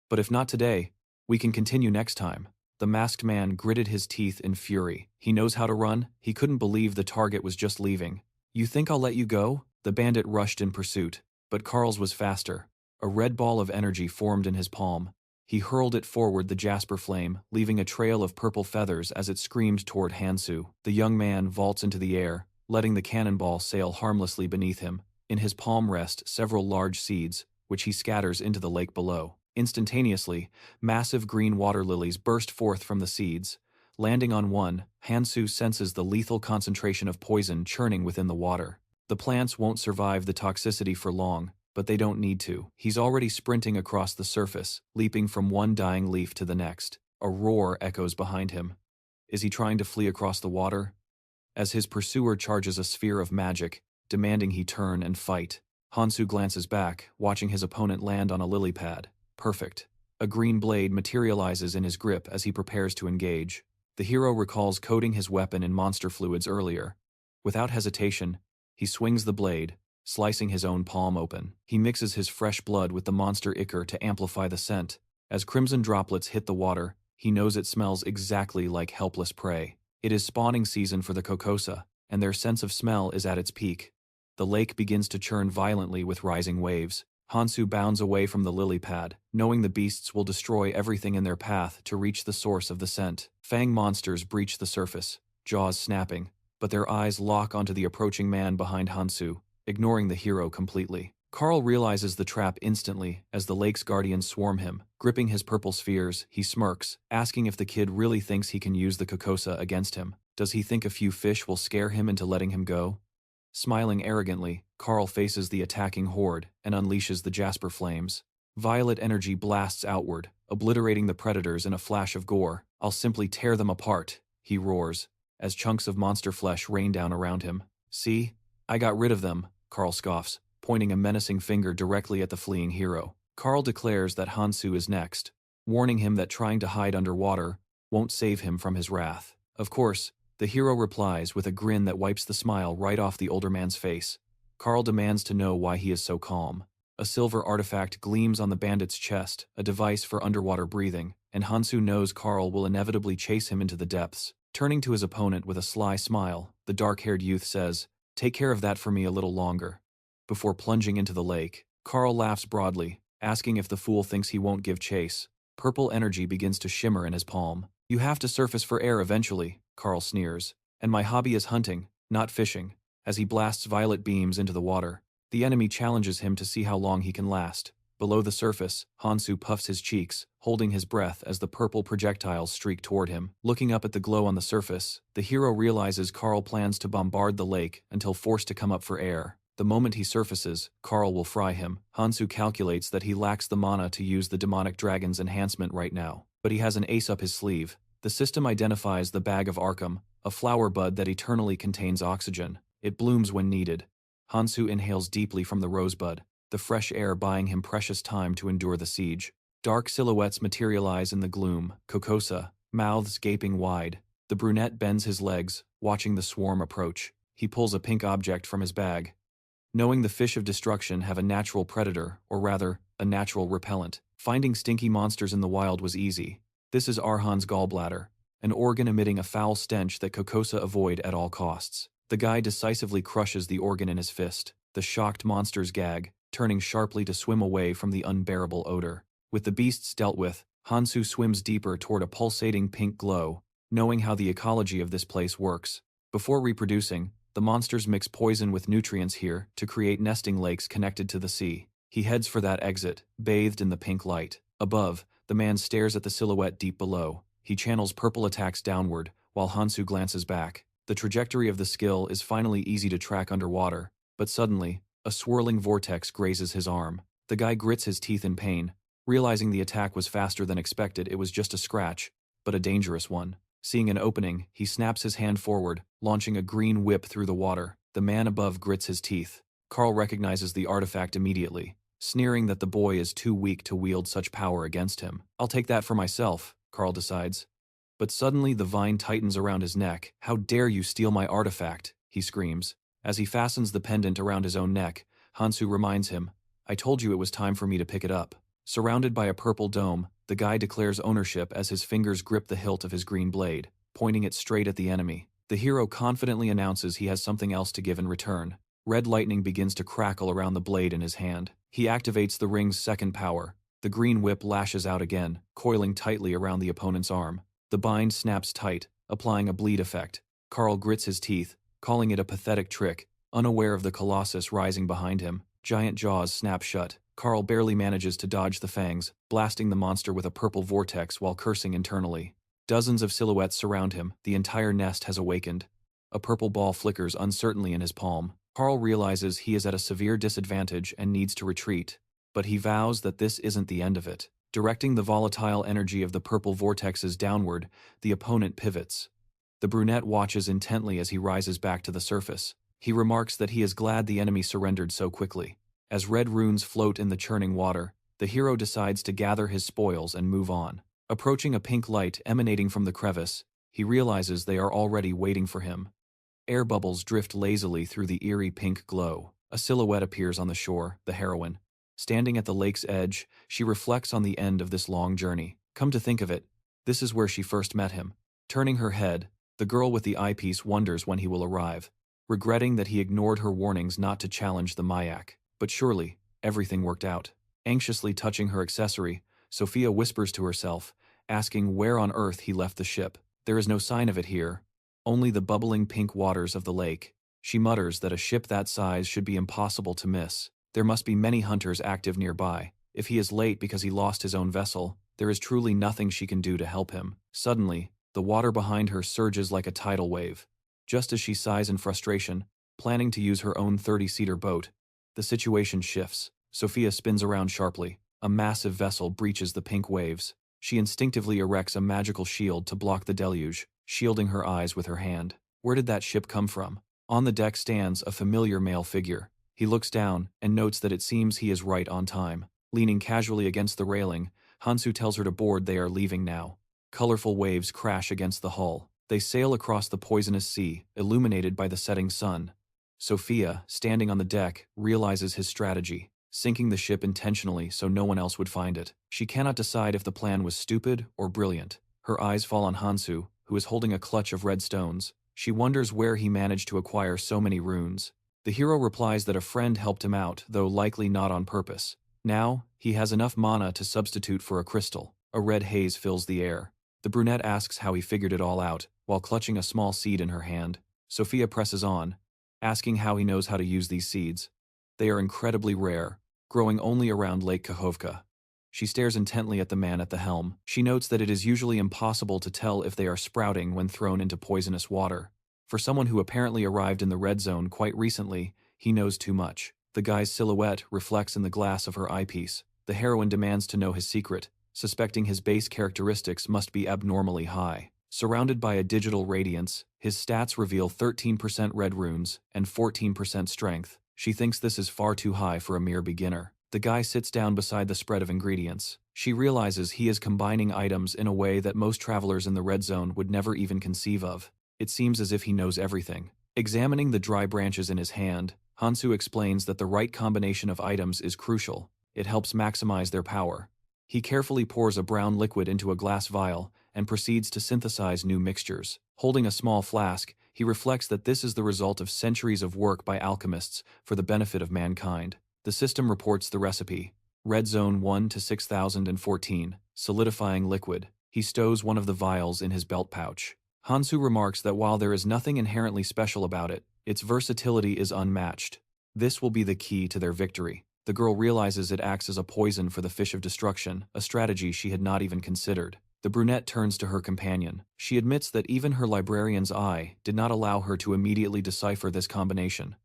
"But if not today, we can continue next time." The masked man gritted his teeth in fury. He knows how to run. He couldn't believe the target was just leaving. "You think I'll let you go?" The bandit rushed in pursuit. But Carl's was faster. A red ball of energy formed in his palm. He hurled it forward the jasper flame, leaving a trail of purple feathers as it screamed toward Hansu. The young man vaults into the air, letting the cannonball sail harmlessly beneath him. In his palm rest several large seeds, which he scatters into the lake below. Instantaneously, massive green water lilies burst forth from the seeds. Landing on one, Hansu senses the lethal concentration of poison churning within the water. The plants won't survive the toxicity for long, but they don't need to. He's already sprinting across the surface, leaping from one dying leaf to the next. A roar echoes behind him. Is he trying to flee across the water? As his pursuer charges a sphere of magic, demanding he turn and fight. Hansu glances back, watching his opponent land on a lily pad. Perfect. A green blade materializes in his grip as he prepares to engage. The hero recalls coating his weapon in monster fluids earlier. Without hesitation, he swings the blade, slicing his own palm open. He mixes his fresh blood with the monster ichor to amplify the scent. As crimson droplets hit the water, he knows it smells exactly like helpless prey. It is spawning season for the Kokosa, and their sense of smell is at its peak. The lake begins to churn violently with rising waves. Hansu bounds away from the lily pad, knowing the beasts will destroy everything in their path to reach the source of the scent. Fang monsters breach the surface, jaws snapping, but their eyes lock onto the approaching man behind Hansu, ignoring the hero completely. Carl realizes the trap instantly as the lake's guardians swarm him. Gripping his purple spheres, he smirks, asking if the kid really thinks he can use the Kokosa against him. Does he think a few fish will scare him into letting him go? Smiling arrogantly, Carl faces the attacking horde and unleashes the jasper flames. Violet energy blasts outward, obliterating the predators in a flash of gore. "I'll simply tear them apart," he roars, as chunks of monster flesh rain down around him. "See? I got rid of them," Carl scoffs, pointing a menacing finger directly at the fleeing hero. Carl declares that Hansu is next, warning him that trying to hide underwater won't save him from his wrath. Of course, the hero replies with a grin that wipes the smile right off the older man's face. Carl demands to know why he is so calm. A silver artifact gleams on the bandit's chest, a device for underwater breathing, and Hansu knows Carl will inevitably chase him into the depths. Turning to his opponent with a sly smile, the dark-haired youth says, "Take care of that for me a little longer." Before plunging into the lake, Carl laughs broadly, asking if the fool thinks he won't give chase. Purple energy begins to shimmer in his palm. "You have to surface for air eventually," Carl sneers. "And my hobby is hunting, not fishing." As he blasts violet beams into the water, the enemy challenges him to see how long he can last. Below the surface, Hansu puffs his cheeks, holding his breath as the purple projectiles streak toward him. Looking up at the glow on the surface, the hero realizes Carl plans to bombard the lake until forced to come up for air. The moment he surfaces, Carl will fry him. Hansu calculates that he lacks the mana to use the demonic dragon's enhancement right now, but he has an ace up his sleeve. The system identifies the Bag of Arkham, a flower bud that eternally contains oxygen. It blooms when needed. Hansu inhales deeply from the rosebud, the fresh air buying him precious time to endure the siege. Dark silhouettes materialize in the gloom, Kokosa, mouths gaping wide. The brunette bends his legs, watching the swarm approach. He pulls a pink object from his bag. Knowing the fish of destruction have a natural predator, or rather, a natural repellent, finding stinky monsters in the wild was easy. This is Arhan's gallbladder, an organ emitting a foul stench that Kokosa avoid at all costs. The guy decisively crushes the organ in his fist. The shocked monsters gag, turning sharply to swim away from the unbearable odor. With the beasts dealt with, Hansu swims deeper toward a pulsating pink glow, knowing how the ecology of this place works. Before reproducing, the monsters mix poison with nutrients here to create nesting lakes connected to the sea. He heads for that exit, bathed in the pink light. Above, the man stares at the silhouette deep below. He channels purple attacks downward, while Hansu glances back. The trajectory of the skill is finally easy to track underwater, but suddenly, a swirling vortex grazes his arm. The guy grits his teeth in pain, realizing the attack was faster than expected. It was just a scratch, but a dangerous one. Seeing an opening, he snaps his hand forward, launching a green whip through the water. The man above grits his teeth. Carl recognizes the artifact immediately, sneering that the boy is too weak to wield such power against him. "I'll take that for myself," Carl decides. But suddenly the vine tightens around his neck. "How dare you steal my artifact?" he screams. As he fastens the pendant around his own neck, Hansu reminds him, "I told you it was time for me to pick it up." Surrounded by a purple dome, the guy declares ownership as his fingers grip the hilt of his green blade, pointing it straight at the enemy. The hero confidently announces he has something else to give in return. Red lightning begins to crackle around the blade in his hand. He activates the ring's second power. The green whip lashes out again, coiling tightly around the opponent's arm. The bind snaps tight, applying a bleed effect. Carl grits his teeth, calling it a pathetic trick, unaware of the colossus rising behind him. Giant jaws snap shut. Carl barely manages to dodge the fangs, blasting the monster with a purple vortex while cursing internally. Dozens of silhouettes surround him. The entire nest has awakened. A purple ball flickers uncertainly in his palm. Carl realizes he is at a severe disadvantage and needs to retreat, but he vows that this isn't the end of it. Directing the volatile energy of the purple vortexes downward, the opponent pivots. The brunette watches intently as he rises back to the surface. He remarks that he is glad the enemy surrendered so quickly. As red runes float in the churning water, the hero decides to gather his spoils and move on. Approaching a pink light emanating from the crevice, he realizes they are already waiting for him. Air bubbles drift lazily through the eerie pink glow. A silhouette appears on the shore, the heroine. Standing at the lake's edge, she reflects on the end of this long journey. Come to think of it, this is where she first met him. Turning her head, the girl with the eyepiece wonders when he will arrive, regretting that he ignored her warnings not to challenge the Mayak. But surely, everything worked out. Anxiously touching her accessory, Sophia whispers to herself, asking where on earth he left the ship. There is no sign of it here, only the bubbling pink waters of the lake. She mutters that a ship that size should be impossible to miss. There must be many hunters active nearby. If he is late because he lost his own vessel, there is truly nothing she can do to help him. Suddenly, the water behind her surges like a tidal wave. Just as she sighs in frustration, planning to use her own 30-seater boat, the situation shifts. Sophia spins around sharply. A massive vessel breaches the pink waves. She instinctively erects a magical shield to block the deluge, shielding her eyes with her hand. Where did that ship come from? On the deck stands a familiar male figure. He looks down and notes that it seems he is right on time. Leaning casually against the railing, Hansu tells her to board. They are leaving now. Colorful waves crash against the hull. They sail across the poisonous sea, illuminated by the setting sun. Sophia, standing on the deck, realizes his strategy, sinking the ship intentionally so no one else would find it. She cannot decide if the plan was stupid or brilliant. Her eyes fall on Hansu, who is holding a clutch of red stones. She wonders where he managed to acquire so many runes. The hero replies that a friend helped him out, though likely not on purpose. Now, he has enough mana to substitute for a crystal. A red haze fills the air. The brunette asks how he figured it all out, while clutching a small seed in her hand. Sophia presses on, asking how he knows how to use these seeds. They are incredibly rare, growing only around Lake Kahovka. She stares intently at the man at the helm. She notes that it is usually impossible to tell if they are sprouting when thrown into poisonous water. For someone who apparently arrived in the red zone quite recently, he knows too much. The guy's silhouette reflects in the glass of her eyepiece. The heroine demands to know his secret, suspecting his base characteristics must be abnormally high. Surrounded by a digital radiance, his stats reveal 13% red runes and 14% strength. She thinks this is far too high for a mere beginner. The guy sits down beside the spread of ingredients. She realizes he is combining items in a way that most travelers in the red zone would never even conceive of. It seems as if he knows everything. Examining the dry branches in his hand, Hansu explains that the right combination of items is crucial. It helps maximize their power. He carefully pours a brown liquid into a glass vial and proceeds to synthesize new mixtures. Holding a small flask, he reflects that this is the result of centuries of work by alchemists for the benefit of mankind. The system reports the recipe. Red Zone 1 to 6014, solidifying liquid. He stows one of the vials in his belt pouch. Hansu remarks that while there is nothing inherently special about it, its versatility is unmatched. This will be the key to their victory. The girl realizes it acts as a poison for the fish of destruction, a strategy she had not even considered. The brunette turns to her companion. She admits that even her librarian's eye did not allow her to immediately decipher this combination.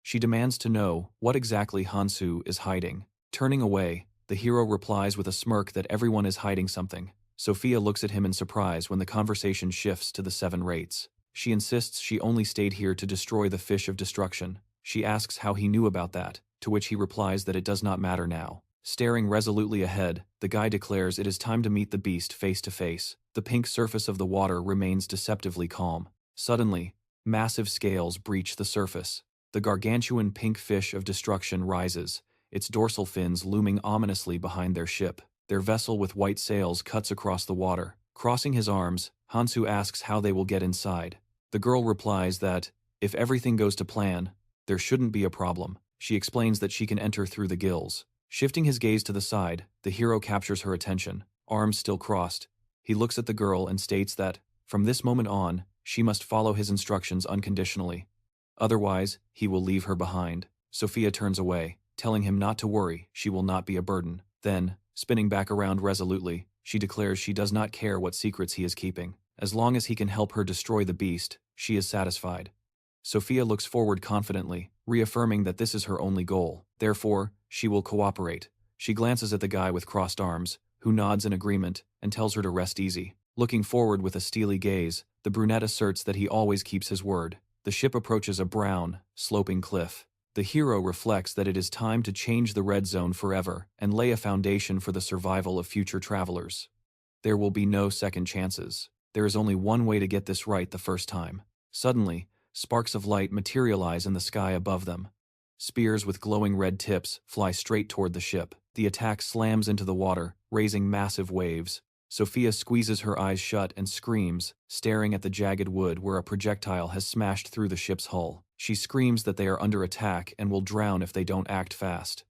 She demands to know what exactly Hansu is hiding. Turning away, the hero replies with a smirk that everyone is hiding something. Sophia looks at him in surprise when the conversation shifts to the 7 rates. She insists she only stayed here to destroy the fish of destruction. She asks how he knew about that, to which he replies that it does not matter now. Staring resolutely ahead, the guy declares it is time to meet the beast face to face. The pink surface of the water remains deceptively calm. Suddenly, massive scales breach the surface. The gargantuan pink fish of destruction rises, its dorsal fins looming ominously behind their ship. Their vessel with white sails cuts across the water. Crossing his arms, Hansu asks how they will get inside. The girl replies that, if everything goes to plan, there shouldn't be a problem. She explains that she can enter through the gills. Shifting his gaze to the side, the hero captures her attention, arms still crossed. He looks at the girl and states that, from this moment on, she must follow his instructions unconditionally. Otherwise, he will leave her behind. Sophia turns away, telling him not to worry, she will not be a burden. Then, spinning back around resolutely, she declares she does not care what secrets he is keeping. As long as he can help her destroy the beast, she is satisfied. Sophia looks forward confidently, reaffirming that this is her only goal. Therefore, she will cooperate. She glances at the guy with crossed arms, who nods in agreement and tells her to rest easy. Looking forward with a steely gaze, the brunette asserts that he always keeps his word. The ship approaches a brown, sloping cliff. The hero reflects that it is time to change the red zone forever and lay a foundation for the survival of future travelers. There will be no second chances. There is only one way to get this right the first time. Suddenly, sparks of light materialize in the sky above them. Spears with glowing red tips fly straight toward the ship. The attack slams into the water, raising massive waves. Sophia squeezes her eyes shut and screams, staring at the jagged wood where a projectile has smashed through the ship's hull. She screams that they are under attack and will drown if they don't act fast.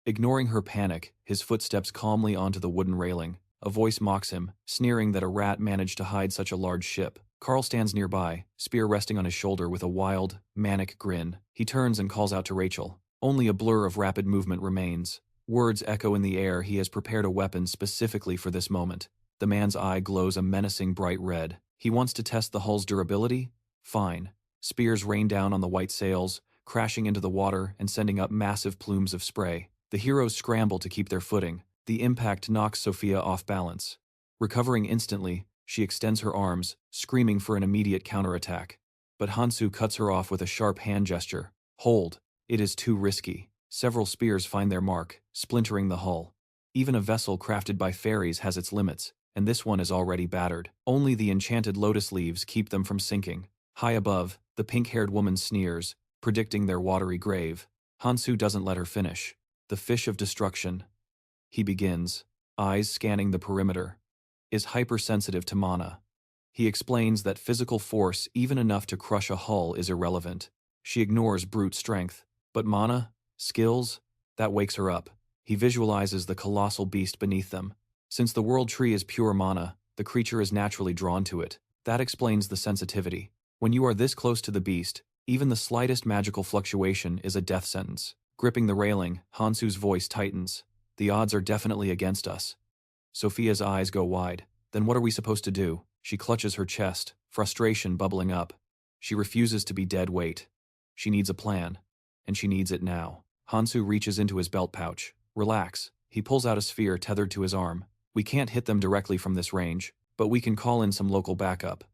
Ignoring her panic, his foot steps calmly onto the wooden railing. A voice mocks him, sneering that a rat managed to hide such a large ship. Carl stands nearby, spear resting on his shoulder with a wild, manic grin. He turns and calls out to Rachel. Only a blur of rapid movement remains. Words echo in the air. He has prepared a weapon specifically for this moment. The man's eye glows a menacing bright red. He wants to test the hull's durability? Fine. Spears rain down on the white sails, crashing into the water and sending up massive plumes of spray. The heroes scramble to keep their footing. The impact knocks Sophia off balance. Recovering instantly, she extends her arms, screaming for an immediate counterattack. But Hansu cuts her off with a sharp hand gesture. Hold. It is too risky. Several spears find their mark, splintering the hull. Even a vessel crafted by fairies has its limits, and this one is already battered. Only the enchanted lotus leaves keep them from sinking. High above, the pink-haired woman sneers, predicting their watery grave. Hansu doesn't let her finish. The fish of destruction. He begins, eyes scanning the perimeter. Is hypersensitive to mana. He explains that physical force, even enough to crush a hull, is irrelevant. She ignores brute strength. But mana? Skills? That wakes her up. He visualizes the colossal beast beneath them. Since the world tree is pure mana, the creature is naturally drawn to it. That explains the sensitivity. When you are this close to the beast, even the slightest magical fluctuation is a death sentence. Gripping the railing, Hansu's voice tightens. The odds are definitely against us. Sophia's eyes go wide. Then what are we supposed to do? She clutches her chest, frustration bubbling up. She refuses to be dead weight. She needs a plan. And she needs it now. Hansu reaches into his belt pouch. Relax. He pulls out a sphere tethered to his arm. We can't hit them directly from this range, but we can call in some local backup.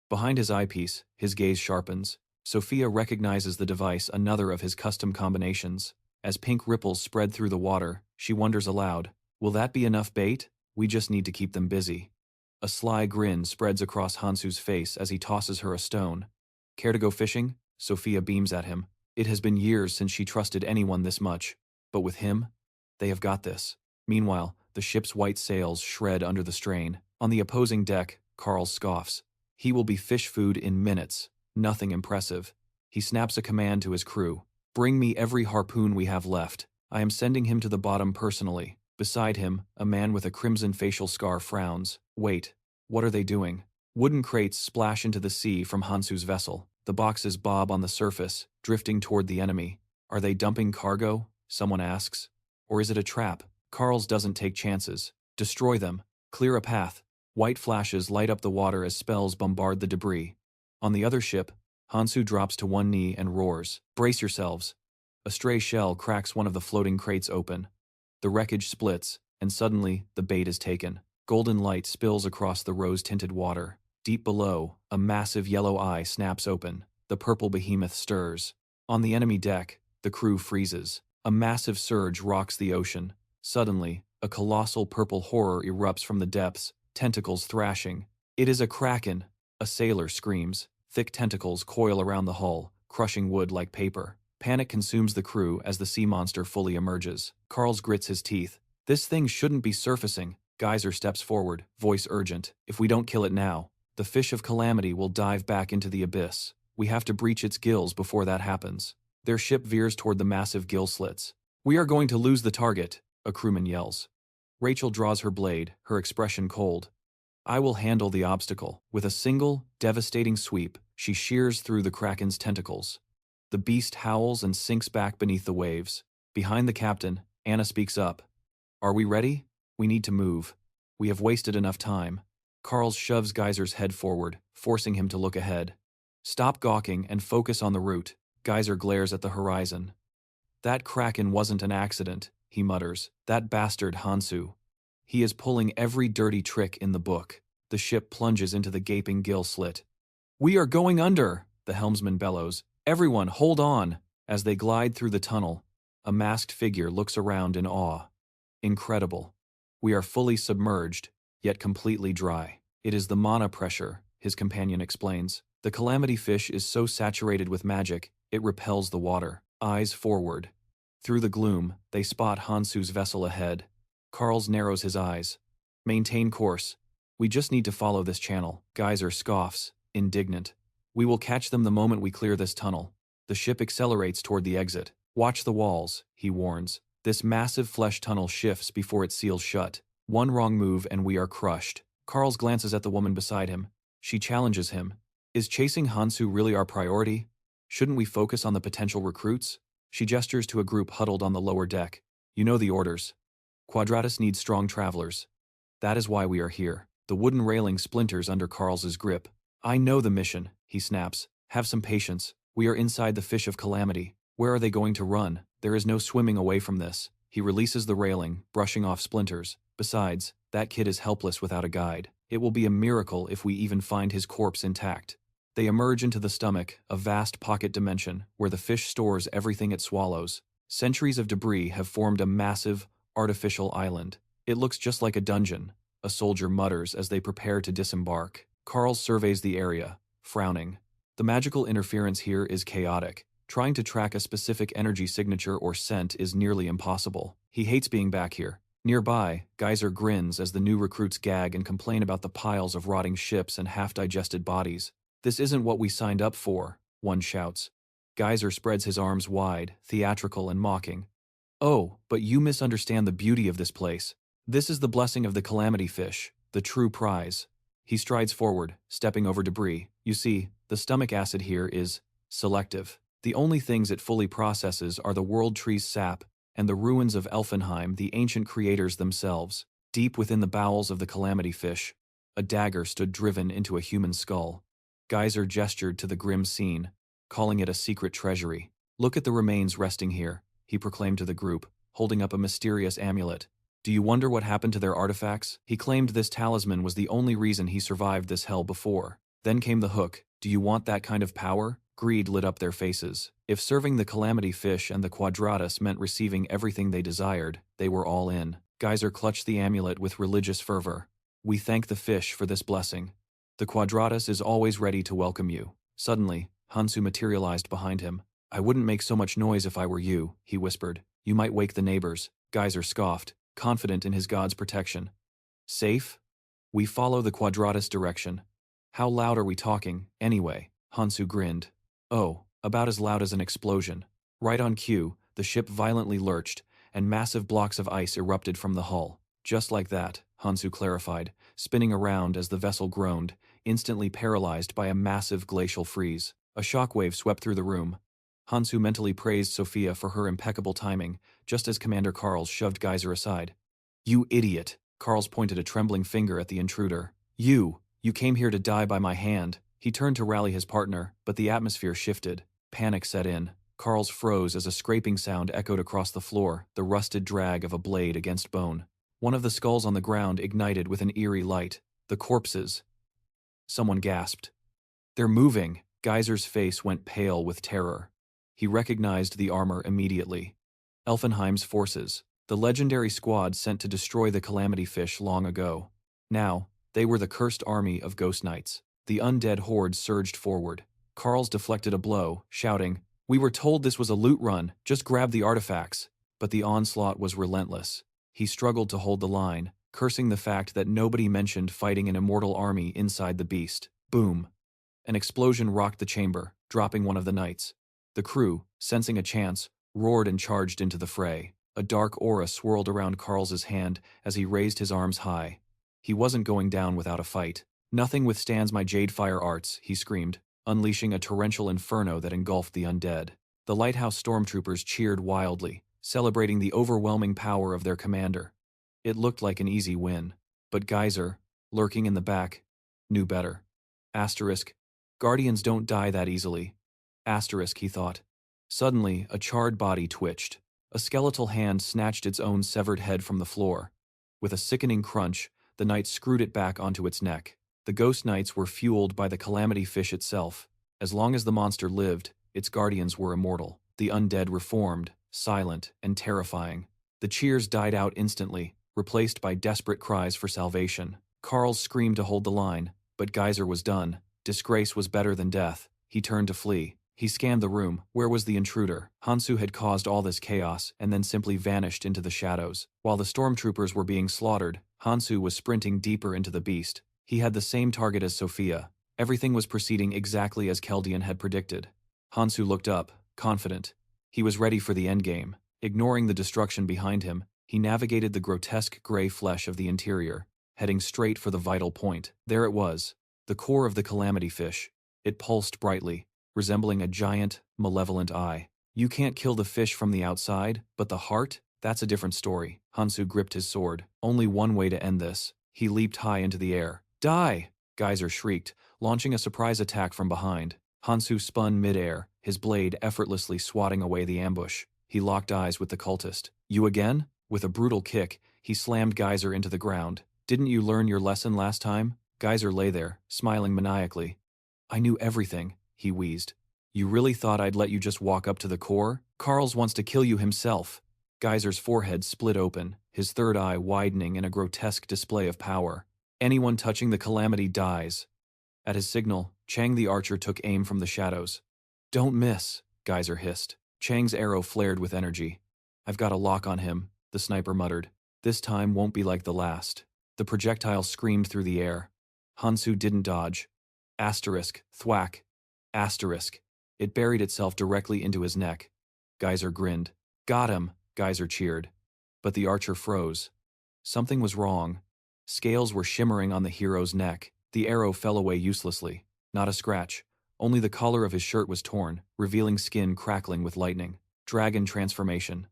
Behind his eyepiece, his gaze sharpens. Sophia recognizes the device, another of his custom combinations. As pink ripples spread through the water, she wonders aloud, will that be enough bait? We just need to keep them busy. A sly grin spreads across Hansu's face as he tosses her a stone. Care to go fishing? Sophia beams at him. It has been years since she trusted anyone this much. But with him, they have got this. Meanwhile, the ship's white sails shred under the strain. On the opposing deck, Carl scoffs. He will be fish food in minutes. Nothing impressive. He snaps a command to his crew. Bring me every harpoon we have left. I am sending him to the bottom personally. Beside him, a man with a crimson facial scar frowns. Wait, what are they doing? Wooden crates splash into the sea from Hansu's vessel. The boxes bob on the surface, drifting toward the enemy. Are they dumping cargo? Someone asks. Or is it a trap? Carl's doesn't take chances. Destroy them. Clear a path. White flashes light up the water as spells bombard the debris. On the other ship, Hansu drops to one knee and roars. Brace yourselves. A stray shell cracks one of the floating crates open. The wreckage splits, and suddenly, the bait is taken. Golden light spills across the rose-tinted water. Deep below, a massive yellow eye snaps open. The purple behemoth stirs. On the enemy deck, the crew freezes. A massive surge rocks the ocean. Suddenly, a colossal purple horror erupts from the depths, tentacles thrashing. It is a kraken. A sailor screams. Thick tentacles coil around the hull, crushing wood like paper. Panic consumes the crew as the sea monster fully emerges. Carl grits his teeth. This thing shouldn't be surfacing. Geyser steps forward, voice urgent. If we don't kill it now, the fish of calamity will dive back into the abyss. We have to breach its gills before that happens. Their ship veers toward the massive gill slits. We are going to lose the target, a crewman yells. Rachel draws her blade, her expression cold. I will handle the obstacle. With a single, devastating sweep, she shears through the kraken's tentacles. The beast howls and sinks back beneath the waves. Behind the captain, Anna speaks up. Are we ready? We need to move. We have wasted enough time. Carl shoves Geyser's head forward, forcing him to look ahead. Stop gawking and focus on the route. Geyser glares at the horizon. That kraken wasn't an accident, he mutters. That bastard Hansu. He is pulling every dirty trick in the book. The ship plunges into the gaping gill slit. We are going under, the helmsman bellows. Everyone, hold on! As they glide through the tunnel, a masked figure looks around in awe. Incredible. We are fully submerged, yet completely dry. It is the mana pressure, his companion explains. The calamity fish is so saturated with magic, it repels the water. Eyes forward. Through the gloom, they spot Hansu's vessel ahead. Carl narrows his eyes. Maintain course. We just need to follow this channel. Geyser scoffs, indignant. We will catch them the moment we clear this tunnel. The ship accelerates toward the exit. Watch the walls, he warns. This massive flesh tunnel shifts before it seals shut. One wrong move and we are crushed. Carl glances at the woman beside him. She challenges him. Is chasing Hansu really our priority? Shouldn't we focus on the potential recruits? She gestures to a group huddled on the lower deck. You know the orders. Quadratus needs strong travelers. That is why we are here. The wooden railing splinters under Carl's grip. I know the mission, he snaps. Have some patience. We are inside the fish of calamity. Where are they going to run? There is no swimming away from this. He releases the railing, brushing off splinters. Besides, that kid is helpless without a guide. It will be a miracle if we even find his corpse intact. They emerge into the stomach, a vast pocket dimension, where the fish stores everything it swallows. Centuries of debris have formed a massive, artificial island. It looks just like a dungeon, a soldier mutters as they prepare to disembark. Carl surveys the area, frowning. The magical interference here is chaotic. Trying to track a specific energy signature or scent is nearly impossible. He hates being back here, Nearby, Geyser grins as the new recruits gag and complain about the piles of rotting ships and half-digested bodies. "This isn't what we signed up for," one shouts. Geyser spreads his arms wide, theatrical and mocking. "Oh, but you misunderstand the beauty of this place. This is the blessing of the calamity fish, the true prize." He strides forward, stepping over debris. "You see, the stomach acid here is selective. The only things it fully processes are the world tree's sap and the ruins of Elfenheim, the ancient creators themselves." Deep within the bowels of the calamity fish, a dagger stood driven into a human skull. Geyser gestured to the grim scene, calling it a secret treasury. "Look at the remains resting here," he proclaimed to the group, holding up a mysterious amulet. "Do you wonder what happened to their artifacts?" He claimed this talisman was the only reason he survived this hell before. Then came the hook. "Do you want that kind of power?" Greed lit up their faces. If serving the calamity fish and the quadratus meant receiving everything they desired, they were all in. Geyser clutched the amulet with religious fervor. "We thank the fish for this blessing. The quadratus is always ready to welcome you." Suddenly, Hansu materialized behind him. "I wouldn't make so much noise if I were you," he whispered. "You might wake the neighbors." Geyser scoffed, confident in his god's protection. "Safe? We follow the quadratus direction. How loud are we talking, anyway?" Hansu grinned. "Oh, about as loud as an explosion." Right on cue, the ship violently lurched, and massive blocks of ice erupted from the hull. "Just like that," Hansu clarified, spinning around as the vessel groaned, instantly paralyzed by a massive glacial freeze. A shockwave swept through the room. Hansu mentally praised Sophia for her impeccable timing, just as Commander Karls shoved Geyser aside. "You idiot!" Karls pointed a trembling finger at the intruder. You came here to die by my hand." He turned to rally his partner, but the atmosphere shifted. Panic set in. Karls froze as a scraping sound echoed across the floor, the rusted drag of a blade against bone. One of the skulls on the ground ignited with an eerie light. "The corpses." Someone gasped. "They're moving." Geyser's face went pale with terror. He recognized the armor immediately. Elfenheim's forces, the legendary squad sent to destroy the calamity fish long ago. Now, they were the cursed army of ghost knights. The undead horde surged forward. Karls deflected a blow, shouting, "We were told this was a loot run, just grab the artifacts." But the onslaught was relentless. He struggled to hold the line, cursing the fact that nobody mentioned fighting an immortal army inside the beast. Boom. An explosion rocked the chamber, dropping one of the knights. The crew, sensing a chance, roared and charged into the fray. A dark aura swirled around Karls's hand as he raised his arms high. He wasn't going down without a fight. "Nothing withstands my jade fire arts," he screamed, unleashing a torrential inferno that engulfed the undead. The lighthouse stormtroopers cheered wildly, celebrating the overwhelming power of their commander. It looked like an easy win. But Geyser, lurking in the back, knew better. Asterisk. Guardians don't die that easily. Asterisk, he thought. Suddenly, a charred body twitched. A skeletal hand snatched its own severed head from the floor. With a sickening crunch, the knight screwed it back onto its neck. The ghost knights were fueled by the calamity fish itself. As long as the monster lived, its guardians were immortal. The undead reformed, silent and terrifying. The cheers died out instantly, replaced by desperate cries for salvation. Karls screamed to hold the line, but Geyser was done. Disgrace was better than death. He turned to flee. He scanned the room. Where was the intruder? Hansu had caused all this chaos and then simply vanished into the shadows. While the stormtroopers were being slaughtered, Hansu was sprinting deeper into the beast. He had the same target as Sophia. Everything was proceeding exactly as Keldian had predicted. Hansu looked up, confident. He was ready for the endgame. Ignoring the destruction behind him, he navigated the grotesque gray flesh of the interior, heading straight for the vital point. There it was, the core of the calamity fish. It pulsed brightly, resembling a giant, malevolent eye. You can't kill the fish from the outside, but the heart? That's a different story. Hansu gripped his sword. Only one way to end this. He leaped high into the air. Die! Geyser shrieked, launching a surprise attack from behind. Hansu spun mid-air, his blade effortlessly swatting away the ambush. He locked eyes with the cultist. You again? With a brutal kick, he slammed Geyser into the ground. Didn't you learn your lesson last time? Geyser lay there, smiling maniacally. I knew everything, he wheezed. You really thought I'd let you just walk up to the core? Karls wants to kill you himself. Geyser's forehead split open, his third eye widening in a grotesque display of power. Anyone touching the calamity dies. At his signal, Chang the archer took aim from the shadows. Don't miss, Geyser hissed. Chang's arrow flared with energy. I've got a lock on him, the sniper muttered. This time won't be like the last. The projectile screamed through the air. Hansu didn't dodge. Asterisk, thwack. Asterisk. It buried itself directly into his neck. Geyser grinned. Got him, Geyser cheered. But the archer froze. Something was wrong. Scales were shimmering on the hero's neck. The arrow fell away uselessly. Not a scratch. Only the collar of his shirt was torn, revealing skin crackling with lightning. Dragon transformation.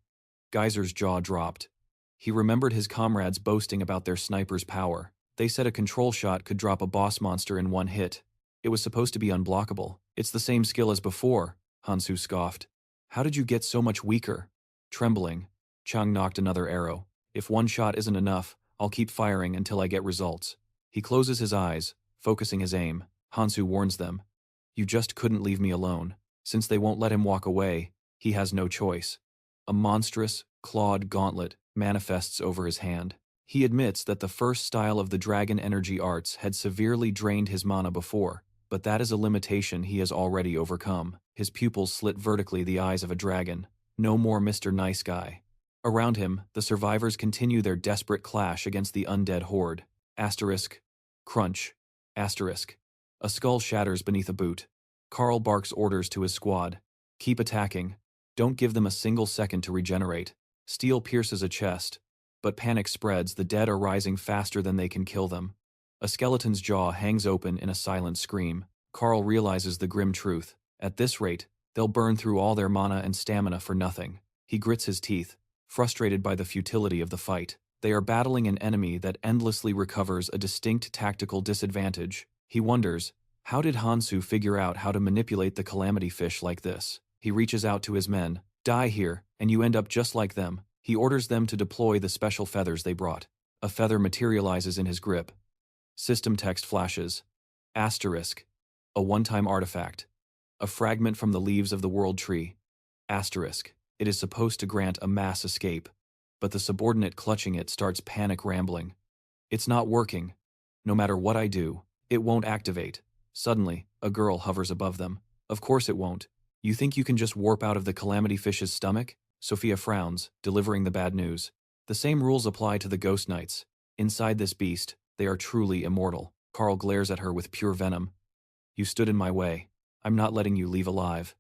Geyser's jaw dropped. He remembered his comrades boasting about their sniper's power. They said a control shot could drop a boss monster in one hit. It was supposed to be unblockable. It's the same skill as before, Hansu scoffed. How did you get so much weaker? Trembling, Chang knocked another arrow. If one shot isn't enough, I'll keep firing until I get results. He closes his eyes, focusing his aim. Hansu warns them. You just couldn't leave me alone. Since they won't let him walk away, he has no choice. A monstrous, clawed gauntlet manifests over his hand. He admits that the first style of the dragon energy arts had severely drained his mana before, but that is a limitation he has already overcome. His pupils slit vertically the eyes of a dragon. No more Mr. Nice Guy. Around him, the survivors continue their desperate clash against the undead horde. Asterisk. Crunch. Asterisk. A skull shatters beneath a boot. Carl barks orders to his squad. Keep attacking. Don't give them a single second to regenerate. Steel pierces a chest. But panic spreads, the dead are rising faster than they can kill them. A skeleton's jaw hangs open in a silent scream. Carl realizes the grim truth. At this rate, they'll burn through all their mana and stamina for nothing. He grits his teeth, frustrated by the futility of the fight. They are battling an enemy that endlessly recovers a distinct tactical disadvantage. He wonders, how did Hansu figure out how to manipulate the calamity fish like this? He reaches out to his men. Die here, and you end up just like them. He orders them to deploy the special feathers they brought. A feather materializes in his grip. System text flashes. Asterisk. A one-time artifact. A fragment from the leaves of the world tree. Asterisk. It is supposed to grant a mass escape. But the subordinate clutching it starts panic rambling. It's not working. No matter what I do, it won't activate. Suddenly, a girl hovers above them. Of course it won't. You think you can just warp out of the calamity fish's stomach? Sophia frowns, delivering the bad news. The same rules apply to the ghost knights. Inside this beast, they are truly immortal. Carl glares at her with pure venom. You stood in my way. I'm not letting you leave alive.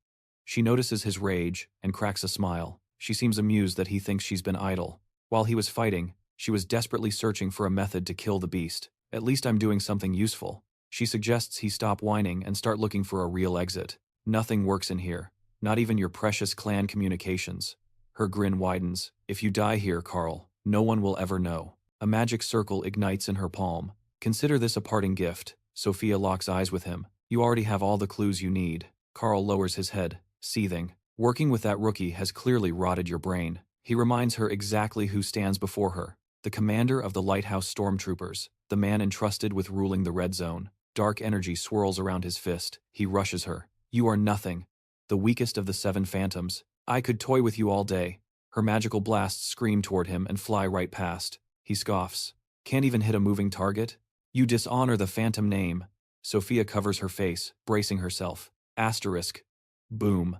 She notices his rage and cracks a smile. She seems amused that he thinks she's been idle. While he was fighting, she was desperately searching for a method to kill the beast. At least I'm doing something useful. She suggests he stop whining and start looking for a real exit. Nothing works in here. Not even your precious clan communications. Her grin widens. If you die here, Carl, no one will ever know. A magic circle ignites in her palm. Consider this a parting gift. Sophia locks eyes with him. You already have all the clues you need. Carl lowers his head, seething. Working with that rookie has clearly rotted your brain. He reminds her exactly who stands before her. The commander of the Lighthouse Stormtroopers. The man entrusted with ruling the Red Zone. Dark energy swirls around his fist. He rushes her. You are nothing. The weakest of the 7 phantoms. I could toy with you all day. Her magical blasts scream toward him and fly right past. He scoffs. Can't even hit a moving target? You dishonor the phantom name. Sophia covers her face, bracing herself. Asterisk. Boom.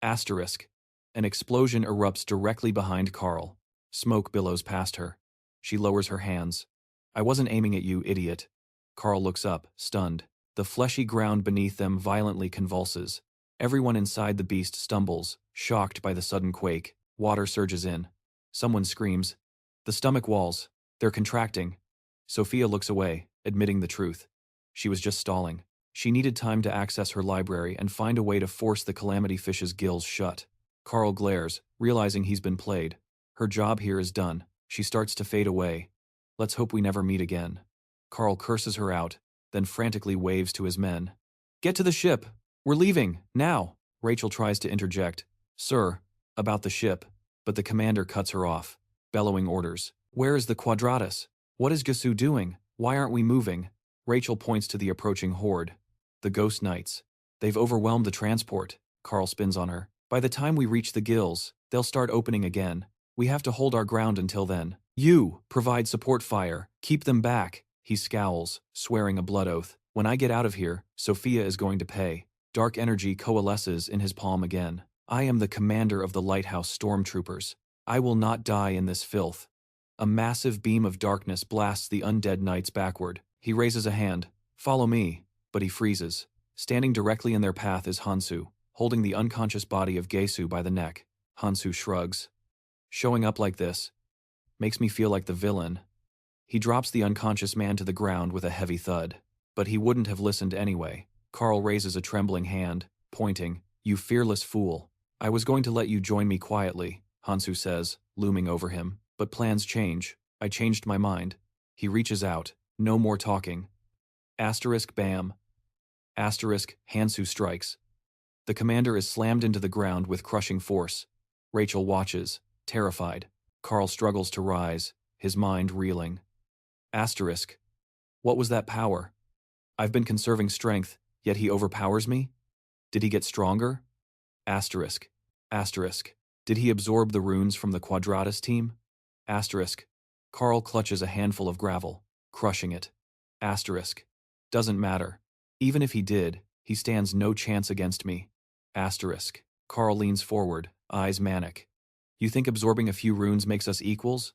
Asterisk. An explosion erupts directly behind Carl. Smoke billows past her. She lowers her hands. I wasn't aiming at you, idiot. Carl looks up, stunned. The fleshy ground beneath them violently convulses. Everyone inside the beast stumbles, shocked by the sudden quake. Water surges in. Someone screams. The stomach walls. They're contracting. Sophia looks away, admitting the truth. She was just stalling. She needed time to access her library and find a way to force the calamity fish's gills shut. Carl glares, realizing he's been played. Her job here is done. She starts to fade away. Let's hope we never meet again. Carl curses her out, then frantically waves to his men. Get to the ship! We're leaving, now! Rachel tries to interject. Sir, about the ship, but the commander cuts her off, bellowing orders. Where is the Quadratus? What is Gasu doing? Why aren't we moving? Rachel points to the approaching horde. The ghost knights. They've overwhelmed the transport. Carl spins on her. By the time we reach the gills, they'll start opening again. We have to hold our ground until then. You, provide support fire. Keep them back. He scowls, swearing a blood oath. When I get out of here, Sophia is going to pay. Dark energy coalesces in his palm again. I am the commander of the Lighthouse Stormtroopers. I will not die in this filth. A massive beam of darkness blasts the undead knights backward. He raises a hand. "Follow me," but he freezes. Standing directly in their path is Hansu, holding the unconscious body of Gesu by the neck. Hansu shrugs. "Showing up like this makes me feel like the villain." He drops the unconscious man to the ground with a heavy thud. But he wouldn't have listened anyway. Carl raises a trembling hand, pointing. "You fearless fool. I was going to let you join me quietly," Hansu says, looming over him. "But plans change. I changed my mind." He reaches out. "No more talking." Asterisk bam. Asterisk Hansu strikes. The commander is slammed into the ground with crushing force. Rachel watches, terrified. Carl struggles to rise, his mind reeling. Asterisk. What was that power? I've been conserving strength, yet he overpowers me? Did he get stronger? Asterisk. Asterisk. Did he absorb the runes from the Quadratus team? Asterisk. Carl clutches a handful of gravel, crushing it. Asterisk. Doesn't matter. Even if he did, he stands no chance against me. Asterisk. Carl leans forward, eyes manic. You think absorbing a few runes makes us equals?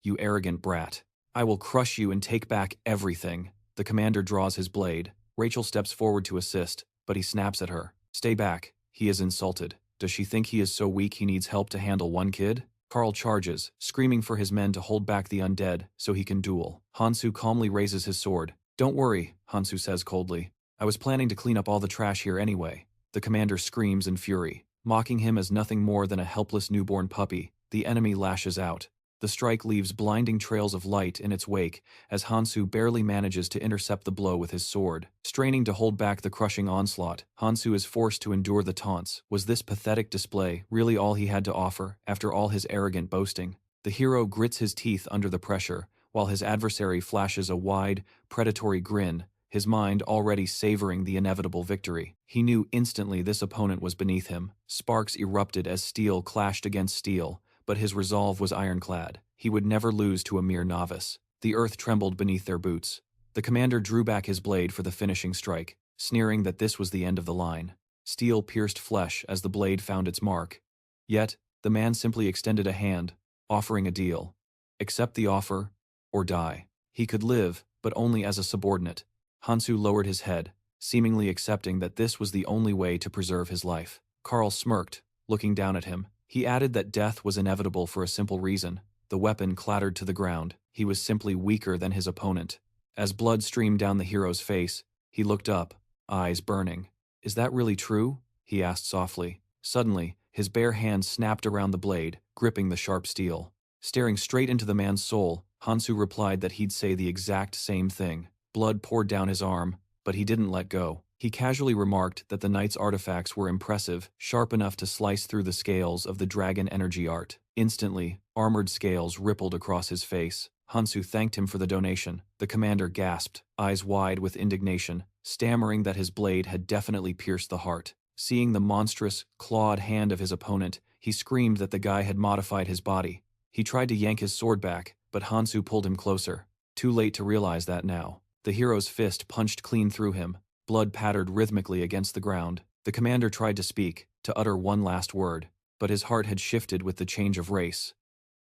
You arrogant brat. I will crush you and take back everything. The commander draws his blade. Rachel steps forward to assist, but he snaps at her. Stay back. He is insulted. Does she think he is so weak he needs help to handle one kid? Carl charges, screaming for his men to hold back the undead so he can duel. Hansu calmly raises his sword. Don't worry, Hansu says coldly. I was planning to clean up all the trash here anyway. The commander screams in fury. Mocking him as nothing more than a helpless newborn puppy, the enemy lashes out. The strike leaves blinding trails of light in its wake as Hansu barely manages to intercept the blow with his sword. Straining to hold back the crushing onslaught, Hansu is forced to endure the taunts. Was this pathetic display really all he had to offer after all his arrogant boasting? The hero grits his teeth under the pressure, while his adversary flashes a wide, predatory grin, his mind already savoring the inevitable victory. He knew instantly this opponent was beneath him. Sparks erupted as steel clashed against steel, but his resolve was ironclad. He would never lose to a mere novice. The earth trembled beneath their boots. The commander drew back his blade for the finishing strike, sneering that this was the end of the line. Steel pierced flesh as the blade found its mark. Yet, the man simply extended a hand, offering a deal. Accept the offer, or die. He could live, but only as a subordinate. Hansu lowered his head, seemingly accepting that this was the only way to preserve his life. Carl smirked, looking down at him. He added that death was inevitable for a simple reason. The weapon clattered to the ground. He was simply weaker than his opponent. As blood streamed down the hero's face, he looked up, eyes burning. Is that really true? He asked softly. Suddenly, his bare hand snapped around the blade, gripping the sharp steel. Staring straight into the man's soul, Hansu replied that he'd say the exact same thing. Blood poured down his arm, but he didn't let go. He casually remarked that the knight's artifacts were impressive, sharp enough to slice through the scales of the dragon energy art. Instantly, armored scales rippled across his face. Hansu thanked him for the donation. The commander gasped, eyes wide with indignation, stammering that his blade had definitely pierced the heart. Seeing the monstrous, clawed hand of his opponent, he screamed that the guy had modified his body. He tried to yank his sword back, but Hansu pulled him closer. Too late to realize that now. The hero's fist punched clean through him. Blood pattered rhythmically against the ground. The commander tried to speak, to utter one last word, but his heart had shifted with the change of race.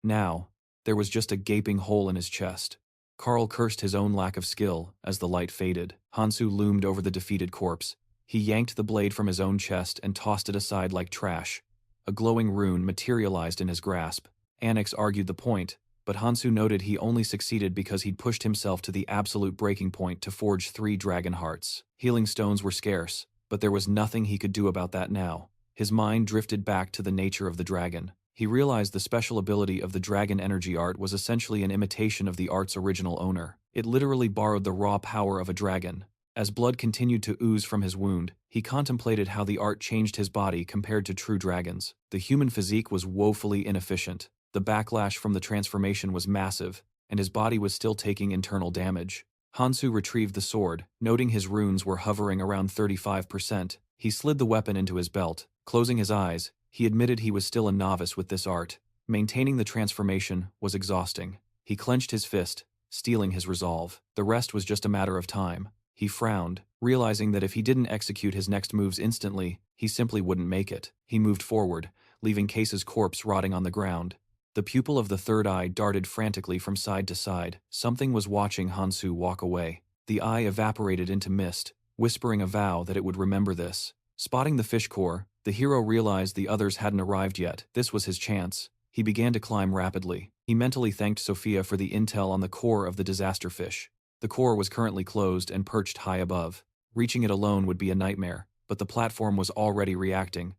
Now, there was just a gaping hole in his chest. Carl cursed his own lack of skill as the light faded. Hansu loomed over the defeated corpse. He yanked the blade from his own chest and tossed it aside like trash. A glowing rune materialized in his grasp. Annex argued the point, but Hansu noted he only succeeded because he'd pushed himself to the absolute breaking point to forge 3 dragon hearts. Healing stones were scarce, but there was nothing he could do about that now. His mind drifted back to the nature of the dragon. He realized the special ability of the dragon energy art was essentially an imitation of the art's original owner. It literally borrowed the raw power of a dragon. As blood continued to ooze from his wound, he contemplated how the art changed his body compared to true dragons. The human physique was woefully inefficient. The backlash from the transformation was massive, and his body was still taking internal damage. Hansu retrieved the sword, noting his runes were hovering around 35%. He slid the weapon into his belt. Closing his eyes, he admitted he was still a novice with this art. Maintaining the transformation was exhausting. He clenched his fist, steeling his resolve. The rest was just a matter of time. He frowned, realizing that if he didn't execute his next moves instantly, he simply wouldn't make it. He moved forward, leaving Case's corpse rotting on the ground. The pupil of the third eye darted frantically from side to side. Something was watching Hansu walk away. The eye evaporated into mist, whispering a vow that it would remember this. Spotting the fish core, the hero realized the others hadn't arrived yet. This was his chance. He began to climb rapidly. He mentally thanked Sophia for the intel on the core of the disaster fish. The core was currently closed and perched high above. Reaching it alone would be a nightmare, but the platform was already reacting.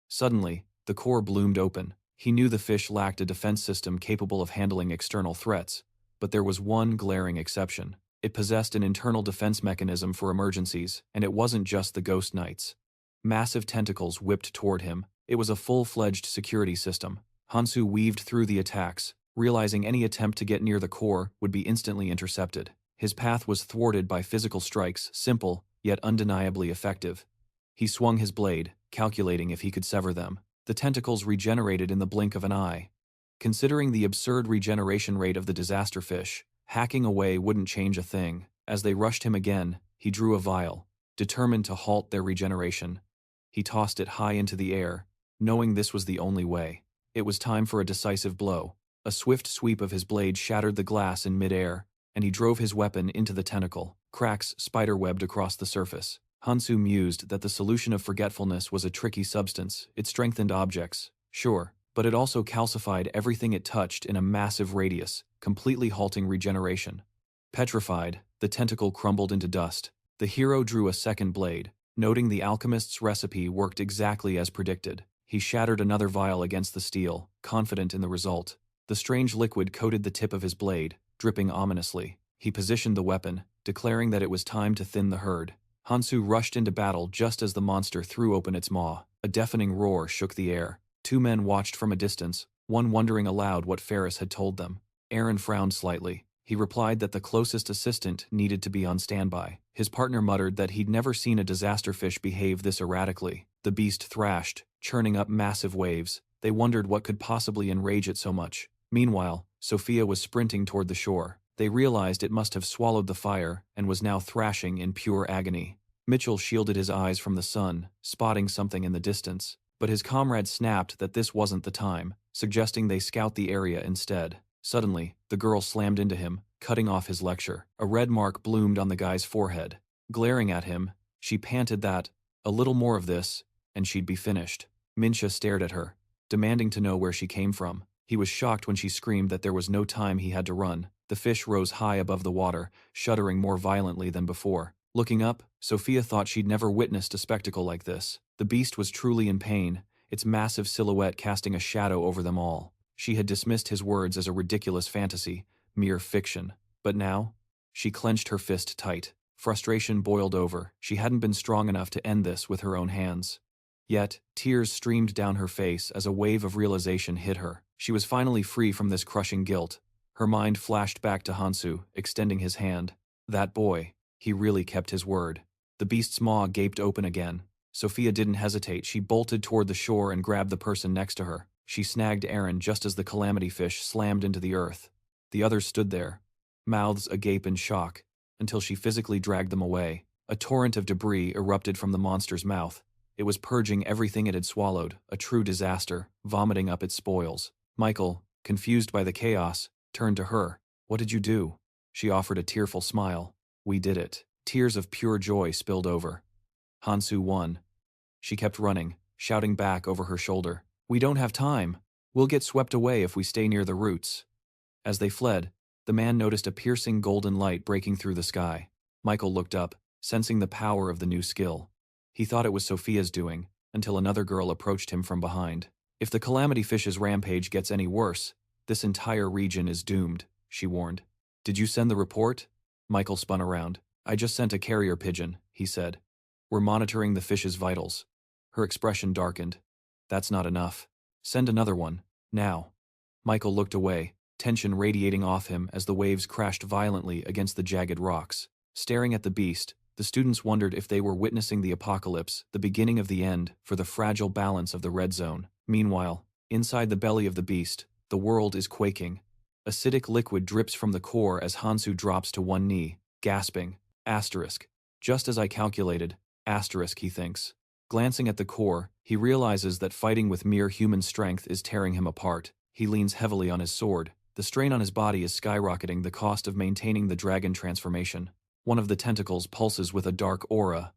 Suddenly, the core bloomed open. He knew the fish lacked a defense system capable of handling external threats, but there was one glaring exception. It possessed an internal defense mechanism for emergencies, and it wasn't just the ghost knights. Massive tentacles whipped toward him. It was a full-fledged security system. Hansu weaved through the attacks, realizing any attempt to get near the core would be instantly intercepted. His path was thwarted by physical strikes, simple, yet undeniably effective. He swung his blade, calculating if he could sever them. The tentacles regenerated in the blink of an eye. Considering the absurd regeneration rate of the disaster fish, hacking away wouldn't change a thing. As they rushed him again, he drew a vial, determined to halt their regeneration. He tossed it high into the air, knowing this was the only way. It was time for a decisive blow. A swift sweep of his blade shattered the glass in midair, and he drove his weapon into the tentacle. Cracks spiderwebbed across the surface. Hansu mused that the solution of forgetfulness was a tricky substance. It strengthened objects, sure, but it also calcified everything it touched in a massive radius, completely halting regeneration. Petrified, the tentacle crumbled into dust. The hero drew a second blade, noting the alchemist's recipe worked exactly as predicted. He shattered another vial against the steel, confident in the result. The strange liquid coated the tip of his blade, dripping ominously. He positioned the weapon, declaring that it was time to thin the herd. Hansu rushed into battle just as the monster threw open its maw. A deafening roar shook the air. Two men watched from a distance, one wondering aloud what Ferris had told them. Aaron frowned slightly. He replied that the closest assistant needed to be on standby. His partner muttered that he'd never seen a disaster fish behave this erratically. The beast thrashed, churning up massive waves. They wondered what could possibly enrage it so much. Meanwhile, Sophia was sprinting toward the shore. They realized it must have swallowed the fire and was now thrashing in pure agony. Mitchell shielded his eyes from the sun, spotting something in the distance, but his comrade snapped that this wasn't the time, suggesting they scout the area instead. Suddenly, the girl slammed into him, cutting off his lecture. A red mark bloomed on the guy's forehead. Glaring at him, she panted that, a little more of this, and she'd be finished. Mincha stared at her, demanding to know where she came from. He was shocked when she screamed that there was no time he had to run. The fish rose high above the water, shuddering more violently than before. Looking up, Sophia thought she'd never witnessed a spectacle like this. The beast was truly in pain, its massive silhouette casting a shadow over them all. She had dismissed his words as a ridiculous fantasy, mere fiction. But now, she clenched her fist tight. Frustration boiled over. She hadn't been strong enough to end this with her own hands. Yet, tears streamed down her face as a wave of realization hit her. She was finally free from this crushing guilt. Her mind flashed back to Hansu, extending his hand. That boy, he really kept his word. The beast's maw gaped open again. Sophia didn't hesitate. She bolted toward the shore and grabbed the person next to her. She snagged Aaron just as the calamity fish slammed into the earth. The others stood there, mouths agape in shock, until she physically dragged them away. A torrent of debris erupted from the monster's mouth. It was purging everything it had swallowed, a true disaster, vomiting up its spoils. Michael, confused by the chaos, turned to her. "What did you do?" She offered a tearful smile. "We did it." Tears of pure joy spilled over. Hansu won. She kept running, shouting back over her shoulder. "We don't have time. We'll get swept away if we stay near the roots." As they fled, the man noticed a piercing golden light breaking through the sky. Michael looked up, sensing the power of the new skill. He thought it was Sophia's doing, until another girl approached him from behind. "If the calamity fish's rampage gets any worse, this entire region is doomed," she warned. "Did you send the report?" Michael spun around. "I just sent a carrier pigeon," he said. "We're monitoring the fish's vitals." Her expression darkened. "That's not enough. Send another one, now." Michael looked away, tension radiating off him as the waves crashed violently against the jagged rocks. Staring at the beast, the students wondered if they were witnessing the apocalypse, the beginning of the end, for the fragile balance of the red zone. Meanwhile, inside the belly of the beast, the world is quaking. Acidic liquid drips from the core as Hansu drops to one knee, gasping. Asterisk. Just as I calculated. Asterisk, he thinks. Glancing at the core, he realizes that fighting with mere human strength is tearing him apart. He leans heavily on his sword. The strain on his body is skyrocketing the cost of maintaining the dragon transformation. One of the tentacles pulses with a dark aura.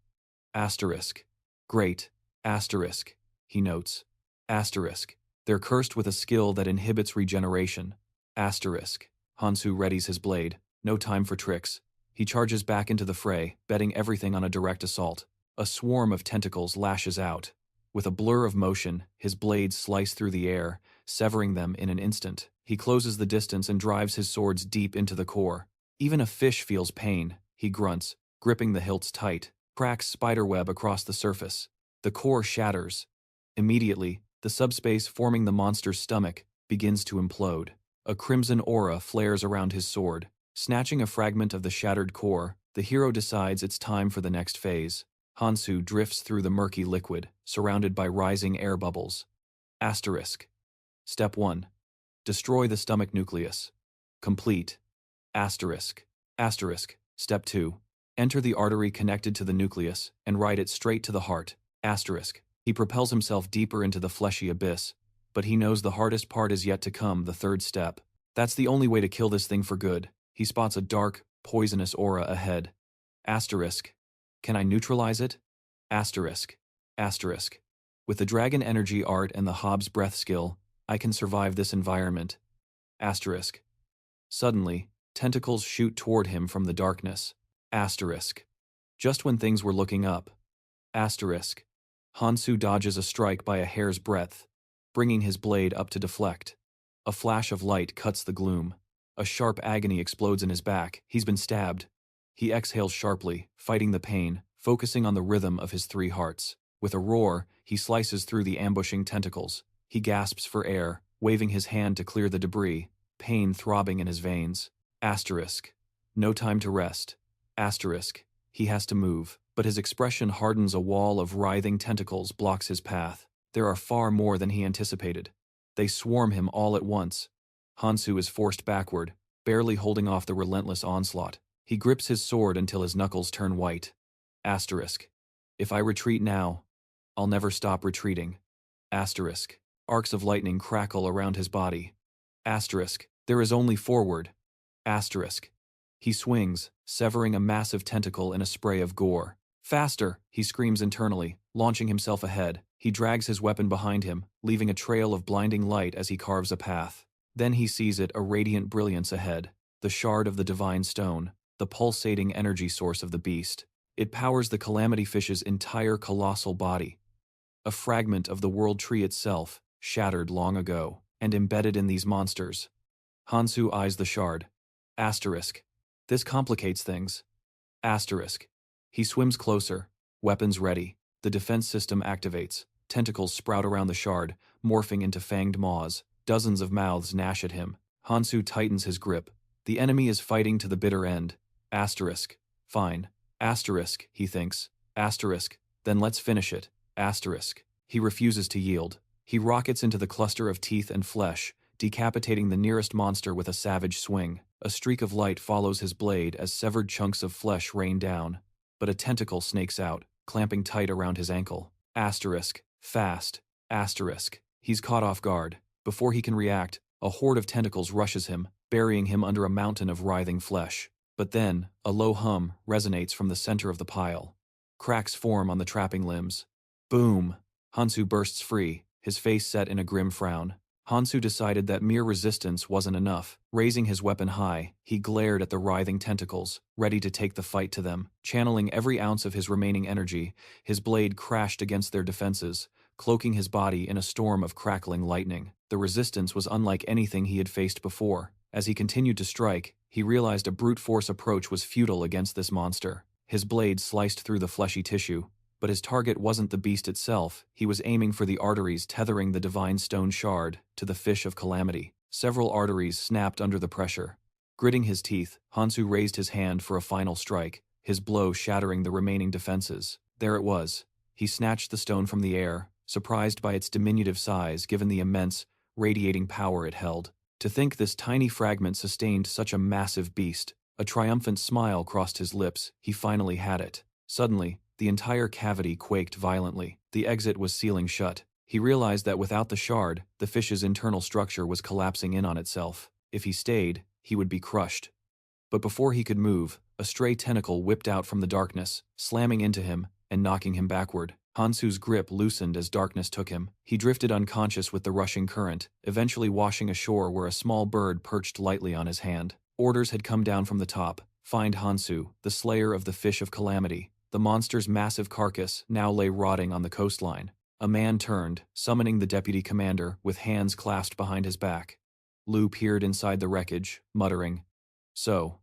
Asterisk. Great. Asterisk. He notes. Asterisk. They're cursed with a skill that inhibits regeneration. Asterisk. Hansu readies his blade. No time for tricks. He charges back into the fray, betting everything on a direct assault. A swarm of tentacles lashes out. With a blur of motion, his blades slice through the air, severing them in an instant. He closes the distance and drives his swords deep into the core. Even a fish feels pain, he grunts, gripping the hilts tight, cracks spiderweb across the surface. The core shatters. Immediately, the subspace forming the monster's stomach begins to implode. A crimson aura flares around his sword. Snatching a fragment of the shattered core, the hero decides it's time for the next phase. Hansu drifts through the murky liquid, surrounded by rising air bubbles. Asterisk. Step 1. Destroy the stomach nucleus. Complete. Asterisk. Asterisk. Step 2. Enter the artery connected to the nucleus and ride it straight to the heart. Asterisk. He propels himself deeper into the fleshy abyss, but he knows the hardest part is yet to come, the third step. That's the only way to kill this thing for good. He spots a dark, poisonous aura ahead. Asterisk. Can I neutralize it? Asterisk. Asterisk. With the dragon energy art and the Hobbs breath skill, I can survive this environment. Asterisk. Suddenly, tentacles shoot toward him from the darkness. Asterisk. Just when things were looking up. Asterisk. Hansu dodges a strike by a hair's breadth, bringing his blade up to deflect. A flash of light cuts the gloom. A sharp agony explodes in his back. He's been stabbed. He exhales sharply, fighting the pain, focusing on the rhythm of his 3 hearts. With a roar, he slices through the ambushing tentacles. He gasps for air, waving his hand to clear the debris, pain throbbing in his veins. Asterisk. No time to rest. Asterisk. He has to move, but his expression hardens. A wall of writhing tentacles blocks his path. There are far more than he anticipated. They swarm him all at once. Hansu is forced backward, barely holding off the relentless onslaught. He grips his sword until his knuckles turn white. Asterisk. If I retreat now, I'll never stop retreating. Asterisk. Arcs of lightning crackle around his body. Asterisk. There is only forward. Asterisk. He swings, severing a massive tentacle in a spray of gore. Faster, he screams internally, launching himself ahead. He drags his weapon behind him, leaving a trail of blinding light as he carves a path. Then he sees it, a radiant brilliance ahead. The shard of the divine stone, the pulsating energy source of the beast. It powers the calamity fish's entire colossal body. A fragment of the world tree itself, shattered long ago, and embedded in these monsters. Hansu eyes the shard. Asterisk. This complicates things. Asterisk. He swims closer, weapons ready. The defense system activates. Tentacles sprout around the shard, morphing into fanged maws. Dozens of mouths gnash at him. Hansu tightens his grip. The enemy is fighting to the bitter end. Asterisk. Fine. Asterisk, he thinks. Asterisk. Then let's finish it. Asterisk. He refuses to yield. He rockets into the cluster of teeth and flesh, decapitating the nearest monster with a savage swing. A streak of light follows his blade as severed chunks of flesh rain down. But a tentacle snakes out, clamping tight around his ankle. Asterisk. Fast. Asterisk. He's caught off guard. Before he can react, a horde of tentacles rushes him, burying him under a mountain of writhing flesh. But then, a low hum resonates from the center of the pile. Cracks form on the trapping limbs. Boom! Hansu bursts free, his face set in a grim frown. Hansu decided that mere resistance wasn't enough. Raising his weapon high, he glared at the writhing tentacles, ready to take the fight to them. Channeling every ounce of his remaining energy, his blade crashed against their defenses, cloaking his body in a storm of crackling lightning. The resistance was unlike anything he had faced before. As he continued to strike, he realized a brute force approach was futile against this monster. His blade sliced through the fleshy tissue, but his target wasn't the beast itself. He was aiming for the arteries tethering the divine stone shard to the fish of calamity. Several arteries snapped under the pressure. Gritting his teeth, Hansu raised his hand for a final strike, his blow shattering the remaining defenses. There it was. He snatched the stone from the air, surprised by its diminutive size given the immense, radiating power it held. To think this tiny fragment sustained such a massive beast. A triumphant smile crossed his lips. He finally had it. Suddenly, the entire cavity quaked violently. The exit was sealing shut. He realized that without the shard, the fish's internal structure was collapsing in on itself. If he stayed, he would be crushed. But before he could move, a stray tentacle whipped out from the darkness, slamming into him and knocking him backward. Hansu's grip loosened as darkness took him. He drifted unconscious with the rushing current, eventually washing ashore where a small bird perched lightly on his hand. Orders had come down from the top. Find Hansu, the slayer of the Fish of Calamity. The monster's massive carcass now lay rotting on the coastline. A man turned, summoning the deputy commander, with hands clasped behind his back. Lu peered inside the wreckage, muttering, "So,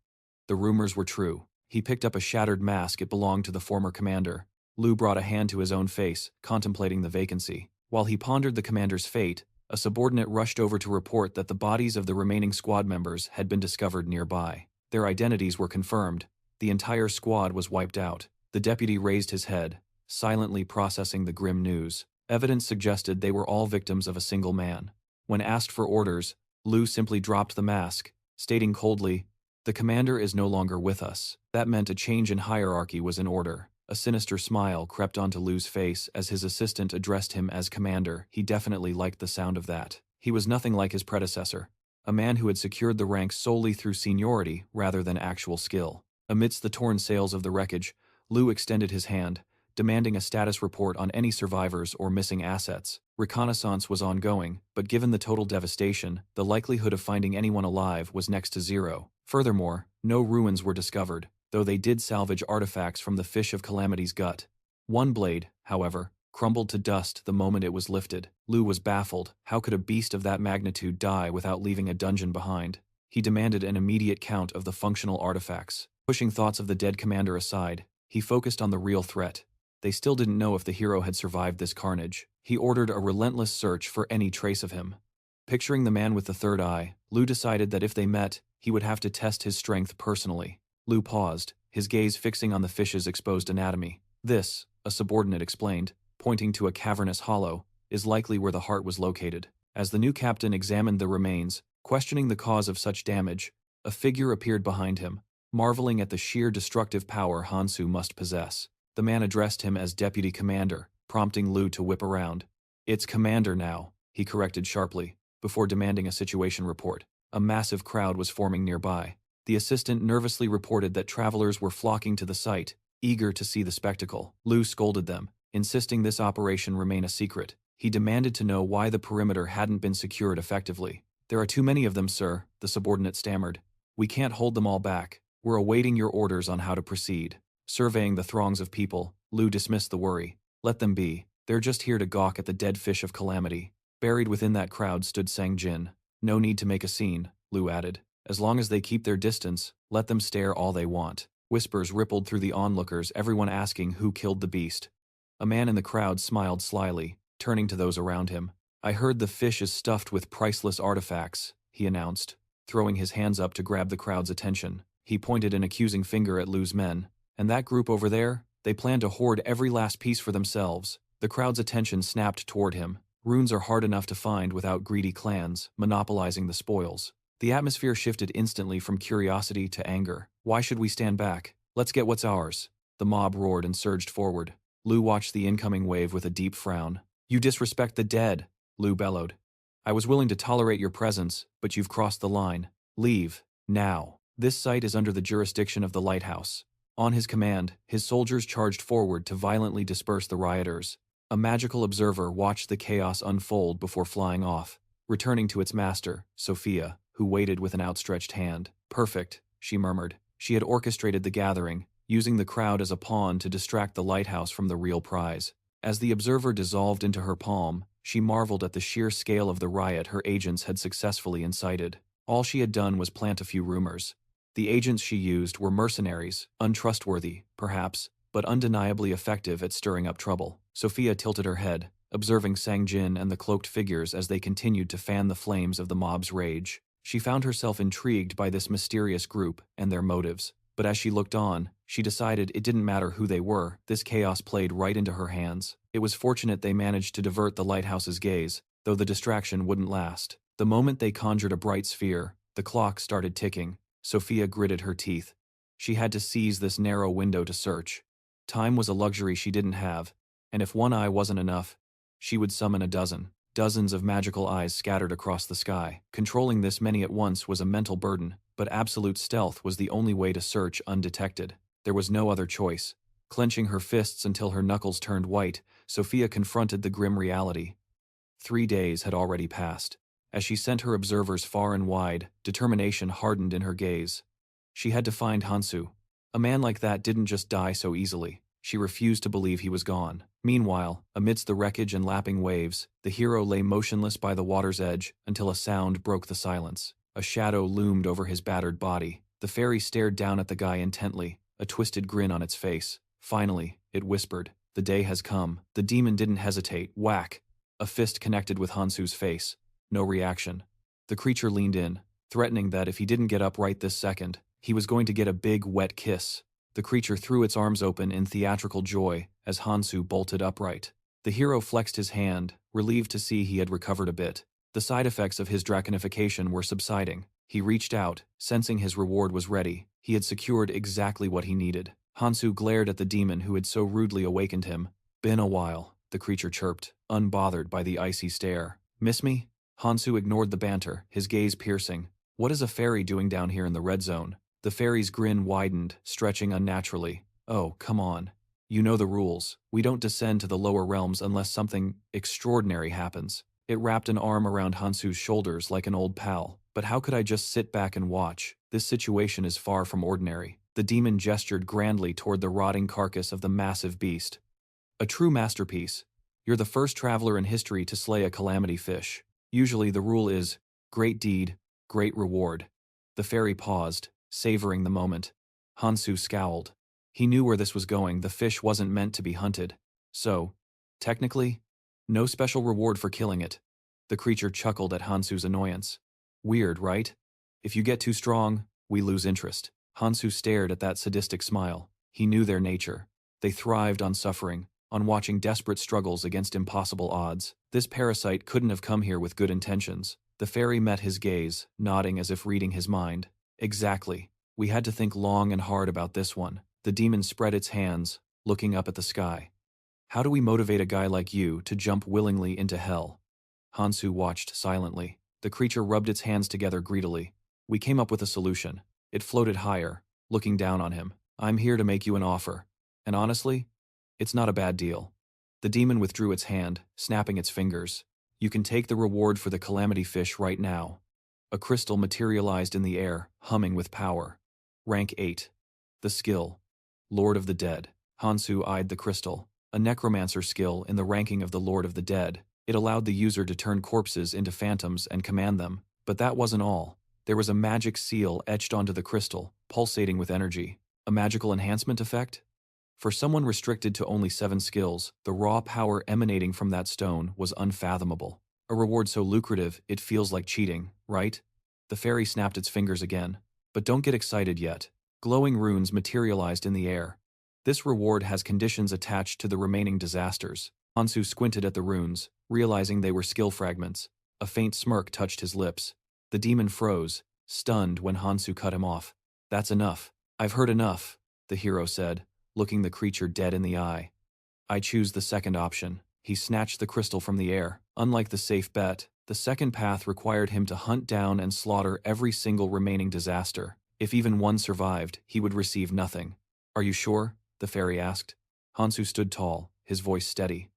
the rumors were true." He picked up a shattered mask. It belonged to the former commander. Lu brought a hand to his own face, contemplating the vacancy. While he pondered the commander's fate, a subordinate rushed over to report that the bodies of the remaining squad members had been discovered nearby. Their identities were confirmed. The entire squad was wiped out. The deputy raised his head, silently processing the grim news. Evidence suggested they were all victims of a single man. When asked for orders, Lu simply dropped the mask, stating coldly, "The commander is no longer with us." That meant a change in hierarchy was in order. A sinister smile crept onto Lu's face as his assistant addressed him as commander. He definitely liked the sound of that. He was nothing like his predecessor, a man who had secured the rank solely through seniority rather than actual skill. Amidst the torn sails of the wreckage, Lu extended his hand, demanding a status report on any survivors or missing assets. Reconnaissance was ongoing, but given the total devastation, the likelihood of finding anyone alive was next to zero. Furthermore, no ruins were discovered, though they did salvage artifacts from the Fish of Calamity's gut. One blade, however, crumbled to dust the moment it was lifted. Lu was baffled. How could a beast of that magnitude die without leaving a dungeon behind? He demanded an immediate count of the functional artifacts. Pushing thoughts of the dead commander aside, he focused on the real threat. They still didn't know if the hero had survived this carnage. He ordered a relentless search for any trace of him. Picturing the man with the third eye, Lu decided that if they met, he would have to test his strength personally. Lu paused, his gaze fixing on the fish's exposed anatomy. "This," a subordinate explained, pointing to a cavernous hollow, "is likely where the heart was located." As the new captain examined the remains, questioning the cause of such damage, a figure appeared behind him, marveling at the sheer destructive power Hansu must possess. The man addressed him as deputy commander, prompting Lu to whip around. "It's commander now," he corrected sharply, before demanding a situation report. A massive crowd was forming nearby. The assistant nervously reported that travelers were flocking to the site, eager to see the spectacle. Lu scolded them, insisting this operation remain a secret. He demanded to know why the perimeter hadn't been secured effectively. "There are too many of them, sir," the subordinate stammered. "We can't hold them all back. We're awaiting your orders on how to proceed." Surveying the throngs of people, Lu dismissed the worry. "Let them be. They're just here to gawk at the dead Fish of Calamity." Buried within that crowd stood Sang-jin. "No need to make a scene," Lu added. "As long as they keep their distance, let them stare all they want." Whispers rippled through the onlookers, everyone asking who killed the beast. A man in the crowd smiled slyly, turning to those around him. "I heard the fish is stuffed with priceless artifacts," he announced, throwing his hands up to grab the crowd's attention. He pointed an accusing finger at Lu's men. "And that group over there? They plan to hoard every last piece for themselves." The crowd's attention snapped toward him. Runes are hard enough to find without greedy clans monopolizing the spoils. The atmosphere shifted instantly from curiosity to anger. "Why should we stand back? Let's get what's ours." The mob roared and surged forward. Lu watched the incoming wave with a deep frown. "You disrespect the dead," Lu bellowed. "I was willing to tolerate your presence, but you've crossed the line. Leave, now." This site is under the jurisdiction of the lighthouse. On his command, his soldiers charged forward to violently disperse the rioters. A magical observer watched the chaos unfold before flying off, returning to its master, Sophia, who waited with an outstretched hand. "Perfect," she murmured. She had orchestrated the gathering, using the crowd as a pawn to distract the lighthouse from the real prize. As the observer dissolved into her palm, she marveled at the sheer scale of the riot her agents had successfully incited. All she had done was plant a few rumors. The agents she used were mercenaries, untrustworthy, perhaps, but undeniably effective at stirring up trouble. Sophia tilted her head, observing Sang-jin and the cloaked figures as they continued to fan the flames of the mob's rage. She found herself intrigued by this mysterious group and their motives, but as she looked on, she decided it didn't matter who they were. This chaos played right into her hands. It was fortunate they managed to divert the lighthouse's gaze, though the distraction wouldn't last. The moment they conjured a bright sphere, the clock started ticking. Sophia gritted her teeth. She had to seize this narrow window to search. Time was a luxury she didn't have, and if one eye wasn't enough, She would summon a dozen. Dozens of magical eyes scattered across the sky. Controlling this many at once was a mental burden, but absolute stealth was the only way to search undetected. There was no other choice. Clenching her fists until her knuckles turned white, Sophia confronted the grim reality. 3 days had already passed. As she sent her observers far and wide, determination hardened in her gaze. She had to find Hansu. A man like that didn't just die so easily. She refused to believe he was gone. Meanwhile, amidst the wreckage and lapping waves, the hero lay motionless by the water's edge until a sound broke the silence. A shadow loomed over his battered body. The fairy stared down at the guy intently, a twisted grin on its face. Finally, it whispered, "The day has come." The demon didn't hesitate. Whack! A fist connected with Hansu's face. No reaction. The creature leaned in, threatening that if he didn't get up right this second, he was going to get a big, wet kiss. The creature threw its arms open in theatrical joy as Hansu bolted upright. The hero flexed his hand, relieved to see he had recovered a bit. The side effects of his draconification were subsiding. He reached out, sensing his reward was ready. He had secured exactly what he needed. Hansu glared at the demon who had so rudely awakened him. "Been a while," the creature chirped, unbothered by the icy stare. "Miss me?" Hansu ignored the banter, his gaze piercing. "What is a fairy doing down here in the red zone?" The fairy's grin widened, stretching unnaturally. "Oh, come on. You know the rules. We don't descend to the lower realms unless something extraordinary happens." It wrapped an arm around Hansu's shoulders like an old pal. "But how could I just sit back and watch? This situation is far from ordinary." The demon gestured grandly toward the rotting carcass of the massive beast. "A true masterpiece. You're the first traveler in history to slay a calamity fish. Usually the rule is, great deed, great reward." The fairy paused, savoring the moment. Hansu scowled. He knew where this was going. The fish wasn't meant to be hunted. So, technically, no special reward for killing it. The creature chuckled at Hansu's annoyance. "Weird, right? If you get too strong, we lose interest." Hansu stared at that sadistic smile. He knew their nature. They thrived on suffering, on watching desperate struggles against impossible odds. This parasite couldn't have come here with good intentions. The fairy met his gaze, nodding as if reading his mind. "Exactly. We had to think long and hard about this one." The demon spread its hands, looking up at the sky. "How do we motivate a guy like you to jump willingly into hell?" Hansu watched silently. The creature rubbed its hands together greedily. "We came up with a solution." It floated higher, looking down on him. "I'm here to make you an offer. And honestly, it's not a bad deal." The demon withdrew its hand, snapping its fingers. "You can take the reward for the calamity fish right now." A crystal materialized in the air, humming with power. Rank 8. The skill. Lord of the Dead. Hansu eyed the crystal. A necromancer skill in the ranking of the Lord of the Dead. It allowed the user to turn corpses into phantoms and command them. But that wasn't all. There was a magic seal etched onto the crystal, pulsating with energy. A magical enhancement effect? For someone restricted to only 7 skills, the raw power emanating from that stone was unfathomable. A reward so lucrative, it feels like cheating, right? The fairy snapped its fingers again. "But don't get excited yet." Glowing runes materialized in the air. "This reward has conditions attached to the remaining disasters." Hansu squinted at the runes, realizing they were skill fragments. A faint smirk touched his lips. The demon froze, stunned when Hansu cut him off. "That's enough. I've heard enough," the hero said, looking the creature dead in the eye. "I choose the second option." He snatched the crystal from the air. Unlike the safe bet, the second path required him to hunt down and slaughter every single remaining disaster. If even one survived, he would receive nothing. "Are you sure?" the fairy asked. Hansu stood tall, his voice steady.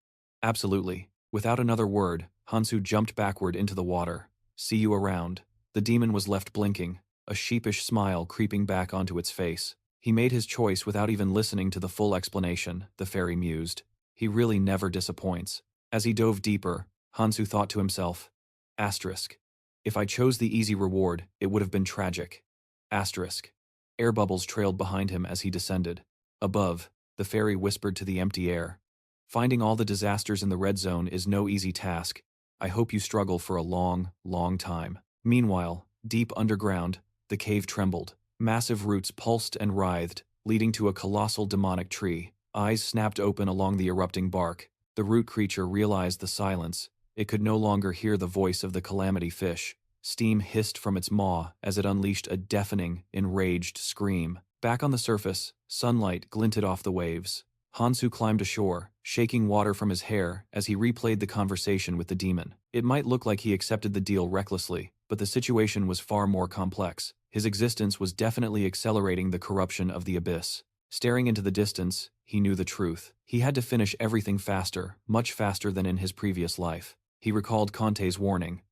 "Absolutely." Without another word, Hansu jumped backward into the water. "See you around." The demon was left blinking, a sheepish smile creeping back onto its face. He made his choice without even listening to the full explanation, the fairy mused. He really never disappoints. As he dove deeper, Hansu thought to himself, Asterisk. If I chose the easy reward, it would have been tragic. Asterisk. Air bubbles trailed behind him as he descended. Above, the fairy whispered to the empty air. "Finding all the disasters in the red zone is no easy task. I hope you struggle for a long, long time." Meanwhile, deep underground, the cave trembled. Massive roots pulsed and writhed, leading to a colossal demonic tree. Eyes snapped open along the erupting bark. The root creature realized the silence. It could no longer hear the voice of the calamity fish. Steam hissed from its maw as it unleashed a deafening, enraged scream. Back on the surface, sunlight glinted off the waves. Hansu climbed ashore, shaking water from his hair as he replayed the conversation with the demon. It might look like he accepted the deal recklessly, but the situation was far more complex. His existence was definitely accelerating the corruption of the abyss. Staring into the distance, he knew the truth. He had to finish everything faster, much faster than in his previous life. He recalled Conte's warning.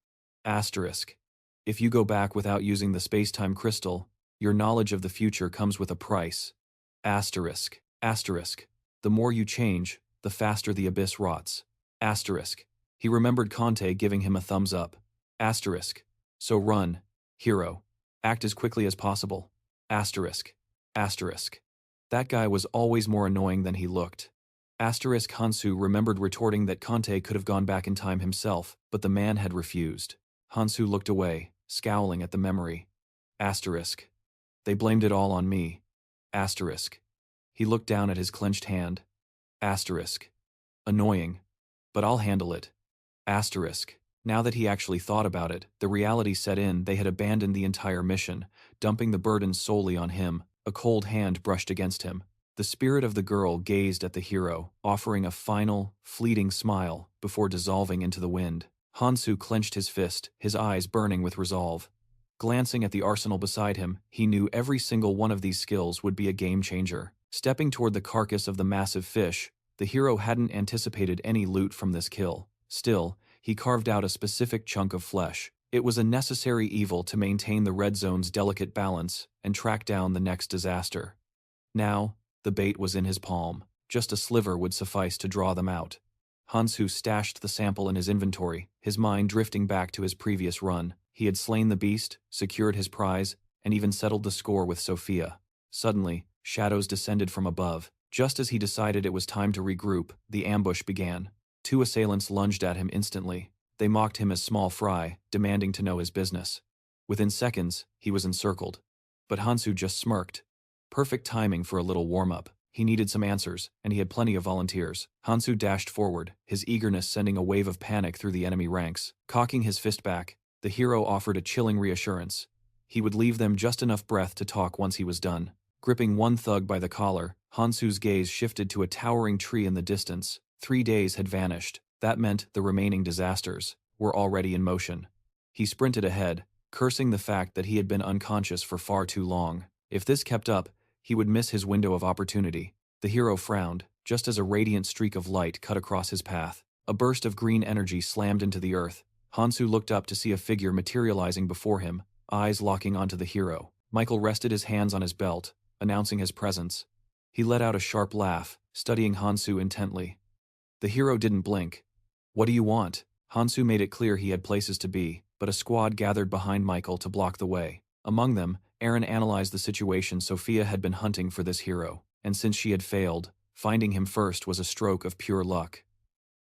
Asterisk. If you go back without using the space-time crystal, your knowledge of the future comes with a price. Asterisk. Asterisk. The more you change, the faster the abyss rots. Asterisk. He remembered Conte giving him a thumbs up. Asterisk. So run, hero. Act as quickly as possible. Asterisk. Asterisk. That guy was always more annoying than he looked. Asterisk. Hansu remembered retorting that Conte could have gone back in time himself, but the man had refused. Hansu looked away, scowling at the memory. Asterisk. They blamed it all on me. Asterisk. He looked down at his clenched hand. Asterisk. Annoying. But I'll handle it. Asterisk. Now that he actually thought about it, the reality set in. They had abandoned the entire mission, dumping the burden solely on him. A cold hand brushed against him. The spirit of the girl gazed at the hero, offering a final, fleeting smile before dissolving into the wind. Hansu clenched his fist, his eyes burning with resolve. Glancing at the arsenal beside him, he knew every single one of these skills would be a game-changer. Stepping toward the carcass of the massive fish, the hero hadn't anticipated any loot from this kill. Still, he carved out a specific chunk of flesh. It was a necessary evil to maintain the red zone's delicate balance and track down the next disaster. Now, the bait was in his palm. Just a sliver would suffice to draw them out. Hansu stashed the sample in his inventory, his mind drifting back to his previous run. He had slain the beast, secured his prize, and even settled the score with Sophia. Suddenly, shadows descended from above. Just as he decided it was time to regroup, the ambush began. Two assailants lunged at him instantly. They mocked him as small fry, demanding to know his business. Within seconds, he was encircled. But Hansu just smirked. Perfect timing for a little warm-up. He needed some answers, and he had plenty of volunteers. Hansu dashed forward, his eagerness sending a wave of panic through the enemy ranks. Cocking his fist back, the hero offered a chilling reassurance. He would leave them just enough breath to talk once he was done. Gripping one thug by the collar, Hansu's gaze shifted to a towering tree in the distance. 3 days had vanished. That meant the remaining disasters were already in motion. He sprinted ahead, cursing the fact that he had been unconscious for far too long. If this kept up, he would miss his window of opportunity. The hero frowned, just as a radiant streak of light cut across his path. A burst of green energy slammed into the earth. Hansu looked up to see a figure materializing before him, eyes locking onto the hero. Michael rested his hands on his belt, announcing his presence. He let out a sharp laugh, studying Hansu intently. The hero didn't blink. What do you want? Hansu made it clear he had places to be, but a squad gathered behind Michael to block the way. Among them, Aaron analyzed the situation. Sophia had been hunting for this hero, and since she had failed, finding him first was a stroke of pure luck.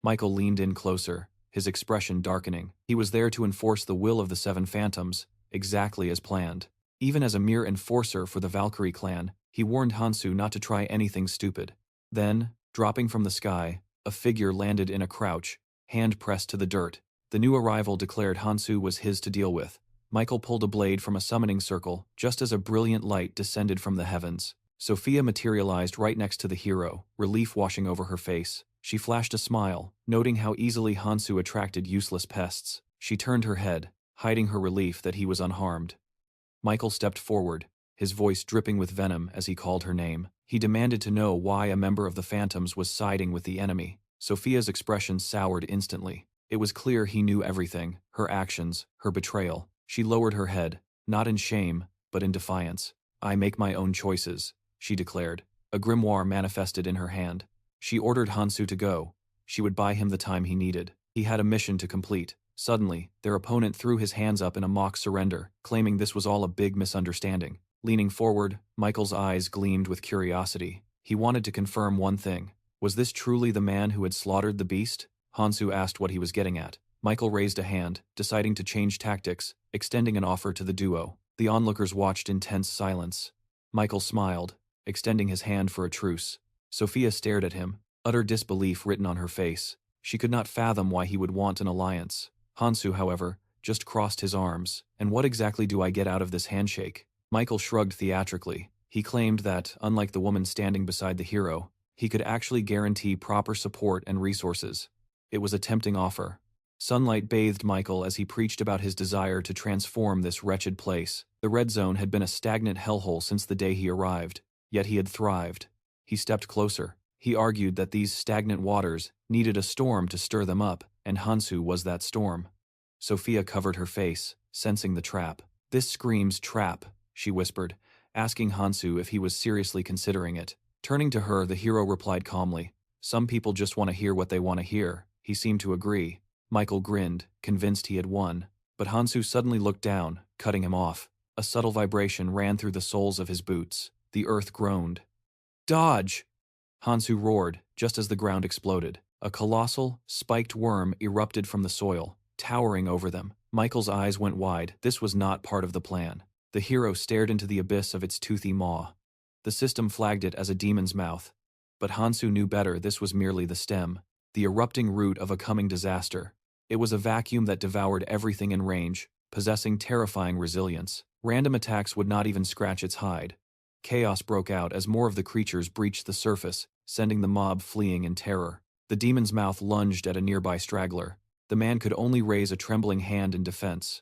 Michael leaned in closer, his expression darkening. He was there to enforce the will of the Seven Phantoms, exactly as planned. Even as a mere enforcer for the Valkyrie clan, he warned Hansu not to try anything stupid. Then, dropping from the sky, a figure landed in a crouch, hand pressed to the dirt. The new arrival declared Hansu was his to deal with. Michael pulled a blade from a summoning circle, just as a brilliant light descended from the heavens. Sophia materialized right next to the hero, relief washing over her face. She flashed a smile, noting how easily Hansu attracted useless pests. She turned her head, hiding her relief that he was unharmed. Michael stepped forward, his voice dripping with venom as he called her name. He demanded to know why a member of the Phantoms was siding with the enemy. Sophia's expression soured instantly. It was clear he knew everything, her actions, her betrayal. She lowered her head, not in shame, but in defiance. I make my own choices, she declared. A grimoire manifested in her hand. She ordered Hansu to go. She would buy him the time he needed. He had a mission to complete. Suddenly, their opponent threw his hands up in a mock surrender, claiming this was all a big misunderstanding. Leaning forward, Michael's eyes gleamed with curiosity. He wanted to confirm one thing. Was this truly the man who had slaughtered the beast? Hansu asked what he was getting at. Michael raised a hand, deciding to change tactics, extending an offer to the duo. The onlookers watched in tense silence. Michael smiled, extending his hand for a truce. Sophia stared at him, utter disbelief written on her face. She could not fathom why he would want an alliance. Hansu, however, just crossed his arms. And what exactly do I get out of this handshake? Michael shrugged theatrically. He claimed that, unlike the woman standing beside the hero, He could actually guarantee proper support and resources. It was a tempting offer. Sunlight bathed Michael as he preached about his desire to transform this wretched place. The red zone had been a stagnant hellhole since the day he arrived, yet he had thrived. He stepped closer. He argued that these stagnant waters needed a storm to stir them up, and Hansu was that storm. Sophia covered her face, sensing the trap. "This screams trap," she whispered, asking Hansu if he was seriously considering it. Turning to her, the hero replied calmly, "Some people just want to hear what they want to hear." He seemed to agree. Michael grinned, convinced he had won. But Hansu suddenly looked down, cutting him off. A subtle vibration ran through the soles of his boots. The earth groaned. "Dodge!" Hansu roared, just as the ground exploded. A colossal, spiked worm erupted from the soil, towering over them. Michael's eyes went wide. This was not part of the plan. The hero stared into the abyss of its toothy maw. The system flagged it as a demon's mouth. But Hansu knew better. This was merely the stem, the erupting root of a coming disaster. It was a vacuum that devoured everything in range, possessing terrifying resilience. Random attacks would not even scratch its hide. Chaos broke out as more of the creatures breached the surface, sending the mob fleeing in terror. The demon's mouth lunged at a nearby straggler. The man could only raise a trembling hand in defense.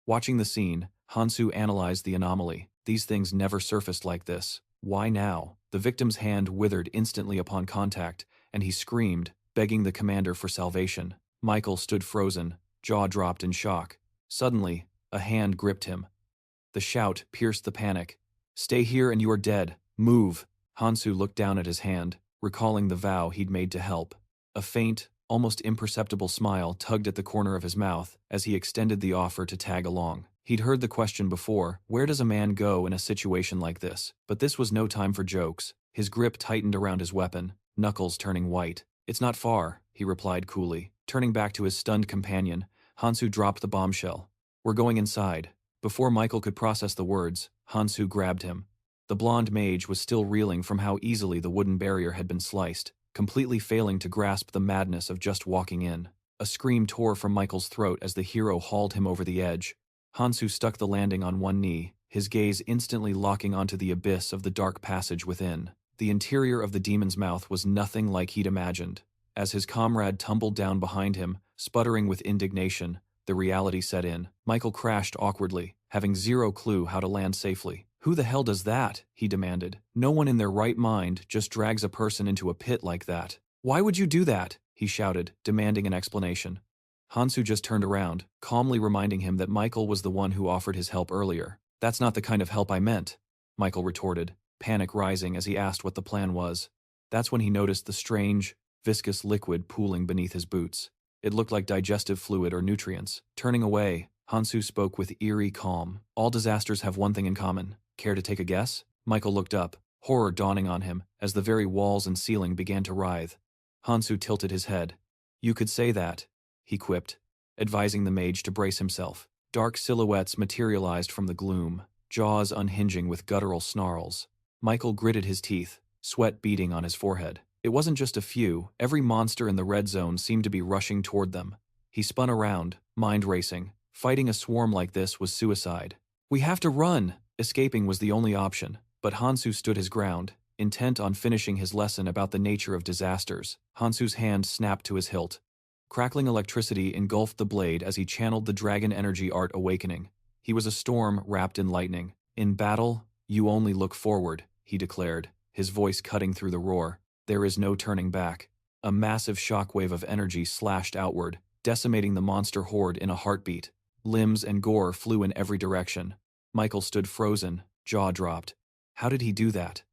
Watching the scene, Hansu analyzed the anomaly. These things never surfaced like this. Why now? The victim's hand withered instantly upon contact, and he screamed, begging the commander for salvation. Michael stood frozen, jaw dropped in shock. Suddenly, a hand gripped him. The shout pierced the panic. "Stay here and you are dead. Move!" Hansu looked down at his hand, recalling the vow he'd made to help. A faint, almost imperceptible smile tugged at the corner of his mouth as he extended the offer to tag along. He'd heard the question before, where does a man go in a situation like this? But this was no time for jokes. His grip tightened around his weapon, knuckles turning white. "It's not far," he replied coolly. Turning back to his stunned companion, Hansu dropped the bombshell. "We're going inside." Before Michael could process the words, Hansu grabbed him. The blonde mage was still reeling from how easily the wooden barrier had been sliced, completely failing to grasp the madness of just walking in. A scream tore from Michael's throat as the hero hauled him over the edge. Hansu stuck the landing on one knee, his gaze instantly locking onto the abyss of the dark passage within. The interior of the demon's mouth was nothing like he'd imagined. As his comrade tumbled down behind him, sputtering with indignation, the reality set in. Michael crashed awkwardly, having zero clue how to land safely. "Who the hell does that?" he demanded. "No one in their right mind just drags a person into a pit like that." "Why would you do that?" he shouted, demanding an explanation. Hansu just turned around, calmly reminding him that Michael was the one who offered his help earlier. "That's not the kind of help I meant," Michael retorted, panic rising as he asked what the plan was. That's when he noticed the strange, viscous liquid pooling beneath his boots. It looked like digestive fluid or nutrients. Turning away, Hansu spoke with eerie calm. "All disasters have one thing in common. Care to take a guess?" Michael looked up, horror dawning on him as the very walls and ceiling began to writhe. Hansu tilted his head. "You could say that," he quipped, advising the mage to brace himself. Dark silhouettes materialized from the gloom, jaws unhinging with guttural snarls. Michael gritted his teeth, sweat beading on his forehead. It wasn't just a few. Every monster in the red zone seemed to be rushing toward them. He spun around, mind racing. Fighting a swarm like this was suicide. "We have to run!" Escaping was the only option, but Hansu stood his ground, intent on finishing his lesson about the nature of disasters. Hansu's hand snapped to his hilt. Crackling electricity engulfed the blade as he channeled the dragon energy art awakening. He was a storm wrapped in lightning. "In battle, you only look forward," he declared, his voice cutting through the roar. There is no turning back. A massive shockwave of energy slashed outward, decimating the monster horde in a heartbeat. Limbs and gore flew in every direction. Michael stood frozen, jaw dropped. How did he do that?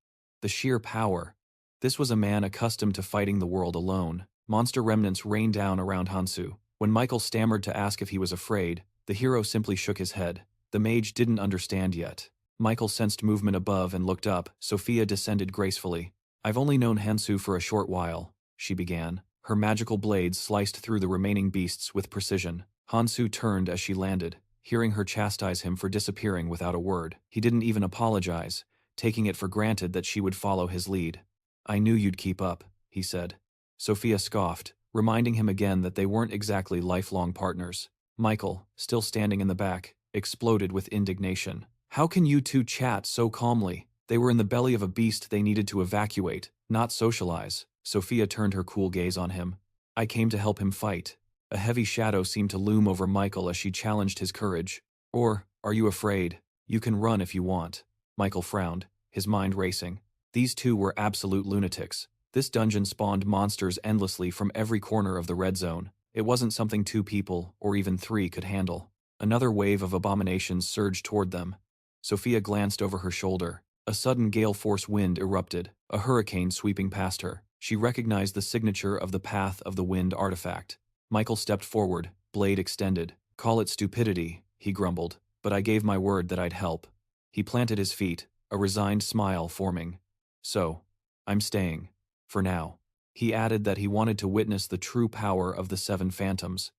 The sheer power. This was a man accustomed to fighting the world alone. Monster remnants rained down around Hansu. When Michael stammered to ask if he was afraid, the hero simply shook his head. The mage didn't understand yet. Michael sensed movement above and looked up. Sophia descended gracefully. "I've only known Hansu for a short while," she began. Her magical blades sliced through the remaining beasts with precision. Hansu turned as she landed, hearing her chastise him for disappearing without a word. He didn't even apologize, taking it for granted that she would follow his lead. "I knew you'd keep up," he said. Sophia scoffed, reminding him again that they weren't exactly lifelong partners. Michael, still standing in the back, exploded with indignation. "How can you two chat so calmly? They were in the belly of a beast they needed to evacuate, not socialize. Sophia turned her cool gaze on him. I came to help him fight. A heavy shadow seemed to loom over Michael as she challenged his courage. Or, are you afraid? You can run if you want. Michael frowned, his mind racing. These two were absolute lunatics. This dungeon spawned monsters endlessly from every corner of the red zone. It wasn't something 2 people, or even 3, could handle. Another wave of abominations surged toward them. Sophia glanced over her shoulder. A sudden gale-force wind erupted, a hurricane sweeping past her. She recognized the signature of the Path of the Wind artifact. Michael stepped forward, blade extended. Call it stupidity, he grumbled, but I gave my word that I'd help. He planted his feet, a resigned smile forming. So, I'm staying. For now. He added that he wanted to witness the true power of the 7 phantoms,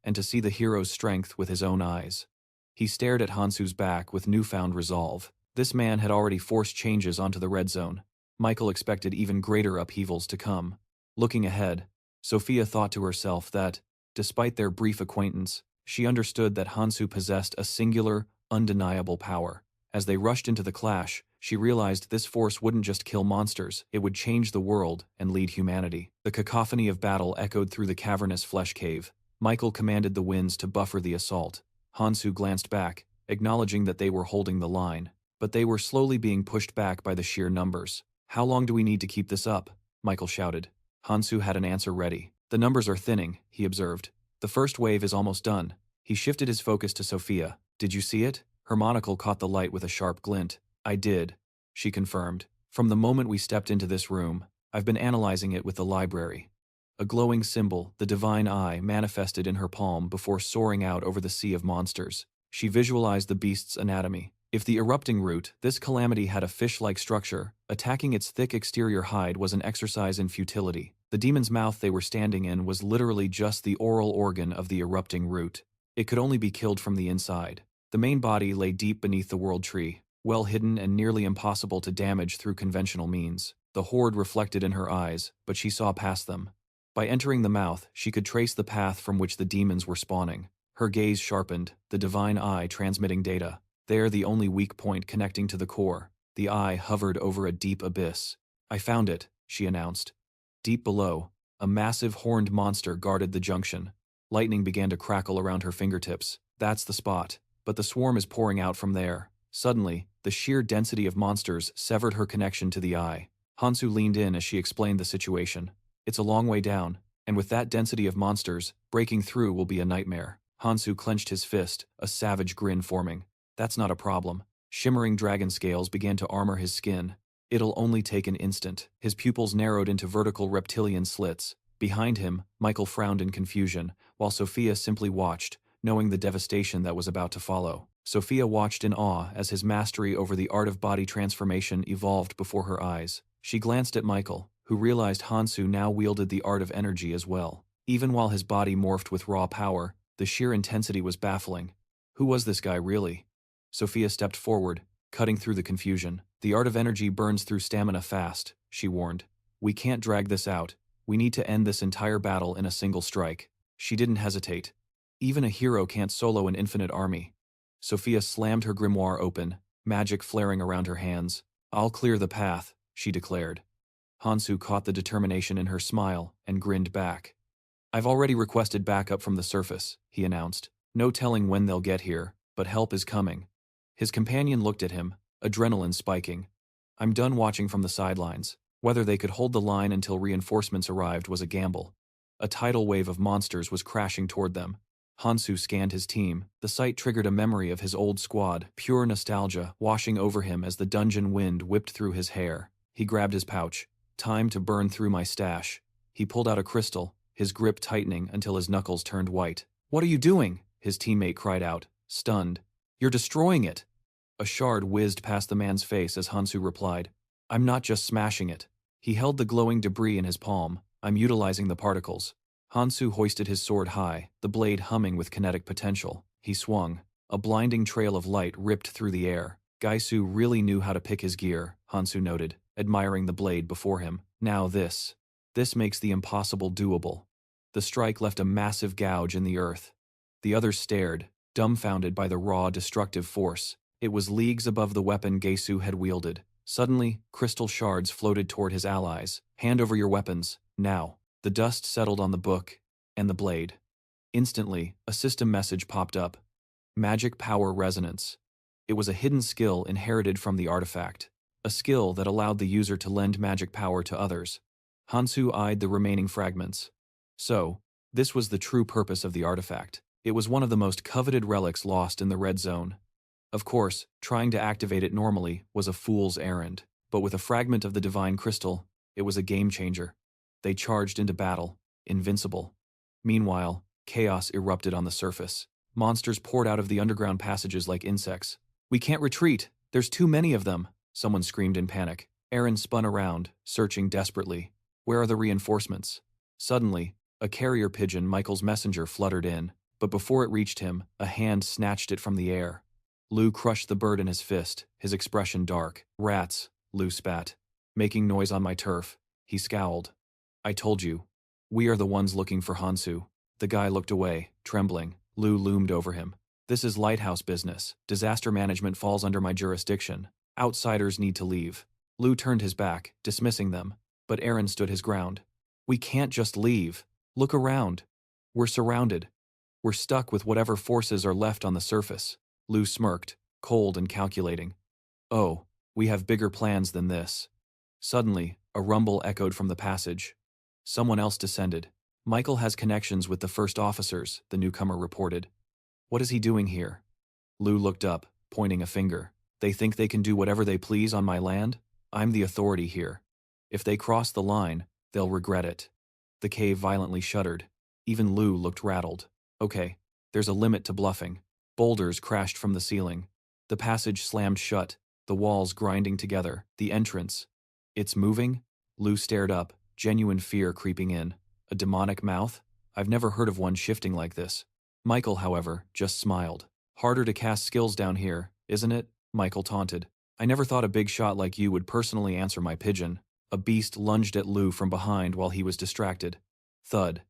and to see the hero's strength with his own eyes. He stared at Hansu's back with newfound resolve. This man had already forced changes onto the red zone. Michael expected even greater upheavals to come. Looking ahead, Sophia thought to herself that, despite their brief acquaintance, she understood that Hansu possessed a singular, undeniable power. As they rushed into the clash, she realized this force wouldn't just kill monsters, it would change the world and lead humanity. The cacophony of battle echoed through the cavernous flesh cave. Michael commanded the winds to buffer the assault. Hansu glanced back, acknowledging that they were holding the line. But they were slowly being pushed back by the sheer numbers. How long do we need to keep this up? Michael shouted. Hansu had an answer ready. The numbers are thinning, he observed. The first wave is almost done. He shifted his focus to Sophia. Did you see it? Her monocle caught the light with a sharp glint. I did, she confirmed. From the moment we stepped into this room, I've been analyzing it with the library. A glowing symbol, the divine eye, manifested in her palm before soaring out over the sea of monsters. She visualized the beast's anatomy. If the erupting root, this calamity had a fish-like structure, attacking its thick exterior hide was an exercise in futility. The demon's mouth they were standing in was literally just the oral organ of the erupting root. It could only be killed from the inside. The main body lay deep beneath the world tree, well hidden and nearly impossible to damage through conventional means. The horde reflected in her eyes, but she saw past them. By entering the mouth, she could trace the path from which the demons were spawning. Her gaze sharpened, the divine eye transmitting data. There, the only weak point connecting to the core. The eye hovered over a deep abyss. I found it, she announced. Deep below, a massive horned monster guarded the junction. Lightning began to crackle around her fingertips. That's the spot. But the swarm is pouring out from there. Suddenly, the sheer density of monsters severed her connection to the eye. Hansu leaned in as she explained the situation. It's a long way down, and with that density of monsters, breaking through will be a nightmare. Hansu clenched his fist, a savage grin forming. That's not a problem. Shimmering dragon scales began to armor his skin. It'll only take an instant. His pupils narrowed into vertical reptilian slits. Behind him, Michael frowned in confusion, while Sophia simply watched, knowing the devastation that was about to follow. Sophia watched in awe as his mastery over the art of body transformation evolved before her eyes. She glanced at Michael, who realized Hansu now wielded the art of energy as well. Even while his body morphed with raw power, the sheer intensity was baffling. Who was this guy really? Sophia stepped forward, cutting through the confusion. The art of energy burns through stamina fast, she warned. We can't drag this out. We need to end this entire battle in a single strike. She didn't hesitate. Even a hero can't solo an infinite army. Sophia slammed her grimoire open, magic flaring around her hands. I'll clear the path, she declared. Hansu caught the determination in her smile and grinned back. I've already requested backup from the surface, he announced. No telling when they'll get here, but help is coming. His companion looked at him, adrenaline spiking. I'm done watching from the sidelines. Whether they could hold the line until reinforcements arrived was a gamble. A tidal wave of monsters was crashing toward them. Hansu scanned his team. The sight triggered a memory of his old squad, pure nostalgia washing over him as the dungeon wind whipped through his hair. He grabbed his pouch. Time to burn through my stash. He pulled out a crystal, his grip tightening until his knuckles turned white. What are you doing? His teammate cried out, stunned. You're destroying it. A shard whizzed past the man's face as Hansu replied, I'm not just smashing it. He held the glowing debris in his palm. I'm utilizing the particles. Hansu hoisted his sword high, the blade humming with kinetic potential. He swung. A blinding trail of light ripped through the air. Gaisu really knew how to pick his gear, Hansu noted, admiring the blade before him. Now this. This makes the impossible doable. The strike left a massive gouge in the earth. The others stared, dumbfounded by the raw, destructive force. It was leagues above the weapon Gaisu had wielded. Suddenly, crystal shards floated toward his allies. Hand over your weapons, now. The dust settled on the book and the blade. Instantly, a system message popped up. Magic Power Resonance. It was a hidden skill inherited from the artifact. A skill that allowed the user to lend magic power to others. Hansu eyed the remaining fragments. So, this was the true purpose of the artifact. It was one of the most coveted relics lost in the Red Zone. Of course, trying to activate it normally was a fool's errand, but with a fragment of the divine crystal, it was a game-changer. They charged into battle, invincible. Meanwhile, chaos erupted on the surface. Monsters poured out of the underground passages like insects. "We can't retreat! There's too many of them!" someone screamed in panic. Aaron spun around, searching desperately. "Where are the reinforcements?" Suddenly, a carrier pigeon, Michael's messenger, fluttered in, but before it reached him, a hand snatched it from the air. Lou crushed the bird in his fist, his expression dark. "Rats," Lou spat. "Making noise on my turf." He scowled. "I told you. We are the ones looking for Hansu." The guy looked away, trembling. Lou loomed over him. "This is lighthouse business. Disaster management falls under my jurisdiction. Outsiders need to leave." Lou turned his back, dismissing them, but Aaron stood his ground. "We can't just leave. Look around. We're surrounded. We're stuck with whatever forces are left on the surface." Lou smirked, cold and calculating. "Oh, we have bigger plans than this." Suddenly, a rumble echoed from the passage. Someone else descended. "Michael has connections with the first officers," the newcomer reported. "What is he doing here?" Lou looked up, pointing a finger. "They think they can do whatever they please on my land? I'm the authority here. If they cross the line, they'll regret it." The cave violently shuddered. Even Lou looked rattled. "Okay, there's a limit to bluffing." Boulders crashed from the ceiling. The passage slammed shut, the walls grinding together. The entrance. "It's moving?" Lou stared up, genuine fear creeping in. A demonic mouth? I've never heard of one shifting like this. Michael, however, just smiled. "Harder to cast skills down here, isn't it?" Michael taunted. "I never thought a big shot like you would personally answer my pigeon." A beast lunged at Lou from behind while he was distracted. Thud.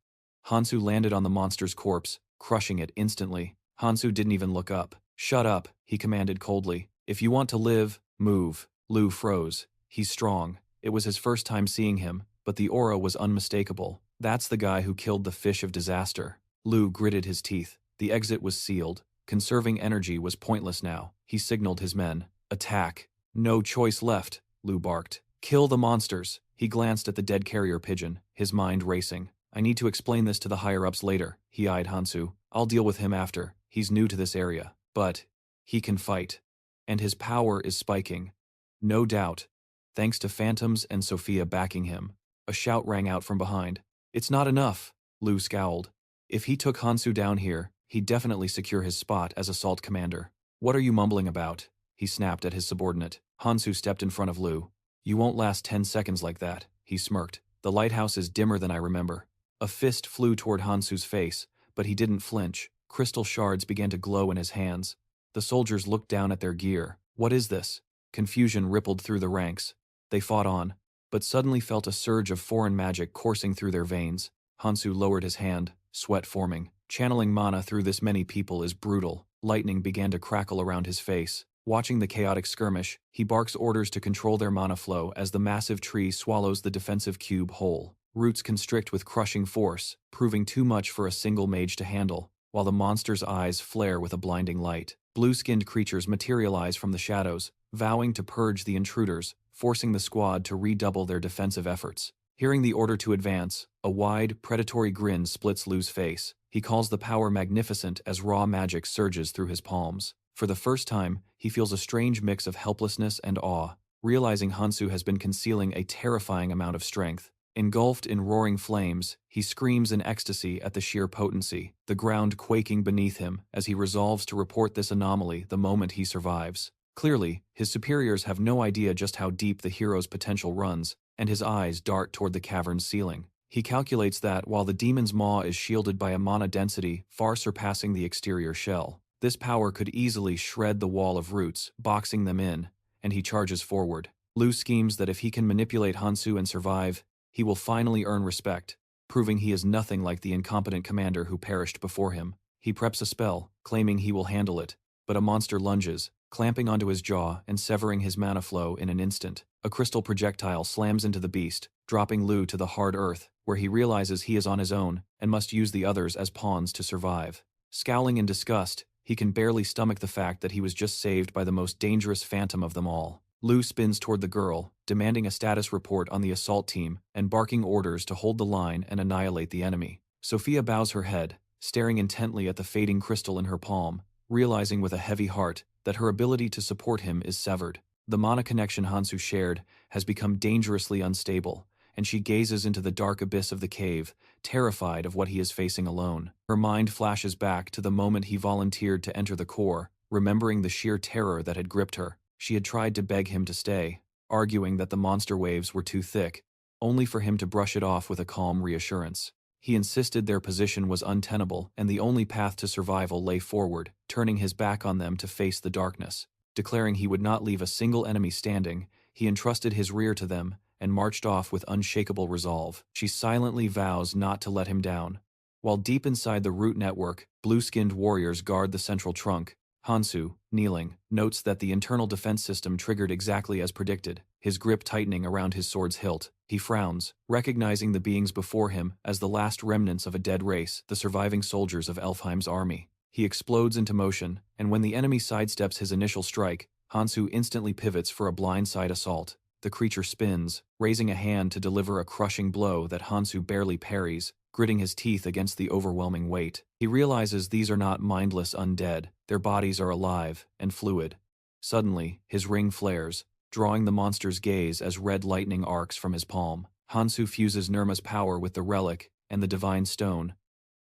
Hansu landed on the monster's corpse, crushing it instantly. Hansu didn't even look up. "Shut up," he commanded coldly. "If you want to live, move." Lou froze. He's strong. It was his first time seeing him, but the aura was unmistakable. That's the guy who killed the fish of disaster. Lou gritted his teeth. The exit was sealed. Conserving energy was pointless now. He signaled his men. "Attack." "No choice left," Lou barked. "Kill the monsters." He glanced at the dead carrier pigeon, his mind racing. "I need to explain this to the higher-ups later." He eyed Hansu. "I'll deal with him after. He's new to this area. But he can fight. And his power is spiking. No doubt. Thanks to Phantoms and Sophia backing him." A shout rang out from behind. "It's not enough," Lou scowled. If he took Hansu down here, he'd definitely secure his spot as assault commander. "What are you mumbling about?" he snapped at his subordinate. Hansu stepped in front of Lou. "You won't last 10 seconds like that," he smirked. "The lighthouse is dimmer than I remember." A fist flew toward Hansu's face, but he didn't flinch. Crystal shards began to glow in his hands. The soldiers looked down at their gear. "What is this?" Confusion rippled through the ranks. They fought on, but suddenly felt a surge of foreign magic coursing through their veins. Hansu lowered his hand, sweat forming. Channeling mana through this many people is brutal. Lightning began to crackle around his face. Watching the chaotic skirmish, he barks orders to control their mana flow as the massive tree swallows the defensive cube whole. Roots constrict with crushing force, proving too much for a single mage to handle, while the monster's eyes flare with a blinding light. Blue-skinned creatures materialize from the shadows, vowing to purge the intruders, forcing the squad to redouble their defensive efforts. Hearing the order to advance, a wide, predatory grin splits Lou's face. He calls the power magnificent as raw magic surges through his palms. For the first time, he feels a strange mix of helplessness and awe, realizing Hansu has been concealing a terrifying amount of strength. Engulfed in roaring flames, he screams in ecstasy at the sheer potency, the ground quaking beneath him as he resolves to report this anomaly the moment he survives. Clearly, his superiors have no idea just how deep the hero's potential runs, and his eyes dart toward the cavern's ceiling. He calculates that while the demon's maw is shielded by a mana density far surpassing the exterior shell, this power could easily shred the wall of roots, boxing them in, and he charges forward. Lou schemes that if he can manipulate Hansu and survive, he will finally earn respect, proving he is nothing like the incompetent commander who perished before him. He preps a spell, claiming he will handle it, but a monster lunges, clamping onto his jaw and severing his mana flow in an instant. A crystal projectile slams into the beast, dropping Lu to the hard earth, where he realizes he is on his own and must use the others as pawns to survive. Scowling in disgust, he can barely stomach the fact that he was just saved by the most dangerous phantom of them all. Lu spins toward the girl, demanding a status report on the assault team and barking orders to hold the line and annihilate the enemy. Sophia bows her head, staring intently at the fading crystal in her palm, realizing with a heavy heart that her ability to support him is severed. The mana connection Hansu shared has become dangerously unstable, and she gazes into the dark abyss of the cave, terrified of what he is facing alone. Her mind flashes back to the moment he volunteered to enter the core, remembering the sheer terror that had gripped her. She had tried to beg him to stay, arguing that the monster waves were too thick, only for him to brush it off with a calm reassurance. He insisted their position was untenable and the only path to survival lay forward, turning his back on them to face the darkness. Declaring he would not leave a single enemy standing, he entrusted his rear to them and marched off with unshakable resolve. She silently vows not to let him down. While deep inside the root network, blue-skinned warriors guard the central trunk, Hansu, kneeling, notes that the internal defense system triggered exactly as predicted, his grip tightening around his sword's hilt. He frowns, recognizing the beings before him as the last remnants of a dead race, the surviving soldiers of Elfheim's army. He explodes into motion, and when the enemy sidesteps his initial strike, Hansu instantly pivots for a blindside assault. The creature spins, raising a hand to deliver a crushing blow that Hansu barely parries, gritting his teeth against the overwhelming weight. He realizes these are not mindless undead, their bodies are alive and fluid. Suddenly, his ring flares, drawing the monster's gaze as red lightning arcs from his palm. Hansu fuses Nirma's power with the relic and the divine stone,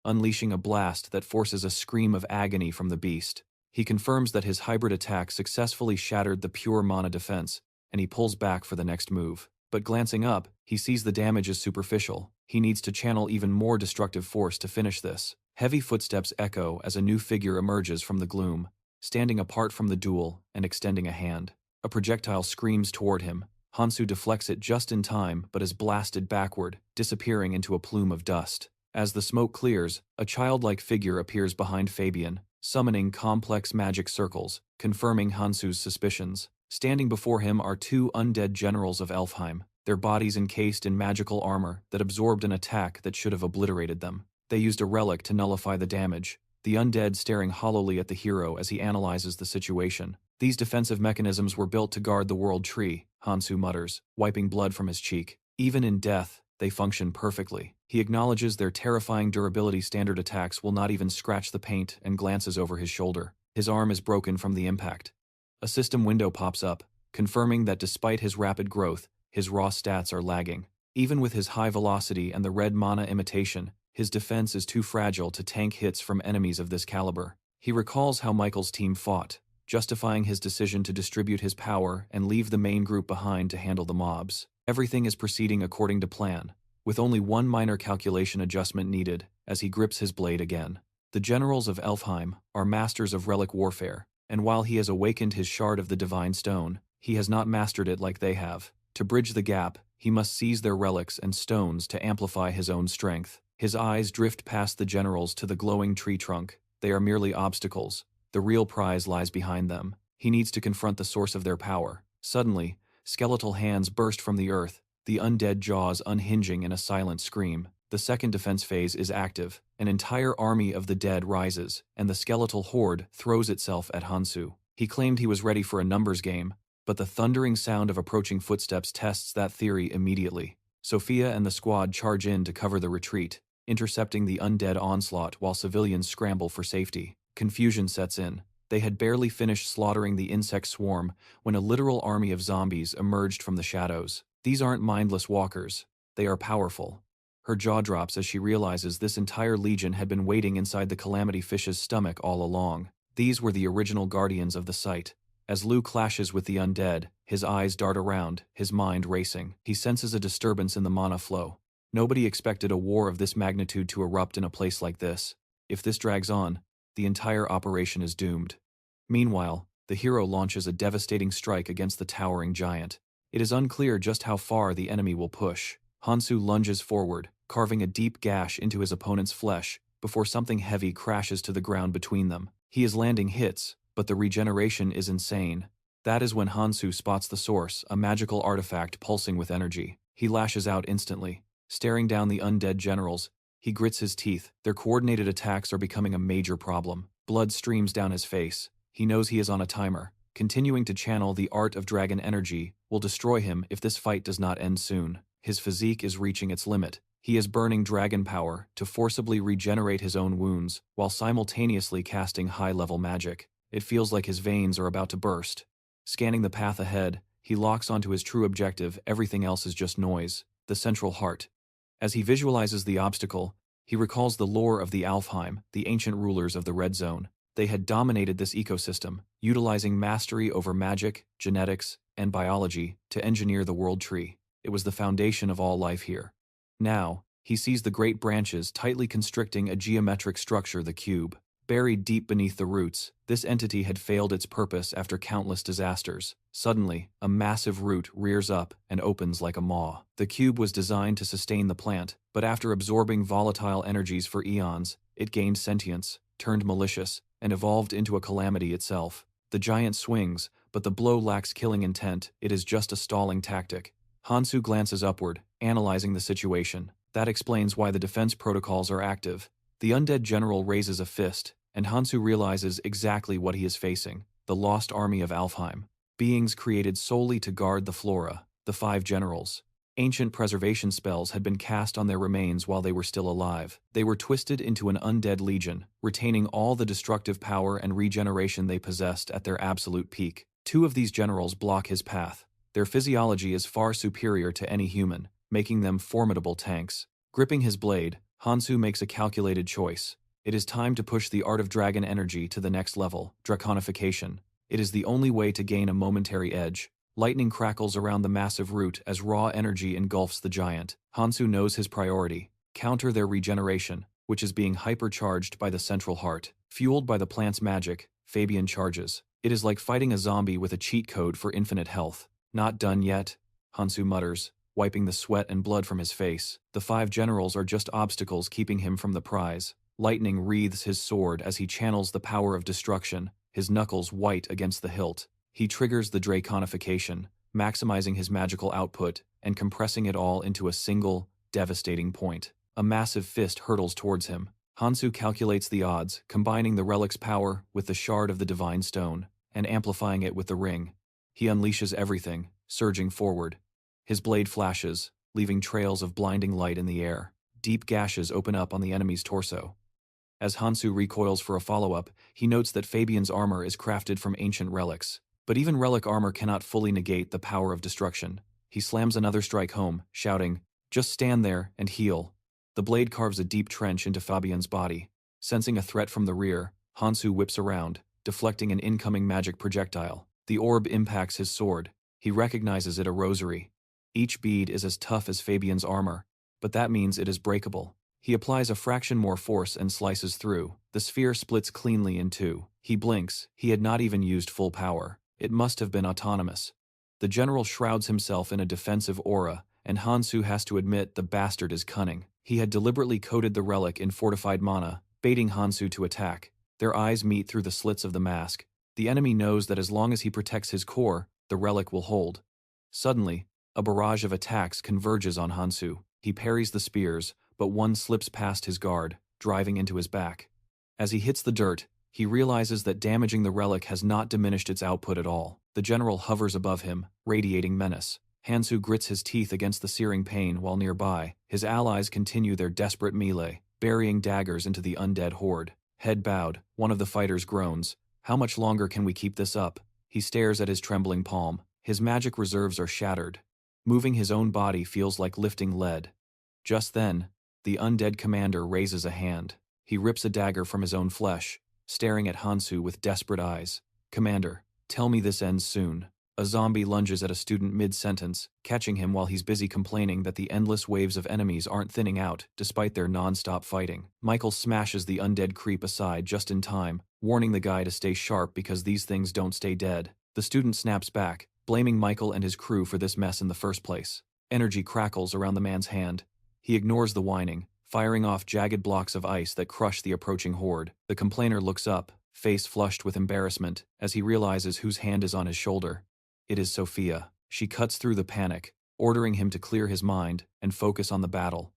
unleashing a blast that forces a scream of agony from the beast. He confirms that his hybrid attack successfully shattered the pure mana defense, and he pulls back for the next move. But glancing up, he sees the damage is superficial. He needs to channel even more destructive force to finish this. Heavy footsteps echo as a new figure emerges from the gloom, standing apart from the duel and extending a hand. A projectile screams toward him. Hansu deflects it just in time but is blasted backward, disappearing into a plume of dust. As the smoke clears, a childlike figure appears behind Fabian, summoning complex magic circles, confirming Hansu's suspicions. Standing before him are two undead generals of Elfheim, their bodies encased in magical armor that absorbed an attack that should have obliterated them. They used a relic to nullify the damage, the undead staring hollowly at the hero as he analyzes the situation. These defensive mechanisms were built to guard the world tree, Hansu mutters, wiping blood from his cheek. Even in death, they function perfectly. He acknowledges their terrifying durability. Standard attacks will not even scratch the paint and glances over his shoulder. His arm is broken from the impact. A system window pops up, confirming that despite his rapid growth, his raw stats are lagging. Even with his high velocity and the red mana imitation, his defense is too fragile to tank hits from enemies of this caliber. He recalls how Michael's team fought, justifying his decision to distribute his power and leave the main group behind to handle the mobs. Everything is proceeding according to plan, with only one minor calculation adjustment needed as he grips his blade again. The generals of Elfheim are masters of relic warfare, and while he has awakened his shard of the divine stone, he has not mastered it like they have. To bridge the gap, he must seize their relics and stones to amplify his own strength. His eyes drift past the generals to the glowing tree trunk. They are merely obstacles. The real prize lies behind them. He needs to confront the source of their power. Suddenly, skeletal hands burst from the earth, the undead jaws unhinging in a silent scream. The second defense phase is active. An entire army of the dead rises, and the skeletal horde throws itself at Hansu. He claimed he was ready for a numbers game, but the thundering sound of approaching footsteps tests that theory immediately. Sophia and the squad charge in to cover the retreat, intercepting the undead onslaught while civilians scramble for safety. Confusion sets in. They had barely finished slaughtering the insect swarm when a literal army of zombies emerged from the shadows. These aren't mindless walkers. They are powerful. Her jaw drops as she realizes this entire legion had been waiting inside the Calamity Fish's stomach all along. These were the original guardians of the site. As Lu clashes with the undead, his eyes dart around, his mind racing. He senses a disturbance in the mana flow. Nobody expected a war of this magnitude to erupt in a place like this. If this drags on, the entire operation is doomed. Meanwhile, the hero launches a devastating strike against the towering giant. It is unclear just how far the enemy will push. Hansu lunges forward, carving a deep gash into his opponent's flesh, before something heavy crashes to the ground between them. He is landing hits, but the regeneration is insane. That is when Hansu spots the source, a magical artifact pulsing with energy. He lashes out instantly. Staring down the undead generals, he grits his teeth. Their coordinated attacks are becoming a major problem. Blood streams down his face. He knows he is on a timer. Continuing to channel the art of dragon energy will destroy him if this fight does not end soon. His physique is reaching its limit. He is burning dragon power to forcibly regenerate his own wounds, while simultaneously casting high-level magic. It feels like his veins are about to burst. Scanning the path ahead, he locks onto his true objective. Everything else is just noise. The central heart. As he visualizes the obstacle, he recalls the lore of the Alfheim, the ancient rulers of the Red Zone. They had dominated this ecosystem, utilizing mastery over magic, genetics, and biology to engineer the world tree. It was the foundation of all life here. Now, he sees the great branches tightly constricting a geometric structure, the cube. Buried deep beneath the roots, this entity had failed its purpose after countless disasters. Suddenly, a massive root rears up and opens like a maw. The cube was designed to sustain the plant, but after absorbing volatile energies for eons, it gained sentience, turned malicious, and evolved into a calamity itself. The giant swings, but the blow lacks killing intent. It is just a stalling tactic. Hansu glances upward, analyzing the situation. That explains why the defense protocols are active. The undead general raises a fist, and Hansu realizes exactly what he is facing: the lost army of Alfheim. Beings created solely to guard the flora, the 5 generals. Ancient preservation spells had been cast on their remains while they were still alive. They were twisted into an undead legion, retaining all the destructive power and regeneration they possessed at their absolute peak. 2 of these generals block his path. Their physiology is far superior to any human, making them formidable tanks. Gripping his blade, Hansu makes a calculated choice. It is time to push the art of dragon energy to the next level, draconification. It is the only way to gain a momentary edge. Lightning crackles around the massive root as raw energy engulfs the giant. Hansu knows his priority: counter their regeneration, which is being hypercharged by the central heart. Fueled by the plant's magic, Fabian charges. It is like fighting a zombie with a cheat code for infinite health. Not done yet, Hansu mutters, wiping the sweat and blood from his face. The 5 generals are just obstacles keeping him from the prize. Lightning wreathes his sword as he channels the power of destruction, his knuckles white against the hilt. He triggers the draconification, maximizing his magical output and compressing it all into a single, devastating point. A massive fist hurtles towards him. Hansu calculates the odds, combining the relic's power with the shard of the divine stone, and amplifying it with the ring. He unleashes everything, surging forward. His blade flashes, leaving trails of blinding light in the air. Deep gashes open up on the enemy's torso. As Hansu recoils for a follow-up, he notes that Fabian's armor is crafted from ancient relics. But even relic armor cannot fully negate the power of destruction. He slams another strike home, shouting, "Just stand there and heal." The blade carves a deep trench into Fabian's body. Sensing a threat from the rear, Hansu whips around, deflecting an incoming magic projectile. The orb impacts his sword. He recognizes it a rosary. Each bead is as tough as Fabian's armor, but that means it is breakable. He applies a fraction more force and slices through. The sphere splits cleanly in 2. He blinks. He had not even used full power. It must have been autonomous. The general shrouds himself in a defensive aura, and Hansu has to admit the bastard is cunning. He had deliberately coated the relic in fortified mana, baiting Hansu to attack. Their eyes meet through the slits of the mask. The enemy knows that as long as he protects his core, the relic will hold. Suddenly, a barrage of attacks converges on Hansu. He parries the spears, but one slips past his guard, driving into his back. As he hits the dirt, he realizes that damaging the relic has not diminished its output at all. The general hovers above him, radiating menace. Hansu grits his teeth against the searing pain while nearby. His allies continue their desperate melee, burying daggers into the undead horde. Head bowed, one of the fighters groans. "How much longer can we keep this up?" He stares at his trembling palm. His magic reserves are shattered. Moving his own body feels like lifting lead. Just then, the undead commander raises a hand. He rips a dagger from his own flesh, staring at Hansu with desperate eyes. "Commander, tell me this ends soon." A zombie lunges at a student mid-sentence, catching him while he's busy complaining that the endless waves of enemies aren't thinning out, despite their non-stop fighting. Michael smashes the undead creep aside just in time, warning the guy to stay sharp because these things don't stay dead. The student snaps back, blaming Michael and his crew for this mess in the first place. Energy crackles around the man's hand. He ignores the whining, firing off jagged blocks of ice that crush the approaching horde. The complainer looks up, face flushed with embarrassment, as he realizes whose hand is on his shoulder. It is Sophia. She cuts through the panic, ordering him to clear his mind and focus on the battle.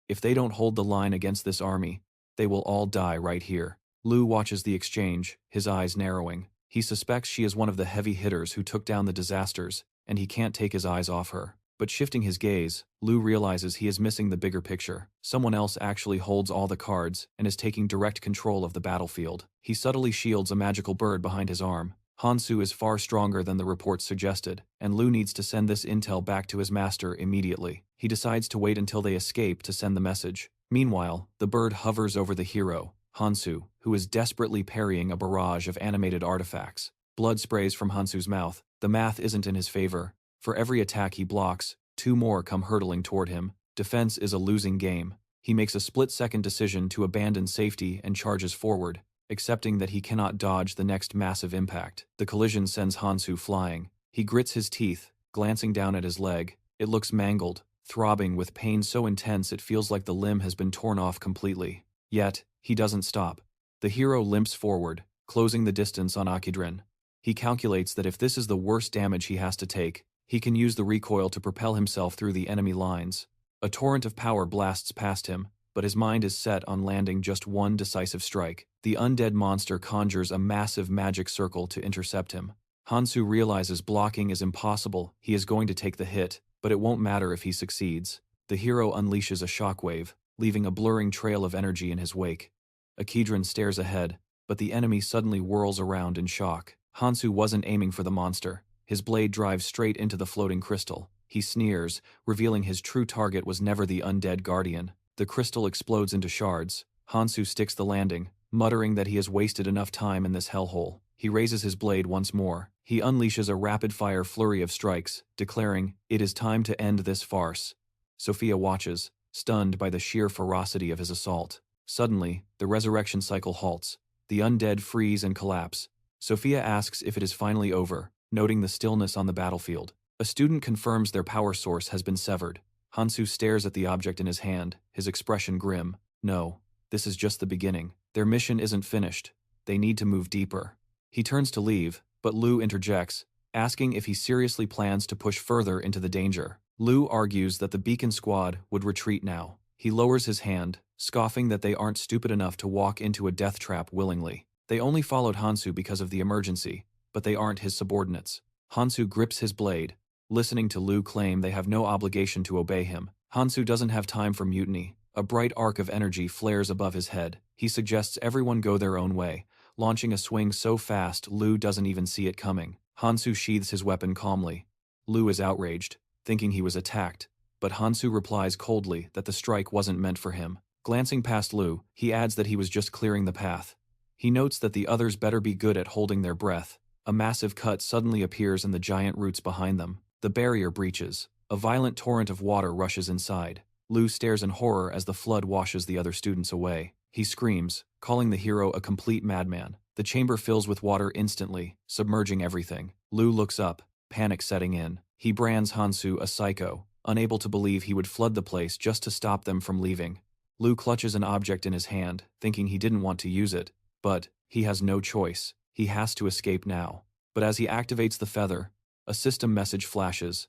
If they don't hold the line against this army, they will all die right here. Lu watches the exchange, his eyes narrowing. He suspects she is one of the heavy hitters who took down the disasters, and he can't take his eyes off her. But shifting his gaze, Lu realizes he is missing the bigger picture. Someone else actually holds all the cards and is taking direct control of the battlefield. He subtly shields a magical bird behind his arm. Hansu is far stronger than the reports suggested, and Lu needs to send this intel back to his master immediately. He decides to wait until they escape to send the message. Meanwhile, the bird hovers over the hero, Hansu, who is desperately parrying a barrage of animated artifacts. Blood sprays from Hansu's mouth. The math isn't in his favor. For every attack he blocks, 2 more come hurtling toward him. Defense is a losing game. He makes a split-second decision to abandon safety and charges forward, accepting that he cannot dodge the next massive impact. The collision sends Hansu flying. He grits his teeth, glancing down at his leg. It looks mangled, throbbing with pain so intense it feels like the limb has been torn off completely. Yet, he doesn't stop. The hero limps forward, closing the distance on Akidrin. He calculates that if this is the worst damage he has to take, he can use the recoil to propel himself through the enemy lines. A torrent of power blasts past him, but his mind is set on landing just one decisive strike. The undead monster conjures a massive magic circle to intercept him. Hansu realizes blocking is impossible. He is going to take the hit, but it won't matter if he succeeds. The hero unleashes a shockwave, leaving a blurring trail of energy in his wake. Akidrin stares ahead, but the enemy suddenly whirls around in shock. Hansu wasn't aiming for the monster. His blade drives straight into the floating crystal. He sneers, revealing his true target was never the undead guardian. The crystal explodes into shards. Hansu sticks the landing, muttering that he has wasted enough time in this hellhole. He raises his blade once more. He unleashes a rapid-fire flurry of strikes, declaring, "It is time to end this farce." Sophia watches, stunned by the sheer ferocity of his assault. Suddenly, the resurrection cycle halts. The undead freeze and collapse. Sophia asks if it is finally over, noting the stillness on the battlefield. A student confirms their power source has been severed. Hansu stares at the object in his hand, his expression grim. No, this is just the beginning. Their mission isn't finished. They need to move deeper. He turns to leave, but Lu interjects, asking if he seriously plans to push further into the danger. Lu argues that the beacon squad would retreat now. He lowers his hand, scoffing that they aren't stupid enough to walk into a death trap willingly. They only followed Hansu because of the emergency, but they aren't his subordinates. Hansu grips his blade, listening to Lu claim they have no obligation to obey him. Hansu doesn't have time for mutiny. A bright arc of energy flares above his head. He suggests everyone go their own way, launching a swing so fast Lu doesn't even see it coming. Hansu sheathes his weapon calmly. Lu is outraged, thinking he was attacked, but Hansu replies coldly that the strike wasn't meant for him. Glancing past Lu, he adds that he was just clearing the path. He notes that the others better be good at holding their breath. A massive cut suddenly appears in the giant roots behind them. The barrier breaches. A violent torrent of water rushes inside. Lu stares in horror as the flood washes the other students away. He screams, calling the hero a complete madman. The chamber fills with water instantly, submerging everything. Lu looks up, panic setting in. He brands Hansu a psycho, unable to believe he would flood the place just to stop them from leaving. Lu clutches an object in his hand, thinking he didn't want to use it. But he has no choice. He has to escape now. But as he activates the feather, a system message flashes.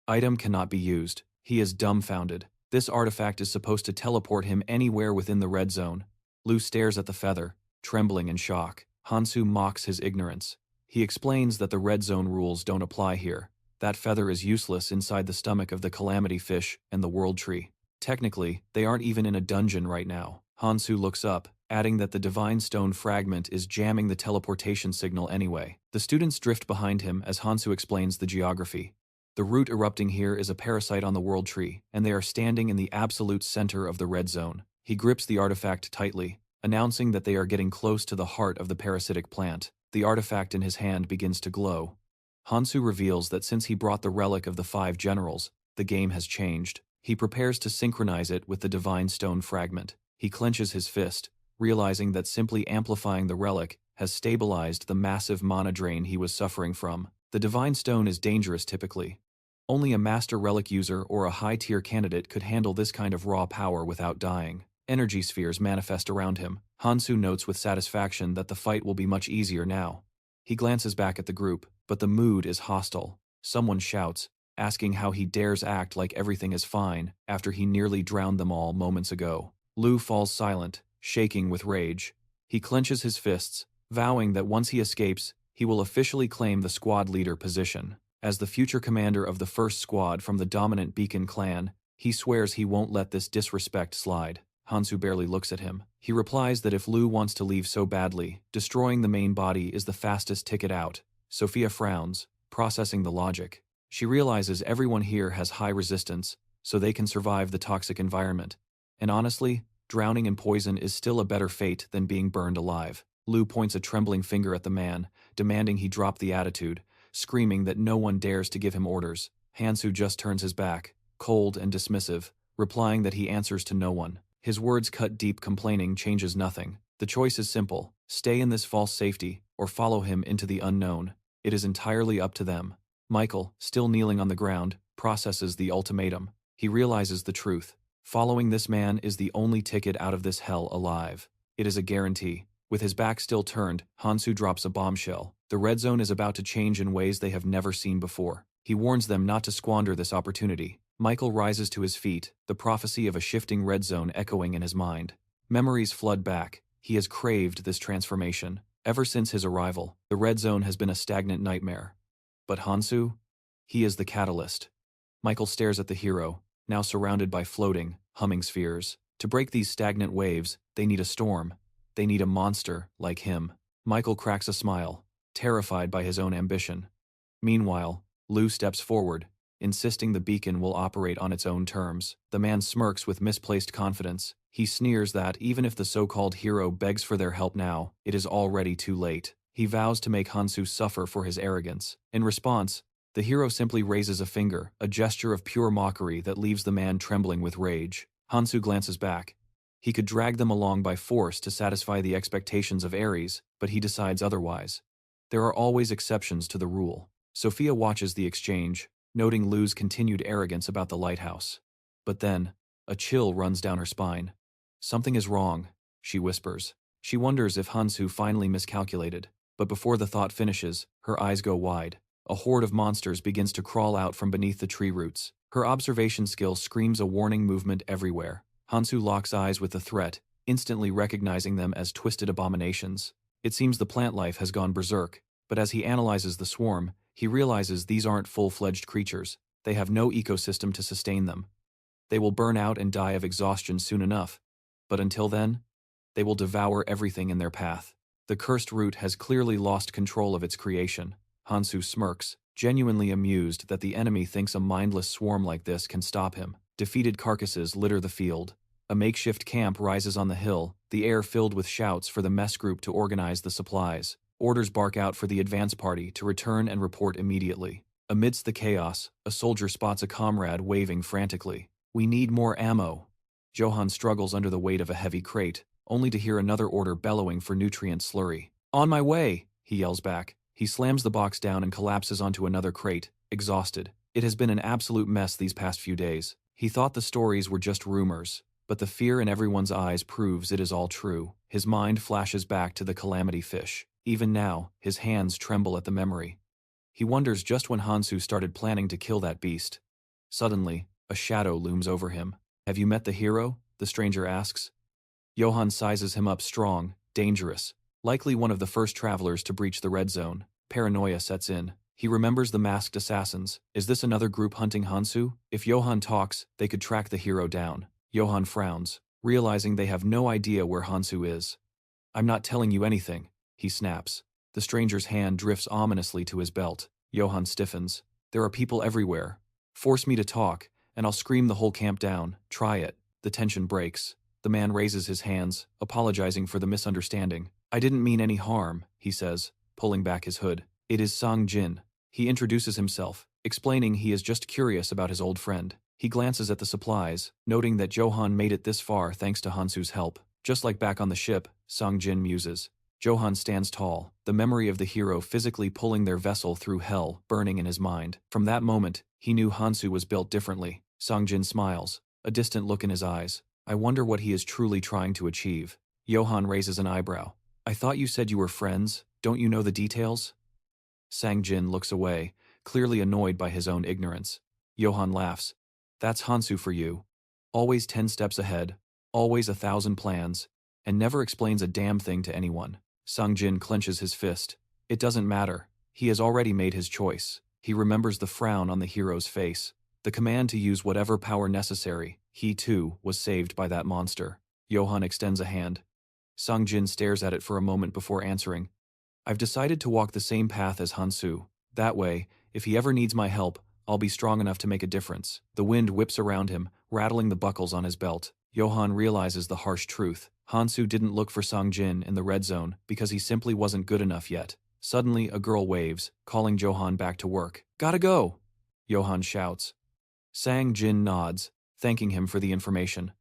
Item cannot be used. He is dumbfounded. This artifact is supposed to teleport him anywhere within the red zone. Lu stares at the feather, trembling in shock. Hansu mocks his ignorance. He explains that the red zone rules don't apply here. That feather is useless inside the stomach of the calamity fish and the world tree. Technically, they aren't even in a dungeon right now. Hansu looks up, adding that the divine stone fragment is jamming the teleportation signal anyway. The students drift behind him as Hansu explains the geography. The root erupting here is a parasite on the world tree, and they are standing in the absolute center of the red zone. He grips the artifact tightly, announcing that they are getting close to the heart of the parasitic plant. The artifact in his hand begins to glow. Hansu reveals that since he brought the relic of the 5 generals, the game has changed. He prepares to synchronize it with the divine stone fragment. He clenches his fist, realizing that simply amplifying the relic has stabilized the massive mana drain he was suffering from. The divine stone is dangerous typically. Only a master relic user or a high-tier candidate could handle this kind of raw power without dying. Energy spheres manifest around him, Hansu notes with satisfaction that the fight will be much easier now. He glances back at the group, but the mood is hostile. Someone shouts, asking how he dares act like everything is fine after he nearly drowned them all moments ago. Lu falls silent, shaking with rage. He clenches his fists, vowing that once he escapes, he will officially claim the squad leader position. As the future commander of the first squad from the dominant Beacon clan, he swears he won't let this disrespect slide. Hansu barely looks at him. He replies that if Lu wants to leave so badly, destroying the main body is the fastest ticket out. Sophia frowns, processing the logic. She realizes everyone here has high resistance, so they can survive the toxic environment. And honestly, drowning in poison is still a better fate than being burned alive. Lu points a trembling finger at the man, demanding he drop the attitude, screaming that no one dares to give him orders. Hansu just turns his back, cold and dismissive, replying that he answers to no one. His words cut deep. Complaining changes nothing. The choice is simple: stay in this false safety, or follow him into the unknown. It is entirely up to them. Michael, still kneeling on the ground, processes the ultimatum. He realizes the truth. Following this man is the only ticket out of this hell alive. It is a guarantee. With his back still turned, Hansu drops a bombshell. The red zone is about to change in ways they have never seen before. He warns them not to squander this opportunity. Michael rises to his feet, the prophecy of a shifting red zone echoing in his mind. Memories flood back. He has craved this transformation. Ever since his arrival, the red zone has been a stagnant nightmare. But Hansu? He is the catalyst. Michael stares at the hero, now surrounded by floating, humming spheres. To break these stagnant waves, they need a storm. They need a monster like him. Michael cracks a smile, terrified by his own ambition. Meanwhile, Lu steps forward, insisting the beacon will operate on its own terms. The man smirks with misplaced confidence. He sneers that even if the so-called hero begs for their help now, it is already too late. He vows to make Hansu suffer for his arrogance. In response, the hero simply raises a finger, a gesture of pure mockery that leaves the man trembling with rage. Hansu glances back. He could drag them along by force to satisfy the expectations of Aries, but he decides otherwise. There are always exceptions to the rule. Sophia watches the exchange, noting Lu's continued arrogance about the lighthouse. But then, a chill runs down her spine. Something is wrong, she whispers. She wonders if Hansu finally miscalculated, but before the thought finishes, her eyes go wide. A horde of monsters begins to crawl out from beneath the tree roots. Her observation skill screams a warning movement everywhere. Hansu locks eyes with the threat, instantly recognizing them as twisted abominations. It seems the plant life has gone berserk, but as he analyzes the swarm, he realizes these aren't full-fledged creatures. They have no ecosystem to sustain them. They will burn out and die of exhaustion soon enough, but until then, they will devour everything in their path. The cursed root has clearly lost control of its creation. Hansu smirks, genuinely amused that the enemy thinks a mindless swarm like this can stop him. Defeated carcasses litter the field. A makeshift camp rises on the hill, the air filled with shouts for the mess group to organize the supplies. Orders bark out for the advance party to return and report immediately. Amidst the chaos, a soldier spots a comrade waving frantically. "We need more ammo." Johann struggles under the weight of a heavy crate, only to hear another order bellowing for nutrient slurry. "On my way," he yells back. He slams the box down and collapses onto another crate, exhausted. It has been an absolute mess these past few days. He thought the stories were just rumors, but the fear in everyone's eyes proves it is all true. His mind flashes back to the calamity fish. Even now, his hands tremble at the memory. He wonders just when Hansu started planning to kill that beast. Suddenly, a shadow looms over him. "Have you met the hero?" the stranger asks. Johann sizes him up strong, dangerous, likely one of the first travelers to breach the red zone. Paranoia sets in. He remembers the masked assassins. Is this another group hunting Hansu? If Johann talks, they could track the hero down. Johann frowns, realizing they have no idea where Hansu is. "I'm not telling you anything," he snaps. The stranger's hand drifts ominously to his belt. Johann stiffens. "There are people everywhere. Force me to talk, and I'll scream the whole camp down. Try it." The tension breaks. The man raises his hands, apologizing for the misunderstanding. "I didn't mean any harm," he says, pulling back his hood. "It is Sang Jin." He introduces himself, explaining he is just curious about his old friend. He glances at the supplies, noting that Johann made it this far thanks to Hansu's help. Just like back on the ship, Sang Jin muses. Johann stands tall, the memory of the hero physically pulling their vessel through hell burning in his mind. From that moment, he knew Hansu was built differently. Sang Jin smiles, a distant look in his eyes. "I wonder what he is truly trying to achieve." Johann raises an eyebrow. I thought you said you were friends. Don't you know the details? Sang-jin looks away, clearly annoyed by his own ignorance. Johann laughs. That's Hansu for you. Always 10 steps ahead, always 1,000 plans, and never explains a damn thing to anyone. Sang-jin clenches his fist. It doesn't matter. He has already made his choice. He remembers the frown on the hero's face. The command to use whatever power necessary. He, too, was saved by that monster. Johann extends a hand. Sang-jin stares at it for a moment before answering. I've decided to walk the same path as Hansu. That way, if he ever needs my help, I'll be strong enough to make a difference. The wind whips around him, rattling the buckles on his belt. Johann realizes the harsh truth. Hansu didn't look for Sang-jin in the red zone because he simply wasn't good enough yet. Suddenly, a girl waves, calling Johann back to work. Gotta go! Johann shouts. Sang-jin nods, thanking him for the information.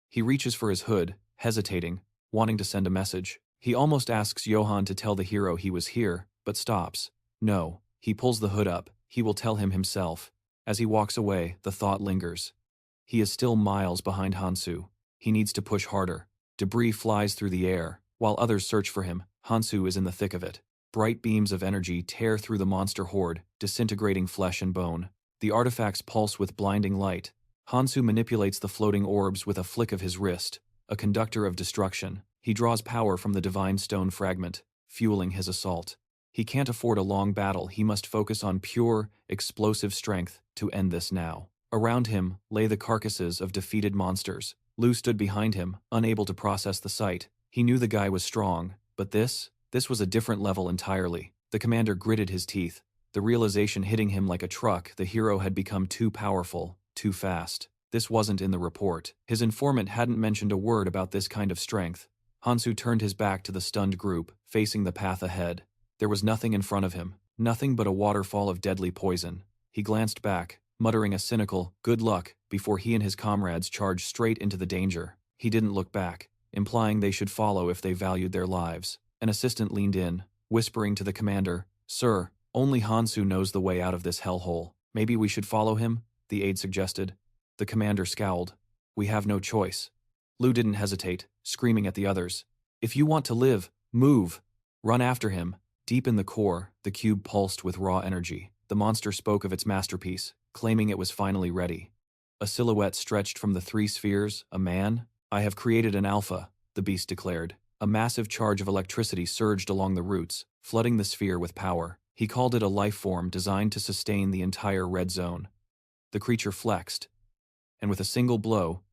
He reaches for his hood, hesitating, wanting to send a message. He almost asks Johann to tell the hero he was here, but stops. No, he pulls the hood up. He will tell him himself. As he walks away, the thought lingers. He is still miles behind Hansu. He needs to push harder. Debris flies through the air. While others search for him, Hansu is in the thick of it. Bright beams of energy tear through the monster horde, disintegrating flesh and bone. The artifacts pulse with blinding light. Hansu manipulates the floating orbs with a flick of his wrist, a conductor of destruction. He draws power from the divine stone fragment, fueling his assault. He can't afford a long battle. He must focus on pure, explosive strength to end this now. Around him lay the carcasses of defeated monsters. Lu stood behind him, unable to process the sight. He knew the guy was strong, but this was a different level entirely. The commander gritted his teeth, the realization hitting him like a truck. The hero had become too powerful, too fast. This wasn't in the report. His informant hadn't mentioned a word about this kind of strength. Hansu turned his back to the stunned group, facing the path ahead. There was nothing in front of him, nothing but a waterfall of deadly poison. He glanced back, muttering a cynical, "Good luck," before he and his comrades charged straight into the danger. He didn't look back, implying they should follow if they valued their lives. An assistant leaned in, whispering to the commander, "Sir, only Hansu knows the way out of this hellhole. Maybe we should follow him?" the aide suggested. The commander scowled. "We have no choice." Lu didn't hesitate, screaming at the others. "If you want to live, move! Run after him!" Deep in the core, the cube pulsed with raw energy. The monster spoke of its masterpiece, claiming it was finally ready. A silhouette stretched from the 3 spheres, a man. "I have created an alpha," the beast declared. A massive charge of electricity surged along the roots, flooding the sphere with power. He called it a life form designed to sustain the entire red zone. The creature flexed, and with a single blow,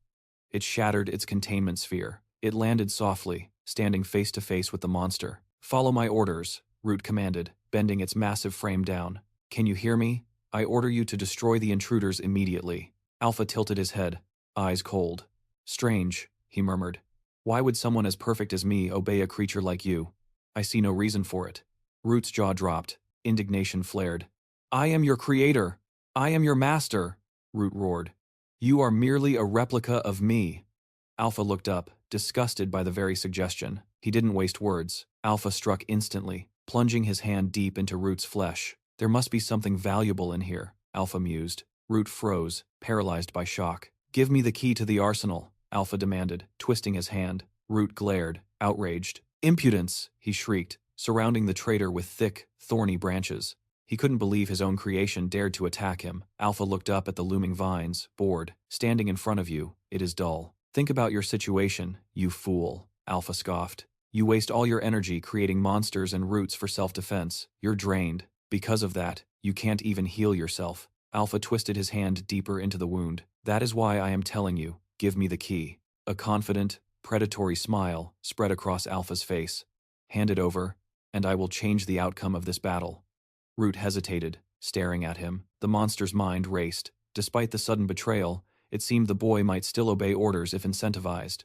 it shattered its containment sphere. It landed softly, standing face to face with the monster. "Follow my orders," Root commanded, bending its massive frame down. "Can you hear me? I order you to destroy the intruders immediately." Alpha tilted his head, eyes cold. "Strange," he murmured. "Why would someone as perfect as me obey a creature like you? I see no reason for it." Root's jaw dropped. Indignation flared. "I am your creator! I am your master!" Root roared. "You are merely a replica of me." Alpha looked up, disgusted by the very suggestion. He didn't waste words. Alpha struck instantly, plunging his hand deep into Root's flesh. "There must be something valuable in here," Alpha mused. Root froze, paralyzed by shock. "Give me the key to the arsenal," Alpha demanded, twisting his hand. Root glared, outraged. "Impudence!" he shrieked, surrounding the traitor with thick, thorny branches. He couldn't believe his own creation dared to attack him. Alpha looked up at the looming vines, bored. "Standing in front of you, it is dull. Think about your situation, you fool," Alpha scoffed. "You waste all your energy creating monsters and roots for self-defense. You're drained. Because of that, you can't even heal yourself." Alpha twisted his hand deeper into the wound. "That is why I am telling you, give me the key." A confident, predatory smile spread across Alpha's face. "Hand it over, and I will change the outcome of this battle." Root hesitated, staring at him. The monster's mind raced. Despite the sudden betrayal, it seemed the boy might still obey orders if incentivized.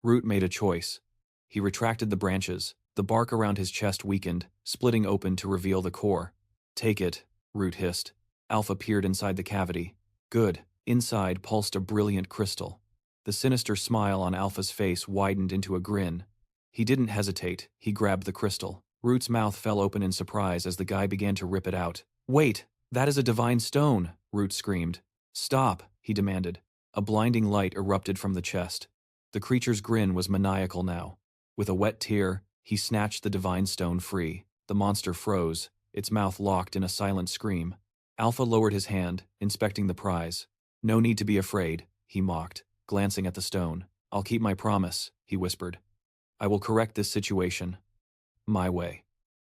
Root made a choice. He retracted the branches. The bark around his chest weakened, splitting open to reveal the core. "Take it," Root hissed. Alpha peered inside the cavity. "Good." Inside pulsed a brilliant crystal. The sinister smile on Alpha's face widened into a grin. He didn't hesitate. He grabbed the crystal. Root's mouth fell open in surprise as the guy began to rip it out. "Wait! That is a divine stone!" Root screamed. "Stop!" he demanded. A blinding light erupted from the chest. The creature's grin was maniacal now. With a wet tear, he snatched the divine stone free. The monster froze, its mouth locked in a silent scream. Alpha lowered his hand, inspecting the prize. "No need to be afraid," he mocked, glancing at the stone. "I'll keep my promise," he whispered. "I will correct this situation. My way."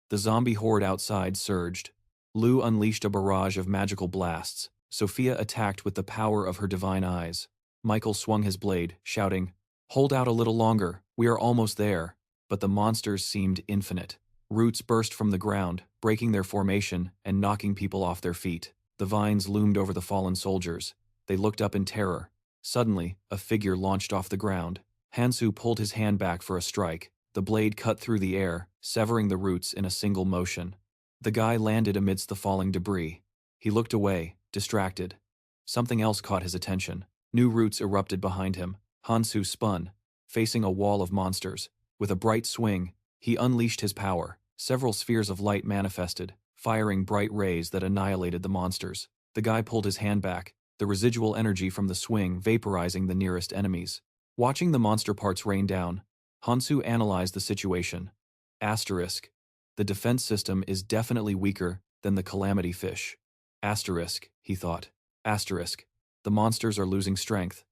The zombie horde outside surged. Lu unleashed a barrage of magical blasts. Sophia attacked with the power of her divine eyes. Michael swung his blade, shouting, "Hold out a little longer, we are almost there." But the monsters seemed infinite. Roots burst from the ground, breaking their formation and knocking people off their feet. The vines loomed over the fallen soldiers. They looked up in terror. Suddenly, a figure launched off the ground. Hansu pulled his hand back for a strike. The blade cut through the air, severing the roots in a single motion. The guy landed amidst the falling debris. He looked away, distracted. Something else caught his attention. New roots erupted behind him. Hansu spun, facing a wall of monsters. With a bright swing, he unleashed his power. Several spheres of light manifested, firing bright rays that annihilated the monsters. The guy pulled his hand back, the residual energy from the swing vaporizing the nearest enemies. Watching the monster parts rain down, Hansu analyzed the situation. Asterisk. The defense system is definitely weaker than the calamity fish. Asterisk, he thought. Asterisk. The monsters are losing strength.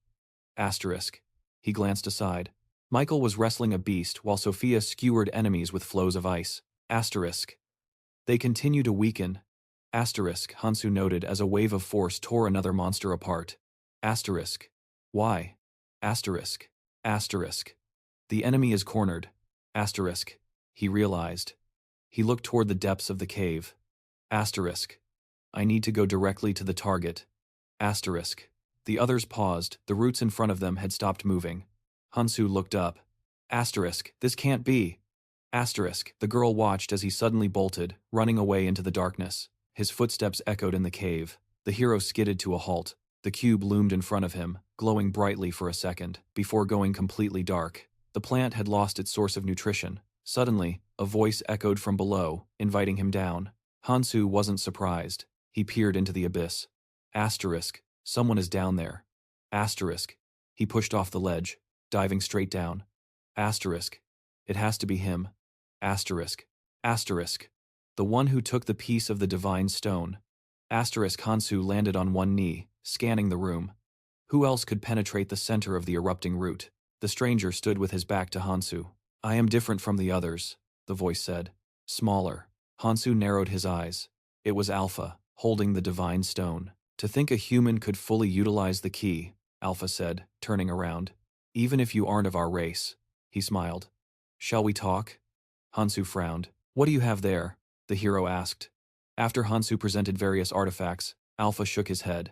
Asterisk. He glanced aside. Michael was wrestling a beast while Sophia skewered enemies with flows of ice. Asterisk. They continue to weaken. Asterisk, Hansu noted as a wave of force tore another monster apart. Asterisk. Why? Asterisk. Asterisk. The enemy is cornered. Asterisk. He realized. He looked toward the depths of the cave. Asterisk. I need to go directly to the target. Asterisk. The others paused. The roots in front of them had stopped moving. Hansu looked up. Asterisk. This can't be. Asterisk. The girl watched as he suddenly bolted, running away into the darkness. His footsteps echoed in the cave. The hero skidded to a halt. The cube loomed in front of him, glowing brightly for a second, before going completely dark. The plant had lost its source of nutrition. Suddenly, a voice echoed from below, inviting him down. Hansu wasn't surprised. He peered into the abyss. Asterisk. Someone is down there. Asterisk. He pushed off the ledge, diving straight down. Asterisk. It has to be him. Asterisk. Asterisk. The one who took the piece of the divine stone. Asterisk. Hansu landed on one knee, scanning the room. Who else could penetrate the center of the erupting root? The stranger stood with his back to Hansu. I am different from the others, the voice said. Smaller. Hansu narrowed his eyes. It was Alpha, holding the divine stone. To think a human could fully utilize the key, Alpha said, turning around. Even if you aren't of our race. He smiled. Shall we talk? Hansu frowned. What do you have there? The hero asked. After Hansu presented various artifacts, Alpha shook his head.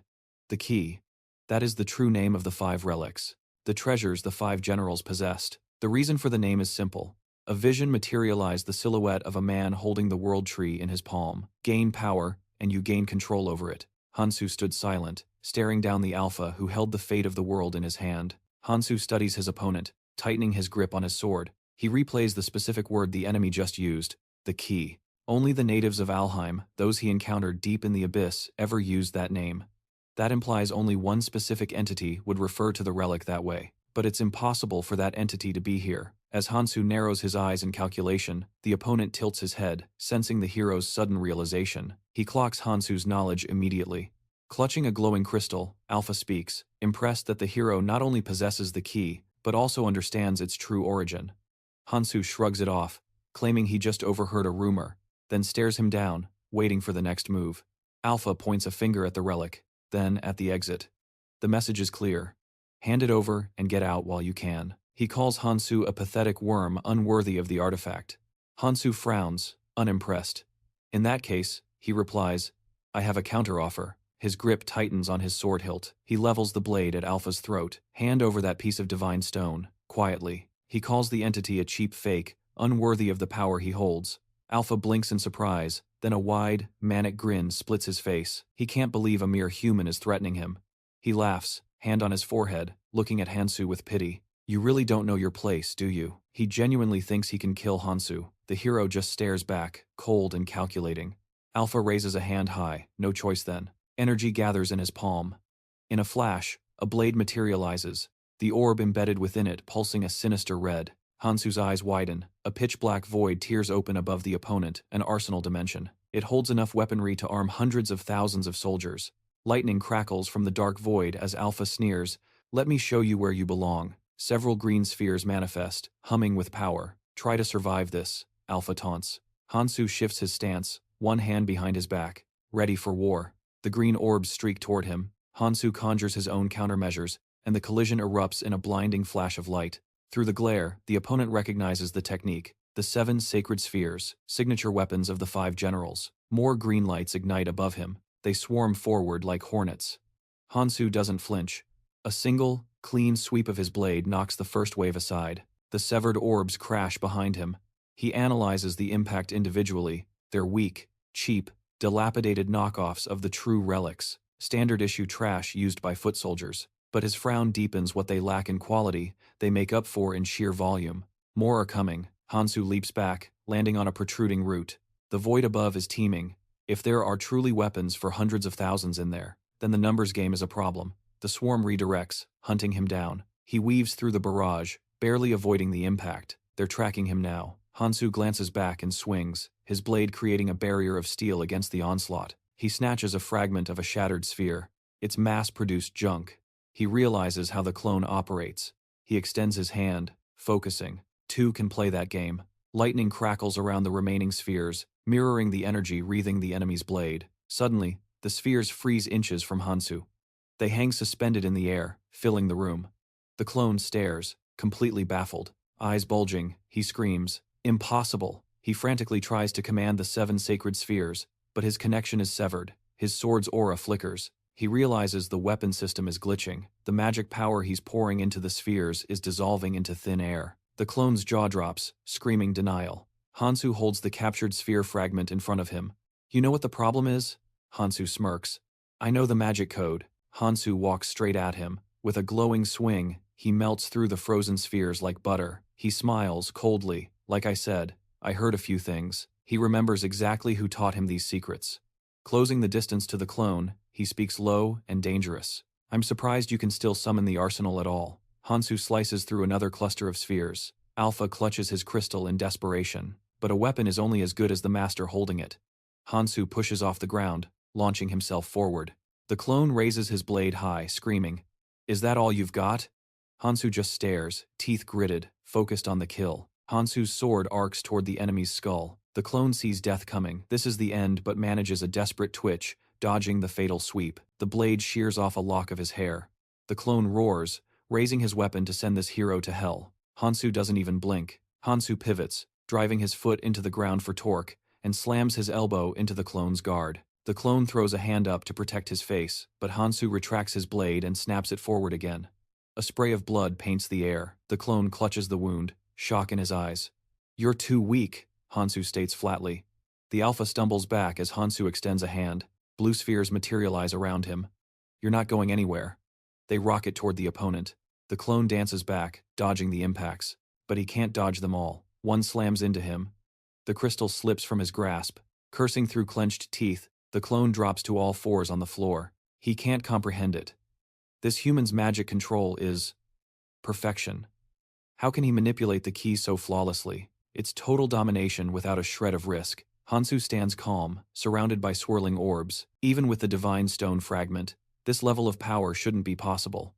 The key. That is the true name of the 5 relics. The treasures the 5 generals possessed. The reason for the name is simple. A vision materialized the silhouette of a man holding the world tree in his palm. Gain power, and you gain control over it. Hansu stood silent, staring down the Alpha who held the fate of the world in his hand. Hansu studies his opponent, tightening his grip on his sword. He replays the specific word the enemy just used, the key. Only the natives of Alheim, those he encountered deep in the abyss, ever used that name. That implies only one specific entity would refer to the relic that way. But it's impossible for that entity to be here. As Hansu narrows his eyes in calculation, the opponent tilts his head, sensing the hero's sudden realization. He clocks Hansu's knowledge immediately. Clutching a glowing crystal, Alpha speaks, impressed that the hero not only possesses the key, but also understands its true origin. Hansu shrugs it off, claiming he just overheard a rumor, then stares him down, waiting for the next move. Alpha points a finger at the relic, then at the exit. The message is clear. Hand it over and get out while you can. He calls Hansu a pathetic worm unworthy of the artifact. Hansu frowns, unimpressed. In that case, he replies, I have a counteroffer. His grip tightens on his sword hilt. He levels the blade at Alpha's throat. Hand over that piece of divine stone, quietly. He calls the entity a cheap fake, unworthy of the power he holds. Alpha blinks in surprise, then a wide, manic grin splits his face. He can't believe a mere human is threatening him. He laughs, hand on his forehead, looking at Hansu with pity. You really don't know your place, do you? He genuinely thinks he can kill Hansu. The hero just stares back, cold and calculating. Alpha raises a hand high, no choice then. Energy gathers in his palm. In a flash, a blade materializes, the orb embedded within it pulsing a sinister red. Hansu's eyes widen. A pitch-black void tears open above the opponent, an arsenal dimension. It holds enough weaponry to arm hundreds of thousands of soldiers. Lightning crackles from the dark void as Alpha sneers, "Let me show you where you belong." Several green spheres manifest, humming with power. "Try to survive this," Alpha taunts. Hansu shifts his stance, one hand behind his back, ready for war. The green orbs streak toward him. Hansu conjures his own countermeasures, and the collision erupts in a blinding flash of light. Through the glare, the opponent recognizes the technique. The 7 sacred spheres, signature weapons of the 5 generals. More green lights ignite above him. They swarm forward like hornets. Hansu doesn't flinch. A single, clean sweep of his blade knocks the first wave aside. The severed orbs crash behind him. He analyzes the impact individually. They're weak, cheap, dilapidated knockoffs of the true relics, standard-issue trash used by foot soldiers. But his frown deepens. What they lack in quality, they make up for in sheer volume. More are coming. Hansu leaps back, landing on a protruding root. The void above is teeming. If there are truly weapons for hundreds of thousands in there, then the numbers game is a problem. The swarm redirects, hunting him down. He weaves through the barrage, barely avoiding the impact. They're tracking him now. Hansu glances back and swings, his blade creating a barrier of steel against the onslaught. He snatches a fragment of a shattered sphere. It's mass-produced junk. He realizes how the clone operates. He extends his hand, focusing. 2 can play that game. Lightning crackles around the remaining spheres, mirroring the energy wreathing the enemy's blade. Suddenly, the spheres freeze inches from Hansu. They hang suspended in the air, filling the room. The clone stares, completely baffled. Eyes bulging, he screams, "Impossible!" He frantically tries to command the 7 sacred spheres, but his connection is severed. His sword's aura flickers. He realizes the weapon system is glitching. The magic power he's pouring into the spheres is dissolving into thin air. The clone's jaw drops, screaming denial. Hansu holds the captured sphere fragment in front of him. "You know what the problem is?" Hansu smirks. "I know the magic code." Hansu walks straight at him. With a glowing swing, he melts through the frozen spheres like butter. He smiles coldly. "Like I said, I heard a few things." He remembers exactly who taught him these secrets. Closing the distance to the clone, he speaks low and dangerous. "I'm surprised you can still summon the arsenal at all." Hansu slices through another cluster of spheres. Alpha clutches his crystal in desperation, but a weapon is only as good as the master holding it. Hansu pushes off the ground, launching himself forward. The clone raises his blade high, screaming, "Is that all you've got?" Hansu just stares, teeth gritted, focused on the kill. Hansu's sword arcs toward the enemy's skull. The clone sees death coming. This is the end, but manages a desperate twitch, dodging the fatal sweep. The blade shears off a lock of his hair. The clone roars, raising his weapon to send this hero to hell. Hansu doesn't even blink. Hansu pivots, driving his foot into the ground for torque, and slams his elbow into the clone's guard. The clone throws a hand up to protect his face, but Hansu retracts his blade and snaps it forward again. A spray of blood paints the air. The clone clutches the wound, shock in his eyes. "You're too weak," Hansu states flatly. The Alpha stumbles back as Hansu extends a hand. Blue spheres materialize around him. "You're not going anywhere." They rocket toward the opponent. The clone dances back, dodging the impacts. But he can't dodge them all. One slams into him. The crystal slips from his grasp. Cursing through clenched teeth, the clone drops to all fours on the floor. He can't comprehend it. This human's magic control is perfection. How can he manipulate the key so flawlessly? It's total domination without a shred of risk. Hansu stands calm, surrounded by swirling orbs. Even with the divine stone fragment, this level of power shouldn't be possible.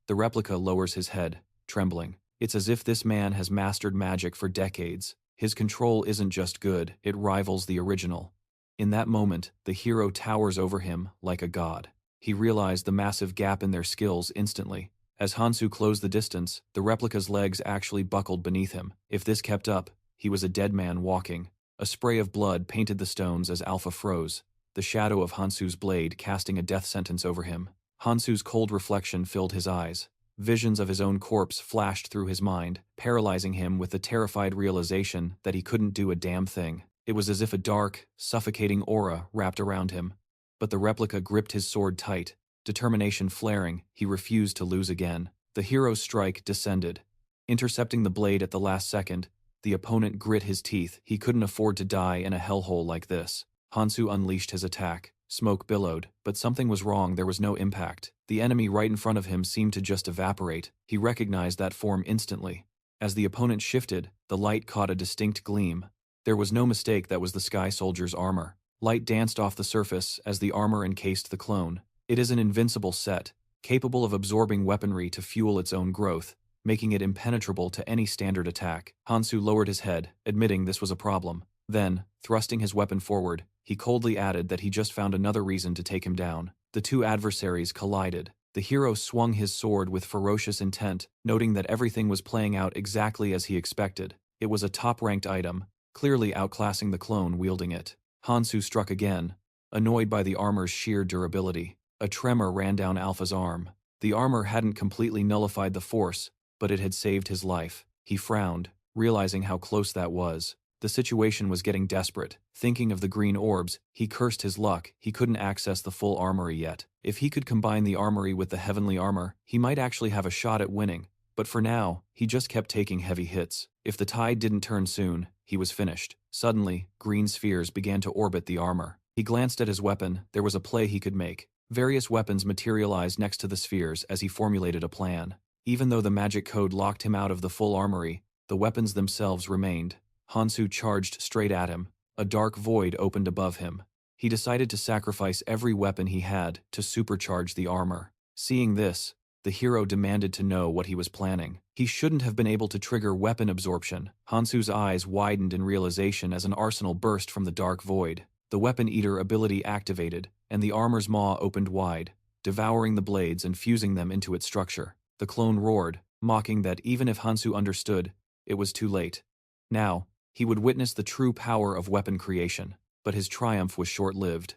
The replica lowers his head, trembling. It's as if this man has mastered magic for decades. His control isn't just good, it rivals the original. In that moment, the hero towers over him like a god. He realized the massive gap in their skills instantly. As Hansu closed the distance, the replica's legs actually buckled beneath him. If this kept up, he was a dead man walking. A spray of blood painted the stones as Alpha froze, the shadow of Hansu's blade casting a death sentence over him. Hansu's cold reflection filled his eyes. Visions of his own corpse flashed through his mind, paralyzing him with the terrified realization that he couldn't do a damn thing. It was as if a dark, suffocating aura wrapped around him. But the replica gripped his sword tight. Determination flaring, he refused to lose again. The hero's strike descended. Intercepting the blade at the last second, the opponent grit his teeth. He couldn't afford to die in a hellhole like this. Hansu unleashed his attack. Smoke billowed, but something was wrong. There was no impact. The enemy right in front of him seemed to just evaporate. He recognized that form instantly. As the opponent shifted, the light caught a distinct gleam. There was no mistake, that was the Sky Soldier's armor. Light danced off the surface as the armor encased the clone. It is an invincible set, capable of absorbing weaponry to fuel its own growth, making it impenetrable to any standard attack. Hansu lowered his head, admitting this was a problem. Then, thrusting his weapon forward, he coldly added that he just found another reason to take him down. The two adversaries collided. The hero swung his sword with ferocious intent, noting that everything was playing out exactly as he expected. It was a top-ranked item, clearly outclassing the clone wielding it. Hansu struck again, annoyed by the armor's sheer durability. A tremor ran down Alpha's arm. The armor hadn't completely nullified the force, but it had saved his life. He frowned, realizing how close that was. The situation was getting desperate. Thinking of the green orbs, he cursed his luck. He couldn't access the full armory yet. If he could combine the armory with the heavenly armor, he might actually have a shot at winning. But for now, he just kept taking heavy hits. If the tide didn't turn soon, he was finished. Suddenly, green spheres began to orbit the armor. He glanced at his weapon. There was a play he could make. Various weapons materialized next to the spheres as he formulated a plan. Even though the magic code locked him out of the full armory, the weapons themselves remained. Hansu charged straight at him. A dark void opened above him. He decided to sacrifice every weapon he had to supercharge the armor. Seeing this, the hero demanded to know what he was planning. He shouldn't have been able to trigger weapon absorption. Hansu's eyes widened in realization as an arsenal burst from the dark void. The Weapon Eater ability activated, and the armor's maw opened wide, devouring the blades and fusing them into its structure. The clone roared, mocking that even if Hansu understood, it was too late. Now, he would witness the true power of weapon creation, but his triumph was short-lived.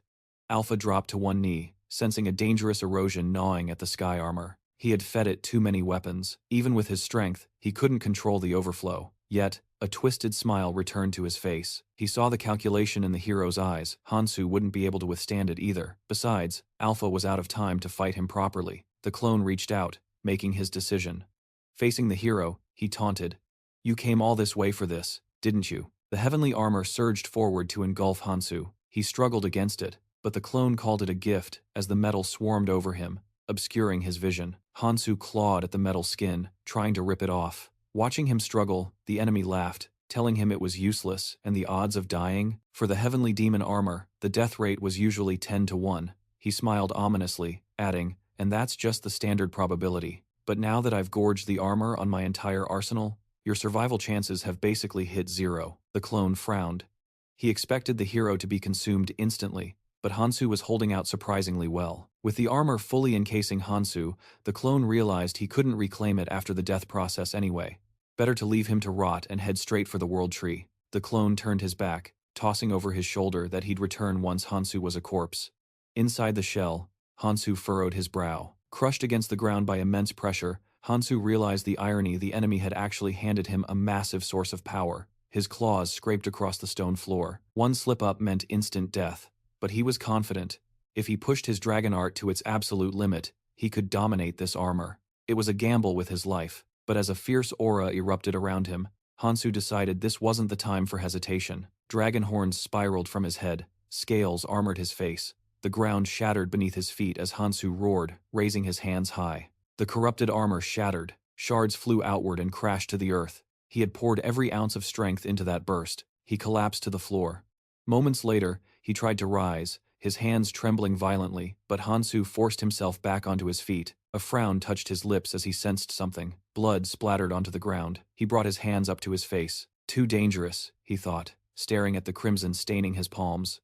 Alpha dropped to one knee, sensing a dangerous erosion gnawing at the sky armor. He had fed it too many weapons. Even with his strength, he couldn't control the overflow. Yet, a twisted smile returned to his face. He saw the calculation in the hero's eyes. Hansu wouldn't be able to withstand it either. Besides, Alpha was out of time to fight him properly. The clone reached out, making his decision. Facing the hero, he taunted, "You came all this way for this, didn't you?" The heavenly armor surged forward to engulf Hansu. He struggled against it, but the clone called it a gift as the metal swarmed over him, obscuring his vision. Hansu clawed at the metal skin, trying to rip it off. Watching him struggle, the enemy laughed, telling him it was useless and the odds of dying. For the heavenly demon armor, the death rate was usually 10 to 1. He smiled ominously, adding, "And that's just the standard probability. But now that I've gorged the armor on my entire arsenal, your survival chances have basically hit 0. The clone frowned. He expected the hero to be consumed instantly, but Hansu was holding out surprisingly well. With the armor fully encasing Hansu, the clone realized he couldn't reclaim it after the death process anyway. Better to leave him to rot and head straight for the world tree. The clone turned his back, tossing over his shoulder that he'd return once Hansu was a corpse. Inside the shell, Hansu furrowed his brow. Crushed against the ground by immense pressure, Hansu realized the irony. The enemy had actually handed him a massive source of power. His claws scraped across the stone floor. One slip-up meant instant death, but he was confident. If he pushed his dragon art to its absolute limit, he could dominate this armor. It was a gamble with his life, but as a fierce aura erupted around him, Hansu decided this wasn't the time for hesitation. Dragon horns spiraled from his head, scales armored his face. The ground shattered beneath his feet as Hansu roared, raising his hands high. The corrupted armor shattered. Shards flew outward and crashed to the earth. He had poured every ounce of strength into that burst. He collapsed to the floor. Moments later, he tried to rise, his hands trembling violently, but Hansu forced himself back onto his feet. A frown touched his lips as he sensed something. Blood splattered onto the ground. He brought his hands up to his face. Too dangerous, he thought, staring at the crimson staining his palms.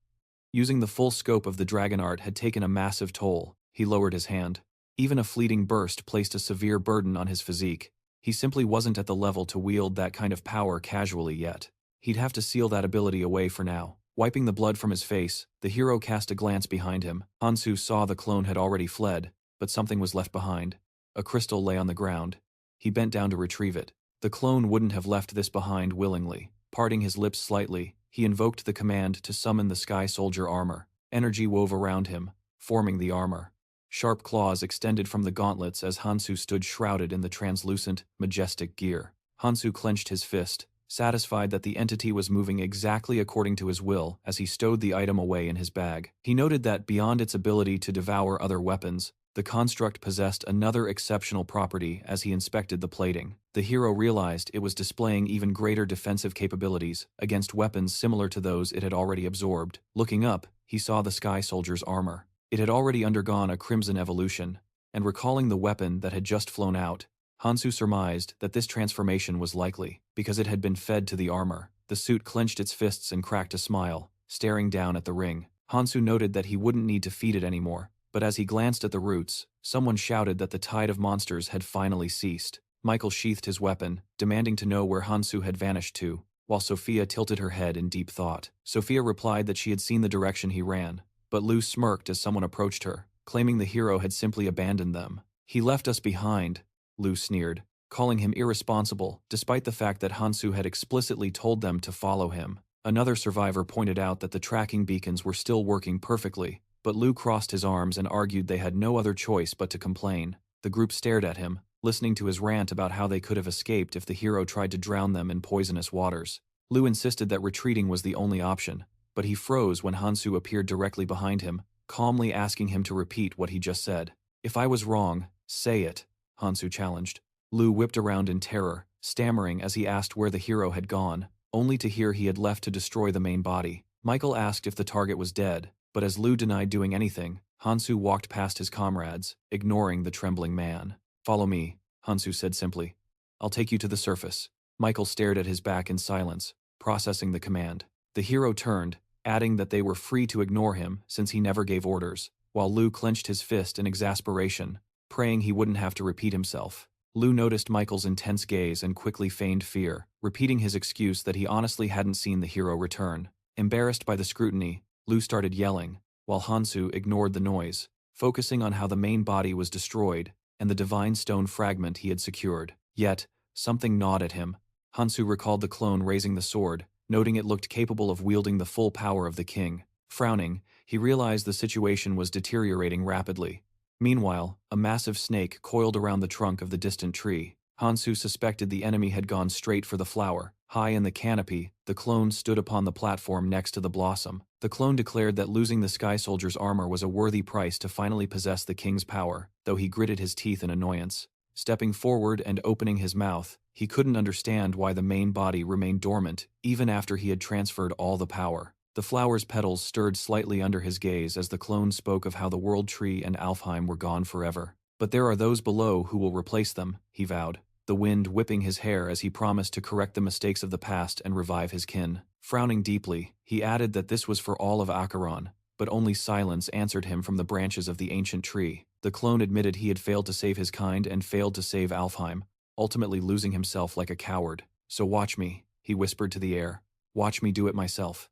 Using the full scope of the dragon art had taken a massive toll. He lowered his hand. Even a fleeting burst placed a severe burden on his physique. He simply wasn't at the level to wield that kind of power casually yet. He'd have to seal that ability away for now. Wiping the blood from his face, the hero cast a glance behind him. Hansu saw the clone had already fled, but something was left behind. A crystal lay on the ground. He bent down to retrieve it. The clone wouldn't have left this behind willingly. Parting his lips slightly, he invoked the command to summon the Sky Soldier armor. Energy wove around him, forming the armor. Sharp claws extended from the gauntlets as Hansu stood shrouded in the translucent, majestic gear. Hansu clenched his fist, satisfied that the entity was moving exactly according to his will as he stowed the item away in his bag. He noted that beyond its ability to devour other weapons, The construct possessed another exceptional property as he inspected the plating. The hero realized it was displaying even greater defensive capabilities against weapons similar to those it had already absorbed. Looking up, he saw the Sky Soldier's armor. It had already undergone a crimson evolution, and recalling the weapon that had just flown out, Hansu surmised that this transformation was likely because it had been fed to the armor. The suit clenched its fists and cracked a smile, staring down at the ring. Hansu noted that he wouldn't need to feed it anymore. But as he glanced at the roots, someone shouted that the tide of monsters had finally ceased. Michael sheathed his weapon, demanding to know where Hansu had vanished to, while Sophia tilted her head in deep thought. Sophia replied that she had seen the direction he ran, but Lu smirked as someone approached her, claiming the hero had simply abandoned them. "He left us behind," Lu sneered, calling him irresponsible despite the fact that Hansu had explicitly told them to follow him. Another survivor pointed out that the tracking beacons were still working perfectly, but Lu crossed his arms and argued they had no other choice but to complain. The group stared at him, listening to his rant about how they could have escaped if the hero tried to drown them in poisonous waters. Lu insisted that retreating was the only option, but he froze when Hansu appeared directly behind him, calmly asking him to repeat what he just said. "If I was wrong, say it," Hansu challenged. Lu whipped around in terror, stammering as he asked where the hero had gone, only to hear he had left to destroy the main body. Michael asked if the target was dead, but as Lu denied doing anything, Hansu walked past his comrades, ignoring the trembling man. "Follow me," Hansu said simply. "I'll take you to the surface." Michael stared at his back in silence, processing the command. The hero turned, adding that they were free to ignore him since he never gave orders, while Lu clenched his fist in exasperation, praying he wouldn't have to repeat himself. Lu noticed Michael's intense gaze and quickly feigned fear, repeating his excuse that he honestly hadn't seen the hero return. Embarrassed by the scrutiny, Lu started yelling, while Hansu ignored the noise, focusing on how the main body was destroyed and the divine stone fragment he had secured. Yet, something gnawed at him. Hansu recalled the clone raising the sword, noting it looked capable of wielding the full power of the king. Frowning, he realized the situation was deteriorating rapidly. Meanwhile, a massive snake coiled around the trunk of the distant tree. Hansu suspected the enemy had gone straight for the flower. High in the canopy, the clone stood upon the platform next to the blossom. The clone declared that losing the Sky Soldier's armor was a worthy price to finally possess the king's power, though he gritted his teeth in annoyance. Stepping forward and opening his mouth, he couldn't understand why the main body remained dormant, even after he had transferred all the power. The flower's petals stirred slightly under his gaze as the clone spoke of how the World Tree and Alfheim were gone forever. "But there are those below who will replace them," he vowed, the wind whipping his hair as he promised to correct the mistakes of the past and revive his kin. Frowning deeply, he added that this was for all of Acheron, but only silence answered him from the branches of the ancient tree. The clone admitted he had failed to save his kind and failed to save Alfheim, ultimately losing himself like a coward. "So watch me," he whispered to the air. "Watch me do it myself."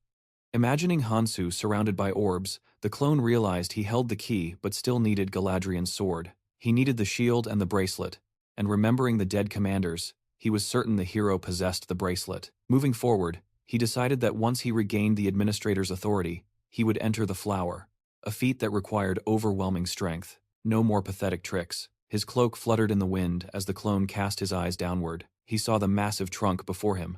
Imagining Hansu surrounded by orbs, the clone realized he held the key but still needed Galadriel's sword. He needed the shield and the bracelet, and remembering the dead commanders, he was certain the hero possessed the bracelet. Moving forward, he decided that once he regained the administrator's authority, he would enter the flower, a feat that required overwhelming strength. No more pathetic tricks. His cloak fluttered in the wind as the clone cast his eyes downward. He saw the massive trunk before him.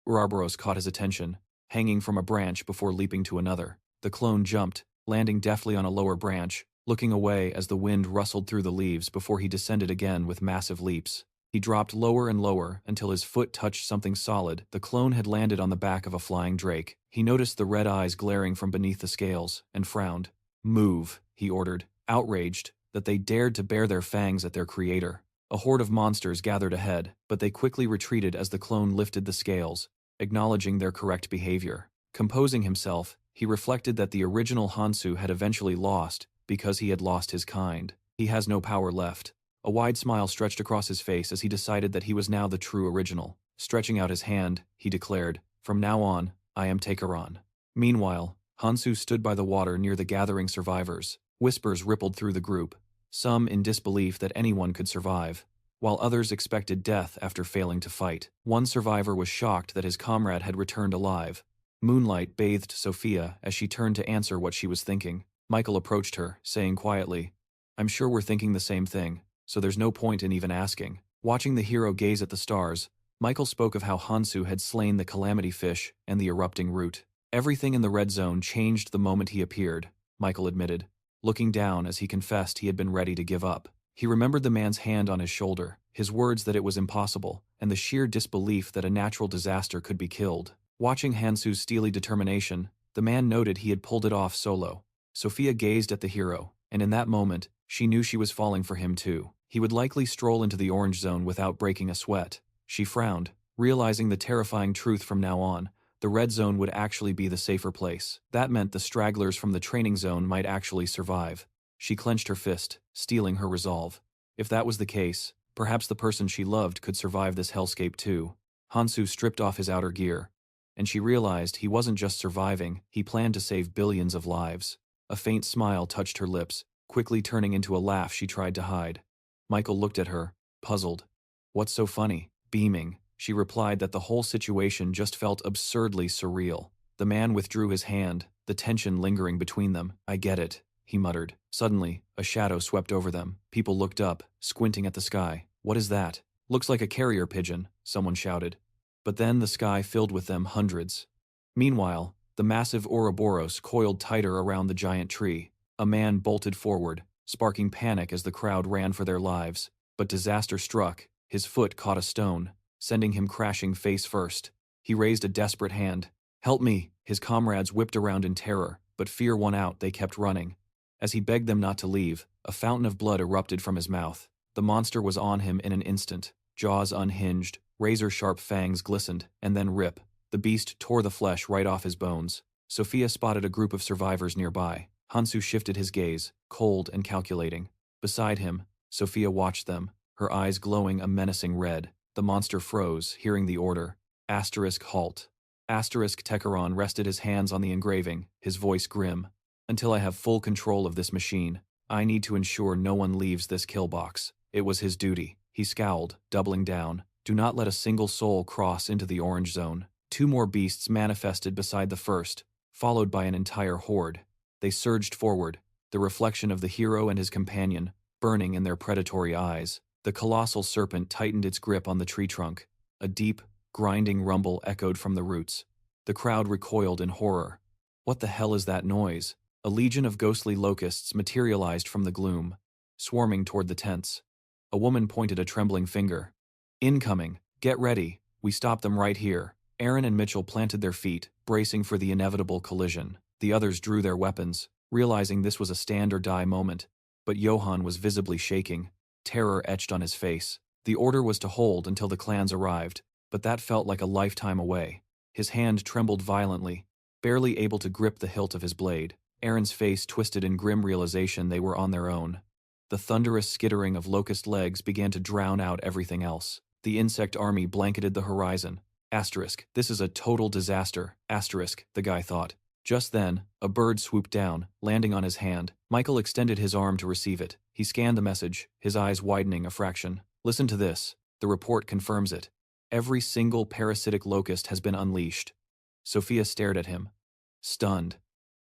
Ouroboros caught his attention, hanging from a branch before leaping to another. The clone jumped, landing deftly on a lower branch, looking away as the wind rustled through the leaves before he descended again with massive leaps. He dropped lower and lower until his foot touched something solid. The clone had landed on the back of a flying drake. He noticed the red eyes glaring from beneath the scales, and frowned. "Move," he ordered, outraged that they dared to bare their fangs at their creator. A horde of monsters gathered ahead, but they quickly retreated as the clone lifted the scales, acknowledging their correct behavior. Composing himself, he reflected that the original Hansu had eventually lost because he had lost his kind. He has no power left. A wide smile stretched across his face as he decided that he was now the true original. Stretching out his hand, he declared, "From now on, I am Takeron." Meanwhile, Hansu stood by the water near the gathering survivors. Whispers rippled through the group, some in disbelief that anyone could survive, while others expected death after failing to fight. One survivor was shocked that his comrade had returned alive. Moonlight bathed Sophia as she turned to answer what she was thinking. Michael approached her, saying quietly, "I'm sure we're thinking the same thing, so there's no point in even asking." Watching the hero gaze at the stars, Michael spoke of how Hansu had slain the calamity fish and the erupting root. "Everything in the red zone changed the moment he appeared," Michael admitted. looking down as he confessed he had been ready to give up. He remembered the man's hand on his shoulder, his words that it was impossible, and the sheer disbelief that a natural disaster could be killed. Watching Hansu's steely determination, the man noted he had pulled it off solo. Sophia gazed at the hero, and in that moment, she knew she was falling for him too. He would likely stroll into the orange zone without breaking a sweat. She frowned, realizing the terrifying truth from now on. The red zone would actually be the safer place. That meant the stragglers from the training zone might actually survive. She clenched her fist, steeling her resolve. If that was the case, perhaps the person she loved could survive this hellscape too. Hansu stripped off his outer gear, and she realized he wasn't just surviving, he planned to save billions of lives. A faint smile touched her lips, quickly turning into a laugh she tried to hide. Michael looked at her, puzzled. "What's so funny?" Beaming, she replied that the whole situation just felt absurdly surreal. The man withdrew his hand, the tension lingering between them. "I get it," he muttered. Suddenly, a shadow swept over them. People looked up, squinting at the sky. "What is that?" "Looks like a carrier pigeon," someone shouted. But then the sky filled with them, hundreds. Meanwhile, the massive Ouroboros coiled tighter around the giant tree. A man bolted forward, sparking panic as the crowd ran for their lives. But disaster struck. His foot caught a stone, sending him crashing face first. He raised a desperate hand. "Help me!" His comrades whipped around in terror, but fear won out. They kept running. As he begged them not to leave, a fountain of blood erupted from his mouth. The monster was on him in an instant. Jaws unhinged, razor-sharp fangs glistened, and then rip. The beast tore the flesh right off his bones. Sophia spotted a group of survivors nearby. Hansu shifted his gaze, cold and calculating. Beside him, Sophia watched them, her eyes glowing a menacing red. The monster froze, hearing the order. *halt. Techeron rested his hands on the engraving, his voice grim. "Until I have full control of this machine, I need to ensure no one leaves this kill box." It was his duty. He scowled, doubling down. "Do not let a single soul cross into the orange zone." Two more beasts manifested beside the first, followed by an entire horde. They surged forward, the reflection of the hero and his companion, burning in their predatory eyes. The colossal serpent tightened its grip on the tree trunk. A deep, grinding rumble echoed from the roots. The crowd recoiled in horror. What the hell is that noise? A legion of ghostly locusts materialized from the gloom, swarming toward the tents. A woman pointed a trembling finger. "Incoming! Get ready! We stopped them right here." Aaron and Mitchell planted their feet, bracing for the inevitable collision. The others drew their weapons, realizing this was a stand-or-die moment. But Johann was visibly shaking, terror etched on his face. The order was to hold until the clans arrived, but that felt like a lifetime away. His hand trembled violently, barely able to grip the hilt of his blade. Aaron's face twisted in grim realization they were on their own. The thunderous skittering of locust legs began to drown out everything else. The insect army blanketed the horizon. This is a total disaster, the guy thought. Just then, a bird swooped down, landing on his hand. Michael extended his arm to receive it. He scanned the message, his eyes widening a fraction. "Listen to this. The report confirms it. Every single parasitic locust has been unleashed." Sophia stared at him, stunned.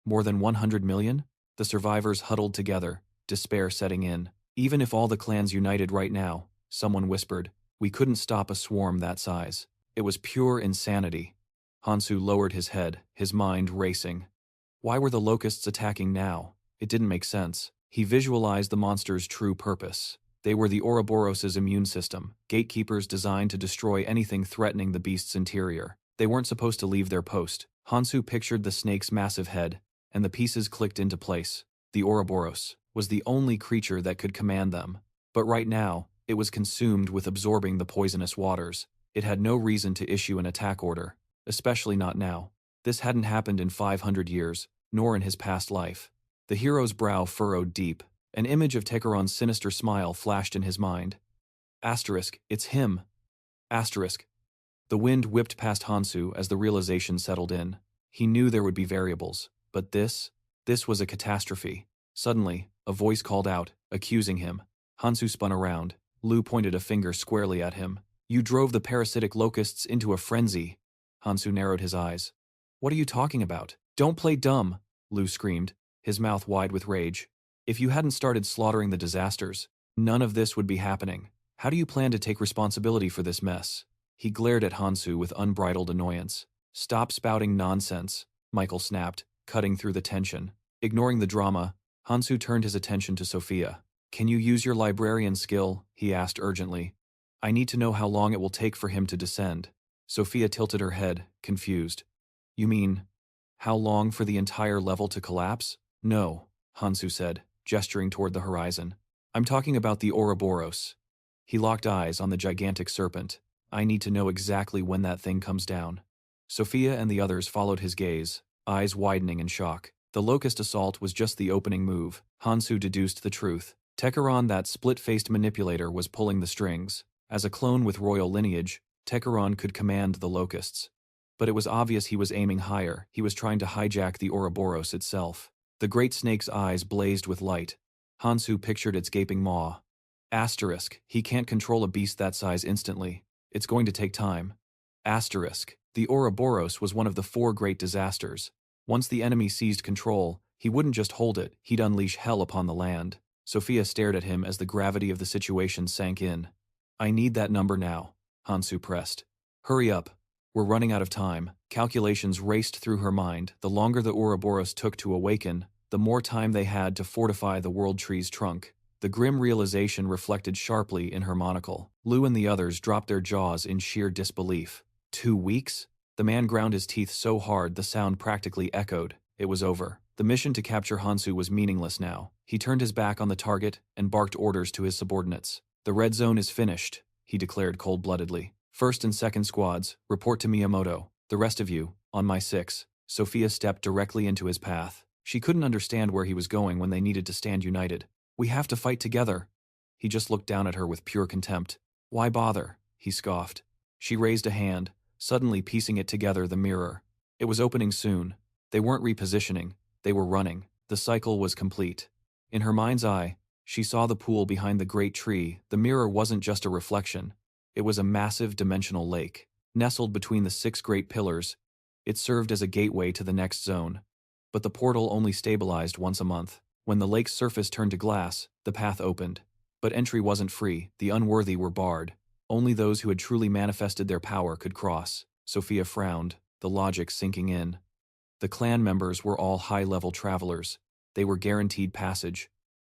More than 100 million? The survivors huddled together, despair setting in. "Even if all the clans united right now," someone whispered, "we couldn't stop a swarm that size." It was pure insanity. Hansu lowered his head, his mind racing. Why were the locusts attacking now? It didn't make sense. He visualized the monster's true purpose. They were the Ouroboros' immune system, gatekeepers designed to destroy anything threatening the beast's interior. They weren't supposed to leave their post. Hansu pictured the snake's massive head, and the pieces clicked into place. The Ouroboros was the only creature that could command them. But right now, it was consumed with absorbing the poisonous waters. It had no reason to issue an attack order, especially not now. This hadn't happened in 500 years, nor in his past life. The hero's brow furrowed deep. An image of Techeron's sinister smile flashed in his mind. It's him. The wind whipped past Hansu as the realization settled in. He knew there would be variables, but this was a catastrophe. Suddenly, a voice called out, accusing him. Hansu spun around. Lu pointed a finger squarely at him. "You drove the parasitic locusts into a frenzy." Hansu narrowed his eyes. "What are you talking about?" "Don't play dumb," Lu screamed, his mouth wide with rage. "If you hadn't started slaughtering the disasters, none of this would be happening. How do you plan to take responsibility for this mess?" He glared at Hansu with unbridled annoyance. "Stop spouting nonsense," Michael snapped, cutting through the tension. Ignoring the drama, Hansu turned his attention to Sophia. Can you use your librarian skill? He asked urgently. I need to know how long it will take for him to descend. Sophia tilted her head, confused. You mean, how long for the entire level to collapse? No, Hansu said, gesturing toward the horizon. I'm talking about the Ouroboros. He locked eyes on the gigantic serpent. I need to know exactly when that thing comes down. Sophia and the others followed his gaze, eyes widening in shock. The locust assault was just the opening move. Hansu deduced the truth. Tekaron, that split-faced manipulator, was pulling the strings. As a clone with royal lineage, Tekaron could command the locusts. But it was obvious he was aiming higher. He was trying to hijack the Ouroboros itself. The great snake's eyes blazed with light. Hansu pictured its gaping maw. Asterisk, he can't control a beast that size instantly. It's going to take time. Asterisk, the Ouroboros was one of the 4 great disasters. Once the enemy seized control, he wouldn't just hold it, he'd unleash hell upon the land. Sophia stared at him as the gravity of the situation sank in. I need that number now, Hansu pressed. Hurry up. We're running out of time. Calculations raced through her mind. The longer the Ouroboros took to awaken, the more time they had to fortify the world tree's trunk. The grim realization reflected sharply in her monocle. Lou and the others dropped their jaws in sheer disbelief. 2 weeks? The man ground his teeth so hard the sound practically echoed. It was over. The mission to capture Hansu was meaningless now. He turned his back on the target and barked orders to his subordinates. The red zone is finished, he declared cold-bloodedly. First and second squads, report to Miyamoto. The rest of you, on my 6. Sophia stepped directly into his path. She couldn't understand where he was going when they needed to stand united. We have to fight together. He just looked down at her with pure contempt. Why bother? He scoffed. She raised a hand, suddenly piecing it together, the mirror. It was opening soon. They weren't repositioning, they were running. The cycle was complete. In her mind's eye, she saw the pool behind the great tree. The mirror wasn't just a reflection. It was a massive dimensional lake. Nestled between the 6 great pillars, it served as a gateway to the next zone. But the portal only stabilized once a month. When the lake's surface turned to glass, the path opened. But entry wasn't free. The unworthy were barred. Only those who had truly manifested their power could cross. Sophia frowned, the logic sinking in. The clan members were all high-level travelers. They were guaranteed passage.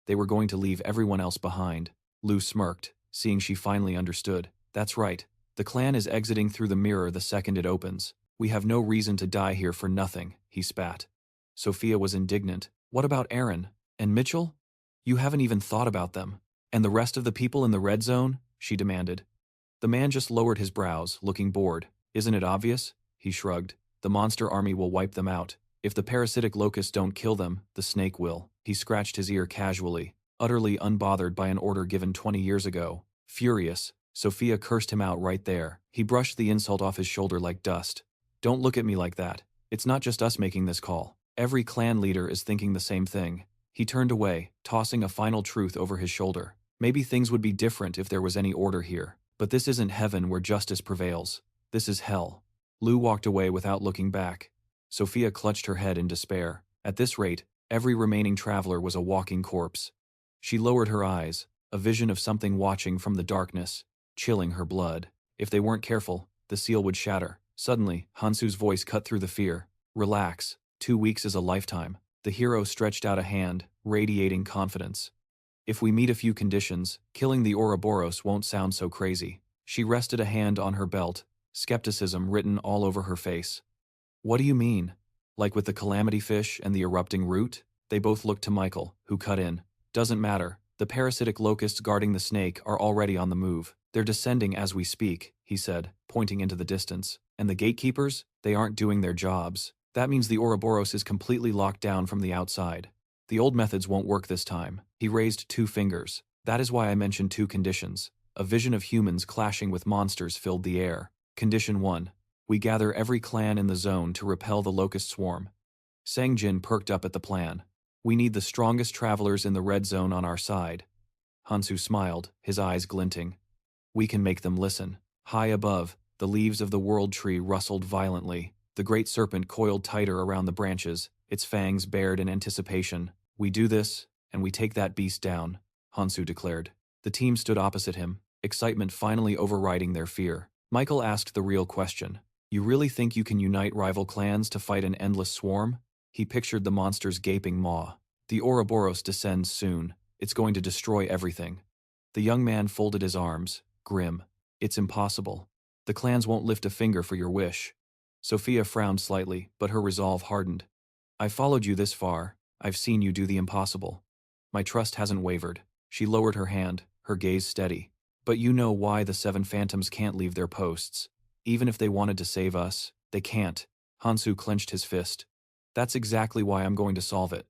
They were going to leave everyone else behind. Lou smirked, seeing she finally understood. That's right. The clan is exiting through the mirror the second it opens. We have no reason to die here for nothing, he spat. Sophia was indignant. What about Aaron? And Mitchell? You haven't even thought about them. And the rest of the people in the red zone? She demanded. The man just lowered his brows, looking bored. Isn't it obvious? He shrugged. The monster army will wipe them out. If the parasitic locusts don't kill them, the snake will. He scratched his ear casually, utterly unbothered by an order given 20 years ago. Furious, Sophia cursed him out right there. He brushed the insult off his shoulder like dust. Don't look at me like that. It's not just us making this call. Every clan leader is thinking the same thing. He turned away, tossing a final truth over his shoulder. Maybe things would be different if there was any order here. But this isn't heaven where justice prevails. This is hell. Lou walked away without looking back. Sophia clutched her head in despair. At this rate, every remaining traveler was a walking corpse. She lowered her eyes, a vision of something watching from the darkness, chilling her blood. If they weren't careful, the seal would shatter. Suddenly, Hansu's voice cut through the fear. Relax. 2 weeks is a lifetime. The hero stretched out a hand, radiating confidence. If we meet a few conditions, killing the Ouroboros won't sound so crazy. She rested a hand on her belt, skepticism written all over her face. What do you mean? Like with the calamity fish and the erupting root? They both looked to Michael, who cut in. Doesn't matter. The parasitic locusts guarding the snake are already on the move. They're descending as we speak, he said, pointing into the distance. And the gatekeepers? They aren't doing their jobs. That means the Ouroboros is completely locked down from the outside. The old methods won't work this time. He raised 2 fingers. That is why I mentioned 2 conditions. A vision of humans clashing with monsters filled the air. Condition 1. We gather every clan in the zone to repel the locust swarm. Sang-jin perked up at the plan. We need the strongest travelers in the red zone on our side. Hansu smiled, his eyes glinting. We can make them listen. High above, the leaves of the world tree rustled violently. The great serpent coiled tighter around the branches, its fangs bared in anticipation. We do this, and we take that beast down, Hansu declared. The team stood opposite him, excitement finally overriding their fear. Michael asked the real question. You really think you can unite rival clans to fight an endless swarm? He pictured the monster's gaping maw, The Ouroboros descends soon. It's going to destroy everything. The young man folded his arms, grim. It's impossible. The clans won't lift a finger for your wish. Sophia frowned slightly, but her resolve hardened. I followed you this far. I've seen you do the impossible. My trust hasn't wavered. She lowered her hand, her gaze steady. But you know why the 7 phantoms can't leave their posts. Even if they wanted to save us, they can't. Hansu clenched his fist. That's exactly why I'm going to solve it.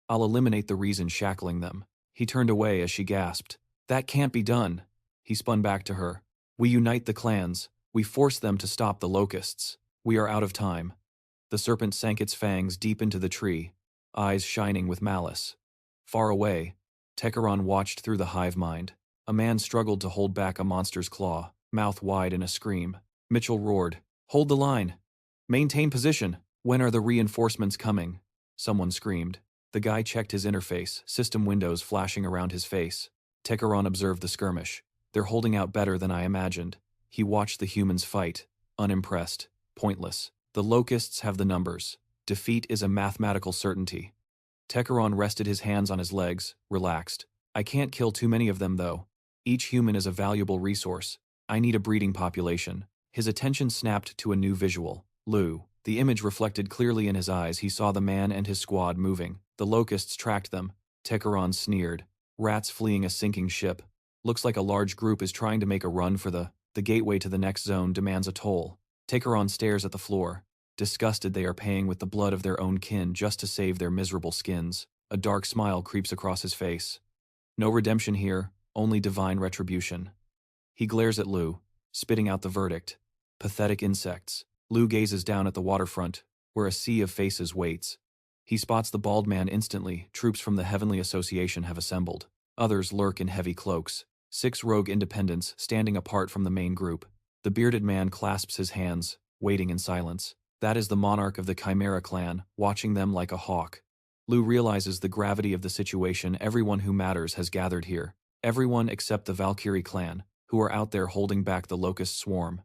I'll eliminate the reason shackling them. He turned away as she gasped. That can't be done. He spun back to her. We unite the clans. We force them to stop the locusts. We are out of time. The serpent sank its fangs deep into the tree, eyes shining with malice. Far away, Tekaron watched through the hive mind. A man struggled to hold back a monster's claw, mouth wide in a scream. Mitchell roared, Hold the line! Maintain position! When are the reinforcements coming? Someone screamed. The guy checked his interface, system windows flashing around his face. Tekaron observed the skirmish. They're holding out better than I imagined. He watched the humans fight, unimpressed, pointless. The locusts have the numbers. Defeat is a mathematical certainty. Tekaron rested his hands on his legs, relaxed. I can't kill too many of them though. Each human is a valuable resource. I need a breeding population. His attention snapped to a new visual. Lu. The image reflected clearly in his eyes. He saw the man and his squad moving. The locusts tracked them. Tekaron sneered. Rats fleeing a sinking ship. Looks like a large group is trying to make a run for the gateway to the next zone demands a toll. Tekaron stares at the floor. Disgusted, they are paying with the blood of their own kin just to save their miserable skins. A dark smile creeps across his face. No redemption here, only divine retribution. He glares at Lu, spitting out the verdict. Pathetic insects. Lu gazes down at the waterfront, where a sea of faces waits. He spots the bald man instantly. Troops from the Heavenly Association have assembled. Others lurk in heavy cloaks. 6 rogue independents standing apart from the main group. The bearded man clasps his hands, waiting in silence. That is the monarch of the Chimera clan, watching them like a hawk. Lu realizes the gravity of the situation. Everyone who matters has gathered here. Everyone except the Valkyrie clan, who are out there holding back the locust swarm.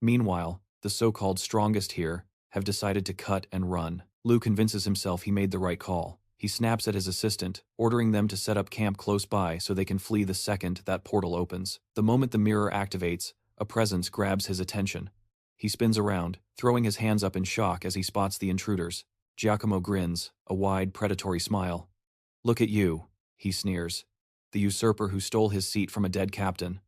Meanwhile, the so-called strongest here have decided to cut and run. Lu convinces himself he made the right call. He snaps at his assistant, ordering them to set up camp close by so they can flee the second that portal opens. The moment the mirror activates, a presence grabs his attention. He spins around, throwing his hands up in shock as he spots the intruders. Giacomo grins, a wide, predatory smile. Look at you, he sneers. The usurper who stole his seat from a dead captain.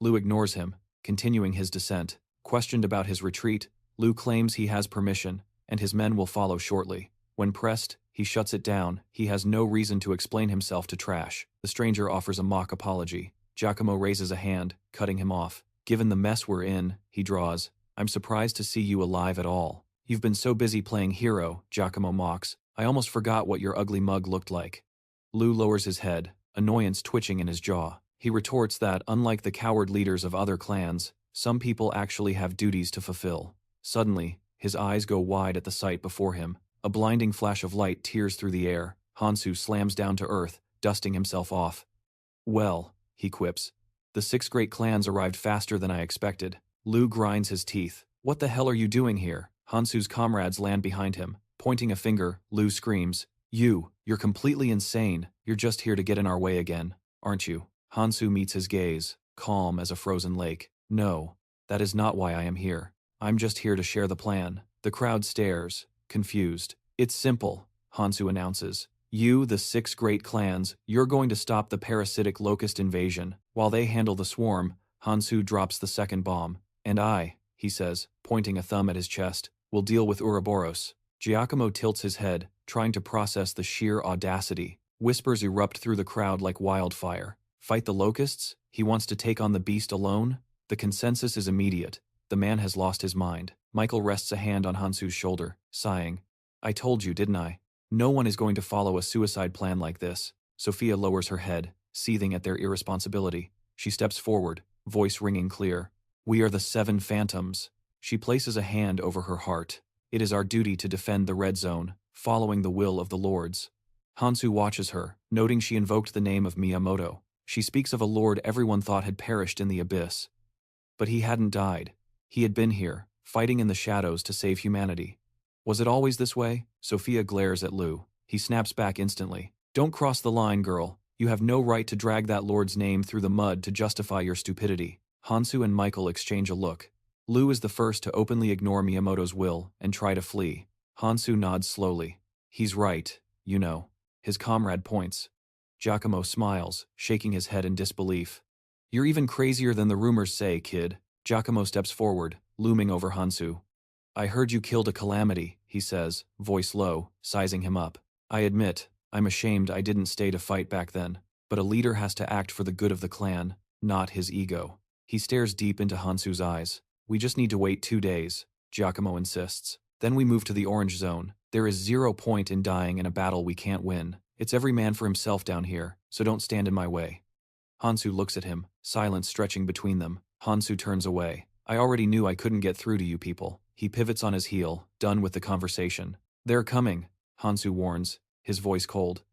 Lu ignores him, continuing his descent. Questioned about his retreat, Lu claims he has permission, and his men will follow shortly. When pressed, he shuts it down. He has no reason to explain himself to Trash. The stranger offers a mock apology. Giacomo raises a hand, cutting him off. Given the mess we're in, he draws, I'm surprised to see you alive at all. You've been so busy playing hero, Giacomo mocks. I almost forgot what your ugly mug looked like. Lu lowers his head, annoyance twitching in his jaw. He retorts that, unlike the coward leaders of other clans, some people actually have duties to fulfill. Suddenly, his eyes go wide at the sight before him. A blinding flash of light tears through the air. Hansu slams down to earth, dusting himself off. Well, he quips. The 6 great clans arrived faster than I expected. Lu grinds his teeth. What the hell are you doing here? Hansu's comrades land behind him. Pointing a finger, Lu screams. You're completely insane. You're just here to get in our way again, aren't you? Hansu meets his gaze, calm as a frozen lake. No, that is not why I am here. I'm just here to share the plan. The crowd stares, confused. It's simple, Hansu announces. You, the 6 great clans, you're going to stop the parasitic locust invasion. While they handle the swarm, Hansu drops the second bomb. And I, he says, pointing a thumb at his chest, will deal with Ouroboros. Giacomo tilts his head, trying to process the sheer audacity. Whispers erupt through the crowd like wildfire. Fight the locusts? He wants to take on the beast alone? The consensus is immediate. The man has lost his mind. Michael rests a hand on Hansu's shoulder, sighing. I told you, didn't I? No one is going to follow a suicide plan like this. Sophia lowers her head, seething at their irresponsibility. She steps forward, voice ringing clear. We are the 7 phantoms. She places a hand over her heart. It is our duty to defend the red zone, following the will of the lords. Hansu watches her, noting she invoked the name of Miyamoto. She speaks of a lord everyone thought had perished in the abyss. But he hadn't died. He had been here, fighting in the shadows to save humanity. Was it always this way? Sophia glares at Lu. He snaps back instantly. Don't cross the line, girl. You have no right to drag that lord's name through the mud to justify your stupidity. Hansu and Michael exchange a look. Lu is the first to openly ignore Miyamoto's will and try to flee. Hansu nods slowly. He's right, you know. His comrade points. Giacomo smiles, shaking his head in disbelief. You're even crazier than the rumors say, kid. Giacomo steps forward, looming over Hansu. I heard you killed a calamity, he says, voice low, sizing him up. I admit, I'm ashamed I didn't stay to fight back then, but a leader has to act for the good of the clan, not his ego. He stares deep into Hansu's eyes. We just need to wait 2 days, Giacomo insists. Then we move to the orange zone. There is 0 point in dying in a battle we can't win. It's every man for himself down here, so don't stand in my way. Hansu looks at him, silence stretching between them. Hansu turns away. I already knew I couldn't get through to you people. He pivots on his heel, done with the conversation. They're coming, Hansu warns, his voice cold.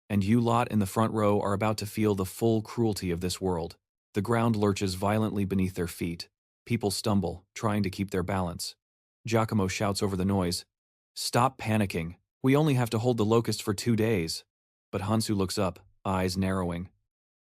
And you lot in the front row are about to feel the full cruelty of this world. The ground lurches violently beneath their feet. People stumble, trying to keep their balance. Giacomo shouts over the noise. Stop panicking. We only have to hold the locusts for 2 days. But Hansu looks up, eyes narrowing.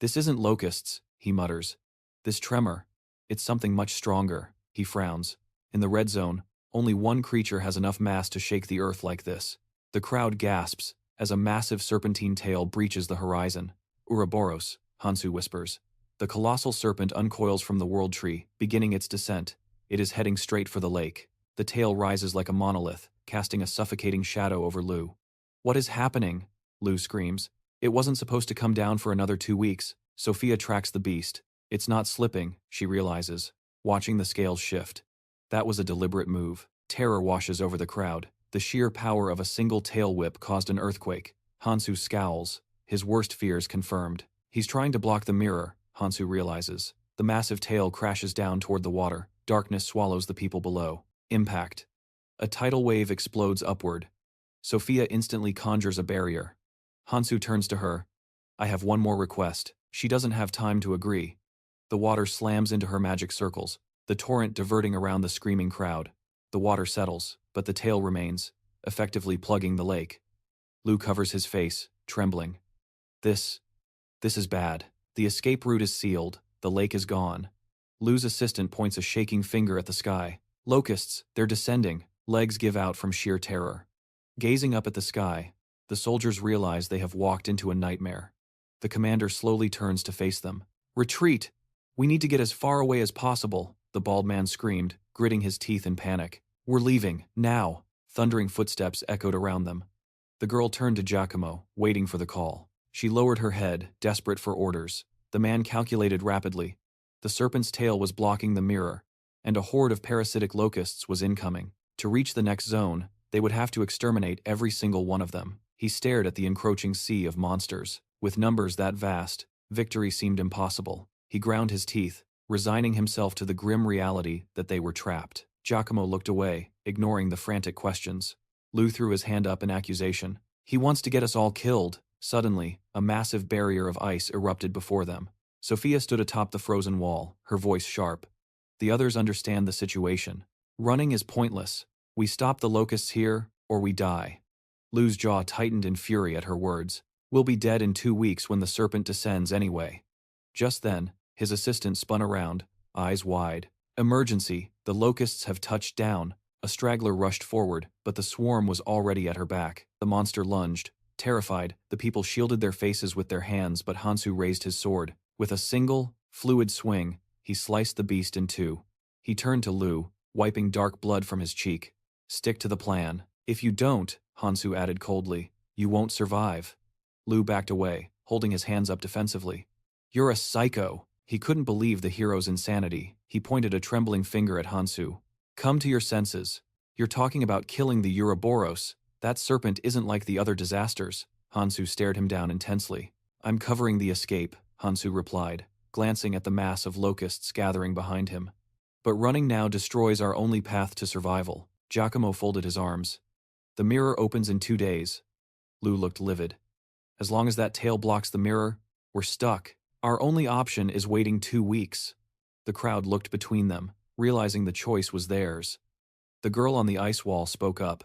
This isn't locusts, he mutters. This tremor. It's something much stronger, he frowns. In the red zone, only one creature has enough mass to shake the earth like this. The crowd gasps as a massive serpentine tail breaches the horizon. Ouroboros, Hansu whispers. The colossal serpent uncoils from the world tree, beginning its descent. It is heading straight for the lake. The tail rises like a monolith, casting a suffocating shadow over Lu. What is happening? Lu screams. It wasn't supposed to come down for another 2 weeks. Sophia tracks the beast. It's not slipping, she realizes, watching the scales shift. That was a deliberate move. Terror washes over the crowd. The sheer power of a single tail whip caused an earthquake. Hansu scowls, his worst fears confirmed. He's trying to block the mirror, Hansu realizes. The massive tail crashes down toward the water. Darkness swallows the people below. Impact. A tidal wave explodes upward. Sophia instantly conjures a barrier. Hansu turns to her. I have one more request. She doesn't have time to agree. The water slams into her magic circles, the torrent diverting around the screaming crowd. The water settles, but the tail remains, effectively plugging the lake. Lu covers his face, trembling. This is bad. The escape route is sealed. The lake is gone. Lu's assistant points a shaking finger at the sky. Locusts, they're descending. Legs give out from sheer terror. Gazing up at the sky, the soldiers realize they have walked into a nightmare. The commander slowly turns to face them. Retreat! We need to get as far away as possible, the bald man screamed, gritting his teeth in panic. We're leaving, now! Thundering footsteps echoed around them. The girl turned to Giacomo, waiting for the call. She lowered her head, desperate for orders. The man calculated rapidly. The serpent's tail was blocking the mirror, and a horde of parasitic locusts was incoming. To reach the next zone, they would have to exterminate every single one of them. He stared at the encroaching sea of monsters. With numbers that vast, victory seemed impossible. He ground his teeth, resigning himself to the grim reality that they were trapped. Giacomo looked away, ignoring the frantic questions. Lu threw his hand up in accusation. He wants to get us all killed. Suddenly, a massive barrier of ice erupted before them. Sophia stood atop the frozen wall, her voice sharp. The others understand the situation. Running is pointless. We stop the locusts here, or we die. Lu's jaw tightened in fury at her words. We'll be dead in 2 weeks when the serpent descends anyway. Just then, his assistant spun around, eyes wide. Emergency, the locusts have touched down. A straggler rushed forward, but the swarm was already at her back. The monster lunged. Terrified, the people shielded their faces with their hands, but Hansu raised his sword. With a single, fluid swing, he sliced the beast in two. He turned to Lu, wiping dark blood from his cheek. Stick to the plan. If you don't, Hansu added coldly, you won't survive. Lu backed away, holding his hands up defensively. You're a psycho. He couldn't believe the hero's insanity. He pointed a trembling finger at Hansu. Come to your senses. You're talking about killing the Ouroboros. That serpent isn't like the other disasters. Hansu stared him down intensely. I'm covering the escape, Hansu replied, glancing at the mass of locusts gathering behind him. But running now destroys our only path to survival. Giacomo folded his arms. The mirror opens in 2 days. Lu looked livid. As long as that tail blocks the mirror, we're stuck. Our only option is waiting 2 weeks. The crowd looked between them, realizing the choice was theirs. The girl on the ice wall spoke up.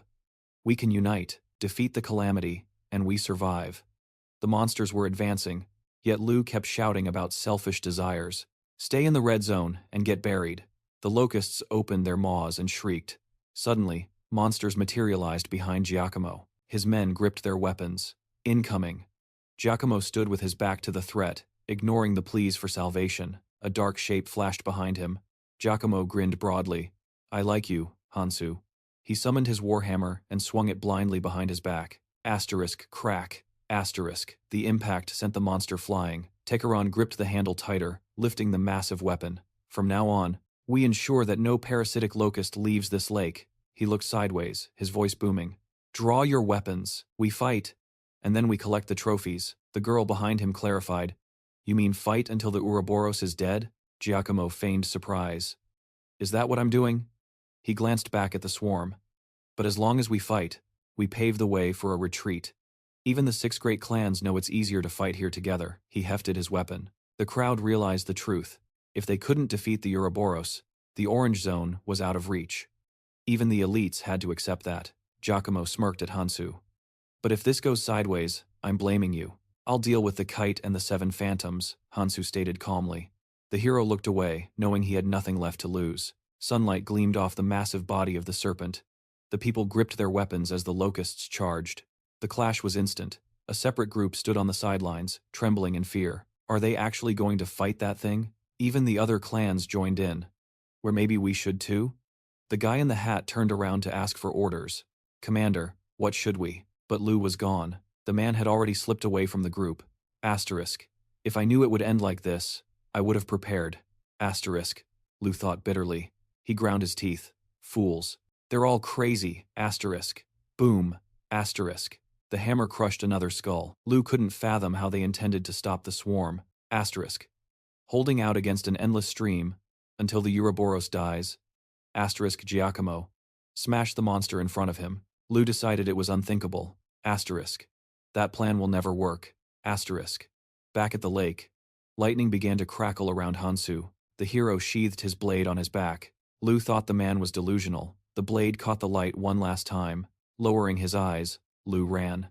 We can unite, defeat the calamity, and we survive. The monsters were advancing, yet Lu kept shouting about selfish desires. Stay in the red zone and get buried. The locusts opened their maws and shrieked. Suddenly, monsters materialized behind Giacomo. His men gripped their weapons. Incoming. Giacomo stood with his back to the threat, ignoring the pleas for salvation. A dark shape flashed behind him. Giacomo grinned broadly. I like you, Hansu. He summoned his warhammer and swung it blindly behind his back. Asterisk, crack. Asterisk. The impact sent the monster flying. Tekeron gripped the handle tighter, lifting the massive weapon. From now on, we ensure that no parasitic locust leaves this lake. He looked sideways, his voice booming. Draw your weapons. We fight. And then we collect the trophies. The girl behind him clarified. You mean fight until the Ouroboros is dead? Giacomo feigned surprise. Is that what I'm doing? He glanced back at the swarm. But as long as we fight, we pave the way for a retreat. Even the 6 great clans know it's easier to fight here together. He hefted his weapon. The crowd realized the truth. If they couldn't defeat the Ouroboros, the Orange Zone was out of reach. Even the elites had to accept that. Giacomo smirked at Hansu. But if this goes sideways, I'm blaming you. I'll deal with the kite and the 7 phantoms, Hansu stated calmly. The hero looked away, knowing he had nothing left to lose. Sunlight gleamed off the massive body of the serpent. The people gripped their weapons as the locusts charged. The clash was instant. A separate group stood on the sidelines, trembling in fear. Are they actually going to fight that thing? Even the other clans joined in. Where maybe we should too? The guy in the hat turned around to ask for orders. Commander, what should we? But Lu was gone. The man had already slipped away from the group. Asterisk. If I knew it would end like this, I would have prepared. Asterisk. Lu thought bitterly. He ground his teeth. Fools. They're all crazy. Asterisk. Boom. Asterisk. The hammer crushed another skull. Lu couldn't fathom how they intended to stop the swarm. Asterisk. Holding out against an endless stream, until the Ouroboros dies. Asterisk. Giacomo. Smash the monster in front of him. Lu decided it was unthinkable. Asterisk. That plan will never work. Asterisk. Back at the lake, lightning began to crackle around Hansu. The hero sheathed his blade on his back. Lu thought the man was delusional. The blade caught the light one last time. Lowering his eyes, Lu ran.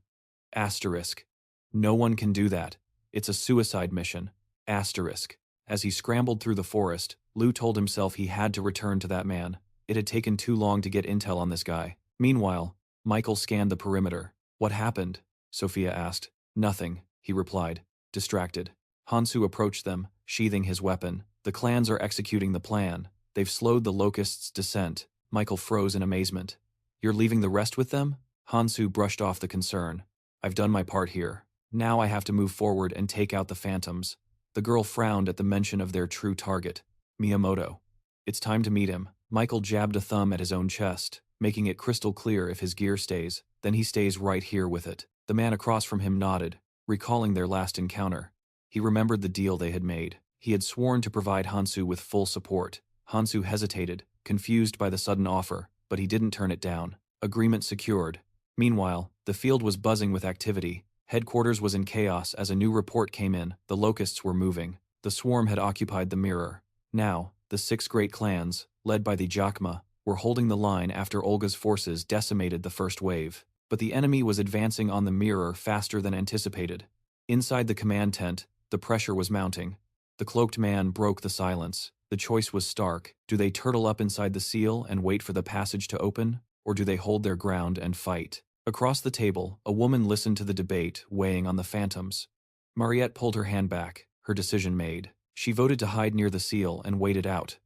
Asterisk. No one can do that. It's a suicide mission. Asterisk. As he scrambled through the forest, Lu told himself he had to return to that man. It had taken too long to get intel on this guy. Meanwhile, Michael scanned the perimeter. What happened? Sophia asked. Nothing, he replied, distracted. Hansu approached them, sheathing his weapon. The clans are executing the plan. They've slowed the locusts' descent. Michael froze in amazement. You're leaving the rest with them? Hansu brushed off the concern. I've done my part here. Now I have to move forward and take out the phantoms. The girl frowned at the mention of their true target, Miyamoto. It's time to meet him. Michael jabbed a thumb at his own chest, making it crystal clear if his gear stays, then he stays right here with it. The man across from him nodded, recalling their last encounter. He remembered the deal they had made. He had sworn to provide Hansu with full support. Hansu hesitated, confused by the sudden offer, but he didn't turn it down. Agreement secured. Meanwhile, the field was buzzing with activity. Headquarters was in chaos as a new report came in. The locusts were moving. The swarm had occupied the mirror. Now, the 6 great clans, led by the Jakma, were holding the line after Olga's forces decimated the first wave. But the enemy was advancing on the mirror faster than anticipated. Inside the command tent, the pressure was mounting. The cloaked man broke the silence. The choice was stark. Do they turtle up inside the seal and wait for the passage to open? Or do they hold their ground and fight? Across the table, a woman listened to the debate, weighing on the phantoms. Mariette pulled her hand back, her decision made. She voted to hide near the seal and wait it out.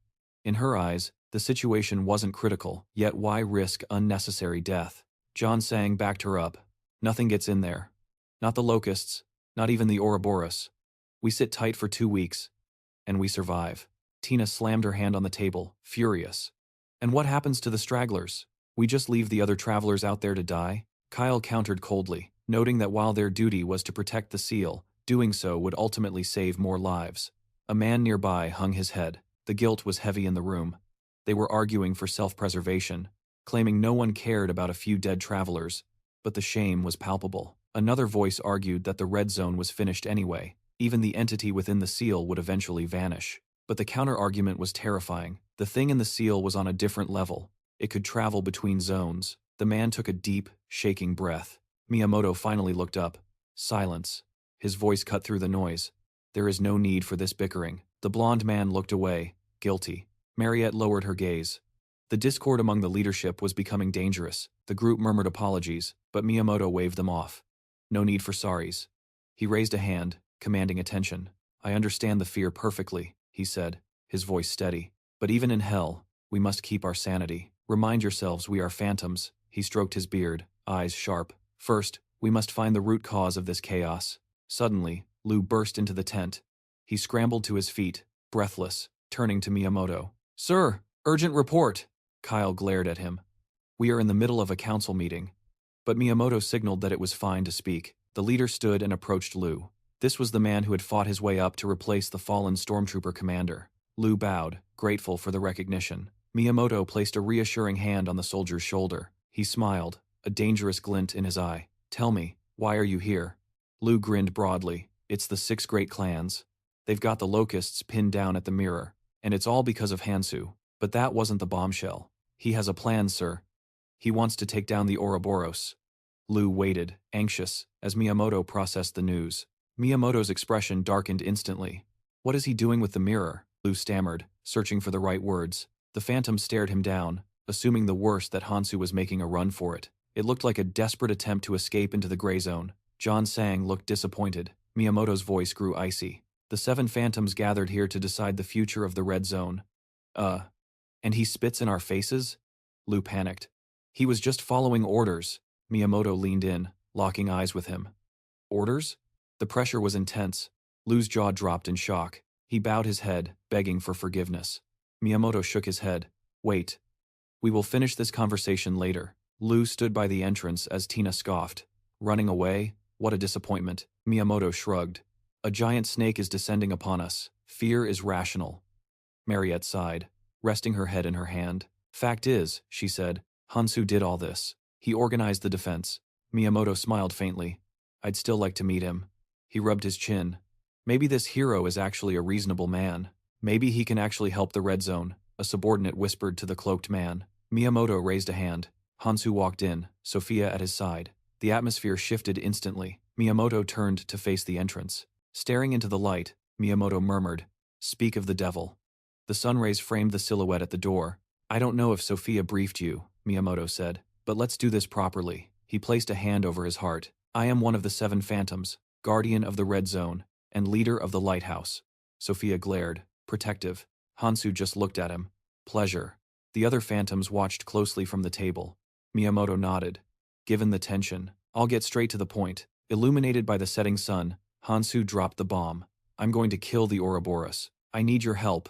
In her eyes, the situation wasn't critical, yet why risk unnecessary death? John Sang backed her up. Nothing gets in there. Not the locusts, not even the Ouroboros. We sit tight for 2 weeks, and we survive. Tina slammed her hand on the table, furious. And what happens to the stragglers? We just leave the other travelers out there to die? Kyle countered coldly, noting that while their duty was to protect the seal, doing so would ultimately save more lives. A man nearby hung his head. The guilt was heavy in the room. They were arguing for self-preservation, claiming no one cared about a few dead travelers, but the shame was palpable. Another voice argued that the red zone was finished anyway. Even the entity within the seal would eventually vanish. But the counter-argument was terrifying. The thing in the seal was on a different level. It could travel between zones. The man took a deep, shaking breath. Miyamoto finally looked up. Silence. his voice cut through the noise. There is no need for this bickering. The blonde man looked away, guilty. Mariette lowered her gaze. The discord among the leadership was becoming dangerous. The group murmured apologies, but Miyamoto waved them off. No need for sorries. He raised a hand, commanding attention. I understand the fear perfectly, he said, his voice steady. But even in hell, we must keep our sanity. Remind yourselves we are phantoms. He stroked his beard, eyes sharp. First, we must find the root cause of this chaos. Suddenly, Lu burst into the tent. He scrambled to his feet, breathless, turning to Miyamoto. Sir, urgent report! Kyle glared at him. We are in the middle of a council meeting. But Miyamoto signaled that it was fine to speak. The leader stood and approached Lu. This was the man who had fought his way up to replace the fallen stormtrooper commander. Lu bowed, grateful for the recognition. Miyamoto placed a reassuring hand on the soldier's shoulder. He smiled, a dangerous glint in his eye. Tell me, why are you here? Lu grinned broadly. It's the 6 great clans. They've got the locusts pinned down at the mirror, and it's all because of Hansu. But that wasn't the bombshell. He has a plan, sir. He wants to take down the Ouroboros. Lu waited, anxious, as Miyamoto processed the news. Miyamoto's expression darkened instantly. What is he doing with the mirror? Lu stammered, searching for the right words. The phantom stared him down, assuming the worst that Hansu was making a run for it. It looked like a desperate attempt to escape into the gray zone. John Sang looked disappointed. Miyamoto's voice grew icy. The 7 phantoms gathered here to decide the future of the red zone. And he spits in our faces? Lu panicked. He was just following orders. Miyamoto leaned in, locking eyes with him. Orders? The pressure was intense. Lu's jaw dropped in shock. He bowed his head, begging for forgiveness. Miyamoto shook his head. Wait. We will finish this conversation later. Lu stood by the entrance as Tina scoffed. Running away? What a disappointment. Miyamoto shrugged. A giant snake is descending upon us. Fear is rational. Mariette sighed, resting her head in her hand. Fact is, she said, Hansu did all this. He organized the defense. Miyamoto smiled faintly. I'd still like to meet him. He rubbed his chin. Maybe this hero is actually a reasonable man. Maybe he can actually help the red zone, a subordinate whispered to the cloaked man. Miyamoto raised a hand. Hansu walked in, Sophia at his side. The atmosphere shifted instantly. Miyamoto turned to face the entrance. Staring into the light, Miyamoto murmured, Speak of the devil. The sun rays framed the silhouette at the door. I don't know if Sophia briefed you, Miyamoto said, but let's do this properly. He placed a hand over his heart. I am one of the 7 phantoms, guardian of the red zone, and leader of the lighthouse. Sophia glared, protective. Hansu just looked at him. Pleasure. The other phantoms watched closely from the table. Miyamoto nodded. Given the tension, I'll get straight to the point. Illuminated by the setting sun, Hansu dropped the bomb. I'm going to kill the Ouroboros. I need your help.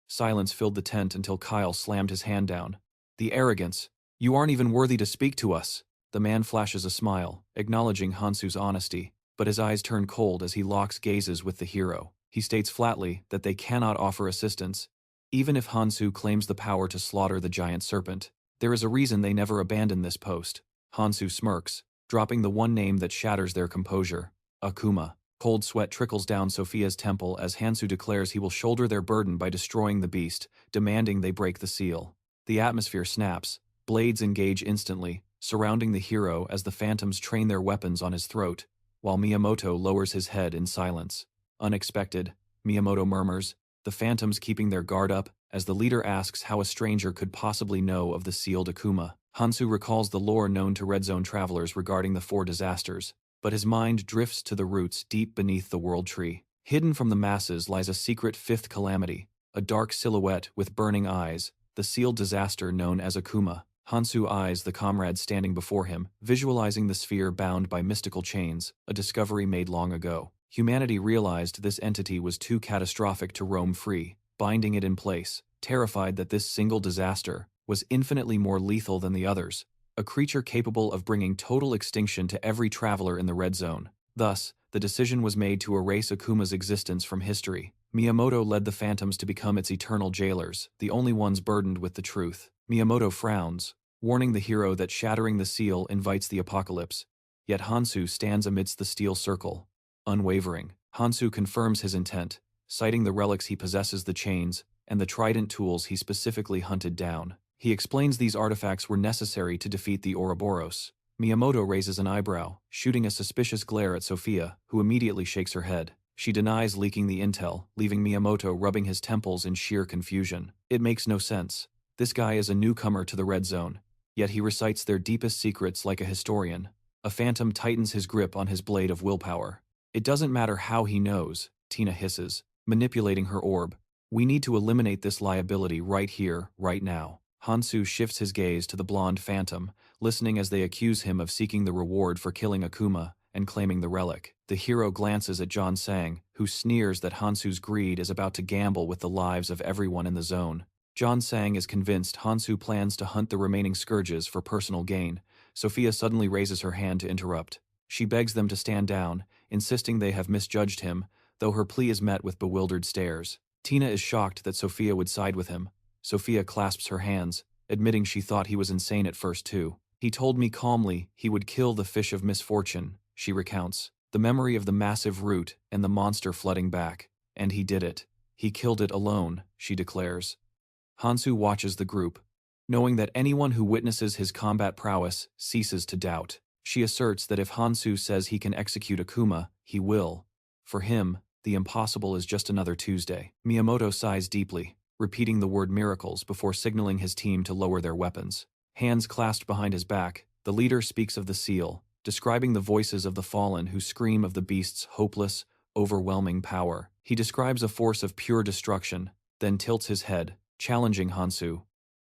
Silence filled the tent until Kyle slammed his hand down. The arrogance. You aren't even worthy to speak to us. The man flashes a smile, acknowledging Hansu's honesty, but his eyes turn cold as he locks gazes with the hero. He states flatly that they cannot offer assistance. Even if Hansu claims the power to slaughter the giant serpent, there is a reason they never abandon this post. Hansu smirks, dropping the one name that shatters their composure. Akuma. Cold sweat trickles down Sophia's temple as Hansu declares he will shoulder their burden by destroying the beast, demanding they break the seal. The atmosphere snaps. Blades engage instantly, surrounding the hero as the phantoms train their weapons on his throat, while Miyamoto lowers his head in silence. Unexpected, Miyamoto murmurs, the phantoms keeping their guard up, as the leader asks how a stranger could possibly know of the sealed Akuma. Hansu recalls the lore known to Red Zone travelers regarding the 4 disasters, but his mind drifts to the roots deep beneath the world tree. Hidden from the masses lies a secret 5th calamity, a dark silhouette with burning eyes, the sealed disaster known as Akuma. Hansu eyes the comrades standing before him, visualizing the sphere bound by mystical chains, a discovery made long ago. Humanity realized this entity was too catastrophic to roam free, binding it in place, terrified that this single disaster was infinitely more lethal than the others, a creature capable of bringing total extinction to every traveler in the red zone. Thus, the decision was made to erase Akuma's existence from history. Miyamoto led the phantoms to become its eternal jailers, the only ones burdened with the truth. Miyamoto frowns, warning the hero that shattering the seal invites the apocalypse. Yet Hansu stands amidst the steel circle, unwavering. Hansu confirms his intent, citing the relics he possesses, the chains, and the trident tools he specifically hunted down. He explains these artifacts were necessary to defeat the Ouroboros. Miyamoto raises an eyebrow, shooting a suspicious glare at Sophia, who immediately shakes her head. She denies leaking the intel, leaving Miyamoto rubbing his temples in sheer confusion. It makes no sense. This guy is a newcomer to the Red Zone, yet he recites their deepest secrets like a historian. A phantom tightens his grip on his blade of willpower. It doesn't matter how he knows, Tina hisses, manipulating her orb. We need to eliminate this liability right here, right now. Hansu shifts his gaze to the blonde phantom, listening as they accuse him of seeking the reward for killing Akuma and claiming the relic. The hero glances at John Sang, who sneers that Hansu's greed is about to gamble with the lives of everyone in the zone. John Sang is convinced Hansu plans to hunt the remaining scourges for personal gain. Sophia suddenly raises her hand to interrupt. She begs them to stand down, insisting they have misjudged him, though her plea is met with bewildered stares. Tina is shocked that Sophia would side with him. Sophia clasps her hands, admitting she thought he was insane at first too. He told me calmly he would kill the fish of misfortune, she recounts, the memory of the massive root and the monster flooding back. And he did it. He killed it alone, she declares. Hansu watches the group, knowing that anyone who witnesses his combat prowess ceases to doubt. She asserts that if Hansu says he can execute Akuma, he will. For him, the impossible is just another Tuesday. Miyamoto sighs deeply, repeating the word miracles before signaling his team to lower their weapons. Hands clasped behind his back, the leader speaks of the seal, describing the voices of the fallen who scream of the beast's hopeless, overwhelming power. He describes a force of pure destruction, then tilts his head, challenging Hansu.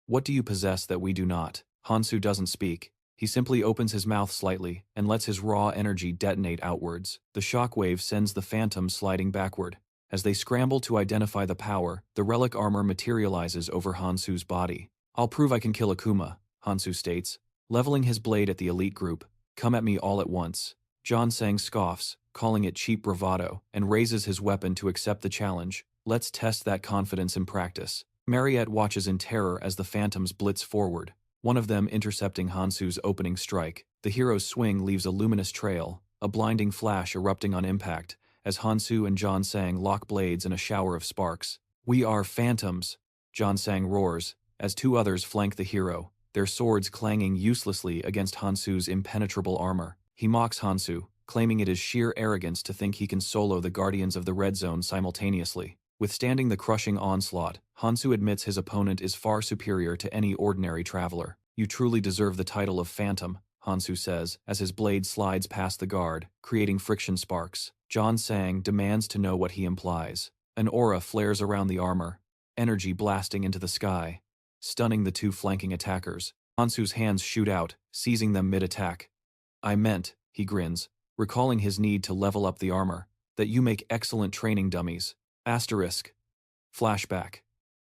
What do you possess that we do not? Hansu doesn't speak. He simply opens his mouth slightly and lets his raw energy detonate outwards. The shockwave sends the phantom sliding backward. As they scramble to identify the power, the relic armor materializes over Hansu's body. I'll prove I can kill Akuma, Hansu states, leveling his blade at the elite group. Come at me all at once. John Sang scoffs, calling it cheap bravado, and raises his weapon to accept the challenge. Let's test that confidence in practice. Mariette watches in terror as the phantoms blitz forward, one of them intercepting Hansu's opening strike. The hero's swing leaves a luminous trail, a blinding flash erupting on impact, as Hansu and John Sang lock blades in a shower of sparks. We are phantoms, John Sang roars, as two others flank the hero, their swords clanging uselessly against Hansu's impenetrable armor. He mocks Hansu, claiming it is sheer arrogance to think he can solo the Guardians of the Red Zone simultaneously. Withstanding the crushing onslaught, Hansu admits his opponent is far superior to any ordinary traveler. You truly deserve the title of Phantom, Hansu says, as his blade slides past the guard, creating friction sparks. John Sang demands to know what he implies. An aura flares around the armor, energy blasting into the sky, stunning the two flanking attackers. Hansu's hands shoot out, seizing them mid-attack. I meant, he grins, recalling his need to level up the armor, that you make excellent training dummies. Asterisk. Flashback.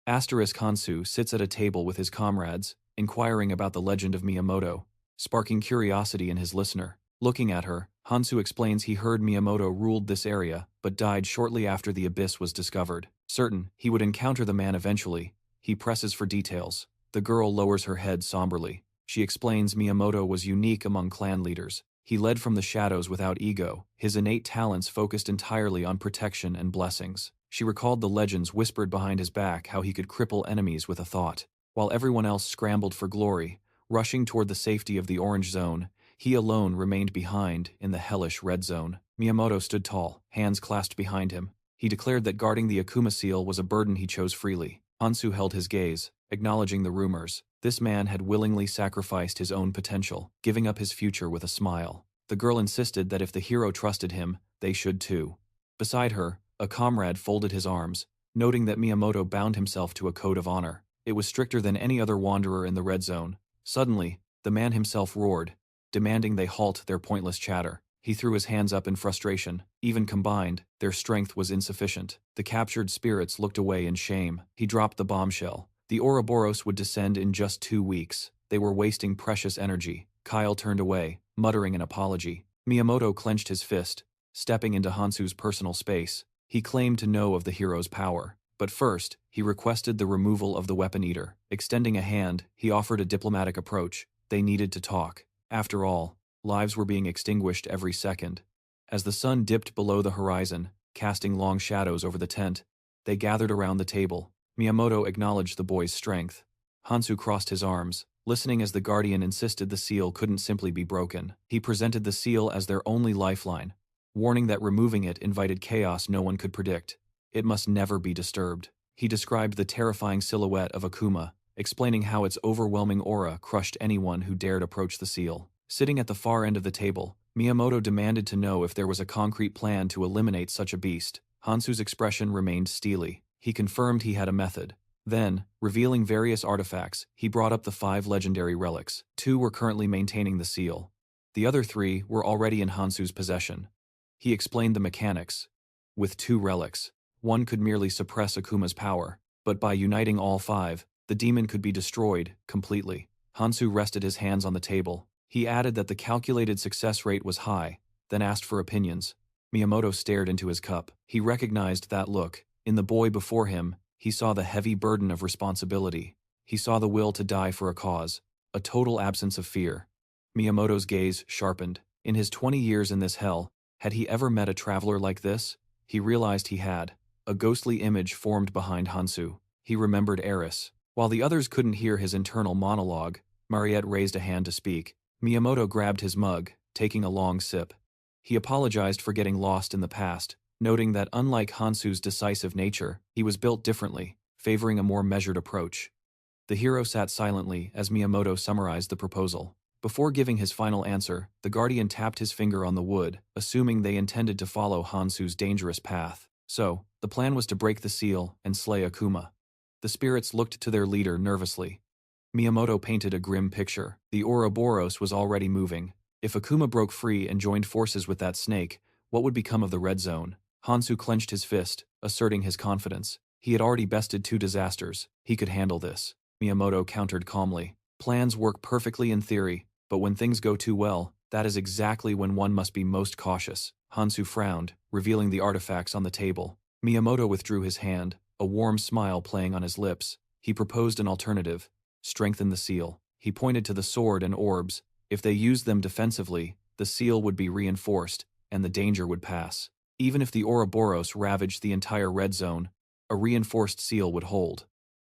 Asterisk Hansu sits at a table with his comrades, inquiring about the legend of Miyamoto, sparking curiosity in his listener. Looking at her, Hansu explains he heard Miyamoto ruled this area, but died shortly after the abyss was discovered. Certain he would encounter the man eventually, he presses for details. The girl lowers her head somberly. She explains Miyamoto was unique among clan leaders. He led from the shadows without ego, his innate talents focused entirely on protection and blessings. She recalled the legends whispered behind his back how he could cripple enemies with a thought. While everyone else scrambled for glory, rushing toward the safety of the Orange Zone, he alone remained behind in the hellish Red Zone. Miyamoto stood tall, hands clasped behind him. He declared that guarding the Akuma seal was a burden he chose freely. Hansu held his gaze, acknowledging the rumors. This man had willingly sacrificed his own potential, giving up his future with a smile. The girl insisted that if the hero trusted him, they should too. Beside her, a comrade folded his arms, noting that Miyamoto bound himself to a code of honor. It was stricter than any other wanderer in the Red Zone. Suddenly, the man himself roared, demanding they halt their pointless chatter. He threw his hands up in frustration. Even combined, their strength was insufficient. The captured spirits looked away in shame. He dropped the bombshell. The Ouroboros would descend in just 2 weeks. They were wasting precious energy. Kyle turned away, muttering an apology. Miyamoto clenched his fist, stepping into Hansu's personal space. He claimed to know of the hero's power. But first, he requested the removal of the Weapon Eater. Extending a hand, he offered a diplomatic approach. They needed to talk. After all, lives were being extinguished every second. As the sun dipped below the horizon, casting long shadows over the tent, they gathered around the table. Miyamoto acknowledged the boy's strength. Hansu crossed his arms, listening as the Guardian insisted the seal couldn't simply be broken. He presented the seal as their only lifeline, warning that removing it invited chaos no one could predict. It must never be disturbed. He described the terrifying silhouette of Akuma, explaining how its overwhelming aura crushed anyone who dared approach the seal. Sitting at the far end of the table, Miyamoto demanded to know if there was a concrete plan to eliminate such a beast. Hansu's expression remained steely. He confirmed he had a method. Then, revealing various artifacts, he brought up the 5 legendary relics. 2 were currently maintaining the seal. The other 3 were already in Hansu's possession. He explained the mechanics. With 2 relics, one could merely suppress Akuma's power, but by uniting all 5, the demon could be destroyed completely. Hansu rested his hands on the table. He added that the calculated success rate was high, then asked for opinions. Miyamoto stared into his cup. He recognized that look. In the boy before him, he saw the heavy burden of responsibility. He saw the will to die for a cause, a total absence of fear. Miyamoto's gaze sharpened. In his 20 years in this hell, had he ever met a traveler like this? He realized he had. A ghostly image formed behind Hansu. He remembered Aries. While the others couldn't hear his internal monologue, Mariette raised a hand to speak. Miyamoto grabbed his mug, taking a long sip. He apologized for getting lost in the past, noting that unlike Hansu's decisive nature, he was built differently, favoring a more measured approach. The hero sat silently as Miyamoto summarized the proposal. Before giving his final answer, the Guardian tapped his finger on the wood, assuming they intended to follow Hansu's dangerous path. So, the plan was to break the seal and slay Akuma. The spirits looked to their leader nervously. Miyamoto painted a grim picture. The Ouroboros was already moving. If Akuma broke free and joined forces with that snake, what would become of the red zone? Hansu clenched his fist, asserting his confidence. He had already bested 2 disasters. He could handle this. Miyamoto countered calmly. Plans work perfectly in theory, but when things go too well, that is exactly when one must be most cautious. Hansu frowned, revealing the artifacts on the table. Miyamoto withdrew his hand, a warm smile playing on his lips. He proposed an alternative. Strengthen the seal. He pointed to the sword and orbs. If they used them defensively, the seal would be reinforced, and the danger would pass. Even if the Ouroboros ravaged the entire red zone, a reinforced seal would hold.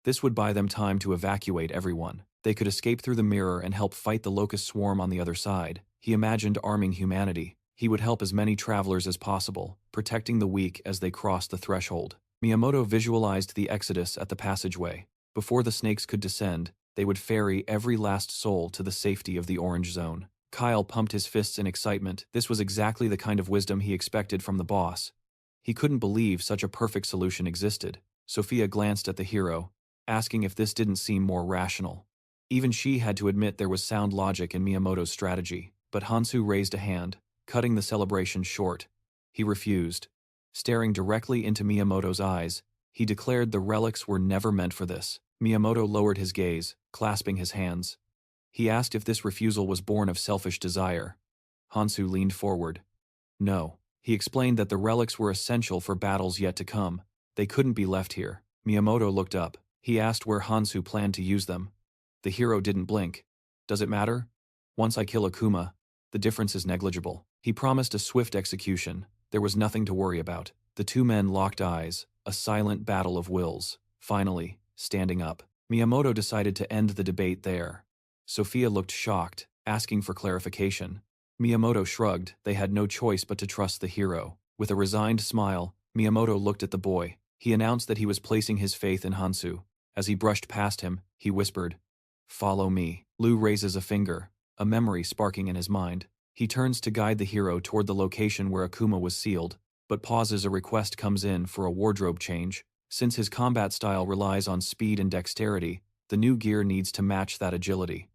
This would buy them time to evacuate everyone. They could escape through the mirror and help fight the locust swarm on the other side. He imagined arming humanity. He would help as many travelers as possible, protecting the weak as they crossed the threshold. Miyamoto visualized the exodus at the passageway. Before the snakes could descend, they would ferry every last soul to the safety of the orange zone. Kyle pumped his fists in excitement. This was exactly the kind of wisdom he expected from the boss. He couldn't believe such a perfect solution existed. Sophia glanced at the hero, asking if this didn't seem more rational. Even she had to admit there was sound logic in Miyamoto's strategy, but Hansu raised a hand, cutting the celebration short. He refused. Staring directly into Miyamoto's eyes, he declared the relics were never meant for this. Miyamoto lowered his gaze, clasping his hands. He asked if this refusal was born of selfish desire. Hansu leaned forward. No. He explained that the relics were essential for battles yet to come. They couldn't be left here. Miyamoto looked up. He asked where Hansu planned to use them. The hero didn't blink. Does it matter? Once I kill Akuma, the difference is negligible. He promised a swift execution. There was nothing to worry about. The 2 men locked eyes, a silent battle of wills. Finally, standing up, Miyamoto decided to end the debate there. Sophia looked shocked, asking for clarification. Miyamoto shrugged. They had no choice but to trust the hero. With a resigned smile, Miyamoto looked at the boy. He announced that he was placing his faith in Hansu. As he brushed past him, he whispered, "Follow me." Lu raises a finger, a memory sparking in his mind. He turns to guide the hero toward the location where Akuma was sealed, but pauses. A request comes in for a wardrobe change. Since his combat style relies on speed and dexterity, the new gear needs to match that agility.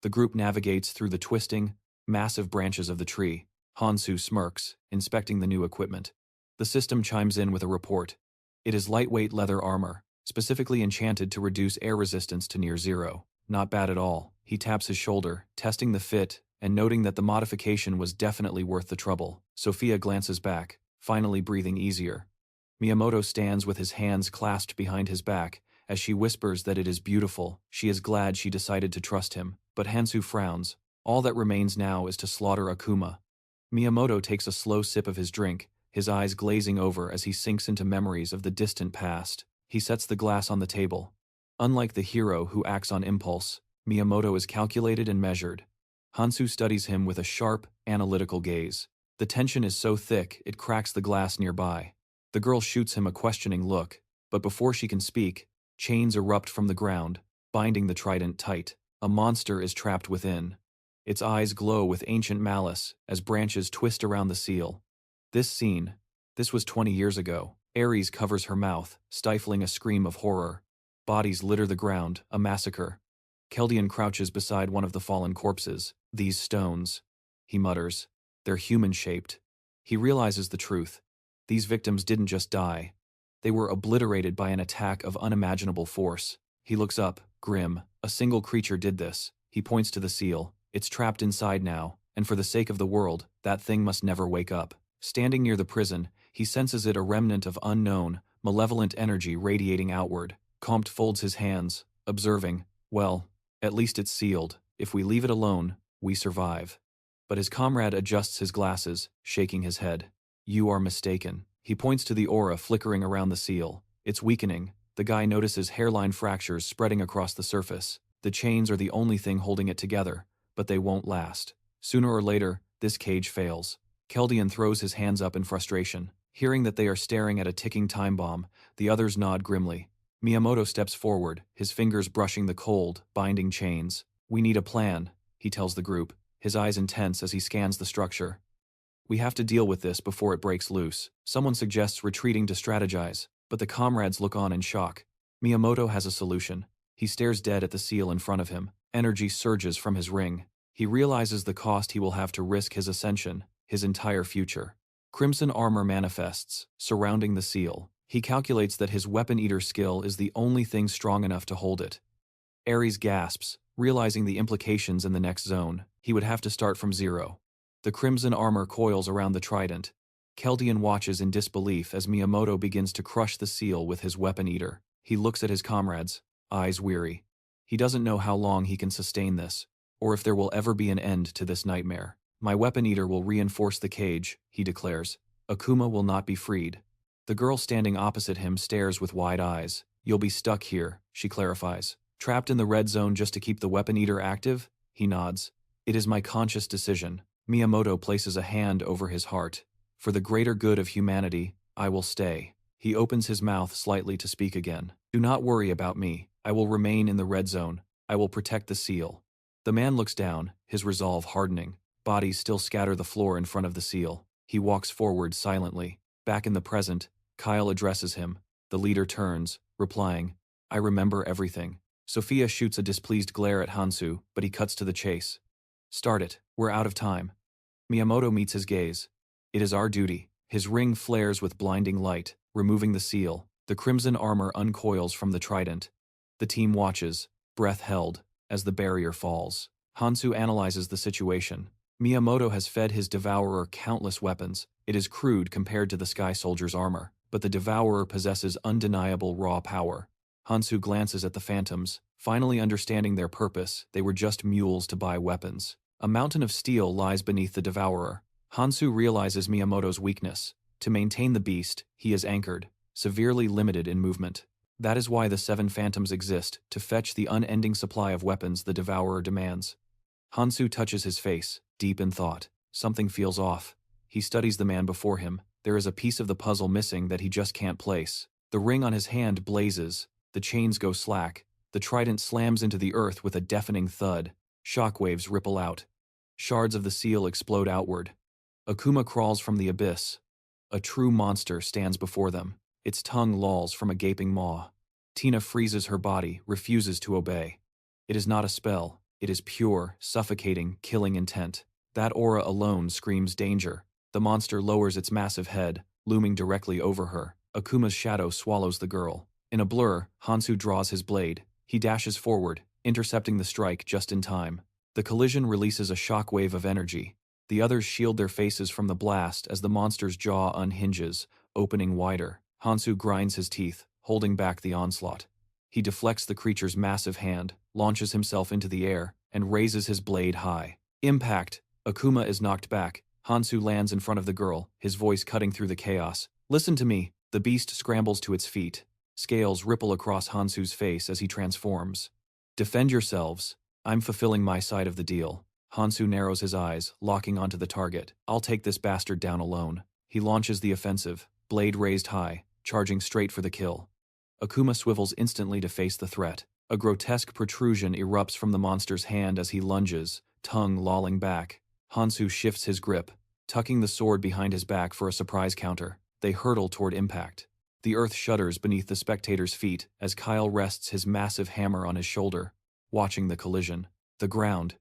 The group navigates through the twisting, massive branches of the tree. Hansu smirks, inspecting the new equipment. The system chimes in with a report. It is lightweight leather armor, specifically enchanted to reduce air resistance to near zero. Not bad at all. He taps his shoulder, testing the fit, and noting that the modification was definitely worth the trouble. Sophia glances back, finally breathing easier. Miyamoto stands with his hands clasped behind his back. As she whispers that it is beautiful, she is glad she decided to trust him. But Hansu frowns. All that remains now is to slaughter Akuma. Miyamoto takes a slow sip of his drink, his eyes glazing over as he sinks into memories of the distant past. He sets the glass on the table. Unlike the hero who acts on impulse, Miyamoto is calculated and measured. Hansu studies him with a sharp, analytical gaze. The tension is so thick it cracks the glass nearby. The girl shoots him a questioning look, but before she can speak, chains erupt from the ground, binding the trident tight. A monster is trapped within. Its eyes glow with ancient malice as branches twist around the seal. This was 20 years ago. Aries covers her mouth, stifling a scream of horror. Bodies litter the ground, a massacre. Keldian crouches beside one of the fallen corpses. These stones, he mutters, they're human-shaped. He realizes the truth. These victims didn't just die. They were obliterated by an attack of unimaginable force. He looks up, grim. A single creature did this. He points to the seal. It's trapped inside now, and for the sake of the world, that thing must never wake up. Standing near the prison, he senses it a remnant of unknown, malevolent energy radiating outward. Comte folds his hands, observing, well, at least it's sealed. If we leave it alone, we survive. But his comrade adjusts his glasses, shaking his head. You are mistaken. He points to the aura flickering around the seal. It's weakening. The guy notices hairline fractures spreading across the surface. The chains are the only thing holding it together, but they won't last. Sooner or later, this cage fails. Keldian throws his hands up in frustration. Hearing that they are staring at a ticking time bomb, the others nod grimly. Miyamoto steps forward, his fingers brushing the cold, binding chains. We need a plan, he tells the group, his eyes intense as he scans the structure. We have to deal with this before it breaks loose. Someone suggests retreating to strategize, but the comrades look on in shock. Miyamoto has a solution. He stares dead at the seal in front of him. Energy surges from his ring. He realizes the cost he will have to risk his ascension, his entire future. Crimson armor manifests, surrounding the seal. He calculates that his weapon eater skill is the only thing strong enough to hold it. Aries gasps, realizing the implications in the next zone. He would have to start from zero. The crimson armor coils around the trident. Keldian watches in disbelief as Miyamoto begins to crush the seal with his weapon eater. He looks at his comrades, eyes weary. He doesn't know how long he can sustain this, or if there will ever be an end to this nightmare. My weapon eater will reinforce the cage, he declares. Akuma will not be freed. The girl standing opposite him stares with wide eyes. You'll be stuck here, she clarifies. Trapped in the red zone just to keep the weapon eater active? He nods. It is my conscious decision. Miyamoto places a hand over his heart. For the greater good of humanity, I will stay. He opens his mouth slightly to speak again. Do not worry about me. I will remain in the red zone. I will protect the seal. The man looks down, his resolve hardening. Bodies still scatter the floor in front of the seal. He walks forward silently. Back in the present, Kyle addresses him. The leader turns, replying, I remember everything. Sophia shoots a displeased glare at Hansu, but he cuts to the chase. Start it. We're out of time. Miyamoto meets his gaze. It is our duty. His ring flares with blinding light, removing the seal. The crimson armor uncoils from the trident. The team watches, breath held, as the barrier falls. Hansu analyzes the situation. Miyamoto has fed his devourer countless weapons. It is crude compared to the Sky Soldier's armor, but the devourer possesses undeniable raw power. Hansu glances at the phantoms, finally understanding their purpose. They were just mules to buy weapons. A mountain of steel lies beneath the devourer. Hansu realizes Miyamoto's weakness. To maintain the beast, he is anchored, severely limited in movement. That is why the 7 phantoms exist, to fetch the unending supply of weapons the devourer demands. Hansu touches his face, deep in thought. Something feels off. He studies the man before him. There is a piece of the puzzle missing that he just can't place. The ring on his hand blazes. The chains go slack. The trident slams into the earth with a deafening thud. Shockwaves ripple out. Shards of the seal explode outward. Akuma crawls from the abyss. A true monster stands before them. Its tongue lolls from a gaping maw. Tina freezes her body, refuses to obey. It is not a spell. It is pure, suffocating, killing intent. That aura alone screams danger. The monster lowers its massive head, looming directly over her. Akuma's shadow swallows the girl. In a blur, Hansu draws his blade. He dashes forward, intercepting the strike just in time. The collision releases a shockwave of energy. The others shield their faces from the blast as the monster's jaw unhinges, opening wider. Hansu grinds his teeth, holding back the onslaught. He deflects the creature's massive hand, launches himself into the air, and raises his blade high. Impact! Akuma is knocked back. Hansu lands in front of the girl, his voice cutting through the chaos. Listen to me! The beast scrambles to its feet. Scales ripple across Hansu's face as he transforms. Defend yourselves. I'm fulfilling my side of the deal. Hansu narrows his eyes, locking onto the target. I'll take this bastard down alone. He launches the offensive, blade raised high, charging straight for the kill. Akuma swivels instantly to face the threat. A grotesque protrusion erupts from the monster's hand as he lunges, tongue lolling back. Hansu shifts his grip, tucking the sword behind his back for a surprise counter. They hurtle toward impact. The earth shudders beneath the spectator's feet as Kyle rests his massive hammer on his shoulder, watching the collision. The ground.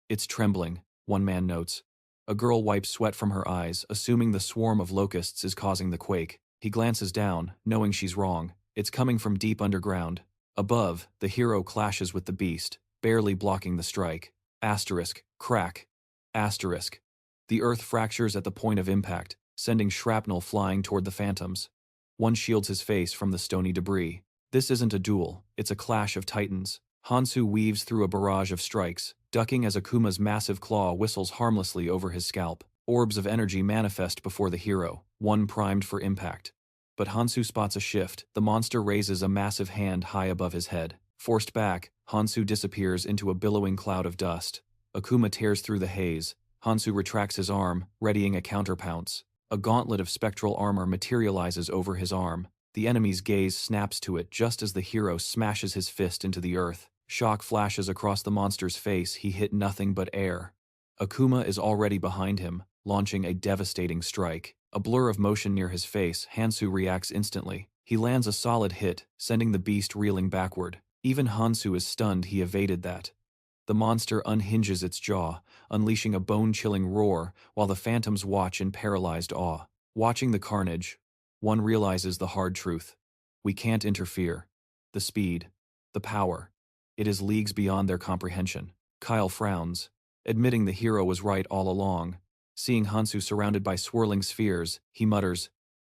It's trembling, one man notes. A girl wipes sweat from her eyes, assuming the swarm of locusts is causing the quake. He glances down, knowing she's wrong. It's coming from deep underground. Above, the hero clashes with the beast, barely blocking the strike. Asterisk, crack. Asterisk. The earth fractures at the point of impact, sending shrapnel flying toward the phantoms. One shields his face from the stony debris. This isn't a duel, it's a clash of titans. Hansu weaves through a barrage of strikes, ducking as Akuma's massive claw whistles harmlessly over his scalp. Orbs of energy manifest before the hero, one primed for impact. But Hansu spots a shift. The monster raises a massive hand high above his head. Forced back, Hansu disappears into a billowing cloud of dust. Akuma tears through the haze. Hansu retracts his arm, readying a counterpounce. A gauntlet of spectral armor materializes over his arm. The enemy's gaze snaps to it just as the hero smashes his fist into the earth. Shock flashes across the monster's face. He hit nothing but air. Akuma is already behind him, launching a devastating strike. A blur of motion near his face, Hansu reacts instantly. He lands a solid hit, sending the beast reeling backward. Even Hansu is stunned he evaded that. The monster unhinges its jaw, unleashing a bone-chilling roar, while the phantoms watch in paralyzed awe. Watching the carnage, one realizes the hard truth. We can't interfere. The speed, the power. It is leagues beyond their comprehension. Kyle frowns, admitting the hero was right all along. Seeing Hansu surrounded by swirling spheres, he mutters,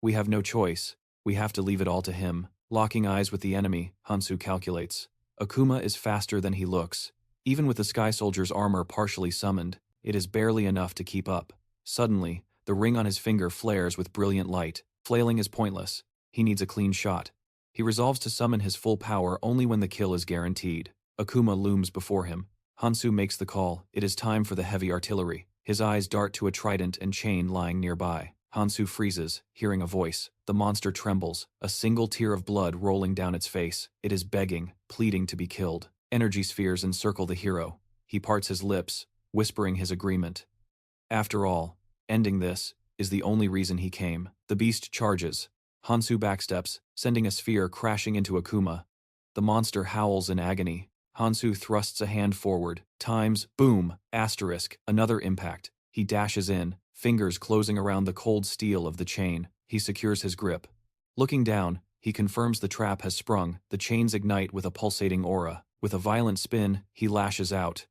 "We have no choice. We have to leave it all to him." Locking eyes with the enemy, Hansu calculates. Akuma is faster than he looks. Even with the Sky Soldier's armor partially summoned, it is barely enough to keep up. Suddenly, the ring on his finger flares with brilliant light. Flailing is pointless. He needs a clean shot. He resolves to summon his full power only when the kill is guaranteed. Akuma looms before him. Hansu makes the call. It is time for the heavy artillery. His eyes dart to a trident and chain lying nearby. Hansu freezes, hearing a voice. The monster trembles, a single tear of blood rolling down its face. It is begging, pleading to be killed. Energy spheres encircle the hero. He parts his lips, whispering his agreement. After all, ending this is the only reason he came. The beast charges. Hansu backsteps, sending a sphere crashing into Akuma. The monster howls in agony. Hansu thrusts a hand forward. Times, boom, asterisk, another impact. He dashes in, fingers closing around the cold steel of the chain. He secures his grip. Looking down, he confirms the trap has sprung. The chains ignite with a pulsating aura. With a violent spin, he lashes out.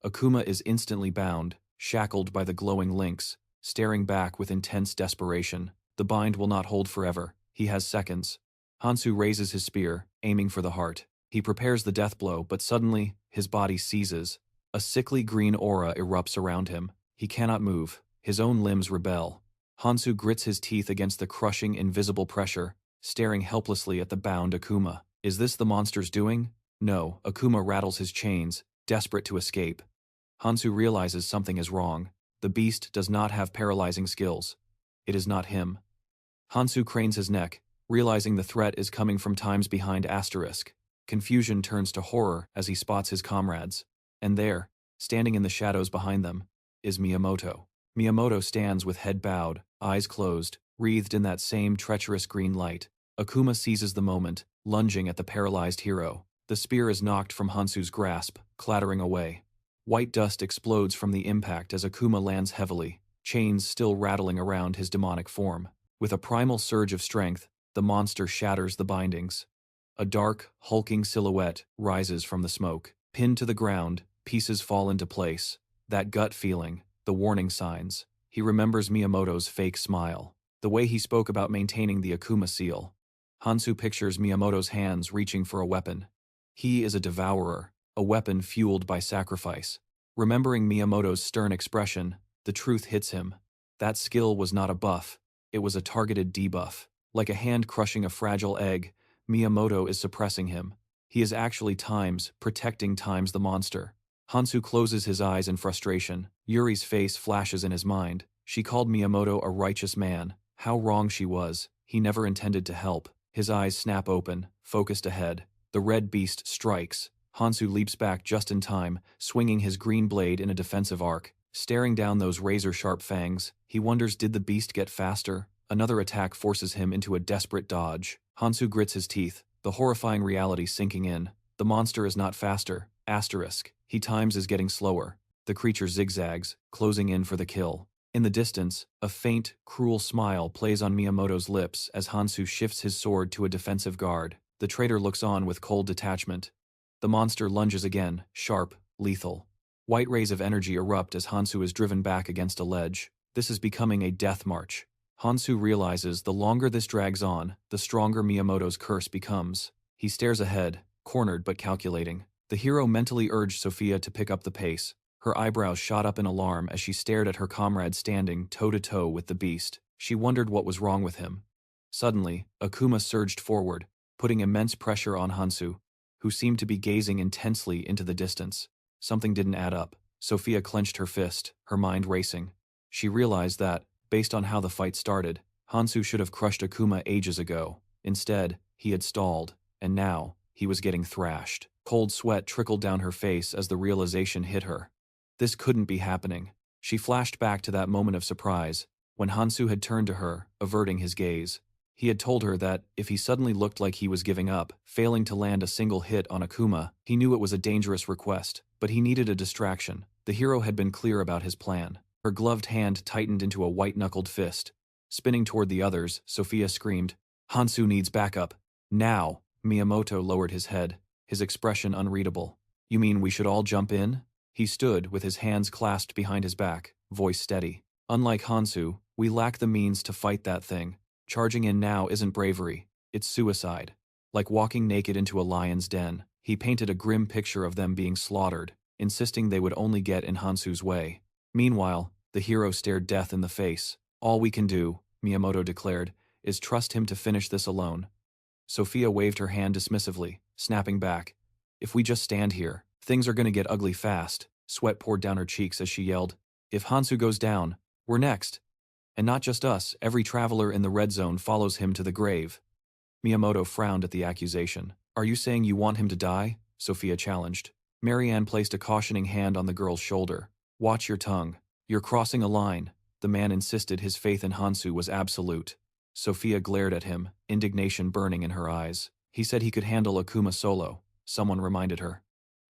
Akuma is instantly bound, shackled by the glowing links, staring back with intense desperation. The bind will not hold forever. He has seconds. Hansu raises his spear, aiming for the heart. He prepares the death blow, but suddenly, his body seizes. A sickly green aura erupts around him. He cannot move. His own limbs rebel. Hansu grits his teeth against the crushing, invisible pressure, staring helplessly at the bound Akuma. Is this the monster's doing? No. Akuma rattles his chains, desperate to escape. Hansu realizes something is wrong. The beast does not have paralyzing skills. It is not him. Hansu cranes his neck, realizing the threat is coming from times behind asterisk. Confusion turns to horror as he spots his comrades. And there, standing in the shadows behind them, is Miyamoto. Miyamoto stands with head bowed, eyes closed, wreathed in that same treacherous green light. Akuma seizes the moment, lunging at the paralyzed hero. The spear is knocked from Hansu's grasp, clattering away. White dust explodes from the impact as Akuma lands heavily, chains still rattling around his demonic form. With a primal surge of strength, the monster shatters the bindings. A dark, hulking silhouette rises from the smoke. Pinned to the ground, pieces fall into place. That gut feeling, the warning signs. He remembers Miyamoto's fake smile, the way he spoke about maintaining the Akuma seal. Hansu pictures Miyamoto's hands reaching for a weapon. He is a devourer, a weapon fueled by sacrifice. Remembering Miyamoto's stern expression, the truth hits him. That skill was not a buff, it was a targeted debuff. Like a hand crushing a fragile egg, Miyamoto is suppressing him. He is actually protecting the monster. Hansu closes his eyes in frustration. Yuri's face flashes in his mind. She called Miyamoto a righteous man. How wrong she was. He never intended to help. His eyes snap open, focused ahead. The red beast strikes. Hansu leaps back just in time, swinging his green blade in a defensive arc. Staring down those razor-sharp fangs, he wonders, did the beast get faster? Another attack forces him into a desperate dodge. Hansu grits his teeth, the horrifying reality sinking in. The monster is not faster. Asterisk. He times is getting slower. The creature zigzags, closing in for the kill. In the distance, a faint, cruel smile plays on Miyamoto's lips as Hansu shifts his sword to a defensive guard. The traitor looks on with cold detachment. The monster lunges again, sharp, lethal. White rays of energy erupt as Hansu is driven back against a ledge. This is becoming a death march. Hansu realizes the longer this drags on, the stronger Miyamoto's curse becomes. He stares ahead, cornered but calculating. The hero mentally urged Sophia to pick up the pace. Her eyebrows shot up in alarm as she stared at her comrade standing toe-to-toe with the beast. She wondered what was wrong with him. Suddenly, Akuma surged forward, putting immense pressure on Hansu, who seemed to be gazing intensely into the distance. Something didn't add up. Sophia clenched her fist, her mind racing. She realized that, based on how the fight started, Hansu should have crushed Akuma ages ago. Instead, he had stalled, and now, he was getting thrashed. Cold sweat trickled down her face as the realization hit her. This couldn't be happening. She flashed back to that moment of surprise, when Hansu had turned to her, averting his gaze. He had told her that, if he suddenly looked like he was giving up, failing to land a single hit on Akuma, he knew it was a dangerous request, but he needed a distraction. The hero had been clear about his plan. Her gloved hand tightened into a white-knuckled fist. Spinning toward the others, Sophia screamed, "Hansu needs backup. Now!" Miyamoto lowered his head, his expression unreadable. "You mean we should all jump in?" He stood with his hands clasped behind his back, voice steady. "Unlike Hansu, we lack the means to fight that thing. Charging in now isn't bravery, it's suicide. Like walking naked into a lion's den." He painted a grim picture of them being slaughtered, insisting they would only get in Hansu's way. Meanwhile, the hero stared death in the face. "All we can do," Miyamoto declared, "is trust him to finish this alone." Sophia waved her hand dismissively, snapping back. "If we just stand here, things are gonna get ugly fast." Sweat poured down her cheeks as she yelled, "If Hansu goes down, we're next. And not just us, every traveler in the red zone follows him to the grave." Miyamoto frowned at the accusation. "Are you saying you want him to die?" Sophia challenged. Marianne placed a cautioning hand on the girl's shoulder. "Watch your tongue. You're crossing a line." The man insisted his faith in Hansu was absolute. Sophia glared at him, indignation burning in her eyes. "He said he could handle Akuma solo," someone reminded her.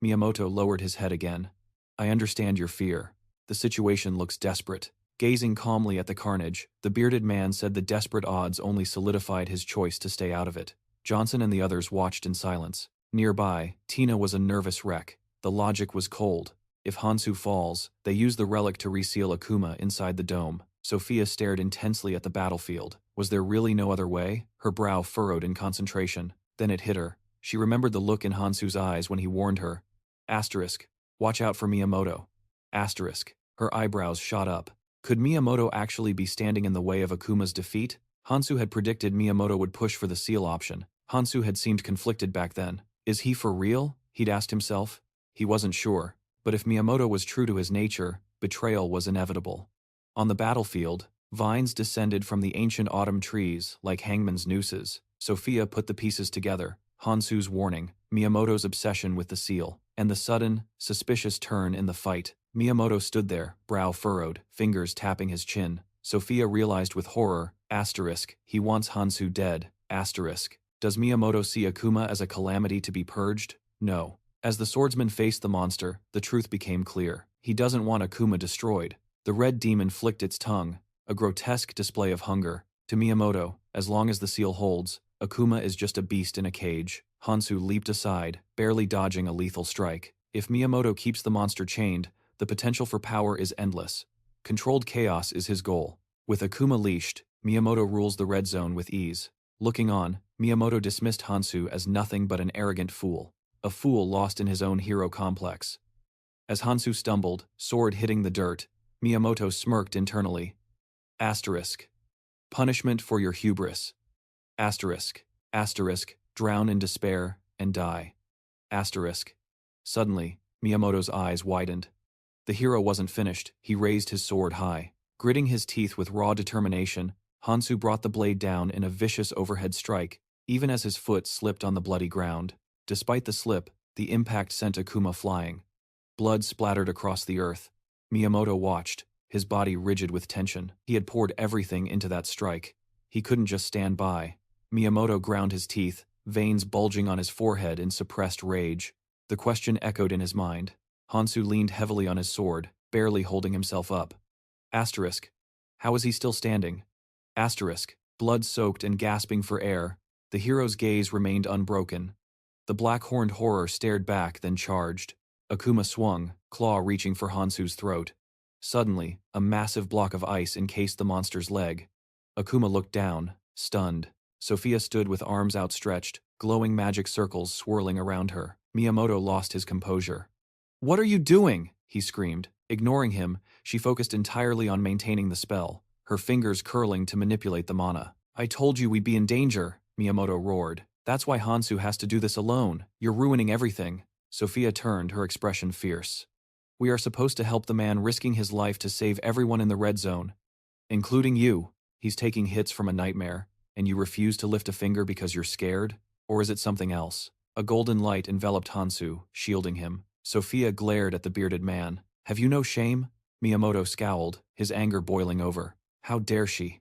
Miyamoto lowered his head again. "I understand your fear. The situation looks desperate." Gazing calmly at the carnage, the bearded man said the desperate odds only solidified his choice to stay out of it. Johnson and the others watched in silence. Nearby, Tina was a nervous wreck. The logic was cold. If Hansu falls, they use the relic to reseal Akuma inside the dome. Sophia stared intensely at the battlefield. Was there really no other way? Her brow furrowed in concentration. Then it hit her. She remembered the look in Hansu's eyes when he warned her. Asterisk. Watch out for Miyamoto. Asterisk. Her eyebrows shot up. Could Miyamoto actually be standing in the way of Akuma's defeat? Hansu had predicted Miyamoto would push for the seal option. Hansu had seemed conflicted back then. Is he for real? He'd asked himself. He wasn't sure. But if Miyamoto was true to his nature, betrayal was inevitable. On the battlefield, vines descended from the ancient autumn trees like hangman's nooses. Sophia put the pieces together. Hansu's warning, Miyamoto's obsession with the seal, and the sudden, suspicious turn in the fight. Miyamoto stood there, brow furrowed, fingers tapping his chin. Sophia realized with horror, asterisk, he wants Hansu dead, asterisk. Does Miyamoto see Akuma as a calamity to be purged? No. As the swordsman faced the monster, the truth became clear. He doesn't want Akuma destroyed. The red demon flicked its tongue, a grotesque display of hunger. To Miyamoto, as long as the seal holds, Akuma is just a beast in a cage. Hansu leaped aside, barely dodging a lethal strike. If Miyamoto keeps the monster chained, the potential for power is endless. Controlled chaos is his goal. With Akuma leashed, Miyamoto rules the red zone with ease. Looking on, Miyamoto dismissed Hansu as nothing but an arrogant fool. A fool lost in his own hero complex. As Hansu stumbled, sword hitting the dirt, Miyamoto smirked internally. Asterisk. Punishment for your hubris. Asterisk. Asterisk. Drown in despair and die. Asterisk. Suddenly, Miyamoto's eyes widened. The hero wasn't finished. He raised his sword high. Gritting his teeth with raw determination, Hansu brought the blade down in a vicious overhead strike, even as his foot slipped on the bloody ground. Despite the slip, the impact sent Akuma flying. Blood splattered across the earth. Miyamoto watched, his body rigid with tension. He had poured everything into that strike. He couldn't just stand by. Miyamoto ground his teeth, veins bulging on his forehead in suppressed rage. The question echoed in his mind. Hansu leaned heavily on his sword, barely holding himself up. Asterisk. How is he still standing? Asterisk. Blood-soaked and gasping for air, the hero's gaze remained unbroken. The black-horned horror stared back, then charged. Akuma swung, claw reaching for Hansu's throat. Suddenly, a massive block of ice encased the monster's leg. Akuma looked down, stunned. Sophia stood with arms outstretched, glowing magic circles swirling around her. Miyamoto lost his composure. "What are you doing?" he screamed. Ignoring him, she focused entirely on maintaining the spell, her fingers curling to manipulate the mana. "I told you we'd be in danger," Miyamoto roared. "That's why Hansu has to do this alone. You're ruining everything." Sophia turned, her expression fierce. "We are supposed to help the man risking his life to save everyone in the red zone. Including you. He's taking hits from a nightmare, and you refuse to lift a finger because you're scared? Or is it something else?" A golden light enveloped Hansu, shielding him. Sophia glared at the bearded man. "Have you no shame?" Miyamoto scowled, his anger boiling over. "How dare she?"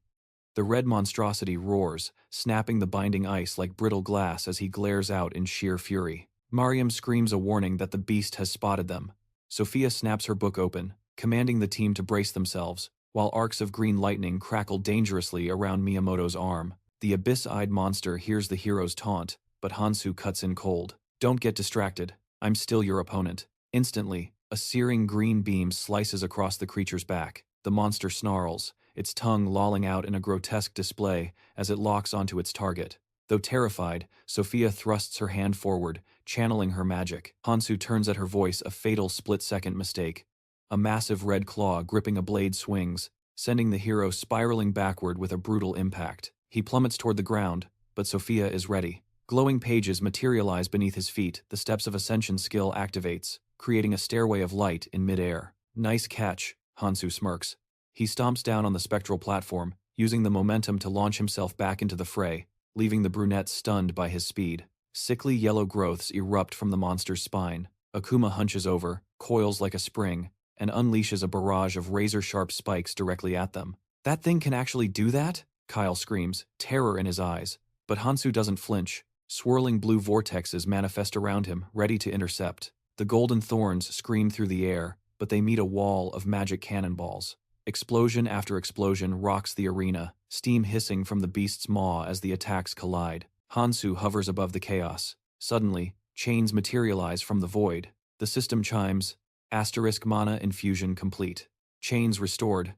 The red monstrosity roars, snapping the binding ice like brittle glass as he glares out in sheer fury. Mariam screams a warning that the beast has spotted them. Sophia snaps her book open, commanding the team to brace themselves, while arcs of green lightning crackle dangerously around Miyamoto's arm. The abyss-eyed monster hears the hero's taunt, but Hansu cuts in cold. "Don't get distracted. I'm still your opponent." Instantly, a searing green beam slices across the creature's back. The monster snarls, its tongue lolling out in a grotesque display as it locks onto its target. Though terrified, Sophia thrusts her hand forward, channeling her magic. Hansu turns at her voice, a fatal split-second mistake. A massive red claw gripping a blade swings, sending the hero spiraling backward with a brutal impact. He plummets toward the ground, but Sophia is ready. Glowing pages materialize beneath his feet. The Steps of Ascension skill activates, creating a stairway of light in midair. "Nice catch," Hansu smirks. He stomps down on the spectral platform, using the momentum to launch himself back into the fray, leaving the brunette stunned by his speed. Sickly yellow growths erupt from the monster's spine. Akuma hunches over, coils like a spring, and unleashes a barrage of razor-sharp spikes directly at them. "That thing can actually do that?" Kyle screams, terror in his eyes. But Hansu doesn't flinch. Swirling blue vortexes manifest around him, ready to intercept. The golden thorns scream through the air, but they meet a wall of magic cannonballs. Explosion after explosion rocks the arena, steam hissing from the beast's maw as the attacks collide. Hansu hovers above the chaos. Suddenly, chains materialize from the void. The system chimes, * mana infusion complete. Chains restored.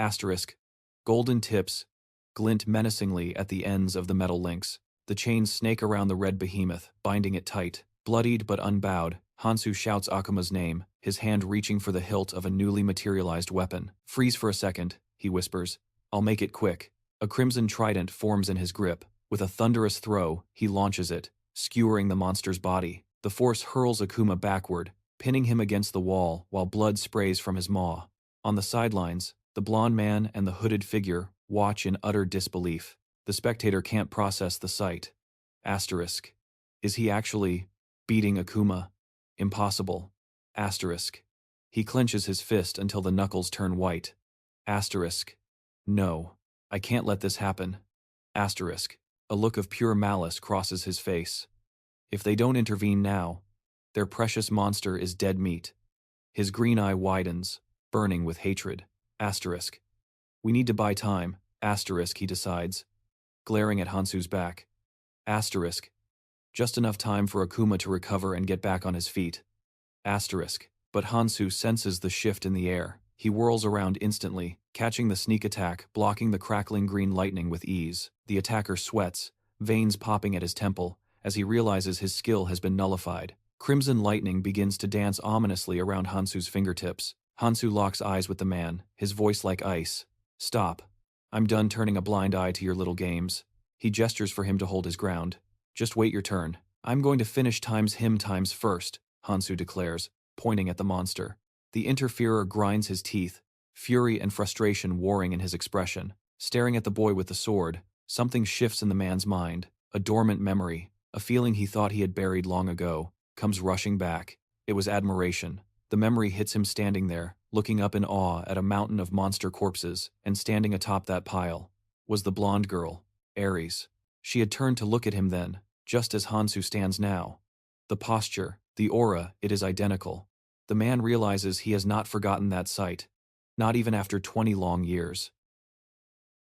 * golden tips glint menacingly at the ends of the metal links. The chains snake around the red behemoth, binding it tight. Bloodied but unbowed, Hansu shouts Akuma's name, his hand reaching for the hilt of a newly materialized weapon. "Freeze for a second," he whispers. "I'll make it quick." A crimson trident forms in his grip. With a thunderous throw, he launches it, skewering the monster's body. The force hurls Akuma backward, pinning him against the wall while blood sprays from his maw. On the sidelines, the blond man and the hooded figure watch in utter disbelief. The spectator can't process the sight. Is he actually beating Akuma? Impossible. He clenches his fist until the knuckles turn white. No, I can't let this happen. A look of pure malice crosses his face. If they don't intervene now, their precious monster is dead meat. His green eye widens, burning with hatred. We need to buy time. He decides, glaring at Hansu's back. Just enough time for Akuma to recover and get back on his feet. But Hansu senses the shift in the air. He whirls around instantly, catching the sneak attack, blocking the crackling green lightning with ease. The attacker sweats, veins popping at his temple, as he realizes his skill has been nullified. Crimson lightning begins to dance ominously around Hansu's fingertips. Hansu locks eyes with the man, his voice like ice. "Stop. I'm done turning a blind eye to your little games." He gestures for him to hold his ground. "Just wait your turn. I'm going to finish him times first," Hansu declares, pointing at the monster. The interferer grinds his teeth, fury and frustration warring in his expression. Staring at the boy with the sword, something shifts in the man's mind. A dormant memory, a feeling he thought he had buried long ago, comes rushing back. It was admiration. The memory hits him standing there, looking up in awe at a mountain of monster corpses, and standing atop that pile was the blonde girl, Aries. She had turned to look at him then, just as Hansu stands now. The posture, the aura, it is identical. The man realizes he has not forgotten that sight, not even after 20 long years.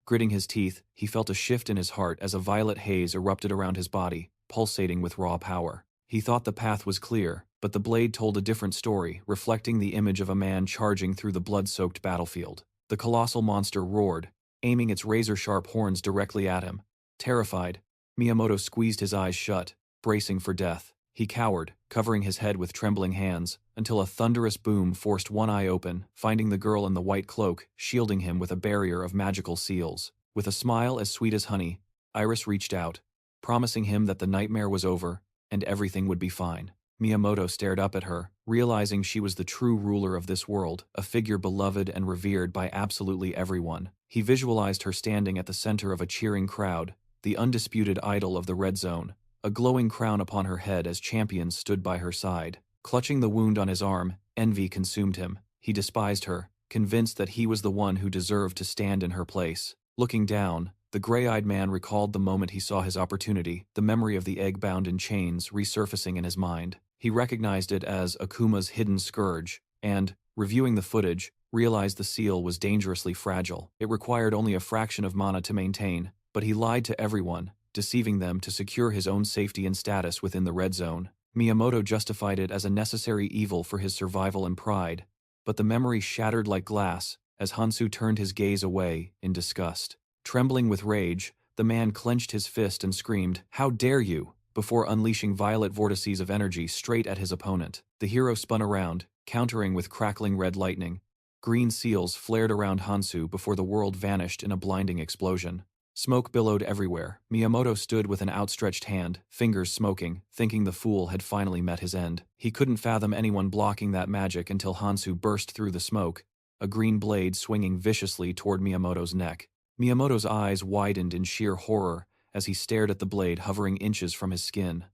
Gritting his teeth, he felt a shift in his heart as a violet haze erupted around his body, pulsating with raw power. He thought the path was clear, but the blade told a different story, reflecting the image of a man charging through the blood-soaked battlefield. The colossal monster roared, aiming its razor-sharp horns directly at him. Terrified, Miyamoto squeezed his eyes shut, bracing for death. He cowered, covering his head with trembling hands, until a thunderous boom forced one eye open, finding the girl in the white cloak, shielding him with a barrier of magical seals. With a smile as sweet as honey, Iris reached out, promising him that the nightmare was over, and everything would be fine. Miyamoto stared up at her, realizing she was the true ruler of this world, a figure beloved and revered by absolutely everyone. He visualized her standing at the center of a cheering crowd, the undisputed idol of the Red Zone, a glowing crown upon her head as champions stood by her side. Clutching the wound on his arm, envy consumed him. He despised her, convinced that he was the one who deserved to stand in her place. Looking down, the gray-eyed man recalled the moment he saw his opportunity, the memory of the egg bound in chains resurfacing in his mind. He recognized it as Akuma's hidden scourge, and, reviewing the footage, realized the seal was dangerously fragile. It required only a fraction of mana to maintain, but he lied to everyone, deceiving them to secure his own safety and status within the Red Zone. Miyamoto justified it as a necessary evil for his survival and pride, but the memory shattered like glass as Hansu turned his gaze away in disgust. Trembling with rage, the man clenched his fist and screamed, "How dare you!" before unleashing violet vortices of energy straight at his opponent. The hero spun around, countering with crackling red lightning. Green seals flared around Hansu before the world vanished in a blinding explosion. Smoke billowed everywhere. Miyamoto stood with an outstretched hand, fingers smoking, thinking the fool had finally met his end. He couldn't fathom anyone blocking that magic until Hansu burst through the smoke, a green blade swinging viciously toward Miyamoto's neck. Miyamoto's eyes widened in sheer horror as he stared at the blade hovering inches from his skin.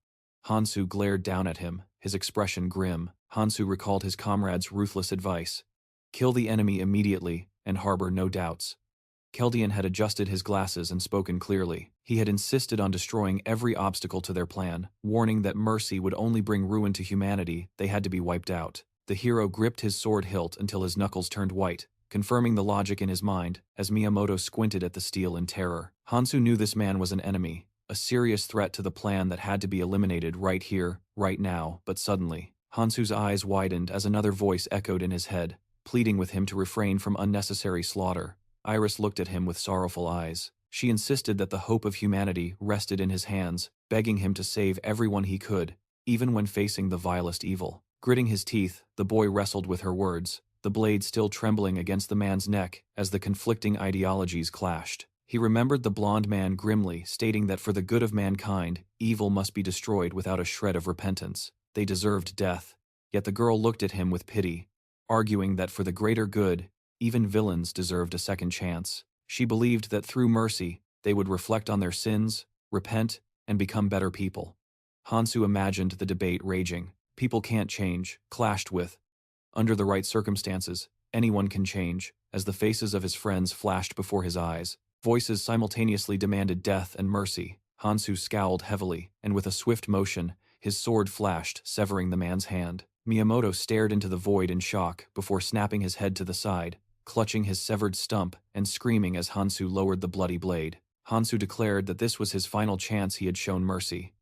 Hansu glared down at him, his expression grim. Hansu recalled his comrade's ruthless advice: kill the enemy immediately and harbor no doubts. Keldian had adjusted his glasses and spoken clearly. He had insisted on destroying every obstacle to their plan, warning that mercy would only bring ruin to humanity. They had to be wiped out. The hero gripped his sword hilt until his knuckles turned white, confirming the logic in his mind as Miyamoto squinted at the steel in terror. Hansu knew this man was an enemy, a serious threat to the plan that had to be eliminated right here, right now. But suddenly, Hansu's eyes widened as another voice echoed in his head, pleading with him to refrain from unnecessary slaughter. Iris looked at him with sorrowful eyes. She insisted that the hope of humanity rested in his hands, begging him to save everyone he could, even when facing the vilest evil. Gritting his teeth, the boy wrestled with her words, the blade still trembling against the man's neck as the conflicting ideologies clashed. He remembered the blonde man grimly stating that for the good of mankind, evil must be destroyed without a shred of repentance. They deserved death. Yet the girl looked at him with pity, arguing that for the greater good, even villains deserved a second chance. She believed that through mercy, they would reflect on their sins, repent, and become better people. Hansu imagined the debate raging. People can't change, clashed with. Under the right circumstances, anyone can change. As the faces of his friends flashed before his eyes, voices simultaneously demanded death and mercy. Hansu scowled heavily, and with a swift motion, his sword flashed, severing the man's hand. Miyamoto stared into the void in shock before snapping his head to the side, clutching his severed stump and screaming as Hansu lowered the bloody blade. Hansu declared that this was his final chance. He had shown mercy.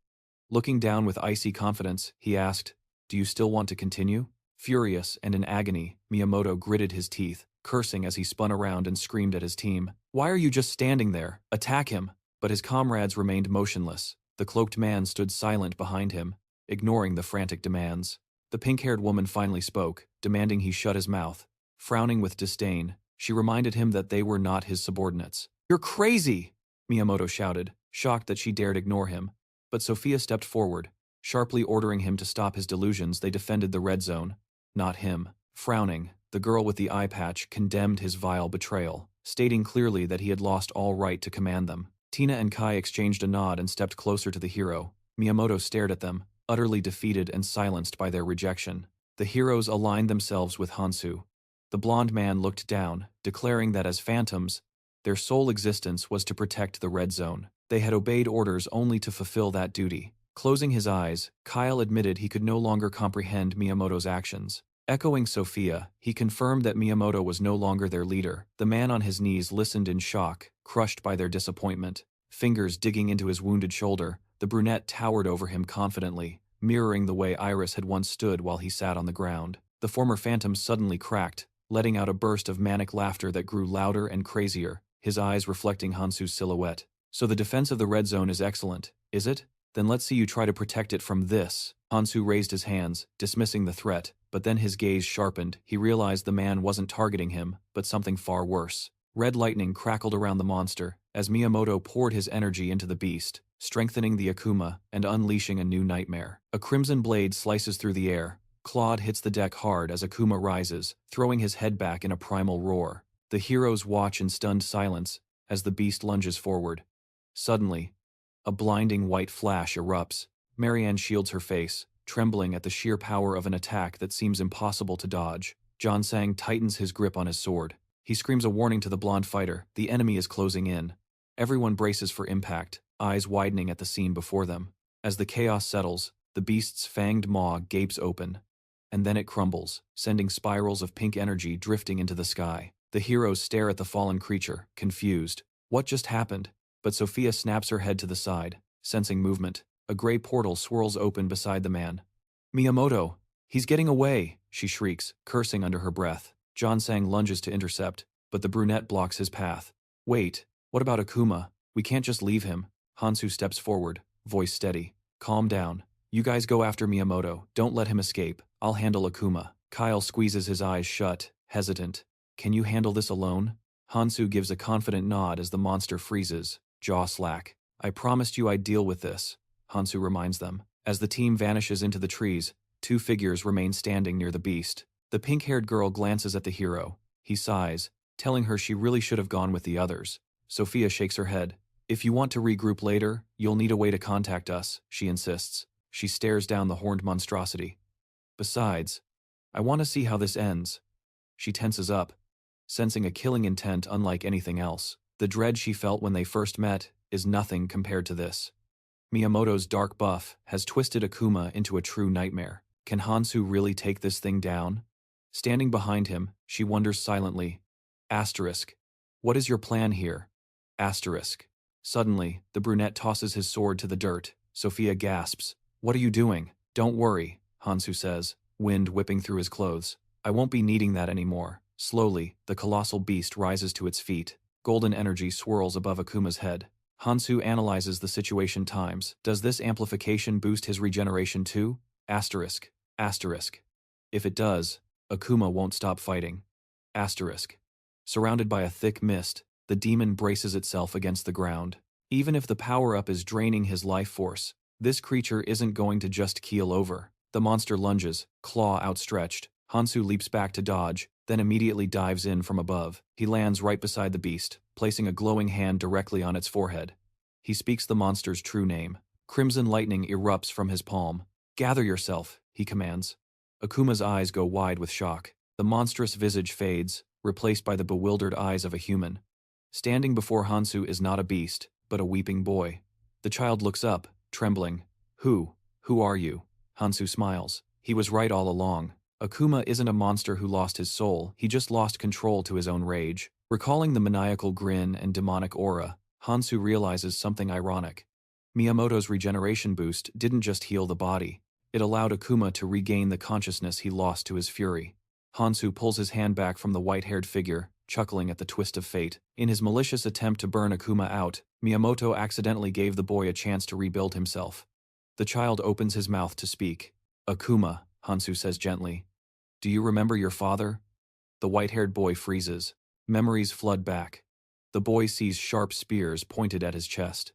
Looking down with icy confidence, he asked, "Do you still want to continue?" Furious and in agony, Miyamoto gritted his teeth, cursing as he spun around and screamed at his team, "Why are you just standing there? Attack him!" But his comrades remained motionless. The cloaked man stood silent behind him, ignoring the frantic demands. The pink-haired woman finally spoke, demanding he shut his mouth. Frowning with disdain, she reminded him that they were not his subordinates. "You're crazy!" Miyamoto shouted, shocked that she dared ignore him. But Sophia stepped forward, sharply ordering him to stop his delusions. They defended the Red Zone, not him. Frowning, the girl with the eye patch condemned his vile betrayal, stating clearly that he had lost all right to command them. Tina and Kai exchanged a nod and stepped closer to the hero. Miyamoto stared at them, utterly defeated and silenced by their rejection. The heroes aligned themselves with Hansu. The blond man looked down, declaring that as phantoms, their sole existence was to protect the red zone. They had obeyed orders only to fulfill that duty. Closing his eyes, Kyle admitted he could no longer comprehend Miyamoto's actions. Echoing Sophia, he confirmed that Miyamoto was no longer their leader. The man on his knees listened in shock, crushed by their disappointment. Fingers digging into his wounded shoulder, the brunette towered over him confidently, mirroring the way Iris had once stood while he sat on the ground. The former phantom suddenly cracked, letting out a burst of manic laughter that grew louder and crazier, his eyes reflecting Hansu's silhouette. "So the defense of the red zone is excellent, is it? Then let's see you try to protect it from this." Hansu raised his hands, dismissing the threat, but then his gaze sharpened. He realized the man wasn't targeting him, but something far worse. Red lightning crackled around the monster, as Miyamoto poured his energy into the beast, strengthening the Akuma and unleashing a new nightmare. A crimson blade slices through the air. Claude hits the deck hard as Akuma rises, throwing his head back in a primal roar. The heroes watch in stunned silence as the beast lunges forward. Suddenly, a blinding white flash erupts. Marianne shields her face, trembling at the sheer power of an attack that seems impossible to dodge. John Sang tightens his grip on his sword. He screams a warning to the blonde fighter. The enemy is closing in. Everyone braces for impact, eyes widening at the scene before them. As the chaos settles, the beast's fanged maw gapes open, and then it crumbles, sending spirals of pink energy drifting into the sky. The heroes stare at the fallen creature, confused. What just happened? But Sophia snaps her head to the side, sensing movement. A gray portal swirls open beside the man. "Miyamoto! He's getting away!" she shrieks, cursing under her breath. John Sang lunges to intercept, but the brunette blocks his path. "Wait, what about Akuma? We can't just leave him." Hansu steps forward, voice steady. "Calm down. You guys go after Miyamoto. Don't let him escape. I'll handle Akuma." Kyle squeezes his eyes shut, hesitant. "Can you handle this alone?" Hansu gives a confident nod as the monster freezes, jaw slack. "I promised you I'd deal with this," Hansu reminds them. As the team vanishes into the trees, two figures remain standing near the beast. The pink-haired girl glances at the hero. He sighs, telling her she really should have gone with the others. Sophia shakes her head. "If you want to regroup later, you'll need a way to contact us," she insists. She stares down the horned monstrosity. "Besides, I want to see how this ends." She tenses up, sensing a killing intent unlike anything else. The dread she felt when they first met is nothing compared to this. Miyamoto's dark buff has twisted Akuma into a true nightmare. Can Hansu really take this thing down? Standing behind him, she wonders silently. Asterisk. What is your plan here? Asterisk. Suddenly, the brunette tosses his sword to the dirt. Sophia gasps. "What are you doing?" "Don't worry," Hansu says, wind whipping through his clothes. "I won't be needing that anymore." Slowly, the colossal beast rises to its feet. Golden energy swirls above Akuma's head. Hansu analyzes the situation times. Does this amplification boost his regeneration too? Asterisk. Asterisk. If it does, Akuma won't stop fighting. Asterisk. Surrounded by a thick mist, the demon braces itself against the ground. Even if the power-up is draining his life force, this creature isn't going to just keel over. The monster lunges, claw outstretched. Hansu leaps back to dodge, then immediately dives in from above. He lands right beside the beast, placing a glowing hand directly on its forehead. He speaks the monster's true name. Crimson lightning erupts from his palm. "Gather yourself," he commands. Akuma's eyes go wide with shock. The monstrous visage fades, replaced by the bewildered eyes of a human. Standing before Hansu is not a beast, but a weeping boy. The child looks up, trembling. Who are you?" Hansu smiles. "He was right all along. Akuma isn't a monster who lost his soul, he just lost control to his own rage." Recalling the maniacal grin and demonic aura, Hansu realizes something ironic. Miyamoto's regeneration boost didn't just heal the body, it allowed Akuma to regain the consciousness he lost to his fury. Hansu pulls his hand back from the white-haired figure, chuckling at the twist of fate. In his malicious attempt to burn Akuma out, Miyamoto accidentally gave the boy a chance to rebuild himself. The child opens his mouth to speak. "Akuma," Hansu says gently. "Do you remember your father?" The white-haired boy freezes. Memories flood back. The boy sees sharp spears pointed at his chest.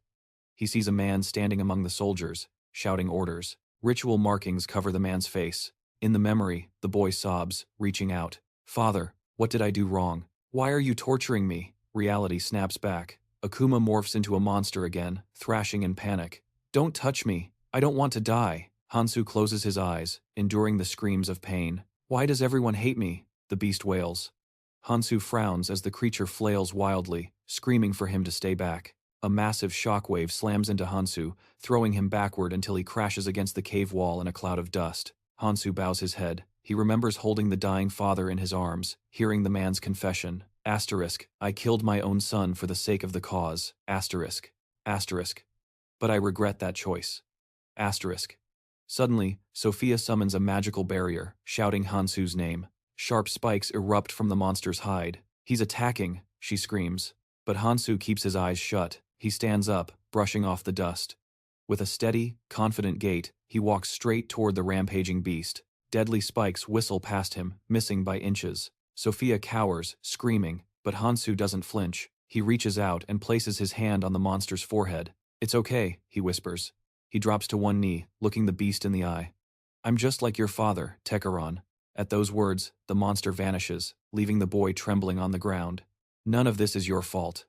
He sees a man standing among the soldiers, shouting orders. Ritual markings cover the man's face. In the memory, the boy sobs, reaching out. Father, what did I do wrong? Why are you torturing me? Reality snaps back. Akuma morphs into a monster again, thrashing in panic. Don't touch me. I don't want to die. Hansu closes his eyes, enduring the screams of pain. Why does everyone hate me? The beast wails. Hansu frowns as the creature flails wildly, screaming for him to stay back. A massive shockwave slams into Hansu, throwing him backward until he crashes against the cave wall in a cloud of dust. Hansu bows his head. He remembers holding the dying father in his arms, hearing the man's confession. I killed my own son for the sake of the cause. But I regret that choice. Suddenly, Sophia summons a magical barrier, shouting Hansu's name. Sharp spikes erupt from the monster's hide. He's attacking, she screams. But Hansu keeps his eyes shut. He stands up, brushing off the dust. With a steady, confident gait, he walks straight toward the rampaging beast. Deadly spikes whistle past him, missing by inches. Sophia cowers, screaming, but Hansu doesn't flinch. He reaches out and places his hand on the monster's forehead. It's okay, he whispers. He drops to one knee, looking the beast in the eye. I'm just like your father, Tekaron. At those words, the monster vanishes, leaving the boy trembling on the ground. None of this is your fault.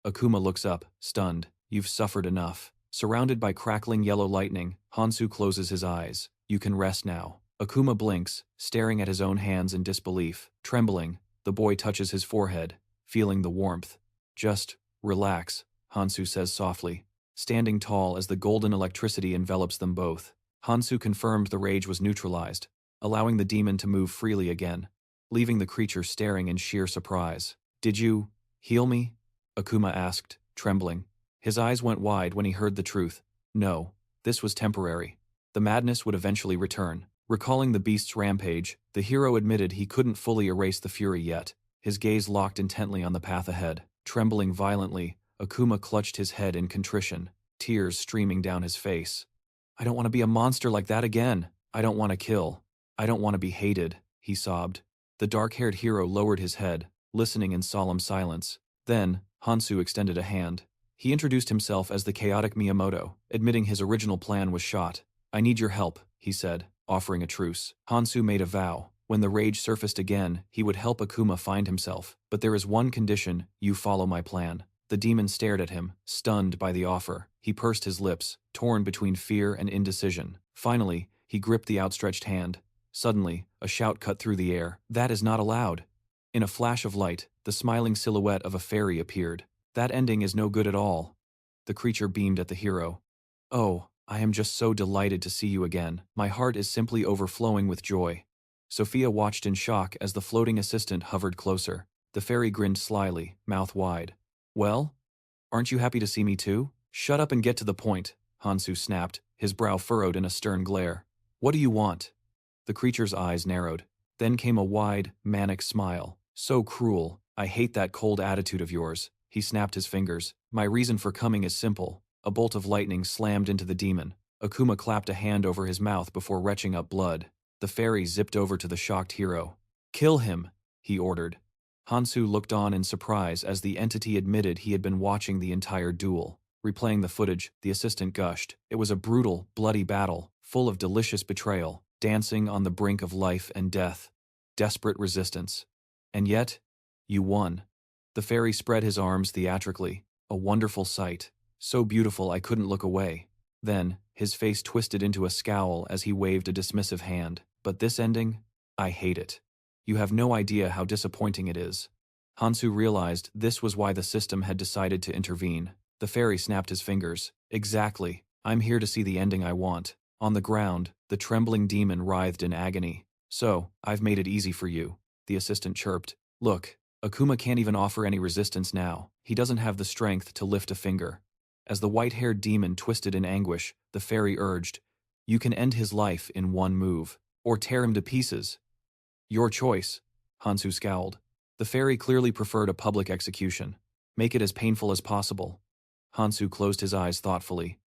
Akuma looks up, stunned. You've suffered enough. Surrounded by crackling yellow lightning, Hansu closes his eyes. You can rest now. Akuma blinks, staring at his own hands in disbelief. Trembling, the boy touches his forehead, feeling the warmth. Just relax, Hansu says softly, standing tall as the golden electricity envelops them both. Hansu confirmed the rage was neutralized, allowing the demon to move freely again, leaving the creature staring in sheer surprise. Did you heal me? Akuma asked, trembling. His eyes went wide when he heard the truth. No, this was temporary. The madness would eventually return. Recalling the beast's rampage, the hero admitted he couldn't fully erase the fury yet. His gaze locked intently on the path ahead. Trembling violently, Akuma clutched his head in contrition, tears streaming down his face. I don't want to be a monster like that again. I don't want to kill. I don't want to be hated, he sobbed. The dark-haired hero lowered his head, listening in solemn silence. Then, Hansu extended a hand. He introduced himself as the chaotic Miyamoto, admitting his original plan was shot. I need your help, he said, offering a truce. Hansu made a vow. When the rage surfaced again, he would help Akuma find himself. But there is one condition, you follow my plan. The demon stared at him, stunned by the offer. He pursed his lips, torn between fear and indecision. Finally, he gripped the outstretched hand. Suddenly, a shout cut through the air. That is not allowed. In a flash of light, the smiling silhouette of a fairy appeared. That ending is no good at all. The creature beamed at the hero. Oh, I am just so delighted to see you again. My heart is simply overflowing with joy. Sophia watched in shock as the floating assistant hovered closer. The fairy grinned slyly, mouth wide. Well? Aren't you happy to see me too? Shut up and get to the point, Hansu snapped, his brow furrowed in a stern glare. What do you want? The creature's eyes narrowed. Then came a wide, manic smile. So cruel. I hate that cold attitude of yours. He snapped his fingers. My reason for coming is simple. A bolt of lightning slammed into the demon. Akuma clapped a hand over his mouth before retching up blood. The fairy zipped over to the shocked hero. Kill him, he ordered. Hansu looked on in surprise as the entity admitted he had been watching the entire duel. Replaying the footage, the assistant gushed. It was a brutal, bloody battle, full of delicious betrayal, dancing on the brink of life and death. Desperate resistance. And yet, you won. The fairy spread his arms theatrically. A wonderful sight. So beautiful I couldn't look away. Then, his face twisted into a scowl as he waved a dismissive hand. But this ending? I hate it. You have no idea how disappointing it is. Hansu realized this was why the system had decided to intervene. The fairy snapped his fingers. Exactly. I'm here to see the ending I want. On the ground, the trembling demon writhed in agony. So, I've made it easy for you, the assistant chirped. Look, Akuma can't even offer any resistance now. He doesn't have the strength to lift a finger. As the white-haired demon twisted in anguish, the fairy urged, you can end his life in one move, or tear him to pieces. Your choice, Hansu scowled. The fairy clearly preferred a public execution. Make it as painful as possible. Hansu closed his eyes thoughtfully.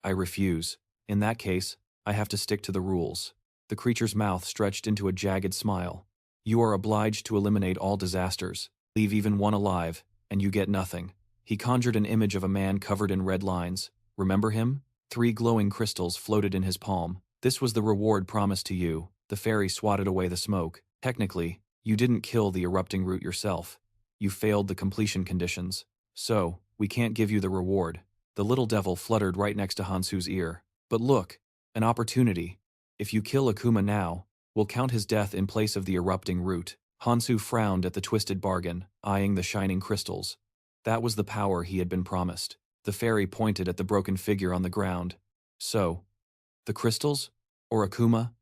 I refuse. In that case, I have to stick to the rules. The creature's mouth stretched into a jagged smile. You are obliged to eliminate all disasters, leave even one alive, and you get nothing. He conjured an image of a man covered in red lines. Remember him? 3 glowing crystals floated in his palm. This was the reward promised to you. The fairy swatted away the smoke. Technically, you didn't kill the erupting root yourself. You failed the completion conditions. So, we can't give you the reward. The little devil fluttered right next to Hansu's ear. But look, an opportunity. If you kill Akuma now, we'll count his death in place of the erupting root. Hansu frowned at the twisted bargain, eyeing the shining crystals. That was the power he had been promised. The fairy pointed at the broken figure on the ground. So, the crystals? Or Akuma?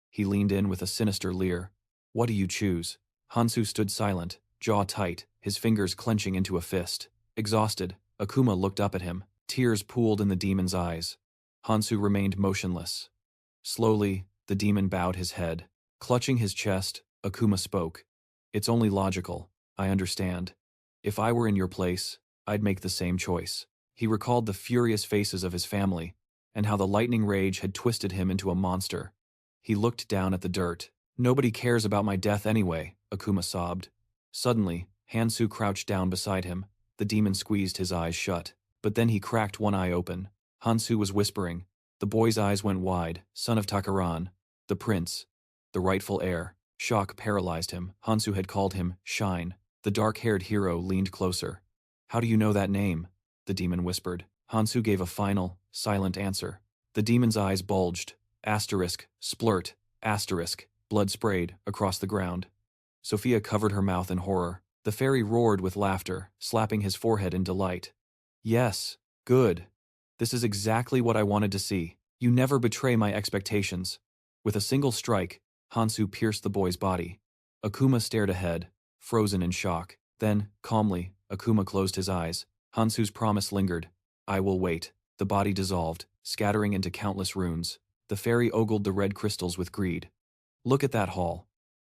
He leaned in with a sinister leer. What do you choose? Hansu stood silent, jaw tight, his fingers clenching into a fist. Exhausted, Akuma looked up at him. Tears pooled in the demon's eyes. Hansu remained motionless. Slowly, the demon bowed his head. Clutching his chest, Akuma spoke. It's only logical, I understand. If I were in your place, I'd make the same choice. He recalled the furious faces of his family, and how the lightning rage had twisted him into a monster. He looked down at the dirt. Nobody cares about my death anyway, Akuma sobbed. Suddenly, Hansu crouched down beside him. The demon squeezed his eyes shut. But then he cracked one eye open. Hansu was whispering. The boy's eyes went wide. Son of Takaran. The prince. The rightful heir. Shock paralyzed him. Hansu had called him Shine. The dark-haired hero leaned closer. How do you know that name? The demon whispered. Hansu gave a final, silent answer. The demon's eyes bulged. Asterisk, splurt, asterisk. Blood sprayed across the ground. Sophia covered her mouth in horror. The fairy roared with laughter, slapping his forehead in delight. Yes, good. This is exactly what I wanted to see. You never betray my expectations. With a single strike, Hansu pierced the boy's body. Akuma stared ahead, frozen in shock. Then, calmly, Akuma closed his eyes. Hansu's promise lingered. I will wait. The body dissolved, scattering into countless runes. The fairy ogled the red crystals with greed. Look at that haul.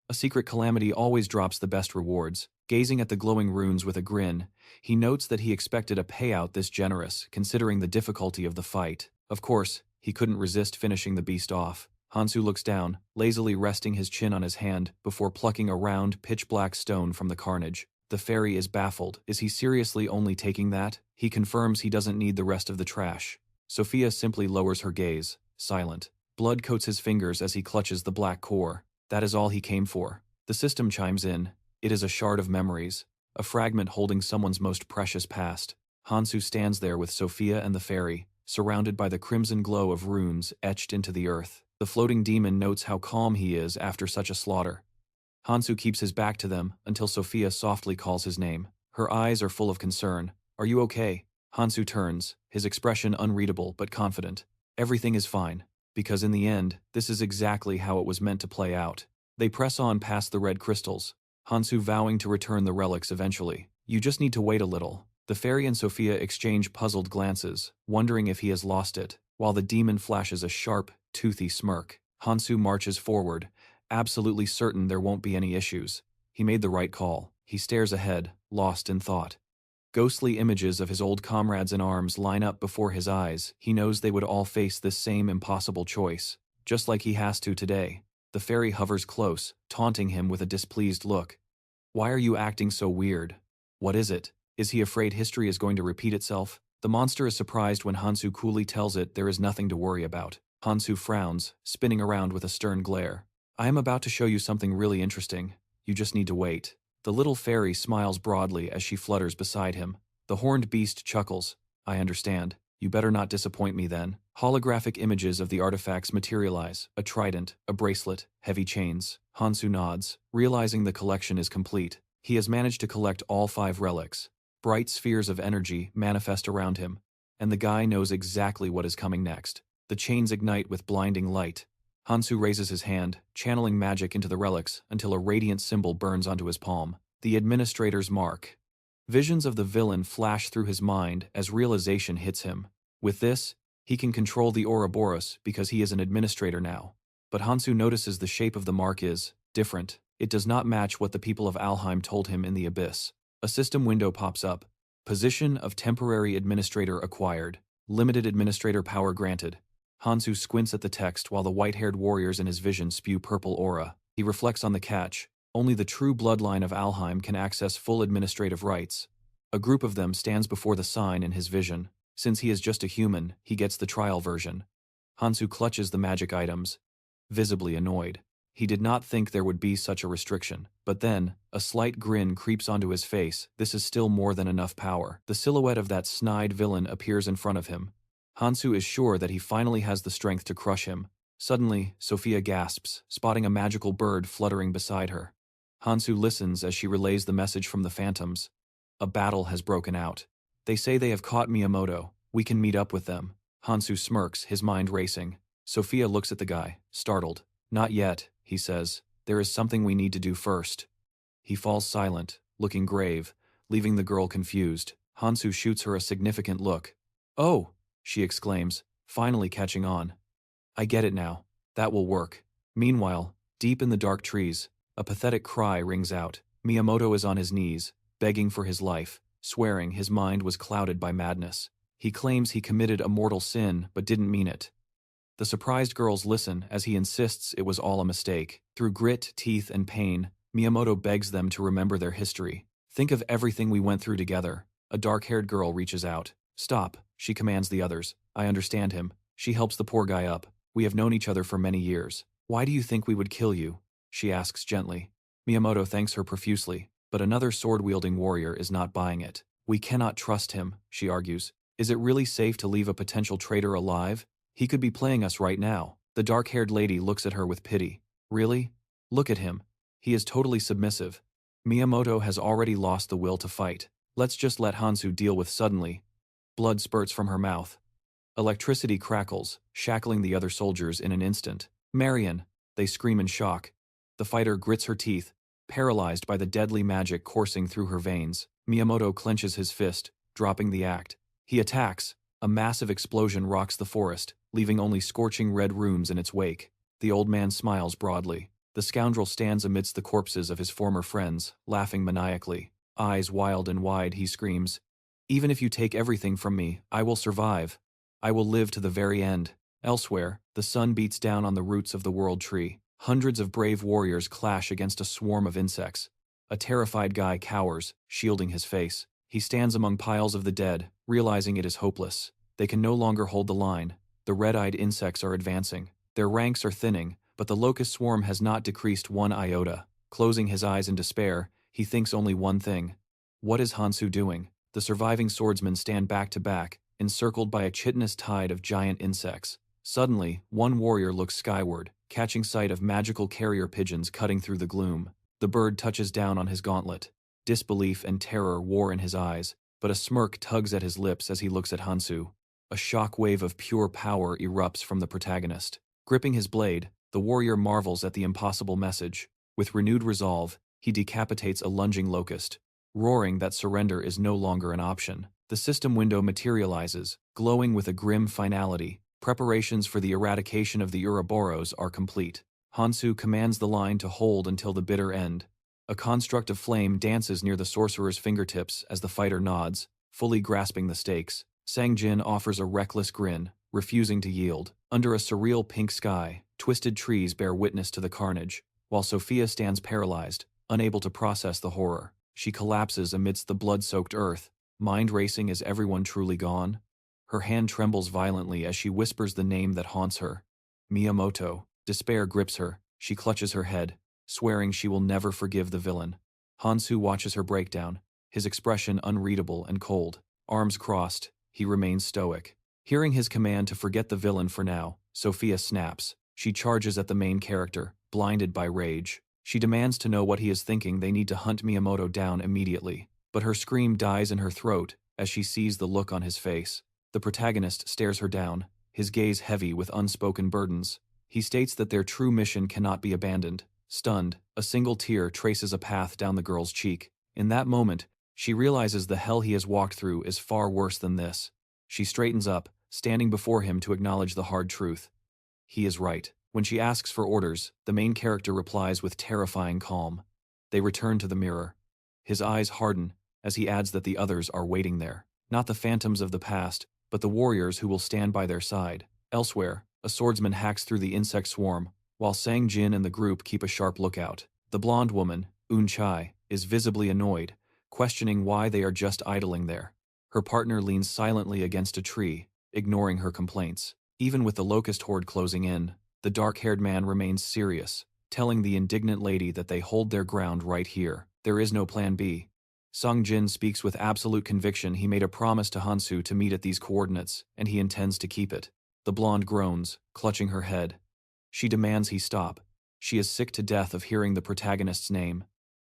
A secret calamity always drops the best rewards. Gazing at the glowing runes with a grin, he notes that he expected a payout this generous, considering the difficulty of the fight. Of course, he couldn't resist finishing the beast off. Hansu looks down, lazily resting his chin on his hand, before plucking a round, pitch-black stone from the carnage. The fairy is baffled. Is he seriously only taking that? He confirms he doesn't need the rest of the trash. Sophia simply lowers her gaze, silent. Blood coats his fingers as he clutches the black core. That is all he came for. The system chimes in. It is a shard of memories, a fragment holding someone's most precious past. Hansu stands there with Sophia and the fairy, surrounded by the crimson glow of runes etched into the earth. The floating demon notes how calm he is after such a slaughter. Hansu keeps his back to them until Sophia softly calls his name. Her eyes are full of concern. Are you okay? Hansu turns, his expression unreadable but confident. Everything is fine, because in the end, this is exactly how it was meant to play out. They press on past the red crystals, Hansu vowing to return the relics eventually. You just need to wait a little. The fairy and Sophia exchange puzzled glances, wondering if he has lost it, while the demon flashes a sharp, toothy smirk. Hansu marches forward, absolutely certain there won't be any issues. He made the right call. He stares ahead, lost in thought. Ghostly images of his old comrades in arms line up before his eyes. He knows they would all face this same impossible choice, just like he has to today. The fairy hovers close, taunting him with a displeased look. Why are you acting so weird? What is it? Is he afraid history is going to repeat itself? The monster is surprised when Hansu coolly tells it there is nothing to worry about. Hansu frowns, spinning around with a stern glare. I am about to show you something really interesting. You just need to wait. The little fairy smiles broadly as she flutters beside him. The horned beast chuckles. I understand. You better not disappoint me then. Holographic images of the artifacts materialize. A trident, a bracelet, heavy chains. Hansu nods, realizing the collection is complete. He has managed to collect all 5 relics. Bright spheres of energy manifest around him, and the guy knows exactly what is coming next. The chains ignite with blinding light. Hansu raises his hand, channeling magic into the relics until a radiant symbol burns onto his palm. The administrator's mark. Visions of the villain flash through his mind as realization hits him. With this, he can control the Ouroboros because he is an administrator now. But Hansu notices the shape of the mark is different. It does not match what the people of Alheim told him in the abyss. A system window pops up. Position of temporary administrator acquired. Limited administrator power granted. Hansu squints at the text while the white-haired warriors in his vision spew purple aura. He reflects on the catch. Only the true bloodline of Alheim can access full administrative rights. A group of them stands before the sign in his vision. Since he is just a human, he gets the trial version. Hansu clutches the magic items, visibly annoyed. He did not think there would be such a restriction. But then, a slight grin creeps onto his face. This is still more than enough power. The silhouette of that snide villain appears in front of him. Hansu is sure that he finally has the strength to crush him. Suddenly, Sophia gasps, spotting a magical bird fluttering beside her. Hansu listens as she relays the message from the phantoms. A battle has broken out. They say they have caught Miyamoto. We can meet up with them. Hansu smirks, his mind racing. Sophia looks at the guy, startled. Not yet, he says. There is something we need to do first. He falls silent, looking grave, leaving the girl confused. Hansu shoots her a significant look. Oh, she exclaims, finally catching on. I get it now. That will work. Meanwhile, deep in the dark trees, a pathetic cry rings out. Miyamoto is on his knees, begging for his life, swearing his mind was clouded by madness. He claims he committed a mortal sin but didn't mean it. The surprised girls listen as he insists it was all a mistake. Through grit, teeth, and pain, Miyamoto begs them to remember their history. Think of everything we went through together. A dark-haired girl reaches out. Stop, she commands the others. I understand him. She helps the poor guy up. We have known each other for many years. Why do you think we would kill you? She asks gently. Miyamoto thanks her profusely, but another sword-wielding warrior is not buying it. We cannot trust him, she argues. Is it really safe to leave a potential traitor alive? He could be playing us right now. The dark-haired lady looks at her with pity. Really? Look at him. He is totally submissive. Miyamoto has already lost the will to fight. Let's just let Hansu deal with. Suddenly, blood spurts from her mouth. Electricity crackles, shackling the other soldiers in an instant. Marion! They scream in shock. The fighter grits her teeth, paralyzed by the deadly magic coursing through her veins. Miyamoto clenches his fist, dropping the act. He attacks. A massive explosion rocks the forest, leaving only scorching red runes in its wake. The old man smiles broadly. The scoundrel stands amidst the corpses of his former friends, laughing maniacally. Eyes wild and wide, he screams. Even if you take everything from me, I will survive. I will live to the very end. Elsewhere, the sun beats down on the roots of the world tree. Hundreds of brave warriors clash against a swarm of insects. A terrified guy cowers, shielding his face. He stands among piles of the dead, realizing it is hopeless. They can no longer hold the line. The red-eyed insects are advancing. Their ranks are thinning, but the locust swarm has not decreased one iota. Closing his eyes in despair, he thinks only one thing. What is Hansu doing? The surviving swordsmen stand back to back, encircled by a chitinous tide of giant insects. Suddenly, one warrior looks skyward, catching sight of magical carrier pigeons cutting through the gloom. The bird touches down on his gauntlet. Disbelief and terror war in his eyes, but a smirk tugs at his lips as he looks at Hansu. A shock wave of pure power erupts from the protagonist. Gripping his blade, the warrior marvels at the impossible message. With renewed resolve, he decapitates a lunging locust, roaring that surrender is no longer an option. The system window materializes, glowing with a grim finality. Preparations for the eradication of the Ouroboros are complete. Hansu commands the line to hold until the bitter end. A construct of flame dances near the sorcerer's fingertips as the fighter nods, fully grasping the stakes. Sang-jin offers a reckless grin, refusing to yield. Under a surreal pink sky, twisted trees bear witness to the carnage, while Sophia stands paralyzed, unable to process the horror. She collapses amidst the blood-soaked earth, mind racing. Is everyone truly gone? Her hand trembles violently as she whispers the name that haunts her. Miyamoto. Despair grips her. She clutches her head, swearing she will never forgive the villain. Hansu watches her breakdown, his expression unreadable and cold. Arms crossed, he remains stoic. Hearing his command to forget the villain for now, Sophia snaps. She charges at the main character, blinded by rage. She demands to know what he is thinking. They need to hunt Miyamoto down immediately. But her scream dies in her throat as she sees the look on his face. The protagonist stares her down, his gaze heavy with unspoken burdens. He states that their true mission cannot be abandoned. Stunned, a single tear traces a path down the girl's cheek. In that moment, she realizes the hell he has walked through is far worse than this. She straightens up, standing before him to acknowledge the hard truth. He is right. When she asks for orders, the main character replies with terrifying calm. They return to the mirror. His eyes harden as he adds that the others are waiting there. Not the phantoms of the past, but the warriors who will stand by their side. Elsewhere, a swordsman hacks through the insect swarm, while Sang-jin and the group keep a sharp lookout. The blonde woman, Un-chai, is visibly annoyed, questioning why they are just idling there. Her partner leans silently against a tree, ignoring her complaints. Even with the locust horde closing in, the dark-haired man remains serious, telling the indignant lady that they hold their ground right here. There is no plan B. Sung Jin speaks with absolute conviction. He made a promise to Hansu to meet at these coordinates, and he intends to keep it. The blonde groans, clutching her head. She demands he stop. She is sick to death of hearing the protagonist's name.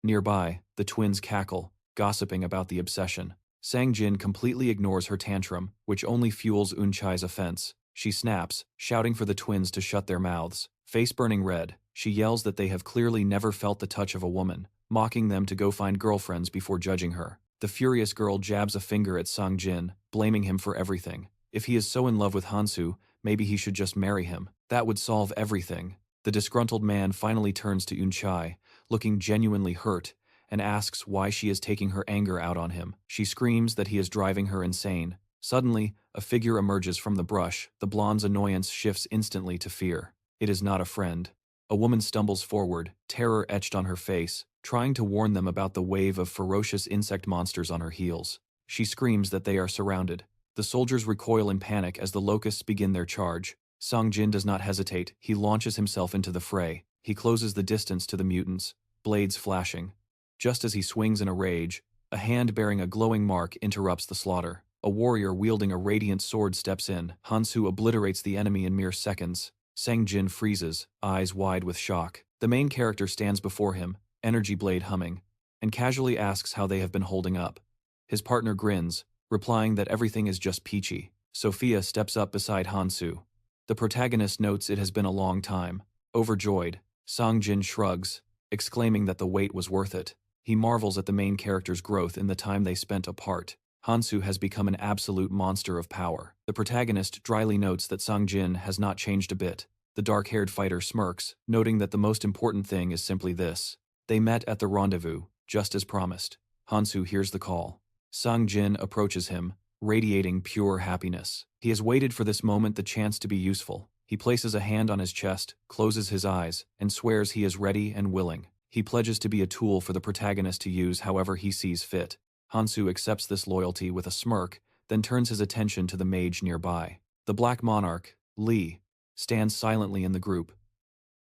Nearby, the twins cackle, gossiping about the obsession. Sang Jin completely ignores her tantrum, which only fuels Unchai's offense. She snaps, shouting for the twins to shut their mouths. Face burning red, she yells that they have clearly never felt the touch of a woman, mocking them to go find girlfriends before judging her. The furious girl jabs a finger at Sang Jin, blaming him for everything. If he is so in love with Hansu, maybe he should just marry him. That would solve everything. The disgruntled man finally turns to Unchai, looking genuinely hurt, and asks why she is taking her anger out on him. She screams that he is driving her insane. Suddenly, a figure emerges from the brush. The blonde's annoyance shifts instantly to fear. It is not a friend. A woman stumbles forward, terror etched on her face, trying to warn them about the wave of ferocious insect monsters on her heels. She screams that they are surrounded. The soldiers recoil in panic as the locusts begin their charge. Sang Jin does not hesitate. He launches himself into the fray. He closes the distance to the mutants, blades flashing. Just as he swings in a rage, a hand bearing a glowing mark interrupts the slaughter. A warrior wielding a radiant sword steps in. Hansu obliterates the enemy in mere seconds. Sang Jin freezes, eyes wide with shock. The main character stands before him, energy blade humming, and casually asks how they have been holding up. His partner grins, replying that everything is just peachy. Sophia steps up beside Hansu. The protagonist notes it has been a long time. Overjoyed, Sang Jin shrugs, exclaiming that the wait was worth it. He marvels at the main character's growth in the time they spent apart. Hansu has become an absolute monster of power. The protagonist dryly notes that Sang Jin has not changed a bit. The dark-haired fighter smirks, noting that the most important thing is simply this. They met at the rendezvous, just as promised. Hansu hears the call. Sang Jin approaches him, radiating pure happiness. He has waited for this moment, the chance to be useful. He places a hand on his chest, closes his eyes, and swears he is ready and willing. He pledges to be a tool for the protagonist to use however he sees fit. Hansu accepts this loyalty with a smirk, then turns his attention to the mage nearby. The Black Monarch, Li, stands silently in the group.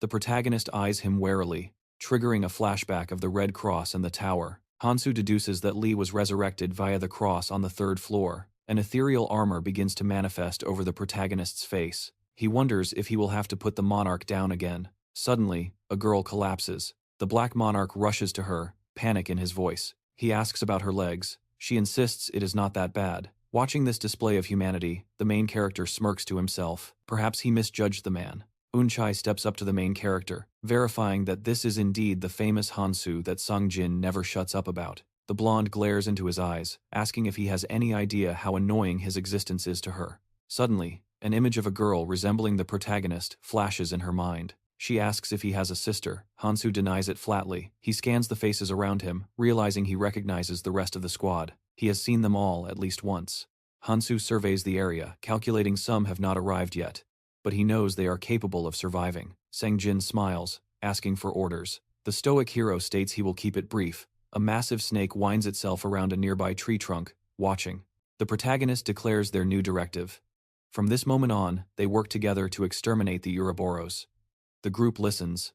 The protagonist eyes him warily, triggering a flashback of the Red Cross and the tower. Hansu deduces that Li was resurrected via the cross on the third floor. An ethereal armor begins to manifest over the protagonist's face. He wonders if he will have to put the monarch down again. Suddenly, a girl collapses. The Black Monarch rushes to her, panic in his voice. He asks about her legs. She insists it is not that bad. Watching this display of humanity, the main character smirks to himself. Perhaps he misjudged the man. Unchai steps up to the main character, verifying that this is indeed the famous Hansu that Sang Jin never shuts up about. The blonde glares into his eyes, asking if he has any idea how annoying his existence is to her. Suddenly, an image of a girl resembling the protagonist flashes in her mind. She asks if he has a sister. Hansu denies it flatly. He scans the faces around him, realizing he recognizes the rest of the squad. He has seen them all at least once. Hansu surveys the area, calculating some have not arrived yet. But he knows they are capable of surviving. Sang Jin smiles, asking for orders. The stoic hero states he will keep it brief. A massive snake winds itself around a nearby tree trunk, watching. The protagonist declares their new directive. From this moment on, they work together to exterminate the Ouroboros. The group listens,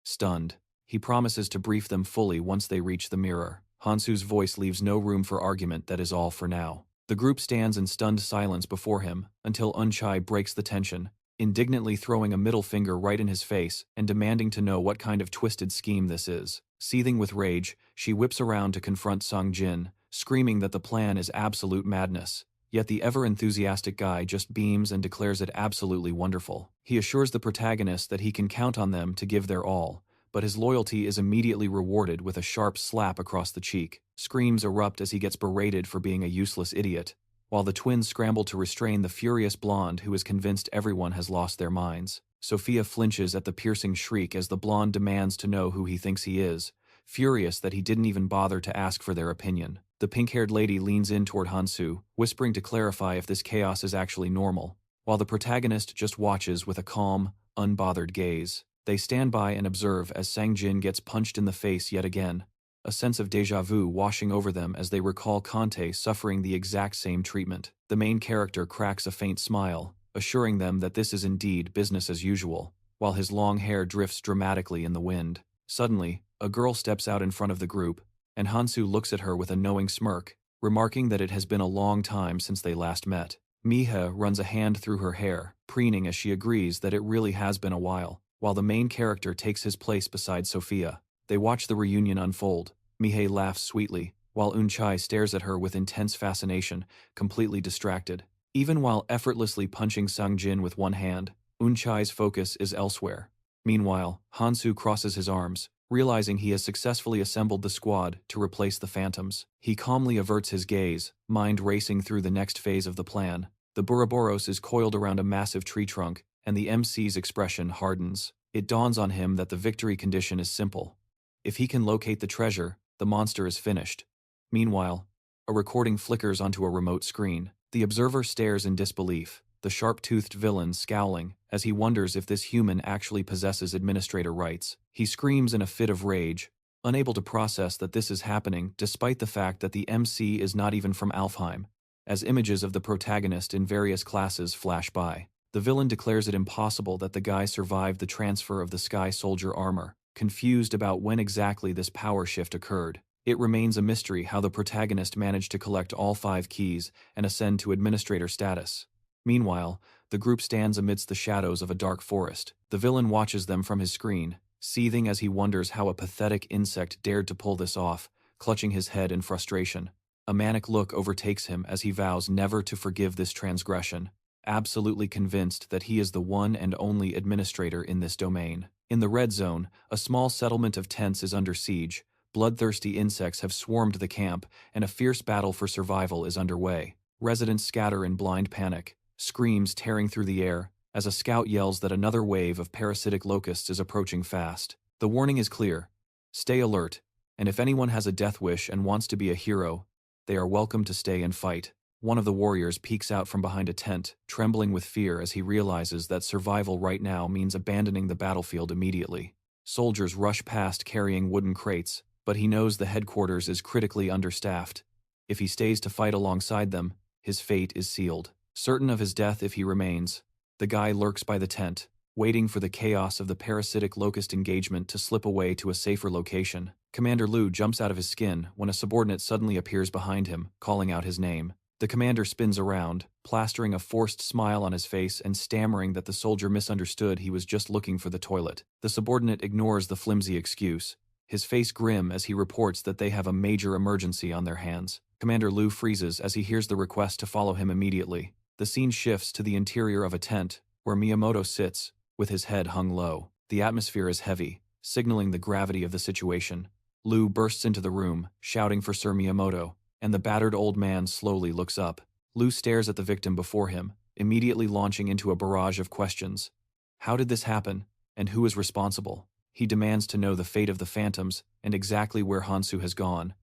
stunned. He promises to brief them fully once they reach the mirror. Hansu's voice leaves no room for argument. That is all for now. The group stands in stunned silence before him, until Unchai breaks the tension, indignantly throwing a middle finger right in his face and demanding to know what kind of twisted scheme this is. Seething with rage, she whips around to confront Sang Jin, screaming that the plan is absolute madness. Yet the ever-enthusiastic guy just beams and declares it absolutely wonderful. He assures the protagonist that he can count on them to give their all, but his loyalty is immediately rewarded with a sharp slap across the cheek. Screams erupt as he gets berated for being a useless idiot, while the twins scramble to restrain the furious blonde who is convinced everyone has lost their minds. Sophia flinches at the piercing shriek as the blonde demands to know who he thinks he is, furious that he didn't even bother to ask for their opinion. The pink-haired lady leans in toward Hansu, whispering to clarify if this chaos is actually normal, while the protagonist just watches with a calm, unbothered gaze. They stand by and observe as Sang Jin gets punched in the face yet again, a sense of déjà vu washing over them as they recall Conte suffering the exact same treatment. The main character cracks a faint smile, assuring them that this is indeed business as usual. while his long hair drifts dramatically in the wind. Suddenly, a girl steps out in front of the group, and Hansu looks at her with a knowing smirk, remarking that it has been a long time since they last met. Miha runs a hand through her hair, preening as she agrees that it really has been a while, while the main character takes his place beside Sophia. They watch the reunion unfold. Mihei laughs sweetly, while Unchai stares at her with intense fascination, completely distracted. Even while effortlessly punching Sang-jin with one hand, Unchai's focus is elsewhere. Meanwhile, Hansu crosses his arms, realizing he has successfully assembled the squad to replace the phantoms. He calmly averts his gaze, mind racing through the next phase of the plan. The Ouroboros is coiled around a massive tree trunk, and the MC's expression hardens. It dawns on him that the victory condition is simple. If he can locate the treasure, the monster is finished. Meanwhile, a recording flickers onto a remote screen. The observer stares in disbelief, the sharp-toothed villain scowling, as he wonders if this human actually possesses administrator rights. He screams in a fit of rage, unable to process that this is happening despite the fact that the MC is not even from Alfheim, as images of the protagonist in various classes flash by. The villain declares it impossible that the guy survived the transfer of the Sky Soldier armor, confused about when exactly this power shift occurred. It remains a mystery how the protagonist managed to collect all 5 keys and ascend to administrator status. Meanwhile, the group stands amidst the shadows of a dark forest. The villain watches them from his screen, seething as he wonders how a pathetic insect dared to pull this off, clutching his head in frustration. A manic look overtakes him as he vows never to forgive this transgression, absolutely convinced that he is the one and only administrator in this domain. In the red zone, a small settlement of tents is under siege. Bloodthirsty insects have swarmed the camp, and a fierce battle for survival is underway. Residents scatter in blind panic, screams tearing through the air, as a scout yells that another wave of parasitic locusts is approaching fast. The warning is clear: stay alert, and if anyone has a death wish and wants to be a hero, they are welcome to stay and fight. One of the warriors peeks out from behind a tent, trembling with fear as he realizes that survival right now means abandoning the battlefield immediately. Soldiers rush past carrying wooden crates, but he knows the headquarters is critically understaffed. If he stays to fight alongside them, his fate is sealed. Certain of his death if he remains, the guy lurks by the tent, waiting for the chaos of the parasitic locust engagement to slip away to a safer location. Commander Lu jumps out of his skin when a subordinate suddenly appears behind him, calling out his name. The commander spins around, plastering a forced smile on his face and stammering that the soldier misunderstood he was just looking for the toilet. The subordinate ignores the flimsy excuse, his face grim as he reports that they have a major emergency on their hands. Commander Lu freezes as he hears the request to follow him immediately. The scene shifts to the interior of a tent, where Miyamoto sits, with his head hung low. The atmosphere is heavy, signaling the gravity of the situation. Lu bursts into the room, shouting for Sir Miyamoto, and the battered old man slowly looks up. Lu stares at the victim before him, immediately launching into a barrage of questions. How did this happen, and who is responsible? He demands to know the fate of the phantoms and exactly where Hansu has gone.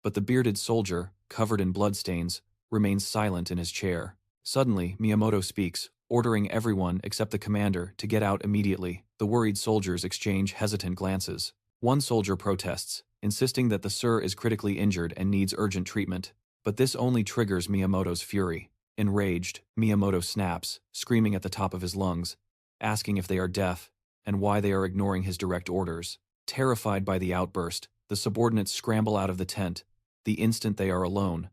But the bearded soldier, covered in bloodstains, remains silent in his chair. Suddenly, Miyamoto speaks, ordering everyone except the commander to get out immediately. The worried soldiers exchange hesitant glances. One soldier protests, insisting that the Sir is critically injured and needs urgent treatment. But this only triggers Miyamoto's fury. Enraged, Miyamoto snaps, screaming at the top of his lungs, asking if they are deaf, and why they are ignoring his direct orders. Terrified by the outburst, the subordinates scramble out of the tent. The instant they are alone,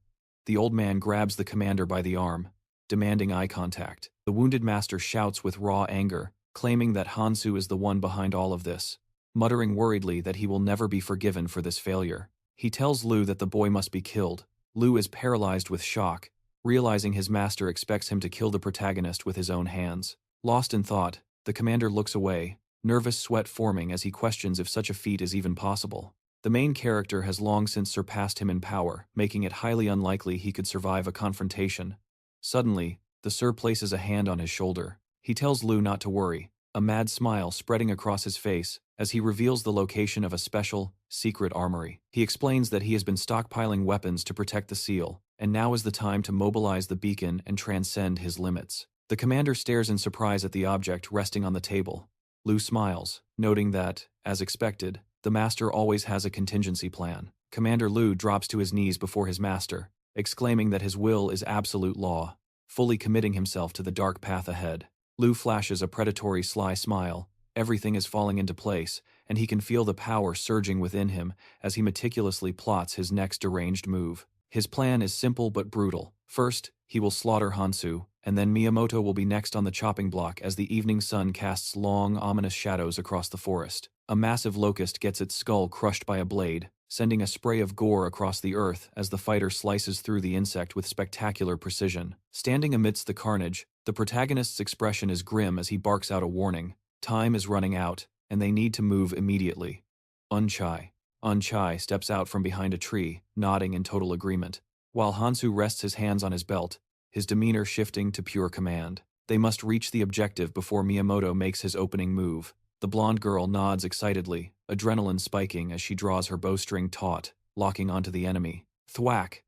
the old man grabs the commander by the arm, demanding eye contact. The wounded master shouts with raw anger, claiming that Hansu is the one behind all of this, muttering worriedly that he will never be forgiven for this failure. He tells Lu that the boy must be killed. Lu is paralyzed with shock, realizing his master expects him to kill the protagonist with his own hands. Lost in thought, the commander looks away, nervous sweat forming as he questions if such a feat is even possible. The main character has long since surpassed him in power, making it highly unlikely he could survive a confrontation. Suddenly, the Sir places a hand on his shoulder. He tells Lu not to worry, a mad smile spreading across his face as he reveals the location of a special, secret armory. He explains that he has been stockpiling weapons to protect the seal, and now is the time to mobilize the beacon and transcend his limits. The commander stares in surprise at the object resting on the table. Lu smiles, noting that, as expected, the master always has a contingency plan. Commander Lu drops to his knees before his master, exclaiming that his will is absolute law, fully committing himself to the dark path ahead. Lu flashes a predatory sly smile, Everything is falling into place, and he can feel the power surging within him as he meticulously plots his next deranged move. His plan is simple but brutal. First, he will slaughter Hansu, and then Miyamoto will be next on the chopping block as the evening sun casts long, ominous shadows across the forest. A massive locust gets its skull crushed by a blade, sending a spray of gore across the earth as the fighter slices through the insect with spectacular precision. Standing amidst the carnage, the protagonist's expression is grim as he barks out a warning. Time is running out, and they need to move immediately. Unchai steps out from behind a tree, nodding in total agreement, while Hansu rests his hands on his belt, his demeanor shifting to pure command. They must reach the objective before Miyamoto makes his opening move. The blonde girl nods excitedly, adrenaline spiking as she draws her bowstring taut, locking onto the enemy. Thwack!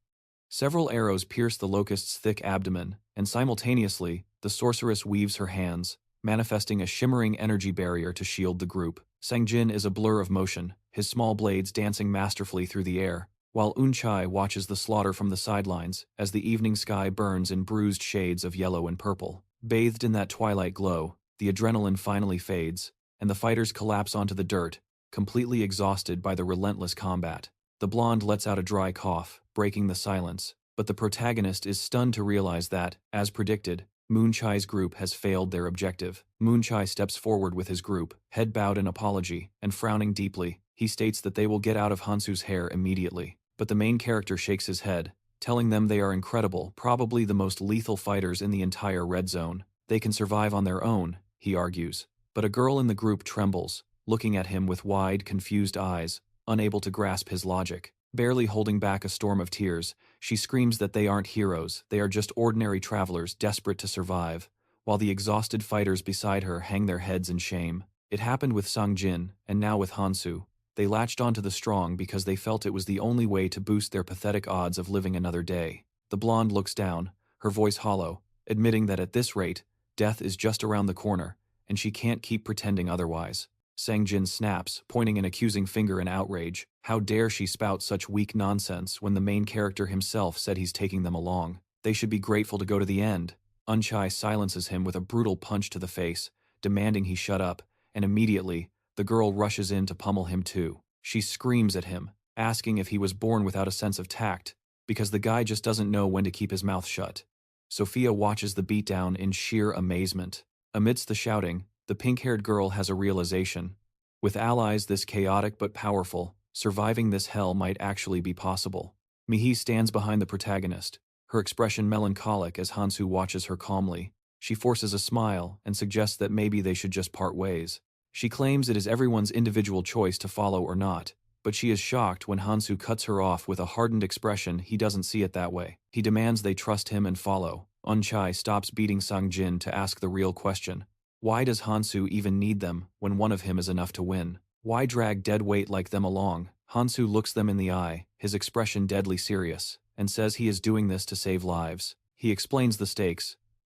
Several arrows pierce the locust's thick abdomen, and simultaneously, the sorceress weaves her hands, manifesting a shimmering energy barrier to shield the group. Sangjin is a blur of motion, his small blades dancing masterfully through the air, while Unchai watches the slaughter from the sidelines as the evening sky burns in bruised shades of yellow and purple. Bathed in that twilight glow, the adrenaline finally fades, and the fighters collapse onto the dirt, completely exhausted by the relentless combat. The blonde lets out a dry cough, breaking the silence, but the protagonist is stunned to realize that, as predicted, Moonchai's group has failed their objective. Moonchai steps forward with his group, head bowed in apology, and frowning deeply, he states that they will get out of Hansu's hair immediately. But the main character shakes his head, telling them they are incredible, probably the most lethal fighters in the entire red zone. They can survive on their own, he argues. But a girl in the group trembles, looking at him with wide, confused eyes, unable to grasp his logic. Barely holding back a storm of tears, she screams that they aren't heroes, they are just ordinary travelers desperate to survive, while the exhausted fighters beside her hang their heads in shame. It happened with Sangjin, and now with Hansu. They latched onto the strong because they felt it was the only way to boost their pathetic odds of living another day. The blonde looks down, her voice hollow, admitting that at this rate, death is just around the corner, and she can't keep pretending otherwise. Sangjin snaps, pointing an accusing finger in outrage. How dare she spout such weak nonsense when the main character himself said he's taking them along? They should be grateful to go to the end. Unchai silences him with a brutal punch to the face, demanding he shut up, and immediately, the girl rushes in to pummel him too. She screams at him, asking if he was born without a sense of tact, because the guy just doesn't know when to keep his mouth shut. Sophia watches the beatdown in sheer amazement. Amidst the shouting, the pink-haired girl has a realization. With allies this chaotic but powerful, surviving this hell might actually be possible. Mihi stands behind the protagonist, her expression melancholic as Hansu watches her calmly. She forces a smile and suggests that maybe they should just part ways. She claims it is everyone's individual choice to follow or not, but she is shocked when Hansu cuts her off with a hardened expression he doesn't see it that way. He demands they trust him and follow. Unchai stops beating Sangjin to ask the real question. Why does Hansu even need them when one of him is enough to win? Why drag dead weight like them along? Hansu looks them in the eye, his expression deadly serious, and says he is doing this to save lives. He explains the stakes.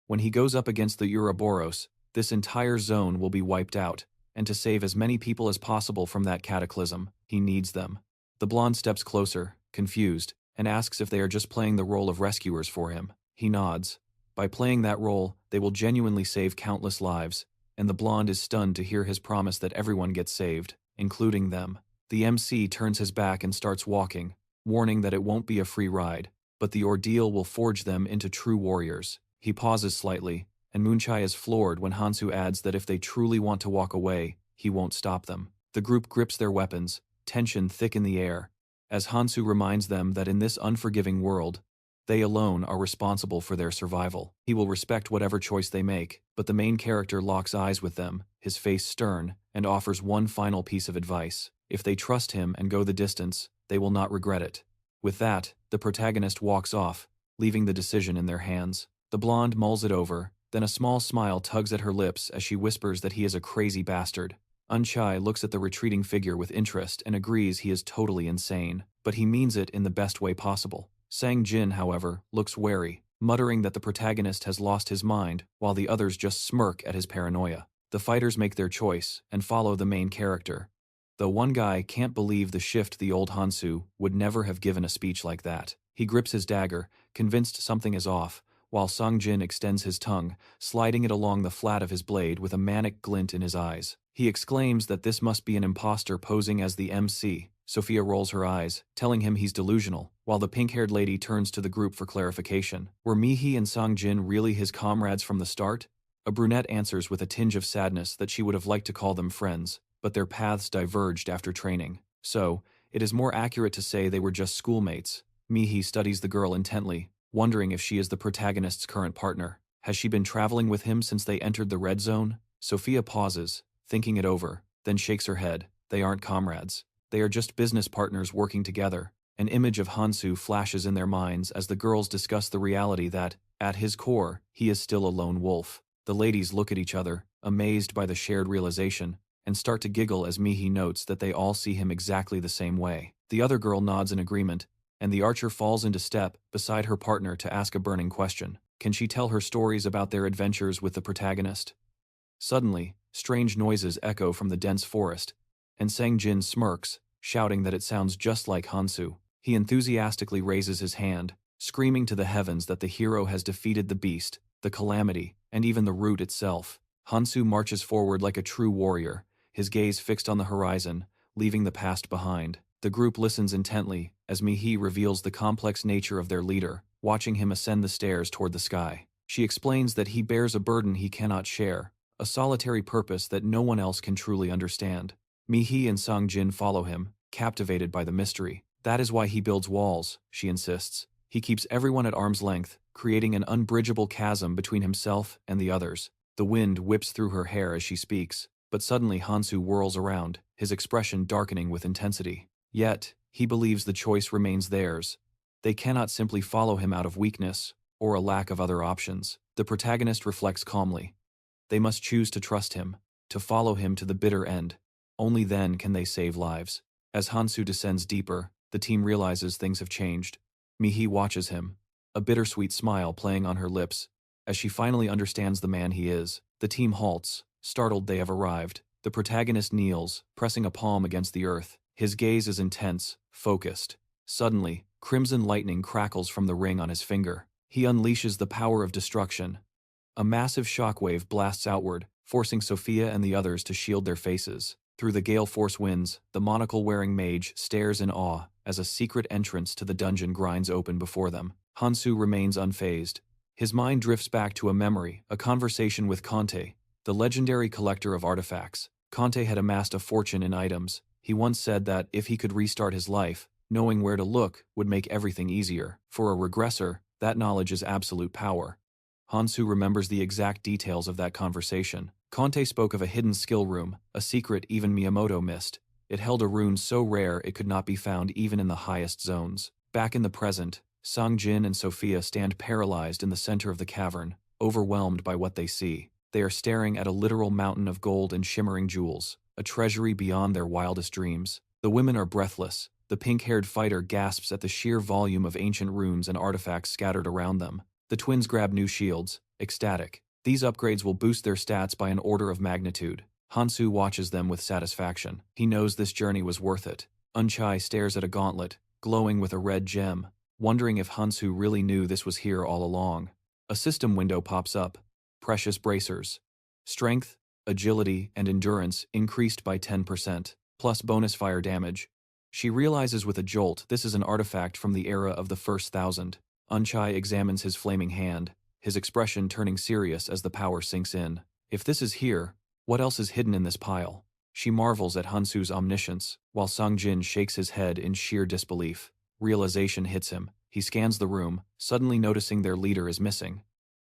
When he goes up against the Ouroboros, this entire zone will be wiped out, and to save as many people as possible from that cataclysm, he needs them. The blonde steps closer, confused, and asks if they are just playing the role of rescuers for him. He nods. By playing that role, they will genuinely save countless lives, and the blonde is stunned to hear his promise that everyone gets saved, including them. The MC turns his back and starts walking, warning that it won't be a free ride, but the ordeal will forge them into true warriors. He pauses slightly, and Moonchai is floored when Hansu adds that if they truly want to walk away, he won't stop them. The group grips their weapons, tension thick in the air, as Hansu reminds them that in this unforgiving world, they alone are responsible for their survival. He will respect whatever choice they make, but the main character locks eyes with them, his face stern, and offers one final piece of advice. If they trust him and go the distance, they will not regret it. With that, the protagonist walks off, leaving the decision in their hands. The blonde mulls it over, then a small smile tugs at her lips as she whispers that he is a crazy bastard. Unchai looks at the retreating figure with interest and agrees he is totally insane, but he means it in the best way possible. Sangjin, however, looks wary, muttering that the protagonist has lost his mind, while the others just smirk at his paranoia. The fighters make their choice and follow the main character, though one guy can't believe the shift the old Hansu would never have given a speech like that. He grips his dagger, convinced something is off, while Songjin extends his tongue, sliding it along the flat of his blade with a manic glint in his eyes. He exclaims that this must be an imposter posing as the MC. Sophia rolls her eyes, telling him he's delusional, while the pink-haired lady turns to the group for clarification. Were Mihi and Songjin really his comrades from the start? A brunette answers with a tinge of sadness that she would have liked to call them friends, but their paths diverged after training. So, it is more accurate to say they were just schoolmates. Mihi studies the girl intently, wondering if she is the protagonist's current partner. Has she been traveling with him since they entered the red zone? Sophia pauses, thinking it over, then shakes her head. They aren't comrades. They are just business partners working together. An image of Hansu flashes in their minds as the girls discuss the reality that, at his core, he is still a lone wolf. The ladies look at each other, amazed by the shared realization, and start to giggle as Mihi notes that they all see him exactly the same way. The other girl nods in agreement, and the archer falls into step beside her partner to ask a burning question. Can she tell her stories about their adventures with the protagonist? Suddenly, strange noises echo from the dense forest, and Songjin smirks, shouting that it sounds just like Hansu. He enthusiastically raises his hand, screaming to the heavens that the hero has defeated the beast, the calamity, and even the root itself. Hansu marches forward like a true warrior, his gaze fixed on the horizon, leaving the past behind. The group listens intently as Mihi reveals the complex nature of their leader, watching him ascend the stairs toward the sky. She explains that he bears a burden he cannot share, a solitary purpose that no one else can truly understand. Mihi and Songjin follow him, captivated by the mystery. That is why he builds walls, she insists. He keeps everyone at arm's length, creating an unbridgeable chasm between himself and the others. The wind whips through her hair as she speaks, but suddenly Hansu whirls around, his expression darkening with intensity. Yet, he believes the choice remains theirs. They cannot simply follow him out of weakness, or a lack of other options. The protagonist reflects calmly. They must choose to trust him, to follow him to the bitter end. Only then can they save lives. As Hansu descends deeper, the team realizes things have changed. Mihi watches him, a bittersweet smile playing on her lips. As she finally understands the man he is, the team halts, startled they have arrived. The protagonist kneels, pressing a palm against the earth. His gaze is intense, focused. Suddenly, crimson lightning crackles from the ring on his finger. He unleashes the power of destruction. A massive shockwave blasts outward, forcing Sophia and the others to shield their faces. Through the gale force winds, the monocle-wearing mage stares in awe as a secret entrance to the dungeon grinds open before them. Hansu remains unfazed. His mind drifts back to a memory, a conversation with Conte, the legendary collector of artifacts. Conte had amassed a fortune in items. He once said that if he could restart his life, knowing where to look would make everything easier. For a regressor, that knowledge is absolute power. Hansu remembers the exact details of that conversation. Conte spoke of a hidden skill room, a secret even Miyamoto missed. It held a rune so rare it could not be found even in the highest zones. Back in the present, Songjin and Sophia stand paralyzed in the center of the cavern, overwhelmed by what they see. They are staring at a literal mountain of gold and shimmering jewels, a treasury beyond their wildest dreams. The women are breathless. The pink-haired fighter gasps at the sheer volume of ancient runes and artifacts scattered around them. The twins grab new shields, ecstatic. These upgrades will boost their stats by an order of magnitude. Hansu watches them with satisfaction. He knows this journey was worth it. Unchai stares at a gauntlet, glowing with a red gem, wondering if Hansu really knew this was here all along. A system window pops up. Precious bracers. Strength, agility, and endurance increased by 10%, plus bonus fire damage. She realizes with a jolt this is an artifact from the era of the first 1,000. Unchai examines his flaming hand, his expression turning serious as the power sinks in. If this is here, what else is hidden in this pile? She marvels at Hansu's omniscience, while Songjin shakes his head in sheer disbelief. Realization hits him. He scans the room, suddenly noticing their leader is missing.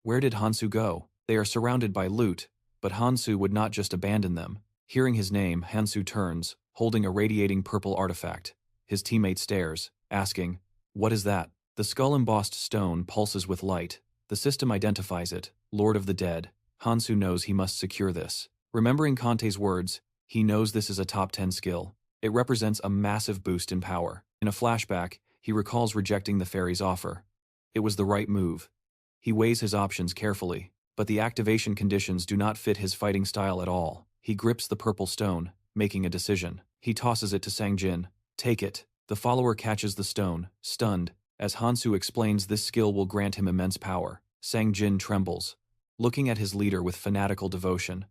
Where did Hansu go? They are surrounded by loot, but Hansu would not just abandon them. Hearing his name, Hansu turns, holding a radiating purple artifact. His teammate stares, asking, "What is that?" The skull-embossed stone pulses with light. The system identifies it, Lord of the Dead. Hansu knows he must secure this. Remembering Conte's words, he knows this is a top 10 skill. It represents a massive boost in power. In a flashback, he recalls rejecting the fairy's offer. It was the right move. He weighs his options carefully, but the activation conditions do not fit his fighting style at all. He grips the purple stone, making a decision. He tosses it to Songjin. "Take it." The follower catches the stone, stunned, as Hansu explains this skill will grant him immense power. Sang Jin trembles, looking at his leader with fanatical devotion.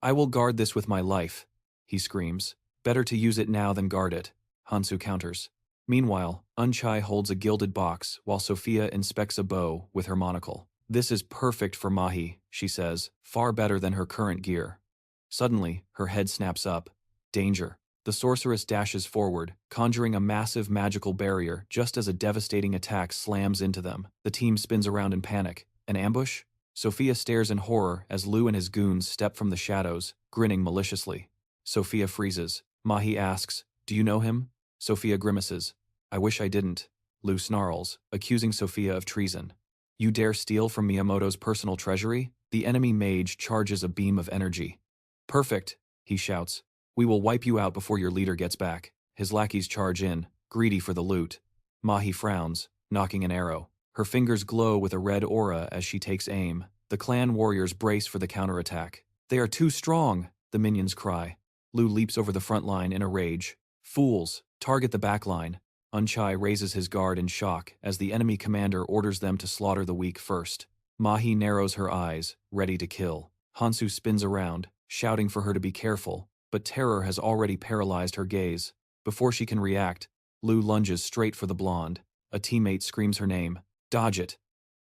I will guard this with my life, he screams. Better to use it now than guard it, Hansu counters. Meanwhile, Unchai holds a gilded box while Sophia inspects a bow with her monocle. This is perfect for Mahi, she says, far better than her current gear. Suddenly, her head snaps up. Danger. The sorceress dashes forward, conjuring a massive magical barrier just as a devastating attack slams into them. The team spins around in panic. An ambush? Sophia stares in horror as Lu and his goons step from the shadows, grinning maliciously. Sophia freezes. Mahi asks, "Do you know him?" Sophia grimaces. "I wish I didn't." Lu snarls, accusing Sophia of treason. "You dare steal from Miyamoto's personal treasury?" The enemy mage charges a beam of energy. "Perfect," he shouts. "We will wipe you out before your leader gets back." His lackeys charge in, greedy for the loot. Mahi frowns, knocking an arrow. Her fingers glow with a red aura as she takes aim. The clan warriors brace for the counterattack. "They are too strong," the minions cry. Lu leaps over the front line in a rage. "Fools, target the back line." Unchai raises his guard in shock as the enemy commander orders them to slaughter the weak first. Mahi narrows her eyes, ready to kill. Hansu spins around, shouting for her to be careful, but terror has already paralyzed her gaze. Before she can react, Lu lunges straight for the blonde. A teammate screams her name. "Dodge it."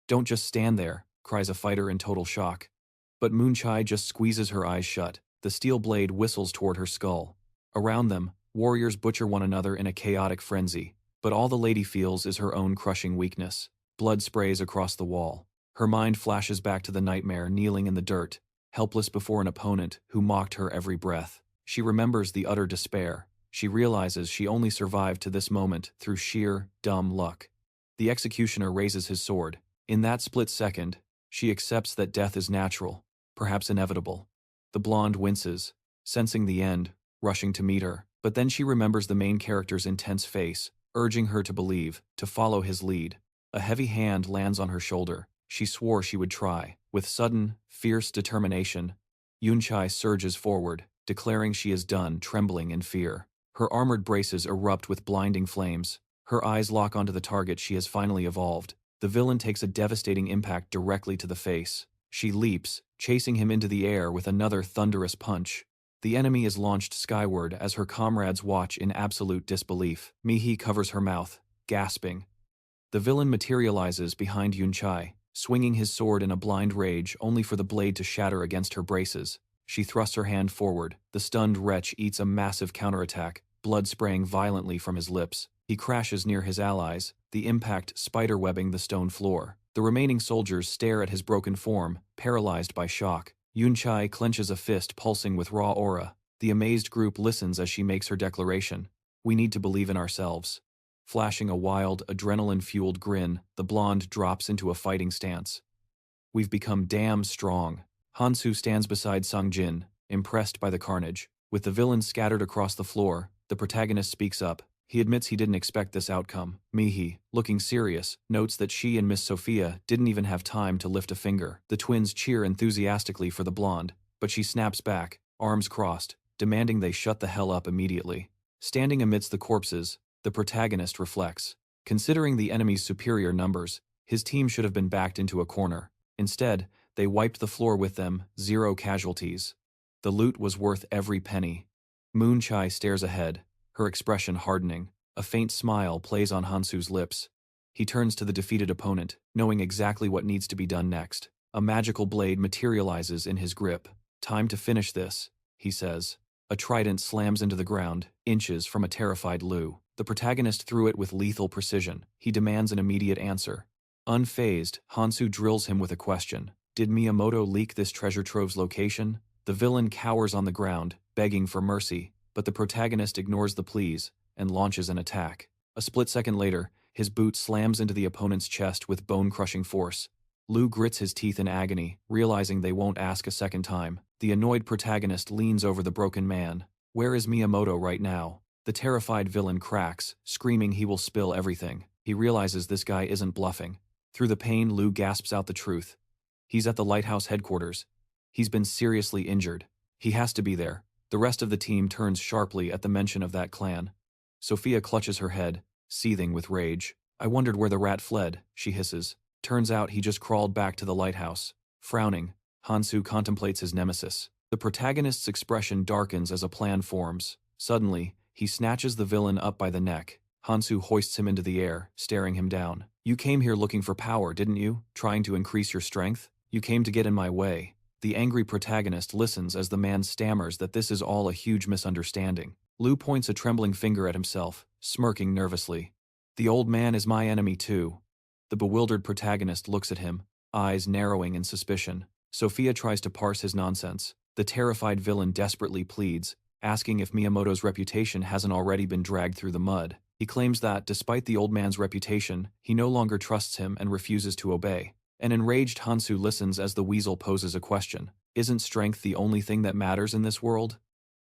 "Don't just stand there," cries a fighter in total shock. But Moonchai just squeezes her eyes shut. The steel blade whistles toward her skull. Around them, warriors butcher one another in a chaotic frenzy, but all the lady feels is her own crushing weakness. Blood sprays across the wall. Her mind flashes back to the nightmare kneeling in the dirt, helpless before an opponent who mocked her every breath. She remembers the utter despair. She realizes she only survived to this moment through sheer, dumb luck. The executioner raises his sword. In that split second, she accepts that death is natural, perhaps inevitable. The blonde winces, sensing the end, rushing to meet her. But then she remembers the main character's intense face, urging her to believe, to follow his lead. A heavy hand lands on her shoulder. She swore she would try. With sudden, fierce determination, Yunchai surges forward, declaring she is done, trembling in fear. Her armored braces erupt with blinding flames. Her eyes lock onto the target she has finally evolved. The villain takes a devastating impact directly to the face. She leaps, chasing him into the air with another thunderous punch. The enemy is launched skyward as her comrades watch in absolute disbelief. Mihi covers her mouth, gasping. The villain materializes behind Yunchai, swinging his sword in a blind rage only for the blade to shatter against her braces. She thrusts her hand forward. The stunned wretch eats a massive counterattack, blood spraying violently from his lips. He crashes near his allies, the impact spiderwebbing the stone floor. The remaining soldiers stare at his broken form, paralyzed by shock. Yunchai clenches a fist pulsing with raw aura. The amazed group listens as she makes her declaration. "We need to believe in ourselves." Flashing a wild, adrenaline-fueled grin, the blonde drops into a fighting stance. "We've become damn strong." Hansu stands beside Sangjin, impressed by the carnage. With the villains scattered across the floor, the protagonist speaks up. He admits he didn't expect this outcome. Mihi, looking serious, notes that she and Miss Sophia didn't even have time to lift a finger. The twins cheer enthusiastically for the blonde, but she snaps back, arms crossed, demanding they shut the hell up immediately. Standing amidst the corpses, the protagonist reflects. Considering the enemy's superior numbers, his team should have been backed into a corner. Instead, they wiped the floor with them, 0 casualties. The loot was worth every penny. Moonchai stares ahead, her expression hardening. A faint smile plays on Hansu's lips. He turns to the defeated opponent, knowing exactly what needs to be done next. A magical blade materializes in his grip. "Time to finish this," he says. A trident slams into the ground, inches from a terrified Lu. The protagonist threw it with lethal precision. He demands an immediate answer. Unfazed, Hansu drills him with a question. Did Miyamoto leak this treasure trove's location? The villain cowers on the ground, begging for mercy, but the protagonist ignores the pleas and launches an attack. A split second later, his boot slams into the opponent's chest with bone-crushing force. Lu grits his teeth in agony, realizing they won't ask a second time. The annoyed protagonist leans over the broken man. Where is Miyamoto right now? The terrified villain cracks, screaming he will spill everything. He realizes this guy isn't bluffing. Through the pain, Lu gasps out the truth. He's at the lighthouse headquarters. He's been seriously injured. He has to be there. The rest of the team turns sharply at the mention of that clan. Sophia clutches her head, seething with rage. "I wondered where the rat fled," she hisses. Turns out he just crawled back to the lighthouse. Frowning, Hansu contemplates his nemesis. The protagonist's expression darkens as a plan forms. Suddenly, he snatches the villain up by the neck. Hansu hoists him into the air, staring him down. "You came here looking for power, didn't you? Trying to increase your strength? You came to get in my way." The angry protagonist listens as the man stammers that this is all a huge misunderstanding. Lu points a trembling finger at himself, smirking nervously. "The old man is my enemy too." The bewildered protagonist looks at him, eyes narrowing in suspicion. Sophia tries to parse his nonsense. The terrified villain desperately pleads, asking if Miyamoto's reputation hasn't already been dragged through the mud. He claims that, despite the old man's reputation, he no longer trusts him and refuses to obey. An enraged Hansu listens as the weasel poses a question. Isn't strength the only thing that matters in this world?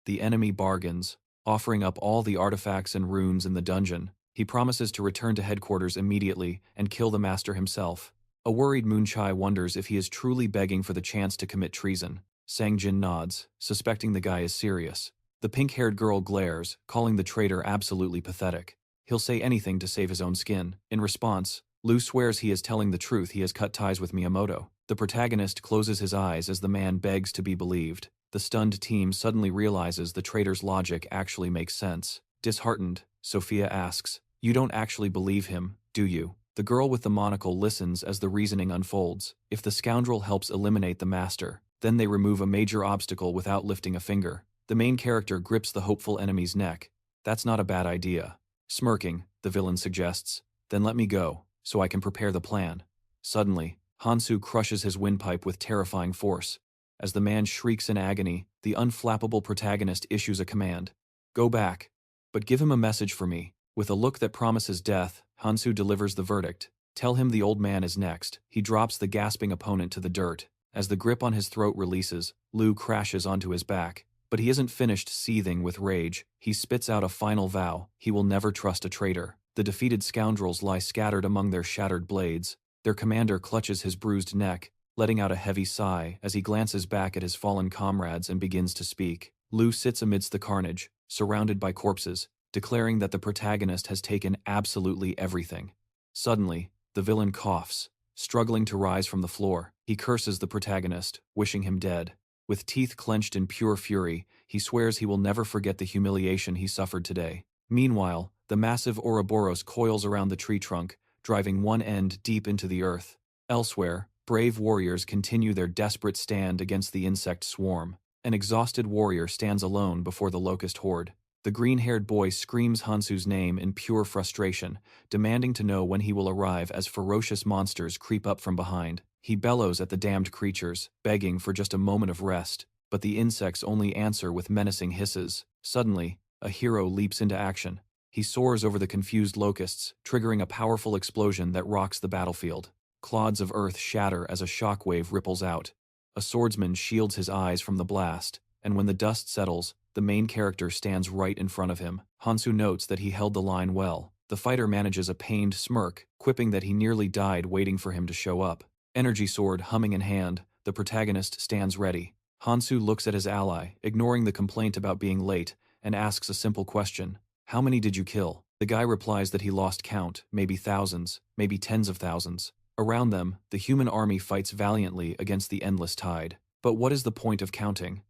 The enemy bargains, offering up all the artifacts and runes in the dungeon. He promises to return to headquarters immediately and kill the master himself. A worried Moonchai wonders if he is truly begging for the chance to commit treason. Sangjin nods, suspecting the guy is serious. The pink-haired girl glares, calling the traitor absolutely pathetic. He'll say anything to save his own skin. In response, Lu swears he is telling the truth. He has cut ties with Miyamoto. The protagonist closes his eyes as the man begs to be believed. The stunned team suddenly realizes the traitor's logic actually makes sense. Disheartened, Sophia asks, "You don't actually believe him, do you?" The girl with the monocle listens as the reasoning unfolds. If the scoundrel helps eliminate the master, then they remove a major obstacle without lifting a finger. The main character grips the hopeful enemy's neck. "That's not a bad idea." Smirking, the villain suggests, "Then let me go, so I can prepare the plan." Suddenly, Hansu crushes his windpipe with terrifying force. As the man shrieks in agony, the unflappable protagonist issues a command. "Go back. But give him a message for me." With a look that promises death, Hansu delivers the verdict. "Tell him the old man is next." He drops the gasping opponent to the dirt. As the grip on his throat releases, Lu crashes onto his back. But he isn't finished seething with rage. He spits out a final vow. He will never trust a traitor. The defeated scoundrels lie scattered among their shattered blades. Their commander clutches his bruised neck, letting out a heavy sigh as he glances back at his fallen comrades and begins to speak. Lu sits amidst the carnage, surrounded by corpses, declaring that the protagonist has taken absolutely everything. Suddenly, the villain coughs, struggling to rise from the floor. He curses the protagonist, wishing him dead. With teeth clenched in pure fury, he swears he will never forget the humiliation he suffered today. Meanwhile, the massive Ouroboros coils around the tree trunk, driving one end deep into the earth. Elsewhere, brave warriors continue their desperate stand against the insect swarm. An exhausted warrior stands alone before the locust horde. The green-haired boy screams Hansu's name in pure frustration, demanding to know when he will arrive as ferocious monsters creep up from behind. He bellows at the damned creatures, begging for just a moment of rest, but the insects only answer with menacing hisses. Suddenly, a hero leaps into action. He soars over the confused locusts, triggering a powerful explosion that rocks the battlefield. Clods of earth shatter as a shockwave ripples out. A swordsman shields his eyes from the blast, and when the dust settles, the main character stands right in front of him. Hansu notes that he held the line well. The fighter manages a pained smirk, quipping that he nearly died waiting for him to show up. Energy sword humming in hand, the protagonist stands ready. Hansu looks at his ally, ignoring the complaint about being late, and asks a simple question. "How many did you kill?" The guy replies that he lost count, maybe thousands, maybe tens of thousands. Around them, the human army fights valiantly against the endless tide. But what is the point of counting?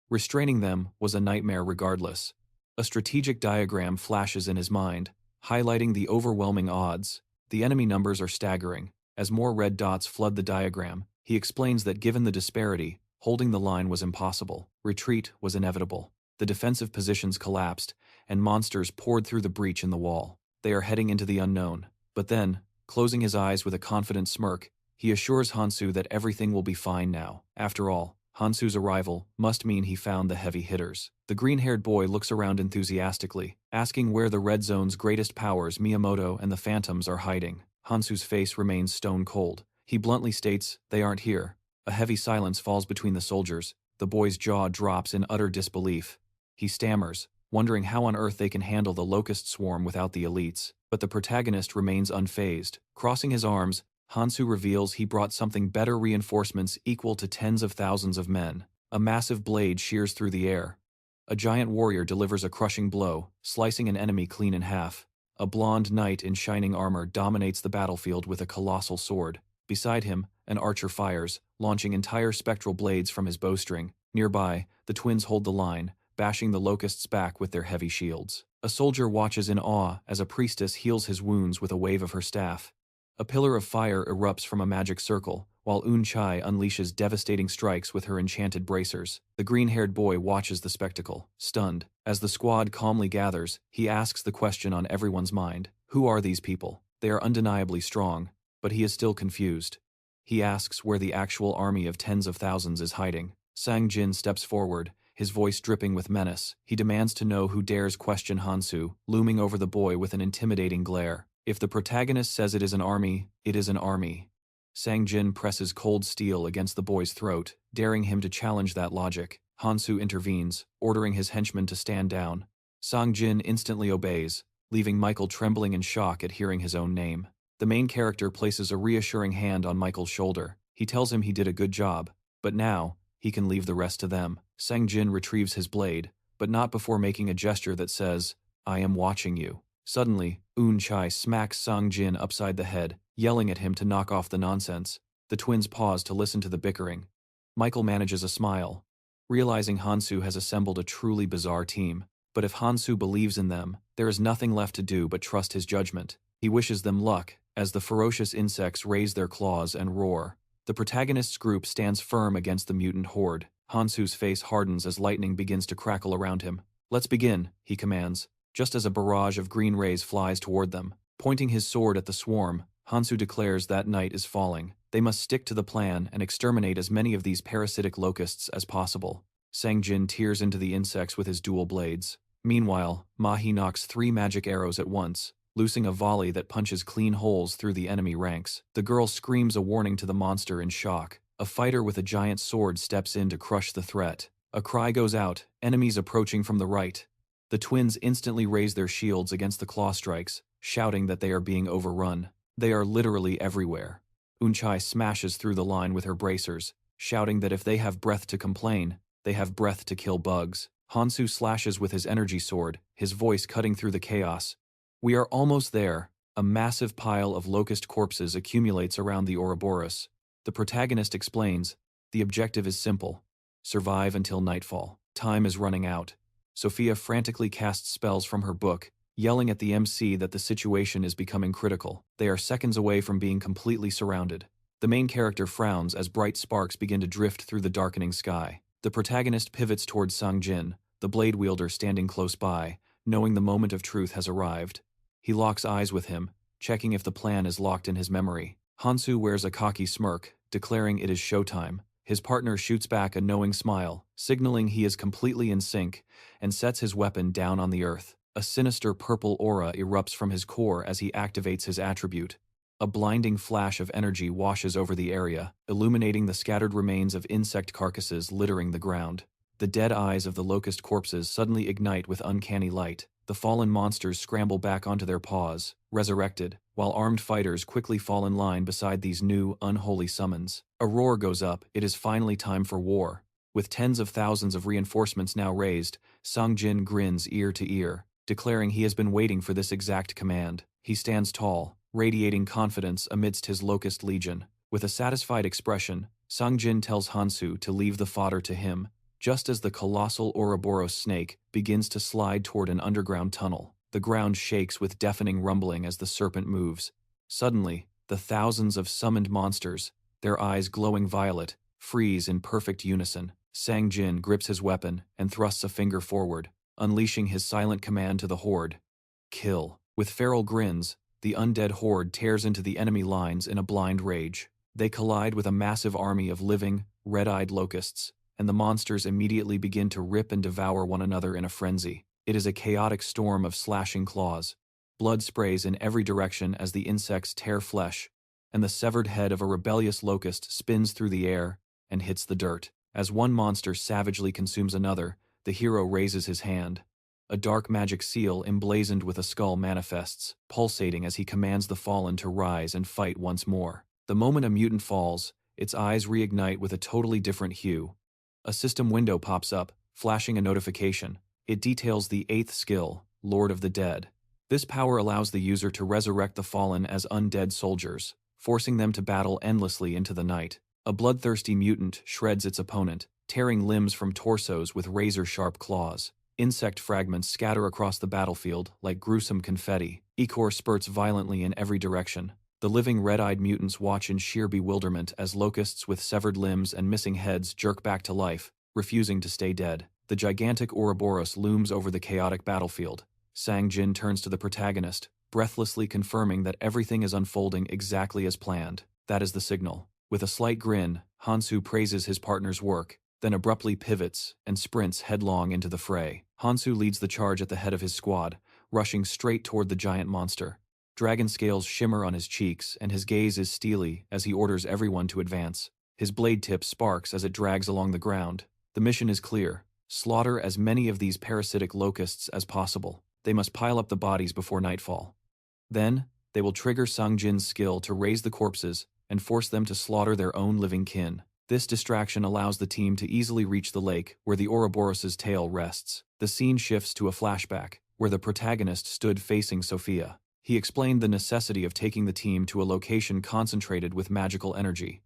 Restraining them was a nightmare regardless. A strategic diagram flashes in his mind, highlighting the overwhelming odds. The enemy numbers are staggering. As more red dots flood the diagram, he explains that given the disparity, holding the line was impossible. Retreat was inevitable. The defensive positions collapsed, and monsters poured through the breach in the wall. They are heading into the unknown. But then, closing his eyes with a confident smirk, he assures Hansu that everything will be fine now. After all, Hansu's arrival must mean he found the heavy hitters. The green-haired boy looks around enthusiastically, asking where the Red Zone's greatest powers, Miyamoto and the Phantoms, are hiding. Hansu's face remains stone cold. He bluntly states, "They aren't here." A heavy silence falls between the soldiers. The boy's jaw drops in utter disbelief. He stammers, wondering how on earth they can handle the locust swarm without the elites. But the protagonist remains unfazed. Crossing his arms, Hansu reveals he brought something better: reinforcements equal to tens of thousands of men. A massive blade shears through the air. A giant warrior delivers a crushing blow, slicing an enemy clean in half. A blonde knight in shining armor dominates the battlefield with a colossal sword. Beside him, an archer fires, launching entire spectral blades from his bowstring. Nearby, the twins hold the line, bashing the locusts back with their heavy shields. A soldier watches in awe as a priestess heals his wounds with a wave of her staff. A pillar of fire erupts from a magic circle, while Un-Chai unleashes devastating strikes with her enchanted bracers. The green-haired boy watches the spectacle, stunned. As the squad calmly gathers, he asks the question on everyone's mind. Who are these people? They are undeniably strong, but he is still confused. He asks where the actual army of tens of thousands is hiding. Sang-Jin steps forward, his voice dripping with menace. He demands to know who dares question Hansu, looming over the boy with an intimidating glare. If the protagonist says it is an army, it is an army. Sang-Jin presses cold steel against the boy's throat, daring him to challenge that logic. Hansu intervenes, ordering his henchmen to stand down. Sang-Jin instantly obeys, leaving Michael trembling in shock at hearing his own name. The main character places a reassuring hand on Michael's shoulder. He tells him he did a good job, but now, he can leave the rest to them. Sang-Jin retrieves his blade, but not before making a gesture that says, "I am watching you." Suddenly, Un-Chai smacks Sang-Jin upside the head, yelling at him to knock off the nonsense. The twins pause to listen to the bickering. Michael manages a smile, realizing Hansu has assembled a truly bizarre team. But if Hansu believes in them, there is nothing left to do but trust his judgment. He wishes them luck, as the ferocious insects raise their claws and roar. The protagonist's group stands firm against the mutant horde. Hansu's face hardens as lightning begins to crackle around him. "Let's begin," he commands, just as a barrage of green rays flies toward them. Pointing his sword at the swarm, Hansu declares that night is falling. They must stick to the plan and exterminate as many of these parasitic locusts as possible. Sang-Jin tears into the insects with his dual blades. Meanwhile, Mahi knocks 3 magic arrows at once, loosing a volley that punches clean holes through the enemy ranks. The girl screams a warning to the monster in shock. A fighter with a giant sword steps in to crush the threat. A cry goes out, enemies approaching from the right. The twins instantly raise their shields against the claw strikes, shouting that they are being overrun. They are literally everywhere. Un-Chai smashes through the line with her bracers, shouting that if they have breath to complain, they have breath to kill bugs. Hansu slashes with his energy sword, his voice cutting through the chaos. "We are almost there." A massive pile of locust corpses accumulates around the Ouroboros. The protagonist explains, "The objective is simple. Survive until nightfall. Time is running out." Sophia frantically casts spells from her book, yelling at the MC that the situation is becoming critical. They are seconds away from being completely surrounded. The main character frowns as bright sparks begin to drift through the darkening sky. The protagonist pivots towards Sang-Jin, the blade wielder standing close by, knowing the moment of truth has arrived. He locks eyes with him, checking if the plan is locked in his memory. Hansu wears a cocky smirk, declaring it is showtime. His partner shoots back a knowing smile, signaling he is completely in sync, and sets his weapon down on the earth. A sinister purple aura erupts from his core as he activates his attribute. A blinding flash of energy washes over the area, illuminating the scattered remains of insect carcasses littering the ground. The dead eyes of the locust corpses suddenly ignite with uncanny light. The fallen monsters scramble back onto their paws, resurrected, while armed fighters quickly fall in line beside these new, unholy summons. A roar goes up. It is finally time for war. With tens of thousands of reinforcements now raised, Sang-Jin grins ear to ear, declaring he has been waiting for this exact command. He stands tall, radiating confidence amidst his locust legion. With a satisfied expression, Sang-Jin tells Hansu to leave the fodder to him, just as the colossal Ouroboros snake begins to slide toward an underground tunnel. The ground shakes with deafening rumbling as the serpent moves. Suddenly, the thousands of summoned monsters, their eyes glowing violet, freeze in perfect unison. Sang-Jin grips his weapon and thrusts a finger forward, unleashing his silent command to the horde. Kill. With feral grins, the undead horde tears into the enemy lines in a blind rage. They collide with a massive army of living, red-eyed locusts, and the monsters immediately begin to rip and devour one another in a frenzy. It is a chaotic storm of slashing claws. Blood sprays in every direction as the insects tear flesh, and the severed head of a rebellious locust spins through the air and hits the dirt. As one monster savagely consumes another, the hero raises his hand. A dark magic seal emblazoned with a skull manifests, pulsating as he commands the fallen to rise and fight once more. The moment a mutant falls, its eyes reignite with a totally different hue. A system window pops up, flashing a notification. It details the 8th skill, Lord of the Dead. This power allows the user to resurrect the fallen as undead soldiers. forcing them to battle endlessly into the night. A bloodthirsty mutant shreds its opponent, tearing limbs from torsos with razor-sharp claws. Insect fragments scatter across the battlefield like gruesome confetti. Ichor spurts violently in every direction. The living red-eyed mutants watch in sheer bewilderment as locusts with severed limbs and missing heads jerk back to life, refusing to stay dead. The gigantic Ouroboros looms over the chaotic battlefield. Sang-jin turns to the protagonist, breathlessly confirming that everything is unfolding exactly as planned. That is the signal. With a slight grin, Hansu praises his partner's work, then abruptly pivots and sprints headlong into the fray. Hansu leads the charge at the head of his squad, rushing straight toward the giant monster. Dragon scales shimmer on his cheeks, and his gaze is steely as he orders everyone to advance. His blade tip sparks as it drags along the ground. The mission is clear: slaughter as many of these parasitic locusts as possible. They must pile up the bodies before nightfall. Then, they will trigger Sang-jin's skill to raise the corpses and force them to slaughter their own living kin. This distraction allows the team to easily reach the lake where the Ouroboros' tail rests. The scene shifts to a flashback, where the protagonist stood facing Sophia. He explained the necessity of taking the team to a location concentrated with magical energy.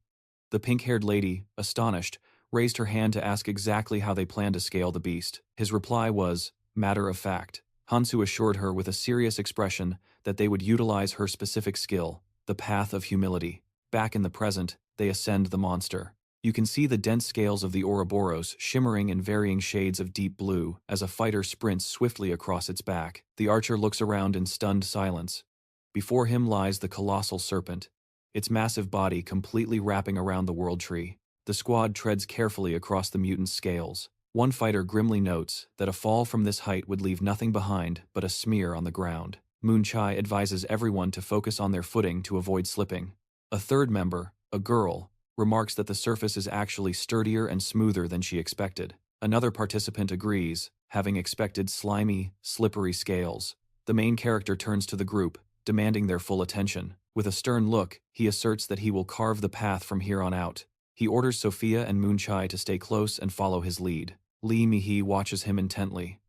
The pink-haired lady, astonished, raised her hand to ask exactly how they planned to scale the beast. His reply was, matter of fact. Hansu assured her with a serious expression that they would utilize her specific skill, the path of humility. Back in the present, they ascend the monster. You can see the dense scales of the Ouroboros shimmering in varying shades of deep blue as a fighter sprints swiftly across its back. The archer looks around in stunned silence. Before him lies the colossal serpent, its massive body completely wrapping around the world tree. The squad treads carefully across the mutant's scales. One fighter grimly notes that a fall from this height would leave nothing behind but a smear on the ground. Moon Chai advises everyone to focus on their footing to avoid slipping. A third member, a girl, remarks that the surface is actually sturdier and smoother than she expected. Another participant agrees, having expected slimy, slippery scales. The main character turns to the group, demanding their full attention. With a stern look, he asserts that he will carve the path from here on out. He orders Sophia and Moon Chai to stay close and follow his lead. Lee Mi-hee watches him intently.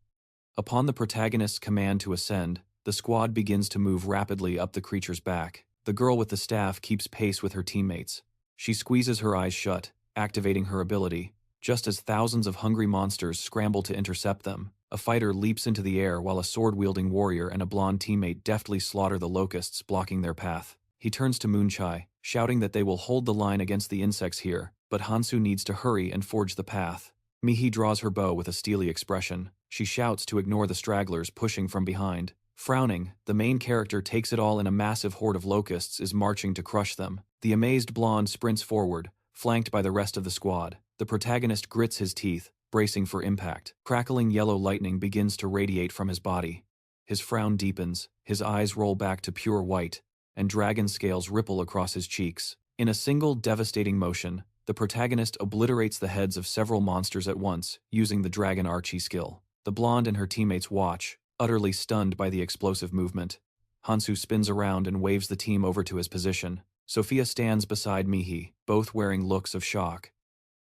Upon the protagonist's command to ascend, the squad begins to move rapidly up the creature's back. The girl with the staff keeps pace with her teammates. She squeezes her eyes shut, activating her ability. Just as thousands of hungry monsters scramble to intercept them, a fighter leaps into the air while a sword-wielding warrior and a blonde teammate deftly slaughter the locusts blocking their path. He turns to Moon Chai, shouting that they will hold the line against the insects here, but Hansu needs to hurry and forge the path. Mi-hee draws her bow with a steely expression. She shouts to ignore the stragglers pushing from behind. Frowning, the main character takes it all in a massive horde of locusts is marching to crush them. The amazed blonde sprints forward, flanked by the rest of the squad. The protagonist grits his teeth, bracing for impact. Crackling yellow lightning begins to radiate from his body. His frown deepens, his eyes roll back to pure white, and dragon scales ripple across his cheeks. In a single devastating motion, the protagonist obliterates the heads of several monsters at once, using the Dragon Archie skill. The blonde and her teammates watch, utterly stunned by the explosive movement. Hansu spins around and waves the team over to his position. Sophia stands beside Mi-hee, both wearing looks of shock.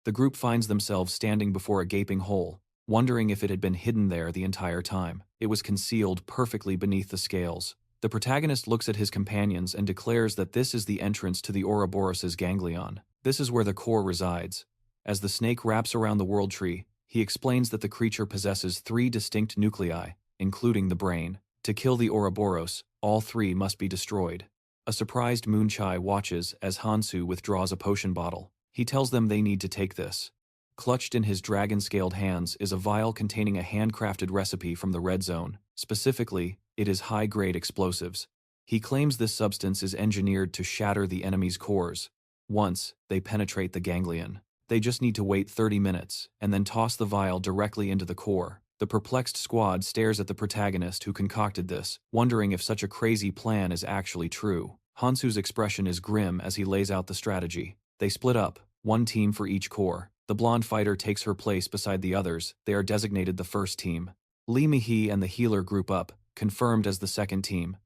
The group finds themselves standing before a gaping hole, wondering if it had been hidden there the entire time. It was concealed perfectly beneath the scales. The protagonist looks at his companions and declares that this is the entrance to the Ouroboros' ganglion. This is where the core resides. As the snake wraps around the world tree, he explains that the creature possesses 3 distinct nuclei, including the brain. To kill the Ouroboros, all 3 must be destroyed. A surprised Moon Chai watches as Hansu withdraws a potion bottle. He tells them they need to take this. Clutched in his dragon-scaled hands is a vial containing a handcrafted recipe from the Red Zone. Specifically, it is high-grade explosives. He claims this substance is engineered to shatter the enemy's cores. Once they penetrate the ganglion, they just need to wait 30 minutes and then toss the vial directly into the core. The perplexed squad stares at the protagonist who concocted this, wondering if such a crazy plan is actually true. Hansu's expression is grim as he lays out the strategy. They split up, 1 team for each core. The blonde fighter takes her place beside the others. They are designated the first team. Lee Mi-hee and the healer group up, confirmed as the second team.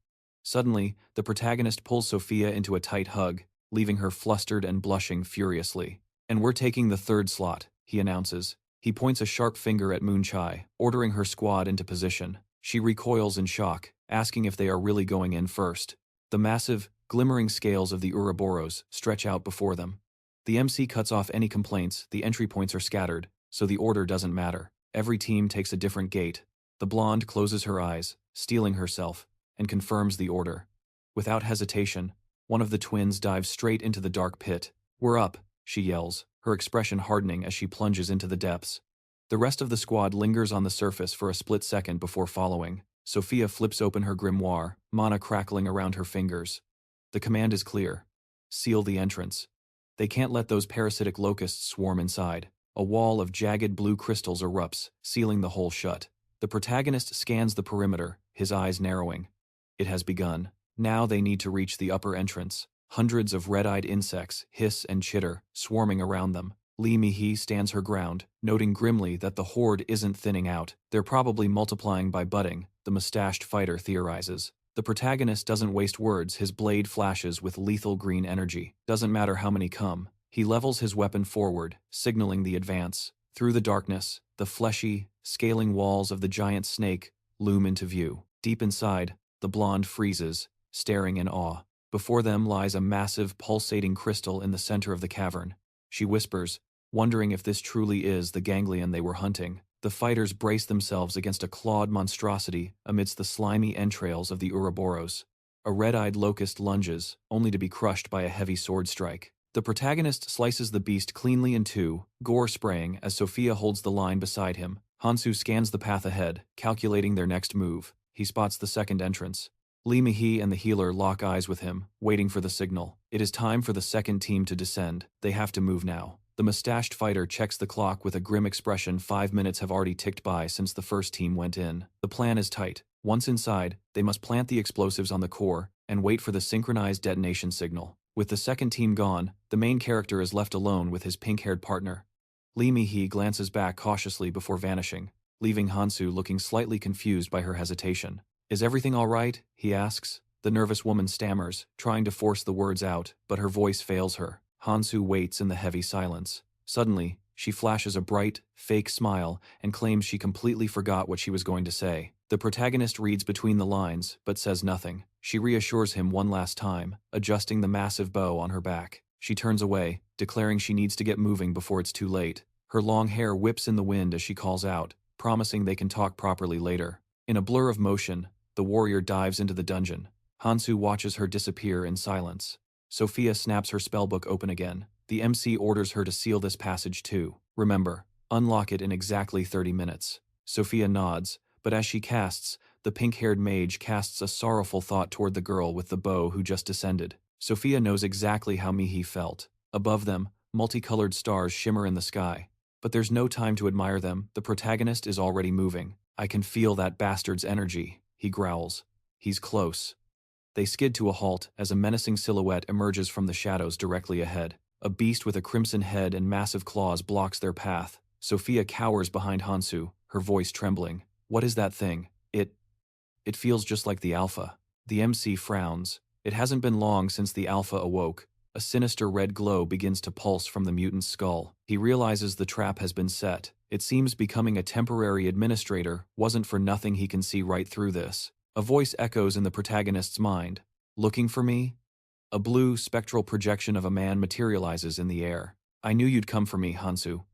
Suddenly, the protagonist pulls Sophia into a tight hug, leaving her flustered and blushing furiously. "And we're taking the 3rd slot," he announces. He points a sharp finger at Moon Chai, ordering her squad into position. She recoils in shock, asking if they are really going in first. The massive, Glimmering scales of the Ouroboros stretch out before them. The MC cuts off any complaints, the entry points are scattered, so the order doesn't matter. Every team takes a different gate. The blonde closes her eyes, steeling herself, and confirms the order. Without hesitation, one of the twins dives straight into the dark pit. "We're up," she yells, her expression hardening as she plunges into the depths. The rest of the squad lingers on the surface for a split second before following. Sophia flips open her grimoire, mana crackling around her fingers. The command is clear. Seal the entrance. They can't let those parasitic locusts swarm inside. A wall of jagged blue crystals erupts, sealing the hole shut. The protagonist scans the perimeter, his eyes narrowing. It has begun. Now they need to reach the upper entrance. Hundreds of red-eyed insects hiss and chitter, swarming around them. Li Mihi stands her ground, noting grimly that the horde isn't thinning out. They're probably multiplying by budding, the mustached fighter theorizes. The protagonist doesn't waste words, his blade flashes with lethal green energy. Doesn't matter how many come. He levels his weapon forward, signaling the advance. Through the darkness, the fleshy, scaling walls of the giant snake loom into view. Deep inside, the blonde freezes, staring in awe. Before them lies a massive, pulsating crystal in the center of the cavern. She whispers, wondering if this truly is the ganglion they were hunting. The fighters brace themselves against a clawed monstrosity amidst the slimy entrails of the Ouroboros. A red-eyed locust lunges, only to be crushed by a heavy sword strike. The protagonist slices the beast cleanly in two, gore spraying as Sophia holds the line beside him. Hansu scans the path ahead, calculating their next move. He spots the second entrance. Li Mihi and the healer lock eyes with him, waiting for the signal. It is time for the second team to descend. They have to move now. The mustached fighter checks the clock with a grim expression. 5 minutes have already ticked by since the first team went in. The plan is tight. Once inside, they must plant the explosives on the core and wait for the synchronized detonation signal. With the second team gone, the main character is left alone with his pink-haired partner. Li Mihi glances back cautiously before vanishing, leaving Hansu looking slightly confused by her hesitation. "Is everything all right?" he asks. The nervous woman stammers, trying to force the words out, but her voice fails her. Hansu waits in the heavy silence. Suddenly, she flashes a bright, fake smile and claims she completely forgot what she was going to say. The protagonist reads between the lines, but says nothing. She reassures him one last time, adjusting the massive bow on her back. She turns away, declaring she needs to get moving before it's too late. Her long hair whips in the wind as she calls out, promising they can talk properly later. In a blur of motion, the warrior dives into the dungeon. Hansu watches her disappear in silence. Sophia snaps her spellbook open again. The MC orders her to seal this passage too. Remember, unlock it in exactly 30 minutes. Sophia nods, but as she casts, the pink-haired mage casts a sorrowful thought toward the girl with the bow who just descended. Sophia knows exactly how Mihi felt. Above them, multicolored stars shimmer in the sky. But there's no time to admire them, the protagonist is already moving. "I can feel that bastard's energy," he growls. He's close. They skid to a halt as a menacing silhouette emerges from the shadows directly ahead. A beast with a crimson head and massive claws blocks their path. Sophia cowers behind Hansu, her voice trembling. "What is that thing? It feels just like the Alpha." The MC frowns. It hasn't been long since the Alpha awoke. A sinister red glow begins to pulse from the mutant's skull. He realizes the trap has been set. It seems becoming a temporary administrator wasn't for nothing. He can see right through this. A voice echoes in the protagonist's mind. "Looking for me?" A blue, spectral projection of a man materializes in the air. "I knew you'd come for me, Hansu."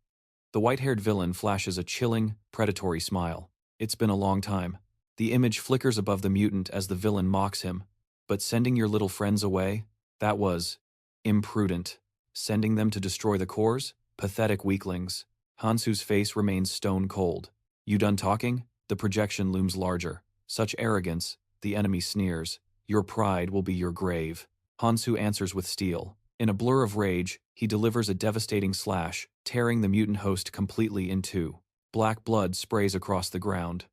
The white-haired villain flashes a chilling, predatory smile. "It's been a long time." The image flickers above the mutant as the villain mocks him. "But sending your little friends away? That was imprudent. Sending them to destroy the cores? Pathetic weaklings." Hansu's face remains stone cold. "You done talking?" The projection looms larger. "Such arrogance," the enemy sneers. "Your pride will be your grave." Hansu answers with steel. In a blur of rage, he delivers a devastating slash, tearing the mutant host completely in two. Black blood sprays across the ground.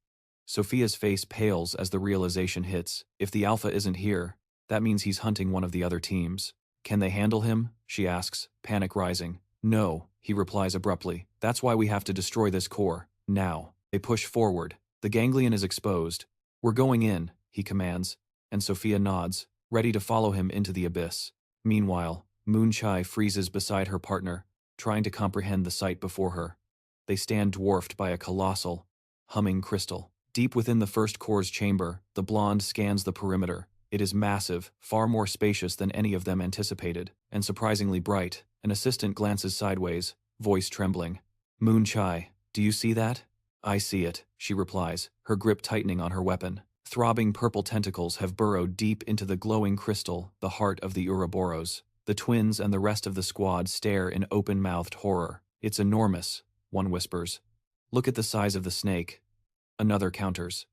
Sophia's face pales as the realization hits. If the Alpha isn't here, that means he's hunting one of the other teams. "Can they handle him?" she asks, panic rising. "No," he replies abruptly. "That's why we have to destroy this core. Now." They push forward. The ganglion is exposed. "We're going in," he commands, and Sophia nods, ready to follow him into the abyss. Meanwhile, Moonchai freezes beside her partner, trying to comprehend the sight before her. They stand dwarfed by a colossal, humming crystal. Deep within the first core's chamber, the blonde scans the perimeter, It is massive, far more spacious than any of them anticipated, and surprisingly bright. An assistant glances sideways, voice trembling. Moon Chai, do you see that? I see it, she replies, her grip tightening on her weapon. Throbbing purple tentacles have burrowed deep into the glowing crystal, the heart of the Ouroboros. The twins and the rest of the squad stare in open-mouthed horror. It's enormous, one whispers. Look at the size of the snake. Another counters.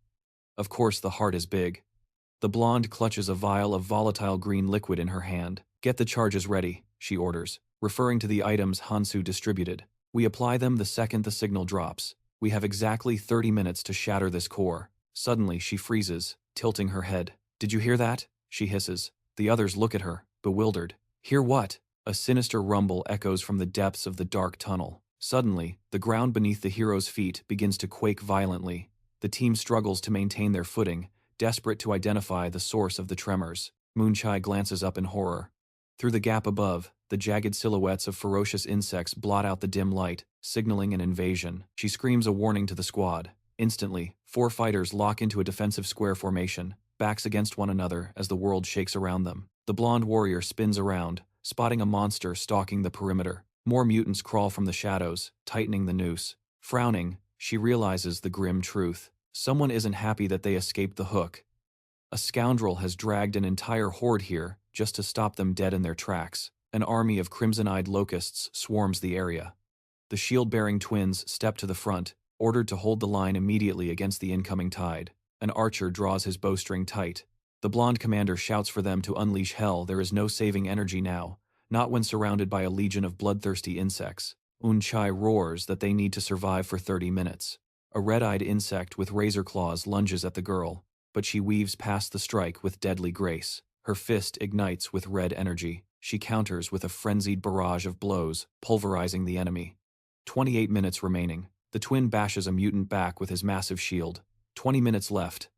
Of course the heart is big. The blonde clutches a vial of volatile green liquid in her hand. Get the charges ready, she orders, referring to the items Hansu distributed. We apply them the second the signal drops. We have exactly 30 minutes to shatter this core. Suddenly she freezes, tilting her head. Did you hear that? She hisses. The others look at her, bewildered. Hear what? A sinister rumble echoes from the depths of the dark tunnel. Suddenly, the ground beneath the hero's feet begins to quake violently. The team struggles to maintain their footing, desperate to identify the source of the tremors. Moonchai glances up in horror. Through the gap above, the jagged silhouettes of ferocious insects blot out the dim light, signaling an invasion. She screams a warning to the squad. Instantly, 4 fighters lock into a defensive square formation, backs against one another as the world shakes around them. The blonde warrior spins around, spotting a monster stalking the perimeter. More mutants crawl from the shadows, tightening the noose. Frowning, she realizes the grim truth. Someone isn't happy that they escaped the hook. A scoundrel has dragged an entire horde here just to stop them dead in their tracks. An army of crimson-eyed locusts swarms the area. The shield-bearing twins step to the front, ordered to hold the line immediately against the incoming tide. An archer draws his bowstring tight. The blonde commander shouts for them to unleash hell. There is no saving energy now, not when surrounded by a legion of bloodthirsty insects. Unchai roars that they need to survive for 30 minutes. A red-eyed insect with razor claws lunges at the girl, but she weaves past the strike with deadly grace. Her fist ignites with red energy. She counters with a frenzied barrage of blows, pulverizing the enemy. 28 minutes remaining. The twin bashes a mutant back with his massive shield. 20 minutes left.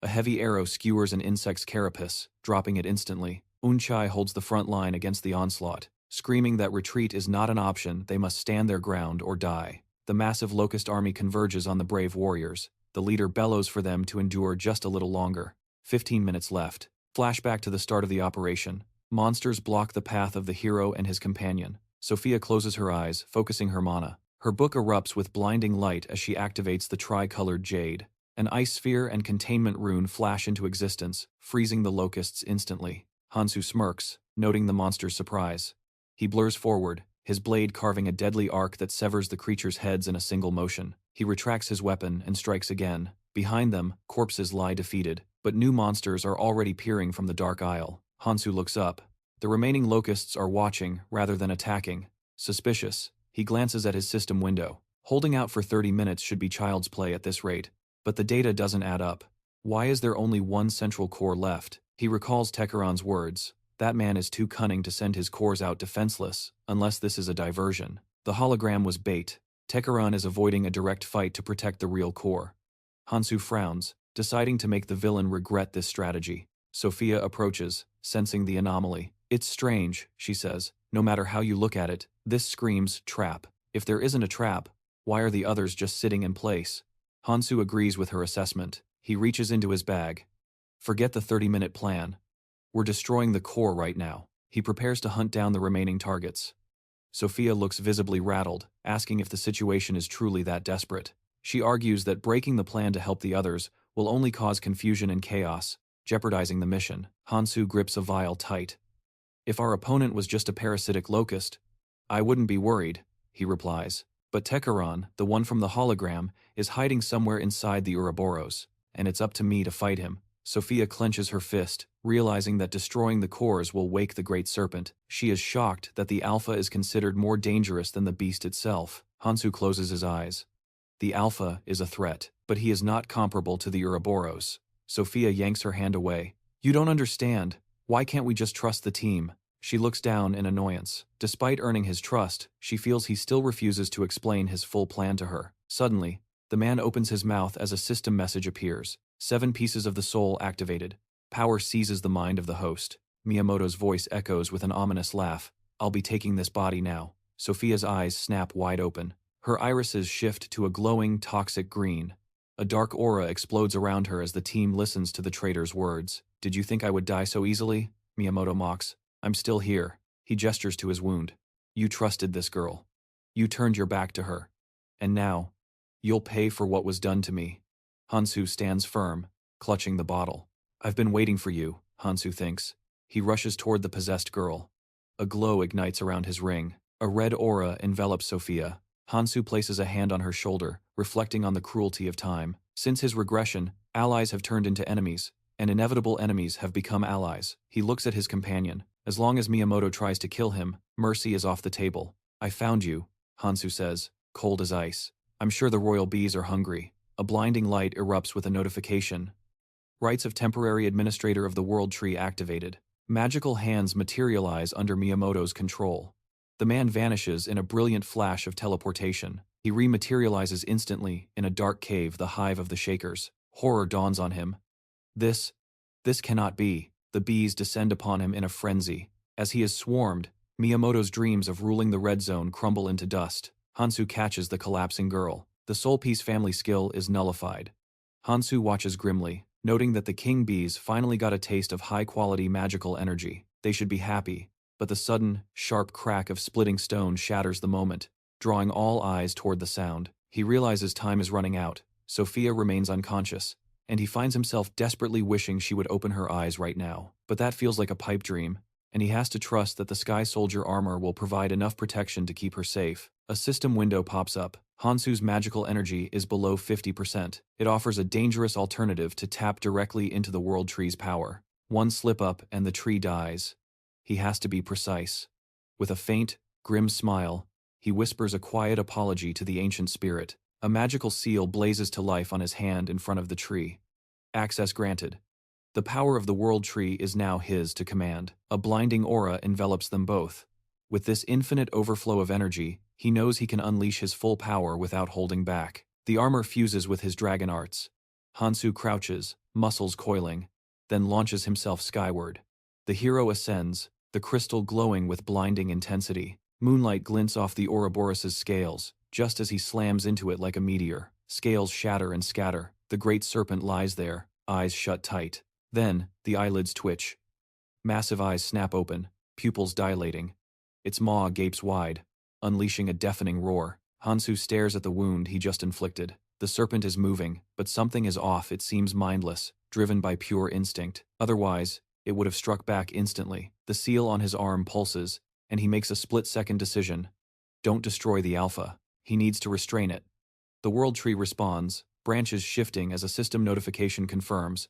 A heavy arrow skewers an insect's carapace, dropping it instantly. Unchai holds the front line against the onslaught, screaming that retreat is not an option, they must stand their ground or die. The massive locust army converges on the brave warriors. The leader bellows for them to endure just a little longer. 15 minutes left. Flashback to the start of the operation. Monsters block the path of the hero and his companion. Sophia closes her eyes, focusing her mana. Her book erupts with blinding light as she activates the tri-colored jade. An ice sphere and containment rune flash into existence, freezing the locusts instantly. Hansu smirks, noting the monster's surprise. He blurs forward, his blade carving a deadly arc that severs the creature's heads in a single motion. He retracts his weapon and strikes again. Behind them, corpses lie defeated, but new monsters are already peering from the dark aisle. Hansu looks up. The remaining locusts are watching, rather than attacking. Suspicious, he glances at his system window. Holding out for 30 minutes should be child's play at this rate. But the data doesn't add up. Why is there only one central core left? He recalls Tekeron's words. That man is too cunning to send his cores out defenseless, unless this is a diversion. The hologram was bait. Tekeron is avoiding a direct fight to protect the real core. Hansu frowns, deciding to make the villain regret this strategy. Sophia approaches, sensing the anomaly. It's strange, she says. No matter how you look at it, this screams trap. If there isn't a trap, why are the others just sitting in place? Hansu agrees with her assessment. He reaches into his bag. Forget the 30-minute plan. We're destroying the core right now. He prepares to hunt down the remaining targets. Sophia looks visibly rattled, asking if the situation is truly that desperate. She argues that breaking the plan to help the others will only cause confusion and chaos, jeopardizing the mission. Hansu grips a vial tight. If our opponent was just a parasitic locust, I wouldn't be worried, he replies. But Tekeron, the one from the hologram, is hiding somewhere inside the Ouroboros, and it's up to me to fight him. Sophia clenches her fist, realizing that destroying the cores will wake the Great Serpent. She is shocked that the Alpha is considered more dangerous than the beast itself. Hansu closes his eyes. The Alpha is a threat, but he is not comparable to the Ouroboros. Sophia yanks her hand away. You don't understand. Why can't we just trust the team? She looks down in annoyance. Despite earning his trust, she feels he still refuses to explain his full plan to her. Suddenly, the man opens his mouth as a system message appears. 7 pieces of the soul activated. Power seizes the mind of the host. Miyamoto's voice echoes with an ominous laugh. I'll be taking this body now. Sophia's eyes snap wide open. Her irises shift to a glowing, toxic green. A dark aura explodes around her as the team listens to the traitor's words. Did you think I would die so easily? Miyamoto mocks. I'm still here. He gestures to his wound. You trusted this girl. You turned your back to her. And now, you'll pay for what was done to me. Hansu stands firm, clutching the bottle. I've been waiting for you, Hansu thinks. He rushes toward the possessed girl. A glow ignites around his ring. A red aura envelops Sophia. Hansu places a hand on her shoulder, reflecting on the cruelty of time. Since his regression, allies have turned into enemies, and inevitable enemies have become allies. He looks at his companion. As long as Miyamoto tries to kill him, mercy is off the table. I found you, Hansu says, cold as ice. I'm sure the royal bees are hungry. A blinding light erupts with a notification. Rights of temporary administrator of the World Tree activated. Magical hands materialize under Miyamoto's control. The man vanishes in a brilliant flash of teleportation. He rematerializes instantly in a dark cave, the hive of the Shakers. Horror dawns on him. This cannot be. The bees descend upon him in a frenzy. As he is swarmed, Miyamoto's dreams of ruling the red zone crumble into dust. Hansu catches the collapsing girl. The soul piece family skill is nullified. Hansu watches grimly, noting that the king bees finally got a taste of high-quality magical energy. They should be happy, but the sudden, sharp crack of splitting stone shatters the moment, drawing all eyes toward the sound. He realizes time is running out. Sophia remains unconscious, and he finds himself desperately wishing she would open her eyes right now. But that feels like a pipe dream, and he has to trust that the Sky Soldier armor will provide enough protection to keep her safe. A system window pops up. Hansu's magical energy is below 50%. It offers a dangerous alternative to tap directly into the World Tree's power. One slip-up and the tree dies. He has to be precise. With a faint, grim smile, he whispers a quiet apology to the ancient spirit. A magical seal blazes to life on his hand in front of the tree. Access granted. The power of the World Tree is now his to command. A blinding aura envelops them both. With this infinite overflow of energy, he knows he can unleash his full power without holding back. The armor fuses with his dragon arts. Hansu crouches, muscles coiling, then launches himself skyward. The hero ascends, the crystal glowing with blinding intensity. Moonlight glints off the Ouroboros' scales, just as he slams into it like a meteor. Scales shatter and scatter. The great serpent lies there, eyes shut tight. Then, the eyelids twitch. Massive eyes snap open, pupils dilating. Its maw gapes wide, unleashing a deafening roar. Hansu stares at the wound he just inflicted. The serpent is moving, but something is off. It seems mindless, driven by pure instinct. Otherwise, it would have struck back instantly. The seal on his arm pulses, and he makes a split-second decision. Don't destroy the Alpha. He needs to restrain it. The World Tree responds, branches shifting as a system notification confirms.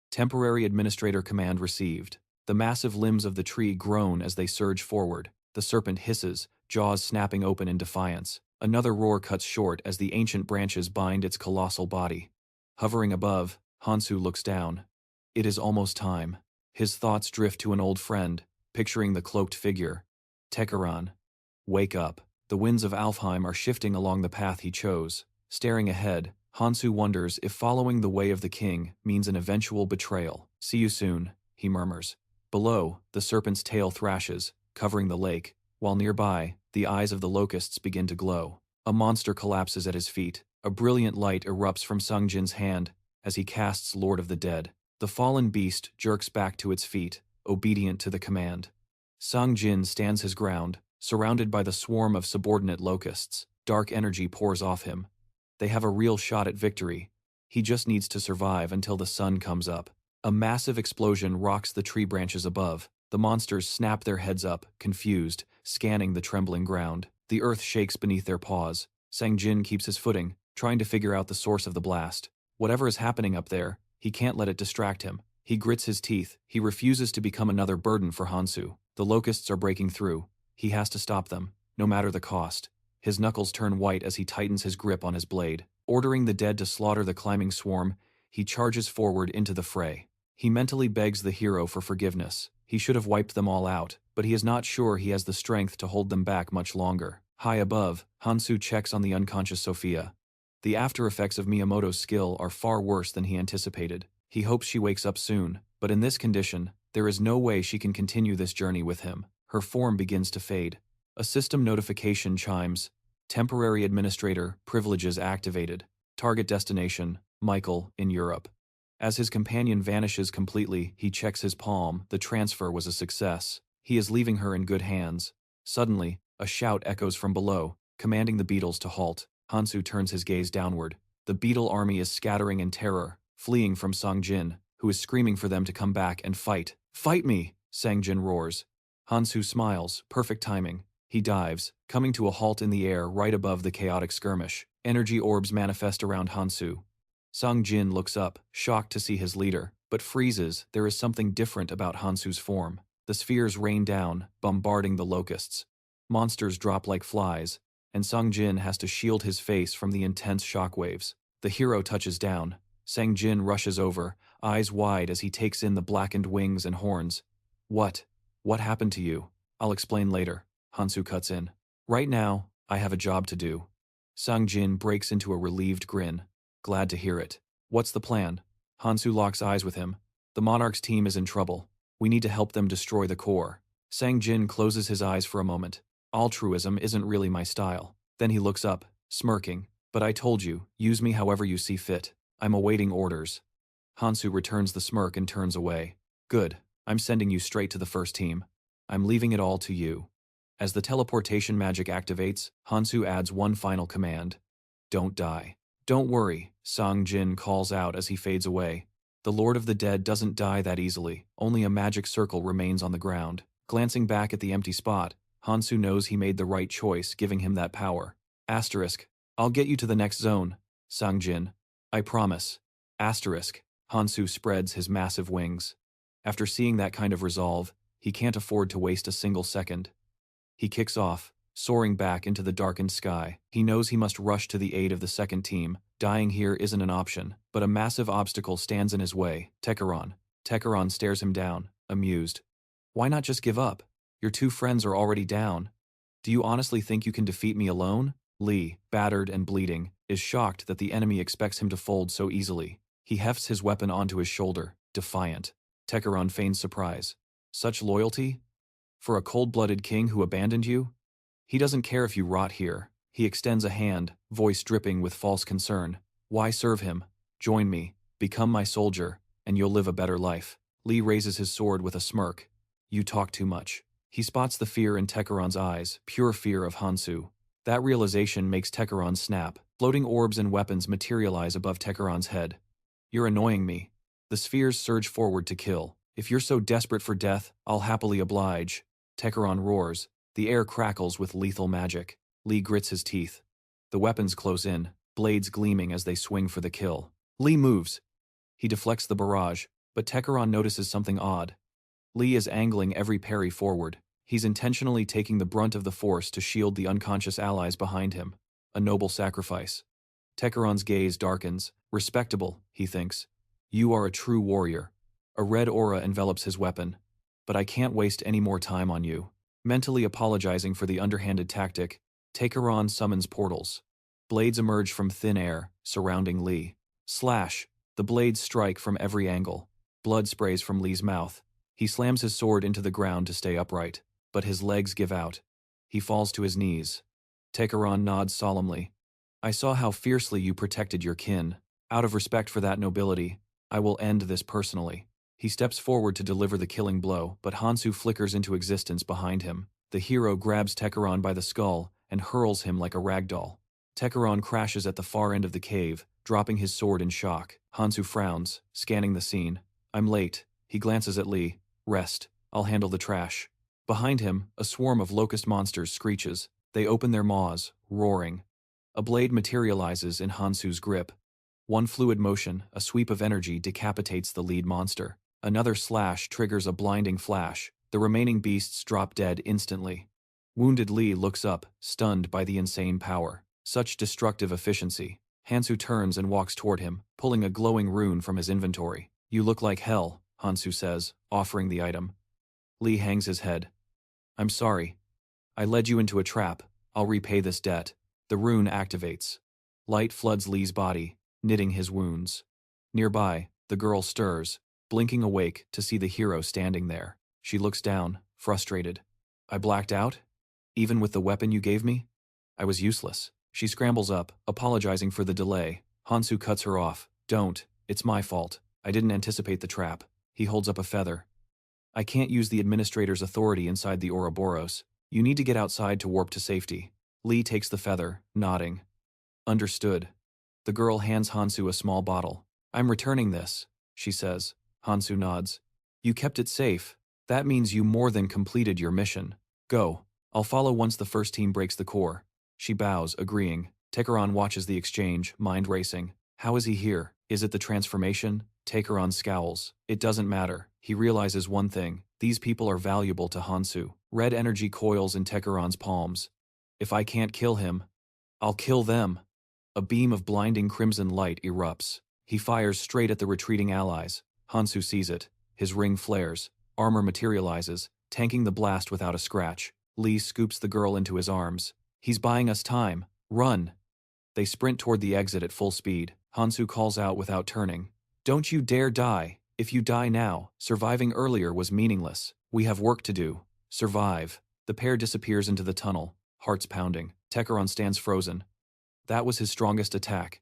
Temporary Administrator command received. The massive limbs of the tree groan as they surge forward. The serpent hisses, jaws snapping open in defiance. Another roar cuts short as the ancient branches bind its colossal body. Hovering above, Hansu looks down. It is almost time. His thoughts drift to an old friend, picturing the cloaked figure. Tekaran. Wake up. The winds of Alfheim are shifting along the path he chose. Staring ahead, Hansu wonders if following the way of the king means an eventual betrayal. See you soon, he murmurs. Below, the serpent's tail thrashes, covering the lake, while nearby, the eyes of the locusts begin to glow. A monster collapses at his feet. A brilliant light erupts from Sungjin's hand as he casts Lord of the Dead. The fallen beast jerks back to its feet, obedient to the command. Sungjin stands his ground, surrounded by the swarm of subordinate locusts. Dark energy pours off him. They have a real shot at victory. He just needs to survive until the sun comes up. A massive explosion rocks the tree branches above. The monsters snap their heads up, confused, scanning the trembling ground. The earth shakes beneath their paws. Sungjin keeps his footing, trying to figure out the source of the blast. Whatever is happening up there, he can't let it distract him. He grits his teeth. He refuses to become another burden for Hansu. The locusts are breaking through. He has to stop them, no matter the cost. His knuckles turn white as he tightens his grip on his blade. Ordering the dead to slaughter the climbing swarm, he charges forward into the fray. He mentally begs the hero for forgiveness. He should have wiped them all out, but he is not sure he has the strength to hold them back much longer. High above, Hansu checks on the unconscious Sophia. The after effects of Miyamoto's skill are far worse than he anticipated. He hopes she wakes up soon, but in this condition, there is no way she can continue this journey with him. Her form begins to fade. A system notification chimes. Temporary Administrator, privileges activated. Target destination, Michael, in Europe. As his companion vanishes completely, he checks his palm. The transfer was a success. He is leaving her in good hands. Suddenly, a shout echoes from below, commanding the beetles to halt. Hansu turns his gaze downward. The beetle army is scattering in terror, fleeing from Sang-jin, who is screaming for them to come back and fight. "Fight me!" Sang-jin roars. Hansu smiles, perfect timing. He dives, coming to a halt in the air right above the chaotic skirmish. Energy orbs manifest around Hansu. Sang-jin looks up, shocked to see his leader, but freezes. There is something different about Hansu's form. The spheres rain down, bombarding the locusts. Monsters drop like flies, and Sang-jin has to shield his face from the intense shockwaves. The hero touches down. Sang-jin rushes over, eyes wide as he takes in the blackened wings and horns. What happened to you? I'll explain later. Hansu cuts in. Right now, I have a job to do. Sang-jin breaks into a relieved grin. Glad to hear it. What's the plan? Hansu locks eyes with him. The Monarch's team is in trouble. We need to help them destroy the core. Sang-jin closes his eyes for a moment. Altruism isn't really my style. Then he looks up, smirking. But I told you, use me however you see fit. I'm awaiting orders. Hansu returns the smirk and turns away. Good. I'm sending you straight to the first team. I'm leaving it all to you. As the teleportation magic activates, Hansu adds one final command. Don't die. Don't worry, Sang-jin calls out as he fades away. The Lord of the Dead doesn't die that easily, only a magic circle remains on the ground. Glancing back at the empty spot, Hansu knows he made the right choice, giving him that power. Asterisk. I'll get you to the next zone, Sang-jin. I promise. Asterisk. Hansu spreads his massive wings. After seeing that kind of resolve, he can't afford to waste a single second. He kicks off, soaring back into the darkened sky. He knows he must rush to the aid of the second team. Dying here isn't an option, but a massive obstacle stands in his way. Techeron. Techeron stares him down, amused. Why not just give up? Your two friends are already down. Do you honestly think you can defeat me alone? Lee, battered and bleeding, is shocked that the enemy expects him to fold so easily. He hefts his weapon onto his shoulder, defiant. Techeron feigns surprise. Such loyalty? For a cold-blooded king who abandoned you? He doesn't care if you rot here. He extends a hand, voice dripping with false concern. Why serve him? Join me, become my soldier, and you'll live a better life. Lee raises his sword with a smirk. You talk too much. He spots the fear in Techeron's eyes, pure fear of Hansu. That realization makes Techeron snap. Floating orbs and weapons materialize above Techeron's head. You're annoying me. The spheres surge forward to kill. If you're so desperate for death, I'll happily oblige. Techeron roars. The air crackles with lethal magic. Lee grits his teeth. The weapons close in, blades gleaming as they swing for the kill. Lee moves. He deflects the barrage, but Techeron notices something odd. Lee is angling every parry forward. He's intentionally taking the brunt of the force to shield the unconscious allies behind him. A noble sacrifice. Techeron's gaze darkens. Respectable, he thinks. You are a true warrior. A red aura envelops his weapon. But I can't waste any more time on you. Mentally apologizing for the underhanded tactic, Techeron summons portals. Blades emerge from thin air, surrounding Lee. Slash! The blades strike from every angle. Blood sprays from Lee's mouth. He slams his sword into the ground to stay upright, but his legs give out. He falls to his knees. Techeron nods solemnly. I saw how fiercely you protected your kin. Out of respect for that nobility, I will end this personally. He steps forward to deliver the killing blow, but Hansu flickers into existence behind him. The hero grabs Techeron by the skull and hurls him like a ragdoll. Techeron crashes at the far end of the cave, dropping his sword in shock. Hansu frowns, scanning the scene. I'm late. He glances at Lee. Rest. I'll handle the trash. Behind him, a swarm of locust monsters screeches. They open their maws, roaring. A blade materializes in Hansu's grip. One fluid motion, a sweep of energy, decapitates the lead monster. Another slash triggers a blinding flash. The remaining beasts drop dead instantly. Wounded Lee looks up, stunned by the insane power. Such destructive efficiency. Hansu turns and walks toward him, pulling a glowing rune from his inventory. You look like hell, Hansu says, offering the item. Lee hangs his head. I'm sorry. I led you into a trap. I'll repay this debt. The rune activates. Light floods Lee's body, knitting his wounds. Nearby, the girl stirs, blinking awake to see the hero standing there. She looks down, frustrated. I blacked out? Even with the weapon you gave me? I was useless. She scrambles up, apologizing for the delay. Hansu cuts her off. Don't. It's my fault. I didn't anticipate the trap. He holds up a feather. I can't use the administrator's authority inside the Ouroboros. You need to get outside to warp to safety. Lee takes the feather, nodding. Understood. The girl hands Hansu a small bottle. I'm returning this, she says. Hansu nods. You kept it safe. That means you more than completed your mission. Go. I'll follow once the first team breaks the core. She bows, agreeing. Tekeron watches the exchange, mind racing. How is he here? Is it the transformation? Tekeron scowls. It doesn't matter. He realizes one thing. These people are valuable to Hansu. Red energy coils in Tekeron's palms. If I can't kill him, I'll kill them. A beam of blinding crimson light erupts. He fires straight at the retreating allies. Hansu sees it. His ring flares. Armor materializes, tanking the blast without a scratch. Lee scoops the girl into his arms. He's buying us time. Run. They sprint toward the exit at full speed. Hansu calls out without turning. Don't you dare die. If you die now, surviving earlier was meaningless. We have work to do. Survive. The pair disappears into the tunnel, hearts pounding. Tekeron stands frozen. That was his strongest attack.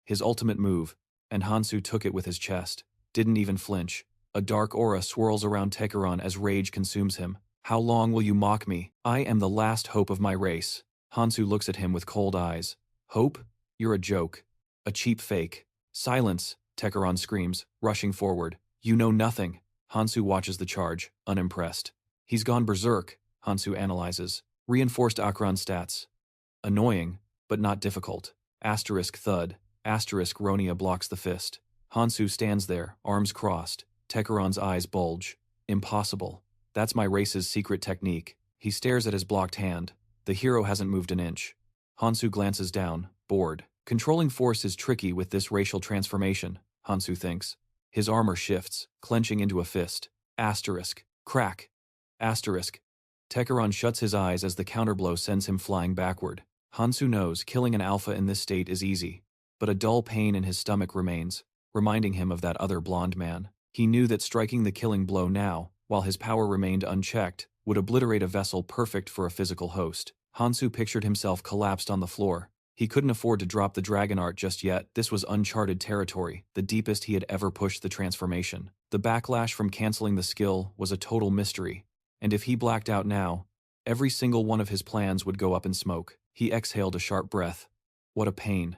His ultimate move, and Hansu took it with his chest. Didn't even flinch. A dark aura swirls around Tekeron as rage consumes him. How long will you mock me? I am the last hope of my race. Hansu looks at him with cold eyes. Hope? You're a joke. A cheap fake. Silence, Tekeron screams, rushing forward. You know nothing. Hansu watches the charge, unimpressed. He's gone berserk, Hansu analyzes. Reinforced Akron stats. Annoying, but not difficult. Asterisk thud. Asterisk Ronia blocks the fist. Hansu stands there, arms crossed. Tekeron's eyes bulge. Impossible. That's my race's secret technique. He stares at his blocked hand. The hero hasn't moved an inch. Hansu glances down, bored. Controlling force is tricky with this racial transformation, Hansu thinks. His armor shifts, clenching into a fist. Asterisk. Crack. Asterisk. Tekeron shuts his eyes as the counterblow sends him flying backward. Hansu knows killing an alpha in this state is easy, but a dull pain in his stomach remains, reminding him of that other blonde man. He knew that striking the killing blow now, while his power remained unchecked, would obliterate a vessel perfect for a physical host. Hansu pictured himself collapsed on the floor. He couldn't afford to drop the dragon art just yet. This was uncharted territory, the deepest he had ever pushed the transformation. The backlash from canceling the skill was a total mystery, and if he blacked out now, every single one of his plans would go up in smoke. He exhaled a sharp breath. What a pain.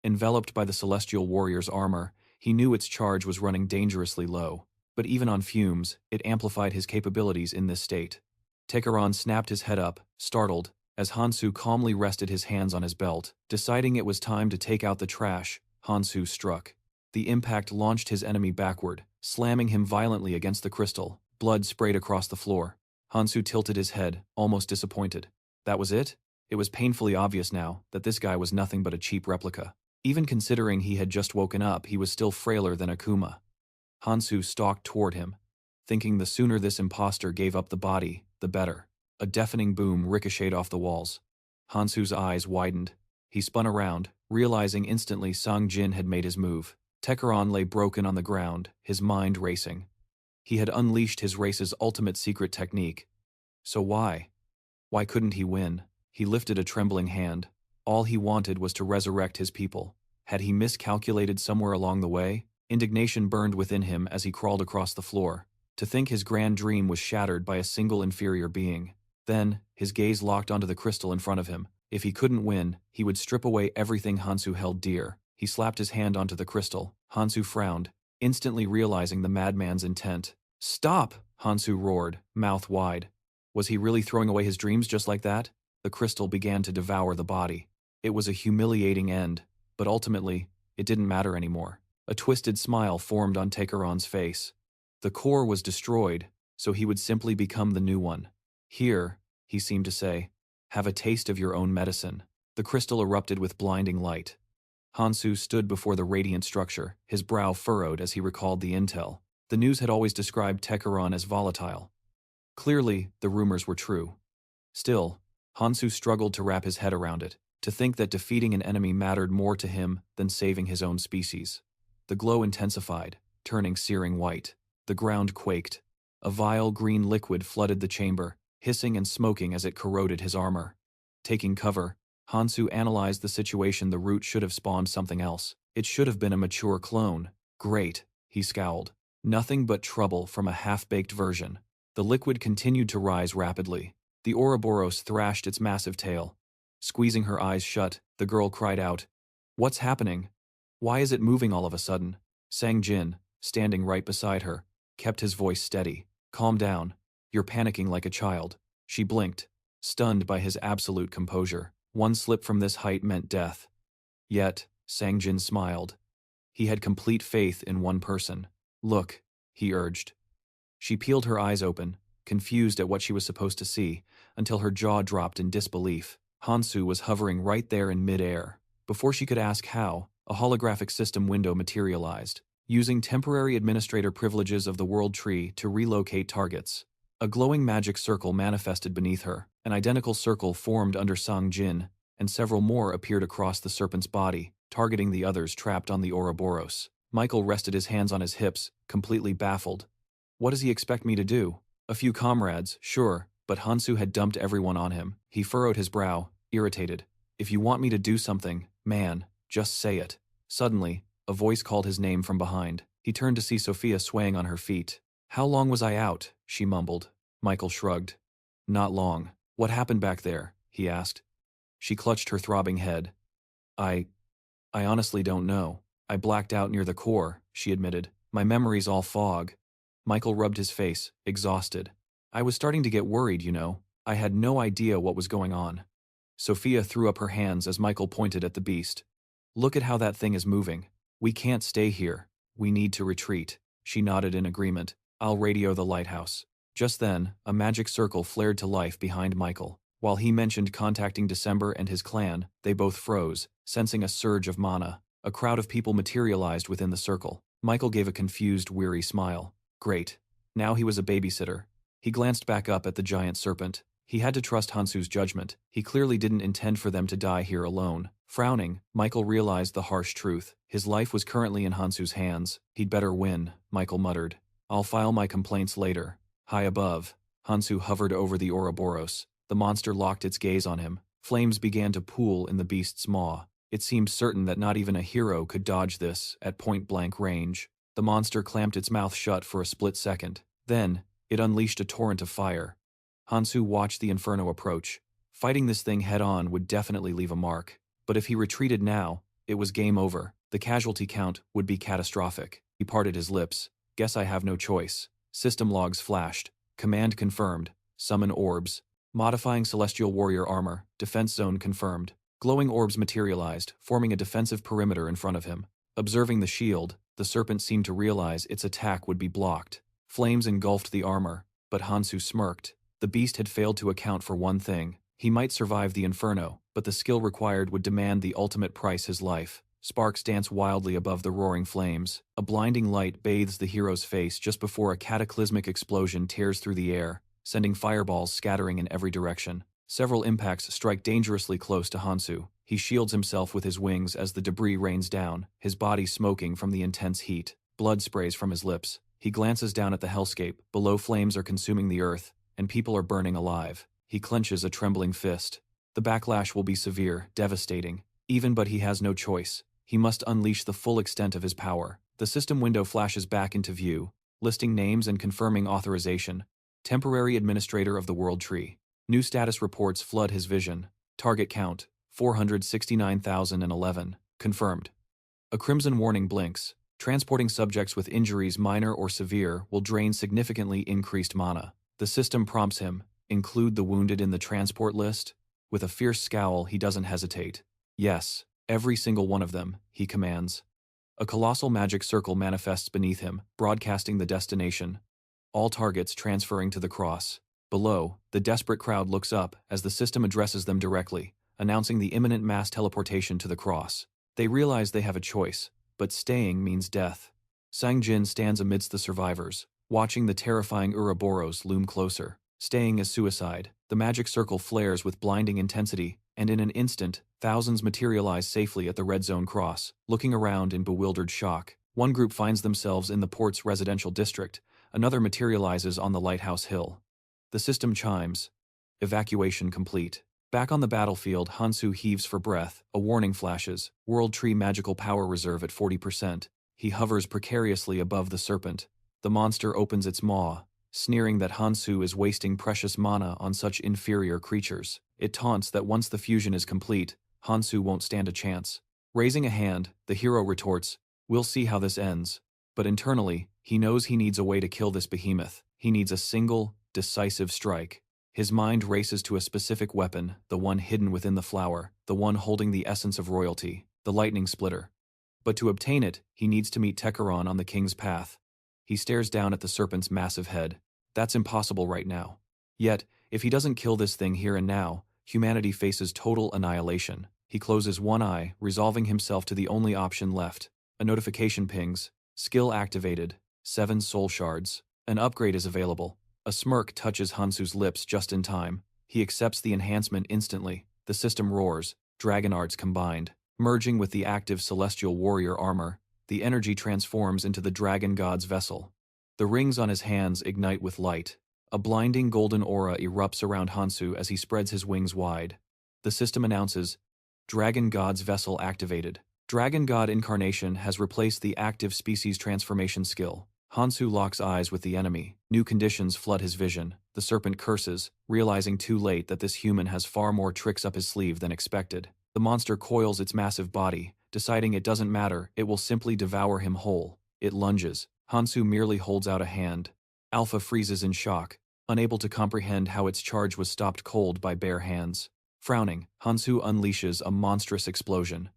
Enveloped by the celestial warrior's armor, he knew its charge was running dangerously low, but even on fumes, it amplified his capabilities in this state. Tekeron snapped his head up, startled, as Hansu calmly rested his hands on his belt. Deciding it was time to take out the trash, Hansu struck. The impact launched his enemy backward, slamming him violently against the crystal. Blood sprayed across the floor. Hansu tilted his head, almost disappointed. That was it? It was painfully obvious now that this guy was nothing but a cheap replica. Even considering he had just woken up, he was still frailer than Akuma. Hansu stalked toward him, thinking the sooner this imposter gave up the body, the better. A deafening boom ricocheted off the walls. Hansu's eyes widened. He spun around, realizing instantly Sang Jin had made his move. Tekeron lay broken on the ground, his mind racing. He had unleashed his race's ultimate secret technique. So why? Why couldn't he win? He lifted a trembling hand. All he wanted was to resurrect his people. Had he miscalculated somewhere along the way? Indignation burned within him as he crawled across the floor. To think his grand dream was shattered by a single inferior being. Then, his gaze locked onto the crystal in front of him. If he couldn't win, he would strip away everything Hansu held dear. He slapped his hand onto the crystal. Hansu frowned, instantly realizing the madman's intent. Stop! Hansu roared, mouth wide. Was he really throwing away his dreams just like that? The crystal began to devour the body. It was a humiliating end, but ultimately, it didn't matter anymore. A twisted smile formed on Tekeron's face. The core was destroyed, so he would simply become the new one. Here, he seemed to say, have a taste of your own medicine. The crystal erupted with blinding light. Hansu stood before the radiant structure, his brow furrowed as he recalled the intel. The news had always described Tekeron as volatile. Clearly, the rumors were true. Still, Hansu struggled to wrap his head around it, to think that defeating an enemy mattered more to him than saving his own species. The glow intensified, turning searing white. The ground quaked. A vile green liquid flooded the chamber, hissing and smoking as it corroded his armor. Taking cover, Hansu analyzed the situation. The root should have spawned something else. It should have been a mature clone. Great. he scowled. Nothing but trouble from a half-baked version. The liquid continued to rise rapidly. The Ouroboros thrashed its massive tail. Squeezing her eyes shut, the girl cried out, "What's happening? Why is it moving all of a sudden?" Sang Jin, standing right beside her, kept his voice steady. "Calm down. You're panicking like a child." She blinked, stunned by his absolute composure. One slip from this height meant death. Yet, Sang Jin smiled. He had complete faith in one person. "Look," he urged. She peeled her eyes open, confused at what she was supposed to see, until her jaw dropped in disbelief. Hansu was hovering right there in mid-air. Before she could ask how, a holographic system window materialized, using temporary administrator privileges of the World Tree to relocate targets. A glowing magic circle manifested beneath her, an identical circle formed under Sang Jin, and several more appeared across the serpent's body, targeting the others trapped on the Ouroboros. Michael rested his hands on his hips, completely baffled. What does he expect me to do? A few comrades, sure, but Hansu had dumped everyone on him. He furrowed his brow, irritated. "If you want me to do something, man, just say it." Suddenly, a voice called his name from behind. He turned to see Sophia swaying on her feet. "How long was I out?" she mumbled. Michael shrugged. "Not long. What happened back there?" he asked. She clutched her throbbing head. I honestly don't know. I blacked out near the core," she admitted. "My memory's all fog." Michael rubbed his face, exhausted. "I was starting to get worried, you know. I had no idea what was going on." Sophia threw up her hands as Michael pointed at the beast. "Look at how that thing is moving. We can't stay here. We need to retreat." She nodded in agreement. "I'll radio the lighthouse." Just then, a magic circle flared to life behind Michael. While he mentioned contacting December and his clan, they both froze, sensing a surge of mana. A crowd of people materialized within the circle. Michael gave a confused, weary smile. Great. Now he was a babysitter. He glanced back up at the giant serpent. He had to trust Hansu's judgment. He clearly didn't intend for them to die here alone. Frowning, Michael realized the harsh truth. His life was currently in Hansu's hands. He'd better win, Michael muttered. "I'll file my complaints later." High above, Hansu hovered over the Ouroboros. The monster locked its gaze on him. Flames began to pool in the beast's maw. It seemed certain that not even a hero could dodge this at point-blank range. The monster clamped its mouth shut for a split second. Then, it unleashed a torrent of fire. Hansu watched the inferno approach. Fighting this thing head-on would definitely leave a mark. But if he retreated now, it was game over. The casualty count would be catastrophic. He parted his lips. "Guess I have no choice." System logs flashed. Command confirmed. Summon orbs. Modifying celestial warrior armor. Defense zone confirmed. Glowing orbs materialized, forming a defensive perimeter in front of him. Observing the shield, the serpent seemed to realize its attack would be blocked. Flames engulfed the armor, but Hansu smirked. The beast had failed to account for one thing. He might survive the inferno, but the skill required would demand the ultimate price: his life. Sparks dance wildly above the roaring flames. A blinding light bathes the hero's face just before a cataclysmic explosion tears through the air, sending fireballs scattering in every direction. Several impacts strike dangerously close to Hansu. He shields himself with his wings as the debris rains down, his body smoking from the intense heat. Blood sprays from his lips. He glances down at the hellscape. Below, flames are consuming the earth, and people are burning alive. He clenches a trembling fist. The backlash will be severe, devastating. But he has no choice. He must unleash the full extent of his power. The system window flashes back into view, listing names and confirming authorization. Temporary Administrator of the World Tree. New status reports flood his vision. Target count, 469,011. Confirmed. A crimson warning blinks. Transporting subjects with injuries minor or severe will drain significantly increased mana. The system prompts him, include the wounded in the transport list? With a fierce scowl, he doesn't hesitate. Yes, every single one of them, he commands. A colossal magic circle manifests beneath him, broadcasting the destination. All targets transferring to the cross. Below, the desperate crowd looks up as the system addresses them directly, announcing the imminent mass teleportation to the cross. They realize they have a choice, but staying means death. Sang Jin stands amidst the survivors, watching the terrifying Ouroboros loom closer. Staying is suicide. The magic circle flares with blinding intensity, and in an instant, thousands materialize safely at the red zone cross, looking around in bewildered shock. One group finds themselves in the port's residential district, another materializes on the lighthouse hill. The system chimes. Evacuation complete. Back on the battlefield, Hansu heaves for breath. A warning flashes. World Tree magical power reserve at 40%. He hovers precariously above the serpent. The monster opens its maw, sneering that Hansu is wasting precious mana on such inferior creatures. It taunts that once the fusion is complete, Hansu won't stand a chance. Raising a hand, the hero retorts, "We'll see how this ends." But internally, he knows he needs a way to kill this behemoth. He needs a single, decisive strike. His mind races to a specific weapon, the one hidden within the flower, the one holding the essence of royalty, the lightning splitter. But to obtain it, he needs to meet Tekaron on the king's path. He stares down at the serpent's massive head. That's impossible right now. Yet, if he doesn't kill this thing here and now, humanity faces total annihilation. He closes one eye, resolving himself to the only option left. A notification pings. Skill activated. 7 soul shards. An upgrade is available. A smirk touches Hansu's lips just in time. He accepts the enhancement instantly. The system roars, dragon arts combined. Merging with the active celestial warrior armor, the energy transforms into the dragon god's vessel. The rings on his hands ignite with light. A blinding golden aura erupts around Hansu as he spreads his wings wide. The system announces, Dragon God's vessel activated. Dragon God incarnation has replaced the active species transformation skill. Hansu locks eyes with the enemy. New conditions flood his vision. The serpent curses, realizing too late that this human has far more tricks up his sleeve than expected. The monster coils its massive body, deciding it doesn't matter, it will simply devour him whole. It lunges. Hansu merely holds out a hand. Alpha freezes in shock, unable to comprehend how its charge was stopped cold by bare hands. Frowning, Hansu unleashes a monstrous explosion.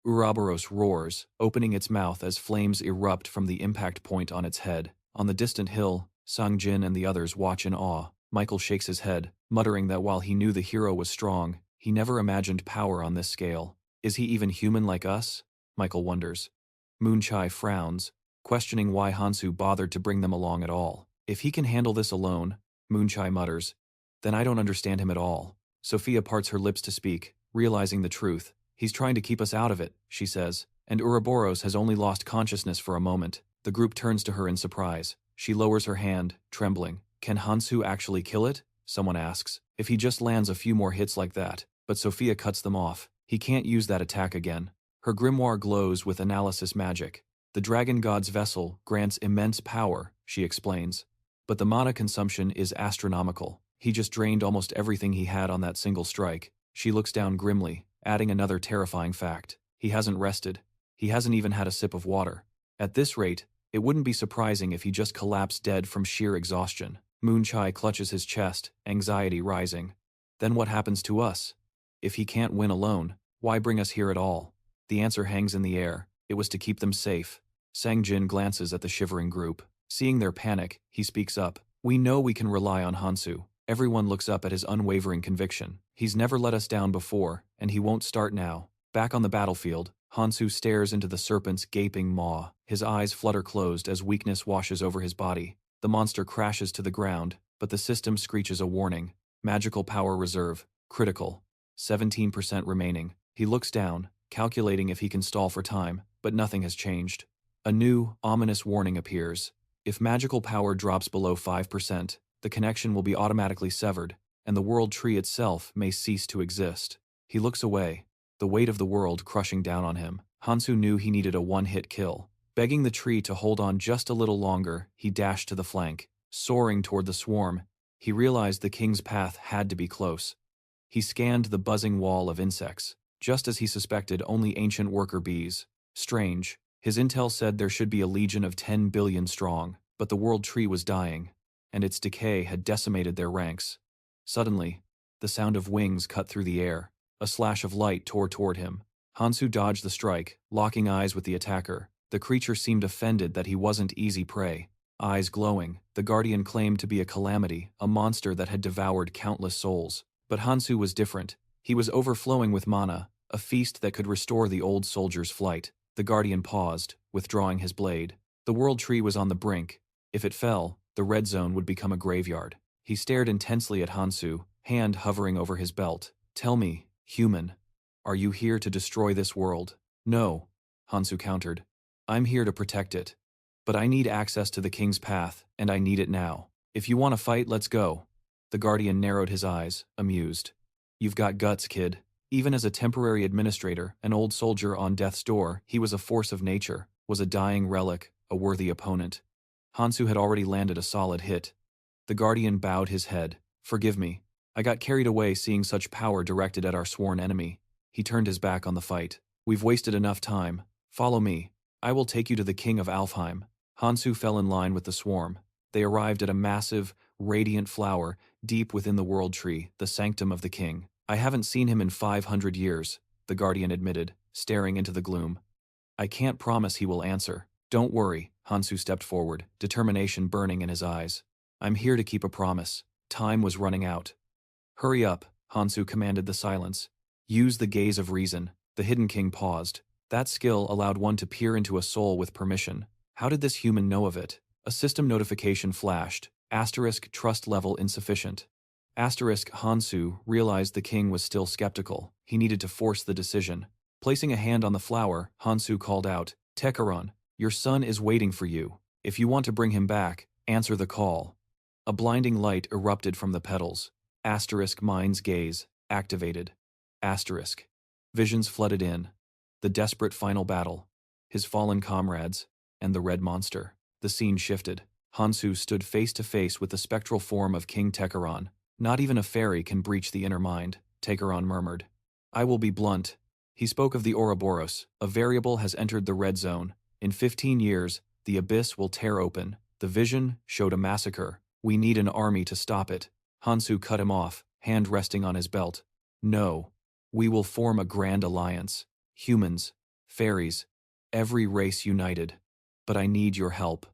Ouroboros roars, opening its mouth as flames erupt from the impact point on its head. On the distant hill, Sang-jin and the others watch in awe. Michael shakes his head, muttering that while he knew the hero was strong, he never imagined power on this scale. Is he even human like us? Michael wonders. Moonchai frowns, questioning why Hansu bothered to bring them along at all. If he can handle this alone, Moonchai mutters, then I don't understand him at all. Sophia parts her lips to speak, realizing the truth. He's trying to keep us out of it, she says, and Ouroboros has only lost consciousness for a moment. The group turns to her in surprise. She lowers her hand, trembling. Can Hansu actually kill it? Someone asks. If he just lands a few more hits like that. But Sophia cuts them off. He can't use that attack again. Her grimoire glows with analysis magic. The dragon god's vessel grants immense power, she explains. But the mana consumption is astronomical. He just drained almost everything he had on that single strike. She looks down grimly, adding another terrifying fact. He hasn't rested. He hasn't even had a sip of water. At this rate, it wouldn't be surprising if he just collapsed dead from sheer exhaustion. Moonchai clutches his chest, anxiety rising. Then what happens to us? If he can't win alone, why bring us here at all? The answer hangs in the air. It was to keep them safe. Sang-jin glances at the shivering group. Seeing their panic, he speaks up. We know we can rely on Hansu. Everyone looks up at his unwavering conviction. He's never let us down before, and he won't start now. Back on the battlefield, Hansu stares into the serpent's gaping maw. His eyes flutter closed as weakness washes over his body. The monster crashes to the ground, but the system screeches a warning. Magical power reserve. Critical. 17% remaining. He looks down, calculating if he can stall for time, but nothing has changed. A new, ominous warning appears. If magical power drops below 5%, the connection will be automatically severed, and the world tree itself may cease to exist. He looks away, the weight of the world crushing down on him. Hansu knew he needed a one-hit kill. Begging the tree to hold on just a little longer, he dashed to the flank. Soaring toward the swarm, he realized the king's path had to be close. He scanned the buzzing wall of insects. Just as he suspected, only ancient worker bees. Strange. His intel said there should be a legion of 10 billion strong, but the world tree was dying, and its decay had decimated their ranks. Suddenly, the sound of wings cut through the air. A slash of light tore toward him. Hansu dodged the strike, locking eyes with the attacker. The creature seemed offended that he wasn't easy prey. Eyes glowing, the guardian claimed to be a calamity, a monster that had devoured countless souls. But Hansu was different. He was overflowing with mana, a feast that could restore the old soldier's flight. The guardian paused, withdrawing his blade. The world tree was on the brink. If it fell, the red zone would become a graveyard. He stared intensely at Hansu, hand hovering over his belt. Tell me, human, are you here to destroy this world? No, Hansu countered. I'm here to protect it. But I need access to the king's path, and I need it now. If you want to fight, let's go. The guardian narrowed his eyes, amused. You've got guts, kid. Even as a temporary administrator, an old soldier on death's door, he was a force of nature. Was a dying relic, a worthy opponent? Hansu had already landed a solid hit. The Guardian bowed his head. Forgive me. I got carried away seeing such power directed at our sworn enemy. He turned his back on the fight. We've wasted enough time. Follow me. I will take you to the king of Alfheim. Hansu fell in line with the swarm. They arrived at a massive, radiant flower deep within the world tree, the sanctum of the king. I haven't seen him in 500 years, the Guardian admitted, staring into the gloom. I can't promise he will answer. Don't worry, Hansu stepped forward, determination burning in his eyes. I'm here to keep a promise. Time was running out. Hurry up, Hansu commanded the silence. Use the gaze of reason. The hidden king paused. That skill allowed one to peer into a soul with permission. How did this human know of it? A system notification flashed. Asterisk trust level insufficient. Asterisk Hansu realized the king was still skeptical. He needed to force the decision. Placing a hand on the flower, Hansu called out, Tekaron, your son is waiting for you. If you want to bring him back, answer the call. A blinding light erupted from the petals. Asterisk mind's gaze, activated. Asterisk. Visions flooded in. The desperate final battle. His fallen comrades. And the red monster. The scene shifted. Hansu stood face to face with the spectral form of King Tekaron. Not even a fairy can breach the inner mind, Tekaron murmured. I will be blunt. He spoke of the Ouroboros. A variable has entered the red zone. In 15 years, the abyss will tear open. The vision showed a massacre. We need an army to stop it. Hansu cut him off, hand resting on his belt. No. We will form a grand alliance. Humans, fairies, every race united. But I need your help.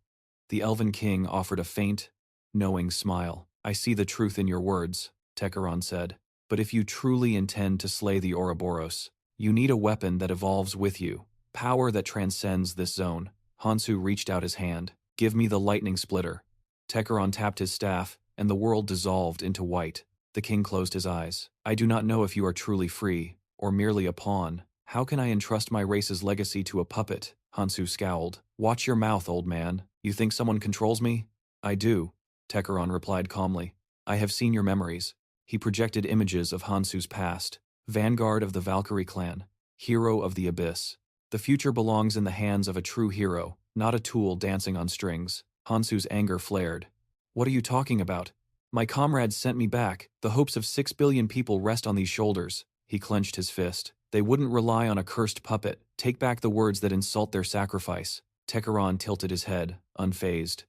The Elven King offered a faint, knowing smile. I see the truth in your words, Tekaron said. But if you truly intend to slay the Ouroboros, you need a weapon that evolves with you. Power that transcends this zone. Hansu reached out his hand. Give me the lightning splitter. Tekaron tapped his staff, and the world dissolved into white. The king closed his eyes. I do not know if you are truly free, or merely a pawn. How can I entrust my race's legacy to a puppet? Hansu scowled. Watch your mouth, old man. You think someone controls me? I do, Tekaron replied calmly. I have seen your memories. He projected images of Hansu's past. Vanguard of the Valkyrie clan. Hero of the abyss. The future belongs in the hands of a true hero, not a tool dancing on strings. Hansu's anger flared. What are you talking about? My comrades sent me back. The hopes of 6 billion people rest on these shoulders. He clenched his fist. They wouldn't rely on a cursed puppet. Take back the words that insult their sacrifice. Tekaron tilted his head, unfazed.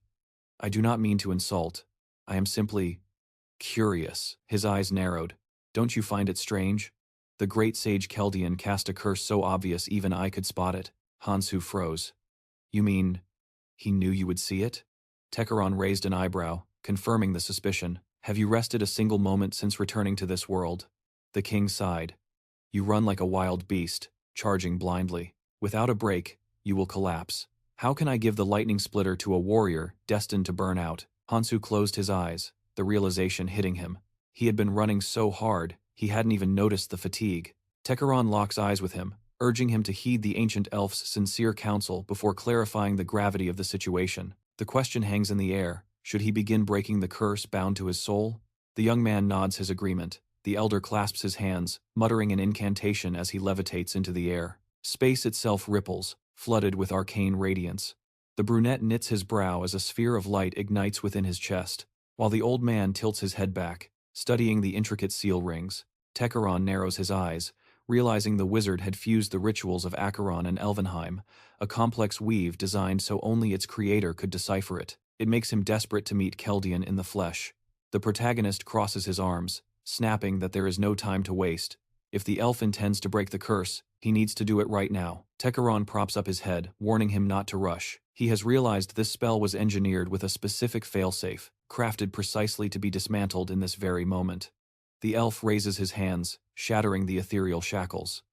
I do not mean to insult. I am simply curious. His eyes narrowed. Don't you find it strange? The great sage Keldian cast a curse so obvious even I could spot it. Hansu froze. You mean, he knew you would see it? Tekaron raised an eyebrow, confirming the suspicion. Have you rested a single moment since returning to this world? The king sighed. You run like a wild beast, charging blindly. Without a break, you will collapse. How can I give the lightning splitter to a warrior destined to burn out? Hansu closed his eyes, the realization hitting him. He had been running so hard, he hadn't even noticed the fatigue. Tekaron locks eyes with him, urging him to heed the ancient elf's sincere counsel before clarifying the gravity of the situation. The question hangs in the air. Should he begin breaking the curse bound to his soul? The young man nods his agreement. The elder clasps his hands, muttering an incantation as he levitates into the air. Space itself ripples, flooded with arcane radiance. The brunette knits his brow as a sphere of light ignites within his chest, while the old man tilts his head back, studying the intricate seal rings. Tekaron narrows his eyes, realizing the wizard had fused the rituals of Acheron and Elvenheim, a complex weave designed so only its creator could decipher it. It makes him desperate to meet Keldian in the flesh. The protagonist crosses his arms, snapping that there is no time to waste. If the elf intends to break the curse, he needs to do it right now. Tekaron props up his head, warning him not to rush. He has realized this spell was engineered with a specific failsafe, crafted precisely to be dismantled in this very moment. The elf raises his hands, shattering the ethereal shackles.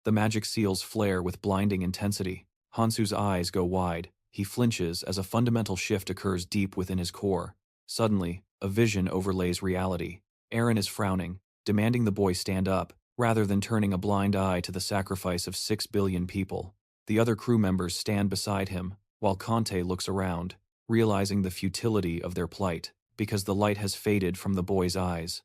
The magic seals flare with blinding intensity. Hansu's eyes go wide. He flinches as a fundamental shift occurs deep within his core. Suddenly, a vision overlays reality. Aaron is frowning, demanding the boy stand up, rather than turning a blind eye to the sacrifice of 6 billion people. The other crew members stand beside him, while Conte looks around, realizing the futility of their plight, because the light has faded from the boy's eyes.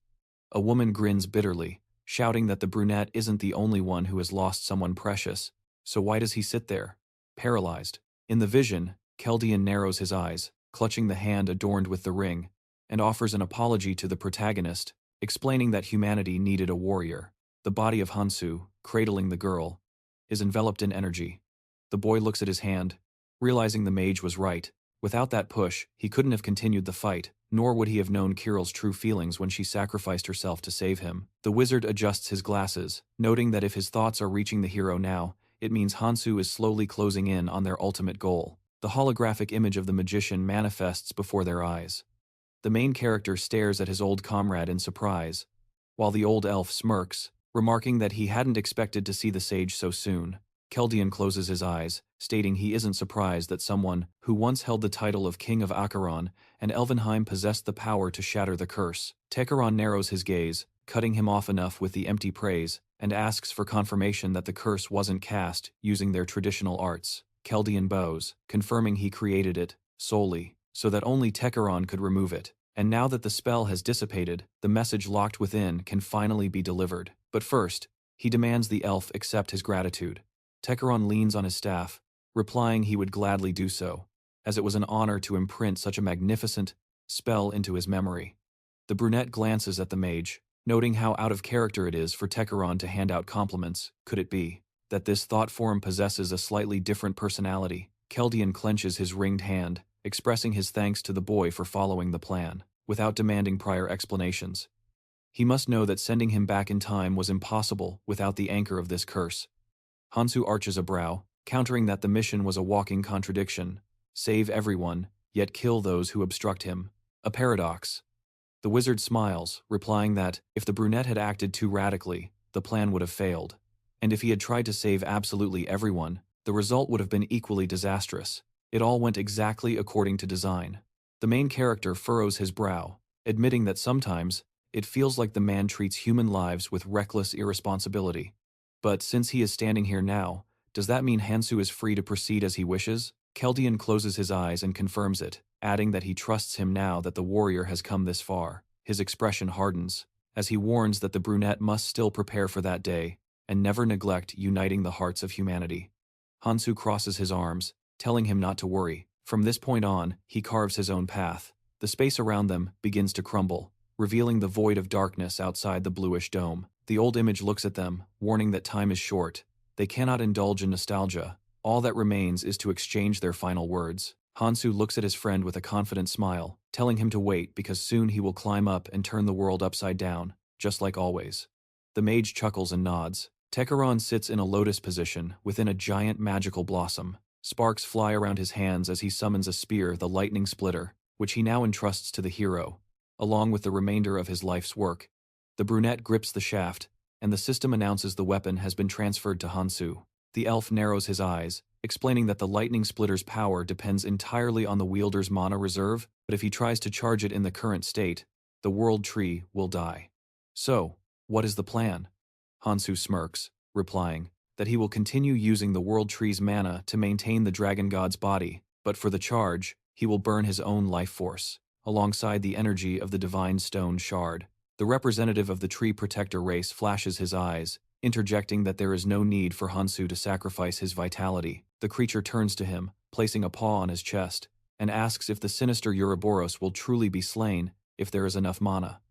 A woman grins bitterly, shouting that the brunette isn't the only one who has lost someone precious, so why does he sit there, paralyzed? In the vision, Keldian narrows his eyes, clutching the hand adorned with the ring, and offers an apology to the protagonist, explaining that humanity needed a warrior. The body of Hansu, cradling the girl, is enveloped in energy. The boy looks at his hand, realizing the mage was right. Without that push, he couldn't have continued the fight, nor would he have known Kirill's true feelings when she sacrificed herself to save him. The wizard adjusts his glasses, noting that if his thoughts are reaching the hero now, it means Hansu is slowly closing in on their ultimate goal. The holographic image of the magician manifests before their eyes. The main character stares at his old comrade in surprise, while the old elf smirks, remarking that he hadn't expected to see the sage so soon. Keldian closes his eyes, stating he isn't surprised that someone who once held the title of King of Acheron and Elvenheim possessed the power to shatter the curse. Techeron narrows his gaze, cutting him off enough with the empty praise, and asks for confirmation that the curse wasn't cast using their traditional arts. Keldian bows, confirming he created it, solely, so that only Techeron could remove it. And now that the spell has dissipated, the message locked within can finally be delivered. But first, he demands the elf accept his gratitude. Techeron leans on his staff, replying he would gladly do so, as it was an honor to imprint such a magnificent spell into his memory. The brunette glances at the mage, noting how out of character it is for Techeron to hand out compliments. Could it be that this thought form possesses a slightly different personality? Keldian clenches his ringed hand, expressing his thanks to the boy for following the plan, without demanding prior explanations. He must know that sending him back in time was impossible without the anchor of this curse. Hansu arches a brow, countering that the mission was a walking contradiction. Save everyone, yet kill those who obstruct him. A paradox. The wizard smiles, replying that, if the brunette had acted too radically, the plan would have failed. And if he had tried to save absolutely everyone, the result would have been equally disastrous. It all went exactly according to design. The main character furrows his brow, admitting that sometimes, it feels like the man treats human lives with reckless irresponsibility. But since he is standing here now, does that mean Hansu is free to proceed as he wishes? Keldian closes his eyes and confirms it, adding that he trusts him now that the warrior has come this far. His expression hardens, as he warns that the brunette must still prepare for that day, and never neglect uniting the hearts of humanity. Hansu crosses his arms, telling him not to worry. From this point on, he carves his own path. The space around them begins to crumble, revealing the void of darkness outside the bluish dome. The old image looks at them, warning that time is short. They cannot indulge in nostalgia. All that remains is to exchange their final words. Hansu looks at his friend with a confident smile, telling him to wait because soon he will climb up and turn the world upside down, just like always. The mage chuckles and nods. Techeron sits in a lotus position within a giant magical blossom. Sparks fly around his hands as he summons a spear, the lightning splitter, which he now entrusts to the hero, along with the remainder of his life's work. The brunette grips the shaft, and the system announces the weapon has been transferred to Hansu. The elf narrows his eyes, explaining that the lightning splitter's power depends entirely on the wielder's mana reserve, but if he tries to charge it in the current state, the world tree will die. So, what is the plan? Hansu smirks, replying that he will continue using the world tree's mana to maintain the dragon god's body, but for the charge, he will burn his own life force, alongside the energy of the divine stone shard. The representative of the tree protector race flashes his eyes, interjecting that there is no need for Hansu to sacrifice his vitality. The creature turns to him, placing a paw on his chest, and asks if the sinister Ouroboros will truly be slain if there is enough mana.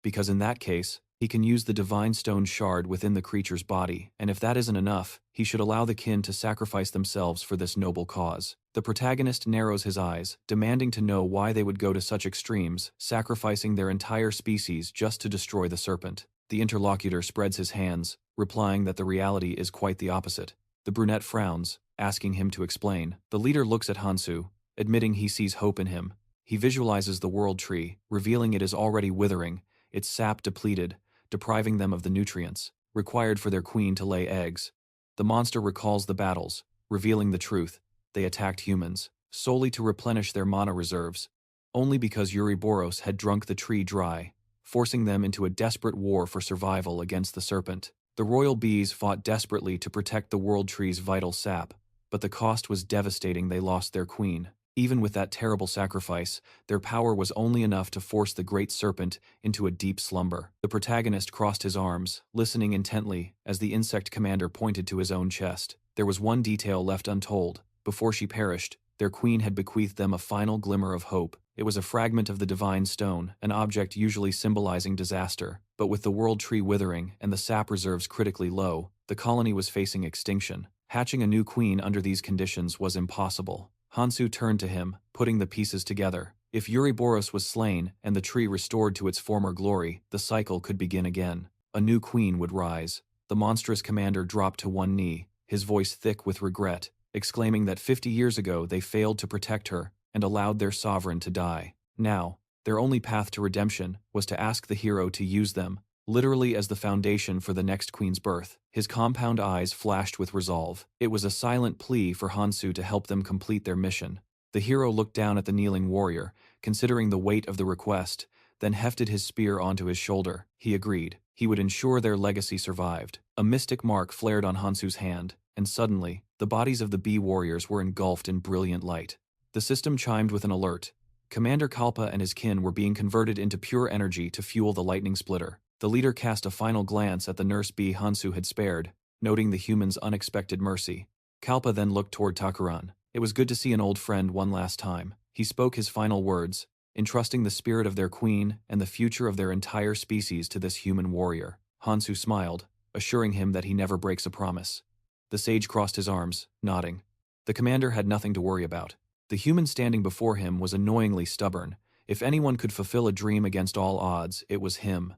Because in that case, he can use the divine stone shard within the creature's body, and if that isn't enough, he should allow the kin to sacrifice themselves for this noble cause. The protagonist narrows his eyes, demanding to know why they would go to such extremes, sacrificing their entire species just to destroy the serpent. The interlocutor spreads his hands, replying that the reality is quite the opposite. The brunette frowns, asking him to explain. The leader looks at Hansu, admitting he sees hope in him. He visualizes the world tree, revealing it is already withering, its sap depleted, depriving them of the nutrients required for their queen to lay eggs. The monster recalls the battles, revealing the truth. They attacked humans, solely to replenish their mana reserves, only because Ouroboros had drunk the tree dry, forcing them into a desperate war for survival against the serpent. The royal bees fought desperately to protect the world tree's vital sap, but the cost was devastating. They lost their queen. Even with that terrible sacrifice, their power was only enough to force the great serpent into a deep slumber. The protagonist crossed his arms, listening intently as the insect commander pointed to his own chest. There was one detail left untold. before she perished, their queen had bequeathed them a final glimmer of hope. It was a fragment of the divine stone, an object usually symbolizing disaster, but with the world tree withering and the sap reserves critically low, the colony was facing extinction. Hatching a new queen under these conditions was impossible. Hansu turned to him, putting the pieces together. If Ouroboros was slain and the tree restored to its former glory, the cycle could begin again. A new queen would rise. The monstrous commander dropped to one knee, his voice thick with regret, exclaiming that 50 years ago they failed to protect her and allowed their sovereign to die. Now, their only path to redemption was to ask the hero to use them, literally as the foundation for the next queen's birth. His compound eyes flashed with resolve. It was a silent plea for Hansu to help them complete their mission. The hero looked down at the kneeling warrior, considering the weight of the request, then hefted his spear onto his shoulder. He agreed. He would ensure their legacy survived. A mystic mark flared on Hansu's hand, and suddenly, the bodies of the bee warriors were engulfed in brilliant light. The system chimed with an alert. Commander Kalpa and his kin were being converted into pure energy to fuel the lightning splitter. The leader cast a final glance at the nurse bee Hansu had spared, noting the human's unexpected mercy. Kalpa then looked toward Takuran. It was good to see an old friend one last time. He spoke his final words, entrusting the spirit of their queen and the future of their entire species to this human warrior. Hansu smiled, assuring him that he never breaks a promise. The sage crossed his arms, nodding. The commander had nothing to worry about. The human standing before him was annoyingly stubborn. If anyone could fulfill a dream against all odds, it was him.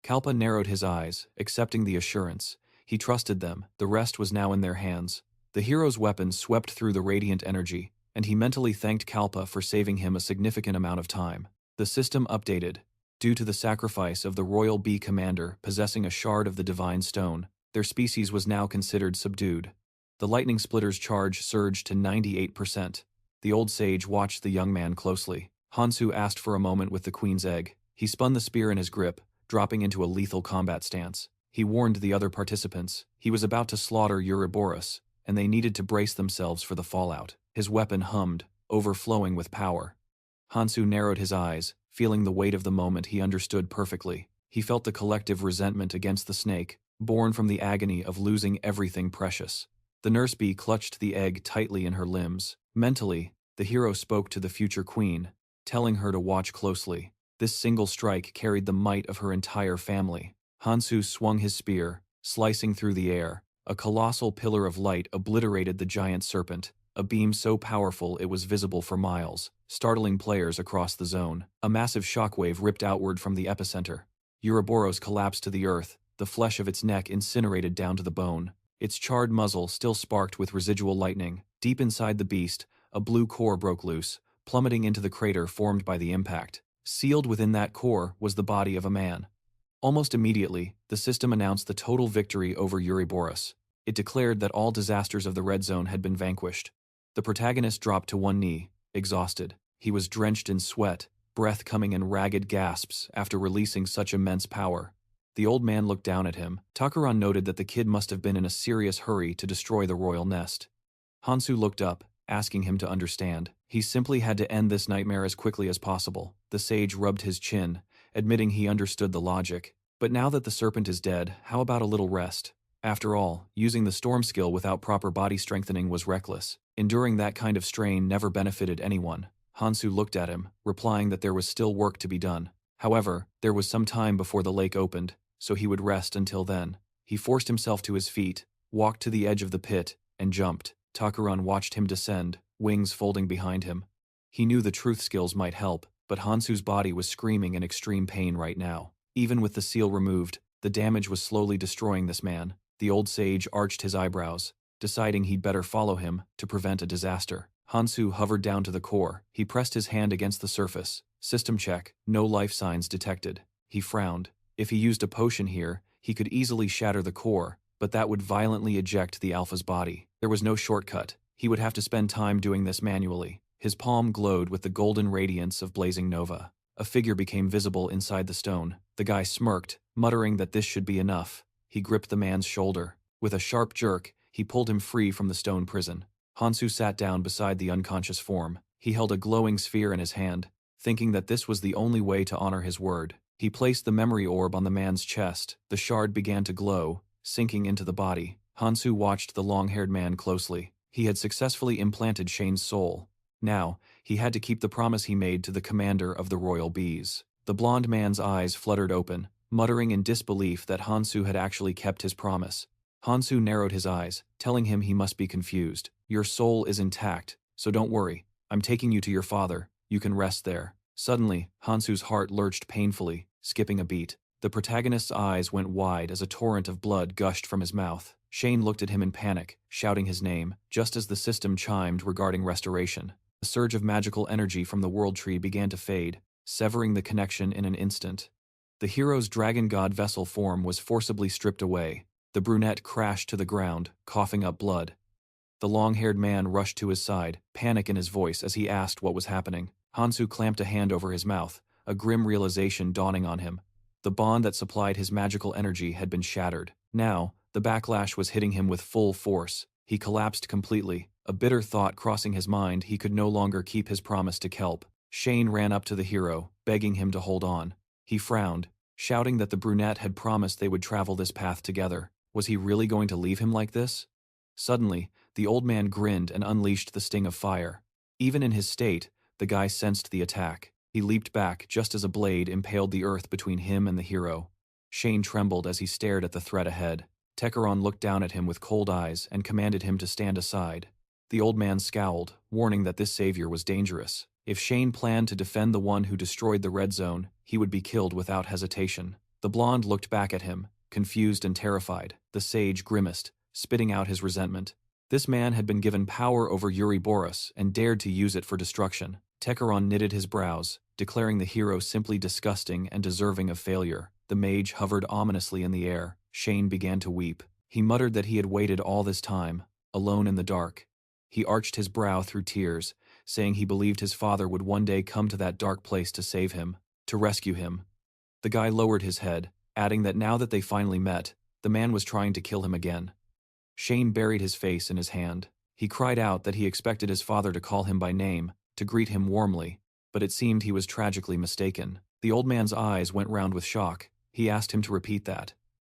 Kalpa narrowed his eyes, accepting the assurance. He trusted them. The rest was now in their hands. The hero's weapon swept through the radiant energy, and he mentally thanked Kalpa for saving him a significant amount of time. The system updated. Due to the sacrifice of the royal bee commander possessing a shard of the divine stone, their species was now considered subdued. The lightning splitter's charge surged to 98%. The old sage watched the young man closely. Hansu asked for a moment with the queen's egg. He spun the spear in his grip, dropping into a lethal combat stance. He warned the other participants. He was about to slaughter Ouroboros, and they needed to brace themselves for the fallout. His weapon hummed, overflowing with power. Hansu narrowed his eyes, feeling the weight of the moment he understood perfectly. He felt the collective resentment against the snake, born from the agony of losing everything precious. The nurse bee clutched the egg tightly in her limbs. Mentally, the hero spoke to the future queen, telling her to watch closely. This single strike carried the might of her entire family. Hansu swung his spear, slicing through the air. A colossal pillar of light obliterated the giant serpent, a beam so powerful it was visible for miles, startling players across the zone. A massive shockwave ripped outward from the epicenter. Ouroboros collapsed to the earth, the flesh of its neck incinerated down to the bone. Its charred muzzle still sparked with residual lightning. Deep inside the beast, a blue core broke loose, plummeting into the crater formed by the impact. Sealed within that core was the body of a man. Almost immediately, the system announced the total victory over Ouroboros. It declared that all disasters of the Red Zone had been vanquished. The protagonist dropped to one knee, exhausted. He was drenched in sweat, breath coming in ragged gasps after releasing such immense power. The old man looked down at him. Takuran noted that the kid must have been in a serious hurry to destroy the royal nest. Hansu looked up, asking him to understand. He simply had to end this nightmare as quickly as possible. The sage rubbed his chin, admitting he understood the logic. But now that the serpent is dead, how about a little rest? After all, using the storm skill without proper body strengthening was reckless. Enduring that kind of strain never benefited anyone. Hansu looked at him, replying that there was still work to be done. However, there was some time before the lake opened, so he would rest until then. He forced himself to his feet, walked to the edge of the pit, and jumped. Takuran watched him descend, wings folding behind him. He knew the truth skills might help, but Hansu's body was screaming in extreme pain right now. Even with the seal removed, the damage was slowly destroying this man. The old sage arched his eyebrows, deciding he'd better follow him to prevent a disaster. Hansu hovered down to the core. He pressed his hand against the surface. System check, no life signs detected. He frowned. If he used a potion here, he could easily shatter the core, but that would violently eject the alpha's body. There was no shortcut. He would have to spend time doing this manually. His palm glowed with the golden radiance of blazing nova. A figure became visible inside the stone. The guy smirked, muttering that this should be enough. He gripped the man's shoulder. With a sharp jerk, he pulled him free from the stone prison. Hansu sat down beside the unconscious form. He held a glowing sphere in his hand, thinking that this was the only way to honor his word. He placed the memory orb on the man's chest. The shard began to glow, sinking into the body. Hansu watched the long-haired man closely. He had successfully implanted Shane's soul. Now, he had to keep the promise he made to the commander of the royal bees. The blond man's eyes fluttered open, muttering in disbelief that Hansu had actually kept his promise. Hansu narrowed his eyes, telling him he must be confused. Your soul is intact, so don't worry. I'm taking you to your father. You can rest there. Suddenly, Hansu's heart lurched painfully, skipping a beat. The protagonist's eyes went wide as a torrent of blood gushed from his mouth. Shane looked at him in panic, shouting his name, just as the system chimed regarding restoration. The surge of magical energy from the world tree began to fade, severing the connection in an instant. The hero's dragon god vessel form was forcibly stripped away. The brunette crashed to the ground, coughing up blood. The long-haired man rushed to his side, panic in his voice as he asked what was happening. Hansu clamped a hand over his mouth, a grim realization dawning on him. The bond that supplied his magical energy had been shattered. Now, the backlash was hitting him with full force. He collapsed completely, a bitter thought crossing his mind he could no longer keep his promise to Kelp. Shane ran up to the hero, begging him to hold on. He frowned, shouting that the brunette had promised they would travel this path together. Was he really going to leave him like this? Suddenly, the old man grinned and unleashed the sting of fire. Even in his state, the guy sensed the attack. He leaped back just as a blade impaled the earth between him and the hero. Shane trembled as he stared at the threat ahead. Techeron looked down at him with cold eyes and commanded him to stand aside. The old man scowled, warning that this savior was dangerous. If Shane planned to defend the one who destroyed the red zone, he would be killed without hesitation. The blonde looked back at him, confused and terrified. The sage grimaced, spitting out his resentment. This man had been given power over Ouroboros and dared to use it for destruction. Techeron knitted his brows, declaring the hero simply disgusting and deserving of failure. The mage hovered ominously in the air. Shane began to weep. He muttered that he had waited all this time, alone in the dark. He arched his brow through tears, saying he believed his father would one day come to that dark place to save him, to rescue him. The guy lowered his head, adding that now that they finally met, the man was trying to kill him again. Shane buried his face in his hand. He cried out that he expected his father to call him by name, to greet him warmly, but it seemed he was tragically mistaken. The old man's eyes went round with shock. He asked him to repeat that.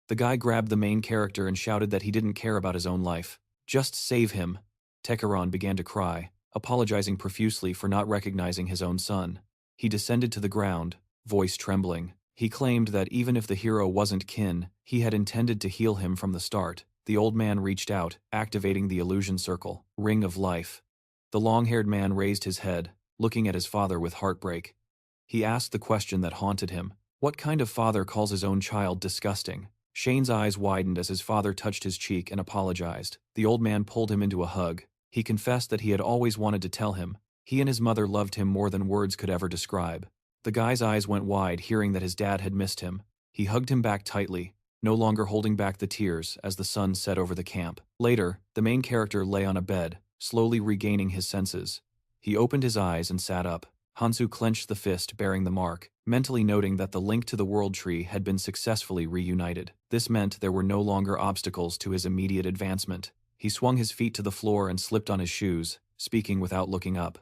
The guy grabbed the main character and shouted that he didn't care about his own life. Just save him. Techeron began to cry, apologizing profusely for not recognizing his own son. He descended to the ground, voice trembling. He claimed that even if the hero wasn't kin, he had intended to heal him from the start. The old man reached out, activating the illusion circle, ring of life. The long-haired man raised his head, looking at his father with heartbreak. He asked the question that haunted him. What kind of father calls his own child disgusting? Shane's eyes widened as his father touched his cheek and apologized. The old man pulled him into a hug. He confessed that he had always wanted to tell him. He and his mother loved him more than words could ever describe. The guy's eyes went wide hearing that his dad had missed him. He hugged him back tightly, no longer holding back the tears as the sun set over the camp. Later, the main character lay on a bed, slowly regaining his senses. He opened his eyes and sat up. Hansu clenched the fist bearing the mark, mentally noting that the link to the world tree had been successfully reunited. This meant there were no longer obstacles to his immediate advancement. He swung his feet to the floor and slipped on his shoes, speaking without looking up.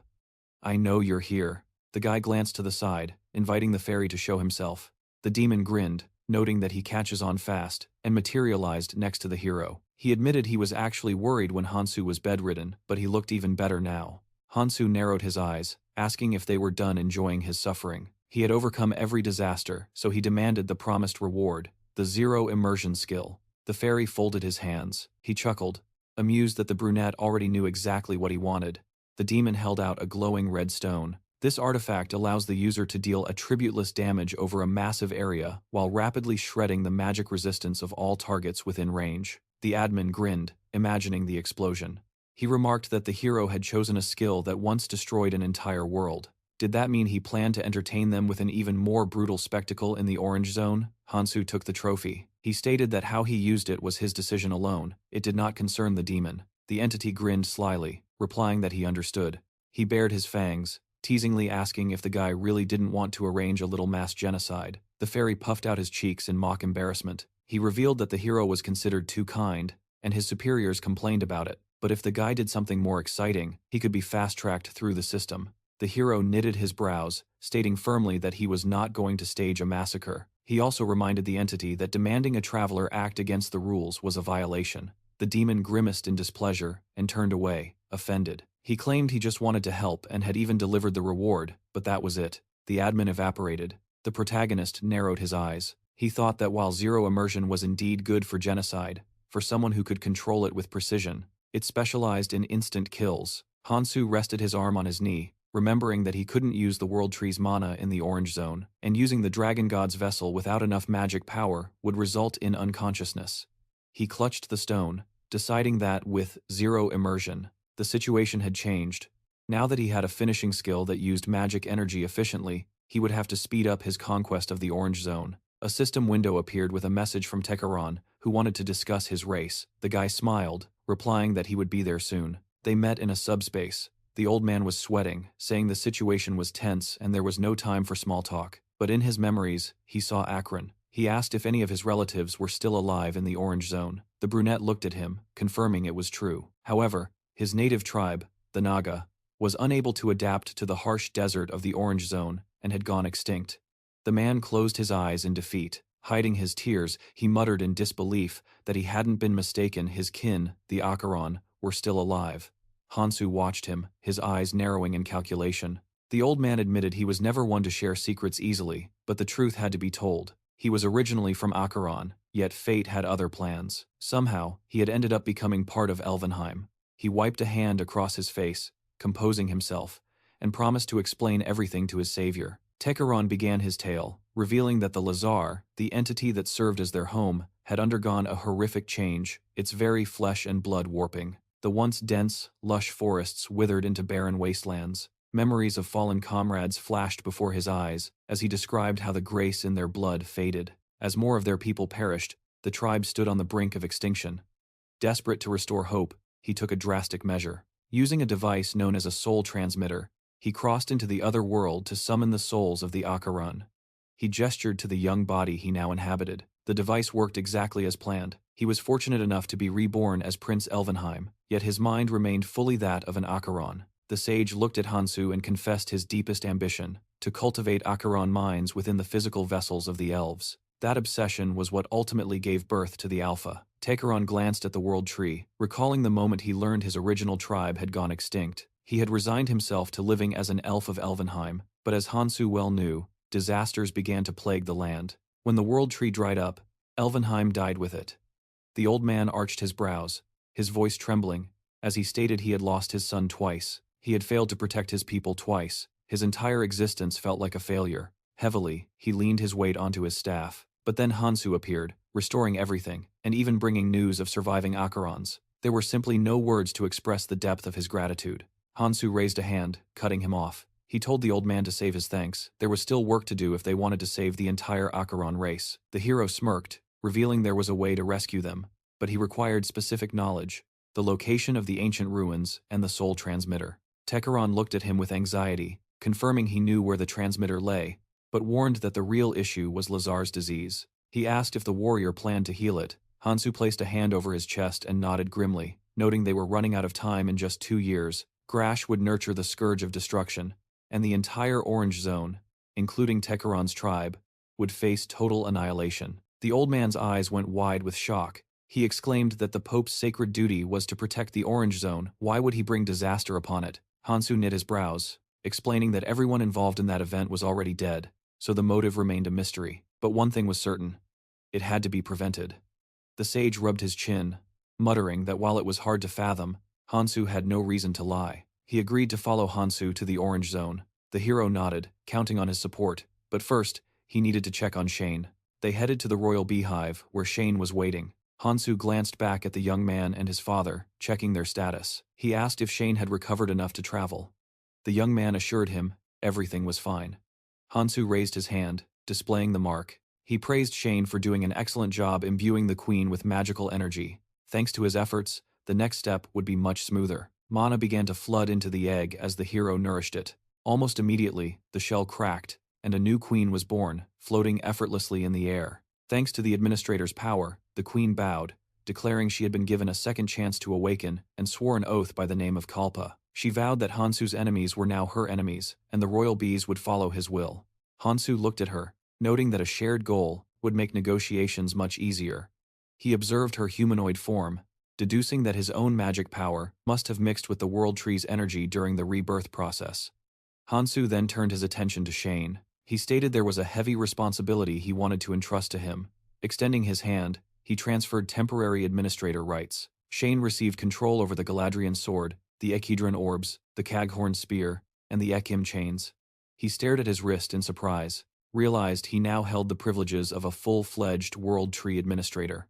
I know you're here. The guy glanced to the side, inviting the fairy to show himself. The demon grinned, noting that he catches on fast, and materialized next to the hero. He admitted he was actually worried when Hansu was bedridden, but he looked even better now. Hansu narrowed his eyes, asking if they were done enjoying his suffering. He had overcome every disaster, so he demanded the promised reward, the zero immersion skill. The fairy folded his hands. He chuckled, amused that the brunette already knew exactly what he wanted. The demon held out a glowing red stone. This artifact allows the user to deal attributeless damage over a massive area while rapidly shredding the magic resistance of all targets within range. The admin grinned, imagining the explosion. He remarked that the hero had chosen a skill that once destroyed an entire world. Did that mean he planned to entertain them with an even more brutal spectacle in the orange zone? Hansu took the trophy. He stated that how he used it was his decision alone. It did not concern the demon. The entity grinned slyly, replying that he understood. He bared his fangs, teasingly asking if the guy really didn't want to arrange a little mass genocide. The fairy puffed out his cheeks in mock embarrassment. He revealed that the hero was considered too kind, and his superiors complained about it. But if the guy did something more exciting, he could be fast-tracked through the system. The hero knitted his brows, stating firmly that he was not going to stage a massacre. He also reminded the entity that demanding a traveler act against the rules was a violation. The demon grimaced in displeasure and turned away, offended. He claimed he just wanted to help and had even delivered the reward, but that was it. The admin evaporated. The protagonist narrowed his eyes. He thought that while zero immersion was indeed good for genocide, for someone who could control it with precision, it specialized in instant kills. Hansu rested his arm on his knee, remembering that he couldn't use the World Tree's mana in the Orange Zone, and using the Dragon God's vessel without enough magic power would result in unconsciousness. He clutched the stone, deciding that, with zero immersion, the situation had changed. Now that he had a finishing skill that used magic energy efficiently, he would have to speed up his conquest of the Orange Zone. A system window appeared with a message from Tekaron, who wanted to discuss his race. The guy smiled, replying that he would be there soon. They met in a subspace. The old man was sweating, saying the situation was tense and there was no time for small talk. But in his memories, he saw Akron. He asked if any of his relatives were still alive in the Orange Zone. The brunette looked at him, confirming it was true. However, his native tribe, the Naga, was unable to adapt to the harsh desert of the Orange Zone and had gone extinct. The man closed his eyes in defeat. Hiding his tears, he muttered in disbelief that he hadn't been mistaken. His kin, the Acheron, were still alive. Hansu watched him, his eyes narrowing in calculation. The old man admitted he was never one to share secrets easily, but the truth had to be told. He was originally from Acheron, yet fate had other plans. Somehow, he had ended up becoming part of Elvenheim. He wiped a hand across his face, composing himself, and promised to explain everything to his savior. Tekaron began his tale, revealing that the Lazar, the entity that served as their home, had undergone a horrific change, its very flesh and blood warping. The once dense, lush forests withered into barren wastelands. Memories of fallen comrades flashed before his eyes as he described how the grace in their blood faded. As more of their people perished, the tribe stood on the brink of extinction. Desperate to restore hope, he took a drastic measure. Using a device known as a soul transmitter, he crossed into the other world to summon the souls of the Acheron. He gestured to the young body he now inhabited. The device worked exactly as planned. He was fortunate enough to be reborn as Prince Elvenheim, yet his mind remained fully that of an Acheron. The sage looked at Hansu and confessed his deepest ambition, to cultivate Acheron minds within the physical vessels of the elves. That obsession was what ultimately gave birth to the Alpha. Tekaron glanced at the World Tree, recalling the moment he learned his original tribe had gone extinct. He had resigned himself to living as an elf of Elvenheim, but as Hansu well knew, disasters began to plague the land. When the World Tree dried up, Elvenheim died with it. The old man arched his brows, his voice trembling, as he stated he had lost his son twice. He had failed to protect his people twice. His entire existence felt like a failure. Heavily, he leaned his weight onto his staff. But then Hansu appeared, restoring everything, and even bringing news of surviving Acherons. There were simply no words to express the depth of his gratitude. Hansu raised a hand, cutting him off. He told the old man to save his thanks. There was still work to do if they wanted to save the entire Acheron race. The hero smirked, revealing there was a way to rescue them, but he required specific knowledge, the location of the ancient ruins, and the soul transmitter. Tekaron looked at him with anxiety, confirming he knew where the transmitter lay, but warned that the real issue was Lazar's disease. He asked if the warrior planned to heal it. Hansu placed a hand over his chest and nodded grimly, noting they were running out of time in just 2 years. Grash would nurture the scourge of destruction, and the entire Orange Zone, including Tekaron's tribe, would face total annihilation. The old man's eyes went wide with shock. He exclaimed that the Pope's sacred duty was to protect the Orange Zone. Why would he bring disaster upon it? Hansu knit his brows, explaining that everyone involved in that event was already dead, so the motive remained a mystery. But one thing was certain: it had to be prevented. The sage rubbed his chin, muttering that while it was hard to fathom, Hansu had no reason to lie. He agreed to follow Hansu to the Orange Zone. The hero nodded, counting on his support, but first, he needed to check on Shane. They headed to the royal beehive, where Shane was waiting. Hansu glanced back at the young man and his father, checking their status. He asked if Shane had recovered enough to travel. The young man assured him everything was fine. Hansu raised his hand, displaying the mark. He praised Shane for doing an excellent job imbuing the queen with magical energy. Thanks to his efforts, the next step would be much smoother. Mana began to flood into the egg as the hero nourished it. Almost immediately, the shell cracked, and a new queen was born, floating effortlessly in the air. Thanks to the administrator's power, the queen bowed, declaring she had been given a second chance to awaken, and swore an oath by the name of Kalpa. She vowed that Hansu's enemies were now her enemies, and the royal bees would follow his will. Hansu looked at her, noting that a shared goal would make negotiations much easier. He observed her humanoid form, deducing that his own magic power must have mixed with the world tree's energy during the rebirth process. Hansu then turned his attention to Shane. He stated there was a heavy responsibility he wanted to entrust to him. Extending his hand, he transferred temporary administrator rights. Shane received control over the Galadrian sword, the Echidron orbs, the Caghorn spear, and the Ekhim chains. He stared at his wrist in surprise, realized he now held the privileges of a full-fledged World Tree administrator.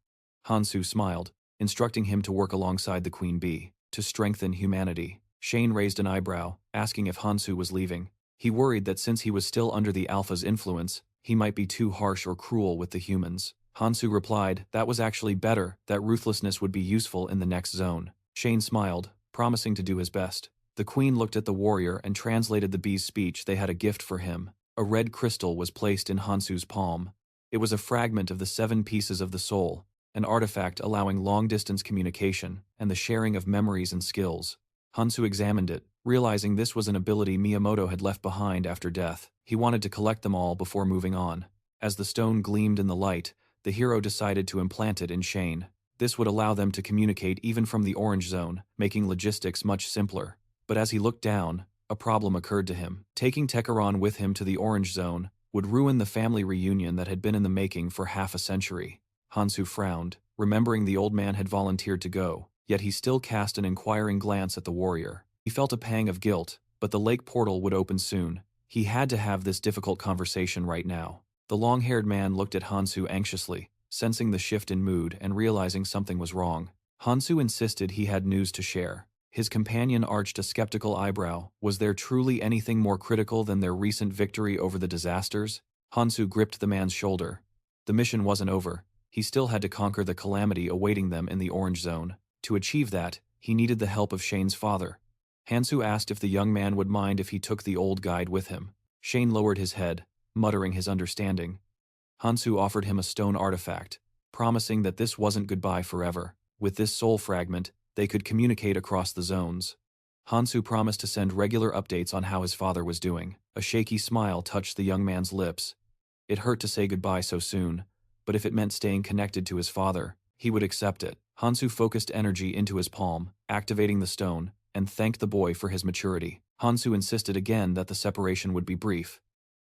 Hansu smiled, instructing him to work alongside the Queen Bee, to strengthen humanity. Shane raised an eyebrow, asking if Hansu was leaving. He worried that since he was still under the Alpha's influence, he might be too harsh or cruel with the humans. Hansu replied that was actually better, that ruthlessness would be useful in the next zone. Shane smiled, promising to do his best. The Queen looked at the warrior and translated the bee's speech. They had a gift for him. A red crystal was placed in Hansu's palm. It was a fragment of the 7 pieces of the soul, an artifact allowing long-distance communication and the sharing of memories and skills. Hansu examined it, realizing this was an ability Miyamoto had left behind after death. He wanted to collect them all before moving on. As the stone gleamed in the light, the hero decided to implant it in Shane. This would allow them to communicate even from the orange zone, making logistics much simpler. But as he looked down, a problem occurred to him. Taking Tekaron with him to the orange zone would ruin the family reunion that had been in the making for half a century. Hansu frowned, remembering the old man had volunteered to go, yet he still cast an inquiring glance at the warrior. He felt a pang of guilt, but the lake portal would open soon. He had to have this difficult conversation right now. The long-haired man looked at Hansu anxiously, sensing the shift in mood and realizing something was wrong. Hansu insisted he had news to share. His companion arched a skeptical eyebrow. Was there truly anything more critical than their recent victory over the disasters? Hansu gripped the man's shoulder. The mission wasn't over. He still had to conquer the calamity awaiting them in the orange zone. To achieve that, he needed the help of Shane's father. Hansu asked if the young man would mind if he took the old guide with him. Shane lowered his head, muttering his understanding. Hansu offered him a stone artifact, promising that this wasn't goodbye forever. With this soul fragment, they could communicate across the zones. Hansu promised to send regular updates on how his father was doing. A shaky smile touched the young man's lips. It hurt to say goodbye so soon, but if it meant staying connected to his father, he would accept it. Hansu focused energy into his palm, activating the stone, and thanked the boy for his maturity. Hansu insisted again that the separation would be brief.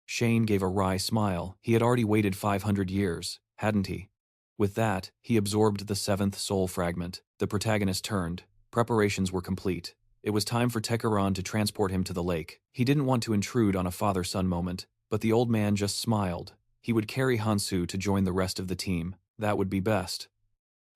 Shane gave a wry smile. He had already waited 500 years, hadn't he? With that, he absorbed the 7th soul fragment. The protagonist turned. Preparations were complete. It was time for Tekaron to transport him to the lake. He didn't want to intrude on a father-son moment, but the old man just smiled. He would carry Hansu to join the rest of the team. That would be best.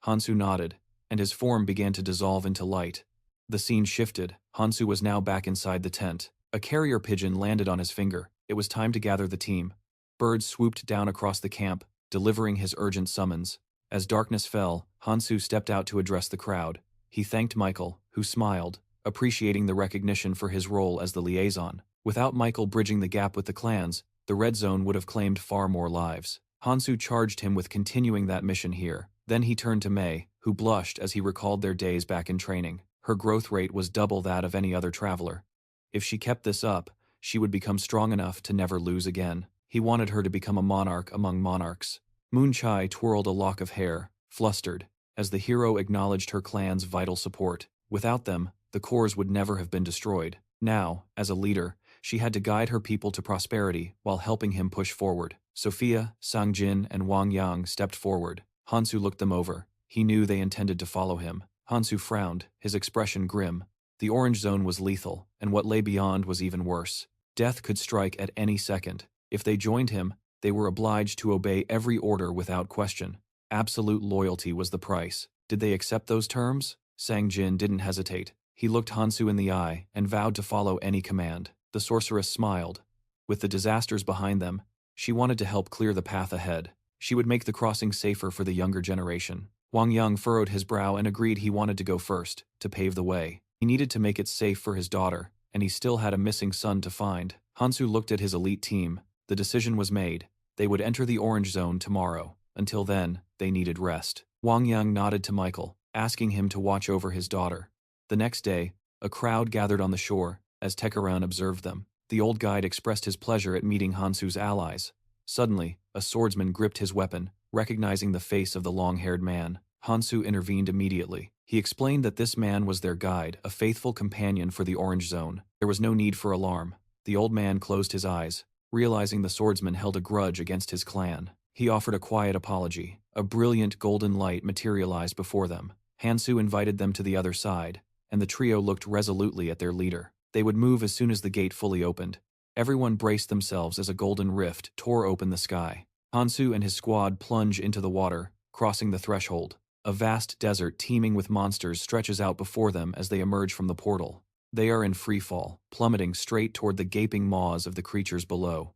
Hansu nodded, and his form began to dissolve into light. The scene shifted. Hansu was now back inside the tent. A carrier pigeon landed on his finger. It was time to gather the team. Bird swooped down across the camp, delivering his urgent summons. As darkness fell, Hansu stepped out to address the crowd. He thanked Michael, who smiled, appreciating the recognition for his role as the liaison. Without Michael bridging the gap with the clans, the Red Zone would have claimed far more lives. Hansu charged him with continuing that mission here. Then he turned to Mei, who blushed as he recalled their days back in training. Her growth rate was double that of any other traveler. If she kept this up, she would become strong enough to never lose again. He wanted her to become a monarch among monarchs. Moon Chai twirled a lock of hair, flustered, as the hero acknowledged her clan's vital support. Without them, the cores would never have been destroyed. Now, as a leader, she had to guide her people to prosperity while helping him push forward. Sophia, Sangjin, and Wang Yang stepped forward. Hansu looked them over. He knew they intended to follow him. Hansu frowned, his expression grim. The orange zone was lethal, and what lay beyond was even worse. Death could strike at any second. If they joined him, they were obliged to obey every order without question. Absolute loyalty was the price. Did they accept those terms? Sangjin didn't hesitate. He looked Hansu in the eye and vowed to follow any command. The sorceress smiled. With the disasters behind them, she wanted to help clear the path ahead. She would make the crossing safer for the younger generation. Wang Yang furrowed his brow and agreed he wanted to go first, to pave the way. He needed to make it safe for his daughter, and he still had a missing son to find. Hansu looked at his elite team. The decision was made. They would enter the orange zone tomorrow. Until then, they needed rest. Wang Yang nodded to Michael, asking him to watch over his daughter. The next day, a crowd gathered on the shore, as Tekaran observed them. The old guide expressed his pleasure at meeting Hansu's allies. Suddenly, a swordsman gripped his weapon, recognizing the face of the long-haired man. Hansu intervened immediately. He explained that this man was their guide, a faithful companion for the Orange Zone. There was no need for alarm. The old man closed his eyes, realizing the swordsman held a grudge against his clan. He offered a quiet apology. A brilliant golden light materialized before them. Hansu invited them to the other side, and the trio looked resolutely at their leader. They would move as soon as the gate fully opened. Everyone braced themselves as a golden rift tore open the sky. Hansu and his squad plunge into the water, crossing the threshold. A vast desert teeming with monsters stretches out before them as they emerge from the portal. They are in free fall, plummeting straight toward the gaping maws of the creatures below.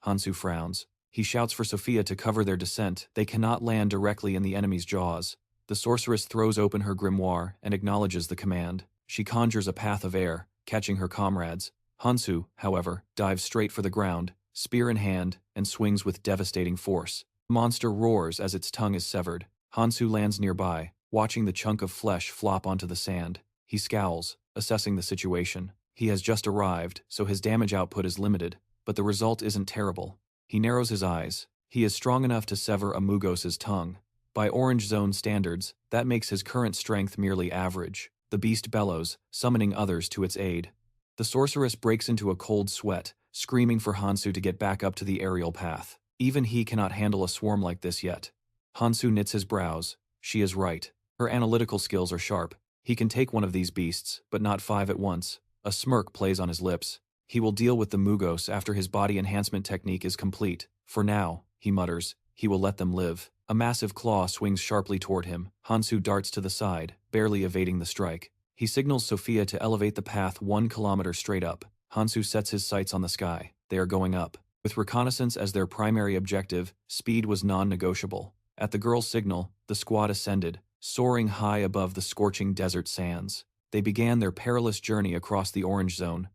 Hansu frowns. He shouts for Sophia to cover their descent. They cannot land directly in the enemy's jaws. The sorceress throws open her grimoire and acknowledges the command. She conjures a path of air, catching her comrades. Hansu, however, dives straight for the ground, spear in hand, and swings with devastating force. The monster roars as its tongue is severed. Hansu lands nearby, watching the chunk of flesh flop onto the sand. He scowls, assessing the situation. He has just arrived, so his damage output is limited, but the result isn't terrible. He narrows his eyes. He is strong enough to sever a Mugos's tongue. By Orange Zone standards, that makes his current strength merely average. The beast bellows, summoning others to its aid. The sorceress breaks into a cold sweat, screaming for Hansu to get back up to the aerial path. Even he cannot handle a swarm like this yet. Hansu knits his brows. She is right. Her analytical skills are sharp. He can take one of these beasts, but not 5 at once. A smirk plays on his lips. He will deal with the Mugos after his body enhancement technique is complete. For now, he mutters, he will let them live. A massive claw swings sharply toward him. Hansu darts to the side, barely evading the strike. He signals Sophia to elevate the path 1 kilometer straight up. Hansu sets his sights on the sky. They are going up. With reconnaissance as their primary objective, speed was non-negotiable. At the girl's signal, the squad ascended, soaring high above the scorching desert sands. They began their perilous journey across the Orange Zone,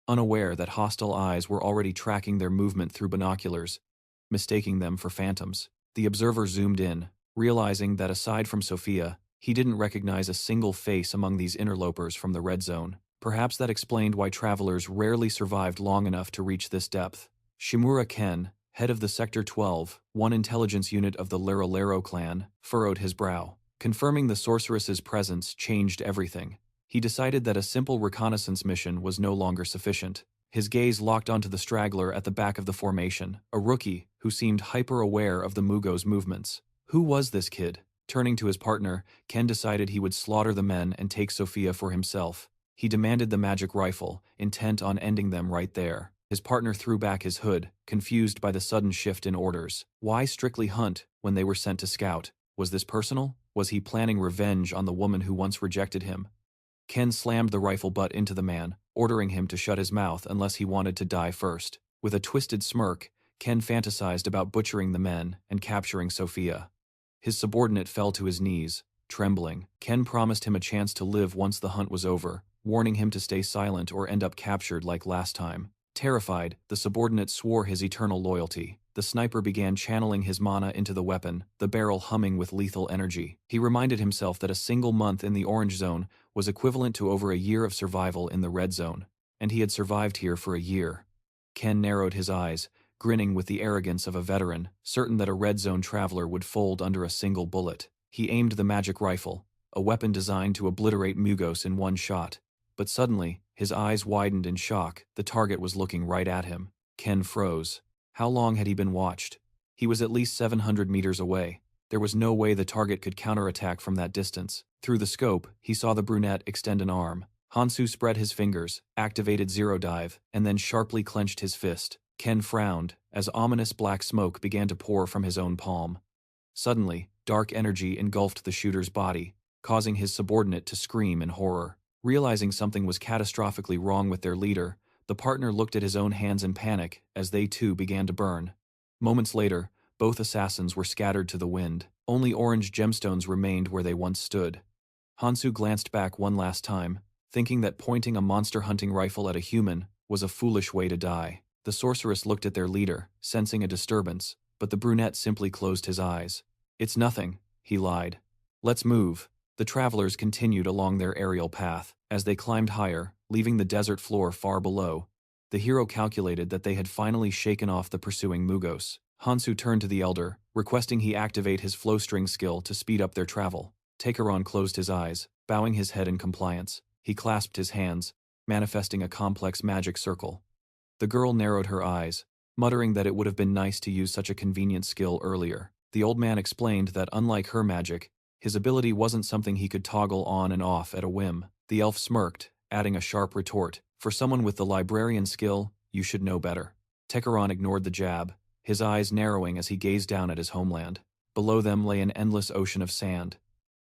unaware that hostile eyes were already tracking their movement through binoculars, mistaking them for phantoms. The observer zoomed in, realizing that aside from Sophia, he didn't recognize a single face among these interlopers from the Red Zone. Perhaps that explained why travelers rarely survived long enough to reach this depth. Shimura Ken, head of the Sector 12, one intelligence unit of the Lero clan, furrowed his brow. Confirming the sorceress's presence changed everything. He decided that a simple reconnaissance mission was no longer sufficient. His gaze locked onto the straggler at the back of the formation, a rookie who seemed hyper-aware of the Mugos' movements. Who was this kid? Turning to his partner, Ken decided he would slaughter the men and take Sophia for himself. He demanded the magic rifle, intent on ending them right there. His partner threw back his hood, confused by the sudden shift in orders. Why strictly hunt when they were sent to scout? Was this personal? Was he planning revenge on the woman who once rejected him? Ken slammed the rifle butt into the man, ordering him to shut his mouth unless he wanted to die first. With a twisted smirk, Ken fantasized about butchering the men and capturing Sophia. His subordinate fell to his knees, trembling. Ken promised him a chance to live once the hunt was over, warning him to stay silent or end up captured like last time. Terrified, the subordinate swore his eternal loyalty. The sniper began channeling his mana into the weapon, the barrel humming with lethal energy. He reminded himself that a single month in the Orange Zone was equivalent to over a year of survival in the Red Zone, and he had survived here for a year. Ken narrowed his eyes, grinning with the arrogance of a veteran, certain that a Red Zone traveler would fold under a single bullet. He aimed the magic rifle, a weapon designed to obliterate Mugos in one shot. But suddenly, his eyes widened in shock. The target was looking right at him. Ken froze. How long had he been watched? He was at least 700 meters away. There was no way the target could counterattack from that distance. Through the scope, he saw the brunette extend an arm. Hansu spread his fingers, activated Zero Dive, and then sharply clenched his fist. Ken frowned, as ominous black smoke began to pour from his own palm. Suddenly, dark energy engulfed the shooter's body, causing his subordinate to scream in horror. Realizing something was catastrophically wrong with their leader, the partner looked at his own hands in panic as they too began to burn. Moments later, both assassins were scattered to the wind. Only orange gemstones remained where they once stood. Hansu glanced back one last time, thinking that pointing a monster-hunting rifle at a human was a foolish way to die. The sorceress looked at their leader, sensing a disturbance, but the brunette simply closed his eyes. "It's nothing," he lied. "Let's move." The travelers continued along their aerial path. As they climbed higher, leaving the desert floor far below, the hero calculated that they had finally shaken off the pursuing Mugos. Hansu turned to the elder, requesting he activate his flowstring skill to speed up their travel. Takeron closed his eyes, bowing his head in compliance. He clasped his hands, manifesting a complex magic circle. The girl narrowed her eyes, muttering that it would have been nice to use such a convenient skill earlier. The old man explained that unlike her magic, his ability wasn't something he could toggle on and off at a whim. The elf smirked, adding a sharp retort. For someone with the librarian skill, you should know better. Takeron ignored the jab, his eyes narrowing as he gazed down at his homeland. Below them lay an endless ocean of sand.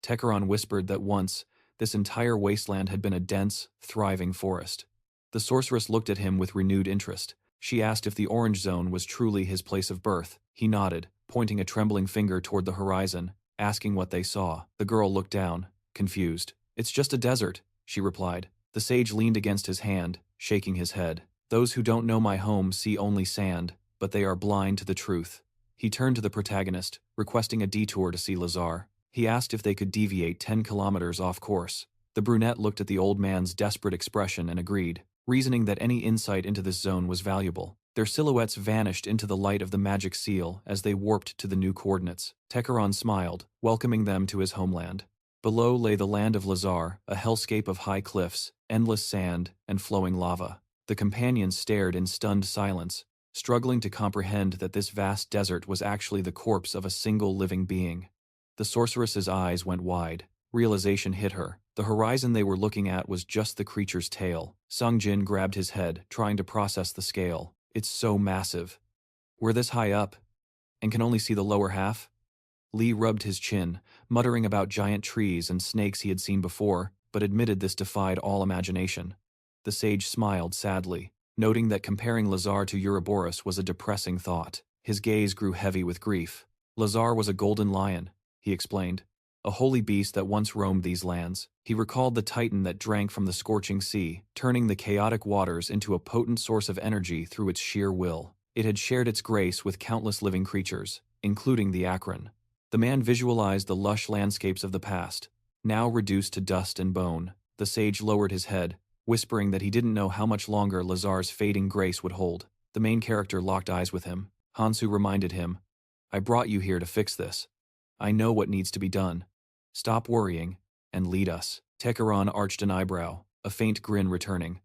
Takeron whispered that once, this entire wasteland had been a dense, thriving forest. The sorceress looked at him with renewed interest. She asked if the orange zone was truly his place of birth. He nodded, pointing a trembling finger toward the horizon, asking what they saw. The girl looked down, confused. It's just a desert, she replied. The sage leaned against his hand, shaking his head. Those who don't know my home see only sand, but they are blind to the truth. He turned to the protagonist, requesting a detour to see Lazar. He asked if they could deviate 10 kilometers off course. The brunette looked at the old man's desperate expression and agreed, reasoning that any insight into this zone was valuable. Their silhouettes vanished into the light of the magic seal as they warped to the new coordinates. Takeron smiled, welcoming them to his homeland. Below lay the land of Lazar, a hellscape of high cliffs, endless sand, and flowing lava. The companions stared in stunned silence, struggling to comprehend that this vast desert was actually the corpse of a single living being. The sorceress's eyes went wide. Realization hit her. The horizon they were looking at was just the creature's tail. Sungjin grabbed his head, trying to process the scale. It's so massive. We're this high up, and can only see the lower half? Lee rubbed his chin, muttering about giant trees and snakes he had seen before, but admitted this defied all imagination. The sage smiled sadly, noting that comparing Lazar to Ouroboros was a depressing thought. His gaze grew heavy with grief. Lazar was a golden lion, he explained, a holy beast that once roamed these lands. He recalled the titan that drank from the scorching sea, turning the chaotic waters into a potent source of energy through its sheer will. It had shared its grace with countless living creatures, including the Akron. The man visualized the lush landscapes of the past, now reduced to dust and bone. The sage lowered his head, whispering that he didn't know how much longer Lazar's fading grace would hold. The main character locked eyes with him. Hansu reminded him, I brought you here to fix this. I know what needs to be done. Stop worrying, and lead us. Takeron arched an eyebrow, a faint grin returning.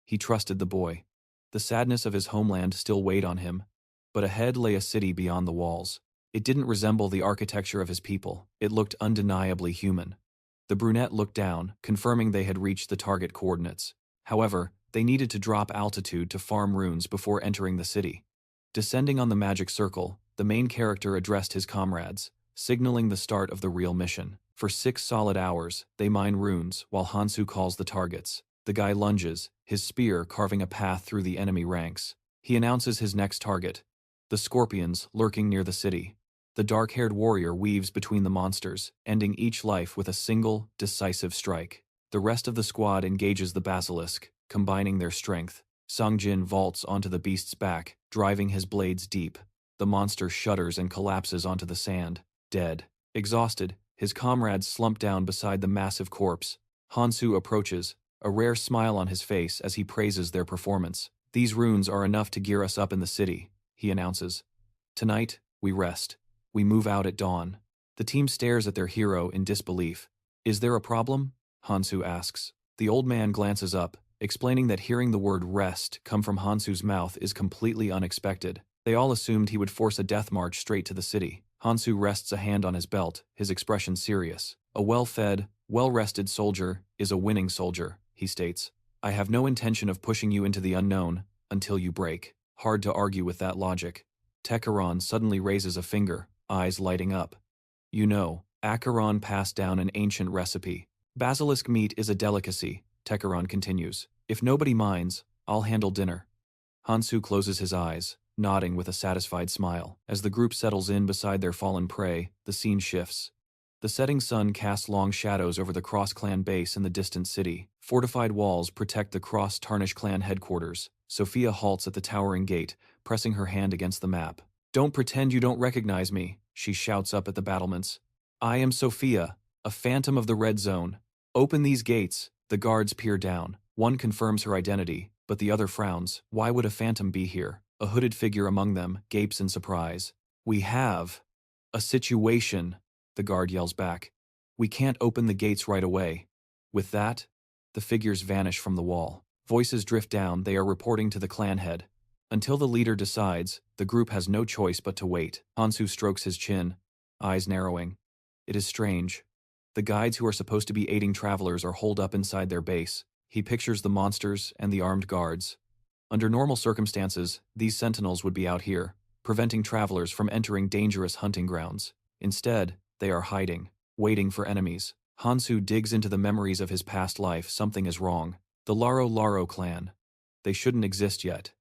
He trusted the boy. The sadness of his homeland still weighed on him, but ahead lay a city beyond the walls. It didn't resemble the architecture of his people. It looked undeniably human. The brunette looked down, confirming they had reached the target coordinates. However, they needed to drop altitude to farm runes before entering the city. Descending on the magic circle, the main character addressed his comrades, signaling the start of the real mission. For 6 solid hours, they mine runes while Hansu calls the targets. The guy lunges, his spear carving a path through the enemy ranks. He announces his next target, the scorpions lurking near the city. The dark-haired warrior weaves between the monsters, ending each life with a single, decisive strike. The rest of the squad engages the basilisk, combining their strength. Sungjin vaults onto the beast's back, driving his blades deep. The monster shudders and collapses onto the sand, dead. Exhausted, his comrades slump down beside the massive corpse. Hansu approaches, a rare smile on his face as he praises their performance. These runes are enough to gear us up in the city, he announces. Tonight, we rest. We move out at dawn. The team stares at their hero in disbelief. Is there a problem? Hansu asks. The old man glances up, explaining that hearing the word rest come from Hansu's mouth is completely unexpected. They all assumed he would force a death march straight to the city. Hansu rests a hand on his belt, his expression serious. A well-fed, well-rested soldier is a winning soldier, he states. I have no intention of pushing you into the unknown until you break. Hard to argue with that logic. Takeron suddenly raises a finger, eyes lighting up. You know, Acheron passed down an ancient recipe. Basilisk meat is a delicacy, Takeron continues. If nobody minds, I'll handle dinner. Hansu closes his eyes, nodding with a satisfied smile. As the group settles in beside their fallen prey, the scene shifts. The setting sun casts long shadows over the Cross Clan base in the distant city. Fortified walls protect the Cross Tarnish Clan headquarters. Sophia halts at the towering gate, pressing her hand against the map. Don't pretend you don't recognize me, she shouts up at the battlements. I am Sophia, a phantom of the red zone. Open these gates. The guards peer down. One confirms her identity, but the other frowns. Why would a phantom be here? A hooded figure among them gapes in surprise. We have a situation, the guard yells back. We can't open the gates right away. With that, the figures vanish from the wall. Voices drift down, they are reporting to the clan head. Until the leader decides, the group has no choice but to wait. Hansu strokes his chin, eyes narrowing. It is strange. The guides who are supposed to be aiding travelers are holed up inside their base. He pictures the monsters and the armed guards. Under normal circumstances, these sentinels would be out here, preventing travelers from entering dangerous hunting grounds. Instead, they are hiding, waiting for enemies. Hansu digs into the memories of his past life. Something is wrong. The Laro clan. They shouldn't exist yet.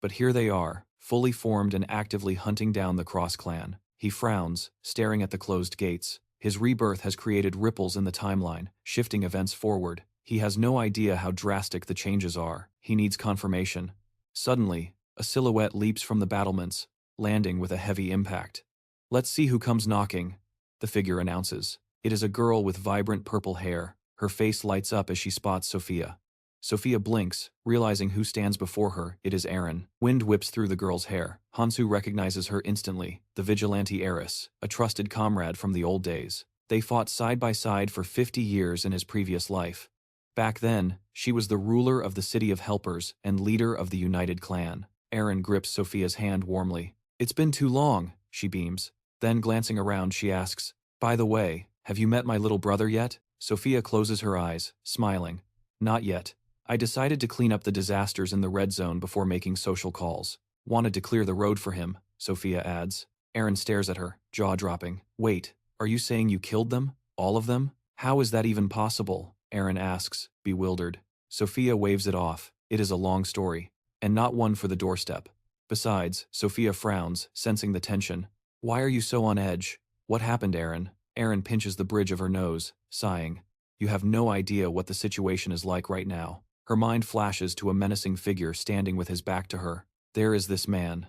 But here they are, fully formed and actively hunting down the Cross clan. He frowns, staring at the closed gates. His rebirth has created ripples in the timeline, shifting events forward. He has no idea how drastic the changes are. He needs confirmation. Suddenly, a silhouette leaps from the battlements, landing with a heavy impact. "Let's see who comes knocking," the figure announces. It is a girl with vibrant purple hair. Her face lights up as she spots Sophia. Sophia blinks, realizing who stands before her. It is Aaron. Wind whips through the girl's hair. Hansu recognizes her instantly, the vigilante Aries, a trusted comrade from the old days. They fought side by side for 50 years in his previous life. Back then, she was the ruler of the City of Helpers and leader of the United Clan. Aaron grips Sophia's hand warmly. "It's been too long," she beams. Then, glancing around, she asks, "By the way, have you met my little brother yet?" Sophia closes her eyes, smiling. "Not yet. I decided to clean up the disasters in the red zone before making social calls. Wanted to clear the road for him," Sophia adds. Aaron stares at her, jaw-dropping. "Wait, are you saying you killed them? All of them? How is that even possible?" Aaron asks, bewildered. Sophia waves it off. It is a long story, and not one for the doorstep. Besides, Sophia frowns, sensing the tension. "Why are you so on edge? What happened, Aaron?" Aaron pinches the bridge of her nose, sighing. "You have no idea what the situation is like right now." Her mind flashes to a menacing figure standing with his back to her. There is this man.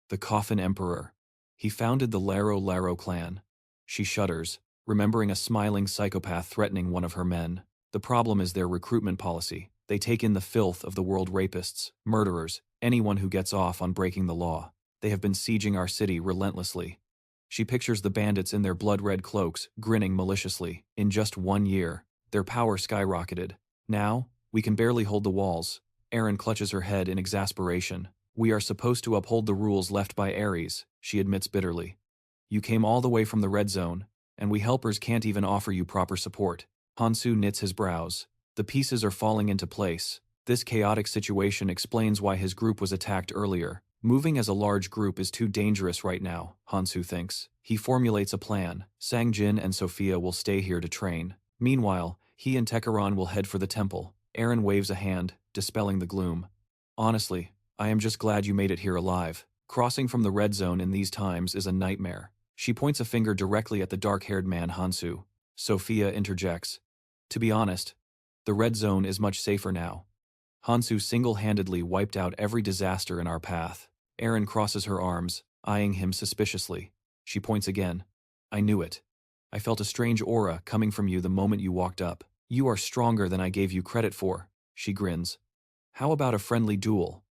The Coffin Emperor. He founded the Laro clan. She shudders, remembering a smiling psychopath threatening one of her men. The problem is their recruitment policy. They take in the filth of the world rapists, murderers, anyone who gets off on breaking the law. They have been sieging our city relentlessly. She pictures the bandits in their blood-red cloaks, grinning maliciously. In just 1 year, their power skyrocketed. Now, we can barely hold the walls. Aaron clutches her head in exasperation. "We are supposed to uphold the rules left by Aries," she admits bitterly. "You came all the way from the red zone, and we helpers can't even offer you proper support." Hansu knits his brows. The pieces are falling into place. This chaotic situation explains why his group was attacked earlier. Moving as a large group is too dangerous right now, Hansu thinks. He formulates a plan. Sang-jin and Sophia will stay here to train. Meanwhile, he and Tekaran will head for the temple. Aaron waves a hand, dispelling the gloom. "Honestly, I am just glad you made it here alive. Crossing from the red zone in these times is a nightmare." She points a finger directly at the dark-haired man Hansu. Sophia interjects. "To be honest, the red zone is much safer now. Hansu single-handedly wiped out every disaster in our path." Aaron crosses her arms, eyeing him suspiciously. She points again. "I knew it. I felt a strange aura coming from you the moment you walked up. You are stronger than I gave you credit for." She grins. "How about a friendly duel?"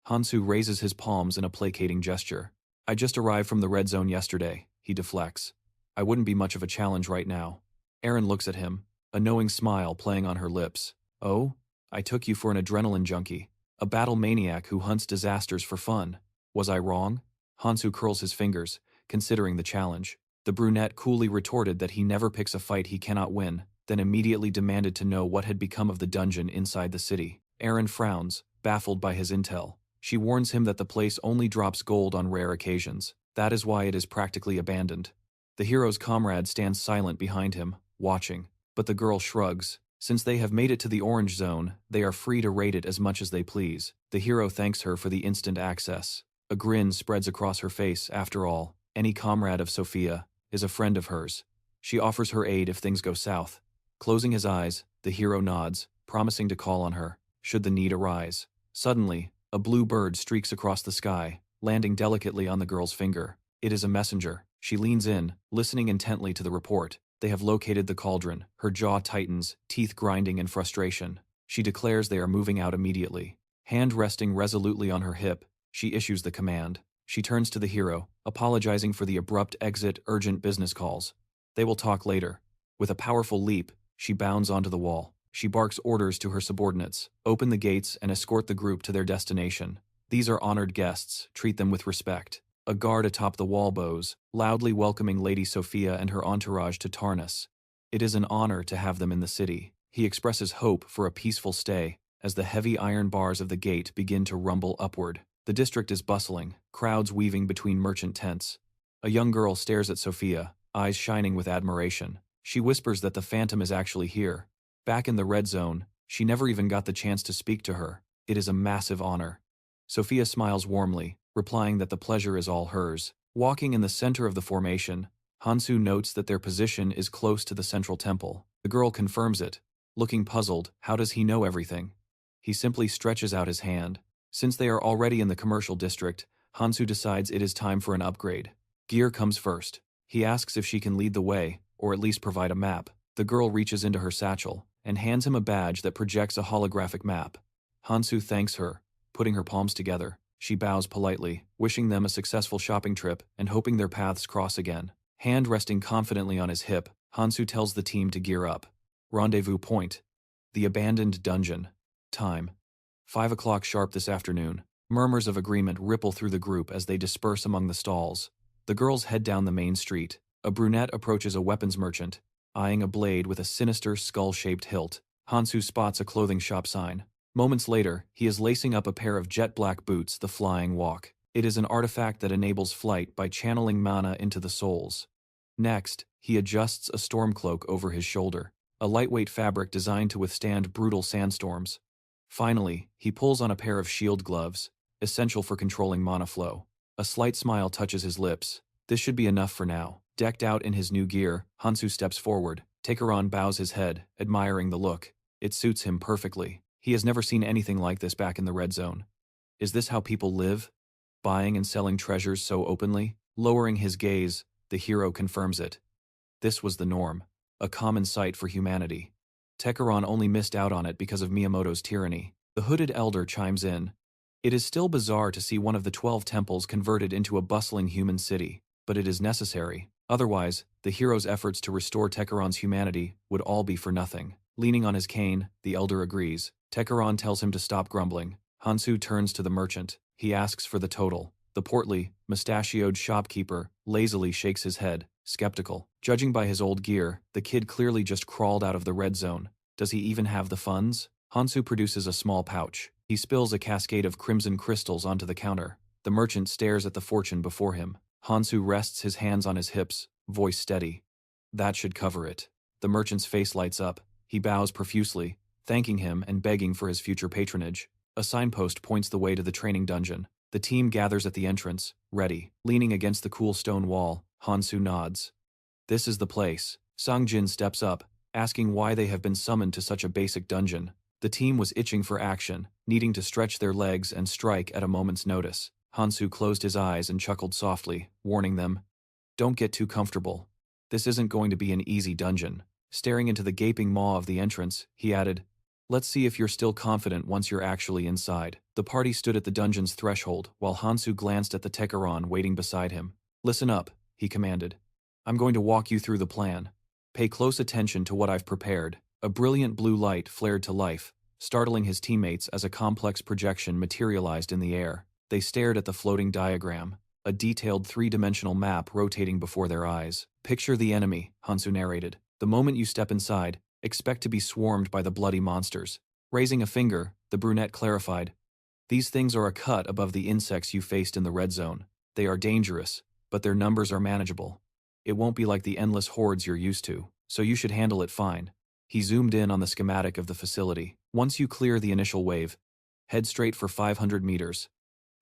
Hansu raises his palms in a placating gesture. "I just arrived from the red zone yesterday," he deflects. "I wouldn't be much of a challenge right now." Aaron looks at him, a knowing smile playing on her lips. "Oh? I took you for an adrenaline junkie, a battle maniac who hunts disasters for fun. Was I wrong?" Hansu curls his fingers, considering the challenge. The brunette coolly retorted that he never picks a fight he cannot win, then immediately demanded to know what had become of the dungeon inside the city. Aaron frowns, baffled by his intel. She warns him that the place only drops gold on rare occasions. That is why it is practically abandoned. The hero's comrade stands silent behind him, watching, but the girl shrugs. Since they have made it to the orange zone, they are free to raid it as much as they please. The hero thanks her for the instant access. A grin spreads across her face. After all, any comrade of Sophia is a friend of hers. She offers her aid if things go south. Closing his eyes, the hero nods, promising to call on her, should the need arise. Suddenly, a blue bird streaks across the sky, landing delicately on the girl's finger. It is a messenger. She leans in, listening intently to the report. They have located the cauldron. Her jaw tightens, teeth grinding in frustration. She declares they are moving out immediately. Hand resting resolutely on her hip, she issues the command. She turns to the hero, apologizing for the abrupt exit, urgent business calls. They will talk later. With a powerful leap, she bounds onto the wall. She barks orders to her subordinates, open the gates and escort the group to their destination. These are honored guests, treat them with respect. A guard atop the wall bows, loudly welcoming Lady Sophia and her entourage to Tarnus. It is an honor to have them in the city. He expresses hope for a peaceful stay, as the heavy iron bars of the gate begin to rumble upward. The district is bustling, crowds weaving between merchant tents. A young girl stares at Sophia, eyes shining with admiration. She whispers that the Phantom is actually here. Back in the red zone, she never even got the chance to speak to her. It is a massive honor. Sophia smiles warmly, replying that the pleasure is all hers. Walking in the center of the formation, Hansu notes that their position is close to the central temple. The girl confirms it. Looking puzzled, how does he know everything? He simply stretches out his hand. Since they are already in the commercial district, Hansu decides it is time for an upgrade. Gear comes first. He asks if she can lead the way, or at least provide a map. The girl reaches into her satchel and hands him a badge that projects a holographic map. Hansu thanks her, putting her palms together. She bows politely, wishing them a successful shopping trip and hoping their paths cross again. Hand resting confidently on his hip, Hansu tells the team to gear up. Rendezvous point. The abandoned dungeon. Time. 5 o'clock sharp this afternoon. Murmurs of agreement ripple through the group as they disperse among the stalls. The girls head down the main street. A brunette approaches a weapons merchant, eyeing a blade with a sinister skull-shaped hilt. Hansu spots a clothing shop sign. Moments later, he is lacing up a pair of jet-black boots, the Flying Walk. It is an artifact that enables flight by channeling mana into the souls. Next, he adjusts a storm cloak over his shoulder, a lightweight fabric designed to withstand brutal sandstorms. Finally, he pulls on a pair of shield gloves, essential for controlling mana flow. A slight smile touches his lips. This should be enough for now. Decked out in his new gear, Hansu steps forward. Tekeron bows his head, admiring the look. It suits him perfectly. He has never seen anything like this back in the red zone. Is this how people live? Buying and selling treasures so openly? Lowering his gaze, the hero confirms it. This was the norm, a common sight for humanity. Tekeron only missed out on it because of Miyamoto's tyranny. The hooded elder chimes in. It is still bizarre to see one of the 12 temples converted into a bustling human city, but it is necessary. Otherwise, the hero's efforts to restore Tekeron's humanity would all be for nothing. Leaning on his cane, the elder agrees. Tekeron tells him to stop grumbling. Hansu turns to the merchant. He asks for the total. The portly, mustachioed shopkeeper lazily shakes his head, skeptical. Judging by his old gear, the kid clearly just crawled out of the red zone. Does he even have the funds? Hansu produces a small pouch. He spills a cascade of crimson crystals onto the counter. The merchant stares at the fortune before him. Hansu rests his hands on his hips, voice steady. That should cover it. The merchant's face lights up. He bows profusely, thanking him and begging for his future patronage. A signpost points the way to the training dungeon. The team gathers at the entrance, ready. Leaning against the cool stone wall, Hansu nods. This is the place. Sangjin steps up, asking why they have been summoned to such a basic dungeon. The team was itching for action, needing to stretch their legs and strike at a moment's notice. Hansu closed his eyes and chuckled softly, warning them, "Don't get too comfortable. This isn't going to be an easy dungeon." Staring into the gaping maw of the entrance, he added, "Let's see if you're still confident once you're actually inside." The party stood at the dungeon's threshold, while Hansu glanced at the Tekeron waiting beside him. "Listen up," he commanded. "I'm going to walk you through the plan. Pay close attention to what I've prepared." A brilliant blue light flared to life, startling his teammates as a complex projection materialized in the air. They stared at the floating diagram, a detailed three-dimensional map rotating before their eyes. "Picture the enemy," Hansu narrated. "The moment you step inside, expect to be swarmed by the bloody monsters." Raising a finger, the brunette clarified, "These things are a cut above the insects you faced in the red zone. They are dangerous, but their numbers are manageable. It won't be like the endless hordes you're used to, so you should handle it fine." He zoomed in on the schematic of the facility. "Once you clear the initial wave, head straight for 500 meters.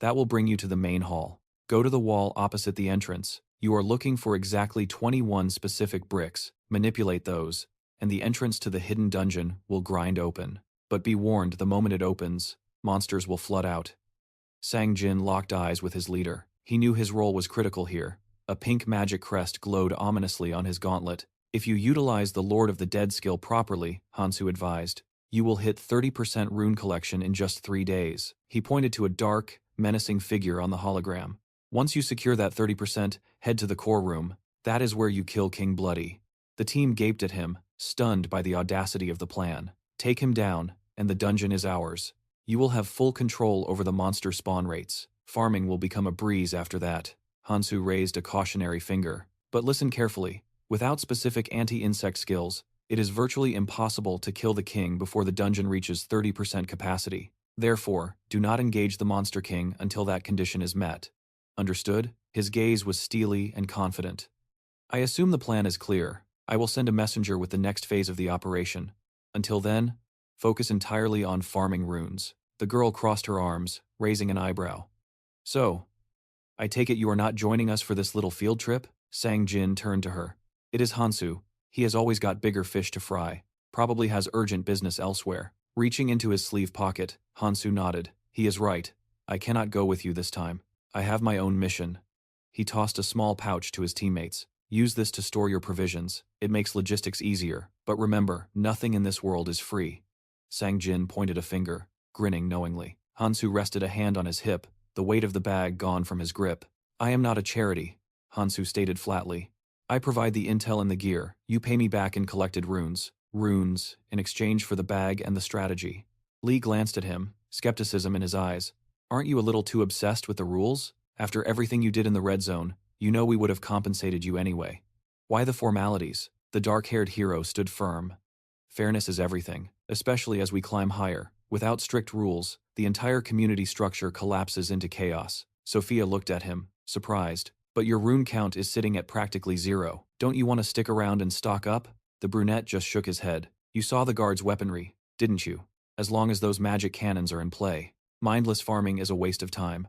That will bring you to the main hall. Go to the wall opposite the entrance. You are looking for exactly 21 specific bricks. Manipulate those, and the entrance to the hidden dungeon will grind open. But be warned, the moment it opens, monsters will flood out." Sangjin locked eyes with his leader. He knew his role was critical here. A pink magic crest glowed ominously on his gauntlet. "If you utilize the Lord of the Dead skill properly," Hansu advised, "you will hit 30% rune collection in just 3 days." He pointed to a dark, menacing figure on the hologram. "Once you secure that 30%, head to the core room. That is where you kill King Bloody." The team gaped at him, stunned by the audacity of the plan. Take him down, and the dungeon is ours. You will have full control over the monster spawn rates. Farming will become a breeze after that. Hansu raised a cautionary finger. But listen carefully. Without specific anti-insect skills, it is virtually impossible to kill the king before the dungeon reaches 30% capacity. Therefore, do not engage the Monster King until that condition is met. Understood? His gaze was steely and confident. I assume the plan is clear. I will send a messenger with the next phase of the operation. Until then, focus entirely on farming runes. The girl crossed her arms, raising an eyebrow. So, I take it you are not joining us for this little field trip? Sang Jin turned to her. It is Hansu. He has always got bigger fish to fry. Probably has urgent business elsewhere. Reaching into his sleeve pocket, Hansu nodded. He is right. I cannot go with you this time. I have my own mission. He tossed a small pouch to his teammates. Use this to store your provisions. It makes logistics easier. But remember, nothing in this world is free. Sang Jin pointed a finger, grinning knowingly. Hansu rested a hand on his hip, the weight of the bag gone from his grip. I am not a charity, Hansu stated flatly. I provide the intel and the gear. You pay me back in collected runes. Runes, in exchange for the bag and the strategy. Lee glanced at him, skepticism in his eyes. Aren't you a little too obsessed with the rules? After everything you did in the red zone, you know we would have compensated you anyway. Why the formalities? The dark-haired hero stood firm. Fairness is everything, especially as we climb higher. Without strict rules, the entire community structure collapses into chaos. Sophia looked at him, surprised. But your rune count is sitting at practically 0. Don't you want to stick around and stock up? The brunette just shook his head. You saw the guard's weaponry, didn't you? As long as those magic cannons are in play. Mindless farming is a waste of time.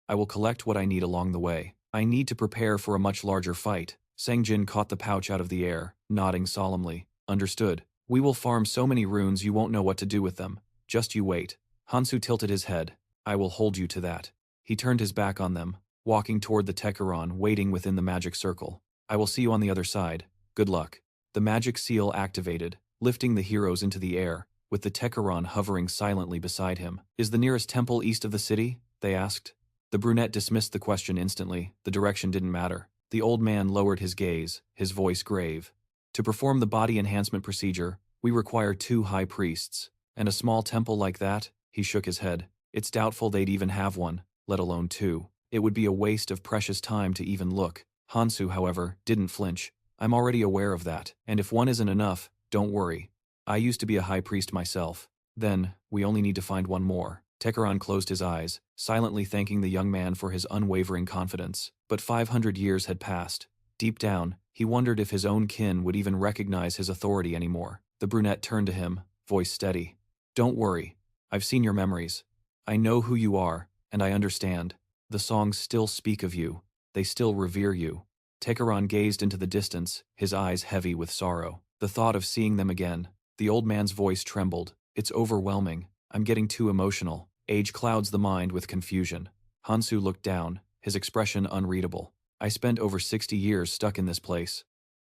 I will collect what I need along the way. I need to prepare for a much larger fight. Sengjin caught the pouch out of the air, nodding solemnly. Understood. We will farm so many runes you won't know what to do with them. Just you wait. Hansu tilted his head. I will hold you to that. He turned his back on them, walking toward the Techeron waiting within the magic circle. I will see you on the other side. Good luck. The magic seal activated, lifting the heroes into the air, with the Techeron hovering silently beside him. Is the nearest temple east of the city? They asked. The brunette dismissed the question instantly. The direction didn't matter. The old man lowered his gaze, his voice grave. To perform the body enhancement procedure, we require 2 high priests. And a small temple like that? He shook his head. It's doubtful they'd even have one, let alone 2. It would be a waste of precious time to even look. Hansu, however, didn't flinch. I'm already aware of that, and if one isn't enough, don't worry. I used to be a high priest myself. Then, we only need to find one more. Techeron closed his eyes, silently thanking the young man for his unwavering confidence. But 500 years had passed. Deep down, he wondered if his own kin would even recognize his authority anymore. The brunette turned to him, voice steady. Don't worry. I've seen your memories. I know who you are, and I understand. The songs still speak of you. They still revere you. Techeron gazed into the distance, his eyes heavy with sorrow. The thought of seeing them again. The old man's voice trembled. It's overwhelming. I'm getting too emotional. Age clouds the mind with confusion. Hansu looked down, his expression unreadable. I spent over 60 years stuck in this place.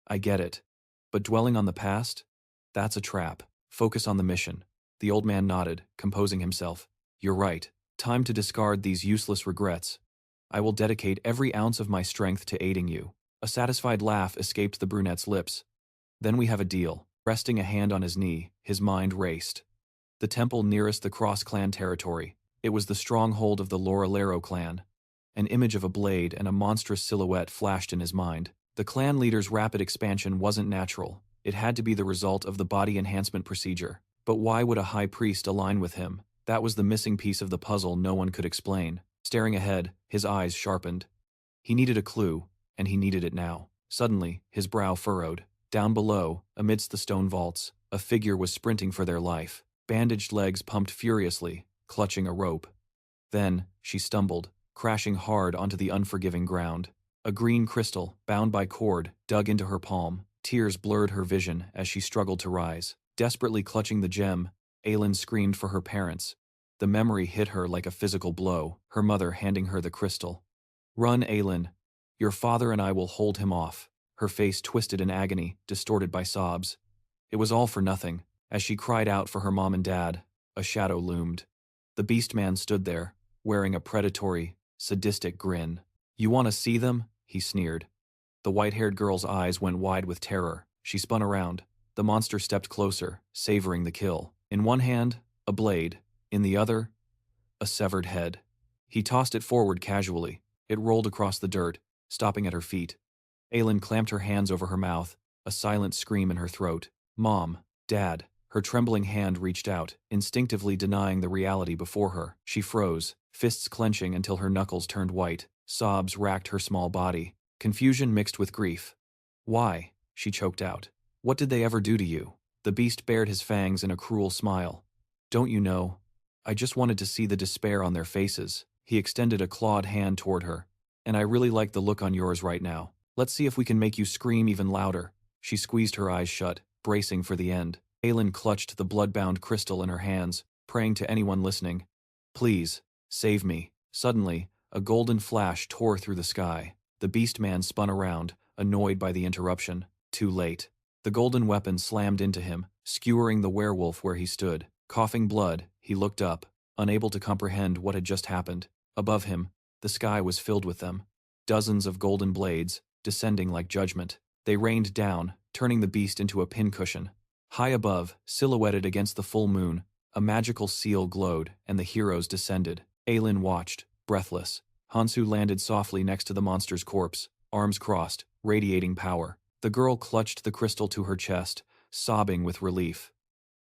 I get it. But dwelling on the past? That's a trap. Focus on the mission. The old man nodded, composing himself. You're right. Time to discard these useless regrets. I will dedicate every ounce of my strength to aiding you. A satisfied laugh escaped the brunette's lips. Then we have a deal. Resting a hand on his knee, his mind raced. The temple nearest the cross-clan territory. It was the stronghold of the Loralero clan. An image of a blade and a monstrous silhouette flashed in his mind. The clan leader's rapid expansion wasn't natural. It had to be the result of the body enhancement procedure. But why would a high priest align with him? That was the missing piece of the puzzle no one could explain. Staring ahead, his eyes sharpened. He needed a clue, and he needed it now. Suddenly, his brow furrowed. Down below, amidst the stone vaults, a figure was sprinting for their life. Bandaged legs pumped furiously, clutching a rope. Then, she stumbled, crashing hard onto the unforgiving ground. A green crystal, bound by cord, dug into her palm. Tears blurred her vision as she struggled to rise. Desperately clutching the gem, Aylin screamed for her parents. The memory hit her like a physical blow, her mother handing her the crystal. Run, Aylin. Your father and I will hold him off. Her face twisted in agony, distorted by sobs. It was all for nothing. As she cried out for her mom and dad, a shadow loomed. The beast man stood there, wearing a predatory, sadistic grin. You want to see them? He sneered. The white-haired girl's eyes went wide with terror. She spun around. The monster stepped closer, savoring the kill. In one hand, a blade. In the other, a severed head. He tossed it forward casually. It rolled across the dirt, stopping at her feet. Aylin clamped her hands over her mouth, a silent scream in her throat. Mom, Dad. Her trembling hand reached out, instinctively denying the reality before her. She froze, fists clenching until her knuckles turned white. Sobs racked her small body. Confusion mixed with grief. Why? She choked out. What did they ever do to you? The beast bared his fangs in a cruel smile. Don't you know? I just wanted to see the despair on their faces. He extended a clawed hand toward her. And I really like the look on yours right now. Let's see if we can make you scream even louder. She squeezed her eyes shut, bracing for the end. Aylin clutched the blood-bound crystal in her hands, praying to anyone listening. Please, save me. Suddenly, a golden flash tore through the sky. The beast man spun around, annoyed by the interruption. Too late. The golden weapon slammed into him, skewering the werewolf where he stood. Coughing blood, he looked up, unable to comprehend what had just happened. Above him, the sky was filled with them. Dozens of golden blades, descending like judgment. They rained down, turning the beast into a pincushion. High above, silhouetted against the full moon, a magical seal glowed, and the heroes descended. Aylin watched, breathless. Hansu landed softly next to the monster's corpse, arms crossed, radiating power. The girl clutched the crystal to her chest, sobbing with relief.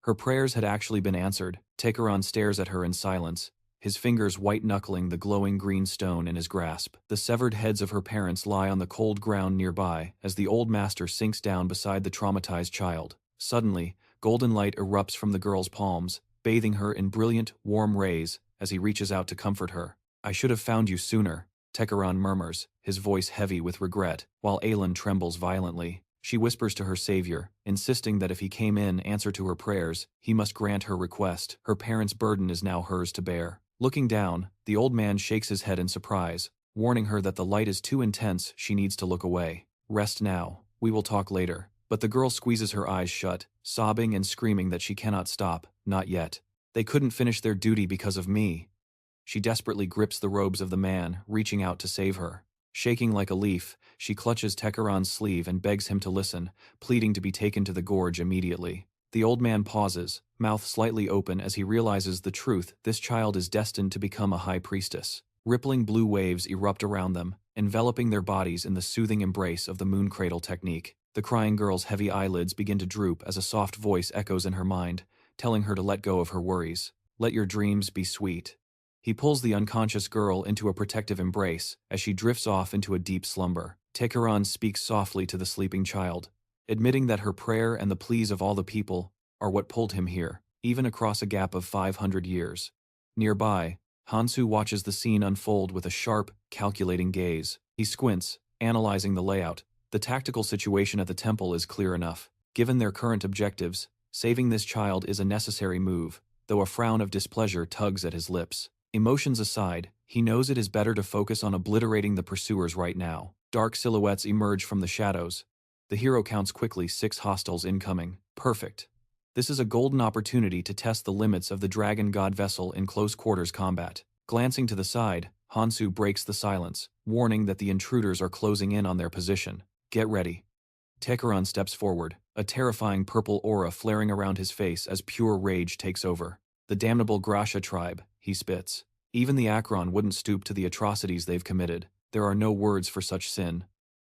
Her prayers had actually been answered. Tekeron stares at her in silence, his fingers white-knuckling the glowing green stone in his grasp. The severed heads of her parents lie on the cold ground nearby as the old master sinks down beside the traumatized child. Suddenly, golden light erupts from the girl's palms, bathing her in brilliant, warm rays as he reaches out to comfort her. I should have found you sooner, Tekeron murmurs, his voice heavy with regret, while Aylin trembles violently. She whispers to her savior, insisting that if he came in answer to her prayers, he must grant her request. Her parents' burden is now hers to bear. Looking down, the old man shakes his head in surprise, warning her that the light is too intense. She needs to look away. Rest now. We will talk later. But the girl squeezes her eyes shut, sobbing and screaming that she cannot stop. Not yet. They couldn't finish their duty because of me. She desperately grips the robes of the man, reaching out to save her. Shaking like a leaf, she clutches Tekeron's sleeve and begs him to listen, pleading to be taken to the gorge immediately. The old man pauses, mouth slightly open as he realizes the truth. This child is destined to become a high priestess. Rippling blue waves erupt around them, enveloping their bodies in the soothing embrace of the moon cradle technique. The crying girl's heavy eyelids begin to droop as a soft voice echoes in her mind, telling her to let go of her worries. Let your dreams be sweet. He pulls the unconscious girl into a protective embrace as she drifts off into a deep slumber. Tekeron speaks softly to the sleeping child, admitting that her prayer and the pleas of all the people are what pulled him here, even across a gap of 500 years. Nearby, Hansu watches the scene unfold with a sharp, calculating gaze. He squints, analyzing the layout. The tactical situation at the temple is clear enough. Given their current objectives, saving this child is a necessary move, though a frown of displeasure tugs at his lips. Emotions aside, he knows it is better to focus on obliterating the pursuers right now. Dark silhouettes emerge from the shadows. The hero counts quickly 6 hostiles incoming. Perfect. This is a golden opportunity to test the limits of the dragon god vessel in close quarters combat. Glancing to the side, Hansu breaks the silence, warning that the intruders are closing in on their position. Get ready. Tekeron steps forward, a terrifying purple aura flaring around his face as pure rage takes over. The damnable Grasha tribe, he spits. Even the Akron wouldn't stoop to the atrocities they've committed. There are no words for such sin.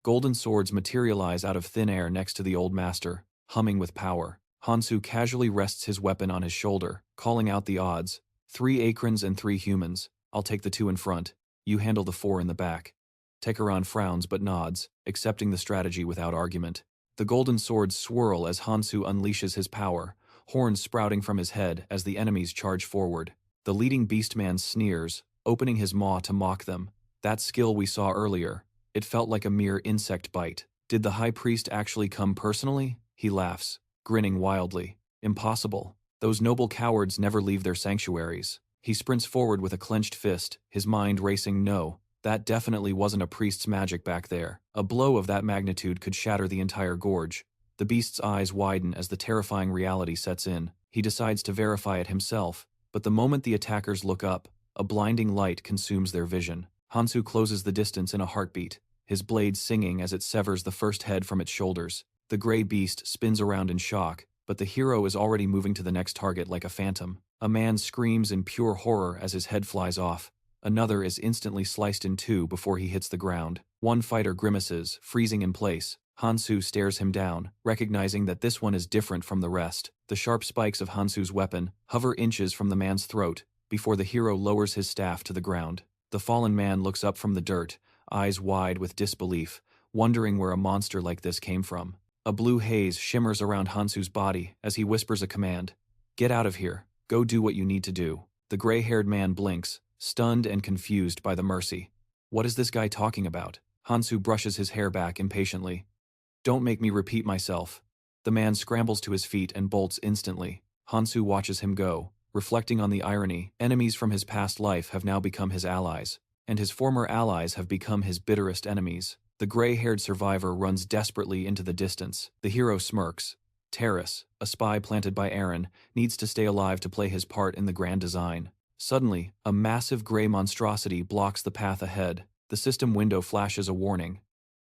Golden swords materialize out of thin air next to the old master, humming with power. Hansu casually rests his weapon on his shoulder, calling out the odds. 3 Akrons and 3 humans. I'll take the 2 in front. You handle the 4 in the back. Tekeron frowns but nods, accepting the strategy without argument. The golden swords swirl as Hansu unleashes his power, horns sprouting from his head as the enemies charge forward. The leading beastman sneers, opening his maw to mock them. That skill we saw earlier. It felt like a mere insect bite. Did the high priest actually come personally? He laughs, grinning wildly. Impossible. Those noble cowards never leave their sanctuaries. He sprints forward with a clenched fist, his mind racing. No, that definitely wasn't a priest's magic back there. A blow of that magnitude could shatter the entire gorge. The beast's eyes widen as the terrifying reality sets in. He decides to verify it himself, but the moment the attackers look up, a blinding light consumes their vision. Hansu closes the distance in a heartbeat, his blade singing as it severs the first head from its shoulders. The gray beast spins around in shock, but the hero is already moving to the next target like a phantom. A man screams in pure horror as his head flies off. Another is instantly sliced in two before he hits the ground. One fighter grimaces, freezing in place. Hansu stares him down, recognizing that this one is different from the rest. The sharp spikes of Hansu's weapon hover inches from the man's throat before the hero lowers his staff to the ground. The fallen man looks up from the dirt, eyes wide with disbelief, wondering where a monster like this came from. A blue haze shimmers around Hansu's body as he whispers a command. "Get out of here. Go do what you need to do." The gray-haired man blinks, stunned and confused by the mercy. What is this guy talking about? Hansu brushes his hair back impatiently. "Don't make me repeat myself." The man scrambles to his feet and bolts instantly. Hansu watches him go, reflecting on the irony. Enemies from his past life have now become his allies, and his former allies have become his bitterest enemies. The gray-haired survivor runs desperately into the distance. The hero smirks. Terrace, a spy planted by Aaron, needs to stay alive to play his part in the grand design. Suddenly, a massive gray monstrosity blocks the path ahead. The system window flashes a warning.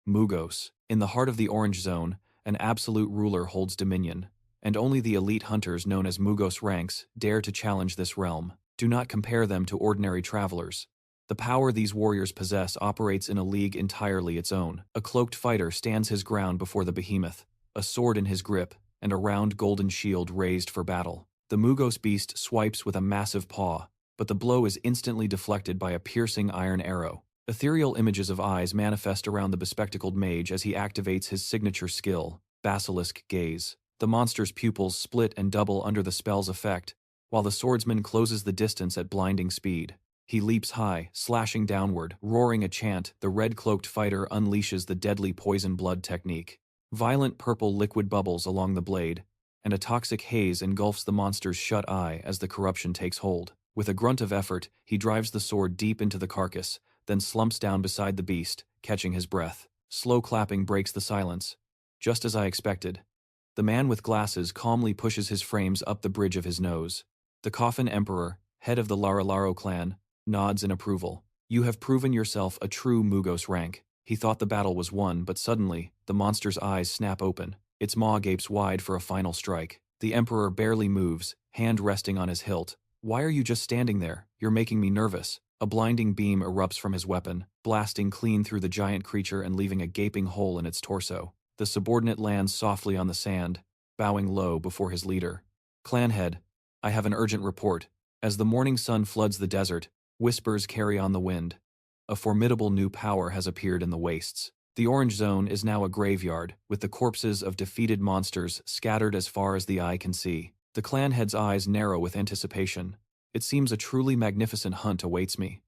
Mugos. In the heart of the Orange Zone, an absolute ruler holds dominion, and only the elite hunters known as Mugos ranks dare to challenge this realm. Do not compare them to ordinary travelers. The power these warriors possess operates in a league entirely its own. A cloaked fighter stands his ground before the behemoth, a sword in his grip, and a round golden shield raised for battle. The Mugos beast swipes with a massive paw, but the blow is instantly deflected by a piercing iron arrow. Ethereal images of eyes manifest around the bespectacled mage as he activates his signature skill, Basilisk Gaze. The monster's pupils split and double under the spell's effect, while the swordsman closes the distance at blinding speed. He leaps high, slashing downward, roaring a chant. The red-cloaked fighter unleashes the deadly poison blood technique. Violent purple liquid bubbles along the blade, and a toxic haze engulfs the monster's shut eye as the corruption takes hold. With a grunt of effort, he drives the sword deep into the carcass, then slumps down beside the beast, catching his breath. Slow clapping breaks the silence. Just as I expected. The man with glasses calmly pushes his frames up the bridge of his nose. The Coffin Emperor, head of the Laralaro clan, nods in approval. "You have proven yourself a true Mugos rank." He thought the battle was won, but suddenly, the monster's eyes snap open. Its maw gapes wide for a final strike. The Emperor barely moves, hand resting on his hilt. "Why are you just standing there? You're making me nervous." A blinding beam erupts from his weapon, blasting clean through the giant creature and leaving a gaping hole in its torso. The subordinate lands softly on the sand, bowing low before his leader. "Clanhead, I have an urgent report." As the morning sun floods the desert, whispers carry on the wind. A formidable new power has appeared in the wastes. The Orange Zone is now a graveyard, with the corpses of defeated monsters scattered as far as the eye can see. The clanhead's eyes narrow with anticipation. "It seems a truly magnificent hunt awaits me."